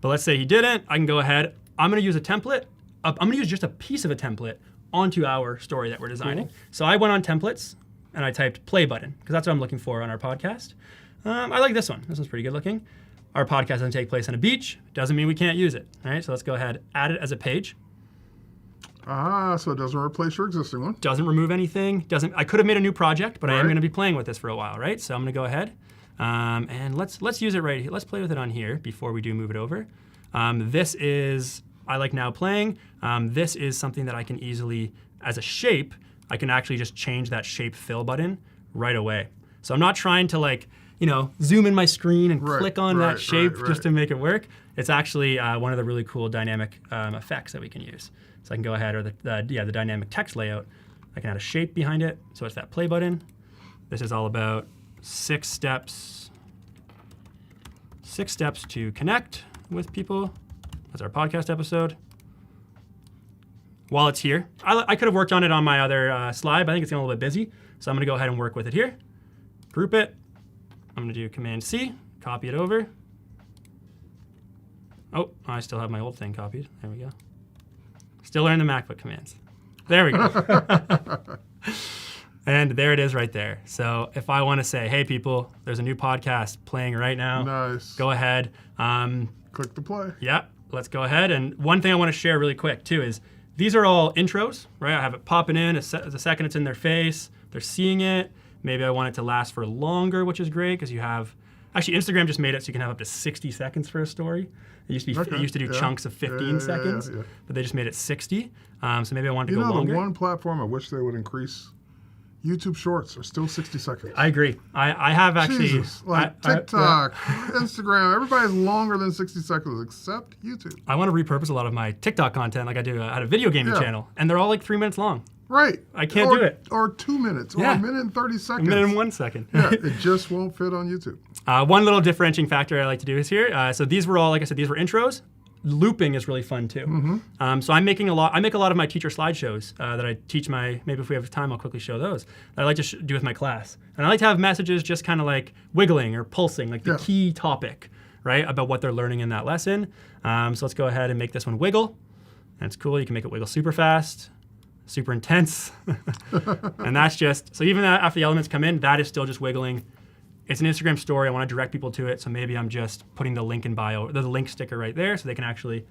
But let's say he didn't. I can go ahead. I'm going to use a template. I'm going to use just a piece of a template onto our story that we're designing. Cool. So I went on templates, and I typed play button, because that's what I'm looking for on our podcast. I like this one. This one's pretty good looking. Our podcast doesn't take place on a beach. Doesn't mean we can't use it. All right, so let's go ahead, add it as a page. So it doesn't replace your existing one. Doesn't remove anything. I could have made a new project, but I am going to be playing with this for a while, right? So I'm going to go ahead and let's use it right here. Let's play with it on here before we do move it over. This is, I like now playing. This is something that I can easily, as a shape, I can actually just change that shape fill button right away. So I'm not trying to zoom in my screen and Right, click on right, that shape right, just to make it work. It's actually one of the really cool dynamic effects that we can use. So I can go ahead, or the dynamic text layout. I can add a shape behind it. So it's that play button. This is all about 6 steps to connect with people. That's our podcast episode. While it's here, I could have worked on it on my other slide, but I think it's getting a little bit busy. So I'm going to go ahead and work with it here. Group it. I'm going to do Command-C, copy it over. Oh, I still have my old thing copied. There we go. Still learning the MacBook commands. There we go. And there it is right there. So if I want to say, hey, people, there's a new podcast playing right now. Nice. Go ahead. Click the play. Yeah, let's go ahead. And one thing I want to share really quick, too, is these are all intros, right? I have it popping in. The second it's in their face, they're seeing it. Maybe I want it to last for longer, which is great because you have... Actually, Instagram just made it so you can have up to 60 seconds for a story. It used to do chunks of 15 seconds, but they just made it 60. So maybe I wanted to go longer. The one platform I wish they would increase, YouTube Shorts are still 60 seconds. I agree. I have actually... Jesus, TikTok, Instagram, everybody's longer than 60 seconds except YouTube. I want to repurpose a lot of my TikTok content like I do. I had a video gaming channel, and they're all like 3 minutes long. Right. I can't do it. Or 2 minutes, or a minute and 30 seconds. A minute and 1 second. Yeah, it just won't fit on YouTube. One little differentiating factor I like to do is here. So these were all, like I said, these were intros. Looping is really fun too. Mm-hmm. So I make a lot of my teacher slideshows that I teach maybe if we have time, I'll quickly show those, that I like to do with my class. And I like to have messages just kind of like wiggling or pulsing, like the key topic, right, about what they're learning in that lesson. So let's go ahead and make this one wiggle. And it's cool, you can make it wiggle super fast, super intense. And that's just, so even after the elements come in, that is still just wiggling. It's an Instagram story. I want to direct people to it, so maybe I'm just putting the link in bio, the link sticker right there, so they can actually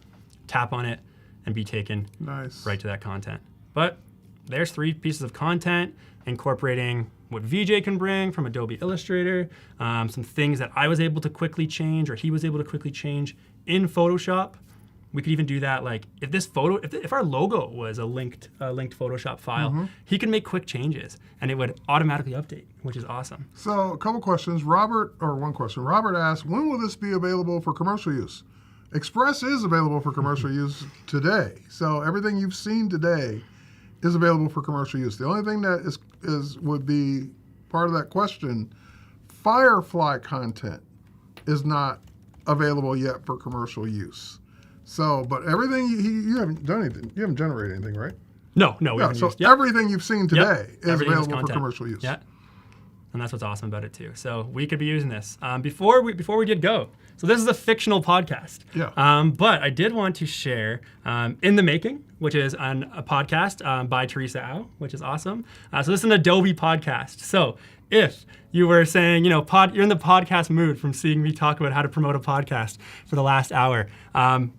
tap on it and be taken right to that content. But there's 3 pieces of content incorporating what VJ can bring from Adobe Illustrator, some things that I was able to quickly change or he was able to quickly change in Photoshop. We could even do that, like if our logo was a linked Photoshop file, he can make quick changes and it would automatically update, which is awesome. So a couple questions. One question. Robert asked, when will this be available for commercial use? Express is available for commercial use today. So everything you've seen today is available for commercial use. The only thing that would be part of that question, Firefly content is not available yet for commercial use. So, but everything, you haven't done anything. You haven't generated anything, right? No, we haven't so used. Everything you've seen today is Everything available for commercial use. Yeah, and that's what's awesome about it too. So we could be using this. Before we did go, so this is a fictional podcast. Yeah. But I did want to share In the Making, which is a podcast by Teresa Au, which is awesome. So this is an Adobe podcast. So if you were saying, you're in the podcast mood from seeing me talk about how to promote a podcast for the last hour.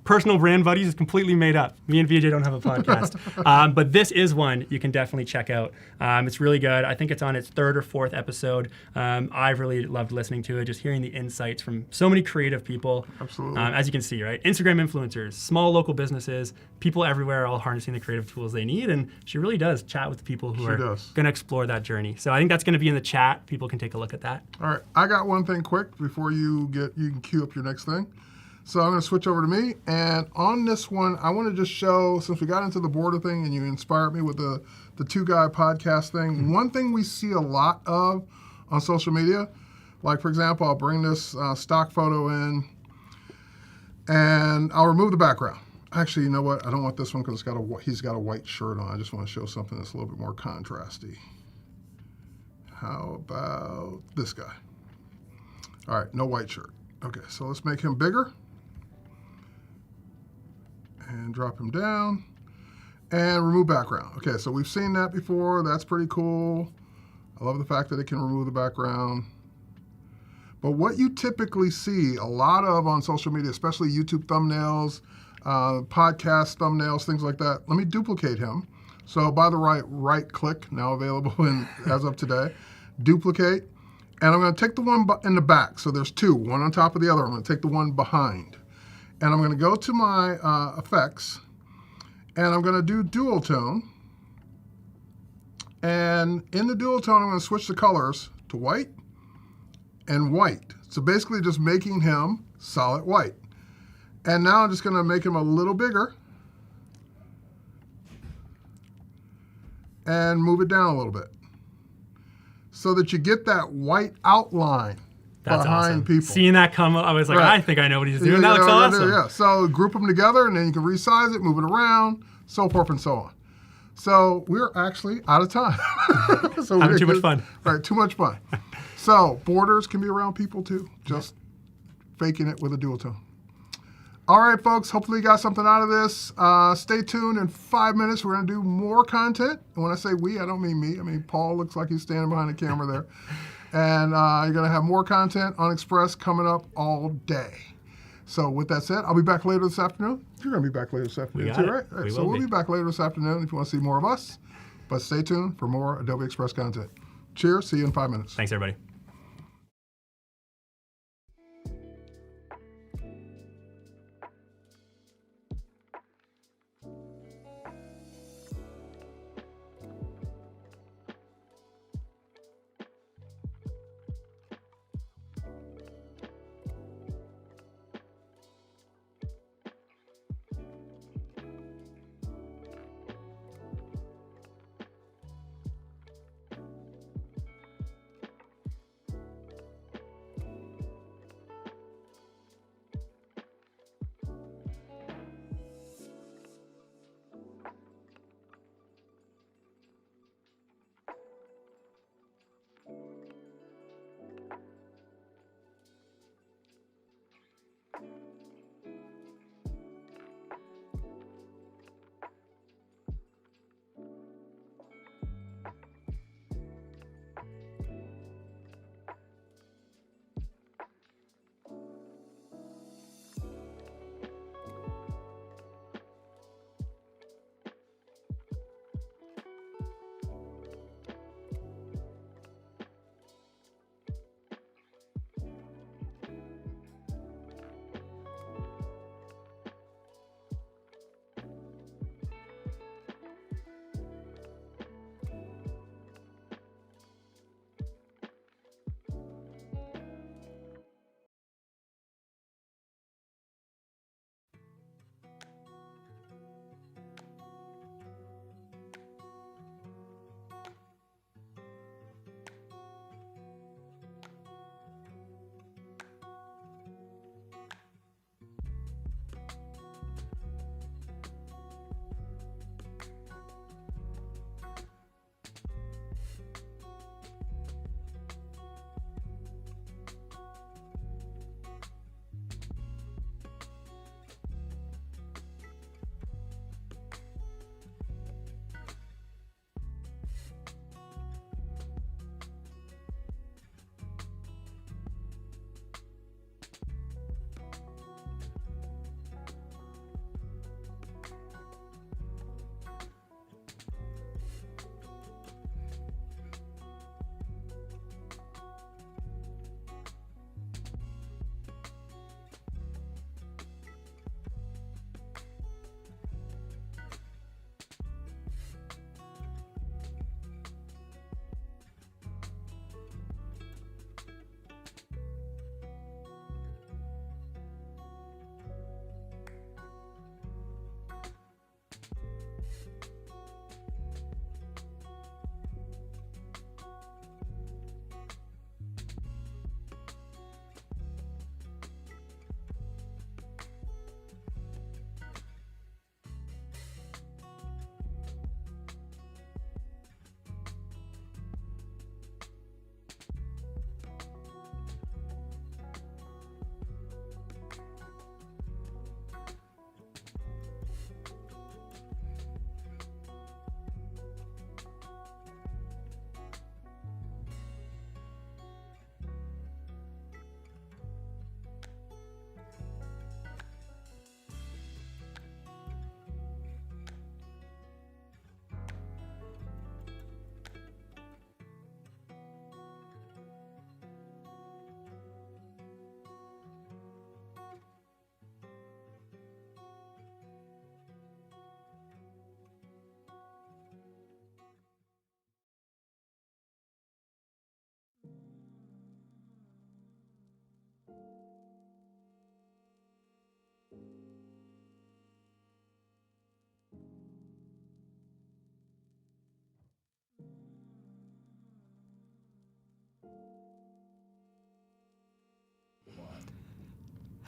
Personal Brand Buddies is completely made up. Me and VJ don't have a podcast. But this is one you can definitely check out. It's really good. I think it's on its 3rd or 4th episode. I've really loved listening to it, just hearing the insights from so many creative people. Absolutely. As you can see, right? Instagram influencers, small local businesses, people everywhere all harnessing the creative tools they need. And she really does chat with the people who are going to explore that journey. So I think that's going to be in the chat. People can take a look at that. All right, I got one thing quick before you can queue up your next thing. So I'm going to switch over to me, and on this one, I want to just show, since we got into the border thing and you inspired me with the 2-guy podcast thing, one thing we see a lot of on social media, like for example, I'll bring this stock photo in, and I'll remove the background. Actually, you know what? I don't want this one because he's got a white shirt on. I just want to show something that's a little bit more contrasty. How about this guy? All right, no white shirt. Okay, so let's make him bigger. And drop him down. And remove background. Okay, so we've seen that before. That's pretty cool. I love the fact that it can remove the background. But what you typically see a lot of on social media, especially YouTube thumbnails, podcast thumbnails, things like that. Let me duplicate him. So by the right click, now available as of today, duplicate. And I'm going to take the one in the back. So there's 2, one on top of the other. I'm going to take the one behind. And I'm going to go to my effects, and I'm going to do dual tone. And in the dual tone, I'm going to switch the colors to white and white. So basically just making him solid white. And now I'm just going to make him a little bigger and move it down a little bit so that you get that white outline That's behind awesome. people. Seeing that come up, I was like, Right. I think I know what he's doing. That looks awesome. Yeah. So group them together, and then you can resize it, move it around, so forth and so on. So we're actually out of time. So Having too much fun. Right, too much fun. So borders can be around people too, just faking it with a dual tone. All right, folks, hopefully you got something out of this. Stay tuned. In 5 minutes, we're going to do more content. And when I say we, I don't mean me. I mean, Paul looks like he's standing behind the camera there. And you're going to have more content on Express coming up all day. So with that said, I'll be back later this afternoon. You're going to be back later this afternoon too, right? All right, so we'll be back later this afternoon if you want to see more of us. But stay tuned for more Adobe Express content. Cheers. See you in 5 minutes. Thanks, everybody.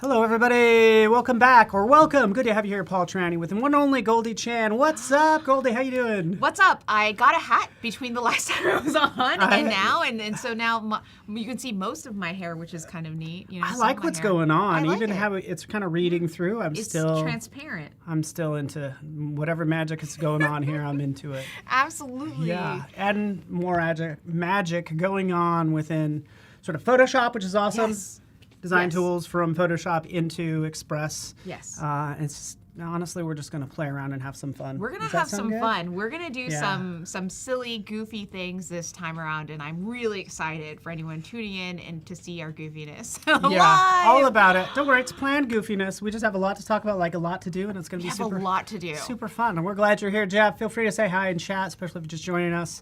Hello, everybody. Welcome back, or welcome. Good to have you here, Paul Tranny, with the one and only Goldie Chan. What's up, Goldie? How you doing? What's up? I got a hat between the last time I was on and now, and so now you can see most of my hair, which is kind of neat. You know, I like what's going on. I like Even it. how it's kind of reading through. It's transparent. I'm still into whatever magic is going on here. I'm into it. Absolutely. Yeah, adding more magic going on within sort of Photoshop, which is awesome. Yes. Design Yes. tools from Photoshop into Express. Yes. Honestly, we're just going to play around and have some fun. We're gonna Does that have sound some good? fun. We're gonna do Yeah. some silly, goofy things this time around, and I'm really excited for anyone tuning in and to see our goofiness Yeah, live. all about it. Don't worry, it's planned goofiness. We just have a lot to talk about, like a lot to do, and it's going to We be have super a lot to do. super fun. And we're glad you're here, Jeff. Feel free to say hi in chat, especially if you're just joining us.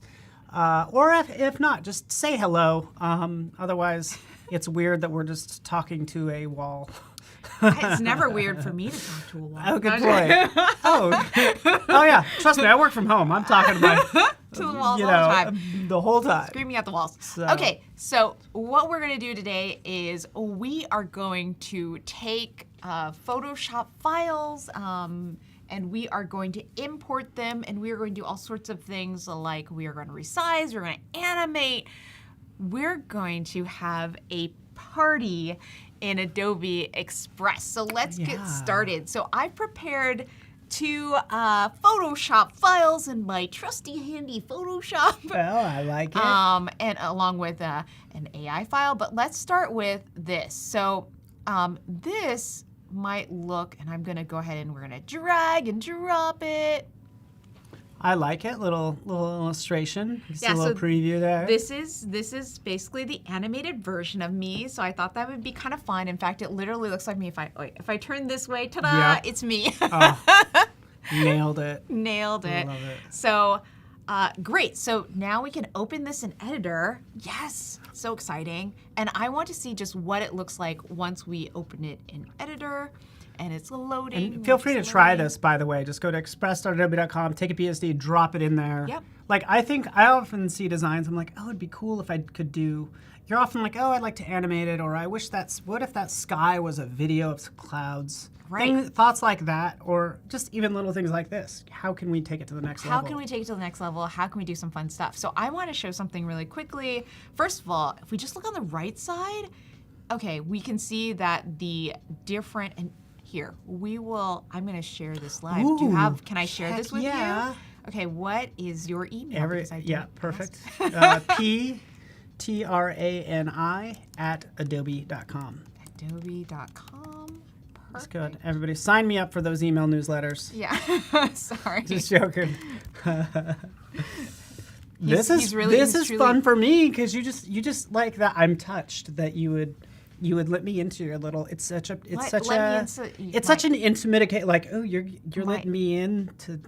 Or if not, just say hello. Otherwise, it's weird that we're just talking to a wall. It's never weird for me to talk to a wall. Oh, good point. Oh yeah. Trust me, I work from home. I'm talking to my, To the walls you all know, the time. the whole time. Screaming at the walls. So- Okay, so what we're going to do today is we are going to take Photoshop files and we are going to import them, and we are going to do all sorts of things like we are going to resize, we're going to animate, we're going to have a party in Adobe Express. So let's get Yeah. started. So I've prepared two Photoshop files in my trusty handy Photoshop. Well, I like it. And along with an AI file. But let's start with this. So this might look, and I'm gonna go ahead and we're gonna drag and drop it. I like it. Little illustration. You see Yeah, a little so preview there. This is basically the animated version of me. So I thought that would be kind of fun. In fact, it literally looks like me. If I turn this way, ta-da! Yeah. It's me. Nailed it. Nailed it. Love it. So, great. So now we can open this in Editor. Yes, so exciting. And I want to see just what it looks like once we open it in Editor. And it's loading. And feel free to it's try loading. this, by the way. Just go to express.adobe.com, take a PSD, drop it in there. Yep. Like, I often see designs, I'm like, oh, it'd be cool if I could do, you're often like, oh, I'd like to animate it, or I wish what if that sky was a video of some clouds? Right. Thoughts like that, or just even little things like this. How can we take it to the next level? How can we take it to the next level? How can we do some fun stuff? So I want to show something really quickly. First of all, if we just look on the right side, okay, we can see that the different, and here, I'm going to share this live. Ooh, Can I share this with yeah. you? Okay, what is your email? Because I Yeah, didn't perfect. ask. PTRANI@adobe.com. Adobe.com. That's good. Everybody, sign me up for those email newsletters. Yeah, sorry. Just joking. This he's is truly- fun for me because you just like that. I'm touched that you would let me into your little. It's such an intimate like, oh, you're letting me in to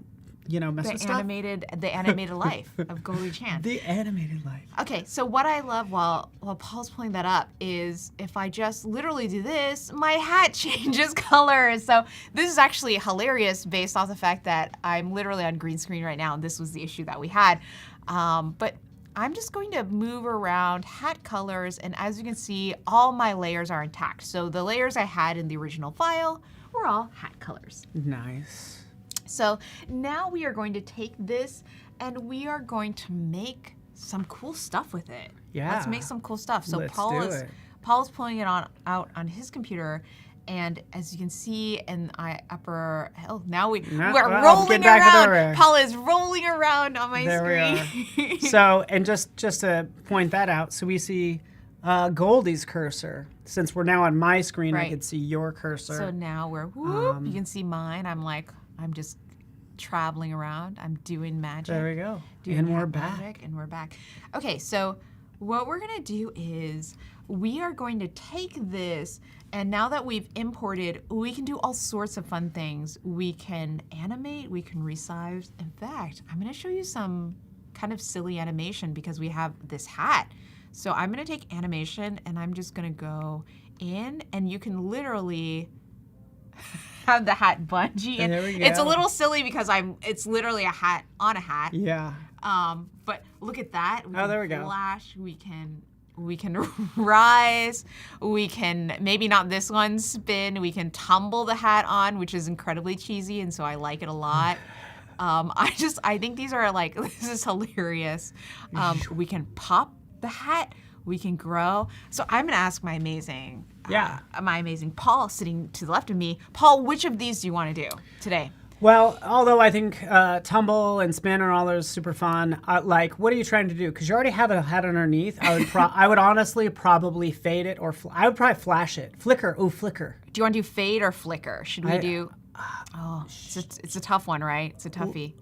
mess with the stuff. animated life of Goldie Chan. The animated life. Okay, so what I love while Paul's pulling that up is if I just literally do this, my hat changes colors. So this is actually hilarious based off the fact that I'm literally on green screen right now, and this was the issue that we had. But I'm just going to move around hat colors, and as you can see, all my layers are intact. So the layers I had in the original file were all hat colors. Nice. So now we are going to take this and we are going to make some cool stuff with it. Yeah. Let's make some cool stuff. So Let's Paul do is it. Paul's pulling it out on his computer, and as you can see in the upper, we're well, rolling get back to the around. rack. Paul is rolling around on my There screen. So, and just to point that out, so we see Goldie's cursor. Since we're now on my screen, I Right. can see your cursor. So now you can see mine. I'm just traveling around. I'm doing magic. There we go. Doing And we're hat back. magic, and we're back. Okay, so what we're gonna do is we are going to take this, and now that we've imported, we can do all sorts of fun things. We can animate, we can resize. In fact, I'm gonna show you some kind of silly animation because we have this hat. So I'm gonna take animation and I'm just gonna go in, and you can literally have the hat bungee. And There we it's a go. little silly because it's literally a hat on a hat. Yeah. But look at that. Oh, there we go. Flash. We can we can rise, we can, maybe not this one, spin, we can tumble the hat on, which is incredibly cheesy, and so I like it a lot. I think these are like, this is hilarious. We can pop the hat, we can grow. So I'm gonna ask my amazing Paul sitting to the left of me. Paul, which of these do you want to do today? Well, although I think tumble and spin and all those super fun, like, what are you trying to do? Because you already have a hat underneath. I would honestly probably fade it, or I would probably flash it. Flicker, flicker. Do you want to do fade or flicker? Should we do? It's a tough one, right? It's a toughie.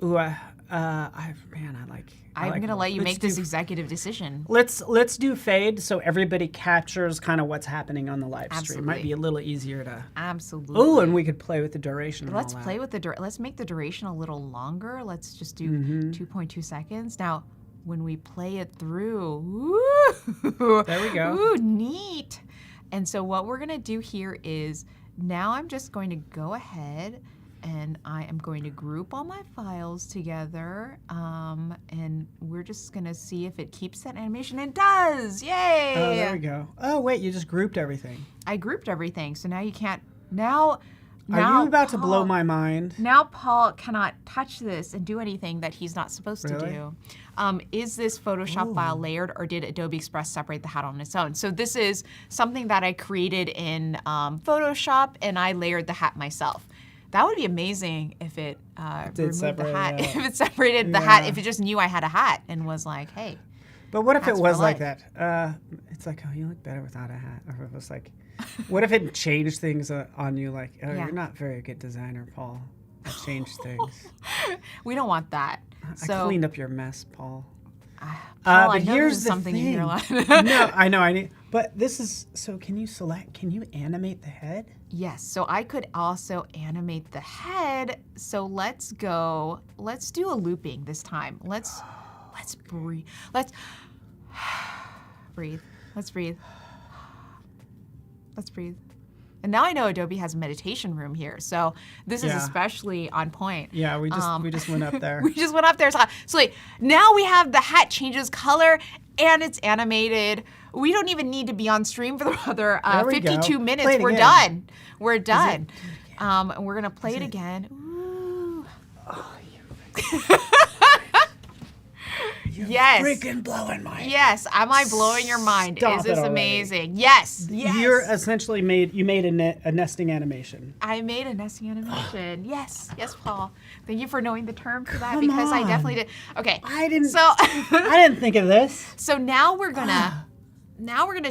I'm gonna let you make this executive decision. Let's do fade, so everybody captures kind of what's happening on the live stream. Absolutely. Might be a little easier to. Absolutely. Oh, and we could play with the duration. And Let's all play that. with let's make the duration a little longer. Let's just do 2.2 seconds. Now, when we play it through, There we go. Ooh, neat. And so what we're gonna do here is, now I'm just going to go ahead and I am going to group all my files together, and we're just gonna see if it keeps that animation. It does! Yay! Oh, there we go. Oh, wait, you just grouped everything. I grouped everything, so now you can't. Now, Are you about to blow Paul- my mind? Now Paul cannot touch this and do anything that he's not supposed to Really? do. Is this Photoshop file layered, or did Adobe Express separate the hat on its own? So this is something that I created in Photoshop, and I layered the hat myself. That would be amazing if it removed the hat. it out. If it separated the hat, Yeah. if it just knew I had a hat and was like, hey. But what if it Hats for was like life. that? It's like, oh, you look better without a hat. Or it was like, what if it changed things on you? Like, oh, Yeah. you're not very a good designer, Paul. I changed things. We don't want that. I cleaned up your mess, Paul. Paul, I but know here's this is the something in thing. your life. No, I know. I need. But this is so. Can you animate the head? Yes, so I could also animate the head. So let's go. Let's do a looping this time. Let's breathe. Let's breathe. Let's breathe. Let's breathe. And now I know Adobe has a meditation room here, so this is Yeah. especially on point. Yeah, we just went up there. We just went up there. So like, now we have the hat changes color and it's animated. We don't even need to be on stream for the other There we go. 52 minutes. Play it We're again. done. We're done. And we're gonna play it again. Ooh. Yes. Freaking blowing my. Yes. Am I blowing your mind? Stop Is this it already. amazing? Yes. Yes. You're essentially made a nesting animation. I made a nesting animation. Yes. Yes, Paul. Thank you for knowing the term for that, Come because I on. definitely did. Okay. I didn't. So I didn't think of this. So now we're gonna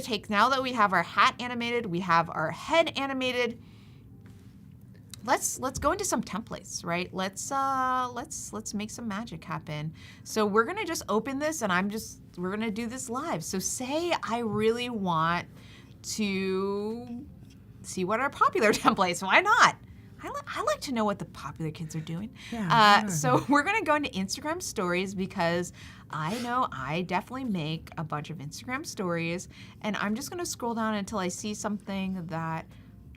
take, now that we have our hat animated, we have our head animated. Let's go into some templates, right? Let's make some magic happen. So we're gonna just open this, and we're gonna do this live. So say I really want to see what are popular templates. Why not? I like to know what the popular kids are doing. Yeah, So we're gonna go into Instagram stories, because I know I definitely make a bunch of Instagram stories, and I'm just gonna scroll down until I see something that,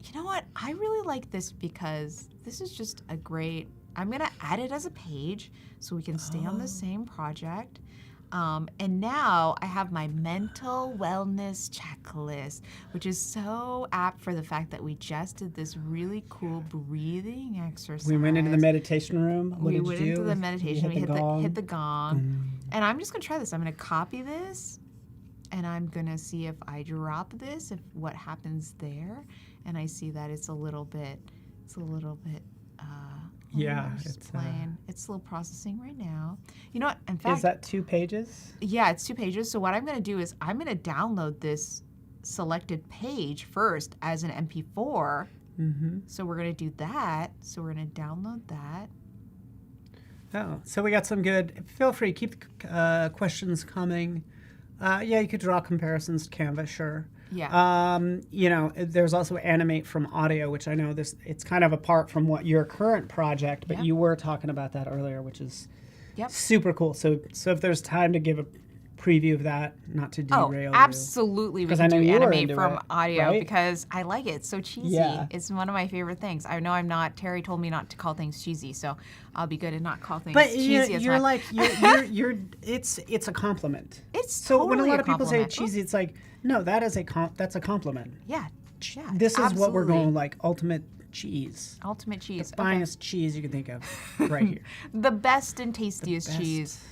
you know what, I really like this, because this is just a great, I'm gonna add it as a page so we can stay on the same project. And now I have my mental wellness checklist, which is so apt for the fact that we just did this really cool breathing exercise. We went into the meditation room. What We did went you do? into the meditation. We hit the gong. Mm. And I'm just gonna try this. I'm gonna copy this, and I'm gonna see if I drop this, if what happens there. And I see that it's a little bit. Yeah, just it's, playing. It's still processing right now. You know what? In fact, Is that 2 pages? yeah, it's 2 pages. So what I'm going to do is I'm going to download this selected page first as an MP4. Mm-hmm. So we're going to do that. So we're going to download that. Oh, so we got some good. Feel free, keep the questions coming. Yeah, you could draw comparisons to Canva, sure. Yeah. You know, there's also Animate from audio, which I know it's kind of apart from what your current project, but Yep. you were talking about that earlier, which is Yep. super cool. So if there's time to give a preview of that, not to Oh, derail you. absolutely. We 'Cause can I know do you were Animate into from it, audio right? because I like it. It's so cheesy. Yeah. It's one of my favorite things. I know I'm not, Terry told me not to call things cheesy, so I'll be good and not call things But cheesy. you're like you're it's a compliment. It's So when a totally lot of people say compliment. cheesy, it's like, no, that's a compliment. Yeah. Yeah. This is what we're absolutely. going like ultimate cheese. Ultimate cheese. The finest cheese you can think of right here. The best and tastiest best. cheese.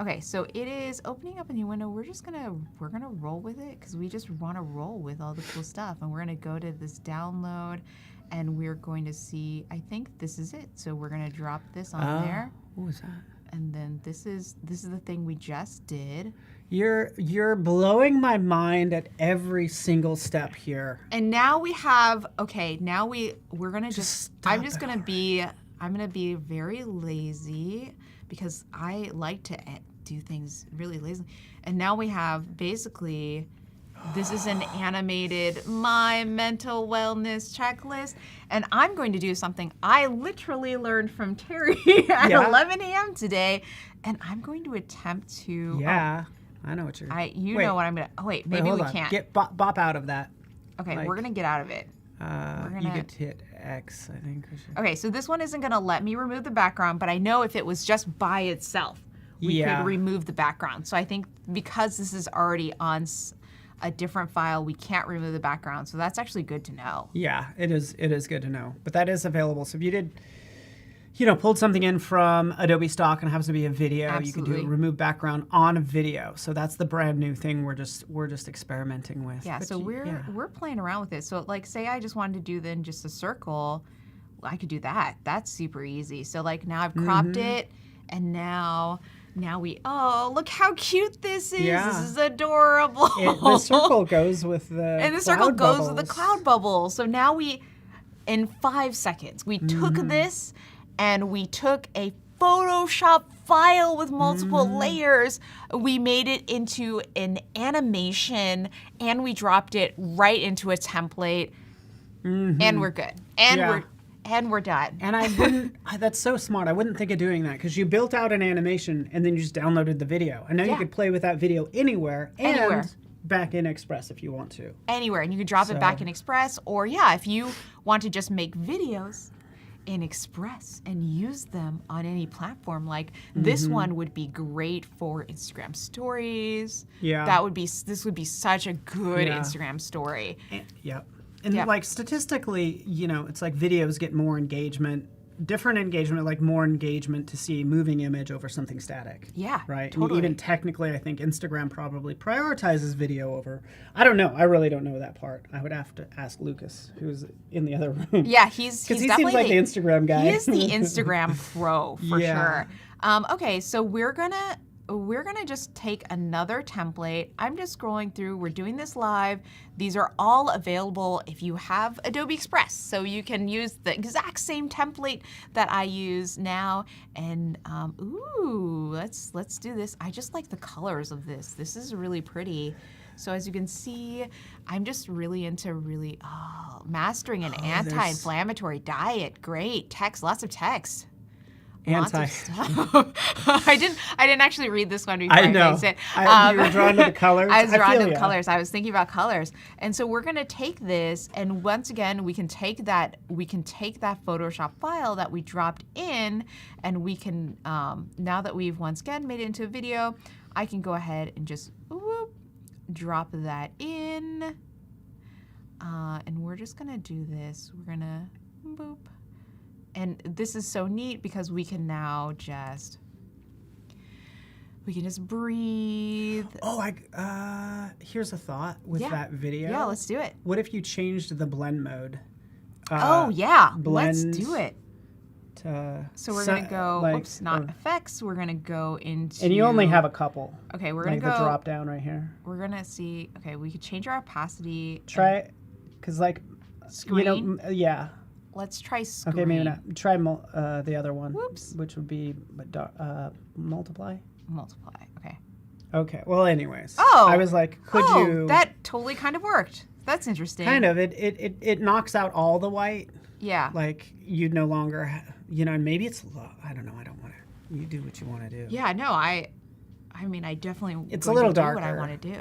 Okay, so it is opening up a new window. We're gonna roll with it because we just want to roll with all the cool stuff, and we're gonna go to this download, and we're going to see. I think this is it. So we're gonna drop this on there, What was that? and then this is the thing we just did. You're blowing my mind at every single step here. And now we have. Okay, now we're gonna Just I'm stop just it gonna be. I'm gonna be very lazy because I like to do things really lazy. And now we have basically, this is an animated my mental wellness checklist. And I'm going to do something I literally learned from Terry at Yeah. 11 a.m. today. And I'm going to attempt to. Yeah, I know what you're. You Wait. know what I'm going to. Oh, wait, Wait, maybe hold we on. can't. Get bop out of that. Okay, like- we're going to get out of it. You gonna- could hit X, I think. Okay, so this one isn't going to let me remove the background, but I know if it was just by itself, we Yeah. could remove the background. So I think because this is already on a different file, we can't remove the background. So that's actually good to know. Yeah, it is. It is good to know. But that is available. So if you did, pulled something in from Adobe stock and it happens to be a video, you can do Absolutely. a remove background on a video. So that's the brand new thing we're just experimenting with. Yeah, But so yeah. we're playing around with it. So like, say I just wanted to do then just a circle, I could do that. That's super easy. So like now I've cropped it, and now we look how cute this is. Yeah. This is adorable. The circle goes with the And the circle cloud goes with the bubbles. cloud bubble. So now in 5 seconds, we took this and we took a Photoshop file with multiple layers. We made it into an animation and we dropped it right into a template. And we're good. And we're done. And I wouldn't. That's so smart. I wouldn't think of doing that because you built out an animation and then you just downloaded the video, and now you Yeah. could play with that video anywhere and Anywhere. back in Express if you want to. Anywhere, and you can drop it back in Express, or if you want to just make videos in Express and use them on any platform, like this one would be great for Instagram stories. Yeah. This would be such a good Yeah. Instagram story. Yep. And Yep. like statistically, it's like videos get more engagement, different engagement, like more engagement to see moving image over something static. Yeah, Right. totally. And even technically, I think Instagram probably prioritizes video over. I don't know. I really don't know that part. I would have to ask Lucas, who's in the other room. Yeah, he's Because he definitely seems like the Instagram guy. He is the Instagram pro for Yeah. sure. Okay, so we're gonna just take another template. I'm just scrolling through. We're doing this live. These are all available if you have Adobe Express, so you can use the exact same template that I use now. And let's do this. I just like the colors of this. This is really pretty. So as you can see, I'm just really into mastering an anti-inflammatory diet. Great text, lots of text. Lots of stuff. I didn't actually read this one before I know. faced it. You were drawn to the colors. I was drawn feel to the ya. colors. I was thinking about colors, and so we're gonna take this, and once again, we can take that Photoshop file that we dropped in, and we can now that we've once again made it into a video, I can go ahead and just drop that in, and we're just gonna do this. We're gonna boop. And this is so neat because we can now just breathe. Oh, here's a thought with that video. Yeah, let's do it. What if you changed the blend mode? Let's blend do it. To So we're gonna go. like, Oops, not effects. We're gonna go into. and you only have a couple. Okay, we're gonna Like go. the drop down right here. We're gonna see. Okay, we could change our opacity. Try, because like, Screen? yeah. Let's try screen. Okay, maybe not. Try the other one. Whoops. Which would be multiply. Multiply. Okay. Okay. Well, anyways. Oh. I was like, could you? That totally kind of worked. That's interesting. Kind of. It knocks out all the white. Yeah. Like you no longer, and maybe it's. I don't know. I don't want to. You do what you want to do. Yeah. No. I mean, I definitely It's going a little to do what I darker. want to do.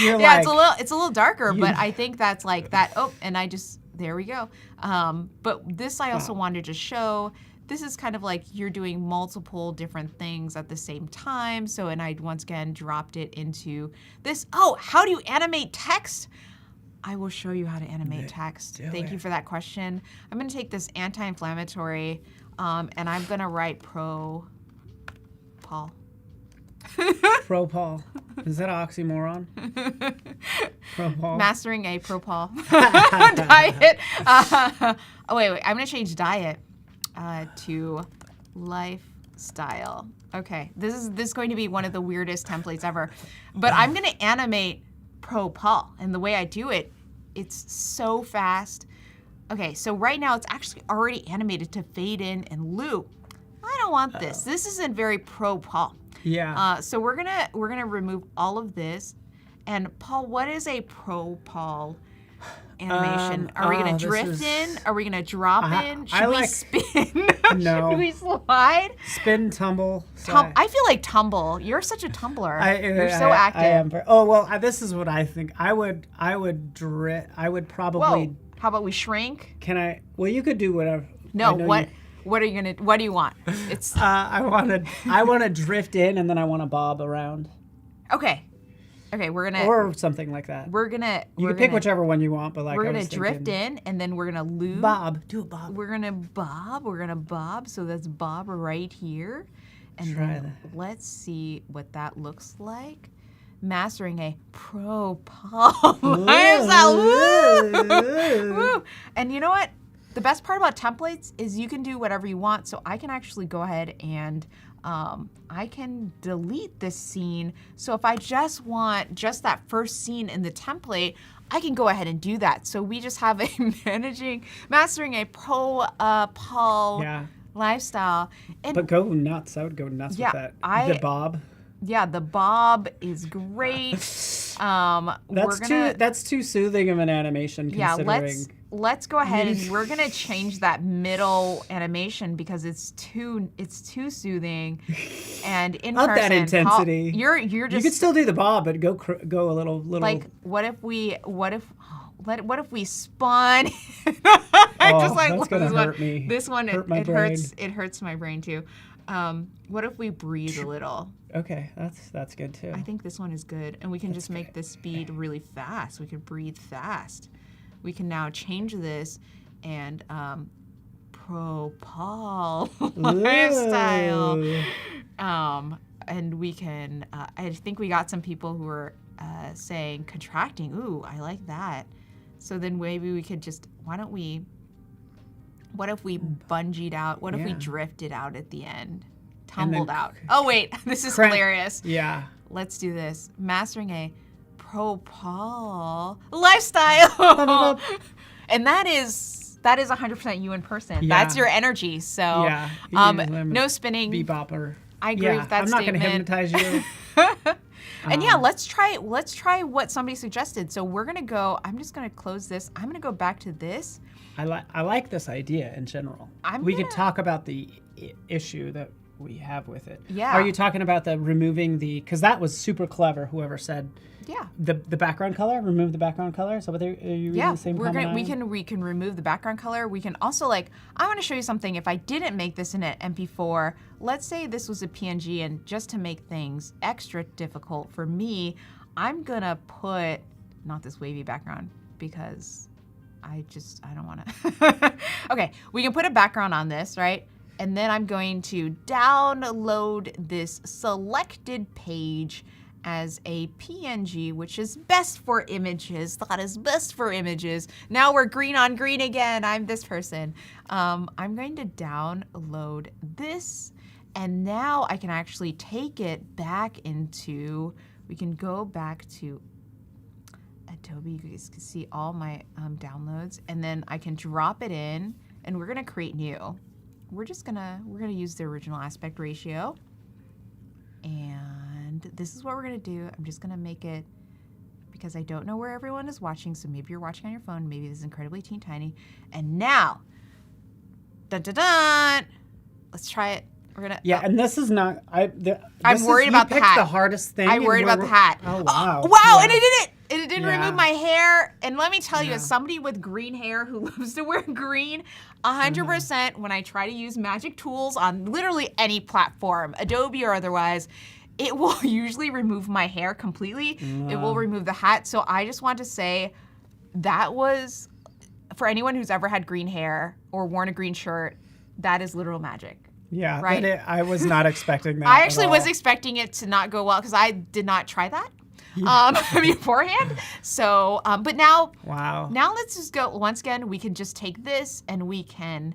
You're Yeah, like, it's a little darker, but I think that's like that. Oh, and I just there we go. But this I also wanted to show. This is kind of like you're doing multiple different things at the same time. So, and I once again dropped it into this. Oh, how do you animate text? I will show you how to animate text. Thank you for that question. I'm going to take this anti-inflammatory, and I'm going to write Paul. Propol. Is that an oxymoron? Propol. Mastering a Propol diet. Oh, wait. I'm going to change diet to lifestyle. Okay. This is going to be one of the weirdest templates ever. But I'm going to animate Propol. And the way I do it, it's so fast. Okay, so right now it's actually already animated to fade in and loop. I don't want this. This isn't very Propol. Yeah. So we're gonna remove all of this. And Paul, what is a Propol animation? Are we gonna drift in? Are we gonna drop in? Should we spin? No. Should we slide? Spin, tumble. I feel like tumble. You're such a tumbler. You're so active. I am. Oh well, this is what I think. I would probably. Whoa. How about we shrink? Can I? Well, you could do whatever. No. What are you gonna? What do you want? It's. I want to drift in and then I want to bob around. Okay. Okay, we're gonna or something like that. You can pick whichever one you want, but like we're gonna drift in and then we're gonna loop. Bob, do a bob. We're gonna bob. So that's bob right here, and then let's see what that looks like. Mastering a Propol lifestyle. Woo! Woo! And you know what? The best part about templates is you can do whatever you want. So I can actually go ahead and I can delete this scene. So if I just want just that first scene in the template, I can go ahead and do that. So we just have a mastering a Propol lifestyle. And but go nuts. I would go nuts with that. The bob. Yeah, the bob is great. That's too soothing of an animation. Considering. Let's go ahead and we're gonna change that middle animation because it's too soothing. And in Up person, that intensity. You're just. You could still do the bob, but go a little. Like what if we spun? That's gonna hurt me. This one hurt my it brain. hurts. It hurts my brain too. What if we breathe a little? Okay, that's good too. I think this one is good, and we can just make the speed really fast. We can breathe fast. We can now change this and Propol lifestyle. And we can. I think we got some people who were saying contracting. Ooh, I like that. So then maybe we could just. What if we bungeed out? What if we drifted out at the end? Tumbled out. Oh wait, this is hilarious. Yeah. Let's do this. Mastering a Propol lifestyle. And that is 100% you in person. Yeah. That's your energy. So no spinning. Bebopper. I agree with that I'm statement. not going to hypnotise you. And let's try what somebody suggested. So we're gonna go. I'm just gonna close this. I'm gonna go back to this. I like this idea in general. We could talk about the issue that we have with it. Yeah. Are you talking about the removing because that was super clever, whoever said the background color, remove the background color? So are you reading the same comment? We can remove the background color. We can also I want to show you something. If I didn't make this in an MP4, let's say this was a PNG, and just to make things extra difficult for me, I'm gonna put not this wavy background because I don't want to. Okay, we can put a background on this, right? And then I'm going to download this selected page as a PNG, which is best for images. That is best for images. Now we're green on green again. I'm this person. I'm going to download this, and now I can actually take it back into, we can go back to Adobe. You guys can see all my downloads, and then I can drop it in, and we're gonna create new. We're gonna use the original aspect ratio, and this is what we're gonna do. I'm just gonna make it, because I don't know where everyone is watching, so maybe you're watching on your phone, maybe this is incredibly teeny tiny. And now, dun dun dun, let's try it. We're gonna. Yeah, and this is not. I'm worried about the hat. The hardest thing. I'm worried about the hat. Oh wow! Wow! Yeah. And it did it. And it didn't Yeah. remove my hair. And let me tell you, Yeah. as somebody with green hair who loves to wear green, 100% when I try to use magic tools on literally any platform, Adobe or otherwise, it will usually remove my hair completely. It will remove the hat. So I just want to say that was, for anyone who's ever had green hair or worn a green shirt, that is literal magic. Yeah, Right? I was not expecting that. I actually at was all. expecting it to not go well because I did not try that beforehand. So, but now, Wow. now let's just go. Once again, we can just take this and we can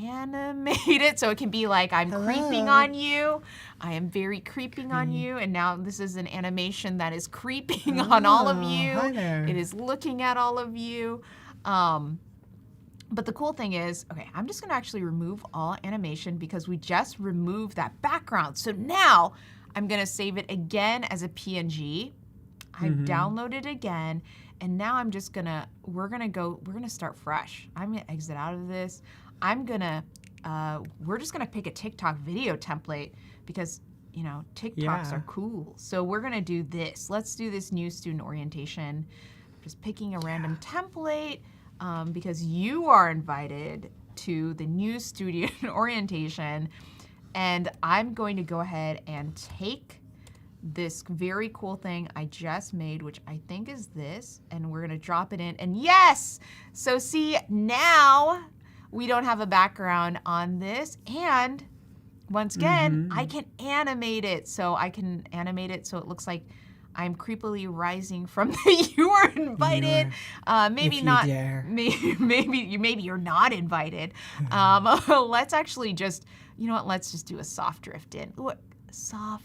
animate it so it can be like I'm creeping on you. I am very creeping on you, and now this is an animation that is creeping on all of you. Hi there. It is looking at all of you. But the cool thing is, okay, I'm just gonna actually remove all animation because we just removed that background. So now I'm gonna save it again as a PNG. I've downloaded it again, and now I'm just gonna, we're gonna start fresh. I'm gonna exit out of this. We're just gonna pick a TikTok video template because, you know, TikToks are cool. So we're gonna do this. Let's do this new student orientation. Just picking a random template because you are invited to the new student orientation. And I'm going to go ahead and take this very cool thing I just made, which I think is this, and we're gonna drop it in, and yes! So see, now we don't have a background on this, and once again, I can animate it. So I can animate it so it looks like I'm creepily rising from the you are invited. Maybe if you not. dare. Maybe you're not invited. Let's actually just, you know what? Let's just do a soft drift in. Ooh, soft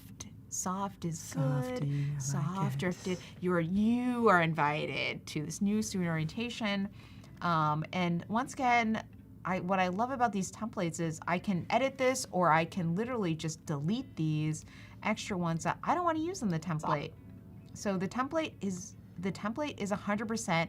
is good. Softy, I Soft like it. drifted. You are invited to this new student orientation. And once again, what I love about these templates is I can edit this, or I can literally just delete these extra ones that I don't want to use in the template. So the template is 100%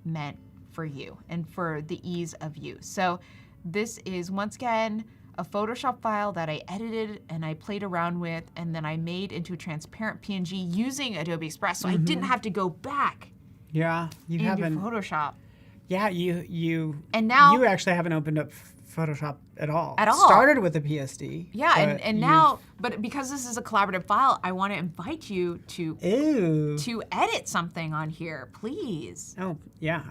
meant for you and for the ease of use. So this is, once again, a Photoshop file that I edited and I played around with, and then I made into a transparent PNG using Adobe Express, so I didn't have to go back Yeah, you into haven't. Photoshop. Yeah, you. And now- you actually haven't opened up Photoshop at all. At all. Started with the PSD. Yeah, but and now, but because this is a collaborative file, I want to invite you to Ew. edit something on here, please. Oh yeah,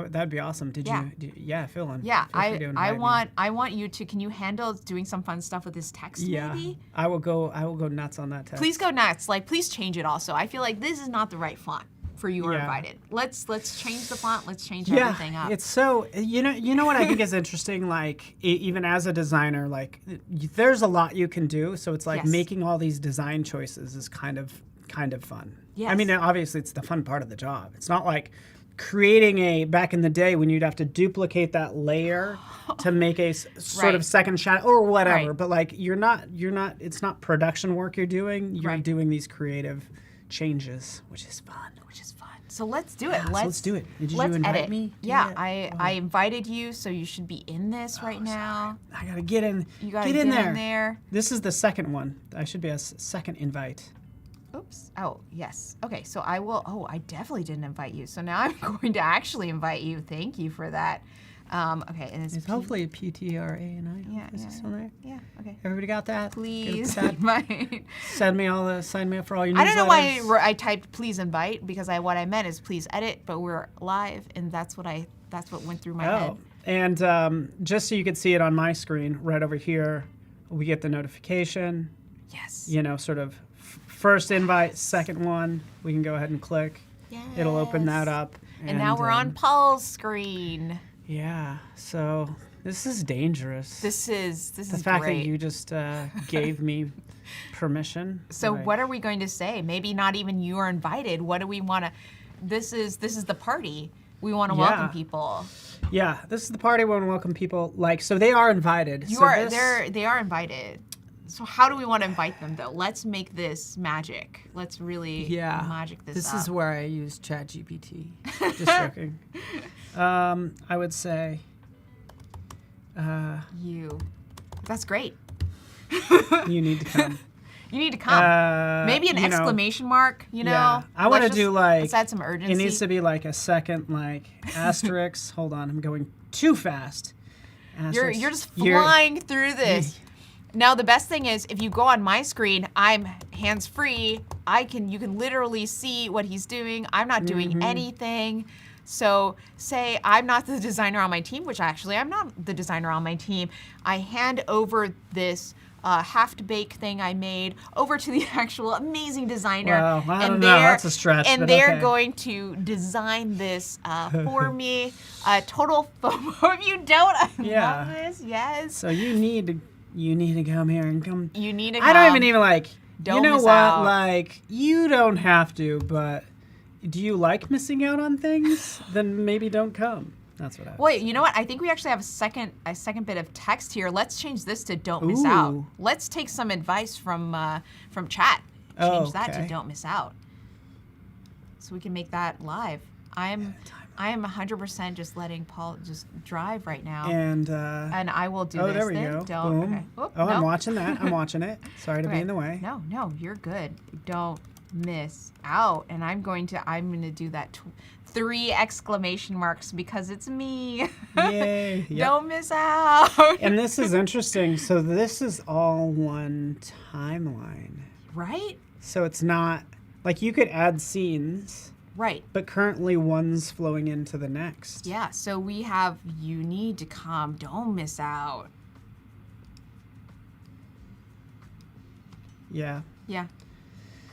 that'd be awesome. Yeah. Yeah, Phil. Yeah, feel free to invite me. I want you to. Can you handle doing some fun stuff with this text? Yeah, Maybe. I will go nuts on that text. Please go nuts. Like, please change it. Also, I feel like this is not the right font for you are Yeah. invited. Let's change the font. Let's change everything up. It's so you know what I think is interesting. Like even as a designer, like there's a lot you can do. So it's like Yes. making all these design choices is kind of fun. I Yes. mean, obviously it's the fun part of the job. It's not like creating back in the day when you'd have to duplicate that layer to make a sort Right. of second shot or whatever. Right. But like you're not. It's not production work you're doing. You're Right. doing these creative changes, which is fun. So let's do it. So let's do it. Did you let's invite edit. me? Yeah, Yeah. I invited you, so you should be in this right now. I gotta get in. You gotta get in there. there. This is the second one. I should be a second invite. Oops. Oh, yes. Okay, so I will. Oh, I definitely didn't invite you. So now I'm going to actually invite you. Thank you for that. Okay, and It's hopefully a PTRANI. Yeah, Is yeah, this on there? Yeah. Okay. Everybody got that? Please Get it invite. Sign me up for all your newsletters. I don't know why I typed please invite, because what I meant is please edit, but we're live, and that's what went through my head. Oh, and just so you can see it on my screen, right over here, we get the notification. Yes. You know, sort of first invite, second one. We can go ahead and click. Yes. It'll open that up. And now we're on Paul's screen. Yeah. So this is dangerous. This is the fact great. that you just gave me permission. So Like, what are we going to say? Maybe not even you are invited. What do we want to? This is the party. We want to Yeah. welcome people. Yeah, this is the party where we welcome people. Like, so they are invited. They are invited. So how do we want to invite them though? Let's make this magic. Let's really magic this up. This is where I use ChatGPT. Just joking. I would say. you. That's great. You need to come. You need to come. Maybe an exclamation mark, you know? Yeah. I want to do like, let's add some urgency. it needs to be like a second, like asterisk. Hold on, I'm going too fast. You're just flying through this. Now the best thing is if you go on my screen, I'm hands-free. You can literally see what he's doing. I'm not doing anything. So say I'm not the designer on my team, which actually I'm not the designer on my team. I hand over this half-baked thing I made over to the actual amazing designer. Well, I don't know, that's a stretch. And they're going to design this for me. Total FOMO if you don't. I love this, yes. So you need to come here and come. You need to I don't even like, Don't you know miss what, out. like, you don't have to, but do you like missing out on things? Then maybe don't come. That's what I Wait, you know what? I think we actually have a second bit of text here. Let's change this to "Don't miss out." Ooh. Let's take some advice from chat. Change that to "Don't miss out," so we can make that live. I am 100% just letting Paul just drive right now, And I will do this. there we then. go. Don't. Boom. Okay. Oop, Oh, I'm no. watching that. I'm watching it. Sorry to be Okay. in the way. No, you're good. Don't miss out. And I'm going to do that 3 exclamation marks because it's me. Yay. Yep. Don't miss out. And this is interesting. So this is all one timeline. Right? So it's not like you could add scenes, Right. but currently one's flowing into the next. Yeah, so we have "You need to come, don't miss out." Yeah. Yeah.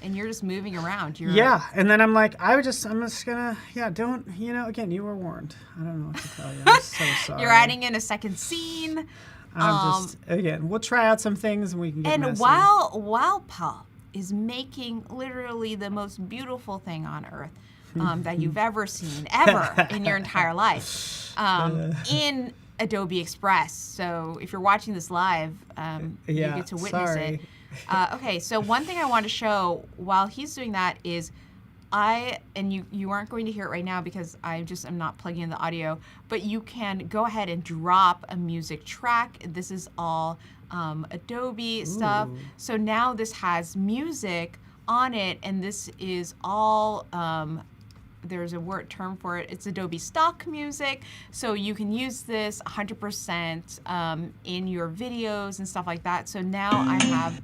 And you're just moving around. You're Yeah, and then I'm like, I'm just gonna, don't, again, you were warned. I don't know what to tell you. I'm so sorry. You're adding in a second scene. Again, we'll try out some things and we can get And messy. while Paul is making literally the most beautiful thing on earth that you've ever seen, ever in your entire life, in Adobe Express. So if you're watching this live, you get to witness it. Okay, so one thing I want to show while he's doing that is you aren't going to hear it right now because I'm not plugging in the audio, but you can go ahead and drop a music track. This is all Adobe stuff. So now this has music on it, and this is all, there's a term for it. It's Adobe stock music. So you can use this 100% in your videos and stuff like that. So now I have...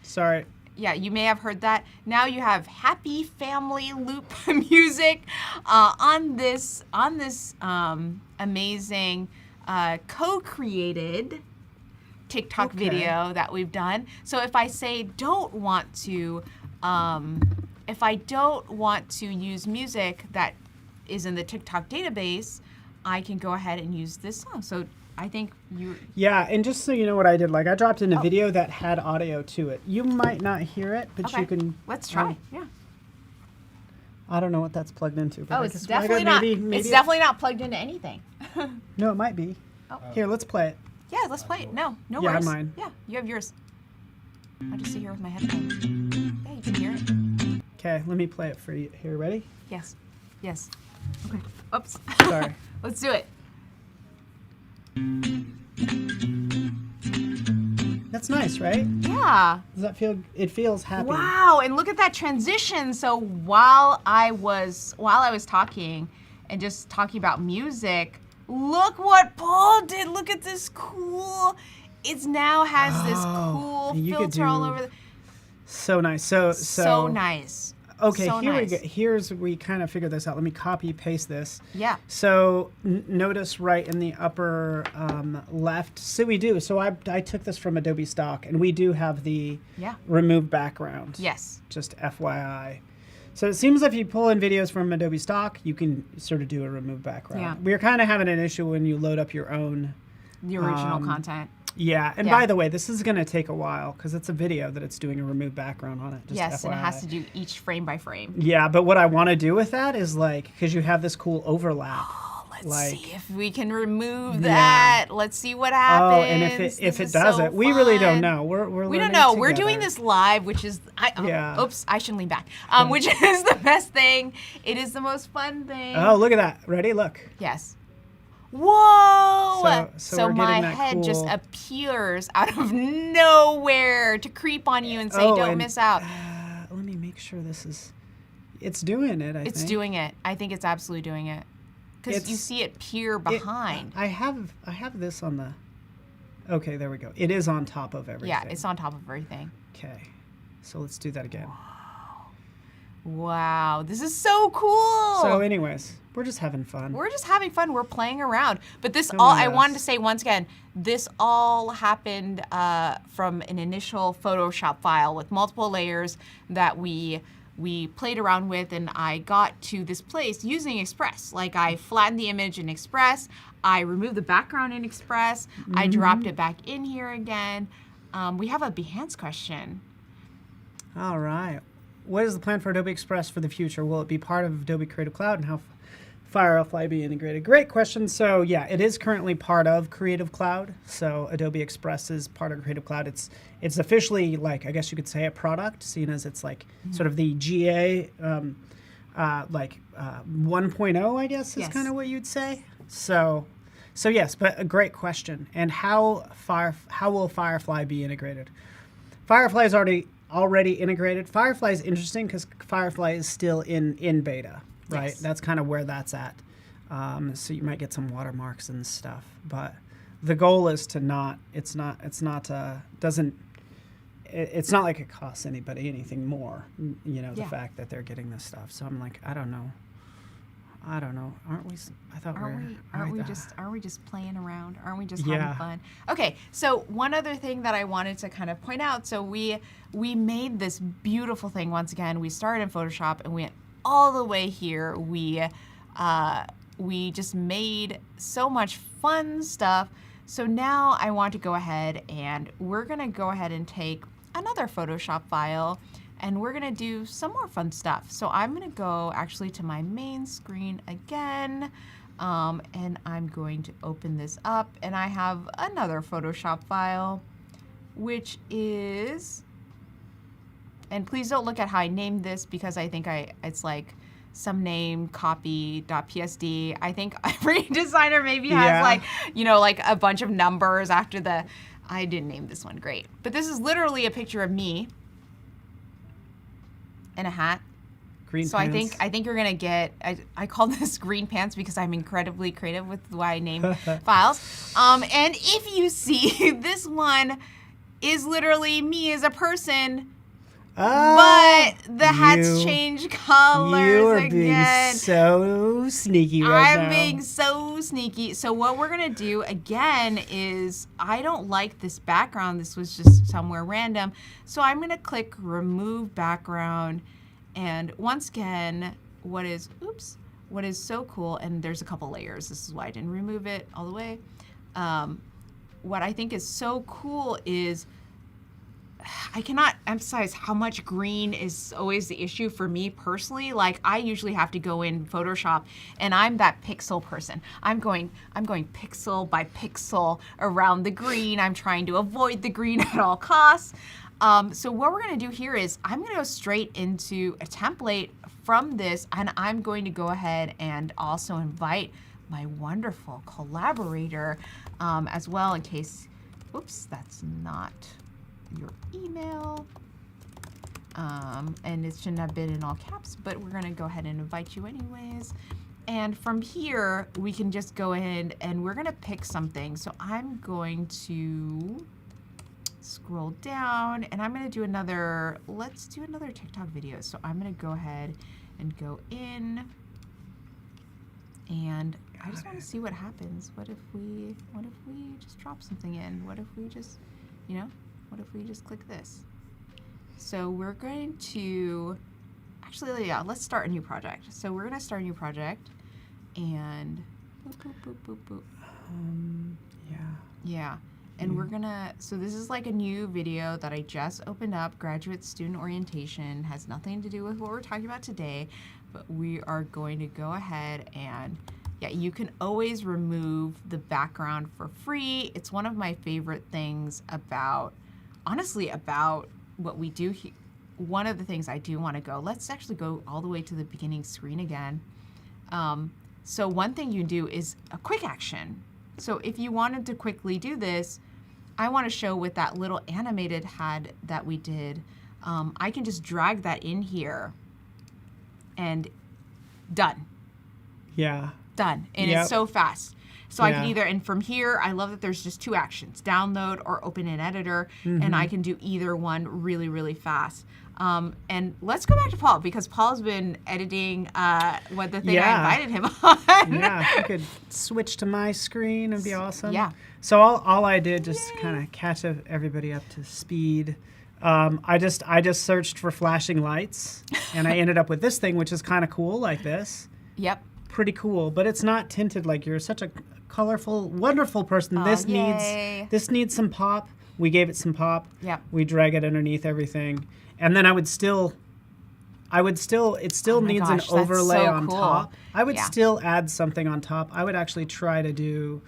Sorry. Yeah, you may have heard that. Now you have happy family loop music on this amazing co-created TikTok video that we've done. So if I say don't want to use music that is in the TikTok database, I can go ahead and use this song. So I think Yeah, and just so you know what I did, like I dropped in a video that had audio to it. You might not hear it, but you can. Let's try. Yeah. I don't know what that's plugged into. But It's definitely not. It's definitely not plugged into anything. No, it might be. Here, let's play it. Yeah, let's play it. No Yeah, worries. mine. Yeah, you have yours. I'll just sit here with my headphones. Yeah, you can hear it. Okay, let me play it for you. Here, ready? Yes. Okay. Oops. Sorry. Let's do it. That's nice, right? Yeah. Does that feel? It feels happy. Wow, and look at that transition. So while I was talking and just talking about music, look what Paul did. Look at this cool. It now has this cool filter all over the. So nice. So nice. Okay, So here nice. we go. Here's we kind of figured this out. Let me copy paste this. Yeah. So notice right in the upper left. So we do. So I took this from Adobe Stock, and we do have the remove background. Yes. Just FYI. So it seems if you pull in videos from Adobe Stock, you can sort of do a remove background. Yeah. We're kind of having an issue when you load up your own. The original content. Yeah, and by the way, this is going to take a while because it's a video that it's doing a remove background on it. Just Yes, and it FYI. has to do each frame by frame. Yeah, but what I want to do with that is because you have this cool overlap. Let's see if we can remove that. Let's see what happens. Oh, and if it does it, we really don't know. We don't know. We're doing this live, which is oops, I shouldn't lean back. Which is the best thing. It is the most fun thing. Oh, look at that. Ready? Look. Yes. Whoa! So So we're my getting that head just cool- appears out of nowhere to creep on you and say, don't and, miss out. Let me make sure it's doing it, I think. It's doing it. I think it's absolutely doing it. Because you It's- see it peer behind. I have this on the, okay, there we go. It is on top of everything. Yeah, it's on top of everything. Okay, so let's do that again. Wow, this is so cool. So anyways, we're just having fun. We're just having fun. We're playing around. But this Come all, on, I guys. wanted to say once again, this all happened from an initial Photoshop file with multiple layers that we played around with, and I got to this place using Express. Like, I flattened the image in Express, I removed the background in Express, I dropped it back in here again. We have a Behance question. All right. What is the plan for Adobe Express for the future? Will it be part of Adobe Creative Cloud, and how Firefly be integrated? Great question. So yeah, it is currently part of Creative Cloud. So Adobe Express is part of Creative Cloud. It's officially, like, I guess you could say, a product, seeing as it's like sort of the GA 1.0, I guess is Yes. kind of what you'd say. So yes, but a great question. And how will Firefly be integrated? Firefly is already integrated. Firefly is interesting because Firefly is still in beta, right? Yes. That's kind of where that's at. So you might get some watermarks and stuff, but the goal is to not. It's not like it costs anybody anything more. You know, the Yeah. fact that they're getting this stuff. So I'm like, I don't know. Aren't we? I thought Aren't we just playing around? Aren't we just Yeah. having fun? Okay, so one other thing that I wanted to kind of point out. So we made this beautiful thing once again. We started in Photoshop and we went all the way here. We just made so much fun stuff. So now I want to go ahead and we're gonna go ahead and take another Photoshop file and we're gonna do some more fun stuff. So I'm gonna go actually to my main screen again, and I'm going to open this up, and I have another Photoshop file, which is, and please don't look at how I named this because I think it's like some name copy.psd. I think every designer maybe has like a bunch of numbers after the, I didn't name this one, great. But this is literally a picture of me in a hat. green So pants. I think you're gonna get, I call this green pants because I'm incredibly creative with the way I name files. And if you see, this one is literally me as a person, but the hats change colors You are again. being so sneaky right now. I'm being so sneaky. So what we're gonna do again is, I don't like this background. This was just somewhere random. So I'm gonna click remove background. And once again, what is so cool, and there's a couple layers. This is why I didn't remove it all the way. What I think is so cool is, I cannot emphasize how much green is always the issue for me personally. Like, I usually have to go in Photoshop and I'm that pixel person. I'm going pixel by pixel around the green. I'm trying to avoid the green at all costs. So what we're gonna do here is, I'm gonna go straight into a template from this, and I'm going to go ahead and also invite my wonderful collaborator as well, in case, oops, that's not your email, and it shouldn't have been in all caps, but we're gonna go ahead and invite you anyways. And from here, we can just go ahead and we're gonna pick something. So I'm going to scroll down and I'm gonna do let's do another TikTok video. So I'm gonna go ahead and go in, and I just wanna see what happens. What if we just drop something in? What if we just, what if we just click this? So we're going to, actually, yeah, let's start a new project. So we're gonna start a new project, and boop, boop, boop, boop, boop. Yeah, and we're gonna, so this is like a new video that I just opened up, graduate student orientation, has nothing to do with what we're talking about today, but we are going to go ahead and, yeah, you can always remove the background for free. It's one of my favorite things about, honestly, about what we do here. One of the things I do want to go, let's actually go all the way to the beginning screen again. So one thing you do is a quick action. So if you wanted to quickly do this, I want to show with that little animated head that we did, I can just drag that in here and done. Yeah. Done. And Yep. it's so fast. So I can Yeah. either, and from here, I love that there's just 2 actions, download or open in editor, and I can do either one really, really fast. And let's go back to Paul, because Paul's been editing the thing Yeah. I invited him on. Yeah, if you could switch to my screen, it'd be awesome. Yeah. So all I did, just kind of catch everybody up to speed. I just searched for flashing lights, and I ended up with this thing, which is kind of cool, like this. Yep. Pretty cool, but it's not tinted. Like, you're such a colorful, wonderful person. Oh, This yay. needs some pop. We gave it some pop. Yep. We drag it underneath everything, and then it still Oh my needs gosh, an that's overlay so on cool. top. I would Yeah. still add something on top. I would actually try to do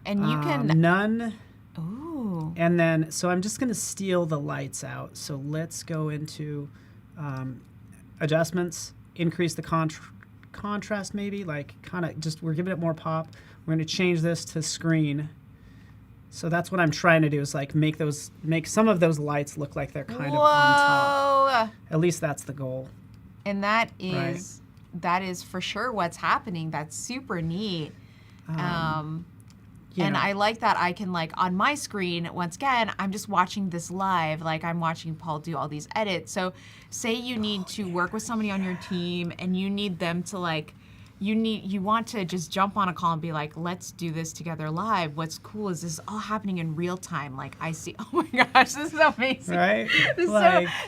And you can, none. ooh. And then, so I'm just going to steal the lights out. So let's go into adjustments, increase the contrast maybe, like kind of just, we're giving it more pop. We're going to change this to screen. So that's what I'm trying to do, is like make some of those lights look like they're kind of on top. Whoa. At least that's the goal. And that is for sure what's happening. That's super neat. You And know. I like that I can, like, on my screen, once again, I'm just watching this live. Like, I'm watching Paul do all these edits. So say you need to work with somebody on your team and you need them to, like, you want to just jump on a call and be like, let's do this together live. What's cool is this is all happening in real time. Like, I see, oh my gosh, this is amazing. Right? This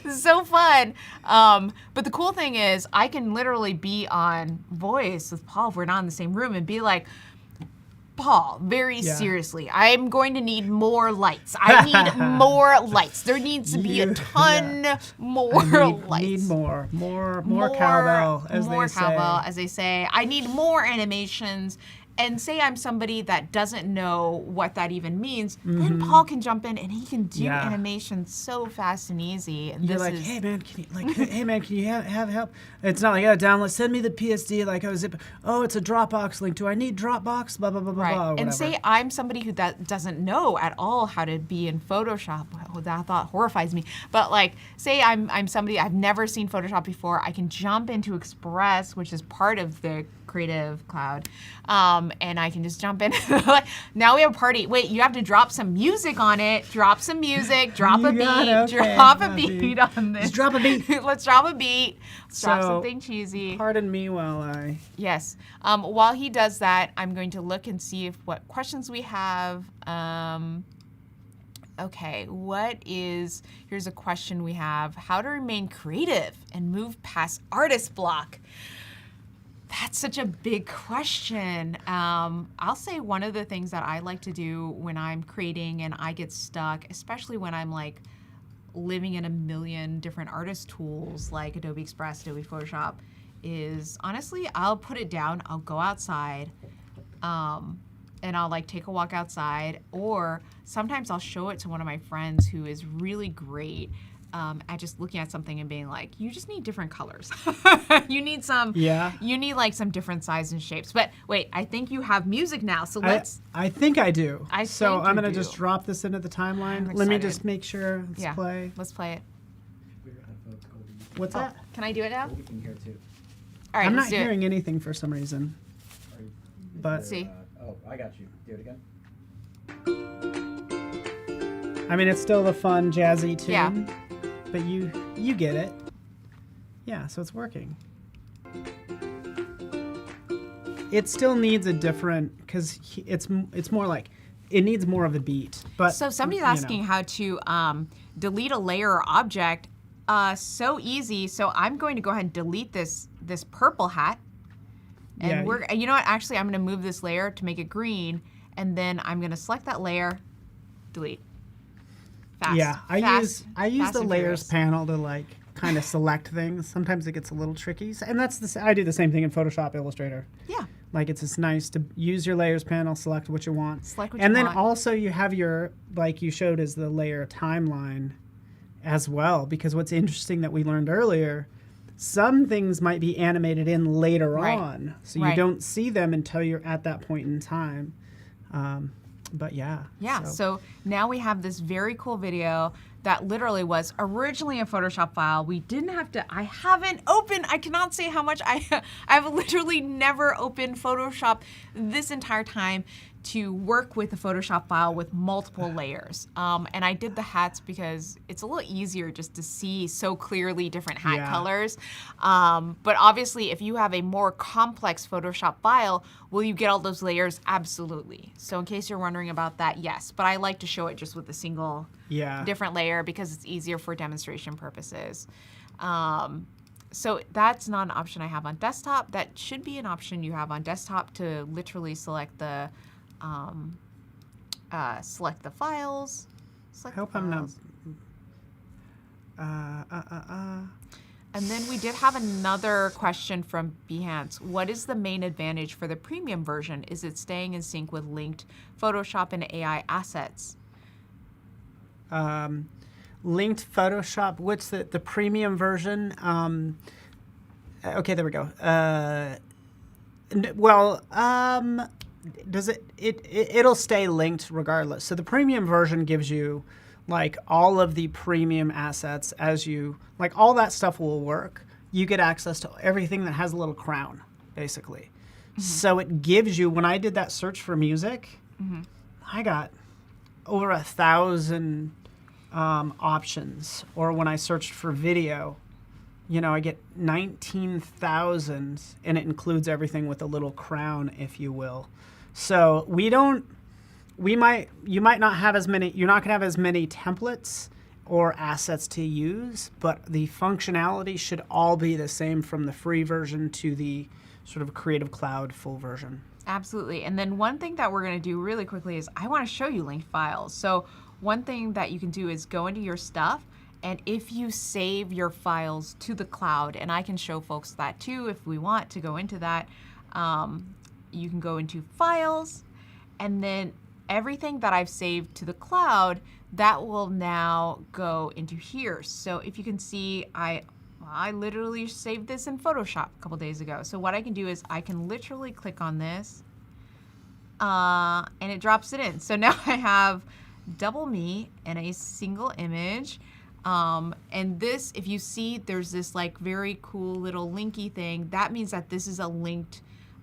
is so fun. But the cool thing is I can literally be on voice with Paul if we're not in the same room and be like, Paul, very seriously, I'm going to need more lights. I need more lights. There needs to be a ton more lights. Need more cowbell, as more they say. cowbell, as they say. I need more animations. And say I'm somebody that doesn't know what that even means, then Paul can jump in and he can do animations so fast and easy. And You're this like, is, hey man, can you have help? It's not like, oh, download, send me the PSD, like, oh, zip. Oh, it's a Dropbox link. Do I need Dropbox? Blah blah blah blah right. blah. And say I'm somebody who doesn't know at all how to be in Photoshop. Well, that thought horrifies me. But like, say I'm somebody, I've never seen Photoshop before. I can jump into Express, which is part of the Creative Cloud, and I can just jump in. Now we have a party. Wait, you have to drop some music on it. Drop some music. Drop a beat. Drop a beat on this. Just drop a beat. Let's drop a beat. Let's drop So, something cheesy. Pardon me while I. Yes. While he does that, I'm going to look and see what questions we have. Okay, here's a question we have. How to remain creative and move past artist block? That's such a big question. I'll say one of the things that I like to do when I'm creating and I get stuck, especially when I'm like living in a million different artist tools like Adobe Express, Adobe Photoshop, is honestly, I'll put it down, I'll go outside, and I'll like take a walk outside, or sometimes I'll show it to one of my friends who is really great at just looking at something and being like, you just need different colors. You need like some different sizes and shapes. But wait, I think you have music now, so let's. I think I do. I so think I'm you gonna do. just drop this into the timeline. I'm Let me excited. just make sure. Let's play. Let's play it. What's that? Can I do it now? We can hear too. All right, I'm let's not do hearing anything for some reason. But See. Oh, I got you. Do it again. I mean, it's still the fun jazzy tune. Yeah. But you get it. Yeah, so it's working. It still needs a different, because it's more like, it needs more of a beat. But So somebody's you know. asking how to delete a layer or object. So easy. So I'm going to go ahead and delete this purple hat. And Yeah. you know what? Actually, I'm going to move this layer to make it green, and then I'm going to select that layer, delete. Fast. Yeah, I use fast the and layers furious. panel to like kind of select things. Sometimes it gets a little tricky, and I do the same thing in Photoshop Illustrator. Yeah. Like it's just nice to use your layers panel, select what you want, Select what and you then want. also you have your, like you showed, as the layer timeline as well. Because what's interesting that we learned earlier, some things might be animated in later Right. on, so you Right. don't see them until you're at that point in time. But yeah. Yeah, so now we have this very cool video that literally was originally a Photoshop file. We didn't have to, I haven't opened, I cannot say how much I've literally never opened Photoshop this entire time to work with a Photoshop file with multiple layers. And I did the hats because it's a little easier just to see so clearly different hat colors. But obviously, if you have a more complex Photoshop file, will you get all those layers? Absolutely. So in case you're wondering about that, yes. But I like to show it just with a single different layer because it's easier for demonstration purposes. So that's not an option I have on desktop. That should be an option you have on desktop to literally select the files. I hope I'm not. And then we did have another question from Behance. What is the main advantage for the premium version? Is it staying in sync with linked Photoshop and AI assets? Linked Photoshop. What's the premium version? Okay, there we go. Does it'll stay linked regardless. So the premium version gives you like all of the premium assets as you, like all that stuff will work. You get access to everything that has a little crown, basically. So it gives you, when I did that search for music, I got over 1,000 options. Or when I searched for video, you know, I get 19,000, and it includes everything with a little crown, if you will. So you might not have as many, you're not gonna have as many templates or assets to use, but the functionality should all be the same from the free version to the sort of Creative Cloud full version. Absolutely. And then one thing that we're going to do really quickly is I want to show you linked files. So one thing that you can do is go into your stuff, and if you save your files to the cloud, and I can show folks that too if we want to go into that, you can go into files, and then everything that I've saved to the cloud, that will now go into here. So if you can see, I literally saved this in Photoshop a couple days ago. So what I can do is I can literally click on this and it drops it in. So now I have double me in a single image. And this, if you see, there's this like very cool little linky thing. That means that this is a linked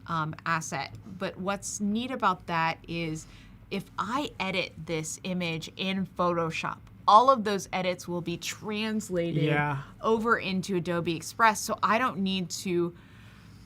asset. But what's neat about that is if I edit this image in Photoshop, all of those edits will be translated over into Adobe Express, so I don't need to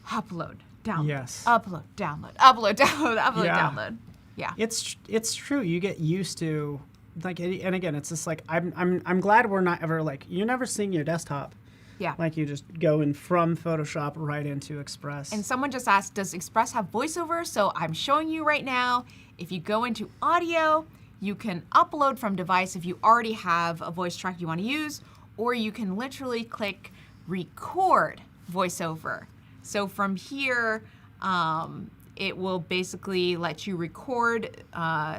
upload, download, upload, download, upload, download, upload, download. Yeah, it's true. You get used to, like, and again, it's just like I'm glad we're not ever like, you're never seeing your desktop. Yeah. Like you just go in from Photoshop right into Express. And someone just asked, does Express have voiceover? So I'm showing you right now. If you go into audio, you can upload from device if you already have a voice track you want to use, or you can literally click record voiceover. So from here, it will basically let you record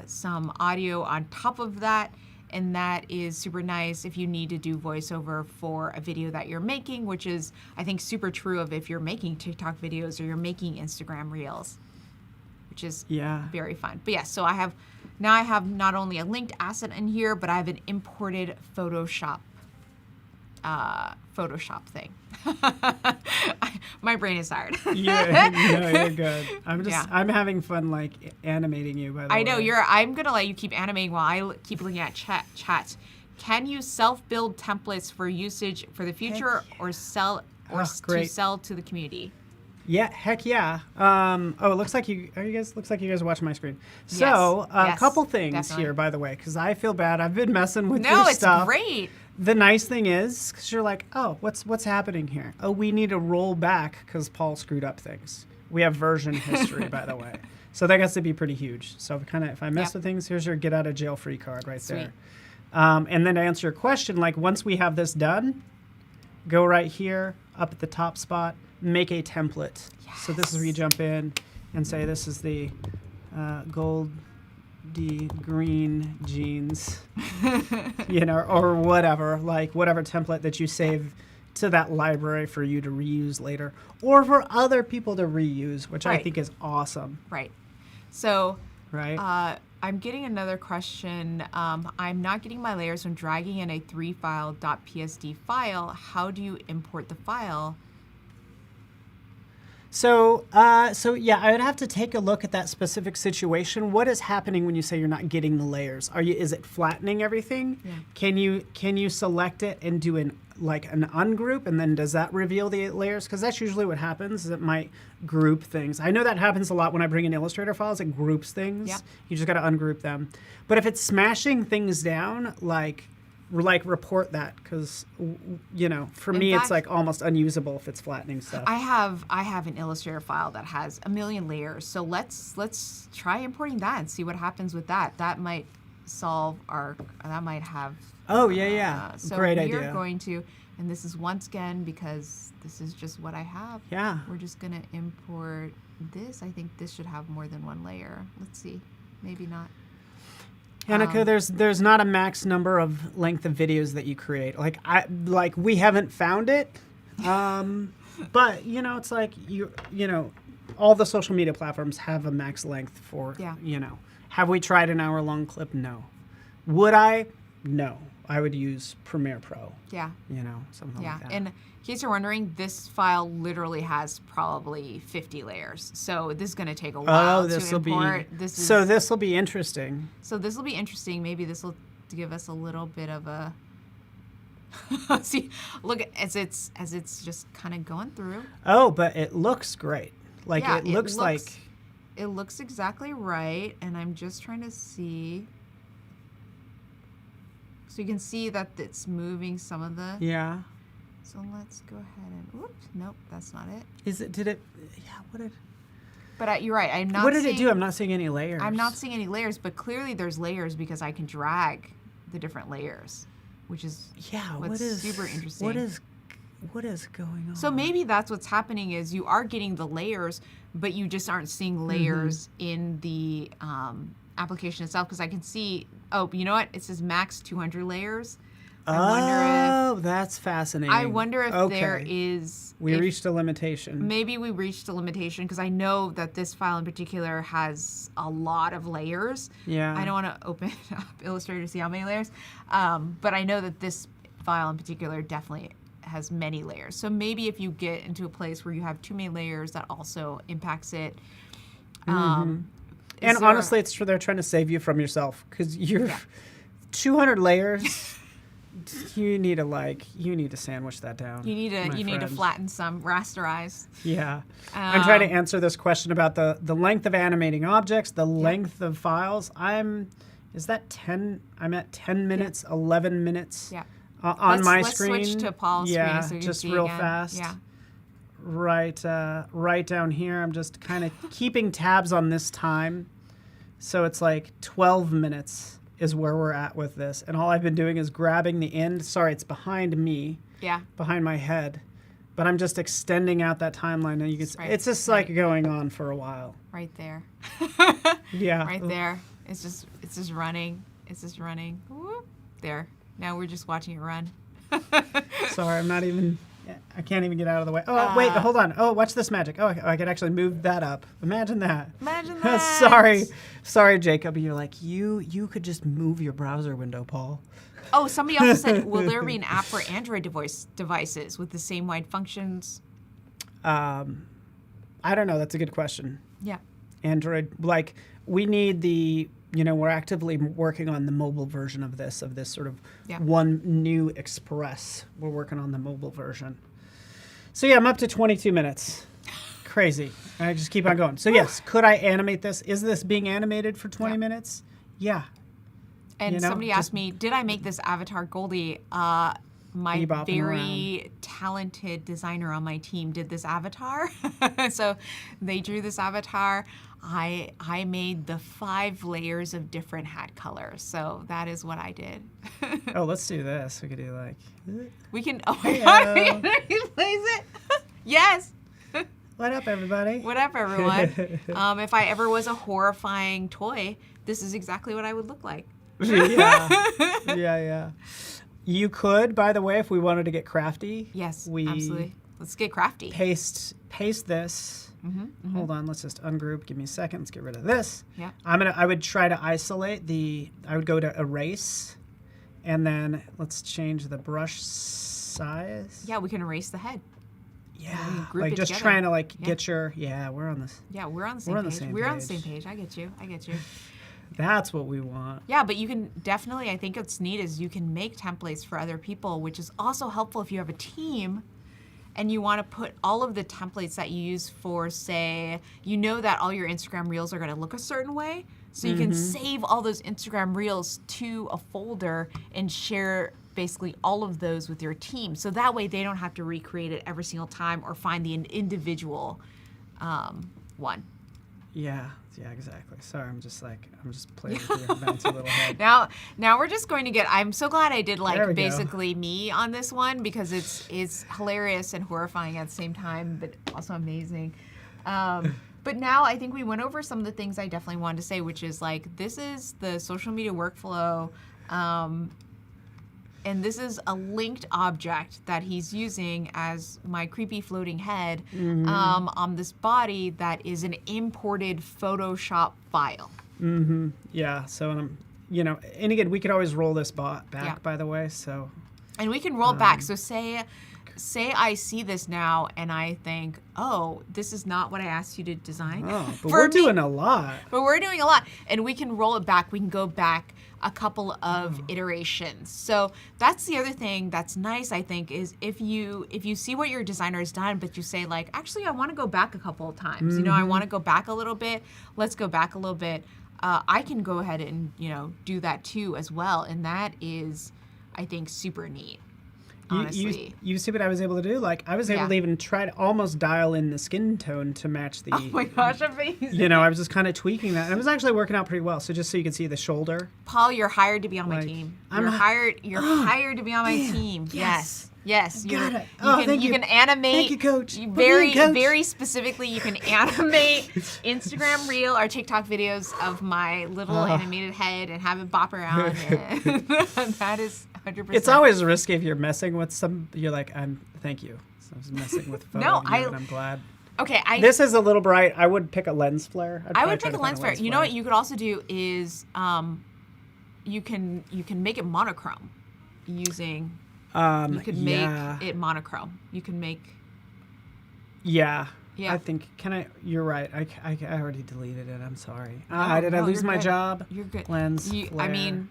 some audio on top of that. And that is super nice if you need to do voiceover for a video that you're making, which is, I think, super true of if you're making TikTok videos or you're making Instagram Reels, which is very fun. But yeah, so I have not only a linked asset in here, but I have an imported Photoshop thing. My brain is tired. You're good. I'm having fun like animating you, by the way. I know I'm gonna let you keep animating while I keep looking at chat. Can you self-build templates for usage for the future, or to sell to the community? Yeah, heck yeah. It looks like you guys are watching my screen. So a couple things here, by the way, because I feel bad. I've been messing with your stuff. No, it's great. The nice thing is, because you're like, oh, what's happening here? Oh, we need to roll back because Paul screwed up things. We have version history, by the way. So that gets to be pretty huge. So if I mess with things, here's your get out of jail free card right there. And then to answer your question, like once we have this done, go right here, up at the top spot, make a template. So this is where you jump in and say this is the Goldie green jeans, or whatever, like whatever template that you save to that library for you to reuse later or for other people to reuse, which I Right. think is awesome. Right. So Right? I'm getting another question. I'm not getting my layers when dragging in a 3-file .psd file. How do you import the file? So yeah, I would have to take a look at that specific situation. What is happening when you say you're not getting the layers? Is it flattening everything? Yeah. Can you select it and do an ungroup, and then does that reveal the layers? Because that's usually what happens. Is it might group things. I know that happens a lot when I bring in Illustrator files. It groups things. Yeah. You just got to ungroup them. But if it's smashing things down, like report that, because for me it's fact- like almost unusable if it's flattening stuff. I have an Illustrator file that has 1 million layers. So let's try importing that and see what happens with that. That might solve that might have. Oh yeah. So Great we idea. are going to, and this is once again because this is just what I have. Yeah. We're just gonna import this. I think this should have more than 1 layer. Let's see. Maybe not. Annika, there's not a max number of length of videos that you create. We haven't found it, but it's like all the social media platforms have a max length for. Yeah. Have we tried an hour-long clip? No. Would I? No. I would use Premiere Pro. Yeah. Something Yeah. like that. And in case you're wondering, this file literally has probably 50 layers. So this is going to take a while to import. This will be interesting. So this will be interesting. Maybe this will give us a little bit of a see. Look as it's just kind of going through. Oh, but it looks great. Yeah, it looks like. It looks exactly right, and I'm just trying to see. So you can see that it's moving some of the. Yeah. So let's go ahead and. Oops, nope, that's not it. Did it? Yeah. What did? But you're right. I'm not. What did it do? I'm not seeing any layers. I'm not seeing any layers, but clearly there's layers because I can drag the different layers, which is what's super interesting. What is going on? So maybe that's what's happening is you are getting the layers, but you just aren't seeing layers in the application itself. Because I can see, you know what? It says max 200 layers. That's fascinating. I wonder if there is. We reached a limitation. Maybe we reached a limitation because I know that this file in particular has a lot of layers. Yeah. I don't want to open up Illustrator to see how many layers, but I know that this file in particular definitely has many layers. So maybe if you get into a place where you have too many layers, that also impacts it. And honestly, it's true. They're trying to save you from yourself because you're 200 layers. You need to sandwich that down. You need to flatten some, rasterize. Yeah. I'm trying to answer this question about the length of animating objects, the length of files. Is that 10? I'm at 10 minutes, 11 minutes. Yeah. On my let's screen. Switch to Paul's screen so you just can see real again. fast. Yeah. Right down here. I'm just kind of keeping tabs on this time. So it's like 12 minutes is where we're at with this. And all I've been doing is grabbing the end. Sorry, it's behind me. Yeah. Behind my head. But I'm just extending out that timeline. And you can see, it's just like going on for a while. Right there. Yeah. Right there. It's just running. It's just running. Whoop. There. Now we're just watching it run. Sorry, I can't even get out of the way. Oh, wait, hold on. Oh, watch this magic. Oh, I can actually move that up. Imagine that. Imagine that. Sorry, Jacob. You're like, you could just move your browser window, Paul. Oh, somebody also said, will there be an app for Android devices with the same wide functions? I don't know. That's a good question. Yeah. Android, we need we're actively working on the mobile version of this sort of one new Express. We're working on the mobile version. So yeah, I'm up to 22 minutes. Crazy. I just keep on going. So yes, could I animate this? Is this being animated for 20 minutes? Yeah. And somebody asked me, did I make this avatar Goldie? My very talented designer on my team did this avatar. So they drew this avatar. I made the 5 layers of different hat colors. So that is what I did. Oh, let's do this. We could do we can, oh my God, we can replace it. Yes. What up, everybody? What up, everyone? If I ever was a horrifying toy, this is exactly what I would look like. Yeah. You could, by the way, if we wanted to get crafty. Yes, we absolutely. Let's get crafty. Paste this. Hold on, let's just ungroup. Give me a second. Let's get rid of this. Yeah. I would try to isolate I would go to erase, and then let's change the brush size. Yeah, we can erase the head. Yeah. Group Like it just together. trying to like Yeah. get your we're on this. Yeah, we're on the same We're on the page. same We're on the page. same page. I get you. I get you. That's what we want. Yeah, but you can definitely, I think what's neat is you can make templates for other people, which is also helpful if you have a team and you want to put all of the templates that you use for, say, you know that all your Instagram reels are going to look a certain way. So you can save all those Instagram reels to a folder and share basically all of those with your team. So that way they don't have to recreate it every single time or find the individual one. Yeah, exactly. Sorry, I'm just playing with your bouncy little head. Now we're just going to get. I'm so glad I did There we like go. basically me on this one because it's hilarious and horrifying at the same time, but also amazing. But now I think we went over some of the things I definitely wanted to say, which is like this is the social media workflow. And this is a linked object that he's using as my creepy floating head on this body that is an imported Photoshop file. Yeah, so and again, we could always roll this back, Yeah. by the way, so. And we can roll it back. So say I see this now and I think, oh, this is not what I asked you to design. Oh, but For we're me. doing a lot. But we're doing a lot, and we can roll it back. We can go back a couple of iterations. So that's the other thing that's nice, I think, is if you see what your designer has done, but you say like, actually, I want to go back a couple of times. I want to go back a little bit. Let's go back a little bit. I can go ahead and do that too as well, and that is, I think, super neat. Honestly. You see what I was able to do? Like, I was able to even try to almost dial in the skin tone to match the... Oh my gosh, amazing. I was just kind of tweaking that. And it was actually working out pretty well. So just so you can see the shoulder. Paul, you're hired to be on my Like, team. I'm You're hired to be on my team. Yes. Yes. Got it. You can animate. Thank you, Coach. Very specifically, you can animate Instagram Reel or TikTok videos of my little animated head and have it bop around. And that is 100%. It's always risky if you're messing with you're like, thank you. So I was messing with photo No, of you, and I'm glad. Okay, This is a little bright. I would pick a lens flare. I would pick a lens flare. You know what you could also do is you can make it monochrome using you could make it monochrome. You can make Yeah. Yeah. I think you're right. I already deleted it. I'm sorry. No, did I lose you're my good. job? You're good. Lens I flare. mean,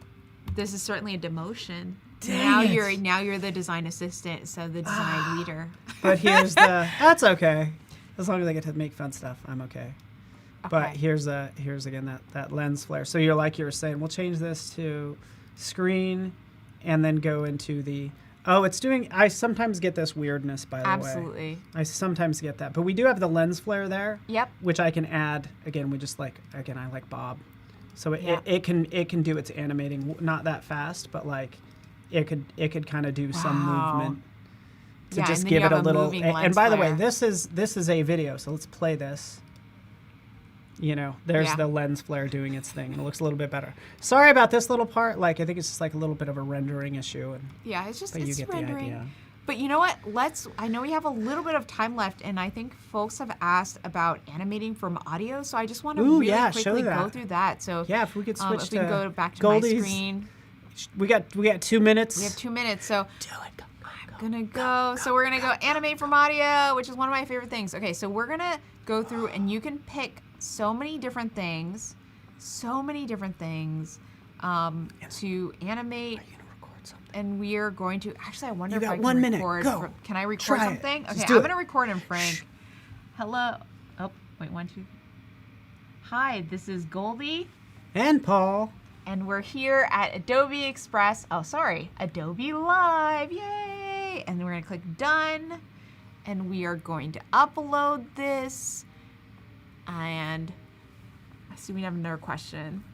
this is certainly a demotion. Dang it. Now you're the design assistant, so the design leader. But here's that's okay. As long as I get to make fun stuff, I'm okay. But Okay. here's again that lens flare. So you were saying, we'll change this to screen and then go into the I sometimes get this weirdness, by the way. Absolutely. I sometimes get that. But we do have the lens flare there. Yep. Which I can add. Again, I like Bob. So it can do its animating, not that fast, but like it could kind of do some movement to Yeah, just and then give you it a have a little. moving And lens by the way, flare. this is a video, so let's play this. There's Yeah. the lens flare doing its thing. It looks a little bit better. Sorry about this little part. Like, I think it's just like a little bit of a rendering issue. Yeah, it's just But you it's get rendering. the idea. But you know what? I know we have a little bit of time left, and I think folks have asked about animating from audio, so I just want to Ooh, really yeah, show quickly go that. through that. So Yeah, if we could switch if we can to go back to Goldie's. my screen. We got 2 minutes. We have 2 minutes, so I'm gonna go. So we're gonna go animate from audio, which is one of my favorite things. Okay, so we're gonna go through, and you can pick so many different things to animate. And we are going to actually. I wonder You if got I can 1 minute. record. Go. Can I record Try it. something? Just Okay, do I'm it. gonna record in Frank. Hello. Oh, wait, 1, 2. Hi, this is Goldie. And Paul. And we're here at Adobe Express. Oh, sorry, Adobe Live. Yay! And we're going to click done. And we are going to upload this. And I see we have another question.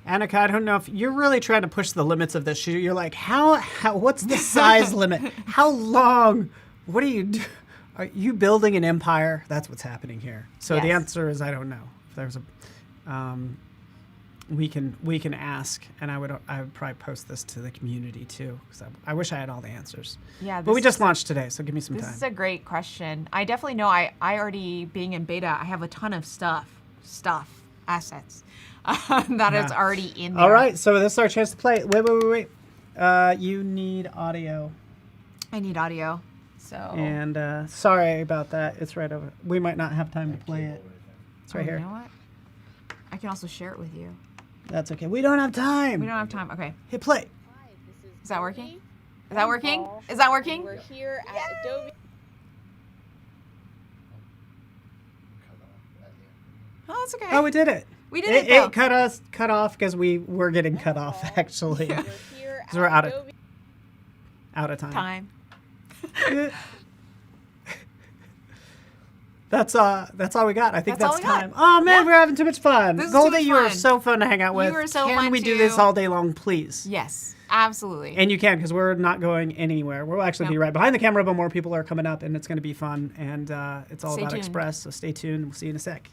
Annika, I don't know if you're really trying to push the limits of this. You're like, how what's the size limit? How long? What are you do? Are you building an empire? That's what's happening here. So the Yes. answer is I don't know. If there's a we can ask, and I would probably post this to the community too, because I wish I had all the answers. Yeah, But we just launched today, so give me some This time. is a great question. I definitely know. I already, being in beta, I have a ton of assets that is already in there. All right, so this is our chance to play. Wait. You need audio. I need audio. So. And sorry about that. It's right over. We might not have time to play it. It's right here. You know what? I can also share it with you. That's okay. We don't have time. We don't have time. Okay. Hit play. Is that working? Is that working? Is that working? We're here at Adobe. Oh, it's okay. Oh, we did it. We did it. Though. It cut off because we were getting cut off actually. Yeah. We're here 'Cause we're out Adobe. of time. Time. That's all we got. I think That's all that's we got. time. Oh man, we're having too much fun. This is Goldie, too much you are fun. so fun to hang out with. You were so Can fun we do this too. all day long, please? Yes, absolutely. And you can, because we're not going anywhere. We'll actually be right behind the camera, but more people are coming up, and it's going to be fun. And it's all Stay about tuned. Express, so stay tuned. We'll see you in a sec.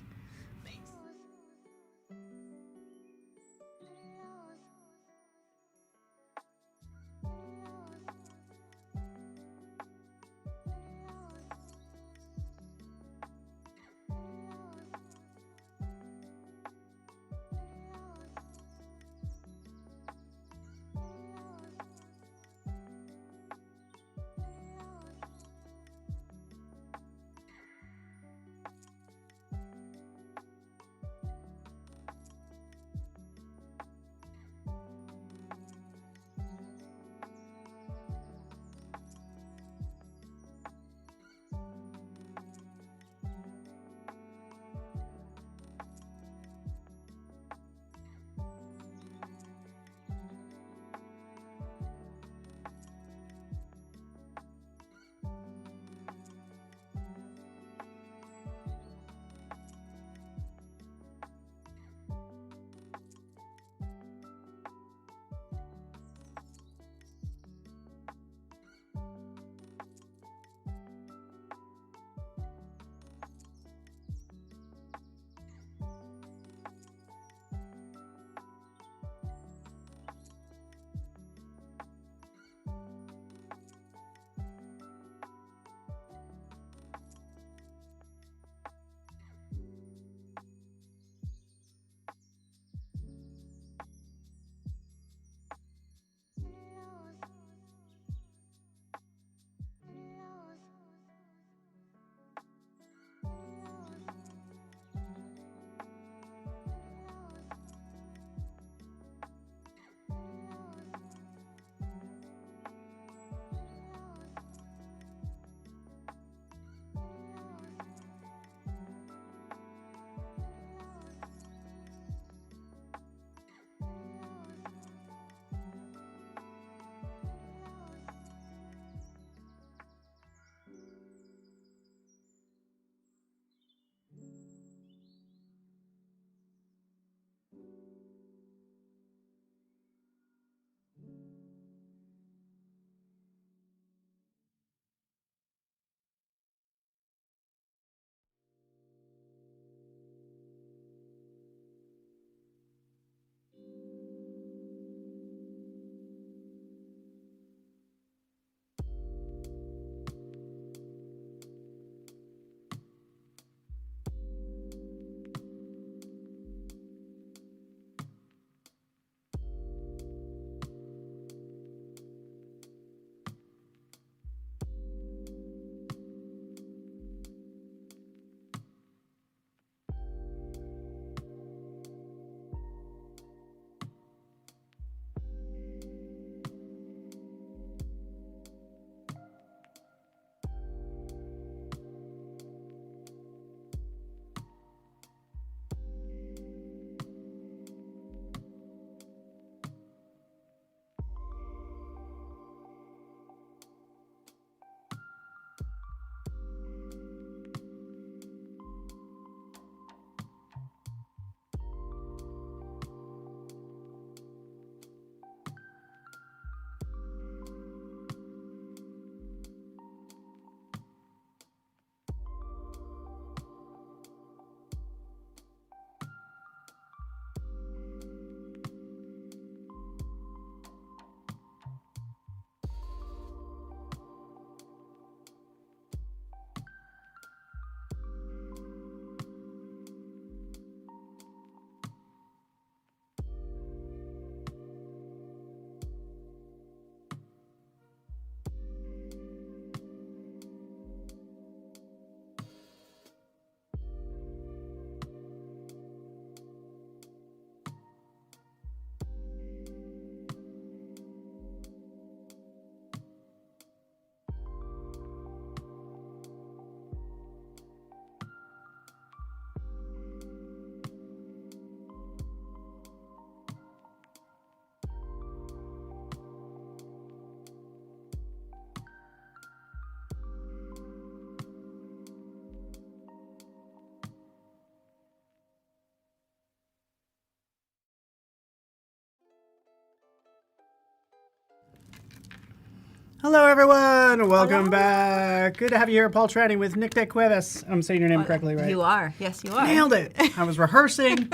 Hello, everyone. Welcome back. Good to have you here, Paul Tranning with Nicte Cuevas. I'm saying your name correctly, right? You are. Yes, you are. Nailed it. I was rehearsing,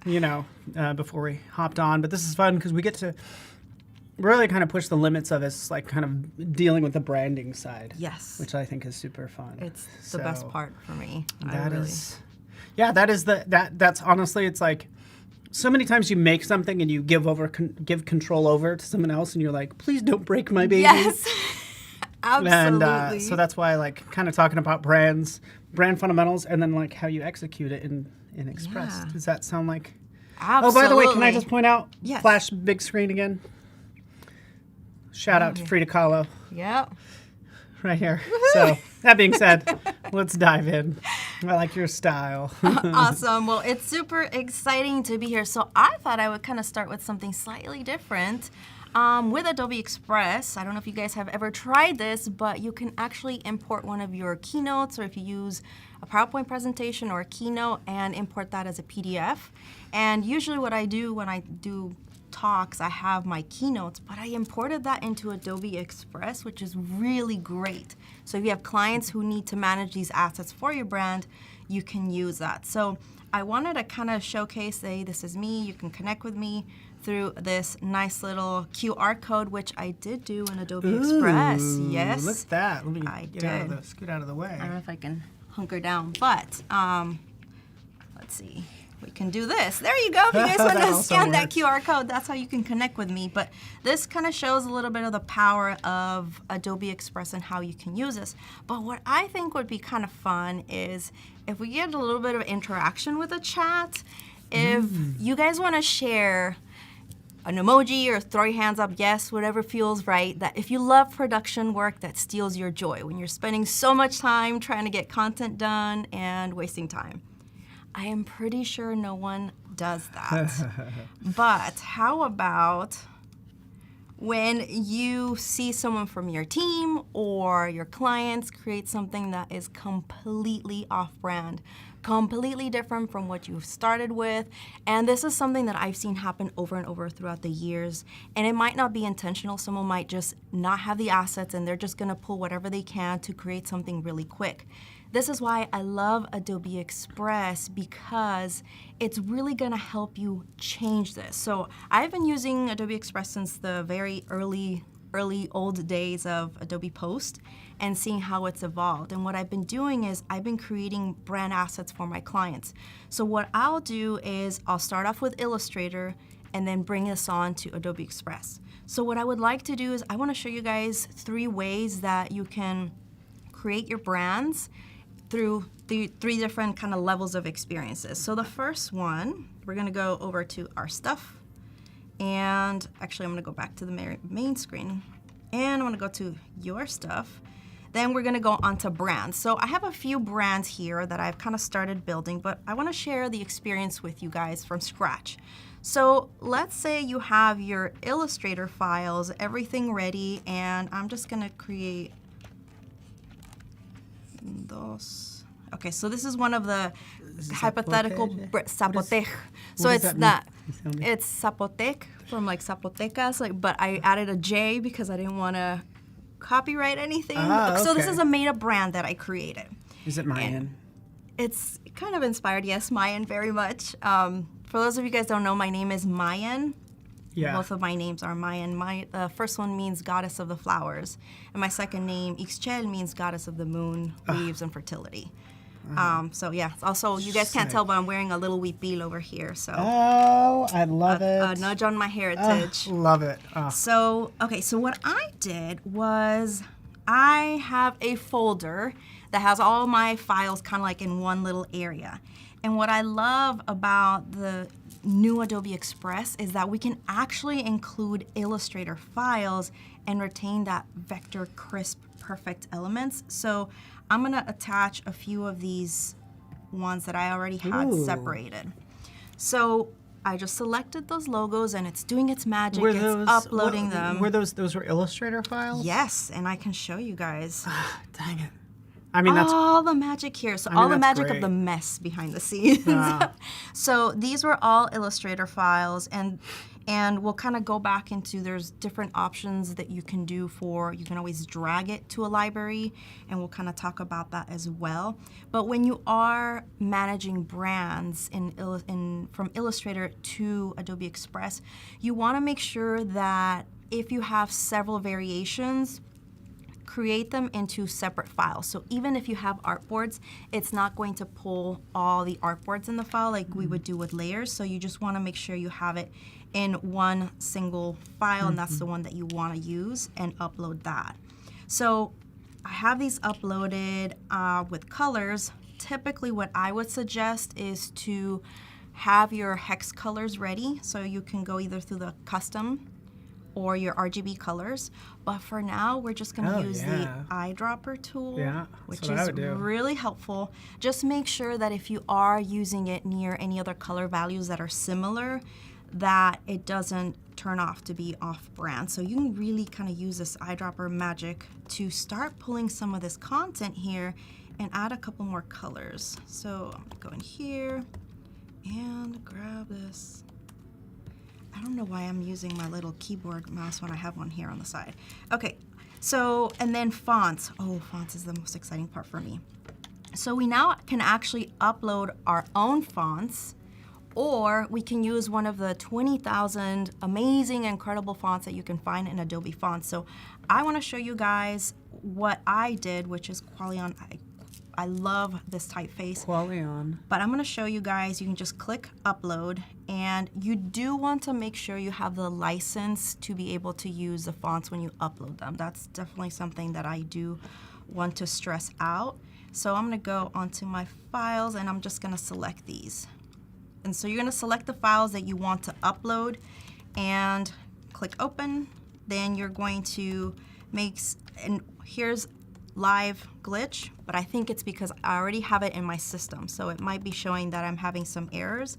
before we hopped on. But this is fun because we get to really kind of push the limits of us, like kind of dealing with the branding side. Yes. Which I think is super fun. It's the best part for me. That's honestly, it's like, so many times you make something and you give control over to someone else, and you're like, please don't break my baby. Yes, absolutely. And so that's why I like kind of talking about brand fundamentals, and then like how you execute it in Express. Yeah. Does that sound like? Absolutely. Oh, by the way, can I just point out? Yes. Flash big screen again. Shout out to Frida Kahlo Yep. right here. So that being said, let's dive in. I like your style. Awesome. Well, it's super exciting to be here. So I thought I would kind of start with something slightly different. With Adobe Express, I don't know if you guys have ever tried this, but you can actually import one of your keynotes, or if you use a PowerPoint presentation or a keynote, and import that as a PDF. And usually what I do when I do talks, I have my keynotes, but I imported that into Adobe Express, which is really great. So if you have clients who need to manage these assets for your brand, you can use that. So I wanted to kind of showcase, say, this is me, you can connect with me through this nice little QR code, which I did do in Adobe Express. Yes. Look at that. Let me scoot out of the way. I don't know if I can hunker down, but let's see. We can do this. There you go. If you guys want to scan that QR code, that's how you can connect with me. But this kind of shows a little bit of the power of Adobe Express and how you can use this. But what I think would be kind of fun is if we get a little bit of interaction with the chat. If you guys want to share an emoji or throw your hands up, yes, whatever feels right, that if you love production work that steals your joy, when you're spending so much time trying to get content done and wasting time. I am pretty sure no one does that. But how about when you see someone from your team or your clients create something that is completely off-brand, completely different from what you've started with. And this is something that I've seen happen over and over throughout the years. And it might not be intentional. Someone might just not have the assets and they're just gonna pull whatever they can to create something really quick. This is why I love Adobe Express, because it's really gonna help you change this. So I've been using Adobe Express since the very early old days of Adobe Post and seeing how it's evolved. And what I've been doing is I've been creating brand assets for my clients. So what I'll do is I'll start off with Illustrator and then bring this on to Adobe Express. So what I would like to do is I wanna show you guys 3 ways that you can create your brands through the 3 different kind of levels of experiences. So the first one, we're gonna go over to our stuff. And actually I'm gonna go back to the main screen. And I'm gonna go to your stuff. Then we're gonna go onto brands. So I have a few brands here that I've kind of started building, but I wanna share the experience with you guys from scratch. So let's say you have your Illustrator files, everything ready, and I'm just gonna create those. Okay, so this is one of the hypothetical Zapotec. So it's that. It's Zapotec from like Zapotecas, but I added a J because I didn't want to copyright anything. So this is a made-up brand that I created. Is it Mayan? It's kind of inspired, yes, Mayan very much. For those of you guys don't know, my name is Mayan. Yeah. Both of my names are Mayan. My first one means goddess of the flowers, and my second name, Ixchel, means goddess of the moon, leaves, and fertility. So yeah, also you guys can't tell, but I'm wearing a little huipil over here. So I love it. A nudge on my heritage. Love it. So okay, so what I did was I have a folder that has all my files kind of like in one little area. And what I love about the new Adobe Express is that we can actually include Illustrator files and retain that vector crisp perfect elements. So I'm gonna attach a few of these ones that I already had separated. So I just selected those logos and it's doing its magic. It's uploading them. Were those were Illustrator files? Yes, and I can show you guys. Dang it. I mean, that's all the magic here. So all the magic of the mess behind the scenes. So these were all Illustrator files, and And we'll kind of go back into, there's different options that you can do for, you can always drag it to a library, and we'll kind of talk about that as well. But when you are managing brands from Illustrator to Adobe Express, you want to make sure that if you have several variations, create them into separate files. So even if you have artboards, it's not going to pull all the artboards in the file like we would do with layers. So you just want to make sure you have it in one single file, and that's the one that you want to use, and upload that. So I have these uploaded with colors. Typically what I would suggest is to have your hex colors ready, so you can go either through the custom or your RGB colors. But for now, we're just gonna use the eyedropper tool, which is really helpful. Just make sure that if you are using it near any other color values that are similar, that it doesn't turn off to be off-brand. So you can really kind of use this eyedropper magic to start pulling some of this content here and add a couple more colors. So I'm gonna go in here and grab this. I don't know why I'm using my little keyboard mouse when I have one here on the side. Okay, so, and then fonts. Oh, fonts is the most exciting part for me. So we now can actually upload our own fonts, or we can use one of the 20,000 amazing, incredible fonts that you can find in Adobe Fonts. So I want to show you guys what I did, which is Qualion. I love this typeface. Qualion. But I'm going to show you guys, you can just click upload, and you do want to make sure you have the license to be able to use the fonts when you upload them. That's definitely something that I do want to stress out. So I'm going to go onto my files, and I'm just going to select these. And so you're going to select the files that you want to upload and click open. Then you're going to and here's live glitch, but I think it's because I already have it in my system. So it might be showing that I'm having some errors.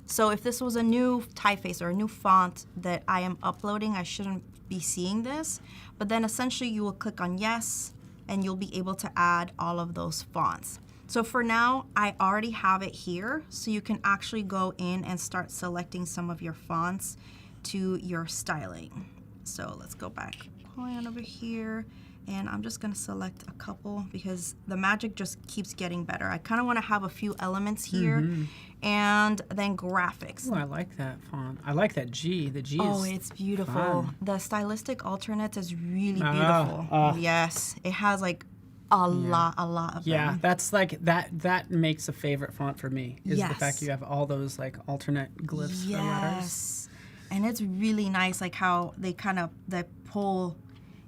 So if this was a new typeface or a new font that I am uploading, I shouldn't be seeing this. But then essentially you will click on yes, and you'll be able to add all of those fonts. So for now, I already have it here, so you can actually go in and start selecting some of your fonts to your styling. So let's go back on over here, and I'm just gonna select a couple because the magic just keeps getting better. I kind of want to have a few elements here, and then graphics. Oh, I like that font. I like that G. The G Oh, is it's beautiful. fun. The stylistic alternates is really beautiful. Yes, it has like a lot of them. That's like that makes a favorite font for me, is the Yes. fact you have all those like alternate glyphs or letters. Yes, and it's really nice, like how they pull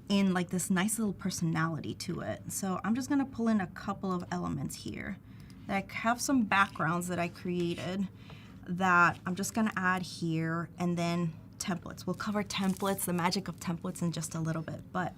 in like this nice little personality to it. So I'm just gonna pull in a couple of elements here. I have some backgrounds that I created that I'm just gonna add here, and then templates. We'll cover templates, the magic of templates, in just a little bit, but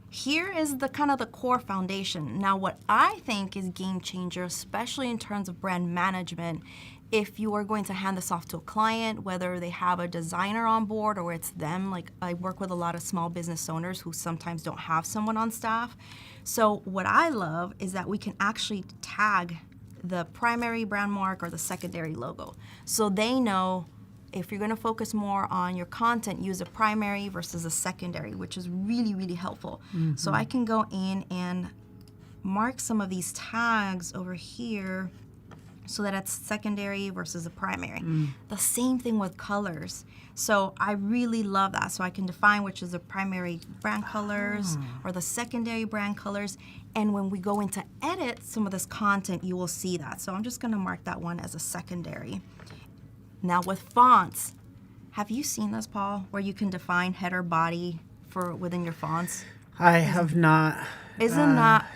here is the kind of the core foundation. Now, what I think is game changer, especially in terms of brand management, if you are going to hand this off to a client, whether they have a designer on board or it's them, like I work with a lot of small business owners who sometimes don't have someone on staff. So what I love is that we can actually tag the primary brand mark or the secondary logo. So they know if you're gonna focus more on your content, use a primary versus a secondary, which is really, really helpful. So I can go in and mark some of these tags over here so that it's secondary versus a primary. The same thing with colors. So I really love that. So I can define which is the primary brand colors or the secondary brand colors. And when we go into edit some of this content, you will see that. So I'm just gonna mark that one as a secondary. Now with fonts, have you seen this, Paul, where you can define header body for within your fonts? I have not Isn't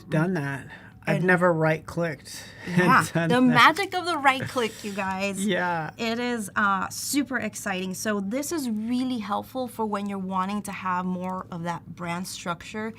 done that. I've never right-clicked. Yeah, and the done that. magic of the right click, you guys. Yeah. It is super exciting. So this is really helpful for when you're wanting to have more of that brand structure.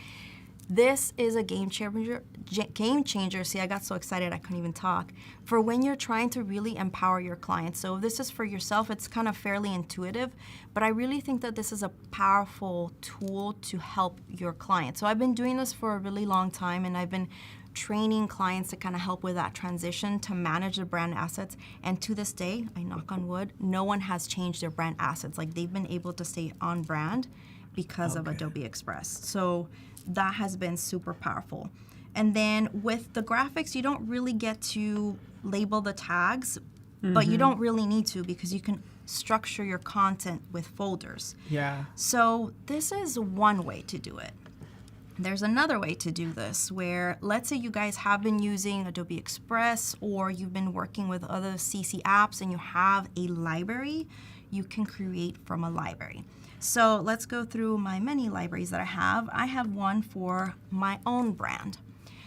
This is a game changer. See, I got so excited I couldn't even talk. For when you're trying to really empower your clients. So if this is for yourself, it's kind of fairly intuitive, but I really think that this is a powerful tool to help your clients. So I've been doing this for a really long time, and I've been training clients to kind of help with that transition to manage the brand assets. And to this day, I knock on wood, no one has changed their brand assets. Like they've been able to stay on brand because of Adobe Express. So that has been super powerful. And then with the graphics, you don't really get to label the tags, but you don't really need to because you can structure your content with folders. Yeah. So this is one way to do it. There's another way to do this where, let's say you guys have been using Adobe Express or you've been working with other CC apps and you have a library, you can create from a library. So let's go through my many libraries that I have. I have one for my own brand.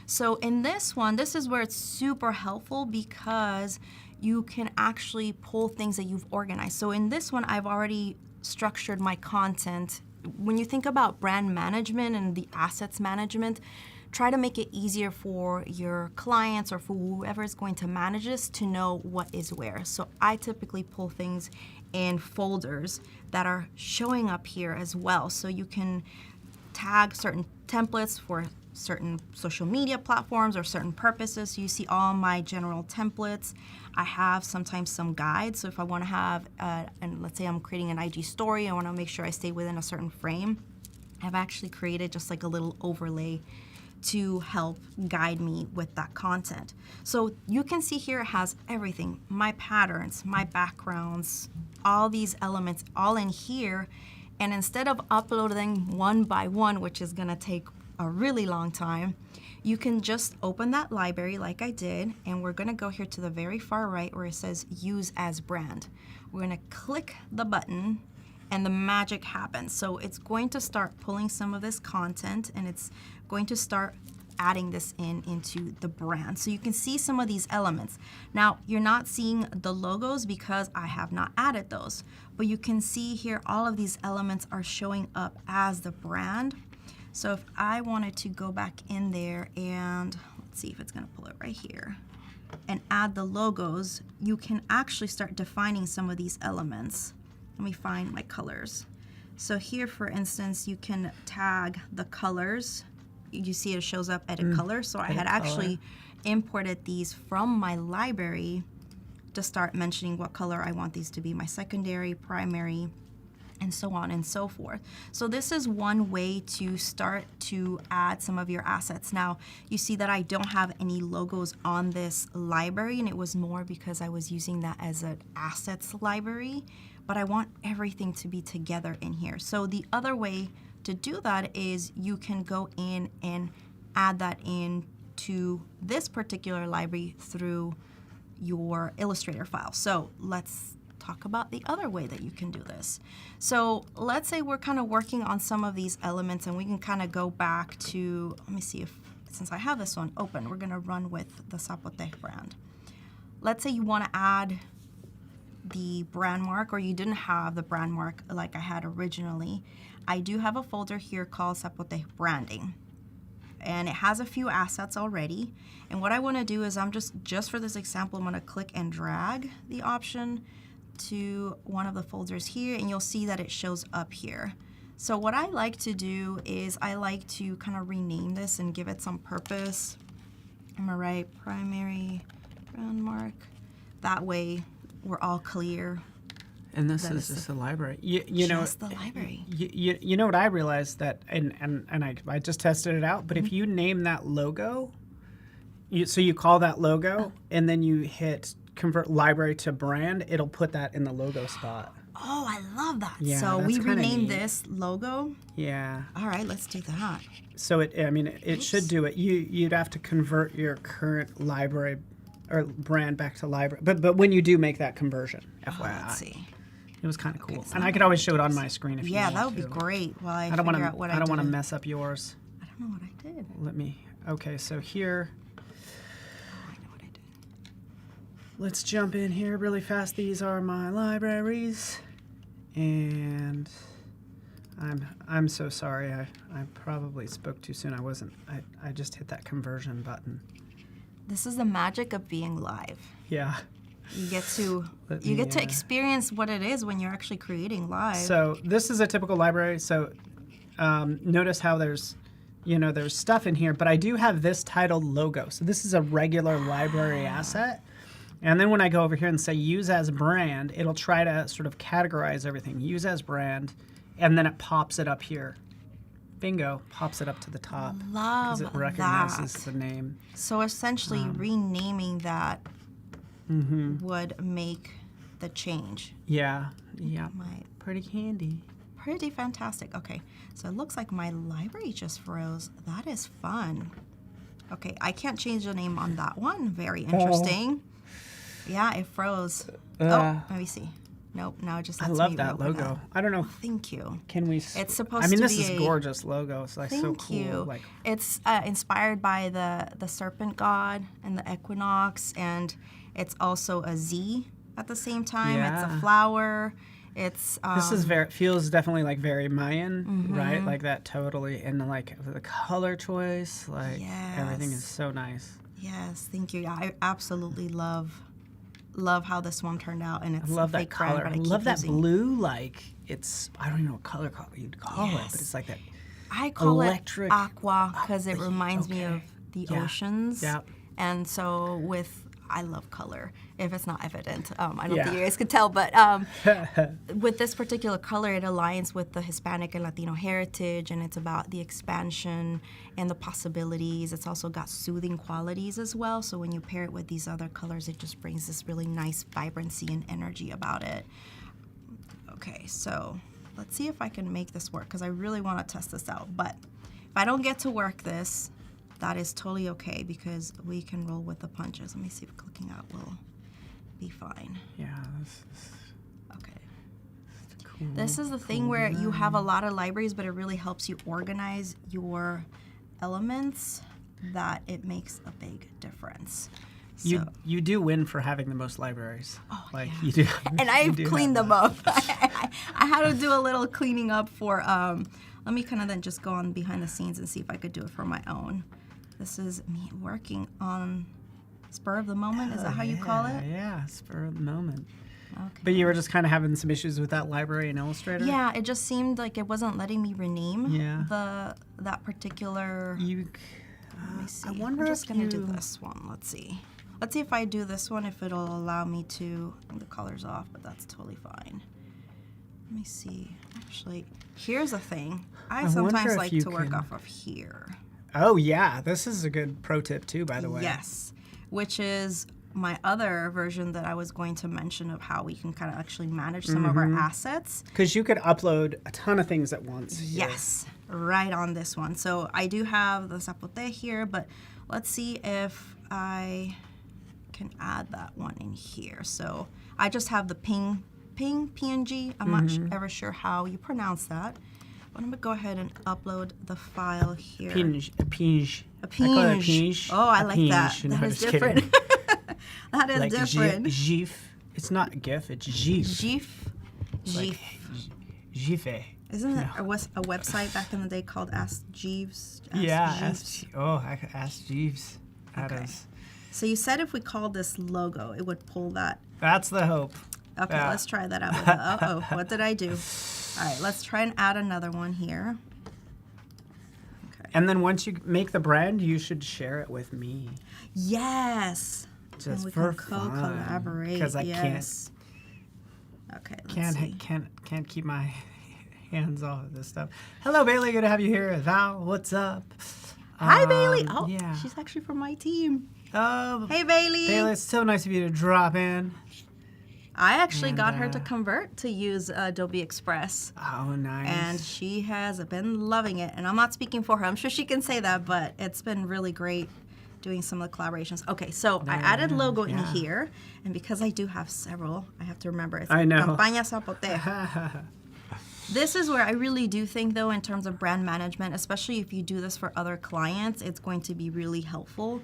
So in this one, this is where it's super helpful because you can actually pull things that you've organized. So in this one, I've already structured my content. When you think about brand management and the assets management, try to make it easier for your clients or for whoever is going to manage this to know what is where. So I typically pull things in folders that are showing up here as well. So you can tag certain templates for certain social media platforms or certain purposes. So you see all my general templates. I have sometimes some guides. So if I want to have, and let's say I'm creating an IG story, I want to make sure I stay within a certain frame. I've actually created just like a little overlay to help guide me with that content. So you can see here it has everything, my patterns, my backgrounds, all these elements all in here. And instead of uploading one by one, which is gonna take a really long time, you can just open that library like I did, and we're gonna go here to the very far right where it says use as brand. We're gonna click the button and the magic happens. So it's going to start pulling some of this content and it's going to start adding this into the brand. So you can see some of these elements. Now, you're not seeing the logos because I have not added those, but you can see here all of these elements are showing up as the brand. So if I wanted to go back in there and let's see if it's gonna pull it right here and add the logos, you can actually start defining some of these elements. Let me find my colors. So here, for instance, you can tag the colors. You see it shows up edit color. So I had actually imported these from my library to start mentioning what color I want these to be, my secondary, primary, and so on and so forth. So this is one way to start to add some of your assets. Now, you see that I don't have any logos on this library, and it was more because I was using that as an assets library, but I want everything to be together in here. So the other way to do that is you can go in and add that in to this particular library through your Illustrator file. So let's talk about the other way that you can do this. So let's say we're kind of working on some of these elements and we can kind of go back to, let me see if, since I have this one open, we're gonna run with the Zapote brand. Let's say you wanna add the brand mark or you didn't have the brand mark like I had originally. I do have a folder here called Zapote Branding. And it has a few assets already. And what I wanna do is I'm just for this example, I'm gonna click and drag the option to one of the folders here, and you'll see that it shows up here. So what I like to do is I like to kind of rename this and give it some purpose. I'm gonna write primary brand mark. That way we're all clear. And this is just a library. You know, just the library. You know what I realized that, and I just tested it out, but if you name that logo, so you call that logo, and then you hit convert library to brand, it'll put that in the logo spot. Oh, I love that. Yeah, so that's we kinda renamed neat. this logo. Yeah. All right, let's do that. So it should do it. You'd have to convert your current library or brand back to library, but when you do make that conversion, FYI. Let's see. It was kind of cool, so and I could always show it on my screen if you want that would be to. great. While I I don't want figure out what to. I don't want to did. mess up yours. I don't know what I did. Let me. Okay, so here. I know what I did. Let's jump in here really fast. These are my libraries, and I'm so sorry. I probably spoke too soon. I wasn't. I just hit that conversion button. This is the magic of being live. Yeah. You get to experience what it is when you're actually creating live. So this is a typical library. So notice how there's you know, there's stuff in here, but I do have this titled logo. So this is a regular library asset. And then when I go over here and say use as brand, it'll try to sort of categorize everything. Use as brand, and then it pops it up here. Bingo, pops it up to the top. Love because it recognizes that. the name. So essentially renaming that would make the change. Yeah, My pretty handy. Pretty fantastic. Okay, so it looks like my library just froze. That is fun. Okay, I can't change the name on that one. Very interesting. Yeah, it froze. Oh, let me see. Nope, now it just I lets love me that open logo. I don't know. Thank you. Can we? It's supposed I mean, to this be is a gorgeous logo. It's like so Thank cool. you. Like, It's inspired by the serpent god and the equinox, and it's also a Z at the same time. It's Yeah. a flower. It's this is feels definitely like very Mayan, right? Like that totally, and like the color choice, like everything is so nice. Yes, thank you. I absolutely love how this one turned out, and it's I love a that fake color. brand, I but I love keep that using. blue. Like it's I don't even know what color you'd call it, but it's like that. I call electric- it aqua because it reminds me of the Yeah. oceans. Yeah. And so I love color. If it's not evident, I don't Yeah. think you guys could tell, but with this particular color, it aligns with the Hispanic and Latino heritage, and it's about the expansion and the possibilities. It's also got soothing qualities as well. So when you pair it with these other colors, it just brings this really nice vibrancy and energy about it. Okay, so let's see if I can make this work because I really want to test this out. But if I don't get to work this, that is totally okay because we can roll with the punches. Let me see if clicking out will be fine. Yeah, this is Okay. cool. This is the thing where you have a lot of libraries, but it really helps you organize your elements that it makes a big difference. So, You do win for having the most libraries. Oh, like yeah. you do. and I've you do cleaned have them up. I had to do a little cleaning up for, let me kind of then just go on behind the scenes and see if I could do it for my own. This is me working on spur of the moment. Is that how you call it? Yeah, spur of the moment. Okay. But you were just kind of having some issues with that library in Illustrator? Yeah, it just seemed like it wasn't letting me rename Yeah. that particular. Let me see. I wonder I'm just if gonna do you- this one. Let's see. Let's see if I do this one, if it'll allow me to. I think the color's off, but that's totally fine. Let me see. Actually, here's the thing. I wonder sometimes if like you to work can- off of here. Oh, yeah. This is a good pro tip, too, by the way. Yes, which is my other version that I was going to mention of how we can kind of actually manage some of our assets. Because you could upload a ton of things at once. here. Yes, right on this one. So I do have the zapote here, but let's see if I can add that one in here. So I just have the ping PNG. I'm not ever sure how you pronounce that. But I'm gonna go ahead and upload the file here. Pinge. A I call it a pinge. pinge. Oh, I A like that. pinge. No, That I'm is just kidding. different. That is Like different. GIF. It's not GIF, it's GIF. GIF. Like GIF. Isn't it a website back in the day called Ask Jeeves? Ask Jeeves. That Okay. is. So you said if we called this logo, it would pull that. That's the hope. Okay, Yeah. let's try that out. Uh-oh, what did I do? All right, let's try and add another one here. Okay. And then once you make the brand, you should share it with me. Yes. Just and we for can fun. co-collaborate. Because I yes. Okay, let's see. can't keep my hands off of this stuff. Hello, Bailey. Good to have you here. Val, what's up? Hi, Bailey. Oh, yeah. she's actually from my team. Oh, Hey, Bailey. Bailey, it's so nice of you to drop in. I actually And, got her to convert to use Adobe Express. Oh, nice. And she has been loving it. And I'm not speaking for her. I'm sure she can say that, but it's been really great doing some of the collaborations. Okay, so I added logo in here. And because I do have several, I have to remember it's I know. Campaña Zapote. This is where I really do think, though, in terms of brand management, especially if you do this for other clients, it's going to be really helpful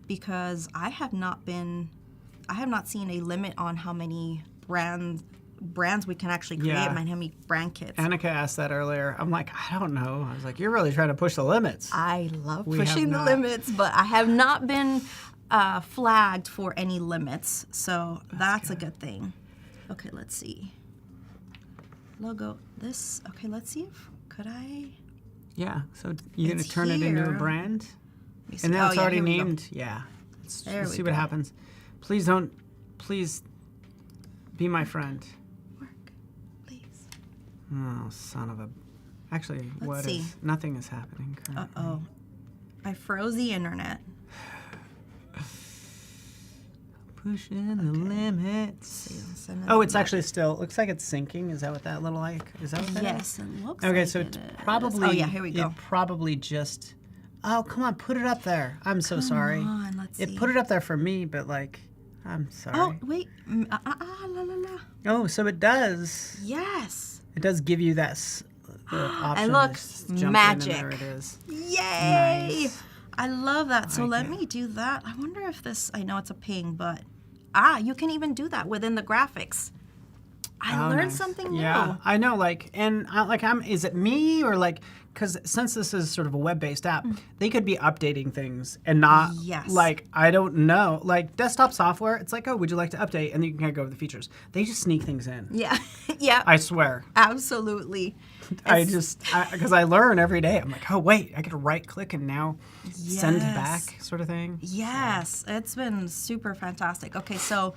because I have not seen a limit on how many brands we can actually create, Yeah. how many brand kits. Annika asked that earlier. I'm like, I don't know. I was like, you're really trying to push the limits. I love We have pushing the not. limits, but I have not been flagged for any limits, so that's a good thing. Okay, let's see. Logo, this, okay, let's see if, could I? Yeah, so you're going to It's turn it into a here. brand? Let me see. And now Oh, it's yeah, already here we go. named? Yeah. There Let's we see what go. happens. Please be my friend. Work, please. Oh, son of a... Actually, Let's see. nothing is happening currently. Uh-oh. I froze the internet. Pushing the limits. See, I'll send it Oh, it's back. actually still... Looks like it's syncing. Is that what that little like? Is that what that is? Yes, it looks Okay, like so it it is. probably... Oh, yeah, here we go. It probably just... Oh, come on, put it up there. I'm so sorry. Come on, let's see. It put it up there for me, but like, I'm sorry. Oh, wait. La, la, la. Oh, so it does. Yes. It does give you that the option. look, to just jump in and magic. there it is. Yay! Nice. I love that. So let me do that. I wonder if this, I know it's a ping, but you can even do that within the graphics. I Oh, learned nice. something new. Yeah, I know. Like, and is it me or like? Because since this is sort of a web-based app, they could be updating things and not Yes. like I don't know. Like desktop software, it's like, oh, would you like to update? And then you can go over the features. They just sneak things in. Yeah. Yeah. I swear. Absolutely. Because I learn every day. I'm like, oh wait, I could right click and now send back sort of thing. Yes, it's been super fantastic. Okay, so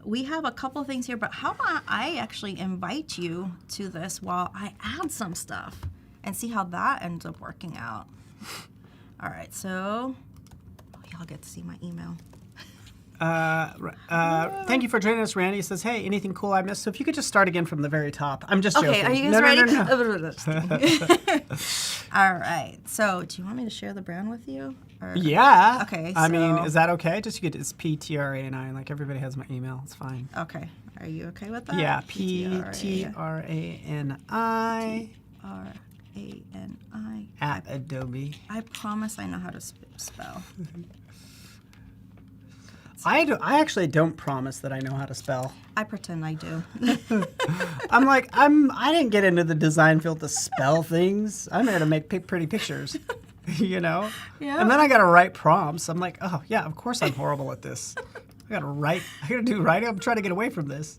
we have a couple things here, but how about I actually invite you to this while I add some stuff and see how that ends up working out. All right, so y'all get to see my email. Thank you for joining us, Randy. It says, hey, anything cool I missed? So if you could just start again from the very top. I'm just joking. Okay, are you guys No, ready? no. All right, so do you want me to share the brand with you? Or- Yeah. Okay, I mean, so- is that okay? Just you get it's PTRANI. Like everybody has my email. It's fine. Okay, are you okay with that? Yeah. PTRANI. PTRANI at Adobe. I promise I know how to spell. I actually don't promise that I know how to spell. I pretend I do. I didn't get into the design field to spell things. I'm here to make pretty pictures, you know? Yeah. And then I got to write prompts. I'm like, oh, yeah, of course I'm horrible at this. I got to do writing. I'm trying to get away from this.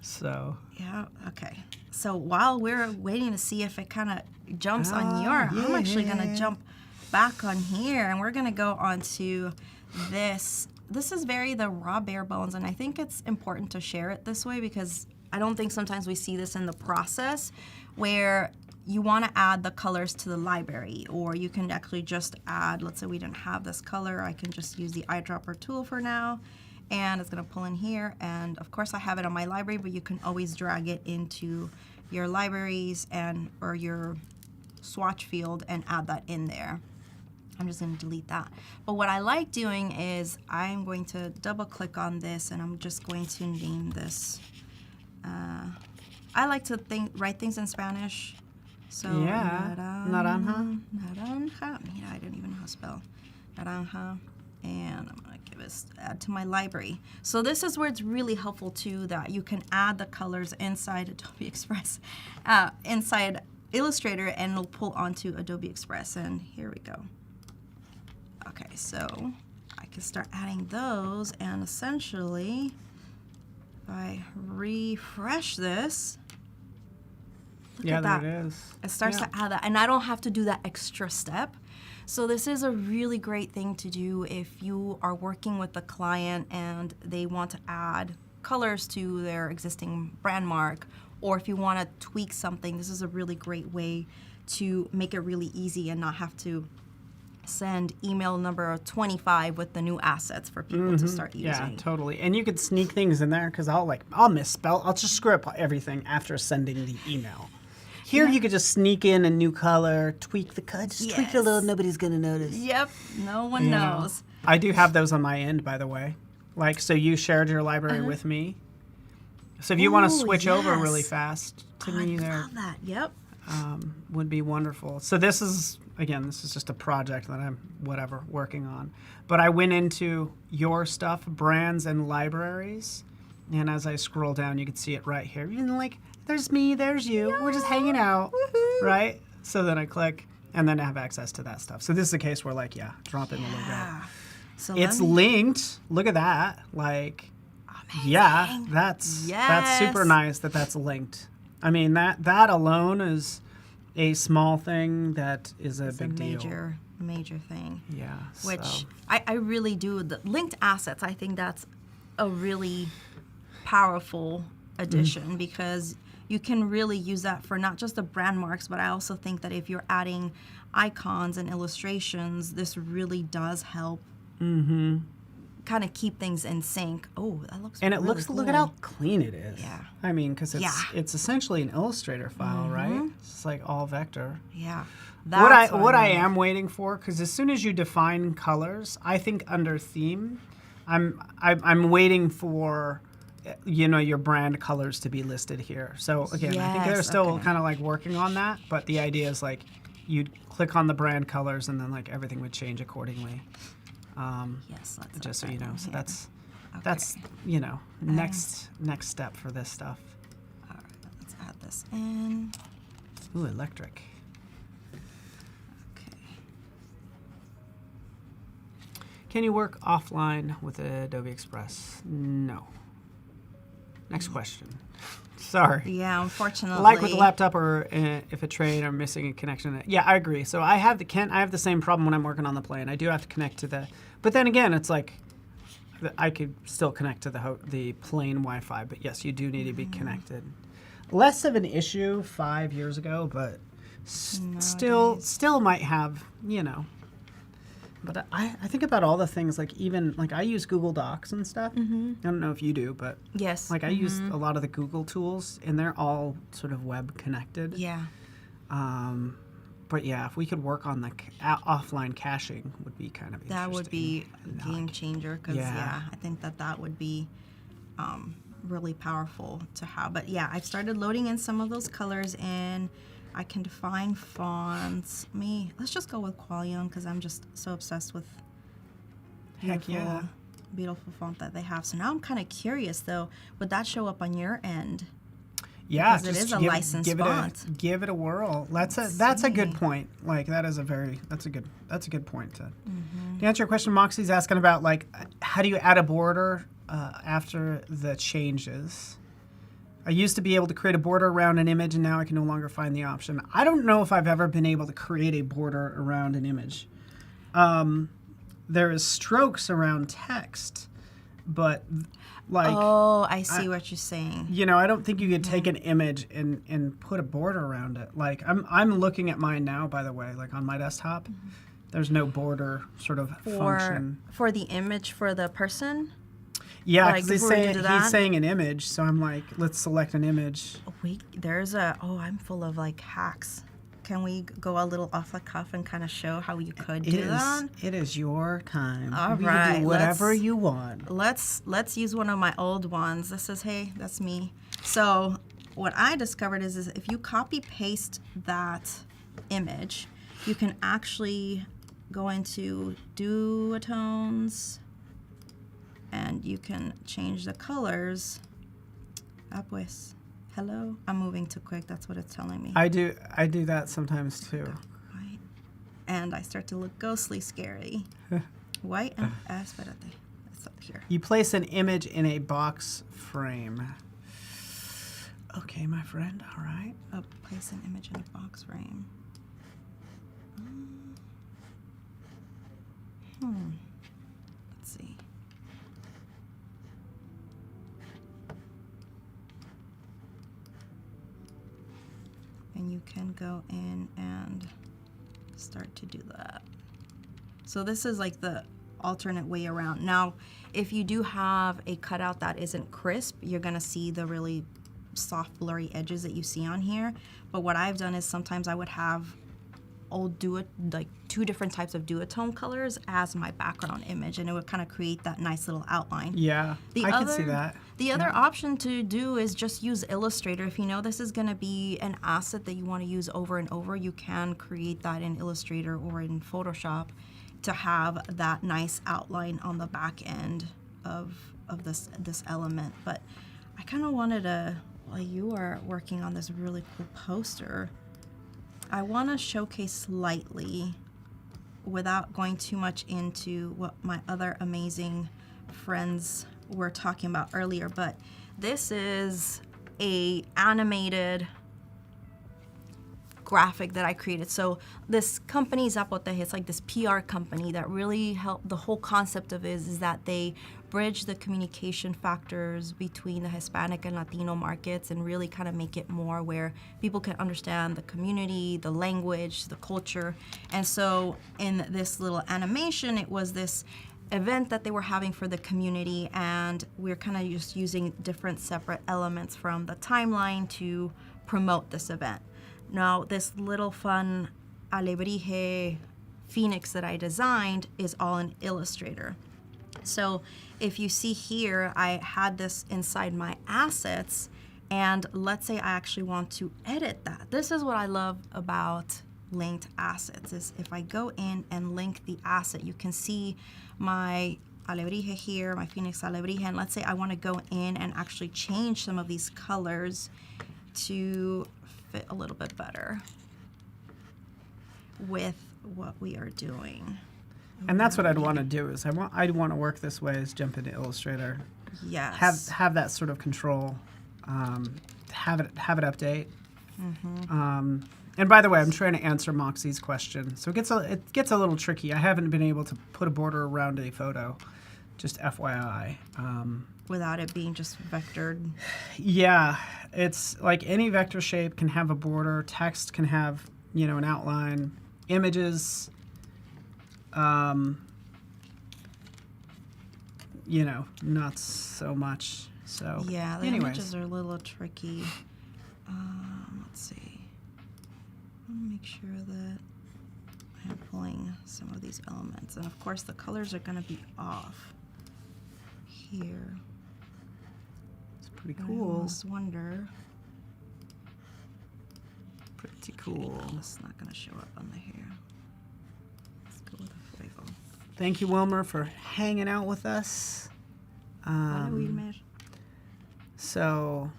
So. Yeah, okay. So while we're waiting to see if it kind of jumps on your, I'm actually going to jump back on here and we're going to go on to this. This is very the raw bare bones, and I think it's important to share it this way because I don't think sometimes we see this in the process where you want to add the colors to the library, or you can actually just add, let's say we didn't have this color, I can just use the eyedropper tool for now, and it's going to pull in here, and of course I have it on my library, but you can always drag it into your libraries or your swatch field and add that in there. I'm just going to delete that. But what I like doing is I'm going to double click on this and I'm just going to name this. I like to write things in Spanish. So Yeah. Naranja. Naranja. Yeah, I don't even know how to spell. Naranja. And I'm going to give this add to my library. So this is where it's really helpful too that you can add the colors inside Adobe Express, inside Illustrator, and it'll pull onto Adobe Express. And here we go. Okay, so I can start adding those, and essentially, if I refresh this, look at that. There it is. It starts to add that, and I don't have to do that extra step. So this is a really great thing to do if you are working with a client and they want to add colors to their existing brand mark, or if you want to tweak something, this is a really great way to make it really easy and not have to send email number 25 with the new assets for people to start using. Yeah, totally. And you could sneak things in there because I'll misspell. I'll just screw up everything after sending the email. Here you could just sneak in a new color, tweak the color, just tweak it a little. Nobody's gonna notice. Yep, no one knows. I do have those on my end, by the way. Like, so you shared your library with me. So if you want to switch over really fast to me, there that. Yep. Would be wonderful. So this is just a project that I'm working on. But I went into your stuff, brands and libraries, and as I scroll down, you can see it right here. Even like, there's me, there's you. Yeah. We're just hanging out, right? So then I click, and then I have access to that stuff. So this is a case where, like, drop in the logo. So it's linked. Look at that. Like, amazing. that's super nice that that's linked. I mean, that alone is a small thing that is a It's big a major thing. Yeah. Which so. I really do. The linked assets, I think that's a really powerful addition because you can really use that for not just the brand marks, but I also think that if you're adding icons and illustrations, this really does help kind of keep things in sync. Oh, that looks And it really looks, cool. look at how clean it is. Yeah. I mean, because it's essentially an Illustrator file, right? It's like all vector. Yeah. What I am waiting for, because as soon as you define colors, I think under theme, I'm waiting for, you know, your brand colors to be listed here. So again, I think they're still kind of like working on that, but the idea is like you'd click on the brand colors and then like everything would change accordingly. Yes, just so you know. So that's you know, next step for this stuff. All right, let's add this in. Ooh, electric. Okay. Can you work offline with Adobe Express? No. Next question. Sorry. Yeah, unfortunately. Like with a laptop or if a train are missing a connection. Yeah, I agree. So I have the same problem when I'm working on the plane. I do have to connect to the, but then again, it's like I could still connect to the plane Wi-Fi. But yes, you do need to be connected. Less of an issue 5 years ago, but still might have, you know. But I think about all the things, like even, like I use Google Docs and stuff. I don't know if you do, but yes, like I use a lot of the Google tools, and they're all sort of web connected. Yeah. But yeah, if we could work on the offline caching, would be kind of interesting. That would be a game changer because I think that would be really powerful to have. But yeah, I've started loading in some of those colors and I can define fonts. Let's just go with Qualion because I'm just so obsessed with beautiful font that they have. So now I'm kind of curious though, would that show up on your end? Yeah, because it is a licensed font. Give it a whirl. That's a good point. Like that's a good point to answer your question. Moxie's asking about like how do you add a border after the changes? I used to be able to create a border around an image, and now I can no longer find the option. I don't know if I've ever been able to create a border around an image. There is strokes around text, but like... Oh, I see what you're saying. You know, I don't think you could take an image and put a border around it. Like, I'm looking at mine now, by the way, like on my desktop. There's no border sort of function. For the image for the person? Yeah, because he's saying an image, so I'm like, let's select an image. Wait, I'm full of like hacks. Can we go a little off the cuff and kind of show how you could do that? It is your time. All you right, can do whatever you want. Let's use one of my old ones. This is, hey, that's me. So what I discovered is if you copy paste that image, you can actually go into duotones. And you can change the colors. Ah, pues. Hello? I'm moving too quick. That's what it's telling me. I do that sometimes too. White. And I start to look ghostly scary. White and espérate. It's up here. You place an image in a box frame. Okay, my friend. All right. Oh, place an image in a box frame. Let's see. And you can go in and start to do that. So this is like the alternate way around. Now, if you do have a cutout that isn't crisp, you're gonna see the really soft blurry edges that you see on here. But what I've done is sometimes I would have like two different types of duotone colors as my background image, and it would kind of create that nice little outline. Yeah, I can see that. The other option to do is just use Illustrator. If you know this is going to be an asset that you want to use over and over, you can create that in Illustrator or in Photoshop to have that nice outline on the back end of this element. But I kind of wanted to, while you are working on this really cool poster, I want to showcase slightly without going too much into what my other amazing friends were talking about earlier, but this is a animated graphic that I created. So this company, Zapoteje, it's like this PR company that really helped. The whole concept of it is that they bridge the communication factors between the Hispanic and Latino markets and really kind of make it more where people can understand the community, the language, the culture. And so in this little animation, it was this event that they were having for the community, and we're kind of just using different separate elements from the timeline to promote this event. Now, this little fun alebrije phoenix that I designed is all in Illustrator. So if you see here, I had this inside my assets, and let's say I actually want to edit that. This is what I love about linked assets, is if I go in and link the asset, you can see my alebrije here, my phoenix alebrije, and let's say I want to go in and actually change some of these colors to fit a little bit better with what we are doing. And that's what I'd want to do is I'd want to work this way is jump into Illustrator. Yes. Have that sort of control. Have it update. And by the way, I'm trying to answer Moxie's question, so it gets a little tricky. I haven't been able to put a border around a photo, just FYI. Without it being just vectored. Yeah, it's like any vector shape can have a border. Text can have an outline. Images. Not so much. So yeah, the anyways. images are a little tricky. Let's see. Let me make sure that I'm pulling some of these elements, and of course the colors are going to be off here. It's pretty I cool. almost wonder. Pretty cool. It's not going to show up on the hair. Let's go with a fuego. Thank you, Wilmer, for hanging out with us. So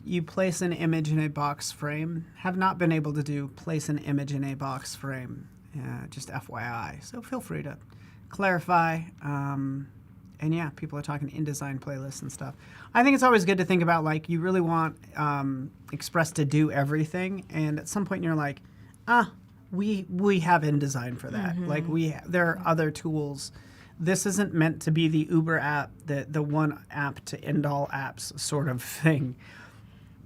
you place an image in a box frame. Have not been able to do place an image in a box frame, just FYI. So feel free to clarify. And yeah, people are talking InDesign playlists and stuff. I think it's always good to think about, like, you really want Express to do everything, and at some point you're like, we have InDesign for that. Like there are other tools. This isn't meant to be the Uber app, the one app to end all apps sort of thing.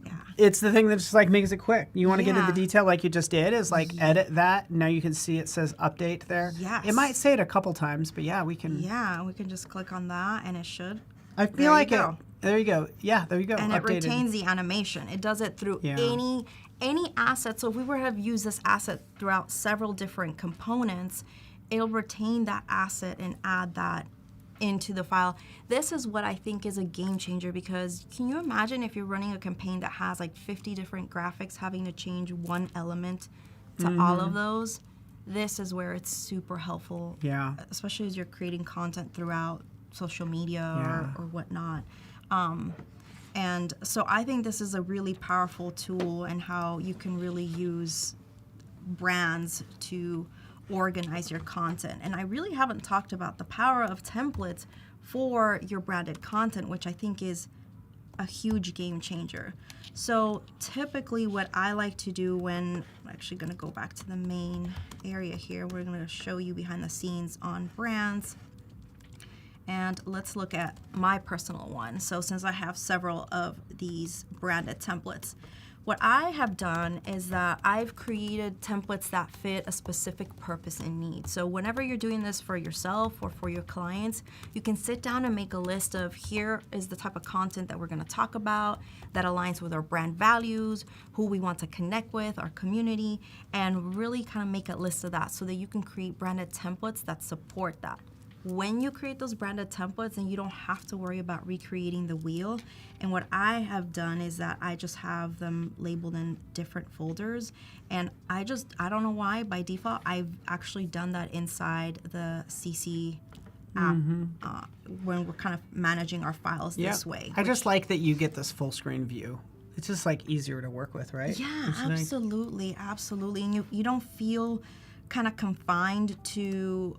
Yeah. It's the thing that just like makes it quick. You want to get into detail like you just did, is like edit that. Now you can see it says update there. Yes. It might say it a couple times, but yeah, we can. Yeah, we can just click on that and it should. I feel like it. There you go. Yeah, there you go. And updated. it retains the animation. It does it through any asset. So if we were to have used this asset throughout several different components, it'll retain that asset and add that into the file. This is what I think is a game changer, because can you imagine if you're running a campaign that has like 50 different graphics, having to change one element to all of those? This is where it's super helpful. Yeah. Especially as you're creating content throughout social media or whatnot. And so I think this is a really powerful tool, and how you can really use brands to organize your content. And I really haven't talked about the power of templates for your branded content, which I think is a huge game changer. So typically what I like to do when, I'm actually going to go back to the main area here, we're going to show you behind the scenes on brands. And let's look at my personal one. So since I have several of these branded templates, what I have done is that I've created templates that fit a specific purpose and need. So whenever you're doing this for yourself or for your clients, you can sit down and make a list of, here is the type of content that we're gonna talk about that aligns with our brand values, who we want to connect with, our community, and really kind of make a list of that so that you can create branded templates that support that. When you create those branded templates, and you don't have to worry about recreating the wheel. And what I have done is that I just have them labeled in different folders. And I don't know why, by default, I've actually done that inside the CC app when we're kind of managing our files this way. I just like that you get this full screen view. It's just like easier to work with, right? Yeah, absolutely, absolutely. And you don't feel kind of confined to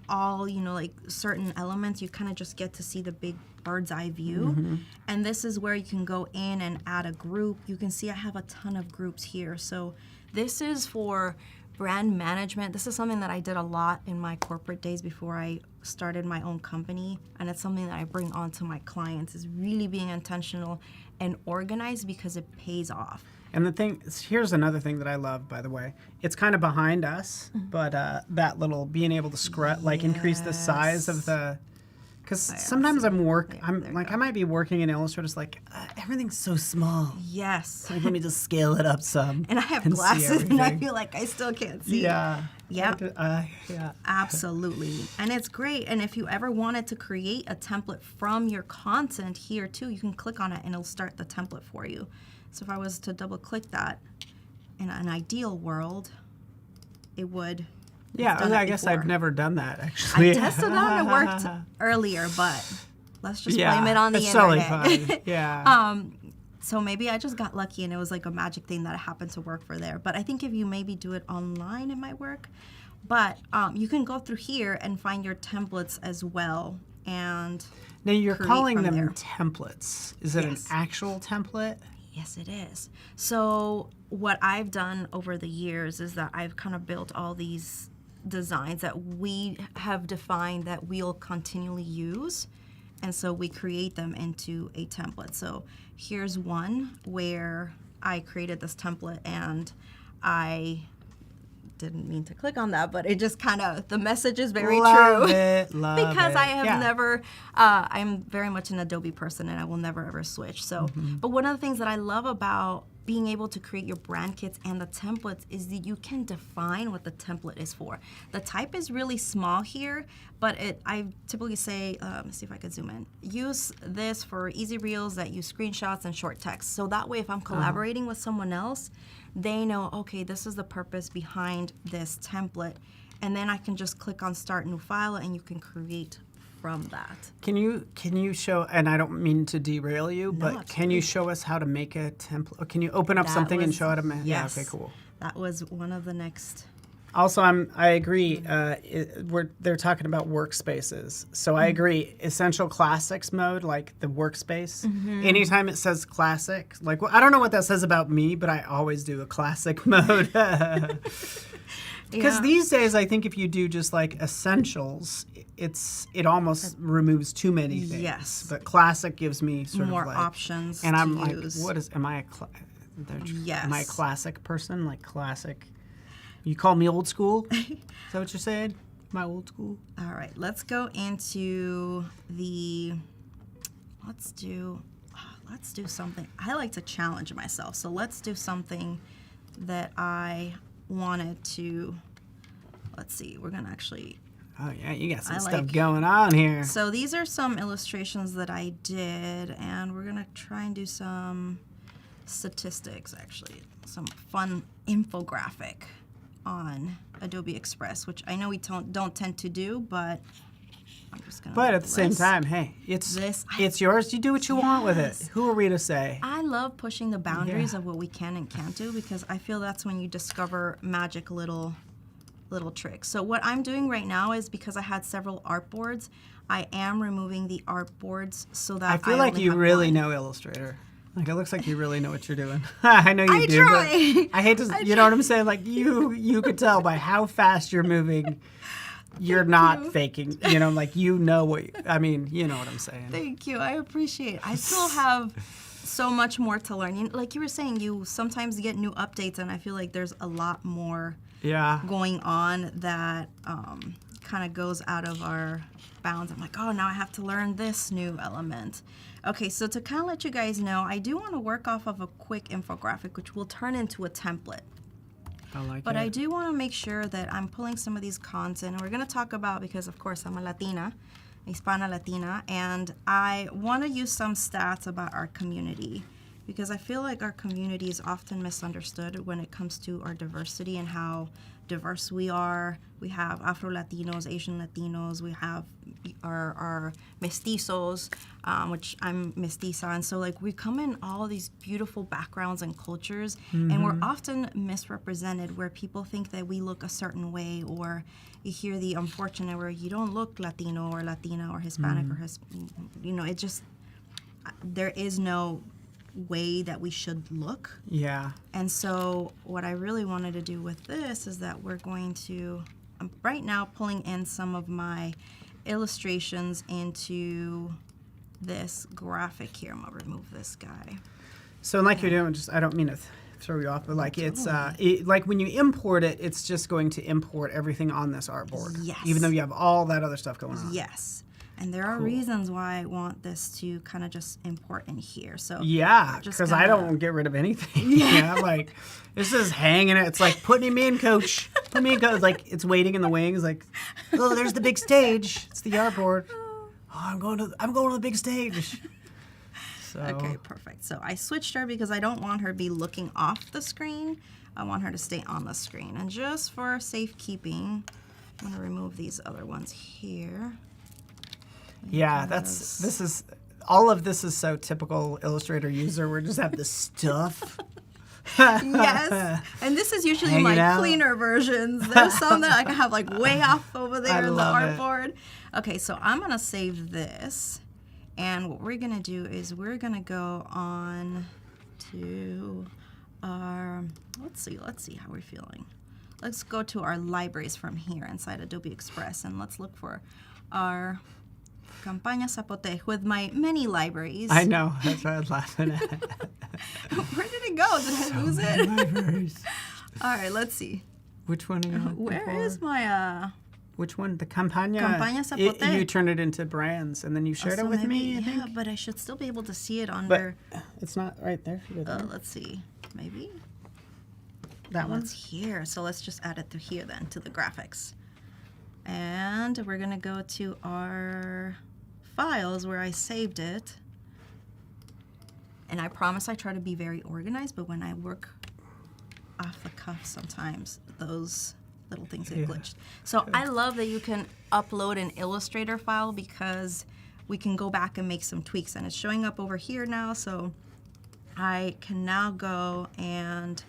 all, like certain elements. You kind of just get to see the big bird's eye view. And this is where you can go in and add a group. You can see I have a ton of groups here. So This is for brand management. This is something that I did a lot in my corporate days before I started my own company, and it's something that I bring on to my clients, is really being intentional and organized because it pays off. And the thing, here's another thing that I love, by the way. It's kind of behind us, but that little being able to like increase the size of the, because sometimes I might be working in Illustrator, it's like everything's so small. Yes. Like, let me just scale it up some. And I have see glasses and I everything. feel like I still can't see. Yeah. Yep. Yeah. Absolutely. And it's great. And if you ever wanted to create a template from your content here too, you can click on it and it'll start the template for you. So if I was to double click that, in an ideal world, it would. Yeah, done it I guess I've before. never done that actually. I tested it out and it worked earlier, but let's just blame it on the it's internet. totally fine. Yeah. So maybe I just got lucky and it was like a magic thing that happened to work for there. But I think if you maybe do it online, it might work. But you can go through here and find your templates as well. And Now you're create calling from them there. templates. Is it an actual template? Yes, it is. So what I've done over the years is that I've kind of built all these designs that we have defined that we'll continually use. And so we create them into a template. So here's one where I created this template and I didn't mean to click on that, but it just kind of, the message is very Love true. it, love Because it. I have Yeah. never, I'm very much an Adobe person and I will never ever switch. So, but one of the things that I love about being able to create your brand kits and the templates is that you can define what the template is for. The type is really small here, but I typically say, let's see if I could zoom in. Use this for easy reels that use screenshots and short text. So that way, if I'm collaborating with someone else, they know, okay, this is the purpose behind this template. And then I can just click on start new file and you can create from that. Can you show, and I don't mean to derail you, but can absolutely. you show us how to make a template? Or can you open up That something and was- show how to make? yes. Yeah, okay, cool. That was one of the next. Also, I agree. They're talking about workspaces, so I agree. Essential classics mode, like the workspace. Anytime it says classic, like, well, I don't know what that says about me, but I always do a classic mode. Because these days, I think if you do just like essentials, it almost removes too many things. Yes. But classic gives me sort More of like options and I'm to like, use. what is? Am I a Yes. Am I a classic person? Like classic? You call me old school? Is that what you're saying? My old school? All right, let's go into the, let's do something. I like to challenge myself. So let's do something that I wanted to, let's see, we're gonna actually. Oh yeah, you got some I stuff like- going on here. So these are some illustrations that I did, and we're gonna try and do some statistics, actually, some fun infographic on Adobe Express, which I know we don't tend to do, but I'm just gonna. But at the same list time, hey, it's yours. You do what you want with it. Yes. Who are we to say? I love pushing the boundaries of what we can and can't do because I feel that's when you discover magic little tricks. So what I'm doing right now is because I had several artboards, I am removing the artboards so that I feel like only you have really one. know Illustrator. Like it looks like you really know what you're doing. I know you I do. try. But I hate to. You know what I'm saying? Like you could tell by how fast you're moving. You're not faking. You know, like you know what. I mean, you know what I'm saying. Thank you. I appreciate it. I still have so much more to learn. Like you were saying, you sometimes get new updates, and I feel like there's a lot more going on that kind of goes out of our bounds. I'm like, oh, now I have to learn this new element. Okay, so to kind of let you guys know, I do want to work off of a quick infographic, which will turn into a template. I like But it. I do want to make sure that I'm pulling some of these content, and we're going to talk about, because of course I'm a Latina, Hispana Latina, and I want to use some stats about our community, because I feel like our community is often misunderstood when it comes to our diversity and how diverse we are. We have Afro-Latinos, Asian Latinos, we have our mestizos, which I'm mestiza, and so like we come in all these beautiful backgrounds and cultures, and we're often misrepresented where people think that we look a certain way, or you hear the unfortunate where you don't look Latino or Latina or Hispanic or it just, there is no way that we should look. Yeah. And so what I really wanted to do with this is that we're going to, I'm right now pulling in some of my illustrations into this graphic here. I'm gonna remove this guy. So like you're doing, I don't mean to throw you off, but like it's like when you import it, it's just going to import everything on this artboard. Yes. Even though you have all that other stuff going on. Yes. And there are reasons why I want this to kind of just import in here. So yeah, just because I don't get rid of anything. Yeah, like this is hanging it. It's like putting me in, coach. Put me in, coach. Like it's waiting in the wings. Like, oh, there's the big stage. It's the artboard. Oh, I'm going to the big stage. So. Okay, perfect. So I switched her because I don't want her to be looking off the screen. I want her to stay on the screen. And just for safekeeping, I'm going to remove these other ones here. Yeah, all of this is so typical Illustrator user. We just have this stuff. Yes, and this is usually Hanging my out. cleaner versions. There's some that I can have like way off over there in the love it. artboard. Okay, so I'm gonna save this, and what we're gonna do is we're gonna go on to our, let's see how we're feeling. Let's go to our libraries from here inside Adobe Express, and let's look for our Campaña Zapote with my many libraries. I know, that's what I was laughing at. Where did it go? Did I lose it? Libraries. All right, let's see. Which one are you looking Where for? is my Which one? The Campaña? Campaña Zapote. You turned it into brands, and then you shared it with me, I think? Yeah, but I should still be able to see it But under, it's not right there. You go there. let's see, maybe? That one? It's here, so let's just add it to here then, to the graphics. And we're gonna go to our files where I saved it. And I promise I try to be very organized, but when I work off the cuff, sometimes those little things get glitched. So I love that you can upload an Illustrator file because we can go back and make some tweaks. And it's showing up over here now, so I can now go and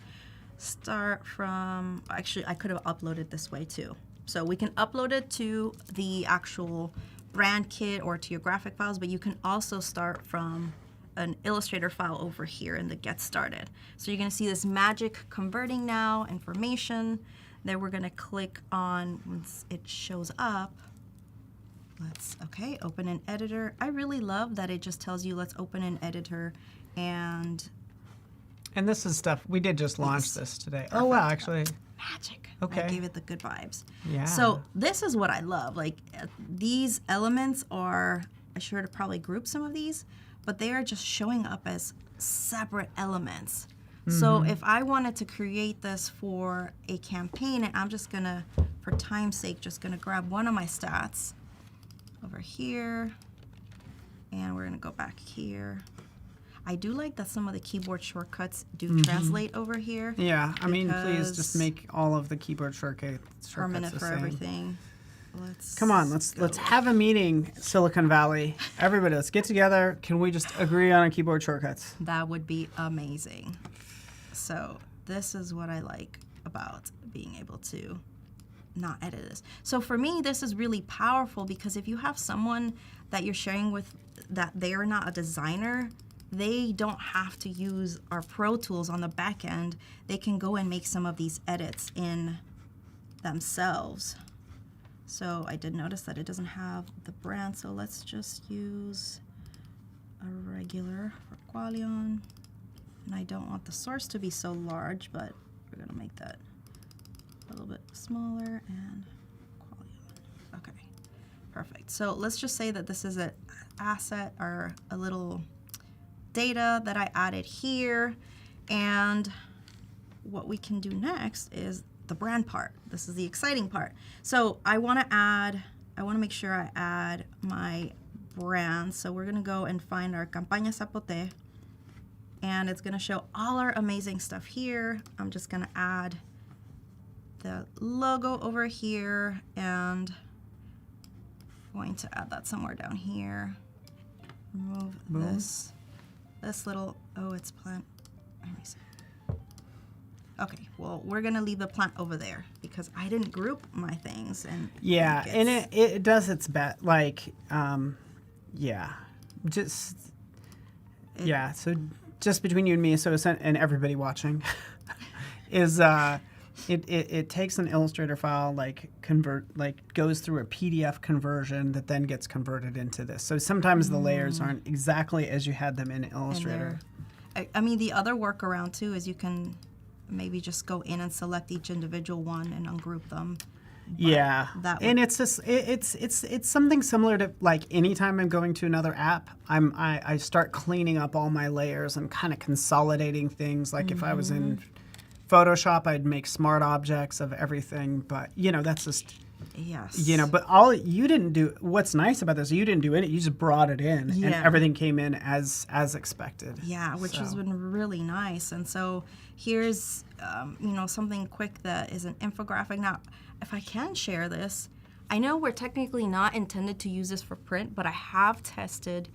start from, actually I could have uploaded this way too. So we can upload it to the actual brand kit or to your graphic files, but you can also start from an Illustrator file over here in the Get Started. So you're gonna see this magic converting now, information. Then we're gonna click on, once it shows up, open an editor. I really love that it just tells you let's open an editor and this is stuff, we did just launch this today. Oh, wow, actually. magic. Okay. I gave it the good vibes. Yeah. So this is what I love. Like these elements are, I should have probably grouped some of these, but they are just showing up as separate elements. So if I wanted to create this for a campaign, and I'm just gonna, for time's sake, just gonna grab one of my stats over here, and we're gonna go back here. I do like that some of the keyboard shortcuts do translate over here. Yeah, I mean, please because just make all of the keyboard shortcuts permanent the for same. everything. Come on, let's have a meeting, Silicon Valley. Everybody, let's get together. Can we just agree on keyboard shortcuts? That would be amazing. So this is what I like about being able to not edit this. So for me, this is really powerful because if you have someone that you're sharing with that they are not a designer, they don't have to use our Pro Tools on the back end. They can go and make some of these edits in themselves. So I did notice that it doesn't have the brand, so let's just use a regular for Qualion. And I don't want the source to be so large, but we're gonna make that a little bit smaller and Qualion. Okay, perfect. So let's just say that this is an asset or a little data that I added here. And what we can do next is the brand part. This is the exciting part. So I wanna make sure I add my brand. So we're gonna go and find our Campaña Zapote, and it's gonna show all our amazing stuff here. I'm just gonna add the logo over here, and I'm going to add that somewhere down here. Remove this little, oh, it's plant. Let me see. Okay, well, we're gonna leave the plant over there because I didn't group my things. And yeah, and it does its best. Like, yeah, just yeah. So just between you and me, and everybody watching, is it takes an Illustrator file, goes through a PDF conversion that then gets converted into this. So sometimes the layers aren't exactly as you had them in Illustrator. I mean, the other workaround too is you can maybe just go in and select each individual one and ungroup them. Yeah, and it's just it's something similar to like anytime I'm going to another app, I start cleaning up all my layers and kind of consolidating things. Like if I was in Photoshop, I'd make smart objects of everything, but that's just But you didn't do. What's nice about this? You didn't do it. You just brought it in, and everything came in as expected. Yeah, which has been really nice. And so here's something quick that is an infographic. Now, if I can share this, I know we're technically not intended to use this for print, but I have tested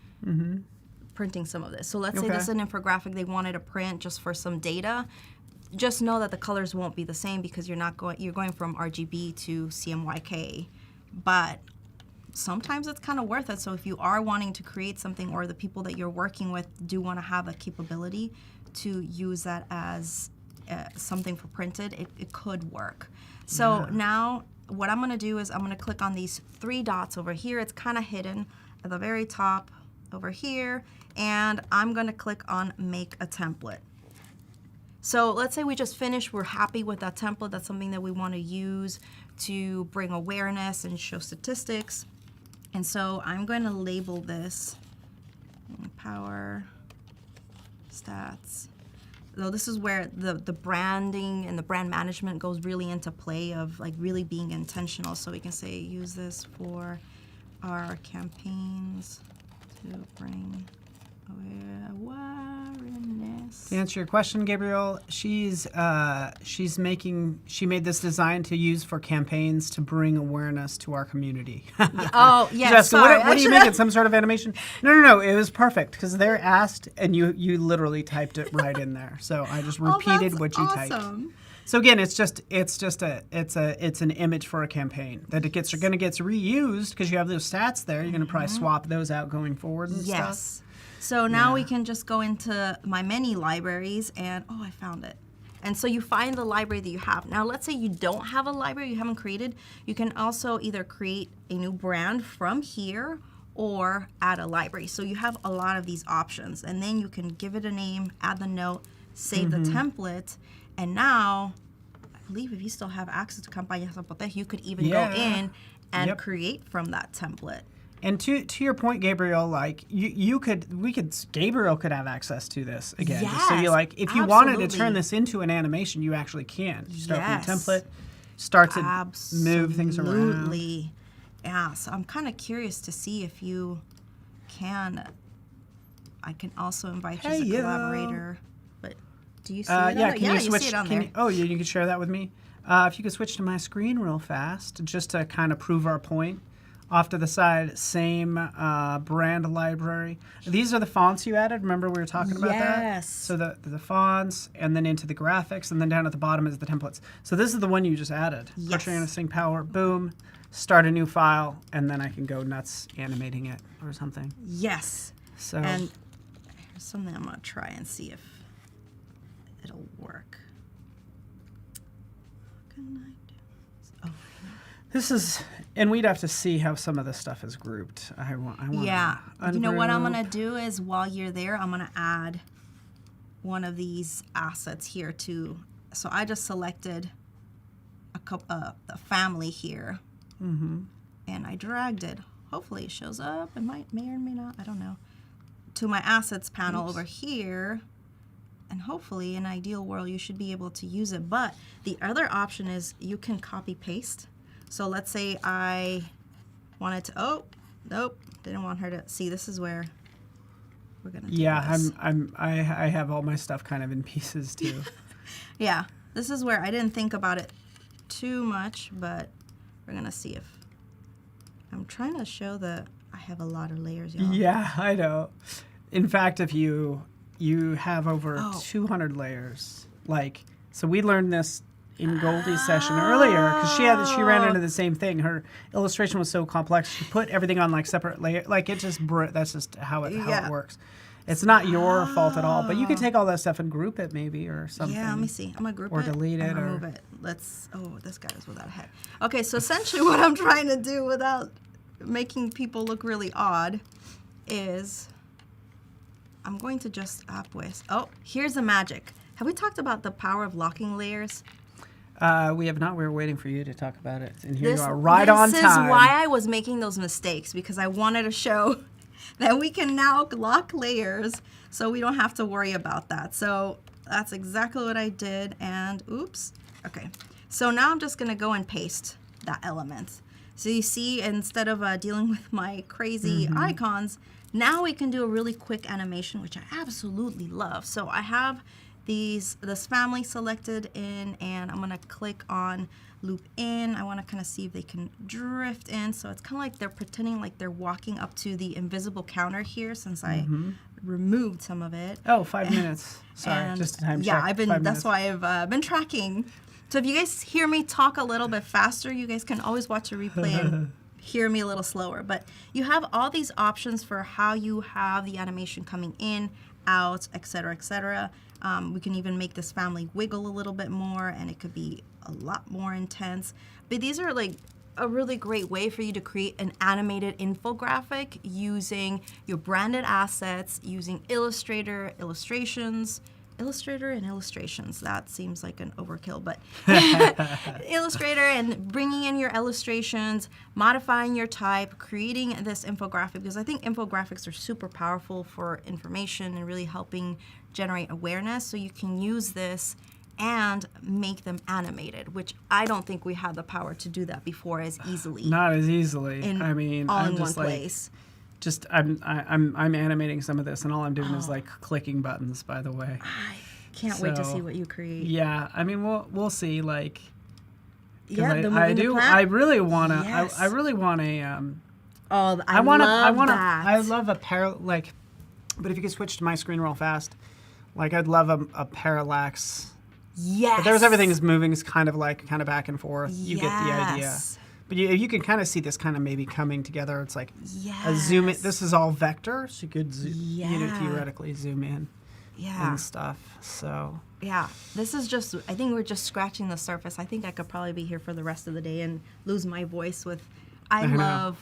printing some of this. So let's say this is an infographic they wanted to print just for some data. Just know that the colors won't be the same because you're going from RGB to CMYK, but sometimes it's kind of worth it. So if you are wanting to create something, or the people that you're working with do want to have a capability to use that as something for printed, it could work. So now what I'm going to do is I'm going to click on these 3 dots over here. It's kind of hidden at the very top over here, and I'm going to click on Make a Template. So let's say we just finished, we're happy with that template. That's something that we want to use to bring awareness and show statistics. And so I'm going to label this Power Stats. So this is where the branding and the brand management goes really into play of like really being intentional. So we can say use this for our campaigns to bring awareness. To answer your question, Gabriel, she made this design to use for campaigns to bring awareness to our community. Oh, yeah, sorry. What do you make it? Some sort of animation? No. It was perfect because they're asked, and you literally typed it right in there. So I just repeated what you typed. So again, it's an image for a campaign that gets reused because you have those stats there. You're going to probably swap those out going forward and stuff. So now we can just go into my many libraries and, I found it. And so you find the library that you have. Now, let's say you don't have a library you haven't created. You can also either create a new brand from here or add a library. So you have a lot of these options. And then you can give it a name, add the note, save the template. And now, I believe if you still have access to Campañas Zapote, you could even go in and create from that template. And to your point, Gabriel, like Gabriel could have access to this again. Yes, so you if you wanted to turn this into an animation, you actually can. You start from the template, start to move things around. Absolutely. Yeah, so I'm kind of curious to see if you can. I can also invite you as a collaborator. But do you see it? You see it on there. You can share that with me. If you could switch to my screen real fast, just to kind of prove our point. Off to the side, same brand library. These are the fonts you added. Remember we were talking about that? Yes. So the fonts, and then into the graphics, and then down at the bottom is the templates. So this is the one you just added. Yes. Katrina Sing Power, boom, start a new file, and then I can go nuts animating it or something. Yes. So and here's something I'm going to try and see if it'll work. What can I do? this is, and we'd have to see how some of this stuff is grouped. I want yeah. You know what I'm going to do is while you're there, I'm going to add one of these assets here too. So I just selected a family here, and I dragged it. Hopefully it shows up. It may or may not. I don't know. To my assets panel over here, and hopefully in an ideal world you should be able to use it. But the other option is you can copy paste. So let's say I wanted to. Oh, nope, didn't want her to see. This is where we're gonna. Do this. I have all my stuff kind of in pieces too. Yeah, this is where I didn't think about it too much, but we're gonna see if. I'm trying to show that I have a lot of layers, y'all. Yeah, I know. In fact, if you have over 200 layers, so we learned this in Goldie's session earlier because she ran into the same thing. Her illustration was so complex. She put everything on separate layers. That's just how it works. It's not your fault at all, but you could take all that stuff and group it maybe or something. Yeah, let me see. I'm gonna group or it delete and it remove or it. This guy is without a head. Okay, so essentially what I'm trying to do without making people look really odd is I'm going to just here's the magic. Have we talked about the power of locking layers? We have not. We were waiting for you to talk about it, and here you are, right on time. This is why I was making those mistakes, because I wanted to show that we can now lock layers, so we don't have to worry about that. So that's exactly what I did, and oops. Okay, so now I'm just gonna go and paste that element. So you see, instead of dealing with my crazy icons, now we can do a really quick animation, which I absolutely love. So I have this family selected in, and I'm gonna click on loop in. I wanna kind of see if they can drift in. So it's kind of like they're pretending like they're walking up to the invisible counter here, since I removed some of it. Oh, 5 minutes. Sorry, just a time check. Yeah, that's why I've been tracking. So if you guys hear me talk a little bit faster, you guys can always watch a replay and hear me a little slower. But you have all these options for how you have the animation coming in, out, etc., etc. We can even make this family wiggle a little bit more, and it could be a lot more intense. But these are like a really great way for you to create an animated infographic using your branded assets, using Illustrator, Illustrator and illustrations. That seems like an overkill, but Illustrator, and bringing in your illustrations, modifying your type, creating this infographic, because I think infographics are super powerful for information and really helping generate awareness. So you can use this and make them animated, which I don't think we had the power to do that before as easily. Not as easily. I mean, all I'm in one just like, place. I'm animating some of this, and all I'm doing is like clicking buttons. By the way, I can't wait to see what you create. Yeah, I mean, we'll see. Like, yeah, I really wanna. Yes. I really want a. I love that. I love a like, but if you could switch to my screen real fast, like I'd love a parallax. Yes. But there's everything is moving, is kind of back and forth. You get the idea. But you can kind of see this kind of maybe coming together. It's like a zoom in. This is all vector, so you could theoretically zoom in and stuff. So yeah, this is just, I think we're just scratching the surface. I think I could probably be here for the rest of the day and lose my voice with, I love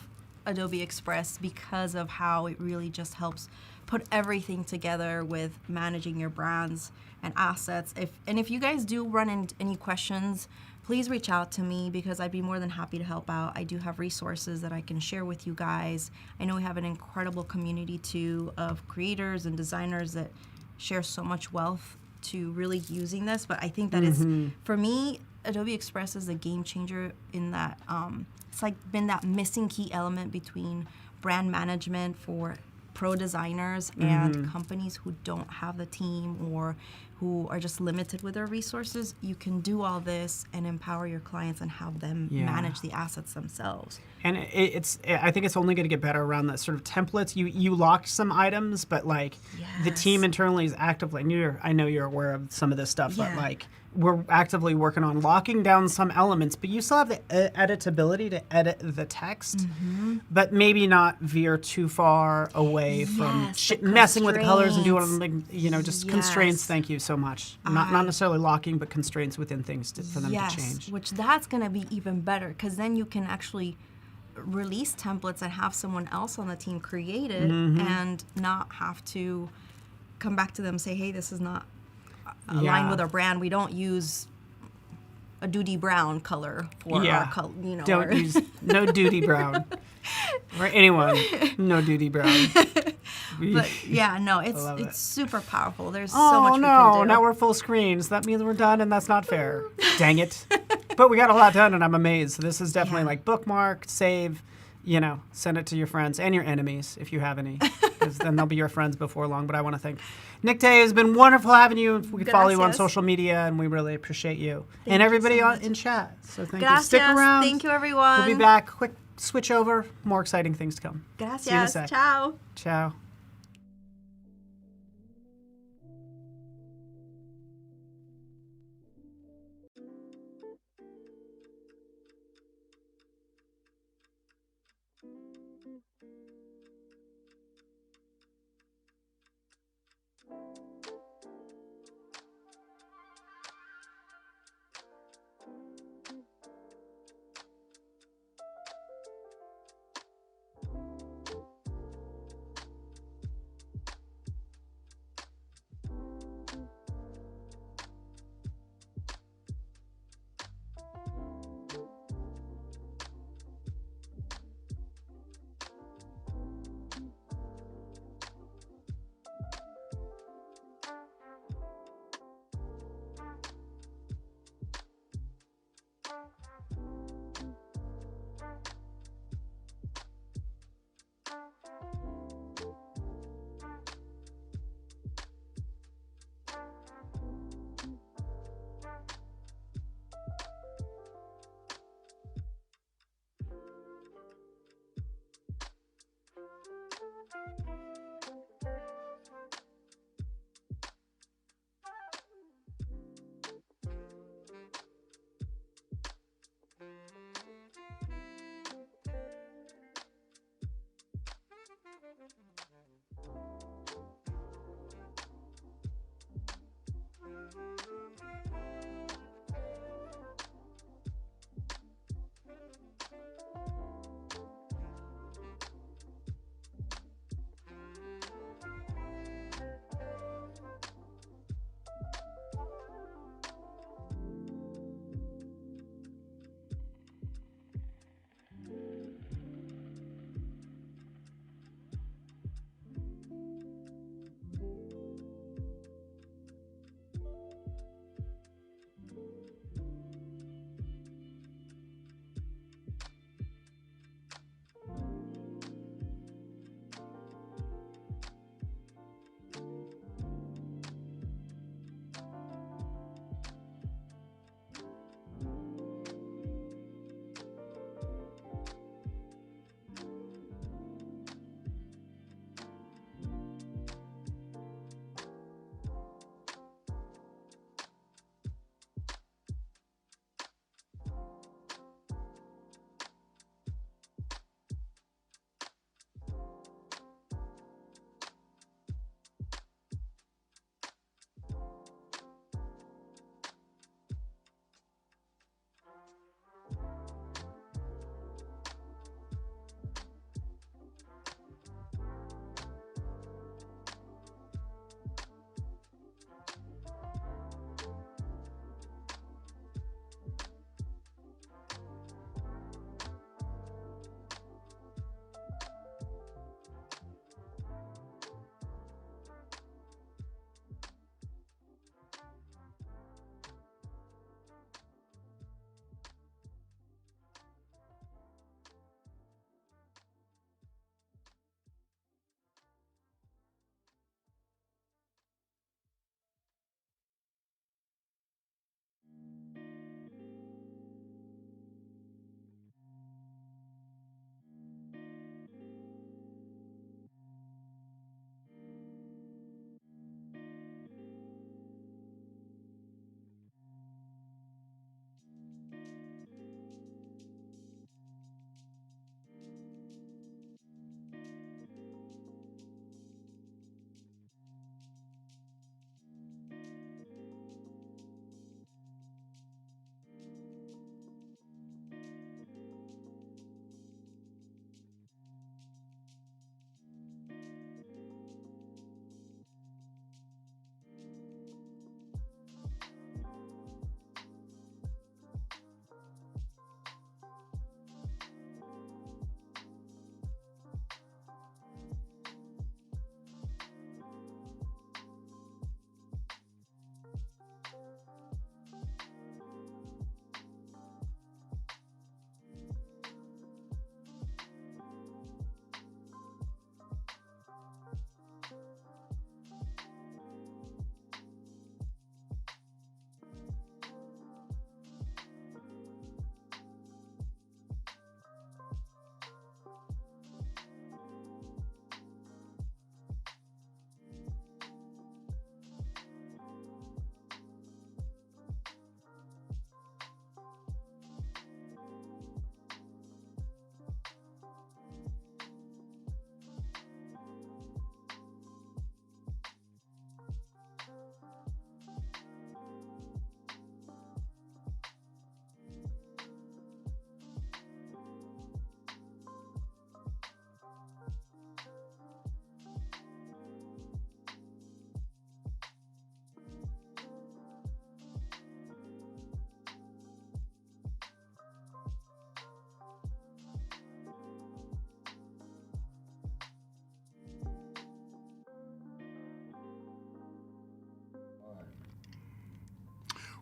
Adobe Express because of how it really just helps put everything together with managing your brands and assets. If you guys do run into any questions, please reach out to me, because I'd be more than happy to help out. I do have resources that I can share with you guys. I know we have an incredible community too of creators and designers that share so much wealth to really using this. But I think that is, for me, Adobe Express is a game changer in that it's like been that missing key element between brand management for pro designers and companies who don't have the team or who are just limited with their resources. You can do all this and empower your clients and have them manage the assets themselves. And I think it's only going to get better around that sort of templates. You locked some items, but like the team internally is actively, and I know you're aware of some of this stuff, but like we're actively working on locking down some elements, but you still have the editability to edit the text, but maybe not veer too far away from messing with the colors and doing, just constraints. Thank you so much. Not necessarily locking, but constraints within things for them to change. Which that's going to be even better, because then you can actually release templates and have someone else on the team create it and not have to come back to them and say, hey, this is not aligned with our brand. We don't use a Duty Brown color for our color. Don't use no Duty Brown. Or anyone, no Duty Brown. But it's super powerful. There's so much we can do. Oh no, now we're full screen, so that means we're done, and that's not fair. Dang it. But we got a lot done, and I'm amazed. So this is definitely like bookmark, save, send it to your friends and your enemies if you have any, because then they'll be your friends before long. But I want to thank Nicte. It's been wonderful having you. We can follow you on social media, and we really appreciate you. And everybody in chat. So thank you. Stick around. Thank you, everyone. We'll be back. Quick switch over. More exciting things to come. Gracias. See you in a sec. Ciao. Ciao.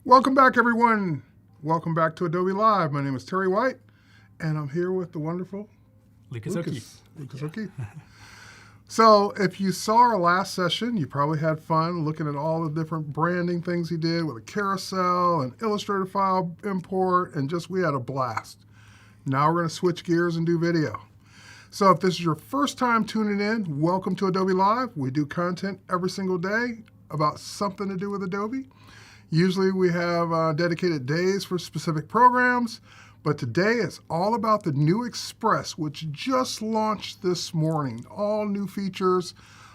Welcome back, everyone. Welcome back to Adobe Live. My name is Terry White, and I'm here with the wonderful Lucas O'Keefe. Lucas O'Keefe. So if you saw our last session, you probably had fun looking at all the different branding things he did with a carousel and Illustrator file import, and we had a blast. Now we're going to switch gears and do video. So if this is your first time tuning in, welcome to Adobe Live. We do content every single day about something to do with Adobe. Usually we have dedicated days for specific programs, but today it's all about the new Express, which just launched this morning. All new features,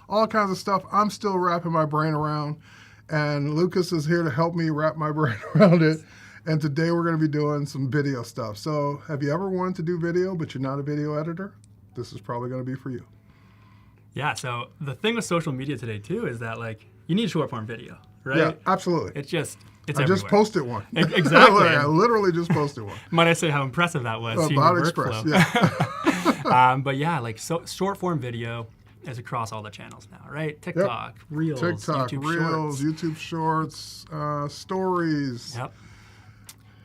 all kinds of stuff I'm still wrapping my brain around, and Lucas is here to help me wrap my brain around it. And today we're going to be doing some video stuff. So have you ever wanted to do video, but you're not a video editor? This is probably going to be for you. Yeah, so the thing with social media today too is that you need short form video, right? Yeah, absolutely. It's I everywhere. just posted one. Exactly. I literally just posted one. Might I say how impressive that was? About Express, yeah. But yeah, so short form video is across all the channels now, right? TikTok, Reels, YouTube Reels, Shorts. YouTube Shorts, Stories. Yep.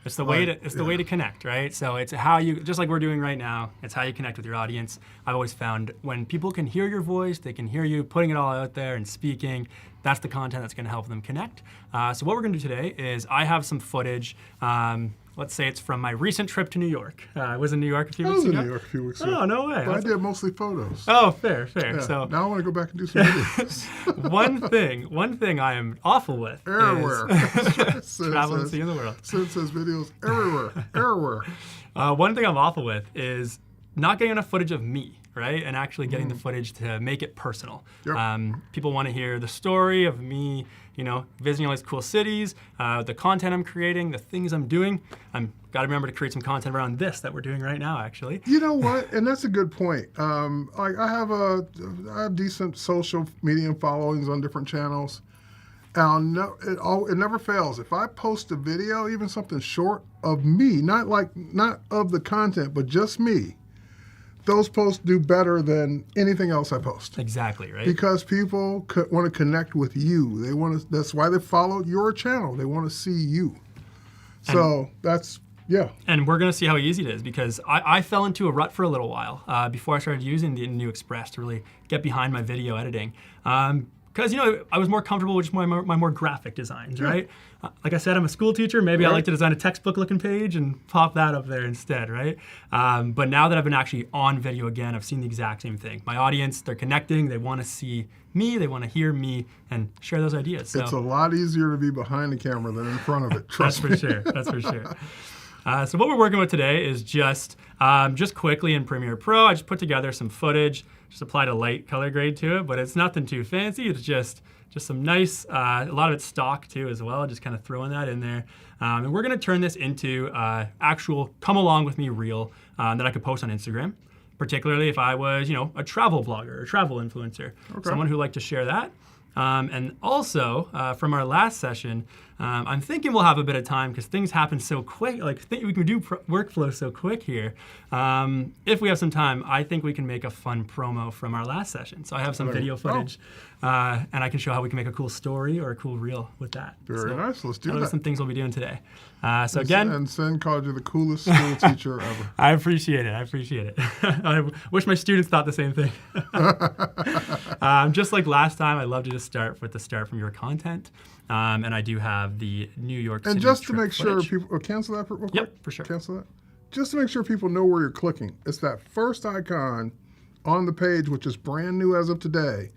It's the way to connect, right? So it's how you, just like we're doing right now, it's how you connect with your audience. I've always found when people can hear your voice, they can hear you putting it all out there and speaking, that's the content that's going to help them connect. So what we're going to do today is I have some footage. Let's say it's from my recent trip to New York. I was in New York a few weeks ago. I was in New York a few weeks ago. Oh, no way. But I did mostly photos. Oh, fair. Yeah, So now I want to go back and do some videos. one thing I am awful with Everywhere. is travel and seeing the world. Sid says videos everywhere. One thing I'm awful with is not getting enough footage of me, right? And actually getting the footage to make it personal. Yep. People want to hear the story of me, visiting all these cool cities, the content I'm creating, the things I'm doing. I'm got to remember to create some content around this that we're doing right now, actually. You know what? And that's a good point. I have decent social media followings on different channels. And it never fails. If I post a video, even something short of me, not of the content, but just me, those posts do better than anything else I post. Exactly, right? Because people want to connect with you. That's why they follow your channel. They want to see you. So yeah. And we're going to see how easy it is, because I fell into a rut for a little while before I started using the new Express to really get behind my video editing. Because, I was more comfortable with just my more graphic designs, right? Like I said, I'm a school teacher. Maybe I like to design a textbook-looking page and pop that up there instead, right? But now that I've been actually on video again, I've seen the exact same thing. My audience, they're connecting. They want to see me. They want to hear me and share those ideas. So it's a lot easier to be behind the camera than in front of it. Trust me. That's for sure. So what we're working with today is just quickly in Premiere Pro, I just put together some footage, just applied a light color grade to it, but it's nothing too fancy. It's just some nice, a lot of it's stock too as well, just kind of throwing that in there. And we're gonna turn this into actual come along with me reel that I could post on Instagram, particularly if I was, a travel vlogger or travel influencer, someone who liked to share that. And also, from our last session, I'm thinking we'll have a bit of time because things happen so quick. We can do workflow so quick here. If we have some time, I think we can make a fun promo from our last session. So I have some video footage, and I can show how we can make a cool story or a cool reel with that. Very nice. Let's do that. Those are some things we'll be doing today. And Sen called you the coolest school teacher ever. I appreciate it. I wish my students thought the same thing. Just like last time, I love to just start from your content. And I do have the New York City And just to trip make sure footage. people, cancel that real quick? Yep, for sure. Cancel that. Just to make sure people know where you're clicking. It's that first icon on the page, which is brand new as of today.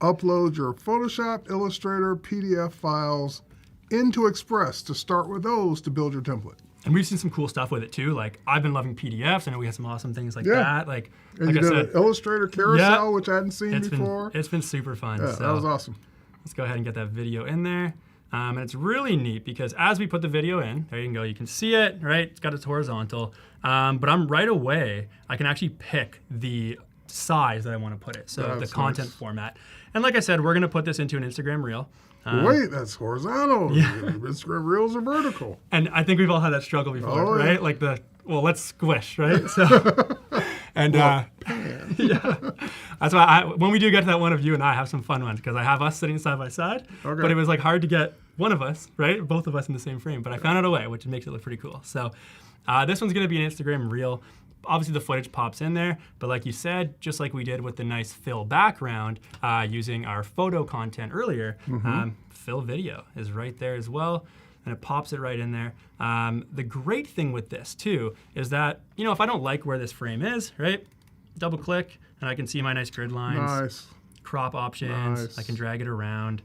Upload your Photoshop, Illustrator, PDF files into Express to start with those to build your template. And we've seen some cool stuff with it too. Like I've been loving PDFs. I know we had some awesome things like that. And you did an Illustrator carousel, which I hadn't seen before. It's been super fun. Yeah, so that was awesome. Let's go ahead and get that video in there. And it's really neat because as we put the video in, there you can go, you can see it, right? It's got its horizontal. But right away, I can actually pick the size that I want to put it. So the content format. And like I said, we're going to put this into an Instagram reel. Wait, that's horizontal. Yeah. Instagram reels are vertical. And I think we've all had that struggle before, right? Like let's squish, right? So, and Yeah. That's why when we do get to that one of you and I have some fun ones because I have us sitting side by side, Okay. but it was like hard to get one of us, right? Both of us in the same frame, but I found out a way, which makes it look pretty cool. So this one's going to be an Instagram reel. Obviously the footage pops in there, but like you said, just like we did with the nice fill background using our photo content earlier, fill video is right there as well. And it pops it right in there. The great thing with this too is that, you know, if I don't like where this frame is, right, double click and I can see my nice grid lines, Nice. crop options, Nice. I can drag it around.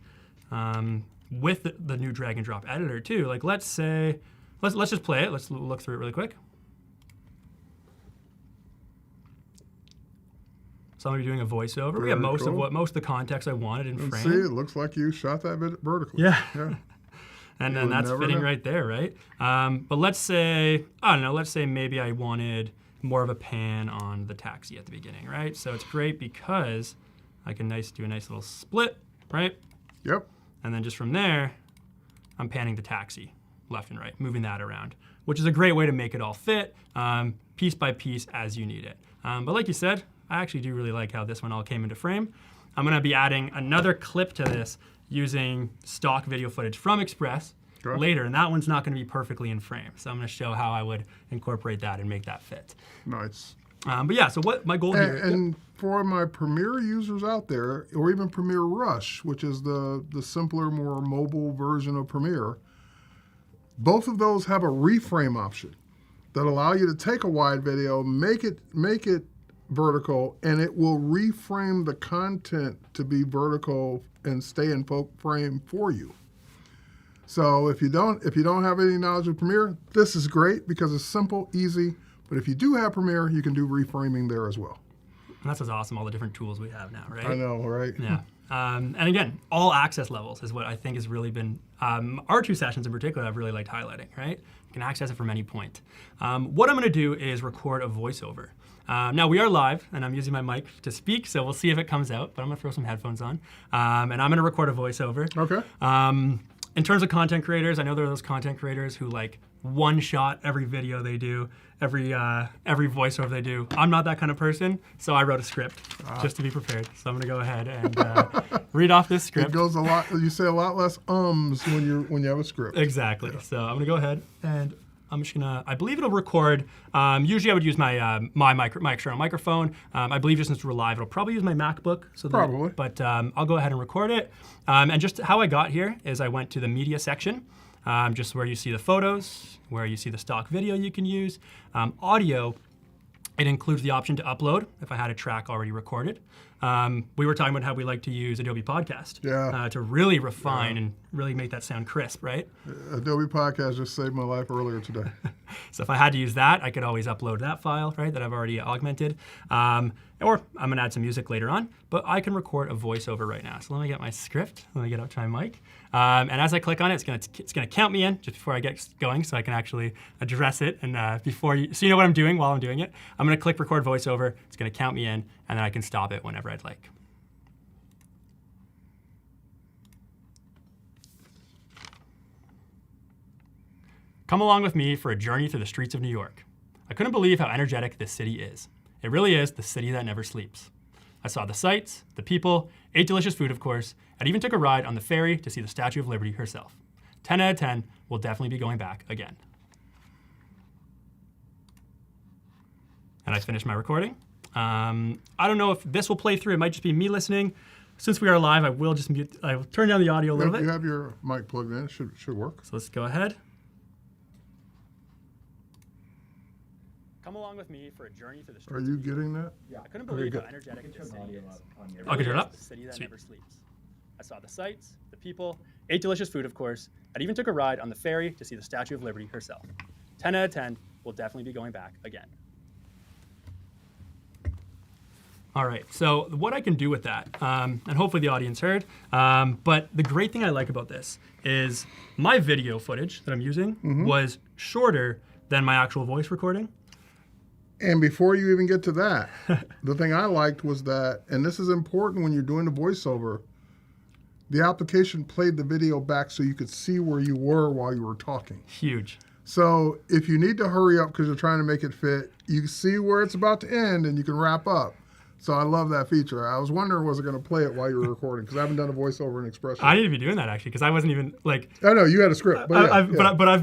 With the new drag and drop editor too, like let's say, let's just play it. Let's look through it really quick. So I'm gonna be doing a voiceover. We have most of the context I wanted in And frame. see, it looks like you shot that vertically. Yeah. Yeah. And You then would that's never fitting know. right there, right? But let's say, I don't know, let's say maybe I wanted more of a pan on the taxi at the beginning, right? So it's great because I can do a nice little split, right? Yep. And then just from there, I'm panning the taxi left and right, moving that around, which is a great way to make it all fit piece by piece as you need it. But like you said, I actually do really like how this one all came into frame. I'm gonna be adding another clip to this using stock video footage from Express later, and that one's not gonna be perfectly in frame. So I'm gonna show how I would incorporate that and make that fit. Nice. But yeah, so what my goal here. And for my Premiere users out there, or even Premiere Rush, which is the simpler, more mobile version of Premiere, both of those have a reframe option that allow you to take a wide video, make it vertical, and it will reframe the content to be vertical and stay in frame for you. So if you don't have any knowledge of Premiere, this is great because it's simple, easy. But if you do have Premiere, you can do reframing there as well. And that's what's awesome, all the different tools we have now, right? I know, right? Yeah. And again, all access levels is what I think has really been, our two sessions in particular I've really liked highlighting, right? You can access it from any point. What I'm gonna do is record a voiceover. Now we are live and I'm using my mic to speak, so we'll see if it comes out, but I'm gonna throw some headphones on. And I'm gonna record a voiceover. Okay. In terms of content creators, I know there are those content creators who like one shot every video they do, every voiceover they do. I'm not that kind of person, so I wrote a script just to be prepared. So I'm gonna go ahead and read off this script. It goes a lot. You say a lot less ums when you have a script. Exactly. Yeah. So I'm gonna go ahead and I'm just gonna. I believe it'll record. Usually I would use my my external microphone. I believe just since we're live, it'll probably use my MacBook. So probably. But I'll go ahead and record it. And just how I got here is I went to the media section. Just where you see the photos, where you see the stock video you can use. Audio, it includes the option to upload if I had a track already recorded. We were talking about how we like to use Adobe Podcast to really refine and really make that sound crisp, right? Adobe Podcast just saved my life earlier today. So if I had to use that, I could always upload that file, right, that I've already augmented. Or I'm gonna add some music later on, but I can record a voiceover right now. So let me get my script, let me get up to my mic. And as I click on it, it's gonna count me in just before I get going so I can actually address it. And so you know what I'm doing while I'm doing it. I'm gonna click record voiceover, it's gonna count me in, and then I can stop it whenever I'd like. Come along with me for a journey through the streets of New York. I couldn't believe how energetic this city is. It really is the city that never sleeps. I saw the sights, the people, ate delicious food, of course, and even took a ride on the ferry to see the Statue of Liberty herself. 10 out of 10, we'll definitely be going back again. And I finished my recording. I don't know if this will play through. It might just be me listening. Since we are live, I will just mute. I will turn down the audio a little bit. You have your mic plugged in. It should work. So let's go ahead. Come along with me for a journey through the streets. Are you getting that? Yeah. I couldn't believe how energetic this city is. I can turn it up. The city that never sleeps. I saw the sights, the people, ate delicious food, of course, and even took a ride on the ferry to see the Statue of Liberty herself. 10 out of 10, we'll definitely be going back again. All right, so what I can do with that, and hopefully the audience heard, but the great thing I like about this is my video footage that I'm using was shorter than my actual voice recording. And before you even get to that, the thing I liked was that, and this is important when you're doing the voiceover, the application played the video back so you could see where you were while you were talking. Huge. So if you need to hurry up because you're trying to make it fit, you see where it's about to end and you can wrap up. So I love that feature. I was wondering, was it going to play it while you were recording? Because I haven't done a voiceover in Express yet. I need to be doing that actually, because I wasn't even like. I know you had a script, but but I've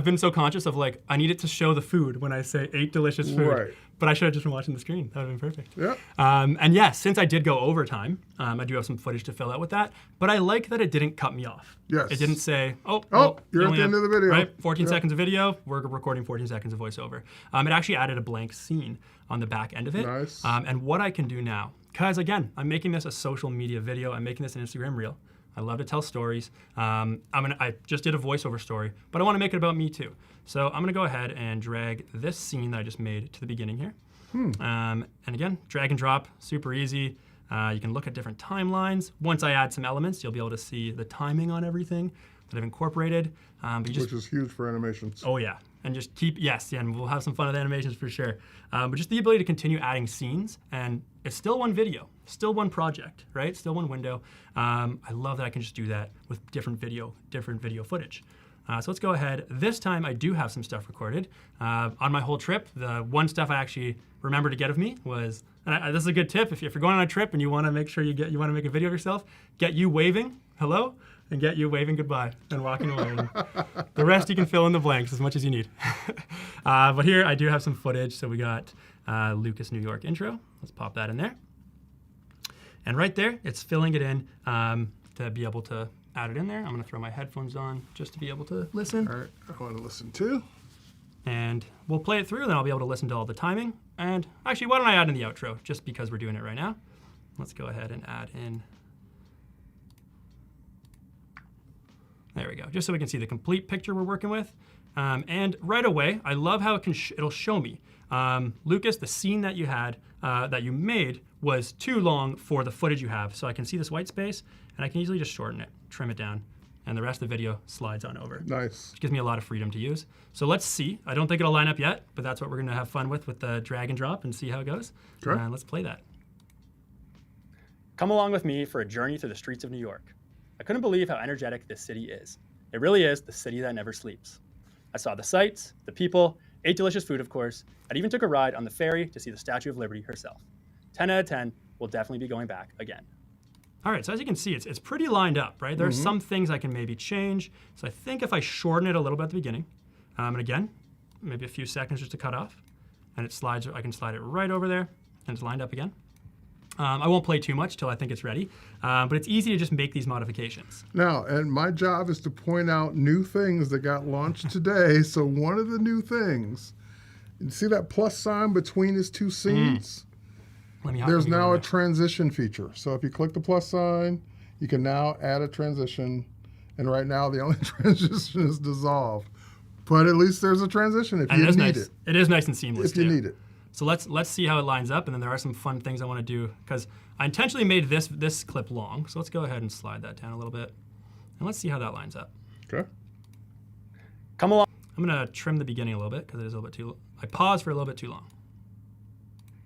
been so conscious of like I need it to show the food when I say ate delicious food. Right. But I should have just been watching the screen. That would have been perfect. Yeah. And yes, since I did go overtime, I do have some footage to fill out with that. But I like that it didn't cut me off. Yes. It didn't say, well, you're you at only the end of the video. Right, 14 seconds of video. We're recording 14 seconds of voiceover. It actually added a blank scene on the back end of it. Nice. And what I can do now, because again, I'm making this a social media video. I'm making this an Instagram reel. I love to tell stories. I just did a voiceover story, but I want to make it about me too. So I'm gonna go ahead and drag this scene that I just made to the beginning here. And again, drag and drop, super easy. You can look at different timelines. Once I add some elements, you'll be able to see the timing on everything that I've incorporated. Which is huge for animations. Oh yeah, and just and we'll have some fun with animations for sure. But just the ability to continue adding scenes, and it's still one video, still one project, right? Still one window. I love that I can just do that with different video footage. So let's go ahead. This time I do have some stuff recorded. On my whole trip, the one stuff I actually remember to get of me was, and this is a good tip, if you're going on a trip and you want to make sure you want to make a video of yourself, get you waving hello and get you waving goodbye and walking away. And the rest you can fill in the blanks as much as you need. But here I do have some footage. So we got Lucas New York intro. Let's pop that in there. And right there, it's filling it in to be able to add it in there. I'm going to throw my headphones on just to be able to listen. All right, I want to listen too. And we'll play it through, then I'll be able to listen to all the timing. And actually, why don't I add in the outro, just because we're doing it right now. Let's go ahead and add in. There we go, just so we can see the complete picture we're working with. And right away, I love how it'll show me. Lucas, the scene that you had, that you made was too long for the footage you have. So I can see this white space, and I can easily just shorten it, trim it down, and the rest of the video slides on over. Nice. Which gives me a lot of freedom to use. So let's see. I don't think it'll line up yet, but that's what we're gonna have fun with the drag and drop and see how it goes. Okay. Let's play that. Come along with me for a journey through the streets of New York. I couldn't believe how energetic this city is. It really is the city that never sleeps. I saw the sights, the people, ate delicious food, of course. I even took a ride on the ferry to see the Statue of Liberty herself. 10 out of 10, we'll definitely be going back again. All right, so as you can see, it's pretty lined up, right? There are some things I can maybe change. So I think if I shorten it a little bit at the beginning, and again, maybe a few seconds just to cut off, and it slides, I can slide it right over there, and it's lined up again. I won't play too much till I think it's ready, but it's easy to just make these modifications. Now, and my job is to point out new things that got launched today. So one of the new things, you see that plus sign between his two scenes? There's now a transition feature. So if you click the plus sign, you can now add a transition. And right now, the only transition is dissolve. But at least there's a transition if you need it. It is nice and seamless, if you need it. So let's see how it lines up, and then there are some fun things I want to do, because I intentionally made this clip long. So let's go ahead and slide that down a little bit, and let's see how that lines up. Okay. Come along. I'm gonna trim the beginning a little bit because it is a little bit too. I paused for a little bit too long.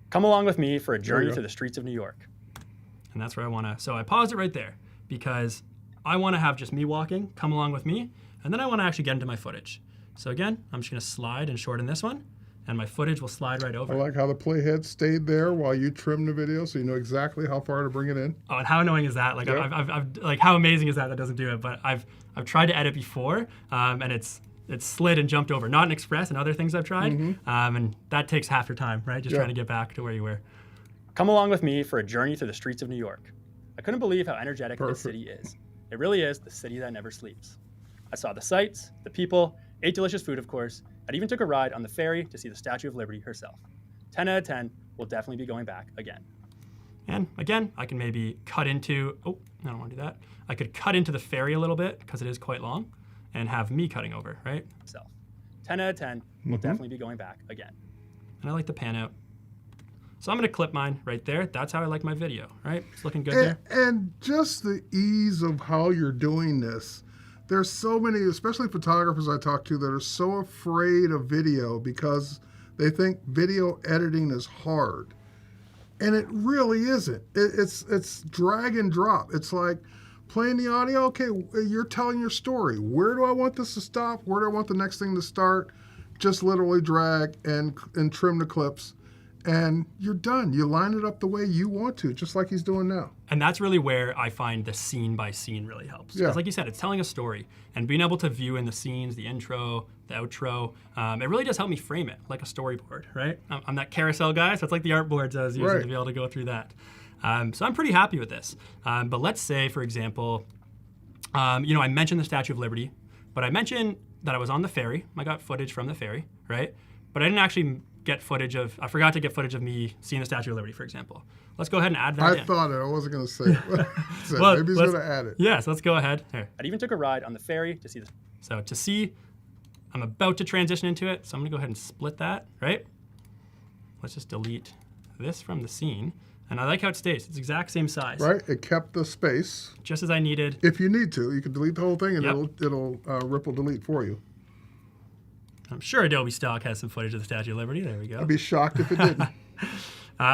Come along with me for a journey through the streets of New York, and that's where I want to. So I paused it right there because I want to have just me walking. Come along with me, and then I want to actually get into my footage. So again, I'm just gonna slide and shorten this one. And my footage will slide right over. I like how the playhead stayed there while you trimmed the video, so you know exactly how far to bring it in. Oh, and how annoying is that? Like, I've like, how amazing is that doesn't do it? But I've tried to edit before, and it's slid and jumped over. Not in Express and other things I've tried, and that takes half your time, right? Just trying to get back to where you were. Come along with me for a journey through the streets of New York. I couldn't believe how energetic this city is. It really is the city that never sleeps. I saw the sights, the people, ate delicious food, of course. I even took a ride on the ferry to see the Statue of Liberty herself. 10 out of 10, we'll definitely be going back again. And again, I can maybe cut into, I don't want to do that. I could cut into the ferry a little bit because it is quite long and have me cutting over, right? 10 out of 10, we'll definitely be going back again. And I like the pan out. So I'm gonna clip mine right there. That's how I like my video, right? It's looking good there. And just the ease of how you're doing this. There's so many, especially photographers I talk to, that are so afraid of video because they think video editing is hard. And it really isn't. It's drag and drop. It's like playing the audio. Okay, you're telling your story. Where do I want this to stop? Where do I want the next thing to start? Just literally drag and trim the clips, and you're done. You line it up the way you want to, just like he's doing now. And that's really where I find the scene by scene really helps. Because like you said, it's telling a story, and being able to view in the scenes, the intro, the outro, it really does help me frame it like a storyboard, right? I'm that carousel guy, so it's like the artboards I was using to be able to go through that. So I'm pretty happy with this. But let's say, for example, you know, I mentioned the Statue of Liberty, but I mentioned that I was on the ferry. I got footage from the ferry, right? But I didn't actually get footage of, I forgot to get footage of me seeing the Statue of Liberty, for example. Let's go ahead and add that in. I thought it. I wasn't going to say it. So maybe he's going to add it. Yeah, so let's go ahead. Here. I even took a ride on the ferry to see this. So to see, I'm about to transition into it, so I'm going to go ahead and split that, right? Let's just delete this from the scene. And I like how it stays. It's the exact same size. Right, it kept the space. Just as I needed. If you need to, you can delete the whole thing and it'll ripple delete for you. I'm sure Adobe Stock has some footage of the Statue of Liberty. There we go. I'd be shocked if it didn't.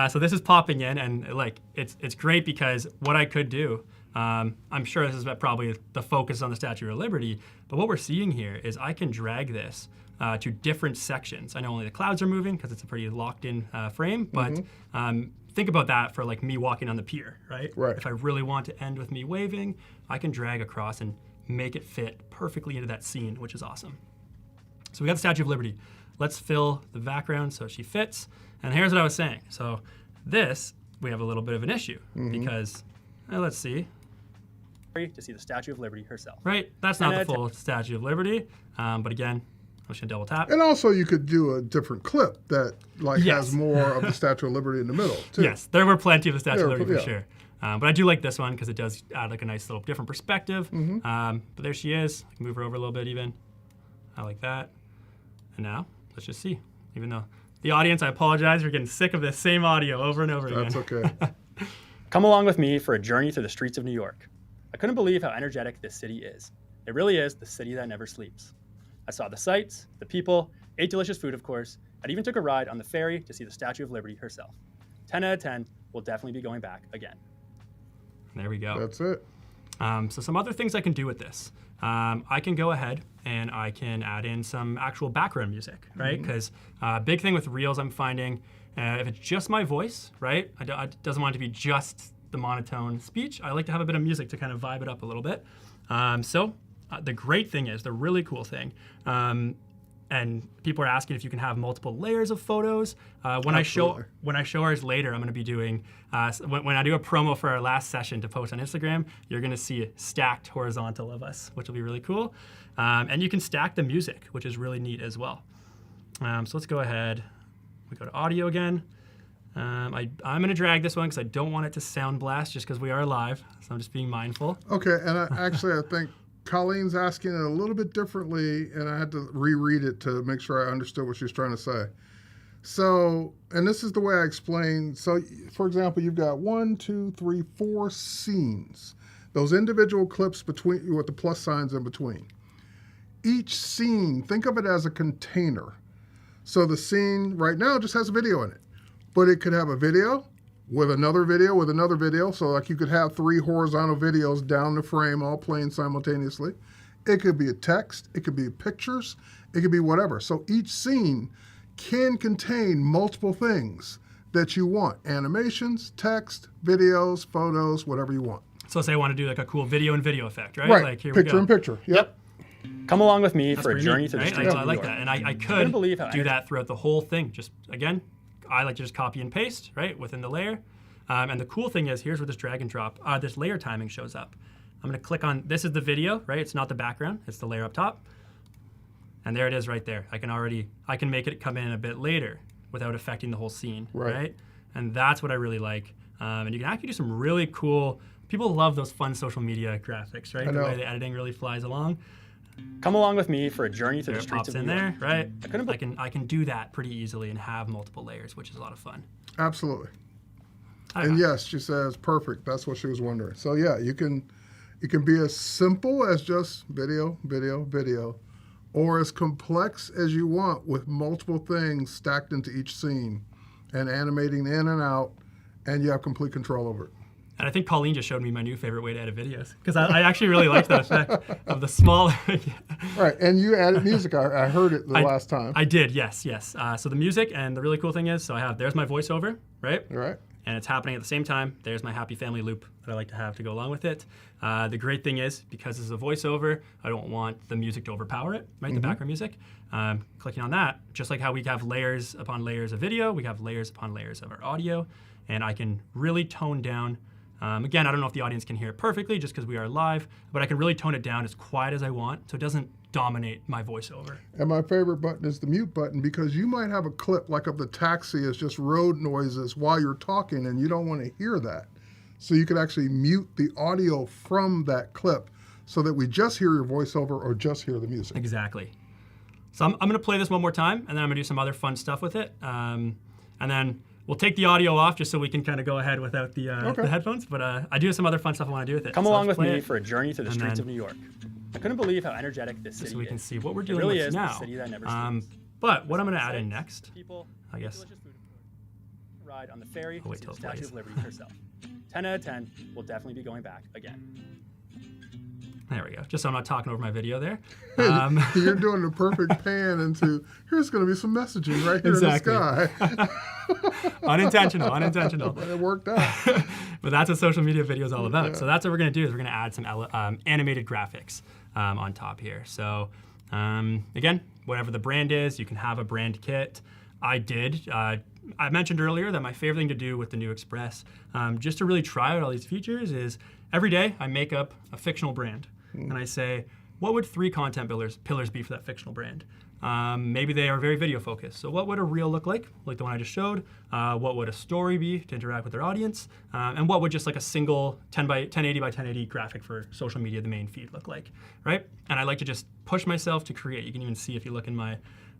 So this is popping in, and like it's great because what I could do, I'm sure this is probably the focus on the Statue of Liberty, but what we're seeing here is I can drag this to different sections. I know only the clouds are moving because it's a pretty locked in frame, but think about that for like me walking on the pier, right? If I really want to end with me waving, I can drag across and make it fit perfectly into that scene, which is awesome. So we got the Statue of Liberty. Let's fill the background so she fits. And here's what I was saying. So this, we have a little bit of an issue because, let's see. To see the Statue of Liberty herself. Right, that's not the full Statue of Liberty. But again, I'm just gonna double tap. And also you could do a different clip that like has more of the Statue of Liberty in the middle too. Yes, there were plenty of the Statue of Liberty for sure. But I do like this one because it does add like a nice little different perspective. But there she is. I can move her over a little bit even. I like that. And now, let's just see. Even though the audience, I apologize, you're getting sick of this same audio over and over again. That's okay. Come along with me for a journey through the streets of New York. I couldn't believe how energetic this city is. It really is the city that never sleeps. I saw the sights, the people, ate delicious food, of course. I even took a ride on the ferry to see the Statue of Liberty herself. 10 out of 10, we'll definitely be going back again. There we go. That's it. So some other things I can do with this. I can go ahead and I can add in some actual background music, right? Because big thing with Reels I'm finding, if it's just my voice, right? I doesn't want it to be just the monotone speech. I like to have a bit of music to kind of vibe it up a little bit. So the great thing is, the really cool thing, and people are asking if you can have multiple layers of photos. When I show ours later, I'm going to be doing, when I do a promo for our last session to post on Instagram, you're going to see a stacked horizontal of us, which will be really cool. And you can stack the music, which is really neat as well. So let's go ahead. We go to audio again. I'm going to drag this one because I don't want it to sound blast just because we are live. So I'm just being mindful. Okay, and I think Colleen's asking it a little bit differently, and I had to reread it to make sure I understood what she was trying to say. So, and this is the way I explain. So, for example, you've got 1, 2, 3, 4 scenes. Those individual clips between with the plus signs in between. Each scene, think of it as a container. So the scene right now just has a video in it, but it could have a video with another video with another video. So like you could have 3 horizontal videos down the frame all playing simultaneously. It could be a text, it could be pictures, it could be whatever. So each scene can contain multiple things that you want. Animations, text, videos, photos, whatever you want. So say I want to do like a cool video and video effect, right? Right, Like here picture we go. in picture, yep. Come along with me for a journey through the streets of New York. I like that, and I could do that throughout the whole thing. Just, again, I like to just copy and paste, right, within the layer. And the cool thing is, here's where this drag and drop, this layer timing shows up. I'm going to click on, this is the video, right? It's not the background, it's the layer up top. And there it is right there. I can make it come in a bit later without affecting the whole scene, right? And that's what I really like. And you can actually do some really cool, people love those fun social media graphics, right? The way the editing really flies along. Come along with me for a journey through the streets of New York. There, right? I can do that pretty easily and have multiple layers, which is a lot of fun. Absolutely. And yes, she says perfect. That's what she was wondering. So yeah, you can be as simple as just video, video, video, or as complex as you want with multiple things stacked into each scene and animating in and out, and you have complete control over it. And I think Colleen just showed me my new favorite way to edit videos because I actually really like that effect of the small. Right, and you added music. I heard it the last time. I did, yes. So the music, and the really cool thing is, so there's my voiceover, right? Right. And it's happening at the same time. There's my happy family loop that I like to have to go along with it. The great thing is, because this is a voiceover, I don't want the music to overpower it, right? The background music. Clicking on that, just like how we have layers upon layers of video, we have layers upon layers of our audio, and I can really tone down. Again, I don't know if the audience can hear it perfectly just because we are live, but I can really tone it down as quiet as I want so it doesn't dominate my voiceover. And my favorite button is the mute button, because you might have a clip like of the taxi as just road noises while you're talking and you don't want to hear that. So you could actually mute the audio from that clip so that we just hear your voiceover or just hear the music. Exactly. So I'm going to play this one more time, and then I'm going to do some other fun stuff with it. And then we'll take the audio off just so we can kind of go ahead without the headphones. But I do have some other fun stuff I want to do with it. Come so along with me it. for a journey through the And streets then- of New York. I couldn't believe how energetic this city is. So we can see what we're It dealing really with is now. the city that never sleeps. But what I'm going to add Sights, in next, people, I guess. delicious food, ride on the ferry I'll wait to till the it Statue plays. of Liberty herself. 10 out of 10. We'll definitely be going back again. There we go. Just so I'm not talking over my video there. You're doing the perfect pan into, here's going to be some messaging right here Exactly. in the sky. Unintentional. But it worked out. But that's what social media video is all about. So that's what we're going to do is we're going to add some animated graphics on top here. So again, whatever the brand is, you can have a brand kit. I did. I mentioned earlier that my favorite thing to do with the new Express, just to really try out all these features, is every day I make up a fictional brand. And I say, what would 3 content pillars be for that fictional brand? Maybe they are very video focused. So what would a reel look like the one I just showed? What would a story be to interact with their audience? And what would just like a single 1080 by 1080 graphic for social media, the main feed, look like, right? And I like to just push myself to create. You can even see if you look in my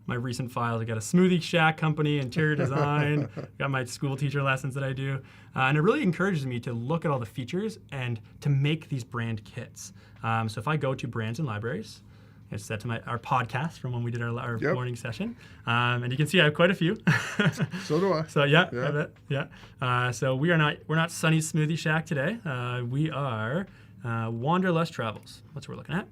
recent files. I got a smoothie shack company, interior design, got my school teacher lessons that I do. And it really encourages me to look at all the features and to make these brand kits. So if I go to brands and libraries, it's set to our podcast from when we did our morning session. And you can see I have quite a few. So do I. So I bet. Yeah. So we're not Sunny's Smoothie Shack today. We are Wanderlust Travels. That's what we're looking at.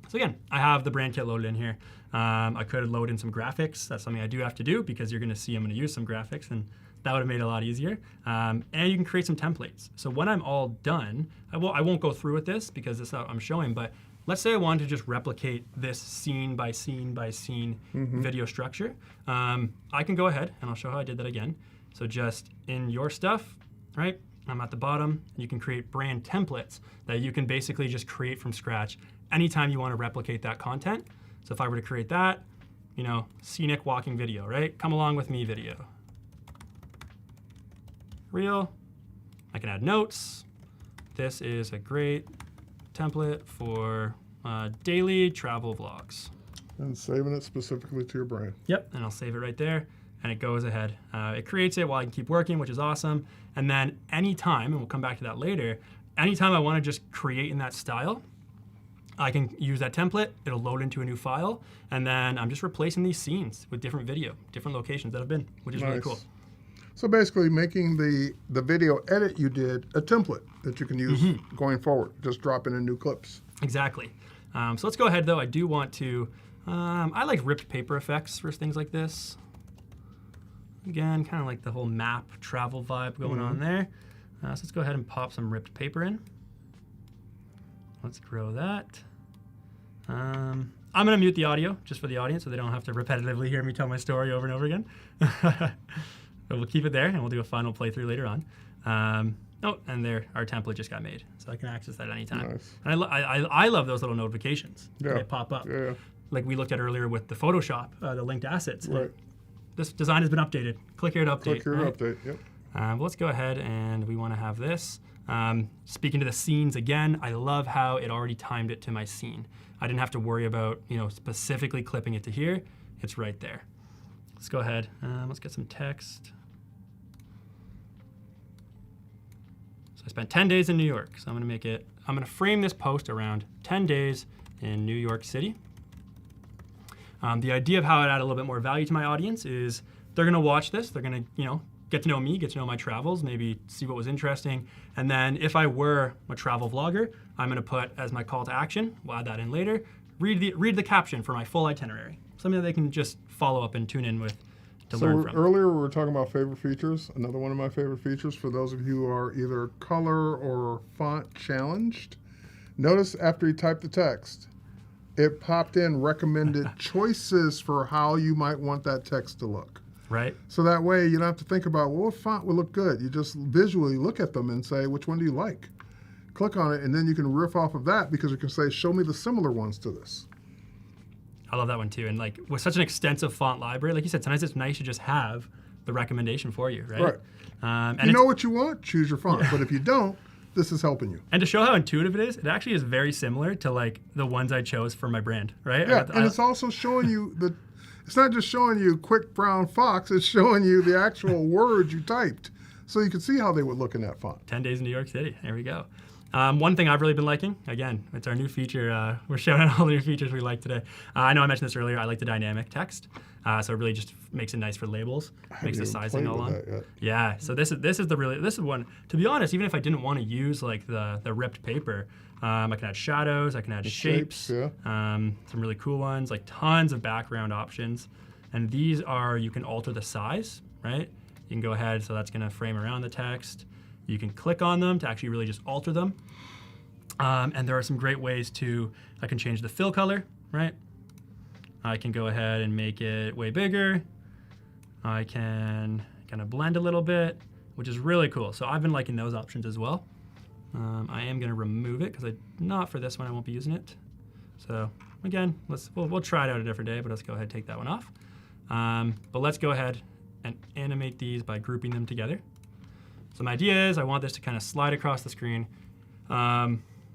So again, I have the brand kit loaded in here. I could load in some graphics. That's something I do have to do because you're going to see I'm going to use some graphics, and that would have made it a lot easier. And you can create some templates. So when I'm all done, I won't go through with this because this is what I'm showing, but let's say I wanted to just replicate this scene by scene by scene video structure. I can go ahead and I'll show how I did that again. So just in your stuff, right? I'm at the bottom. You can create brand templates that you can basically just create from scratch anytime you want to replicate that content. So if I were to create that, scenic walking video, right? Come along with me video. Reel. I can add notes. This is a great template for daily travel vlogs. And saving it specifically to your brand. Yep, and I'll save it right there, and it goes ahead. It creates it while I can keep working, which is awesome. And then anytime, and we'll come back to that later, anytime I want to just create in that style, I can use that template, it'll load into a new file, and then I'm just replacing these scenes with different video, different locations that have been, which is really cool. So basically making the video edit you did a template that you can use going forward, just dropping in new clips. Exactly. So let's go ahead though. I do want to, I like ripped paper effects for things like this. Again, kind of like the whole map travel vibe going on there. So let's go ahead and pop some ripped paper in. Let's grow that. I'm going to mute the audio just for the audience so they don't have to repetitively hear me tell my story over and over again. But we'll keep it there and we'll do a final playthrough later on. And there, our template just got made. So I can access that anytime. Nice. And I love those little notifications that they pop up. Yeah. Like we looked at earlier with the Photoshop, the linked assets. Right. This design has been updated. Click here to update. Click here to update, yep. But let's go ahead and we want to have this. Speaking to the scenes again, I love how it already timed it to my scene. I didn't have to worry about specifically clipping it to here. It's right there. Let's go ahead. Let's get some text. So I spent 10 days in New York. So I'm going to frame this post around 10 days in New York City. The idea of how I'd add a little bit more value to my audience is they're going to watch this. They're going to, get to know me, get to know my travels, maybe see what was interesting. And then if I were a travel vlogger, I'm going to put as my call to action, we'll add that in later, read the caption for my full itinerary. Something that they can just follow up and tune in with to learn from. Earlier we were talking about favorite features. Another one of my favorite features for those of you who are either color or font challenged. Notice after you type the text, it popped in recommended choices for how you might want that text to look. Right. So that way you don't have to think about, well, what font would look good? You just visually look at them and say, which one do you like? Click on it, and then you can riff off of that because you can say, show me the similar ones to this. I love that one too. And like with such an extensive font library, like you said, sometimes it's nice to just have the recommendation for you, right? Right. And you know what you want, choose your font. But if you don't, this is helping you. And to show how intuitive it is actually is very similar to like the ones I chose for my brand, right? Yeah, and it's also showing you it's not just showing you quick brown fox, it's showing you the actual words you typed. So you can see how they would look in that font. 10 days in New York City, there we go. One thing I've really been liking, again, it's our new feature. We're showing all the new features we like today. I know I mentioned this earlier, I like the dynamic text. So it really just makes it nice for labels, makes the sizing all on. Yeah, so this is one, to be honest, even if I didn't want to use like the ripped paper, I can add shadows, I can add shapes, some really cool ones, like tons of background options. And these are, you can alter the size, right? You can go ahead, so that's gonna frame around the text. You can click on them to actually really just alter them. And there are some great ways I can change the fill color, right? I can go ahead and make it way bigger. I can kind of blend a little bit, which is really cool. So I've been liking those options as well. I am gonna remove it because not for this one, I won't be using it. So again, we'll try it out a different day, but let's go ahead and take that one off. But let's go ahead and animate these by grouping them together. So my idea is I want this to kind of slide across the screen.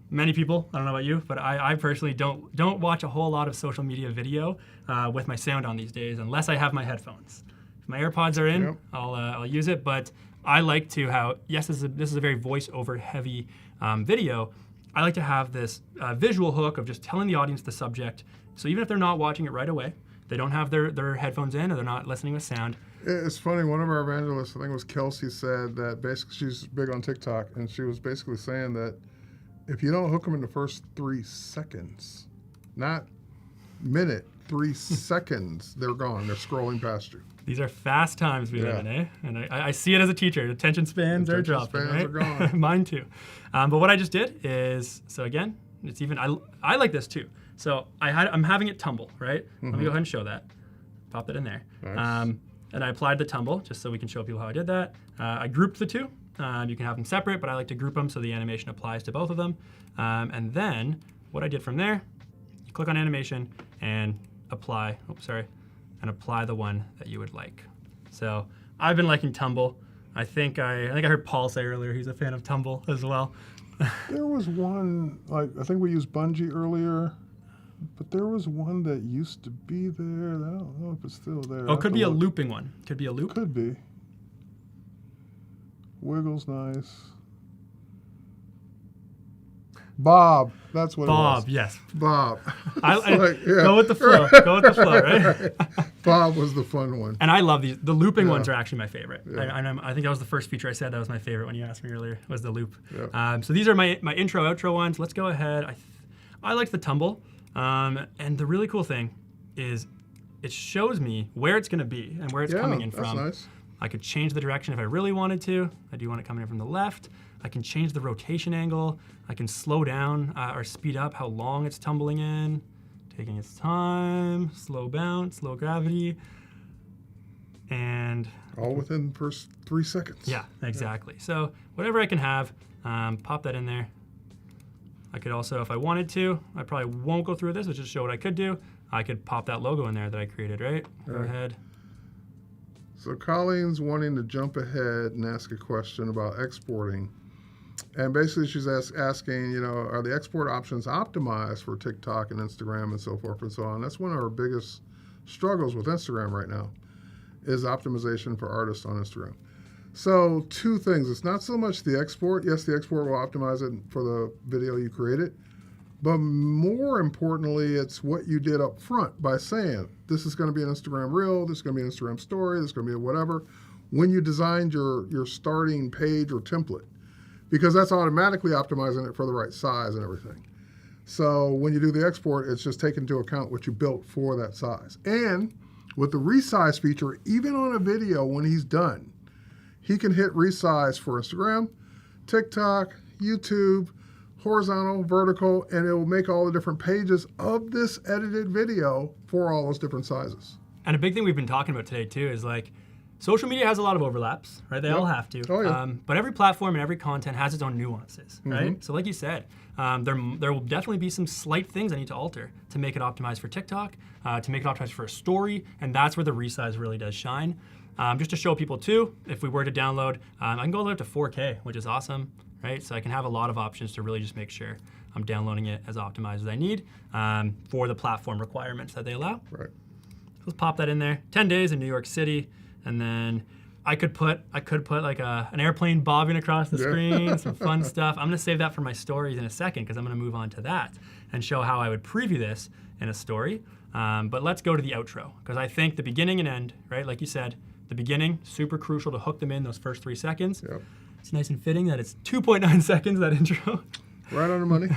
Many people, I don't know about you, but I personally don't watch a whole lot of social media video with my sound on these days unless I have my headphones. If my AirPods are in, I'll use it, but I like to this is a very voiceover heavy video. I like to have this visual hook of just telling the audience the subject. So even if they're not watching it right away, they don't have their headphones in or they're not listening with sound. It's funny, one of our evangelists, I think it was Kelsey, said that basically she's big on TikTok, and she was basically saying that if you don't hook them in the first 3 seconds, not minute, 3 seconds, they're gone. They're scrolling past you. These are fast times we live in, eh? And I see it as a teacher. Attention spans are dropping, right? Are gone. Mine too. But what I just did is, so again, it's even, I like this too. So I'm having it tumble, right? Let me go ahead and show that. Pop that in there. Nice. And I applied the tumble just so we can show people how I did that. I grouped the two. You can have them separate, but I like to group them so the animation applies to both of them. And then what I did from there, you click on animation and apply, and apply the one that you would like. So I've been liking tumble. I think I heard Paul say earlier he's a fan of tumble as well. There was one, like I think we used Bungee earlier. But there was one that used to be there. I don't know if it's still there. Oh, it could be a looping one. Could be a loop. Could be. Wiggle's nice. Bob. That's what it was. Bob, yes. Bob. Go with the flow. Go with the flow, right? Bob was the fun one. And I love these. The looping ones are actually my favorite. Yeah. I think that was the first feature I said that was my favorite when you asked me earlier, was the loop. Yeah. So these are my intro, outro ones. Let's go ahead. I like the tumble. And the really cool thing is it shows me where it's going to be and where it's coming in from. That's nice. I could change the direction if I really wanted to. I do want it coming in from the left. I can change the rotation angle. I can slow down or speed up how long it's tumbling in, taking its time, slow bounce, slow gravity, and... all within the first 3 seconds. Yeah, exactly. Yeah. So whatever I can have, pop that in there. I could also, if I wanted to, I probably won't go through this, but just show what I could do. I could pop that logo in there that I created, right? Go ahead. So Colleen's wanting to jump ahead and ask a question about exporting. And basically she's asking, are the export options optimized for TikTok and Instagram and so forth and so on? That's one of our biggest struggles with Instagram right now, is optimization for artists on Instagram. So 2 things. It's not so much the export. Yes, the export will optimize it for the video you created. But more importantly, it's what you did up front by saying, this is going to be an Instagram Reel, this is going to be an Instagram Story, this is going to be a whatever. when you designed your starting page or template, because that's automatically optimizing it for the right size and everything. So when you do the export, it's just taking into account what you built for that size. And with the resize feature, even on a video when he's done, he can hit resize for Instagram, TikTok, YouTube, horizontal, vertical, and it will make all the different pages of this edited video for all those different sizes. And a big thing we've been talking about today too is like, social media has a lot of overlaps, right? They all have to. Oh, yeah. But every platform and every content has its own nuances, right? So like you said, there will definitely be some slight things I need to alter to make it optimized for TikTok, to make it optimized for a story, and that's where the resize really does shine. Just to show people too, if we were to download, I can go up to 4K, which is awesome, right? So I can have a lot of options to really just make sure I'm downloading it as optimized as I need for the platform requirements that they allow. Right. Let's pop that in there. 10 days in New York City, and then I could put like an airplane bobbing across the screen, some fun stuff. I'm gonna save that for my stories in a second because I'm gonna move on to that and show how I would preview this in a story. But let's go to the outro because I think the beginning and end, right? Like you said, the beginning, super crucial to hook them in those first 3 seconds. Yep. It's nice and fitting that it's 2.9 seconds, that intro. Right on the money.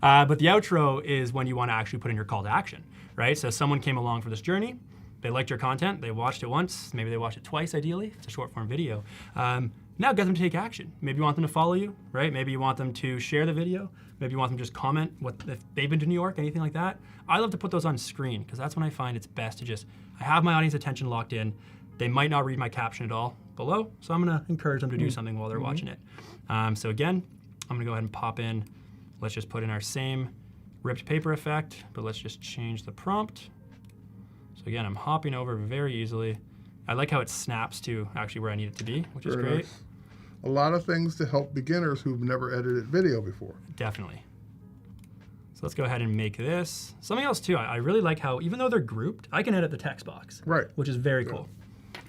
But the outro is when you want to actually put in your call to action, right? So someone came along for this journey, they liked your content, they watched it once, maybe they watched it twice ideally, it's a short form video. Now get them to take action. Maybe you want them to follow you, right? Maybe you want them to share the video. Maybe you want them to just comment if they've been to New York, anything like that. I love to put those on screen because that's when I find it's best to just, I have my audience attention locked in. They might not read my caption at all below, so I'm gonna encourage them to do something while they're watching it. So again, I'm gonna go ahead and pop in, let's just put in our same ripped paper effect, but let's just change the prompt. So again, I'm hopping over very easily. I like how it snaps to actually where I need it to be, which is great. Nice. A lot of things to help beginners who've never edited video before. Definitely. So let's go ahead and make this. Something else too, I really like how even though they're grouped, I can edit the text box. Right. Which is very cool.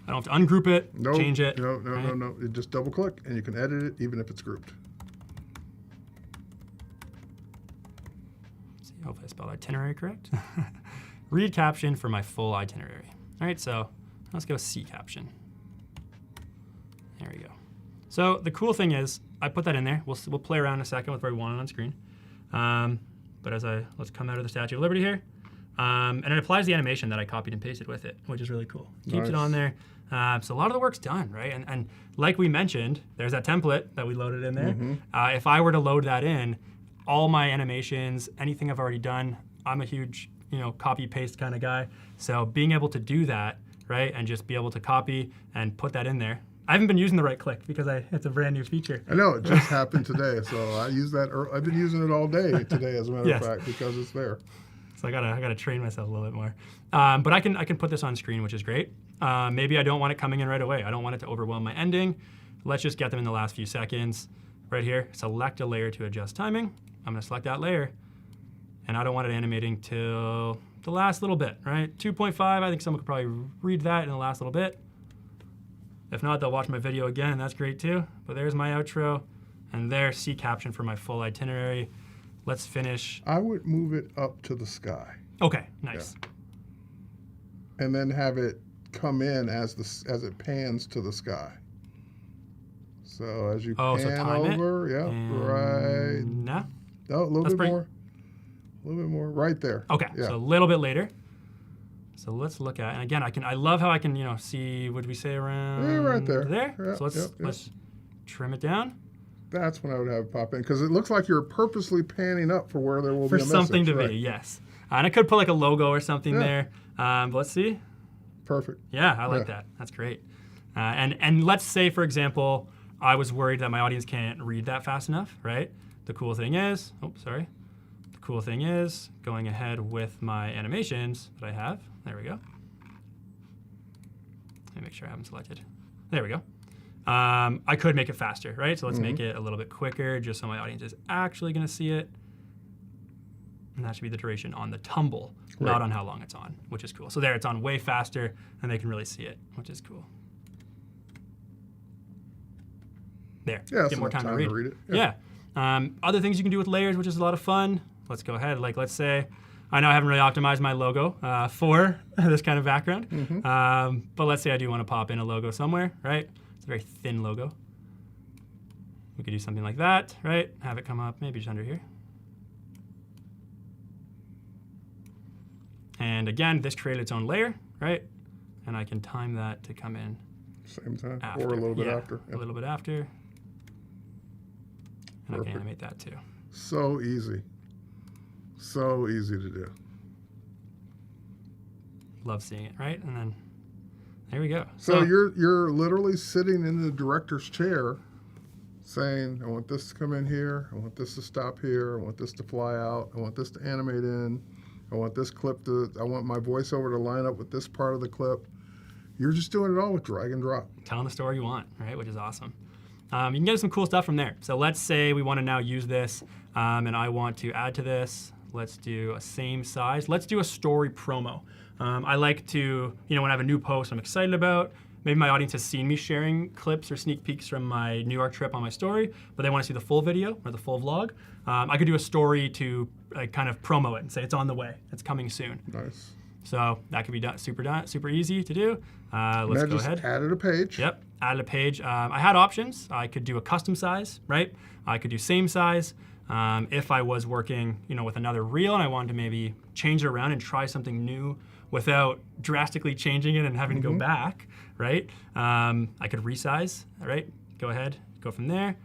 I don't have to ungroup it, change it. No. You just double click and you can edit it even if it's grouped. Let's see, hopefully I spelled itinerary correct. Read caption for my full itinerary. All right, so let's go see caption. There we go. So the cool thing is, I put that in there. We'll play around in a second with where we want it on screen. But let's come out of the Statue of Liberty here. And it applies the animation that I copied and pasted with it, which is really cool. Keeps it on there. So a lot of the work's done, right? And like we mentioned, there's that template that we loaded in there. If I were to load that in, all my animations, anything I've already done, I'm a huge, copy paste kind of guy. So being able to do that, right, and just be able to copy and put that in there. I haven't been using the right click because it's a brand new feature. I know, it just happened today. So I use that, I've been using it all day today, as a matter of fact, because it's there. So I gotta train myself a little bit more. But I can put this on screen, which is great. Maybe I don't want it coming in right away. I don't want it to overwhelm my ending. Let's just get them in the last few seconds. Right here, select a layer to adjust timing. I'm gonna select that layer. And I don't want it animating till the last little bit, right? 2.5, I think someone could probably read that in the last little bit. If not, they'll watch my video again, and that's great too. But there's my outro, and there's C caption for my full itinerary. Let's finish. I would move it up to the sky. Okay, nice. Yeah. And then have it come in as it pans to the sky. So as you pan over, right. No. No, a little bit more. A little bit more, right there. Okay, so a little bit later. So let's look at, and again, I love how I can, see, what did we say around right there. There. Yep, So let's trim it down. That's when I would have it pop in, because it looks like you're purposely panning up for where there will be a message. For something to be, yes. And I could put like a logo or something there. But let's see. Perfect. Yeah, I like that. That's great. And let's say, for example, I was worried that my audience can't read that fast enough, right? The cool thing is, going ahead with my animations that I have. There we go. Let me make sure I haven't selected. There we go. I could make it faster, right? So let's make it a little bit quicker just so my audience is actually going to see it. And that should be the duration on the tumble, not on how long it's on, which is cool. So there, it's on way faster, and they can really see it, which is cool. There, get more time to read it. Yeah. Other things you can do with layers, which is a lot of fun. Let's go ahead. Like, let's say I know I haven't really optimized my logo for this kind of background, but let's say I do want to pop in a logo somewhere, right? It's a very thin logo. We could do something like that, right? Have it come up maybe just under here. And again, this created its own layer, right? And I can time that to come in Same time, after. or a little bit Yeah, after. a little bit after. And I can animate that too. So easy. So easy to do. Love seeing it, right? And then there we go. So you're literally sitting in the director's chair saying, I want this to come in here, I want this to stop here, I want this to fly out, I want this to animate in, I want this clip to, I want my voiceover to line up with this part of the clip. You're just doing it all with drag and drop. Telling the story you want, right? Which is awesome. You can get some cool stuff from there. So let's say we want to now use this, and I want to add to this. Let's do a same size. Let's do a story promo. I like to, when I have a new post I'm excited about, maybe my audience has seen me sharing clips or sneak peeks from my New York trip on my story, but they want to see the full video or the full vlog. I could do a story to kind of promo it and say it's on the way, it's coming soon. Nice. So that could be done super easy to do. Let's go ahead. Added a page. Yep, added a page. I had options. I could do a custom size, right? I could do same size. If I was working, with another reel and I wanted to maybe change it around and try something new without drastically changing it and having to go back, right? I could resize, right? Go ahead, go from there.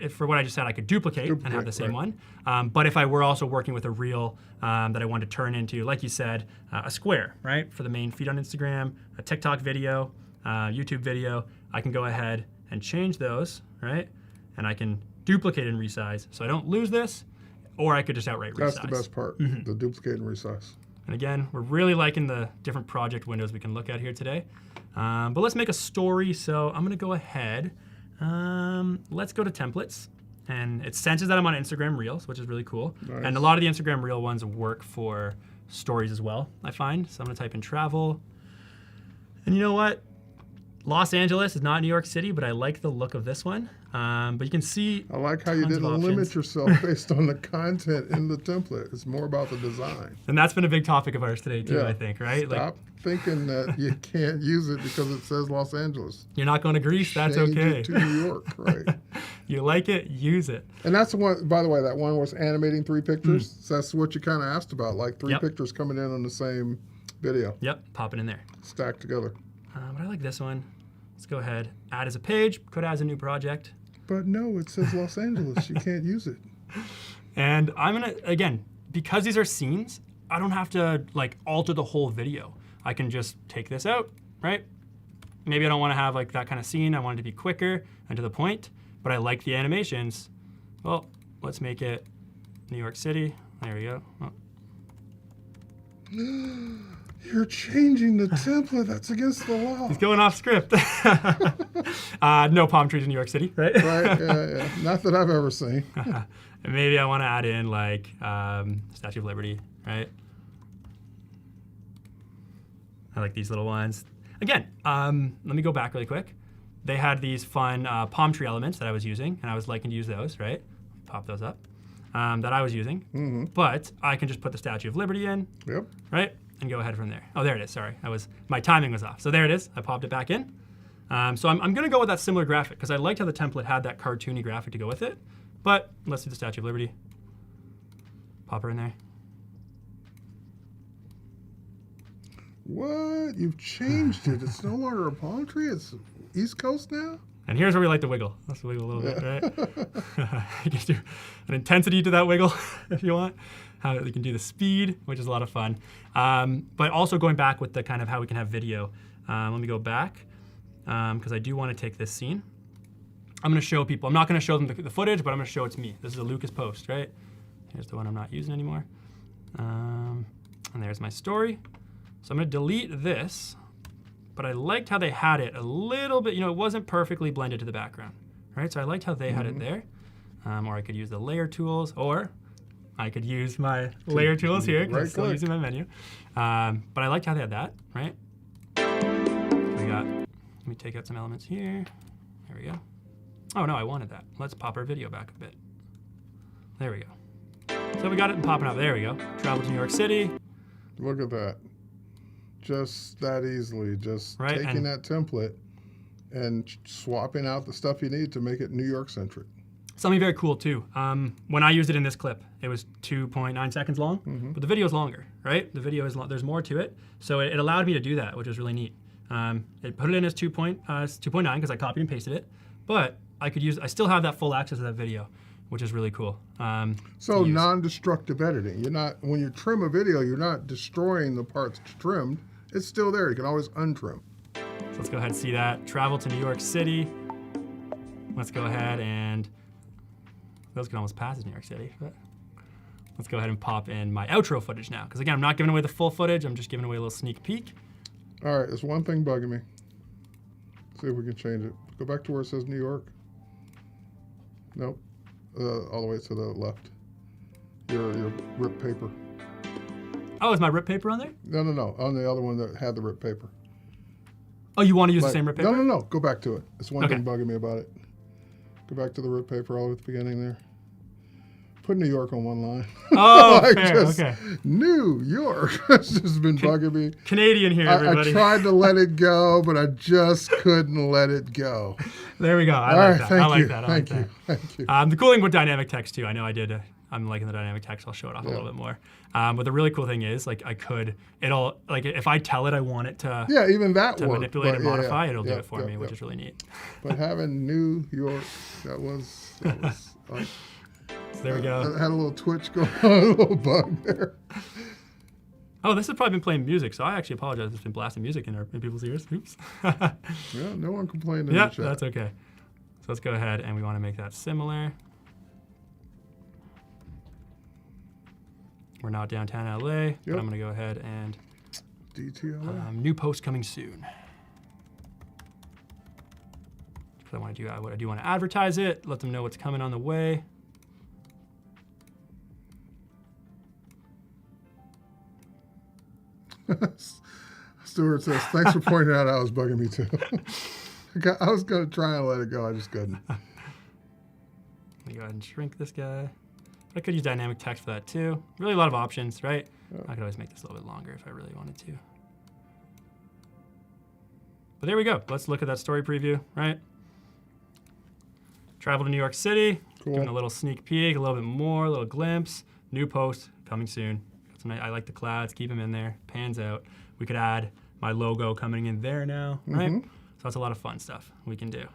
For what I just said, I could duplicate and have the same one. But if I were also working with a reel that I wanted to turn into, like you said, a square, right? For the main feed on Instagram, a TikTok video, YouTube video, I can go ahead and change those, right? And I can duplicate and resize so I don't lose this, or I could just outright resize. That's the best part, the duplicate and resize. And again, we're really liking the different project windows we can look at here today. But let's make a story. So I'm gonna go ahead. Let's go to templates. And it senses that I'm on Instagram Reels, which is really cool. Nice. And a lot of the Instagram Reel ones work for stories as well, I find. So I'm gonna type in travel. And you know what? Los Angeles is not New York City, but I like the look of this one. But you can see I like how you didn't limit yourself based on the content in the template. It's more about the design. And that's been a big topic of ours today too, I think, right? Stop thinking that you can't use it because it says Los Angeles. You're not going to Greece, that's Change okay. it to New York, right? You like it, use it. And that's the one, by the way, that one was animating 3 pictures. So that's what you kind of asked about, like 3 pictures coming in on the same video. Yep, pop it in there. Stacked together. But I like this one. Let's go ahead, add as a page, could add as a new project. But no, it says Los Angeles. You can't use it. And I'm gonna, again, because these are scenes, I don't have to alter the whole video. I can just take this out, right? Maybe I don't wanna have that kind of scene. I want it to be quicker and to the point, but I like the animations. Well, let's make it New York City. There we go. Oh. You're changing the template. That's against the law. He's going off script. No palm trees in New York City, right? Right, yeah. Not that I've ever seen. And maybe I want to add in Statue of Liberty, right? I like these little ones. Again, let me go back really quick. They had these fun palm tree elements that I was using, and I was liking to use those, right? Pop those up, that I was using. But I can just put the Statue of Liberty in, right? And go ahead from there. Oh, there it is, sorry. My timing was off. So there it is, I popped it back in. So I'm gonna go with that similar graphic because I liked how the template had that cartoony graphic to go with it. But let's do the Statue of Liberty. Pop her in there. What? You've changed it. It's no longer a palm tree. It's East Coast now? And here's where we like to wiggle. Let's wiggle a little bit, right? You can do an intensity to that wiggle if you want. How you can do the speed, which is a lot of fun. But also going back with the kind of how we can have video. Let me go back because I do want to take this scene. I'm going to show people. I'm not going to show them the footage, but I'm going to show it's me. This is a Lucas post, right? Here's the one I'm not using anymore. And there's my story. So I'm going to delete this. But I liked how they had it a little bit, it wasn't perfectly blended to the background, right? So I liked how they had it there. Or I could use the layer tools, or I could use my layer tools here, because I'm still using my menu. But I liked how they had that, right? Let me take out some elements here. There we go. Oh no, I wanted that. Let's pop our video back a bit. There we go. So we got it popping up. There we go. Travel to New York City. Look at that. Just that easily. Just Right, taking and- that template and swapping out the stuff you need to make it New York centric. Something very cool too. When I used it in this clip, it was 2.9 seconds long, but the video is longer, right? The video is there's more to it, so it allowed me to do that, which was really neat. It put it in as 2.9 because I copied and pasted it, but I still have that full access to that video, which is really cool. So non-destructive editing. You're not, when you trim a video, you're not destroying the parts trimmed. It's still there. You can always untrim. So let's go ahead and see that. Travel to New York City. Let's go ahead and, those can almost pass as New York City, but let's go ahead and pop in my outro footage now. Because again, I'm not giving away the full footage, I'm just giving away a little sneak peek. All right, there's one thing bugging me. See if we can change it. Go back to where it says New York. Nope. All the way to the left. Your ripped paper. Oh, is my rip paper on there? No. On the other one that had the ripped paper. Oh, you want to use the same rip paper? No. Go back to it. It's one Okay. thing bugging me about it. Go back to the ripped paper all the way at the beginning there. Put New York on one line. Oh, fair, okay. New York. It's just been bugging me. Canadian here, everybody. I tried to let it go, but I just couldn't let it go. There we go. I All like right, that. thank I like you, that. I thank like you, that. thank you. The cool thing with dynamic text too, I know I'm liking the dynamic text. I'll show it off a little bit more. But the really cool thing is, like, if I tell it I want it to, even that to worked, manipulate and but modify, it'll do it for me, which is really neat. But having New York, that was like, so there we go. I had a little twitch going on, a little bug there. Oh, this has probably been playing music, so I actually apologize. It's been blasting music in people's ears. Oops. Yeah, no one complained in Yeah, the chat. that's okay. So let's go ahead and we want to make that similar. We're not downtown LA, but I'm going to go ahead and DTLA. New post coming soon. So I do want to advertise it, let them know what's coming on the way. Stuart says, thanks for pointing out I was bugging me too. I was going to try and let it go. I just couldn't. Let me go ahead and shrink this guy. I could use dynamic text for that too. Really a lot of options, right? I could always make this a little bit longer if I really wanted to. But there we go. Let's look at that story preview, right? Travel to New York City. Cool. Doing a little sneak peek, a little bit more, a little glimpse. New post coming soon. I like the clouds, keep them in there, pans out. We could add my logo coming in there now, right? So that's a lot of fun stuff we can do.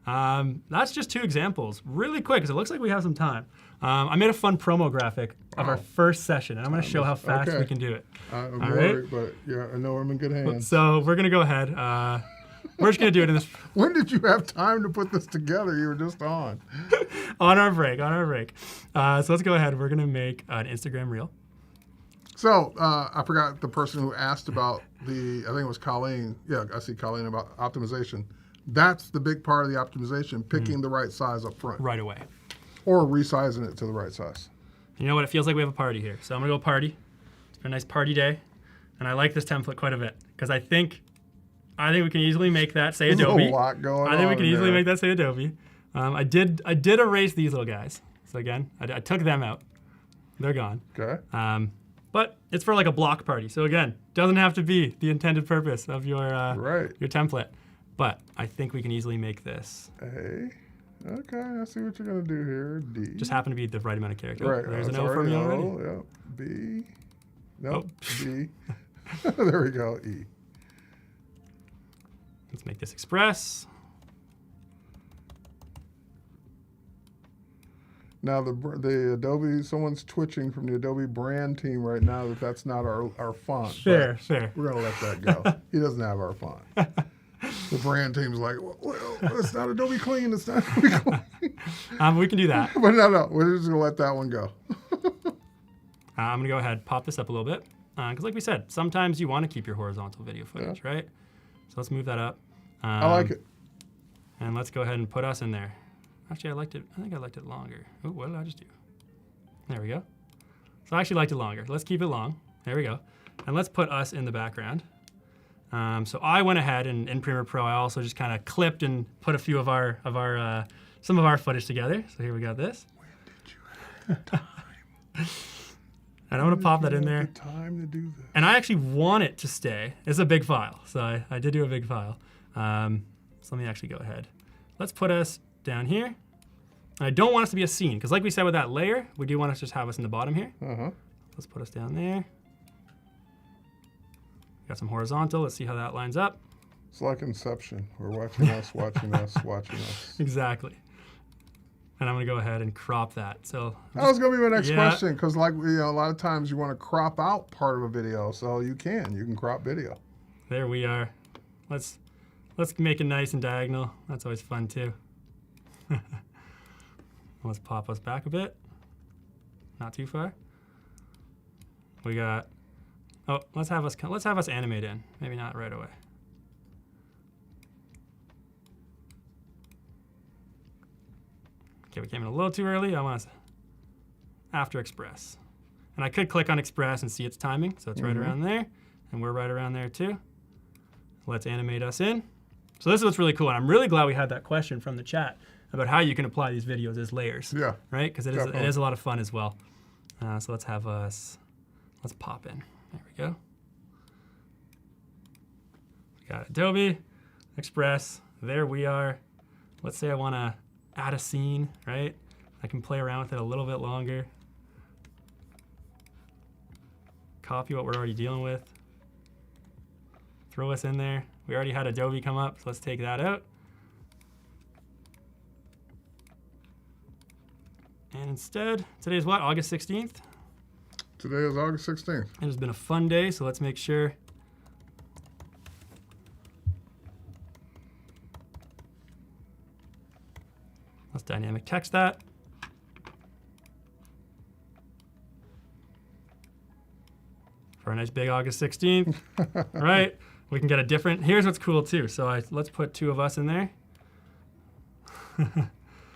That's just 2 examples. Really quick, because it looks like we have some time. I made a fun promo graphic of our first session, and I'm going to show how fast we can do it. I'm All worried, right? but yeah, I know I'm in good hands. So we're going to go ahead. We're just going to do it in this. When did you have time to put this together? You were just on. on our break. So let's go ahead. We're going to make an Instagram reel. So I forgot the person who asked about I think it was Colleen. Yeah, I see Colleen about optimization. That's the big part of the optimization, picking the right size up front. Right away. Or resizing it to the right size. You know what? It feels like we have a party here. So I'm going to go party. It's been a nice party day. And I like this template quite a bit because I think we can easily make that say There's Adobe. a lot going on. I think we can in easily there. make that say Adobe. I did erase these little guys. So again, I took them out. They're gone. Okay. But it's for like a block party. So again, doesn't have to be the intended purpose of your template. But I think we can easily make this. A. Okay, I see what you're going to do here. D. Just happen to be the right amount of character. Right. There's an it's O for me already. O, yeah. B. Nope. B. There we go. E. Let's make this express. Now the Adobe, someone's twitching from the Adobe brand team right now that's not our font. Fair. We're going to let that go. He doesn't have our font. The brand team's like, well, it's not Adobe Clean. It's not Adobe Clean. We can do that. But no, we're just going to let that one go. I'm going to go ahead and pop this up a little bit. Because like we said, sometimes you want to keep your horizontal video footage, right? So let's move that up. I like it. And let's go ahead and put us in there. Actually, I think I liked it longer. Oh, what did I just do? There we go. So I actually liked it longer. Let's keep it long. There we go. And let's put us in the background. So I went ahead and in Premiere Pro, I also just kind of clipped and put a few of some of our footage together. So here we got this. When did you have time? And I'm gonna pop that in there. The time to do this. And I actually want it to stay. It's a big file, so I did do a big file. So let me actually go ahead. Let's put us down here. And I don't want us to be a scene, because like we said with that layer, we do want us to just have us in the bottom here. Let's put us down there. Got some horizontal. Let's see how that lines up. It's like Inception. We're watching us, watching us, watching us. Exactly. And I'm gonna go ahead and crop that. So that was gonna be my next question, because like a lot of times you want to crop out part of a video, so you can crop video. There we are. Let's make it nice and diagonal. That's always fun too. Let's pop us back a bit. Not too far. We got. Oh, let's have us animate in. Maybe not right away. Okay, we came in a little too early. I want us after Express. And I could click on Express and see its timing, so it's right around there. And we're right around there too. Let's animate us in. So this is what's really cool. And I'm really glad we had that question from the chat about how you can apply these videos as layers. Yeah. Right? Because it is a lot of fun as well. So let's have us, let's pop in. There we go. We got Adobe Express. There we are. Let's say I want to add a scene, right? I can play around with it a little bit longer. Copy what we're already dealing with. Throw us in there. We already had Adobe come up, so let's take that out. And instead, today's what, August 16th? Today is August 16th. It has been a fun day, so let's make sure. Let's dynamic text that. For a nice big August 16th, right? We can get a different, here's what's cool too. So let's put two of us in there.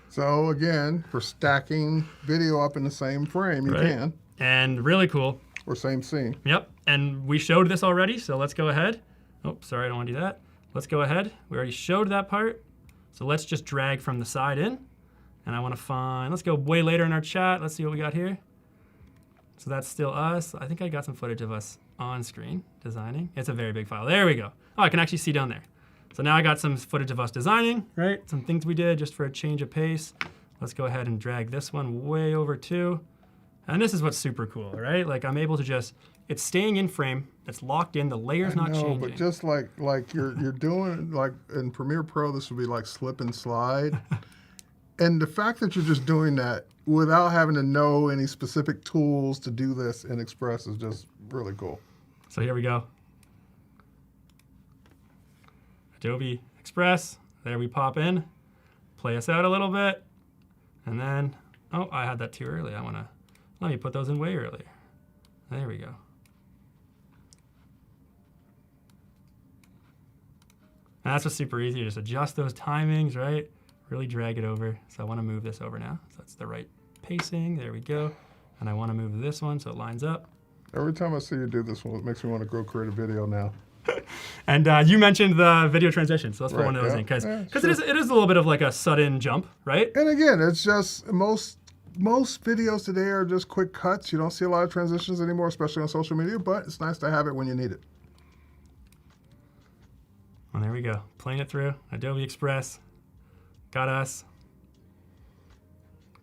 So again, for stacking video up in the same frame, you can. And really cool. Or same scene. Yep, and we showed this already, so let's go ahead. Oh, sorry, I don't want to do that. Let's go ahead. We already showed that part. So let's just drag from the side in. And I want to find, let's go way later in our chat. Let's see what we got here. So that's still us. I think I got some footage of us on screen designing. It's a very big file. There we go. Oh, I can actually see down there. So now I got some footage of us designing, right? Some things we did just for a change of pace. Let's go ahead and drag this one way over too. And this is what's super cool, right? Like I'm able to just, it's staying in frame, it's locked in, the layer's not changing. But just like you're doing, like in Premiere Pro, this would be like slip and slide. And the fact that you're just doing that without having to know any specific tools to do this in Express is just really cool. So here we go. Adobe Express, there we pop in, play us out a little bit, and then, oh, I had that too early. Let me put those in way earlier. There we go. And that's just super easy. Just adjust those timings, right? Really drag it over. So I want to move this over now. So that's the right pacing. There we go. And I want to move this one so it lines up. Every time I see you do this one, it makes me want to go create a video now. And you mentioned the video transition, so let's put one of those in because it is a little bit of like a sudden jump, right? And again, it's just most videos today are just quick cuts. You don't see a lot of transitions anymore, especially on social media, but it's nice to have it when you need it. Well, there we go. Playing it through. Adobe Express. Got us.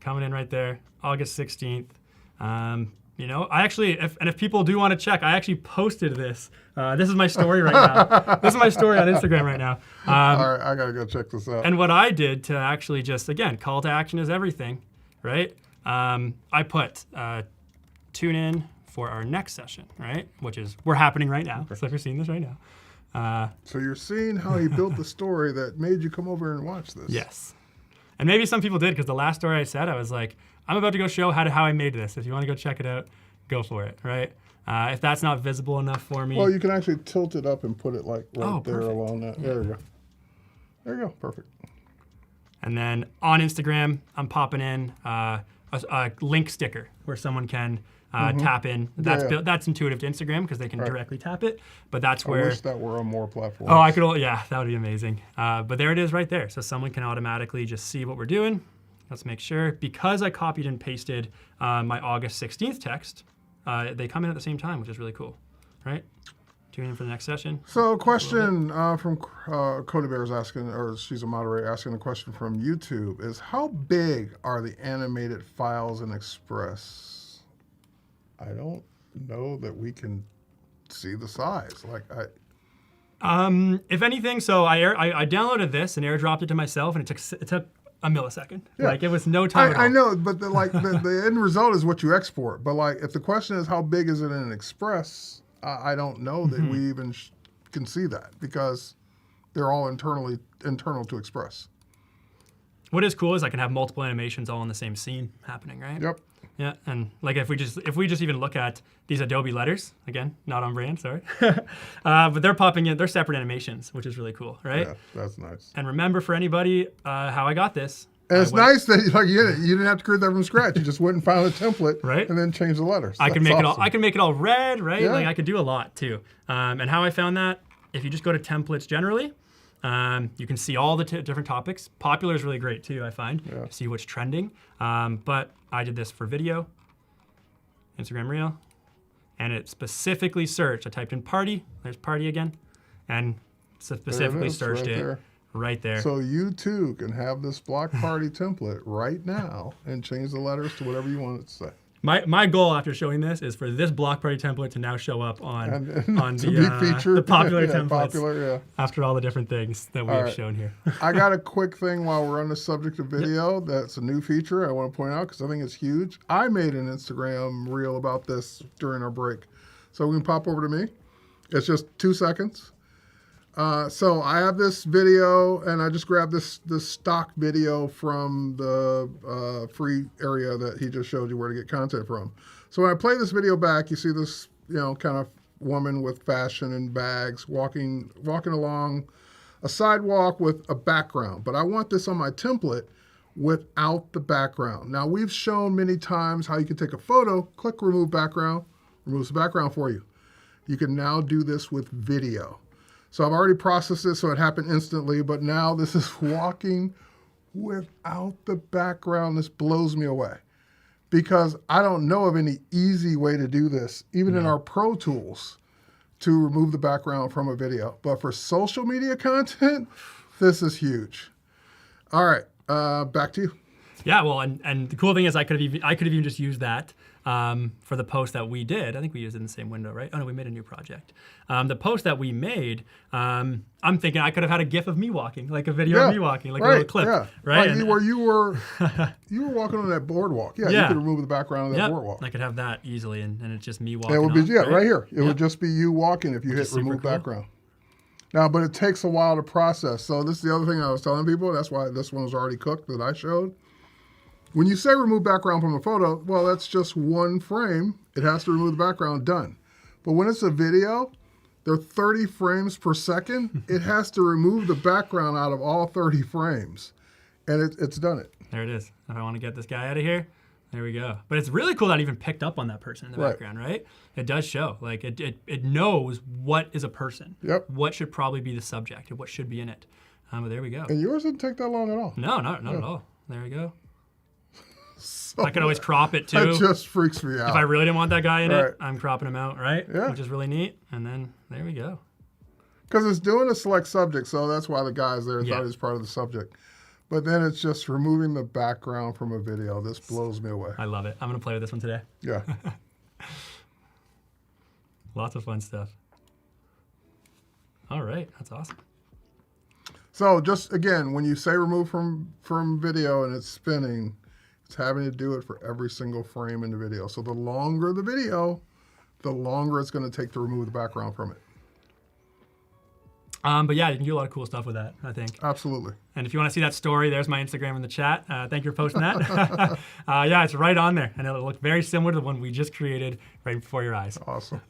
Coming in right there. August 16th. You know, I actually, if people do want to check, I actually posted this. This is my story right now. This is my story on Instagram right now. All right, I got to go check this out. And what I did to actually just, again, call to action is everything, right? I put tune in for our next session, right? Which is, we're happening right now. So if you're seeing this right now. So you're seeing how he built the story that made you come over and watch this. Yes. And maybe some people did, because the last story I said, I was like, I'm about to go show how I made this. If you want to go check it out, go for it, right? If that's not visible enough for me. Well, you can actually tilt it up and put it like right there perfect. along that. There we go. There you go, perfect. And then on Instagram, I'm popping in a link sticker where someone can tap in. That's intuitive to Instagram because they can directly tap it. But that's where. I wish that were on more platforms. Oh, that would be amazing. But there it is right there. So someone can automatically just see what we're doing, Let's make sure. Because I copied and pasted my August 16th text, they come in at the same time, which is really cool, right? Tune in for the next session. So, a question from Cody Bear's asking, or she's a moderator asking a question from YouTube is, how big are the animated files in Express? I don't know that we can see the size. Like if anything, so I downloaded this and airdropped it to myself, and it took a millisecond. Yeah. Like, it was no time at all. I know, but the end result is what you export. But like, if the question is how big is it in Express, I don't know that we even can see that, because they're all internal to Express. What is cool is I can have multiple animations all in the same scene happening, right? Yep. Yeah, and like if we just even look at these Adobe letters, again, not on brand, sorry, but they're popping in, they're separate animations, which is really cool, right? Yeah, that's nice. And remember, for anybody, how I got this. And it's nice that you didn't have to create that from scratch. You just went and found a template, right? And then change the letters. I can make it all. I can make it all red, right? Yeah. Like, I could do a lot too. And how I found that, if you just go to templates generally, you can see all the different topics. Popular is really great too, I find, to see what's trending. But I did this for video, Instagram Reel, and it specifically searched. I typed in party. There's party again, and specifically searched it. Right there. So you too can have this block party template right now and change the letters to whatever you want it to say. My goal after showing this is for this block party template to now show up on the popular templates after all the different things that we've shown here. I got a quick thing while we're on the subject of video that's a new feature I want to point out because I think it's huge. I made an Instagram reel about this during our break. So we can pop over to me. It's just 2 seconds. So I have this video, and I just grabbed this stock video from the free area that he just showed you where to get content from. So when I play this video back, you see this, kind of woman with fashion and bags walking along a sidewalk with a background. But I want this on my template without the background. Now, we've shown many times how you can take a photo, click remove background, removes the background for you. You can now do this with video. So I've already processed it, so it happened instantly, but now this is walking without the background. This blows me away because I don't know of any easy way to do this, even in our Pro Tools, to remove the background from a video. But for social media content, this is huge. All right, back to you. Yeah, well, and the cool thing is I could have even just used that for the post that we did. I think we used it in the same window, right? Oh no, we made a new project. The post that we made, I'm thinking I could have had a GIF of me walking, like a video of me walking, like a little clip, right? Like you were walking on that boardwalk. Yeah, you could remove the background of that boardwalk. I could have that easily, and it's just me walking. It would be right here. It would just be you walking if you hit remove background. Now, but it takes a while to process. So this is the other thing I was telling people. That's why this one was already cooked that I showed. When you say remove background from a photo, well, that's just one frame. It has to remove the background, done. But when it's a video, they're 30 frames per second. It has to remove the background out of all 30 frames. And it's done it. There it is. If I want to get this guy out of here, there we go. But it's really cool that it even picked up on that person in the background, right? It does show. Like, it knows what is a person. Yep. What should probably be the subject and what should be in it. But there we go. And yours didn't take that long at all. No, not at all. There we go. So I could always crop it too. That just freaks me out. If I really didn't want that guy in it, I'm cropping him out, right? Yeah. Which is really neat. And then there we go. Because it's doing a select subject, so that's why the guy's there thought he was part of the subject. But then it's just removing the background from a video. This blows me away. I love it. I'm going to play with this one today. Yeah. Lots of fun stuff. All right. That's awesome. So just, again, when you say remove from video and it's spinning, it's having to do it for every single frame in the video. So the longer the video, the longer it's going to take to remove the background from it. But yeah, you can do a lot of cool stuff with that, I think. Absolutely. And if you want to see that story, there's my Instagram in the chat. Thank you for posting that. Yeah, it's right on there. And it'll look very similar to the one we just created right before your eyes. Awesome.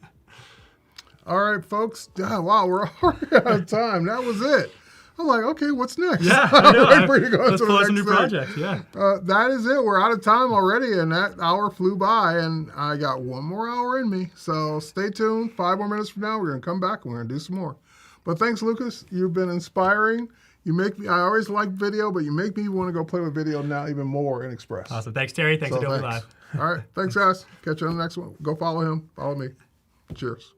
All right, folks. Wow, we're already out of time. That was it. I'm like, okay, what's next? Yeah, I know. Let's pull out some new projects, yeah. That is it. We're out of time already, and that hour flew by, and I got one more hour in me. So stay tuned. 5 more minutes from now, we're going to come back, and we're going to do some more. But thanks, Lucas. You've been inspiring. You make me. I always like video, but you make me want to go play with video now even more in Express. Awesome. Thanks, Terry. Thanks, So Adobe thanks. Live. All right. Thanks, guys. Catch you on the next one. Go follow him. Follow me. Cheers.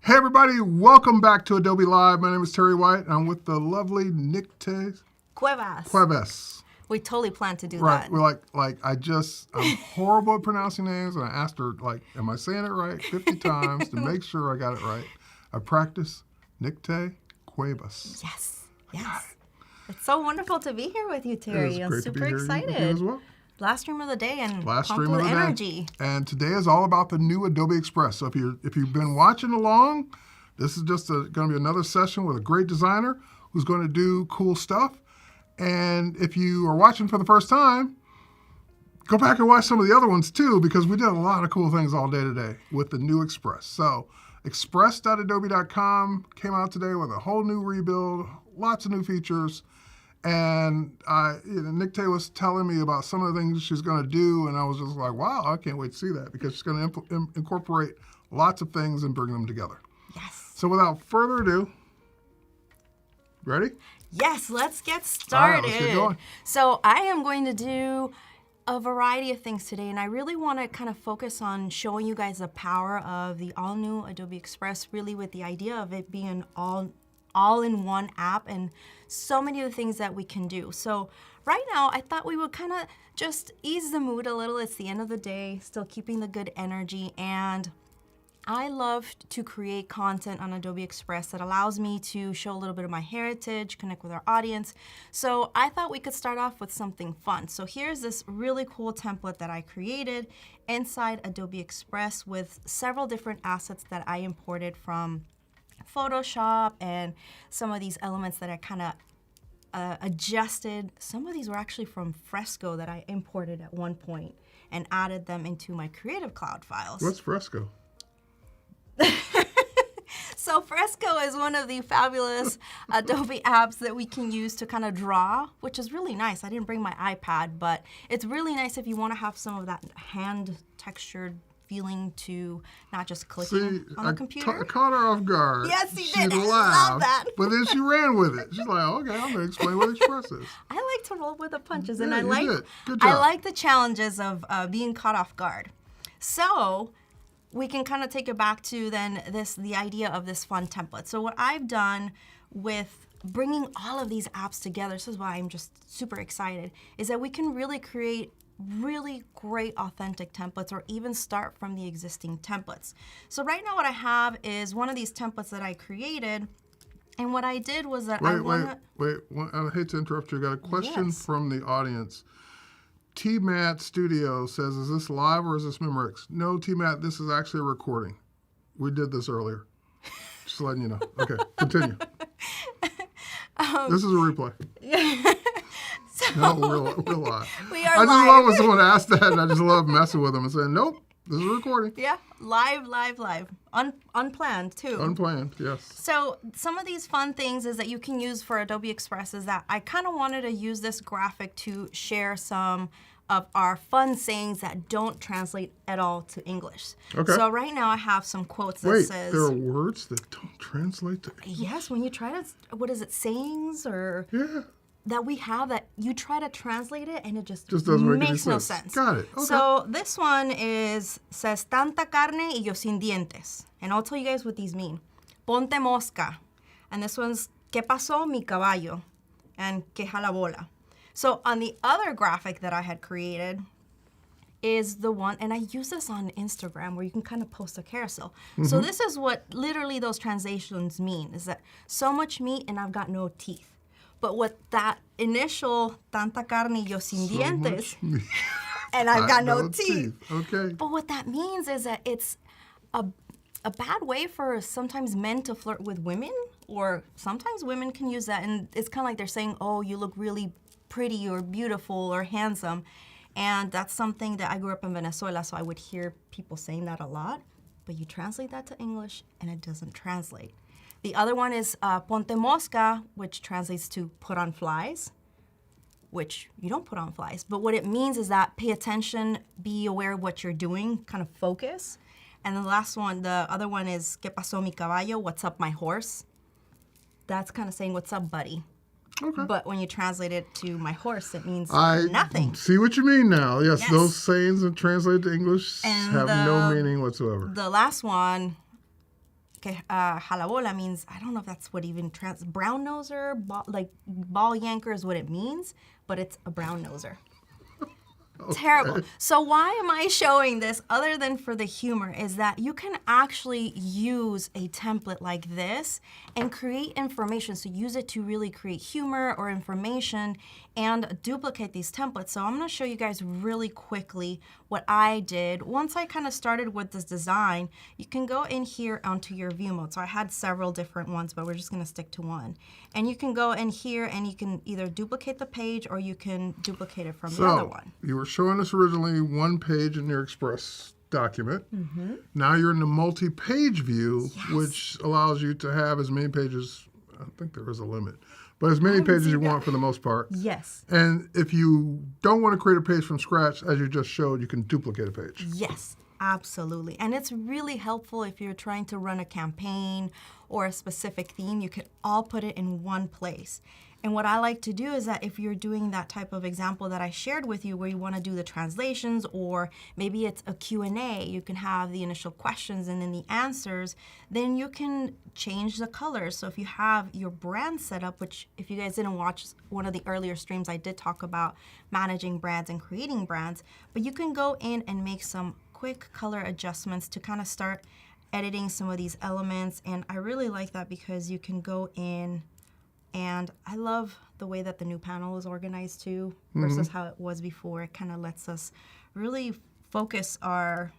Hey everybody, welcome back to Adobe Live. My name is Terry White. I'm with the lovely Nicte Cuevas. Cuevas. We totally plan to do Right. that. We're I'm horrible at pronouncing names, and I asked her, am I saying it right 50 times to make sure I got it right. I practice Nicte Cuevas. Yes. It's so wonderful to be here with you, Terry. I'm super excited. With you as well. Last stream of the day and Last pumped stream of with the energy. day. And today is all about the new Adobe Express. So if you've been watching along, this is just going to be another session with a great designer who's going to do cool stuff. And if you are watching for the first time, go back and watch some of the other ones too, because we did a lot of cool things all day today with the new Express. So express.adobe.com came out today with a whole new rebuild, lots of new features. And Nicte was telling me about some of the things she's going to do, and I was just like, wow, I can't wait to see that, because she's going to incorporate lots of things and bring them together. Yes. So without further ado, ready? Yes, let's get started. All right, let's get going. So I am going to do a variety of things today, and I really want to kind of focus on showing you guys the power of the all-new Adobe Express, really with the idea of it being an all-in-one app and so many of the things that we can do. So right now, I thought we would kind of just ease the mood a little. It's the end of the day, still keeping the good energy, and I love to create content on Adobe Express that allows me to show a little bit of my heritage, connect with our audience. So I thought we could start off with something fun. So here's this really cool template that I created inside Adobe Express with several different assets that I imported from Photoshop and some of these elements that I kind of adjusted. Some of these were actually from Fresco that I imported at one point and added them into my Creative Cloud files. What's Fresco? So Fresco is one of the fabulous Adobe apps that we can use to kind of draw, which is really nice. I didn't bring my iPad, but it's really nice if you want to have some of that hand textured feeling to not just clicking on the computer. I caught her off guard. Yes, you She did. I laughed, love that. but then she ran with it. She's like, okay, I'm going to explain what Express is. I like to roll with the punches, and Yeah, I you like did. Good job. I like the challenges of being caught off guard. So we can kind of take it back to then the idea of this fun template. So what I've done with bringing all of these apps together, this is why I'm just super excited, is that we can really create really great authentic templates, or even start from the existing templates. So right now what I have is one of these templates that I created, and what I did was that Wait, I hate to interrupt you. I got a question from the audience. T-Matt Studio says, is this live or is this Memorex? No, T-Matt, this is actually a recording. We did this earlier. Just letting you know. Okay, continue. This is a replay. No, we're live. We are I just live. love when someone asks that, and I just love messing with them and saying, nope, this is a recording. Yeah, live. Unplanned too. Unplanned, yes. So some of these fun things is that you can use for Adobe Express is that I kind of wanted to use this graphic to share some of our fun sayings that don't translate at all to English. Okay. So right now I have some quotes that says... there are words that don't translate to English? Yes, when you try to, what is it, sayings or... Yeah. That we have that you try to translate it and it just doesn't make any makes no sense. sense. Got it. Okay. So this one says tanta carne y yo sin dientes. And I'll tell you guys what these mean. Ponte mosca. And this one's ¿Qué pasó mi caballo? And queja la bola. So on the other graphic that I had created is the one, and I use this on Instagram where you can kind of post a carousel. Mm-hmm. So this is what literally those translations mean, is that so much meat and I've got no teeth. But what that initial tanta carne y yo sin dientes, and I've got no teeth. Okay. But what that means is that it's a bad way for sometimes men to flirt with women, or sometimes women can use that, and it's kind of like they're saying, oh, you look really pretty or beautiful or handsome. And that's something that I grew up in Venezuela, so I would hear people saying that a lot. But you translate that to English, and it doesn't translate. The other one is ponte mosca, which translates to put on flies, which you don't put on flies. But what it means is that pay attention, be aware of what you're doing, kind of focus. And the last one, the other one is ¿Qué pasó mi caballo? What's up my horse? That's kind of saying what's up buddy. Okay. But when you translate it to my horse, it means I nothing. see what you mean now. Yes, those sayings that translate to English have no meaning whatsoever. The last one, jalabola means, I don't know if that's what even brown noser, ball yanker is what it means, but it's a brown noser. Terrible. So why am I showing this other than for the humor is that you can actually use a template like this and create information. So use it to really create humor or information and duplicate these templates. So I'm going to show you guys really quickly what I did. Once I kind of started with this design, you can go in here onto your view mode. So I had several different ones, but we're just going to stick to one. And you can go in here and you can either duplicate the page or you can duplicate it from the other one. You were showing us originally one page in your Express document. Now you're in the multi-page view, which allows you to have as many pages, I think there is a limit, but as many pages you want for the most part. Yes. And if you don't want to create a page from scratch, as you just showed, you can duplicate a page. Yes, absolutely. And it's really helpful if you're trying to run a campaign or a specific theme. You could all put it in one place. And what I like to do is that if you're doing that type of example that I shared with you where you want to do the translations or maybe it's a Q&A, you can have the initial questions and then the answers, then you can change the colors. So if you have your brand set up, which if you guys didn't watch one of the earlier streams, I did talk about managing brands and creating brands, but you can go in and make some quick color adjustments to kind of start editing some of these elements. And I really like that because you can go in. And I love the way that the new panel is organized too versus how it was before. It kind of lets us really focus our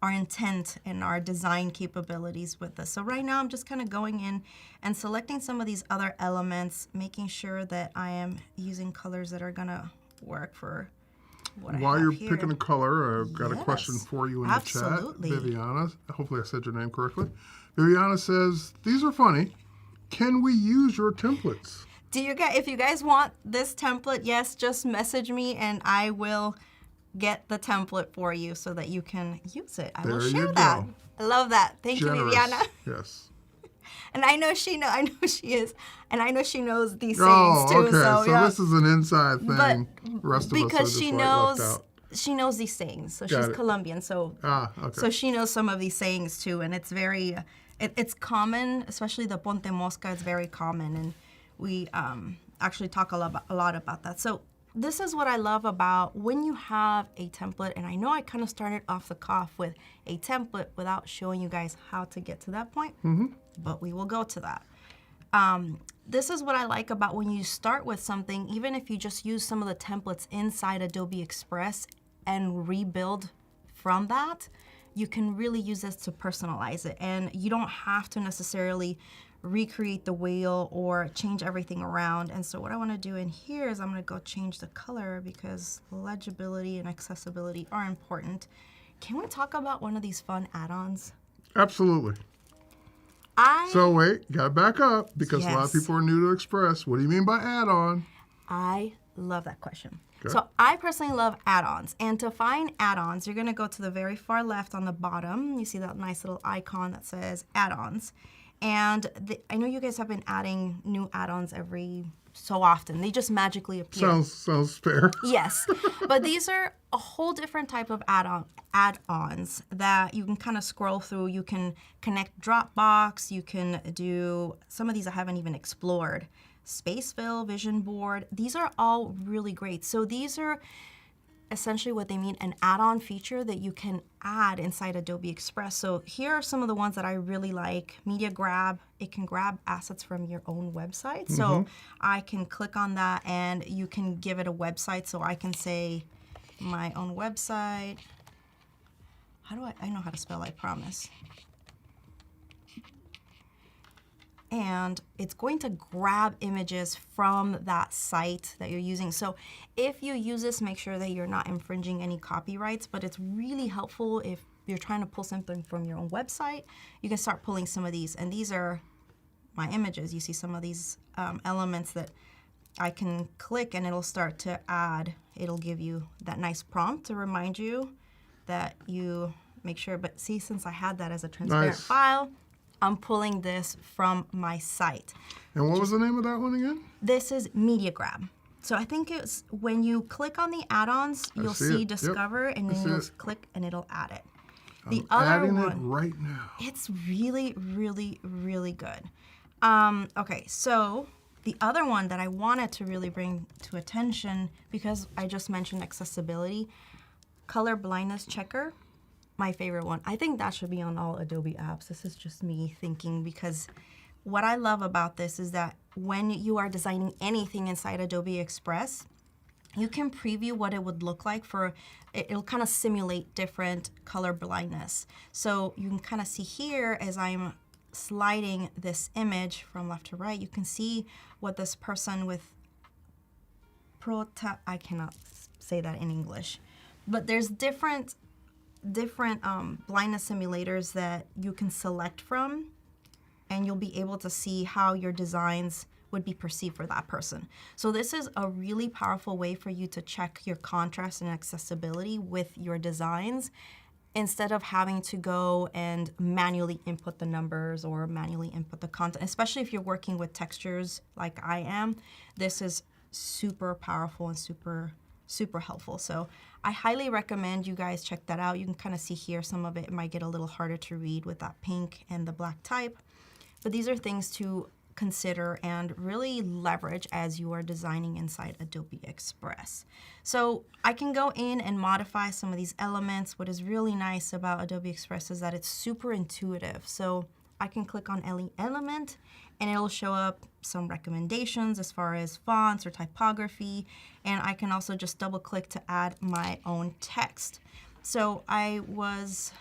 intent and our design capabilities with this. So right now I'm just kind of going in and selecting some of these other elements, making sure that I am using colors that are gonna work for what I While have you're here. picking a color, I've got a question for you in the chat. Absolutely. Viviana, hopefully I said your name correctly. Viviana says, these are funny. Can we use your templates? If you guys want this template, yes, just message me and I will get the template for you so that you can use it. I will share that. I love that. Thank you, Viviana. Yes. And I know she is, and I know she knows these sayings too. Okay. So yeah. this is an inside thing. But The rest of us are because just she like knows, left out. she knows these sayings. So Got she's it. Colombian, so Okay. so she knows some of these sayings too, and it's very. It's common, especially the Ponte Mosca. It's very common, and we actually talk a lot about that. So this is what I love about when you have a template, and I know I kind of started off the cuff with a template without showing you guys how to get to that point, but we will go to that. This is what I like about when you start with something, even if you just use some of the templates inside Adobe Express and rebuild from that, you can really use this to personalize it. And you don't have to necessarily recreate the wheel or change everything around. And so what I want to do in here is I'm going to go change the color because legibility and accessibility are important. Can we talk about one of these fun add-ons? Absolutely. So wait, gotta back up because a lot of people are new to Express. What do you mean by add-on? I love that question. Okay. So I personally love add-ons. And to find add-ons, you're going to go to the very far left on the bottom. You see that nice little icon that says add-ons. And I know you guys have been adding new add-ons every so often. They just magically appear. Sounds fair. Yes. But these are a whole different type of add-ons that you can kind of scroll through. You can connect Dropbox. You can do some of these I haven't even explored. Space Fill, Vision Board, these are all really great. So these are essentially what they mean, an add-on feature that you can add inside Adobe Express. So here are some of the ones that I really like. Media Grab, it can grab assets from your own website. So I can click on that and you can give it a website. So I can say my own website. How do I know how to spell, I promise. And it's going to grab images from that site that you're using. So if you use this, make sure that you're not infringing any copyrights, but it's really helpful if you're trying to pull something from your own website. You can start pulling some of these, and these are my images. You see some of these elements that I can click and it'll start to add. It'll give you that nice prompt to remind you that you make sure, but see, since I had that as a transparent file, I'm pulling this from my site. And what was the name of that one again? This is Media Grab. So I think it's when you click on the add-ons, you'll see Discover, and then you'll click and it'll add it. The I'm other adding one, it right now. it's really, really, really good. Okay, so the other one that I wanted to really bring to attention, because I just mentioned accessibility, color blindness checker, my favorite one. I think that should be on all Adobe apps. This is just me thinking, because what I love about this is that when you are designing anything inside Adobe Express, you can preview what it would look like it'll kind of simulate different color blindness. So you can kind of see here as I'm sliding this image from left to right, you can see what this person with I cannot say that in English, but there's different blindness simulators that you can select from, and you'll be able to see how your designs would be perceived for that person. So this is a really powerful way for you to check your contrast and accessibility with your designs, instead of having to go and manually input the numbers or manually input the content, especially if you're working with textures like I am. This is super powerful and super helpful. So I highly recommend you guys check that out. You can kind of see here some of it might get a little harder to read with that pink and the black type, but these are things to consider and really leverage as you are designing inside Adobe Express. So I can go in and modify some of these elements. What is really nice about Adobe Express is that it's super intuitive. So I can click on any element and it'll show up some recommendations as far as fonts or typography, and I can also just double click to add my own text. So I was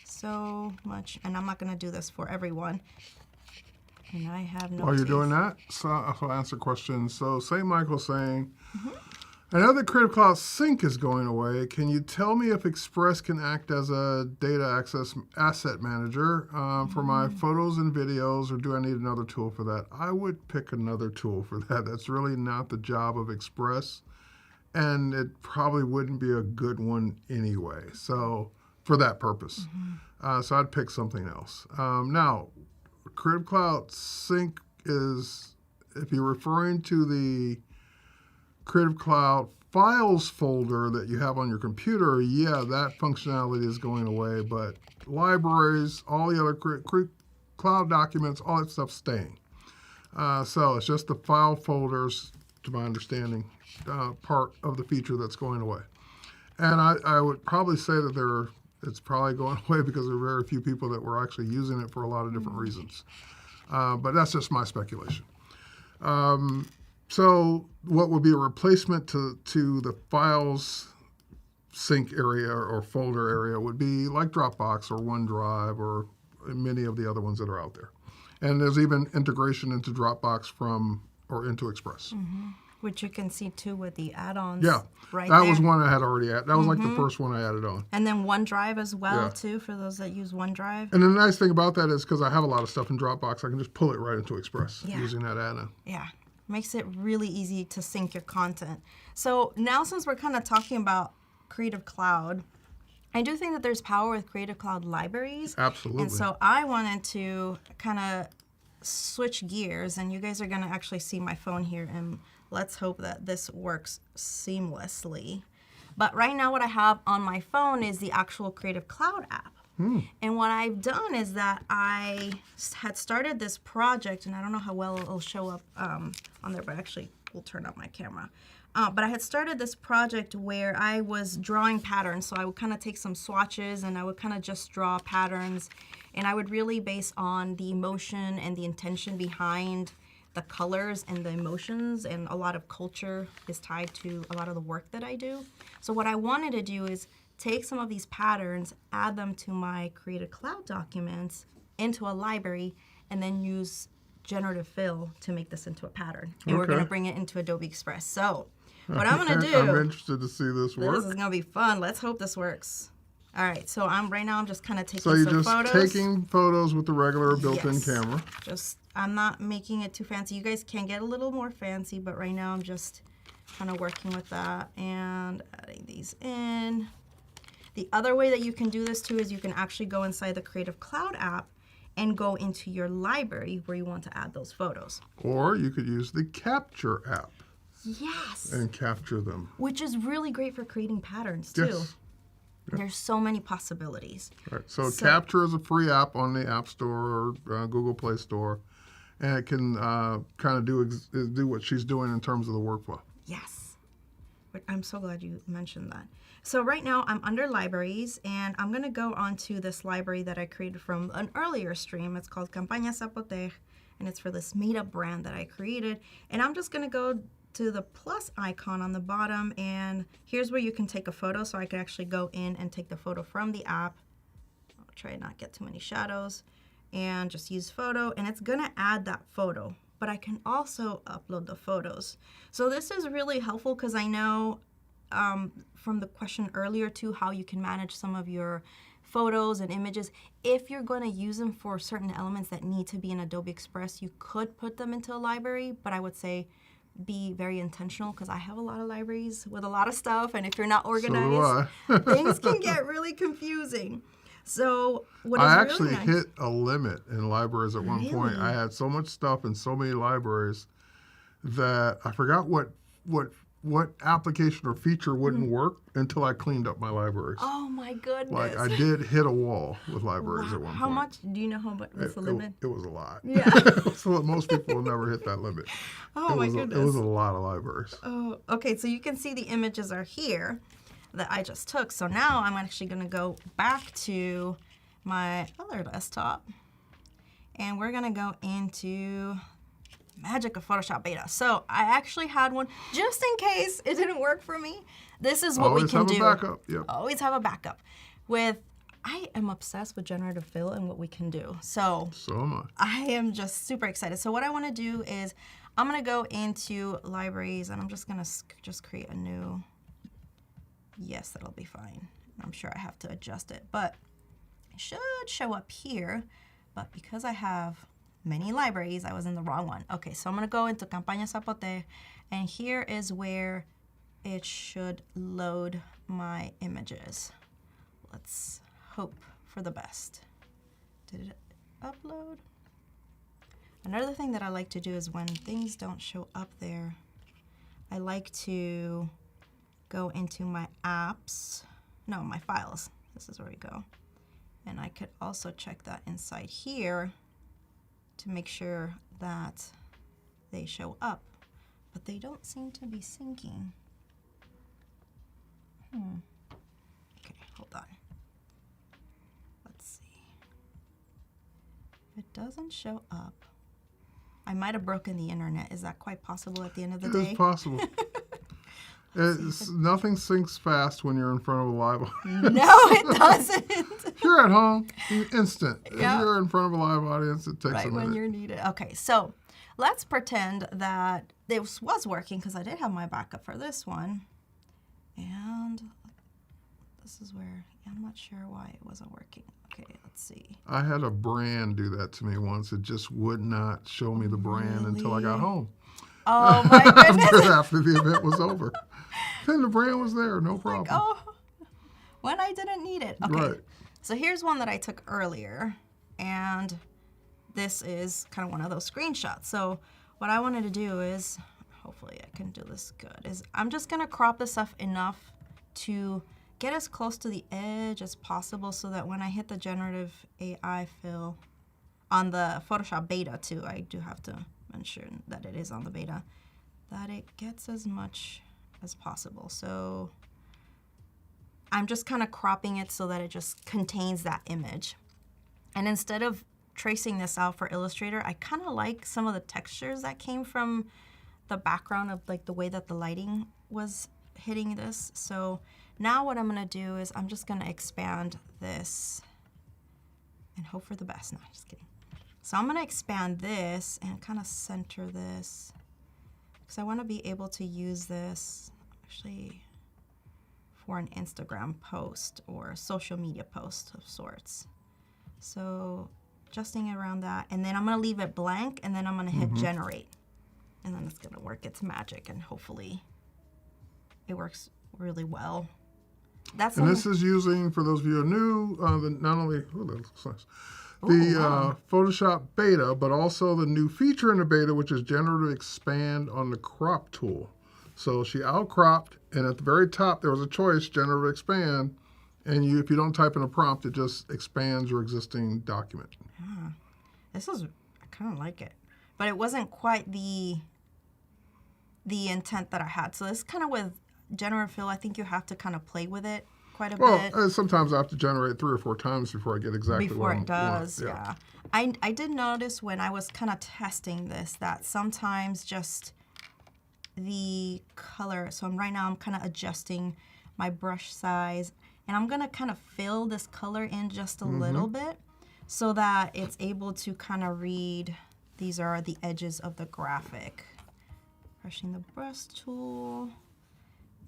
so much, and I'm not going to do this for everyone, and I have no. While you're doing that, so I'll answer questions. So say Michael's saying, I know that Creative Cloud Sync is going away. Can you tell me if Express can act as a data access asset manager for my photos and videos, or do I need another tool for that? I would pick another tool for that. That's really not the job of Express, and it probably wouldn't be a good one anyway. So for that purpose, so I'd pick something else. Now, Creative Cloud Sync is, if you're referring to the Creative Cloud Files folder that you have on your computer, yeah, that functionality is going away, but libraries, all the other cloud documents, all that stuff's staying. So it's just the file folders, to my understanding, part of the feature that's going away. And I would probably say that it's probably going away because there are very few people that were actually using it for a lot of different reasons. But that's just my speculation. So what would be a replacement to the files sync area or folder area would be like Dropbox or OneDrive or many of the other ones that are out there. And there's even integration into Dropbox into Express. Which you can see too with the add-ons. Yeah, right that there. was one I had already added. That was like the first one I added on. And then OneDrive as well too, for those that use OneDrive. And the nice thing about that is because I have a lot of stuff in Dropbox, I can just pull it right into Express using that add-on. Yeah, makes it really easy to sync your content. So now, since we're kind of talking about Creative Cloud, I do think that there's power with Creative Cloud libraries. Absolutely. And so I wanted to kind of switch gears, and you guys are going to actually see my phone here, and let's hope that this works seamlessly. But right now what I have on my phone is the actual Creative Cloud app. And what I've done is that I had started this project, and I don't know how well it'll show up on there, but actually we'll turn up my camera. But I had started this project where I was drawing patterns. So I would kind of take some swatches and I would kind of just draw patterns. And I would really base on the emotion and the intention behind the colors and the emotions, and a lot of culture is tied to a lot of the work that I do. So what I wanted to do is take some of these patterns, add them to my Creative Cloud documents into a library, and then use generative fill to make this into a pattern. And we're going to bring it into Adobe Express. So what I'm going to do, I'm interested to see this work. this is going to be fun. Let's hope this works. All right, so right now I'm just kind of taking so you're some just photos. Taking photos with the regular built-in camera. I'm not making it too fancy. You guys can get a little more fancy, but right now I'm just kind of working with that and adding these in. The other way that you can do this too is you can actually go inside the Creative Cloud app and go into your library where you want to add those photos. Or you could use the Capture app. Yes. And capture them. Which is really great for creating patterns too. Yes. There's so many possibilities. Right. So Capture is a free app on the App Store or Google Play Store, and it can kind of do what she's doing in terms of the workflow. Yes. But I'm so glad you mentioned that. So right now I'm under libraries, and I'm going to go onto this library that I created from an earlier stream. It's called Campaña Zapote, and it's for this made-up brand that I created. And I'm just going to go to the plus icon on the bottom, and here's where you can take a photo. So I can actually go in and take the photo from the app. I'll try to not get too many shadows, and just use photo, and it's going to add that photo. But I can also upload the photos. So this is really helpful because I know from the question earlier too, how you can manage some of your photos and images. If you're going to use them for certain elements that need to be in Adobe Express, you could put them into a library, but I would say be very intentional because I have a lot of libraries with a lot of stuff, and if you're not organized, things can get really confusing. So what is I actually really nice, hit a limit in libraries at one point. I had so much stuff in so many libraries that I forgot what application or feature wouldn't work until I cleaned up my libraries. oh my goodness. Like I did hit a wall with libraries at one point. How much, do you know how much was the limit? It was a lot. Yeah. So most people will never hit that limit. Oh my goodness. It was a lot of libraries. Oh, okay, so you can see the images are here that I just took. So now I'm actually gonna go back to my other desktop, and we're gonna go into magic of Photoshop Beta. So I actually had one just in case it didn't work for me. This is what we can do. Always have a backup. Yep. Always have a backup. I am obsessed with generative fill and what we can do. So am I. I am just super excited. So what I want to do is I'm going to go into libraries, and I'm just going to just create a new. Yes, that'll be fine. I'm sure I have to adjust it, but it should show up here. But because I have many libraries, I was in the wrong one. Okay, so I'm gonna go into Campaña Zapote, and here is where it should load my images. Let's hope for the best. Did it upload? Another thing that I like to do is when things don't show up there, I like to go into my apps, no, my files. This is where we go. And I could also check that inside here to make sure that they show up, but they don't seem to be syncing. Okay, hold on. Let's see. If it doesn't show up, I might have broken the internet. Is that quite possible at the end of the day? It's possible. Nothing syncs fast when you're in front of a live audience. No, it doesn't. If you're at home, instant. Yep. If you're in front of a live audience, it takes a minute. Right when you're needed. Okay, so let's pretend that this was working because I did have my backup for this one. And this is where I'm not sure why it wasn't working. Okay, let's see. I had a brand do that to me once. It just would not show me the brand until I got home. Oh my goodness. After the event was over. Then the brand was there, no problem. Like, oh, when I didn't need it. Okay. Right. So here's one that I took earlier, and this is kind of one of those screenshots. So what I wanted to do is, hopefully I can do this good, is I'm just gonna crop this stuff enough to get as close to the edge as possible so that when I hit the generative AI fill on the Photoshop beta too, I do have to mention that it is on the beta, that it gets as much as possible. So I'm just kind of cropping it so that it just contains that image. And instead of tracing this out for Illustrator, I kind of like some of the textures that came from the background of like the way that the lighting was hitting this. So now what I'm gonna do is I'm just gonna expand this and hope for the best. No, just kidding. So I'm gonna expand this and kind of center this because I wanna be able to use this actually for an Instagram post or a social media post of sorts. So adjusting around that, and then I'm gonna leave it blank, and then I'm gonna hit generate. And then it's gonna work its magic, and hopefully it works really well. That's and this is using, for those of you who are new, not only, that looks nice, the Photoshop beta, but also the new feature in the beta, which is Generative Expand on the crop tool. So she outcropped, and at the very top there was a choice, Generative Expand, And if you don't type in a prompt, it just expands your existing document. This is, I kind of like it. But it wasn't quite the intent that I had. So this kind of with generative fill, I think you have to kind of play with it quite a bit. Well, sometimes I have to generate 3 or 4 times before I get exactly Before what it does, yeah. I did notice when I was kind of testing this that sometimes just the color, so right now I'm kind of adjusting my brush size, and I'm gonna kind of fill this color in just a little bit so that it's able to kind of read, these are the edges of the graphic. Brushing the brush tool,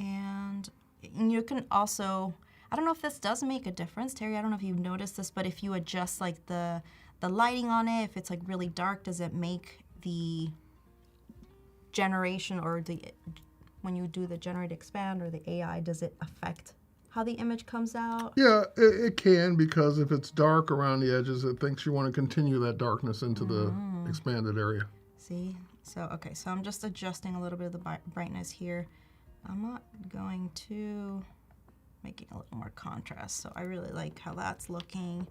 and you can also, I don't know if this does make a difference, Terry, I don't know if you've noticed this, but if you adjust like the lighting on it, if it's like really dark, does it make the generation or when you do the Generative Expand or the AI, does it affect how the image comes out? Yeah, it can, because if it's dark around the edges, it thinks you want to continue that darkness into the expanded area. See? So, okay, so I'm just adjusting a little bit of the brightness here. I'm not going to make it a little more contrast, so I really like how that's looking.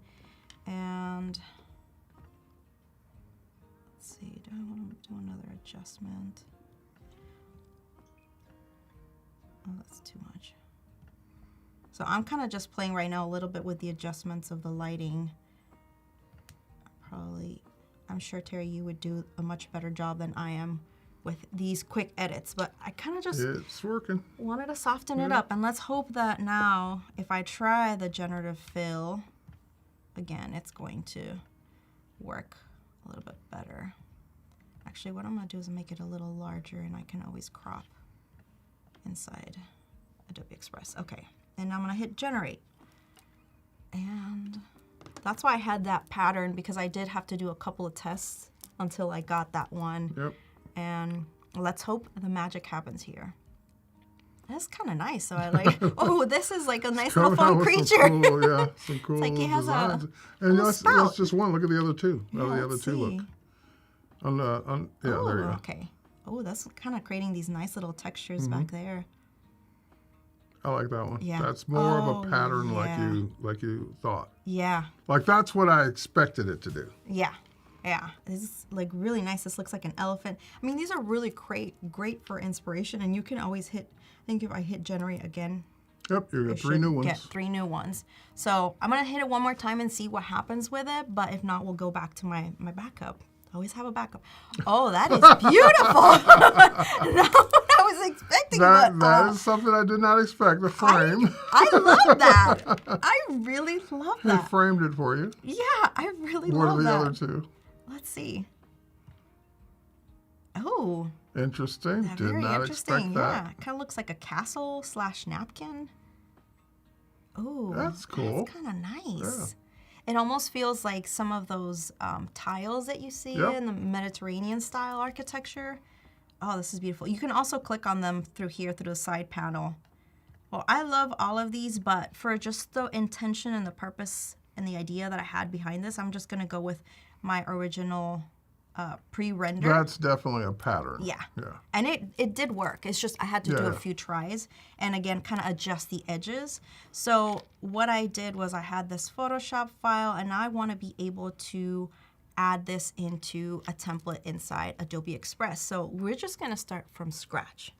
And let's see, do I want to do another adjustment? Oh, that's too much. So I'm kind of just playing right now a little bit with the adjustments of the lighting. I'm sure, Terry, you would do a much better job than I am with these quick edits, but I kind of just it's working. Wanted to soften it up. And let's hope that now, if I try the generative fill, again, it's going to work a little bit better. Actually, what I'm going to do is make it a little larger, and I can always crop inside Adobe Express. Okay, and I'm going to hit generate. And that's why I had that pattern, because I did have to do a couple of tests until I got that one. Yep. And let's hope the magic happens here. That's kind of nice. So I like, oh, this is like a nice little fun creature. Some cool, some cool like he has designs. and that's just one. Look at the other two. How the other two look. Oh, there you go. Okay. Oh, that's kind of creating these nice little textures back there. I like that one. Yeah. That's more of a pattern like you thought. Yeah. Like that's what I expected it to do. Yeah. Yeah, it's like really nice. This looks like an elephant. I mean, these are really great for inspiration, and you can always hit, I think if I hit generate again. Yep, you get 3 new ones. Get 3 new ones. So I'm gonna hit it one more time and see what happens with it, but if not, we'll go back to my backup. I always have a backup. Oh, that is beautiful. Not what I was expecting. That is something I did not expect, the frame. I love that. I really love that. It framed it for you. Yeah, I really love that. What are the that. other two? Let's see. Oh. Interesting. Did not expect that. Yeah, kind of looks like a castle / napkin. Oh. That's cool. That's kind of nice. Yeah. It almost feels like some of those tiles that you see in the Mediterranean style architecture. Oh, this is beautiful. You can also click on them through here, through the side panel. Well, I love all of these, but for just the intention and the purpose and the idea that I had behind this, I'm just going to go with my original pre-render. That's definitely a pattern. Yeah. And it did work. It's just I had to do a few tries and again kind of adjust the edges. So what I did was I had this Photoshop file, and I want to be able to add this into a template inside Adobe Express. So we're just going to start from scratch.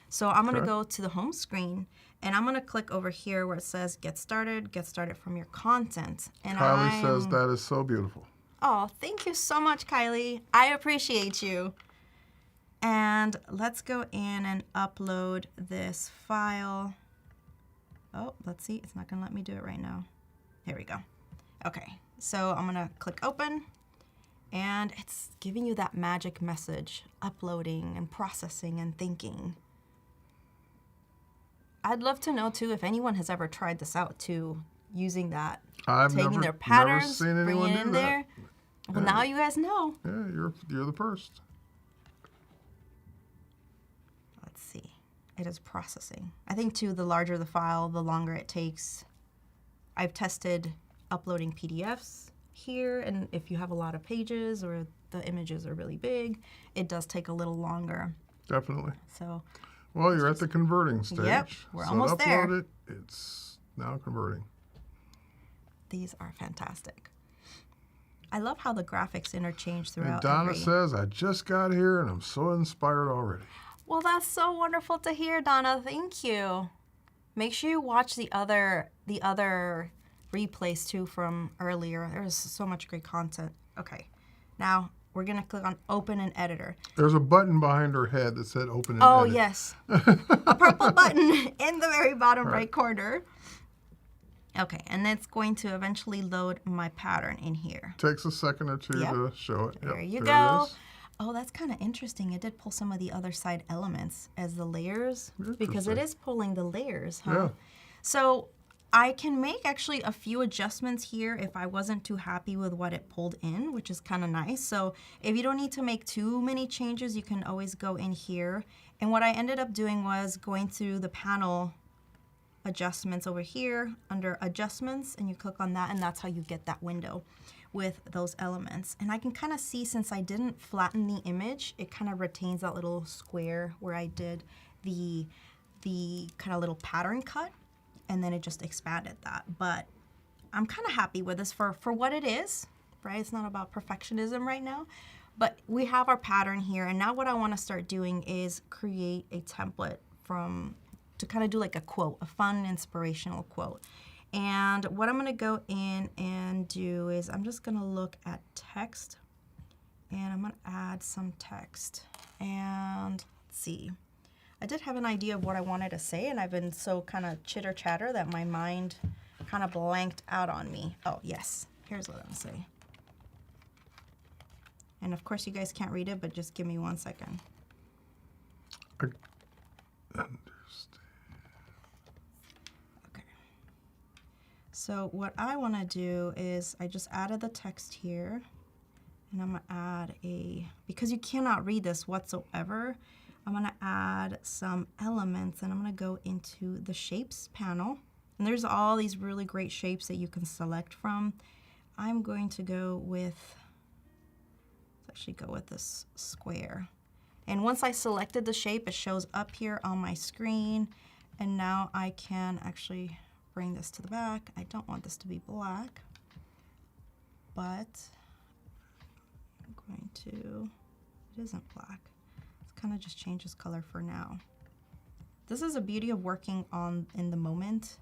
So I'm going to go to the home screen, and I'm going to click over here where it says get started from your content. And Kylie says that is so beautiful. Oh, thank you so much, Kylie. I appreciate you. And let's go in and upload this file. Oh, let's see. It's not going to let me do it right now. Here we go. Okay, so I'm going to click open. And it's giving you that magic message, uploading and processing and thinking. I'd love to know, too, if anyone has ever tried this out, too, using that. Taking their patterns, bringing it in there. Well, now you guys know. Yeah, you're the first. Let's see. It is processing. I think, too, the larger the file, the longer it takes. I've tested uploading PDFs here, and if you have a lot of pages or the images are really big, it does take a little longer. Definitely. So. Well, you're at the converting stage. Yep, we're almost there. Upload it. It's now converting. These are fantastic. I love how the graphics interchange throughout. And Donna says, I just got here and I'm so inspired already. Well, that's so wonderful to hear, Donna. Thank you. Make sure you watch the other replays too from earlier. There's so much great content. Okay, now we're gonna click on Open in Editor. There's a button behind her head that said Open in Oh Edit. yes, a purple button in the very bottom right corner. Okay, and it's going to eventually load my pattern in here. Takes a second or two Yep. to show it. There you it go. is. Oh, that's kind of interesting. It did pull some of the other side elements as the layers because it is pulling the layers, huh? Yeah. So I can make actually a few adjustments here if I wasn't too happy with what it pulled in, which is kind of nice. So if you don't need to make too many changes, you can always go in here. And what I ended up doing was going through the panel adjustments over here under adjustments, and you click on that, and that's how you get that window with those elements. And I can kind of see, since I didn't flatten the image, it kind of retains that little square where I did the kind of little pattern cut, and then it just expanded that. But I'm kind of happy with this for what it is, right? It's not about perfectionism right now, but we have our pattern here. And now what I want to start doing is create a template to kind of do like a quote, a fun, inspirational quote. And what I'm going to go in and do is I'm just going to look at text, and I'm going to add some text. And let's see. I did have an idea of what I wanted to say, and I've been so kind of chitter chatter that my mind kind of blanked out on me. Oh, yes. Here's what I'm going to say. And of course, you guys can't read it, but just give me 1 second. So what I want to do is I just added the text here, and I'm going to add because you cannot read this whatsoever, I'm going to add some elements, and I'm going to go into the shapes panel. And there's all these really great shapes that you can select from. I'm going to go with, let's actually go with this square. And once I selected the shape, it shows up here on my screen. And now I can actually bring this to the back. I don't want this to be black, but I'm going to, it isn't black. It's kind of just changes color for now. This is the beauty of working in the moment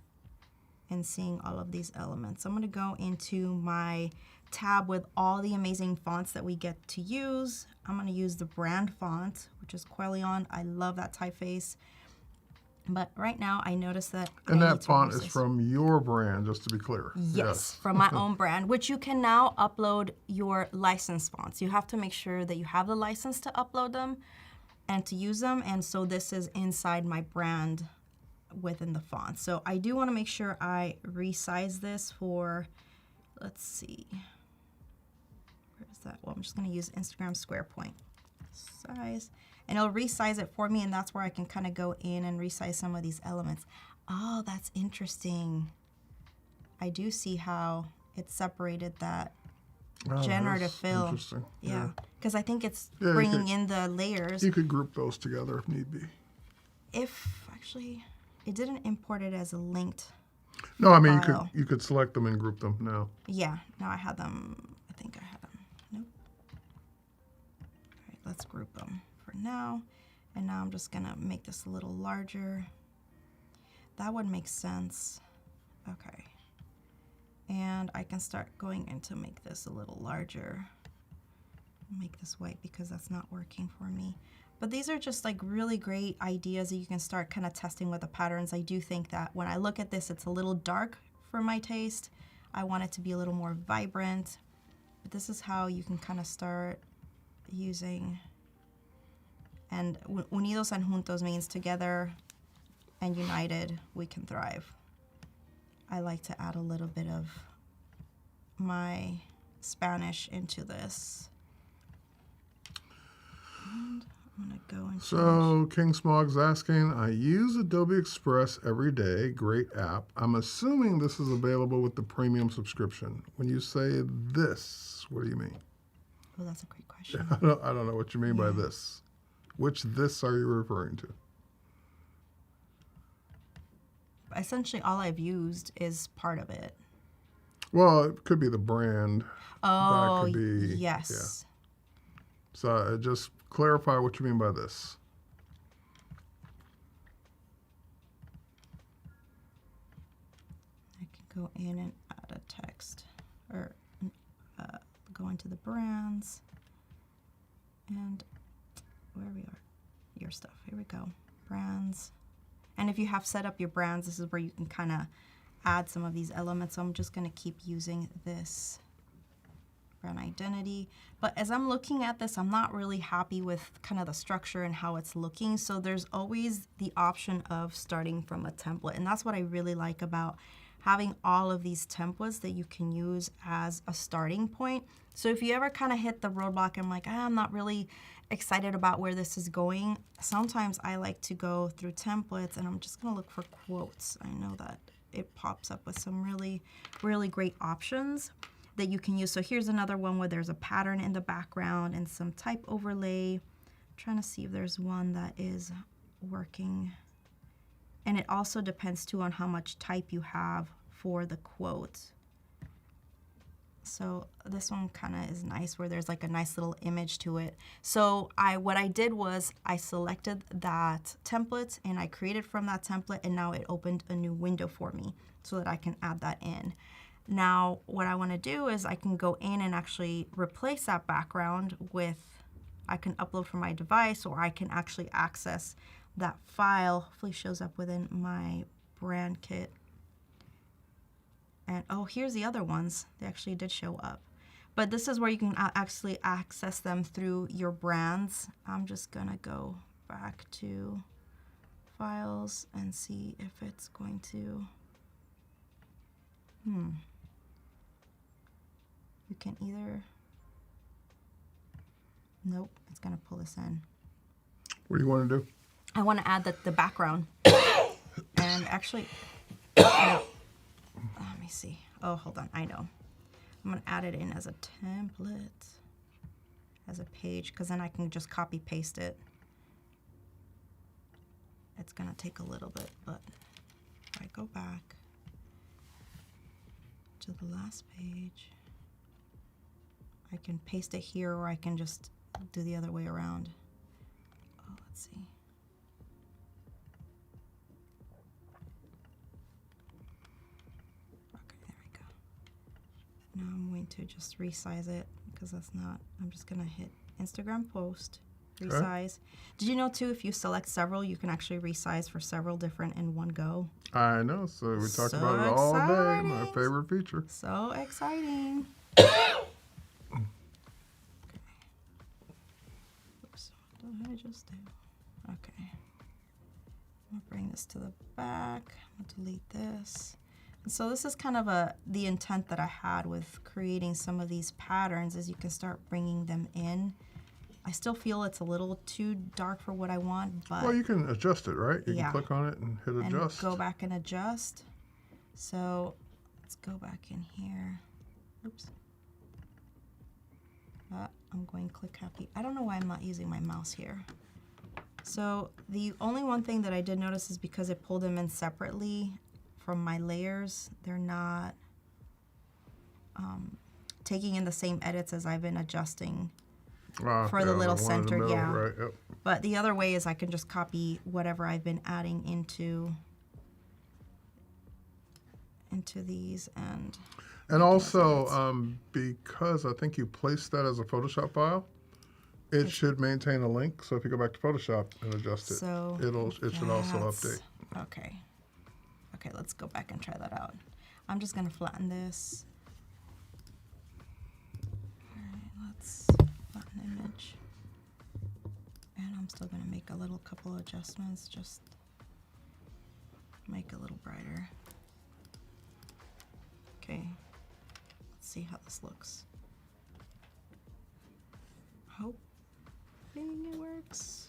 and seeing all of these elements. I'm going to go into my tab with all the amazing fonts that we get to use. I'm going to use the brand font, which is Quellion. I love that typeface. But right now, I noticed that. And that font is from your brand, just to be clear. Yes, from my own brand, which you can now upload your licensed fonts. You have to make sure that you have the license to upload them and to use them. And so this is inside my brand within the font. So I do want to make sure I resize this for, let's see, where is that? Well, I'm just going to use Instagram Square Point size. And it'll resize it for me, and that's where I can kind of go in and resize some of these elements. Oh, that's interesting. I do see how it separated that generative fill. Interesting. Yeah, because I think it's bringing in the layers. You could group those together if need be. Actually, it didn't import it as a linked No, I mean, file. you could select them and group them now. Yeah, no, I had them. I think I had them. Nope. All right, let's group them for now. And now I'm just gonna make this a little larger. That would make sense. Okay. And I can start going in to make this a little larger. Make this white because that's not working for me. But these are just like really great ideas that you can start kind of testing with the patterns. I do think that when I look at this, it's a little dark for my taste. I want it to be a little more vibrant. But this is how you can kind of start using. And unidos and juntos means together and united, we can thrive. I like to add a little bit of my Spanish into this. And I'm gonna go into. So King Smog's asking, I use Adobe Express every day, great app. I'm assuming this is available with the premium subscription. When you say this, what do you mean? Oh, that's a great question. I don't know what you mean by this. Which this are you referring to? Essentially, all I've used is part of it. Well, it could be the brand. Oh, that could be, yes. Yeah. So just clarify what you mean by this. I can go in and add a text, or go into the brands, and where we are, your stuff. Here we go, brands. And if you have set up your brands, this is where you can kind of add some of these elements. So I'm just going to keep using this brand identity. But as I'm looking at this, I'm not really happy with kind of the structure and how it's looking. So there's always the option of starting from a template. And that's what I really like about having all of these templates that you can use as a starting point. So if you ever kind of hit the roadblock, I'm like, I'm not really excited about where this is going. Sometimes I like to go through templates and I'm just gonna look for quotes. I know that it pops up with some really, really great options that you can use. So here's another one where there's a pattern in the background and some type overlay. I'm trying to see if there's one that is working. And it also depends too on how much type you have for the quote. So this one kind of is nice where there's like a nice little image to it. So what I did was I selected that template and I created from that template, and now it opened a new window for me so that I can add that in. Now what I want to do is I can go in and actually replace that background with, I can upload from my device, or I can actually access that file. Hopefully shows up within my brand kit. And oh, here's the other ones. They actually did show up. But this is where you can actually access them through your brands. I'm just gonna go back to files and see if it's going to, you can either, nope, it's gonna pull this in. What do you want to do? I want to add the background. And actually, no. Let me see. Oh, hold on. I know. I'm going to add it in as a template, as a page, because then I can just copy paste it. It's going to take a little bit, but if I go back to the last page, I can paste it here, or I can just do the other way around. Oh, let's see. Now I'm going to just resize it because that's not, I'm just gonna hit Instagram post, resize. Did you know too, if you select several, you can actually resize for several different in one go? I know, so we talked about it all day, my favorite feature. So exciting. Oops, what did I just do? Okay. I'm gonna bring this to the back, I'm gonna delete this. So this is kind of the intent that I had with creating some of these patterns, is you can start bringing them in. I still feel it's a little too dark for what I want, but... Well, you can adjust it, right? You can click on it and hit adjust. And go back and adjust. So let's go back in here. Oops. I'm going click happy. I don't know why I'm not using my mouse here. So the only one thing that I did notice is because it pulled them in separately, from my layers, they're not taking in the same edits as I've been adjusting for the little center, right, yep. But the other way is I can just copy whatever I've been adding into these, and also because I think you placed that as a Photoshop file, it should maintain a link. So if you go back to Photoshop and adjust it, so it should also update. Okay. Okay, let's go back and try that out. I'm just gonna flatten this. All right, let's flatten image. And I'm still gonna make a little couple adjustments, just make it a little brighter. Okay, let's see how this looks. Hoping it works.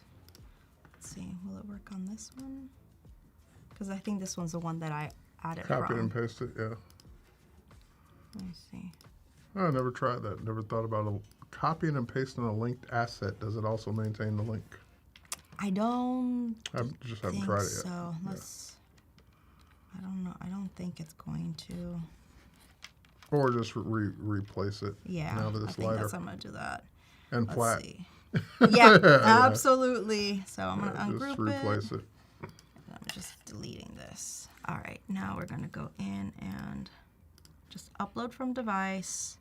Let's see, will it work on this one? Because I think this one's the one that I added Copied and pasted, yeah. Let me see. I never tried that. Never thought about copying and pasting a linked asset. Does it also maintain the link? I don't. I just haven't tried it yet. So let's. I don't know. I don't think it's going to. Or just replace it. Yeah, Now that I it's think lighter. I'm going to do that. And Let's flat. see. Yeah, absolutely. So I'm going to Just ungroup replace it. I'm just deleting this. All right, now we're going to go in and just upload from device.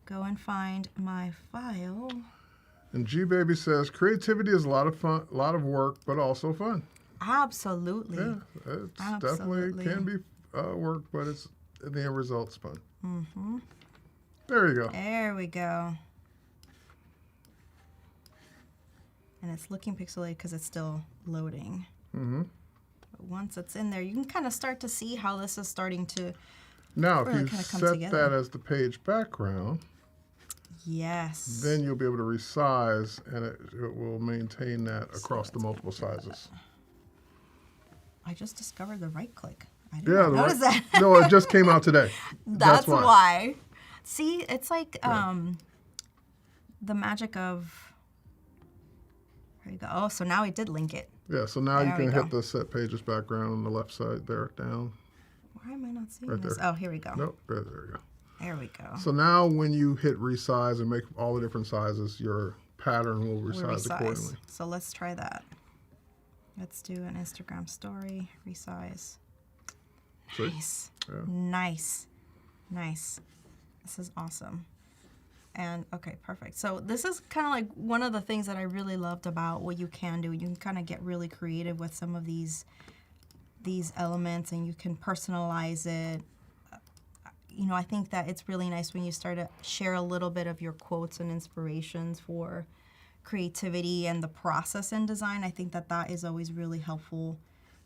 Go and find my file. And G Baby says creativity is a lot of fun, a lot of work, but also fun. Absolutely. Yeah, it's definitely can be work, but it's the end result's fun. Mm-hmm. There you go. There we go. And it's looking pixelated because it's still loading. Mm-hmm. But once it's in there, you can kind of start to see how this is starting to Now, really if you kind of come set together. that as the page background, Yes. then you'll be able to resize, and it will maintain that across the multiple sizes. I just discovered the right click. I didn't Yeah, notice that. No, it just came out today. That's why. See, it's like the magic of. There you go. Oh, so now we did link it. Yeah, so now There you we can go. hit the set pages background on the left side there, down. Why am I not seeing Right this? there. Oh, here we go. Nope, there we go. There we go. So now when you hit resize and make all the different sizes, your pattern will We'll resize accordingly. So let's try that. Let's do an Instagram story, resize. See? Nice. Yeah. Nice. Nice. This is awesome. And okay, perfect. So this is kind of like one of the things that I really loved about what you can do. You can kind of get really creative with some of these elements, and you can personalize it. You know, I think that it's really nice when you start to share a little bit of your quotes and inspirations for creativity and the process in design. I think that that is always really helpful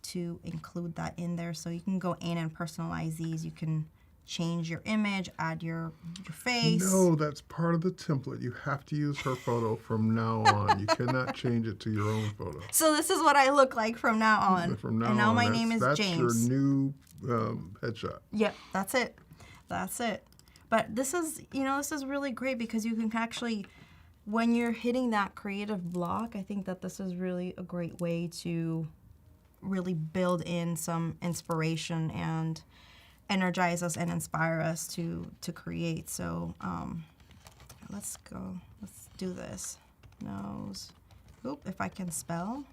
to include that in there. So you can go in and personalize these. You can change your image, add your face. No, that's part of the template. You have to use her photo from now on. You cannot change it to your own photo. So this is what I look like from now on. From now and now on, my name is that's James. your new headshot. Yep, that's it. That's it. But this is, you know, this is really great because you can actually, when you're hitting that creative block, I think that this is really a great way to really build in some inspiration and energize us and inspire us to create. So let's do this. Nose. Oop, if I can spell.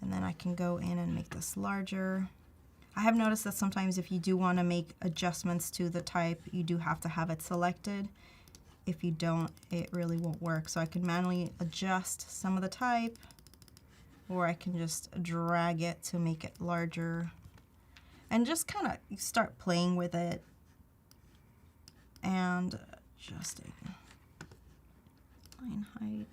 And then I can go in and make this larger. I have noticed that sometimes if you do want to make adjustments to the type, you do have to have it selected. If you don't, it really won't work. So I can manually adjust some of the type, or I can just drag it to make it larger and just kind of start playing with it and adjusting line height.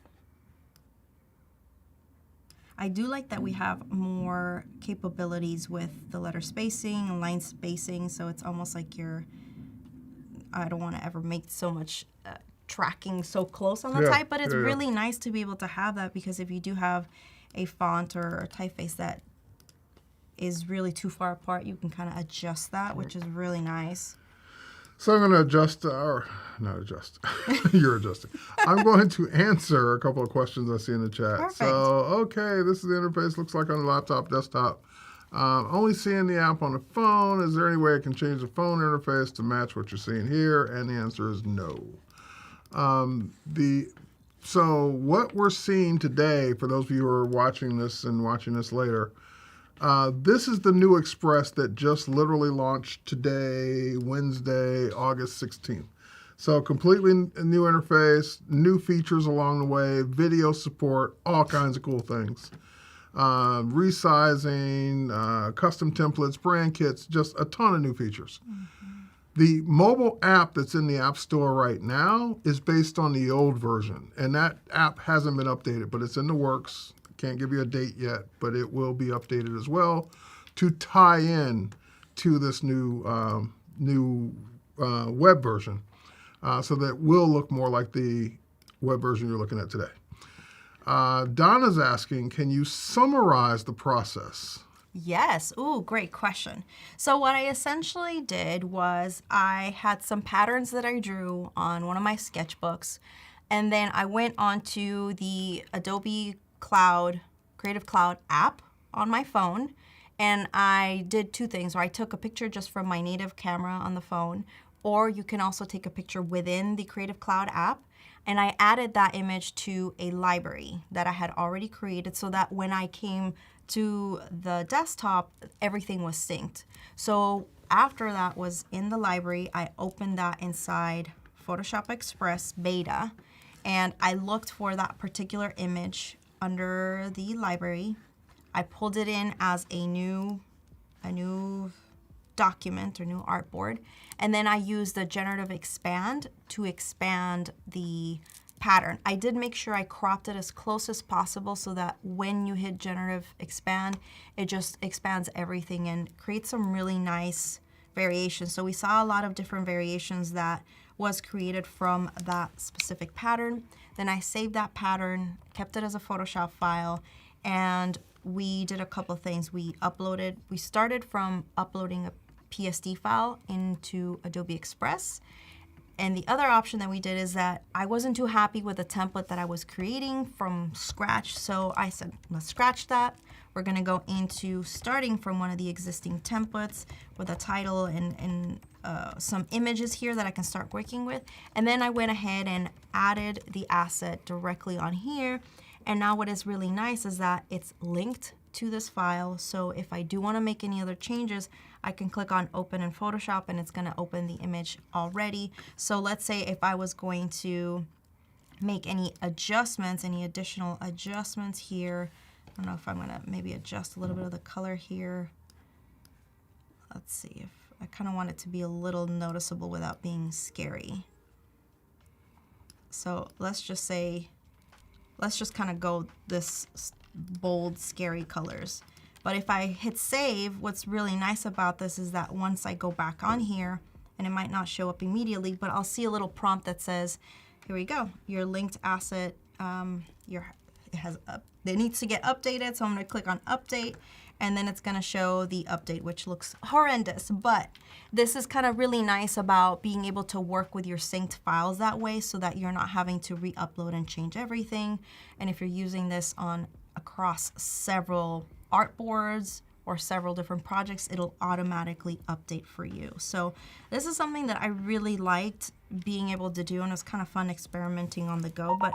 I do like that we have more capabilities with the letter spacing and line spacing, so it's almost like I don't want to ever make so much tracking so close on the type, but it's really nice to be able to have that, because if you do have a font or a typeface that is really too far apart, you can kind of adjust that, which is really nice. So I'm going to adjust, or not adjust, you're adjusting. I'm going to answer a couple of questions I see in the chat. Perfect. So, okay, this is the interface, looks like on the laptop, desktop. Only seeing the app on the phone. Is there any way I can change the phone interface to match what you're seeing here? And the answer is no. So what we're seeing today, for those of you who are watching this and watching this later, this is the new Express that just literally launched today, Wednesday, August 16th. So completely new interface, new features along the way, video support, all kinds of cool things. Resizing, custom templates, brand kits, just a ton of new features. The mobile app that's in the App Store right now is based on the old version, and that app hasn't been updated, but it's in the works. Can't give you a date yet, but it will be updated as well to tie in to this new web version, so that it will look more like the web version you're looking at today. Donna's asking, can you summarize the process? Yes. Ooh, great question. So what I essentially did was I had some patterns that I drew on one of my sketchbooks, and then I went onto the Adobe Creative Cloud app on my phone, And I did two things. Or I took a picture just from my native camera on the phone, or you can also take a picture within the Creative Cloud app. And I added that image to a library that I had already created so that when I came to the desktop, everything was synced. So after that was in the library, I opened that inside Photoshop Express beta, and I looked for that particular image under the library. I pulled it in as a new document or new artboard, and then I used the Generative Expand to expand the pattern. I did make sure I cropped it as close as possible so that when you hit Generative Expand, it just expands everything and creates some really nice variations. So we saw a lot of different variations that was created from that specific pattern. Then I saved that pattern, kept it as a Photoshop file, and we did a couple of things. We started from uploading a PSD file into Adobe Express. And the other option that we did is that I wasn't too happy with the template that I was creating from scratch. So I said, let's scratch that. We're gonna go into starting from one of the existing templates with a title and some images here that I can start working with. And then I went ahead and added the asset directly on here. And now what is really nice is that it's linked to this file. So if I do wanna make any other changes, I can click on open in Photoshop and it's gonna open the image already. So let's say if I was going to make any adjustments, any additional adjustments here, I don't know if I'm gonna maybe adjust a little bit of the color here. Let's see if I kind of want it to be a little noticeable without being scary. So let's just say, let's just kind of go this bold, scary colors. But if I hit save, what's really nice about this is that once I go back on here, and it might not show up immediately, but I'll see a little prompt that says, here we go, your linked asset, it needs to get updated, so I'm gonna click on update, and then it's gonna show the update, which looks horrendous, but this is kind of really nice about being able to work with your synced files that way so that you're not having to re-upload and change everything. And if you're using this across several artboards or several different projects, it'll automatically update for you. So this is something that I really liked being able to do, and it's kind of fun experimenting on the go. But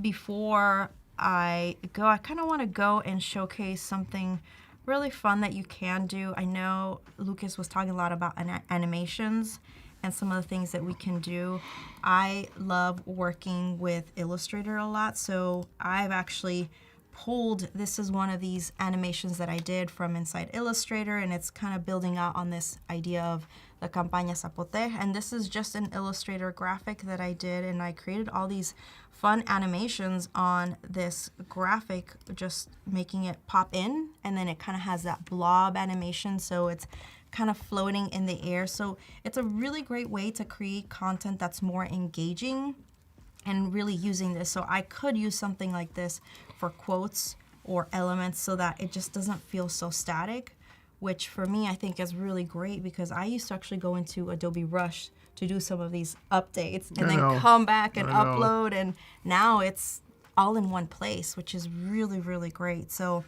before I go, I kind of want to go and showcase something really fun that you can do. I know Lucas was talking a lot about animations and some of the things that we can do. I love working with Illustrator a lot, so I've actually pulled, this is one of these animations that I did from inside Illustrator, and it's kind of building out on this idea of the Campaña Zapote, and this is just an Illustrator graphic that I did, and I created all these fun animations on this graphic, just making it pop in, and then it kind of has that blob animation, so it's kind of floating in the air. So it's a really great way to create content that's more engaging and really using this. So I could use something like this for quotes or elements so that it just doesn't feel so static, which for me I think is really great because I used to actually go into Adobe Rush to do some of these updates and then come back and upload, and now it's all in one place, which is really, really great. So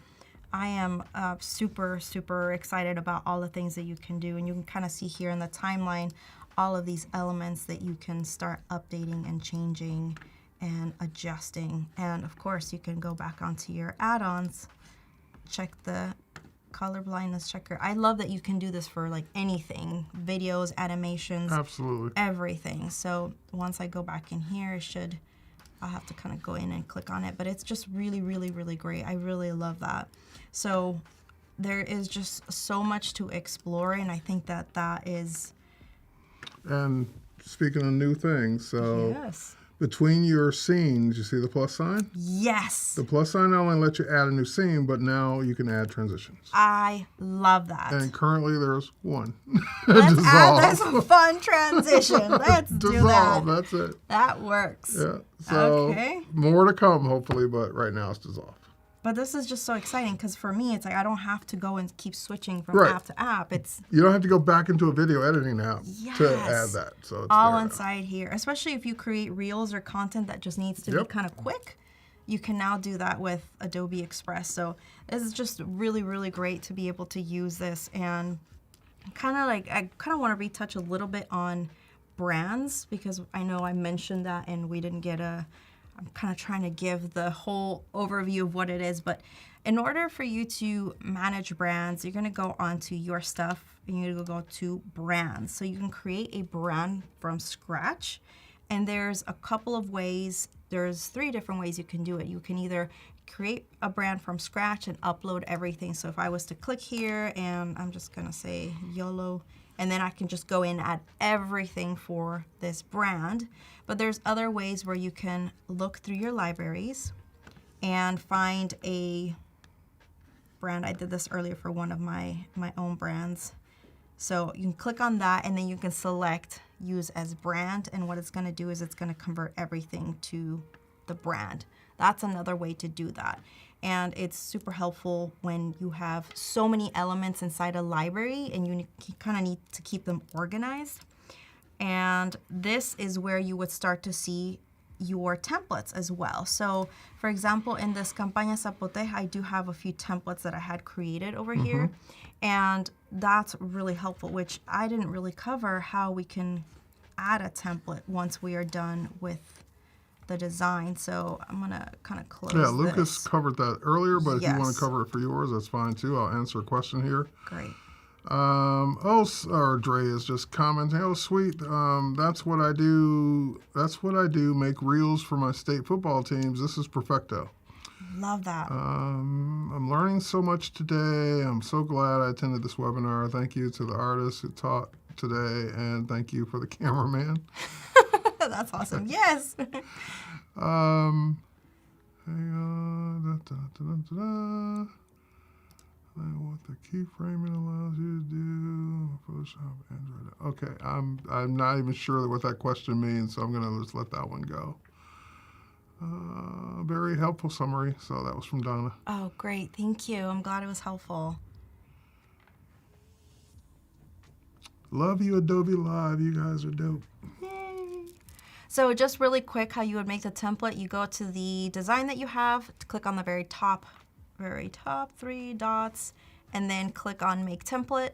I am super, super excited about all the things that you can do, and you can kind of see here in the timeline all of these elements that you can start updating and changing and adjusting. And of course you can go back onto your add-ons, check the color blindness checker. I love that you can do this for like anything, videos, animations, absolutely everything. So once I go back in here, I'll have to kind of go in and click on it, but it's just really, really, really great. I really love that. So there is just so much to explore, and I think that is. And speaking of new things, so yes. Between your scenes, you see the plus sign? Yes. The plus sign not only lets you add a new scene, but now you can add transitions. I love that. And currently there's one. Let's add this fun transition. Let's do that. That's it. That works. Yeah. So okay. More to come, hopefully, but right now it's dissolve. But this is just so exciting because for me, it's like I don't have to go and keep switching from app to app. You don't have to go back into a video editing app to add that. So it's all inside here, especially if you create reels or content that just needs to be kind of quick. you can now do that with Adobe Express. So this is just really, really great to be able to use this. And I kind of want to retouch a little bit on brands, because I know I mentioned that and we didn't get I'm kind of trying to give the whole overview of what it is. But in order for you to manage brands, you're going to go onto your stuff and you're going to go to brands. So you can create a brand from scratch. And there's a couple of ways. There's 3 different ways you can do it. You can either create a brand from scratch and upload everything. So if I was to click here, and I'm just gonna say YOLO, and then I can just go in and add everything for this brand. But there's other ways where you can look through your libraries and find a brand. I did this earlier for one of my own brands. So you can click on that, and then you can select use as brand, and what it's going to do is it's going to convert everything to the brand. That's another way to do that. And it's super helpful when you have so many elements inside a library and you kind of need to keep them organized. And this is where you would start to see your templates as well. So for example, in this Campaña Zapote, I do have a few templates that I had created over here. And that's really helpful, which I didn't really cover how we can add a template once we are done with the design. So I'm gonna kind of close Yeah, Lucas this. covered that earlier, but if you want Yes. to cover it for yours, that's fine too. I'll answer a question here. Great. Dre is just commenting. Oh, sweet. That's what I do. That's what I do. Make reels for my state football teams. This is perfecto. Love that. I'm learning so much today. I'm so glad I attended this webinar. Thank you to the artists who taught today, and thank you for the cameraman. That's awesome. Yes. Hang on. What the keyframing allows you to do. Photoshop, Android. Okay, I'm not even sure what that question means, so I'm gonna just let that one go. Very helpful summary. So that was from Donna. Oh, great. Thank you. I'm glad it was helpful. Love you, Adobe Live. You guys are dope. Yay. So just really quick, how you would make the template. You go to the design that you have, click on the very top 3 dots, and then click on Make Template.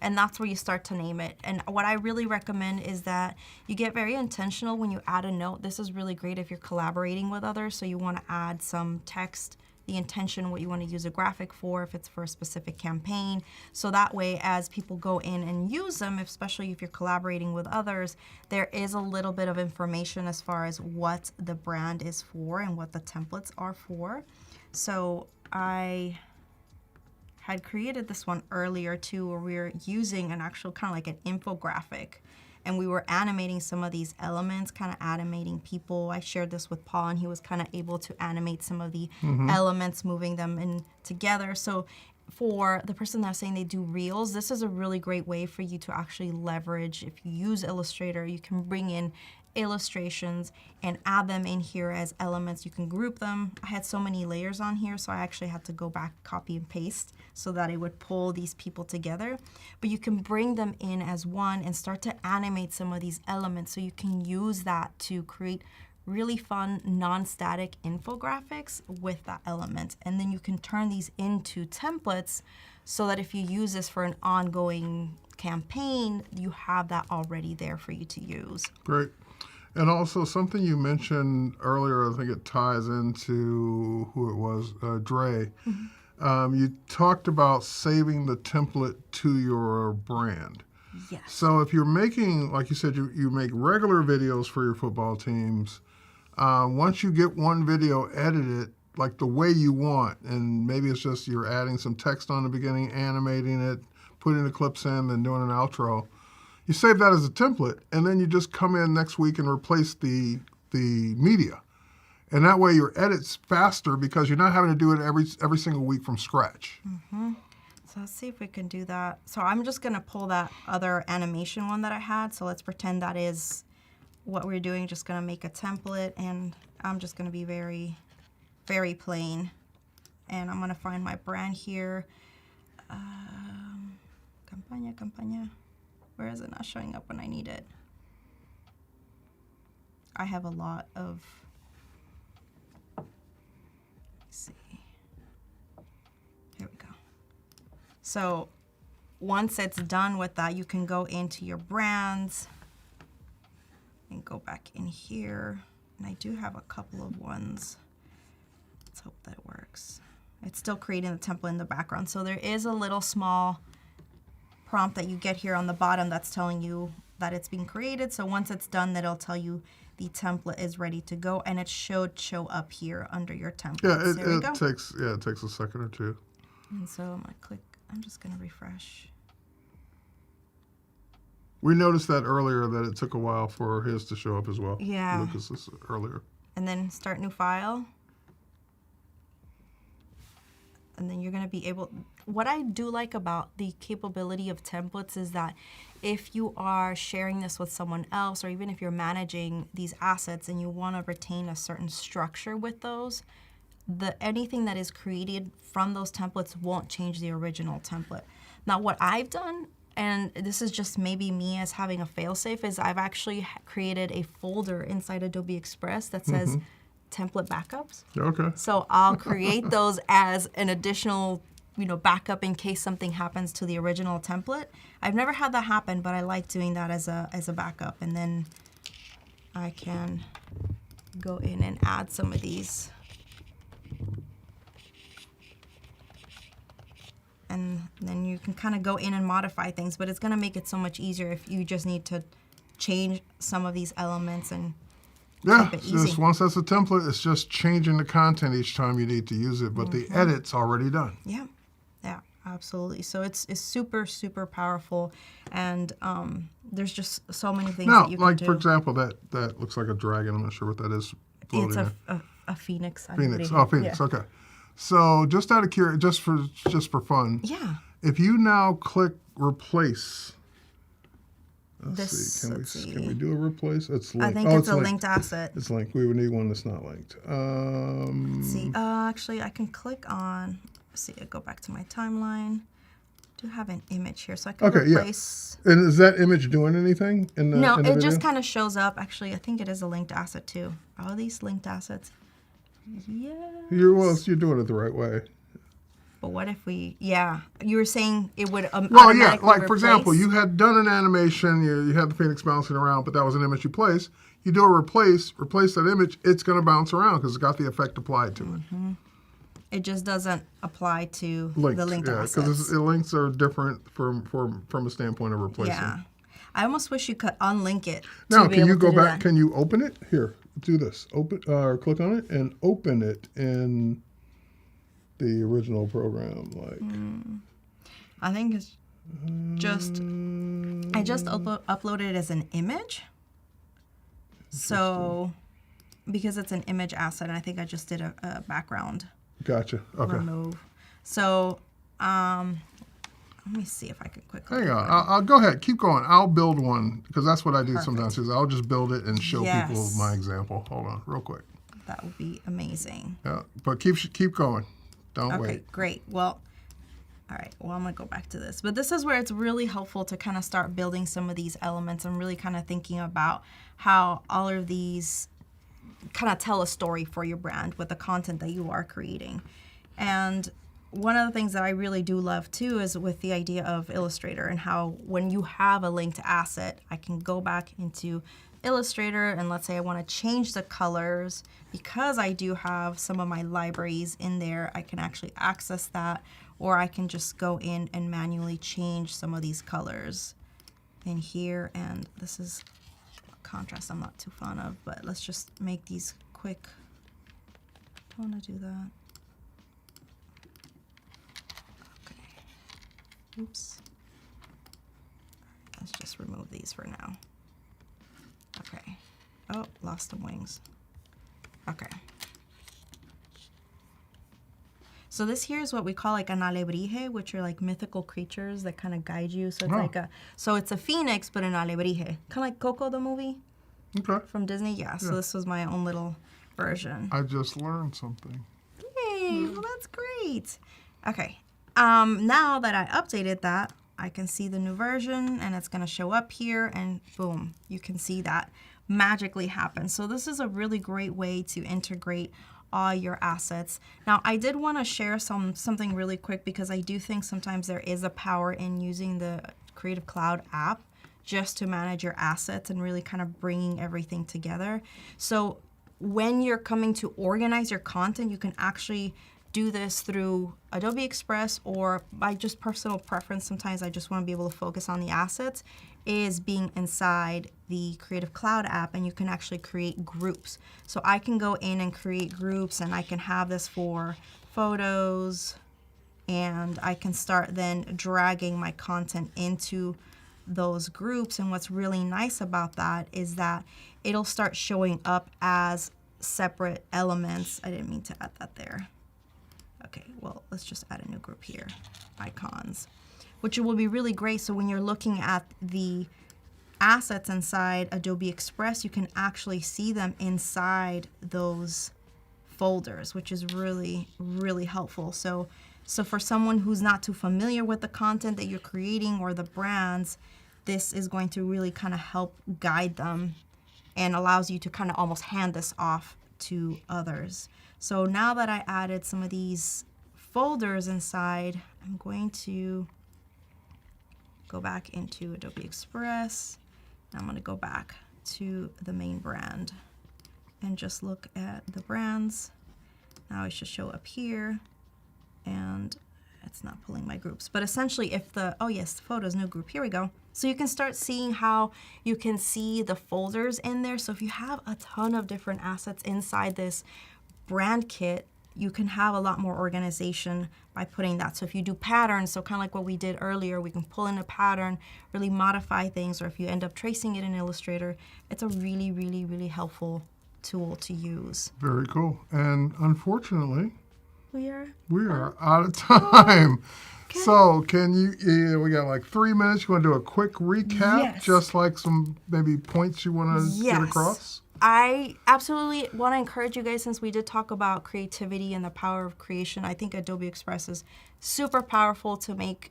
And that's where you start to name it. And what I really recommend is that you get very intentional when you add a note. This is really great if you're collaborating with others. So you want to add some text, the intention, what you want to use a graphic for, if it's for a specific campaign. So that way, as people go in and use them, especially if you're collaborating with others, there is a little bit of information as far as what the brand is for and what the templates are for. So I had created this one earlier too, where we were using an actual kind of like an infographic, and we were animating some of these elements, kind of animating people. I shared this with Paul, and he was kind of able to animate some of the elements, moving them in together. So for the person that's saying they do reels, this is a really great way for you to actually leverage. If you use Illustrator, you can bring in illustrations and add them in here as elements. You can group them. I had so many layers on here, so I actually had to go back, copy and paste so that it would pull these people together. But you can bring them in as one and start to animate some of these elements, so you can use that to create really fun non-static infographics with that element. And then you can turn these into templates so that if you use this for an ongoing campaign, you have that already there for you to use. Great. And also something you mentioned earlier, I think it ties into who it was, Dre. You talked about saving the template to your brand. Yes. So if you're making, like you said, you make regular videos for your football teams, once you get one video edited like the way you want, and maybe it's just you're adding some text on the beginning, animating it, putting the clips in, then doing an outro, you save that as a template, and then you just come in next week and replace the media. And that way your edit's faster because you're not having to do it every single week from scratch. So let's see if we can do that. So I'm just gonna pull that other animation one that I had. So let's pretend that is what we're doing. Just gonna make a template, and I'm just gonna be very, very plain. And I'm gonna find my brand here. Campaña. Where is it not showing up when I need it? I have a lot of So once it's done with that, you can go into your brands and go back in here. And I do have a couple of ones. Let's hope that works. It's still creating the template in the background. So there is a little small prompt that you get here on the bottom that's telling you that it's being created. So once it's done, that'll tell you the template is ready to go, and it should show up here under your templates. Yeah, it takes a second or two. And so I'm gonna click. I'm just gonna refresh. We noticed that earlier that it took a while for his to show up as well. Yeah. Lucas's earlier. And then start new file. And then you're gonna be able, what I do like about the capability of templates is that if you are sharing this with someone else, or even if you're managing these assets and you wanna retain a certain structure with those, anything that is created from those templates won't change the original template. Now what I've done, and this is just maybe me as having a fail-safe, is I've actually created a folder inside Adobe Express that says template backups. Okay. So I'll create those as an additional, backup in case something happens to the original template. I've never had that happen, but I like doing that as a backup. And then I can go in and add some of these. And then you can kind of go in and modify things, but it's going to make it so much easier if you just need to change some of these elements and keep it easy. Once that's a template, it's just changing the content each time you need to use it, but the edit's already done. Yeah, absolutely. So it's super, super powerful, and there's just so many things that you can do. For example, that looks like a dragon. I'm not sure what that is. It's a phoenix. Phoenix. Oh, phoenix. Yeah. Okay. So just out of curiosity, just for fun. Yeah. If you now click replace. Let's see. Can we do a replace? It's linked. I think it's a linked asset. It's linked. We would need one that's not linked. Let's see. Actually, I can click on. Let's see. I go back to my timeline. I do have an image here, so I can replace. Yeah. And is that image doing anything in the? No, in the it video? just kind of shows up. Actually, I think it is a linked asset too. All these linked assets. Yeah. You're doing it the right way. But what if we? Yeah, you were saying it would. Well, yeah. Like for example, you had done an animation. You had the phoenix bouncing around, but that was an image you placed. You do a replace that image. It's going to bounce around because it's got the effect applied to it. It just doesn't apply to linked, the linked assets. Because the links are different from a standpoint of replacing. Yeah, I almost wish you could unlink it. Now, can you go back? Can you open it? Here, do this. Open or click on it and open it in the original program. I think it's just. I just uploaded it as an image. So, because it's an image asset, and I think I just did a background. Gotcha. Okay. Remove. So, let me see if I can quickly. Hang on. I'll go ahead. Keep going. I'll build one because that's what I do sometimes. Is I'll just build it and show people my example. Hold on, real quick. That would be amazing. Yeah, but keep going. Don't wait. Okay, great. Well, all right. Well, I'm gonna go back to this, but this is where it's really helpful to kind of start building some of these elements and really kind of thinking about how all of these kind of tell a story for your brand with the content that you are creating. And one of the things that I really do love too is with the idea of Illustrator and how when you have a linked asset, I can go back into Illustrator and let's say I want to change the colors. Because I do have some of my libraries in there, I can actually access that, or I can just go in and manually change some of these colors in here. And this is contrast I'm not too fond of, but let's just make these quick. I want to do that. Okay. Oops. Let's just remove these for now. Okay. Oh, lost some wings. Okay. So this here is what we call like an alebrije, which are like mythical creatures that kind of guide you. So it's it's a phoenix, but an alebrije. Kind of like Coco the movie. Okay. From Disney, yeah. So this was my own little version. I just learned something. Yay, well that's great. Okay. Now that I updated that, I can see the new version and it's gonna show up here and boom, you can see that magically happen. So this is a really great way to integrate all your assets. Now, I did want to share something really quick because I do think sometimes there is a power in using the Creative Cloud app just to manage your assets and really kind of bringing everything together. So when you're coming to organize your content, you can actually do this through Adobe Express, or by just personal preference. Sometimes I just want to be able to focus on the assets, is being inside the Creative Cloud app, and you can actually create groups. So I can go in and create groups, and I can have this for photos, and I can start then dragging my content into those groups. And what's really nice about that is that it'll start showing up as separate elements. I didn't mean to add that there. Okay, well, let's just add a new group here, icons, which will be really great. So when you're looking at the assets inside Adobe Express, you can actually see them inside those folders, which is really, really helpful. So for someone who's not too familiar with the content that you're creating or the brands, this is going to really kind of help guide them and allows you to kind of almost hand this off to others. So now that I added some of these folders inside, I'm going to go back into Adobe Express. I'm going to go back to the main brand and just look at the brands. Now it should show up here, and it's not pulling my groups. But essentially if the, oh yes, the photos, new group, here we go. So you can start seeing how you can see the folders in there. So if you have a ton of different assets inside this brand kit, you can have a lot more organization by putting that. So if you do patterns, so kind of like what we did earlier, we can pull in a pattern, really modify things, or if you end up tracing it in Illustrator, it's a really, really, really helpful tool to use. Very cool. And unfortunately, we are out of time. Okay. So can you, we got like 3 minutes. You want to do a quick recap? Yes. Just like some maybe points you want to get across? I absolutely want to encourage you guys, since we did talk about creativity and the power of creation. I think Adobe Express is super powerful to make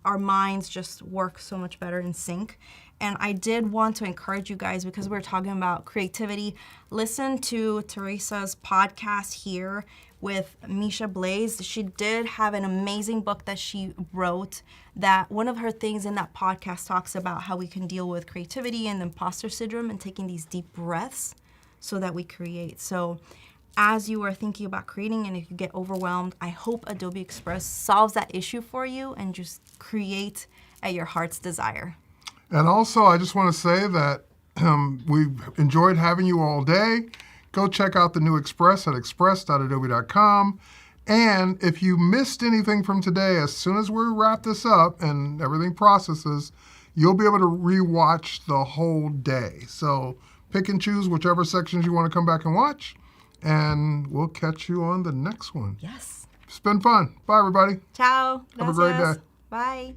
our minds just work so much better in sync. And I did want to encourage you guys, because we're talking about creativity, listen to Teresa's podcast here with Misha Blaze. She did have an amazing book that she wrote, that one of her things in that podcast talks about how we can deal with creativity and imposter syndrome and taking these deep breaths so that we create. So as you are thinking about creating and if you get overwhelmed, I hope Adobe Express solves that issue for you and just create at your heart's desire. And also, I just want to say that we've enjoyed having you all day. Go check out the new Express at express.adobe.com. And if you missed anything from today, as soon as we wrap this up and everything processes, you'll be able to rewatch the whole day. So pick and choose whichever sections you want to come back and watch, and we'll catch you on the next one. Yes. It's been fun. Bye, everybody. Ciao. Have a great day. Bye.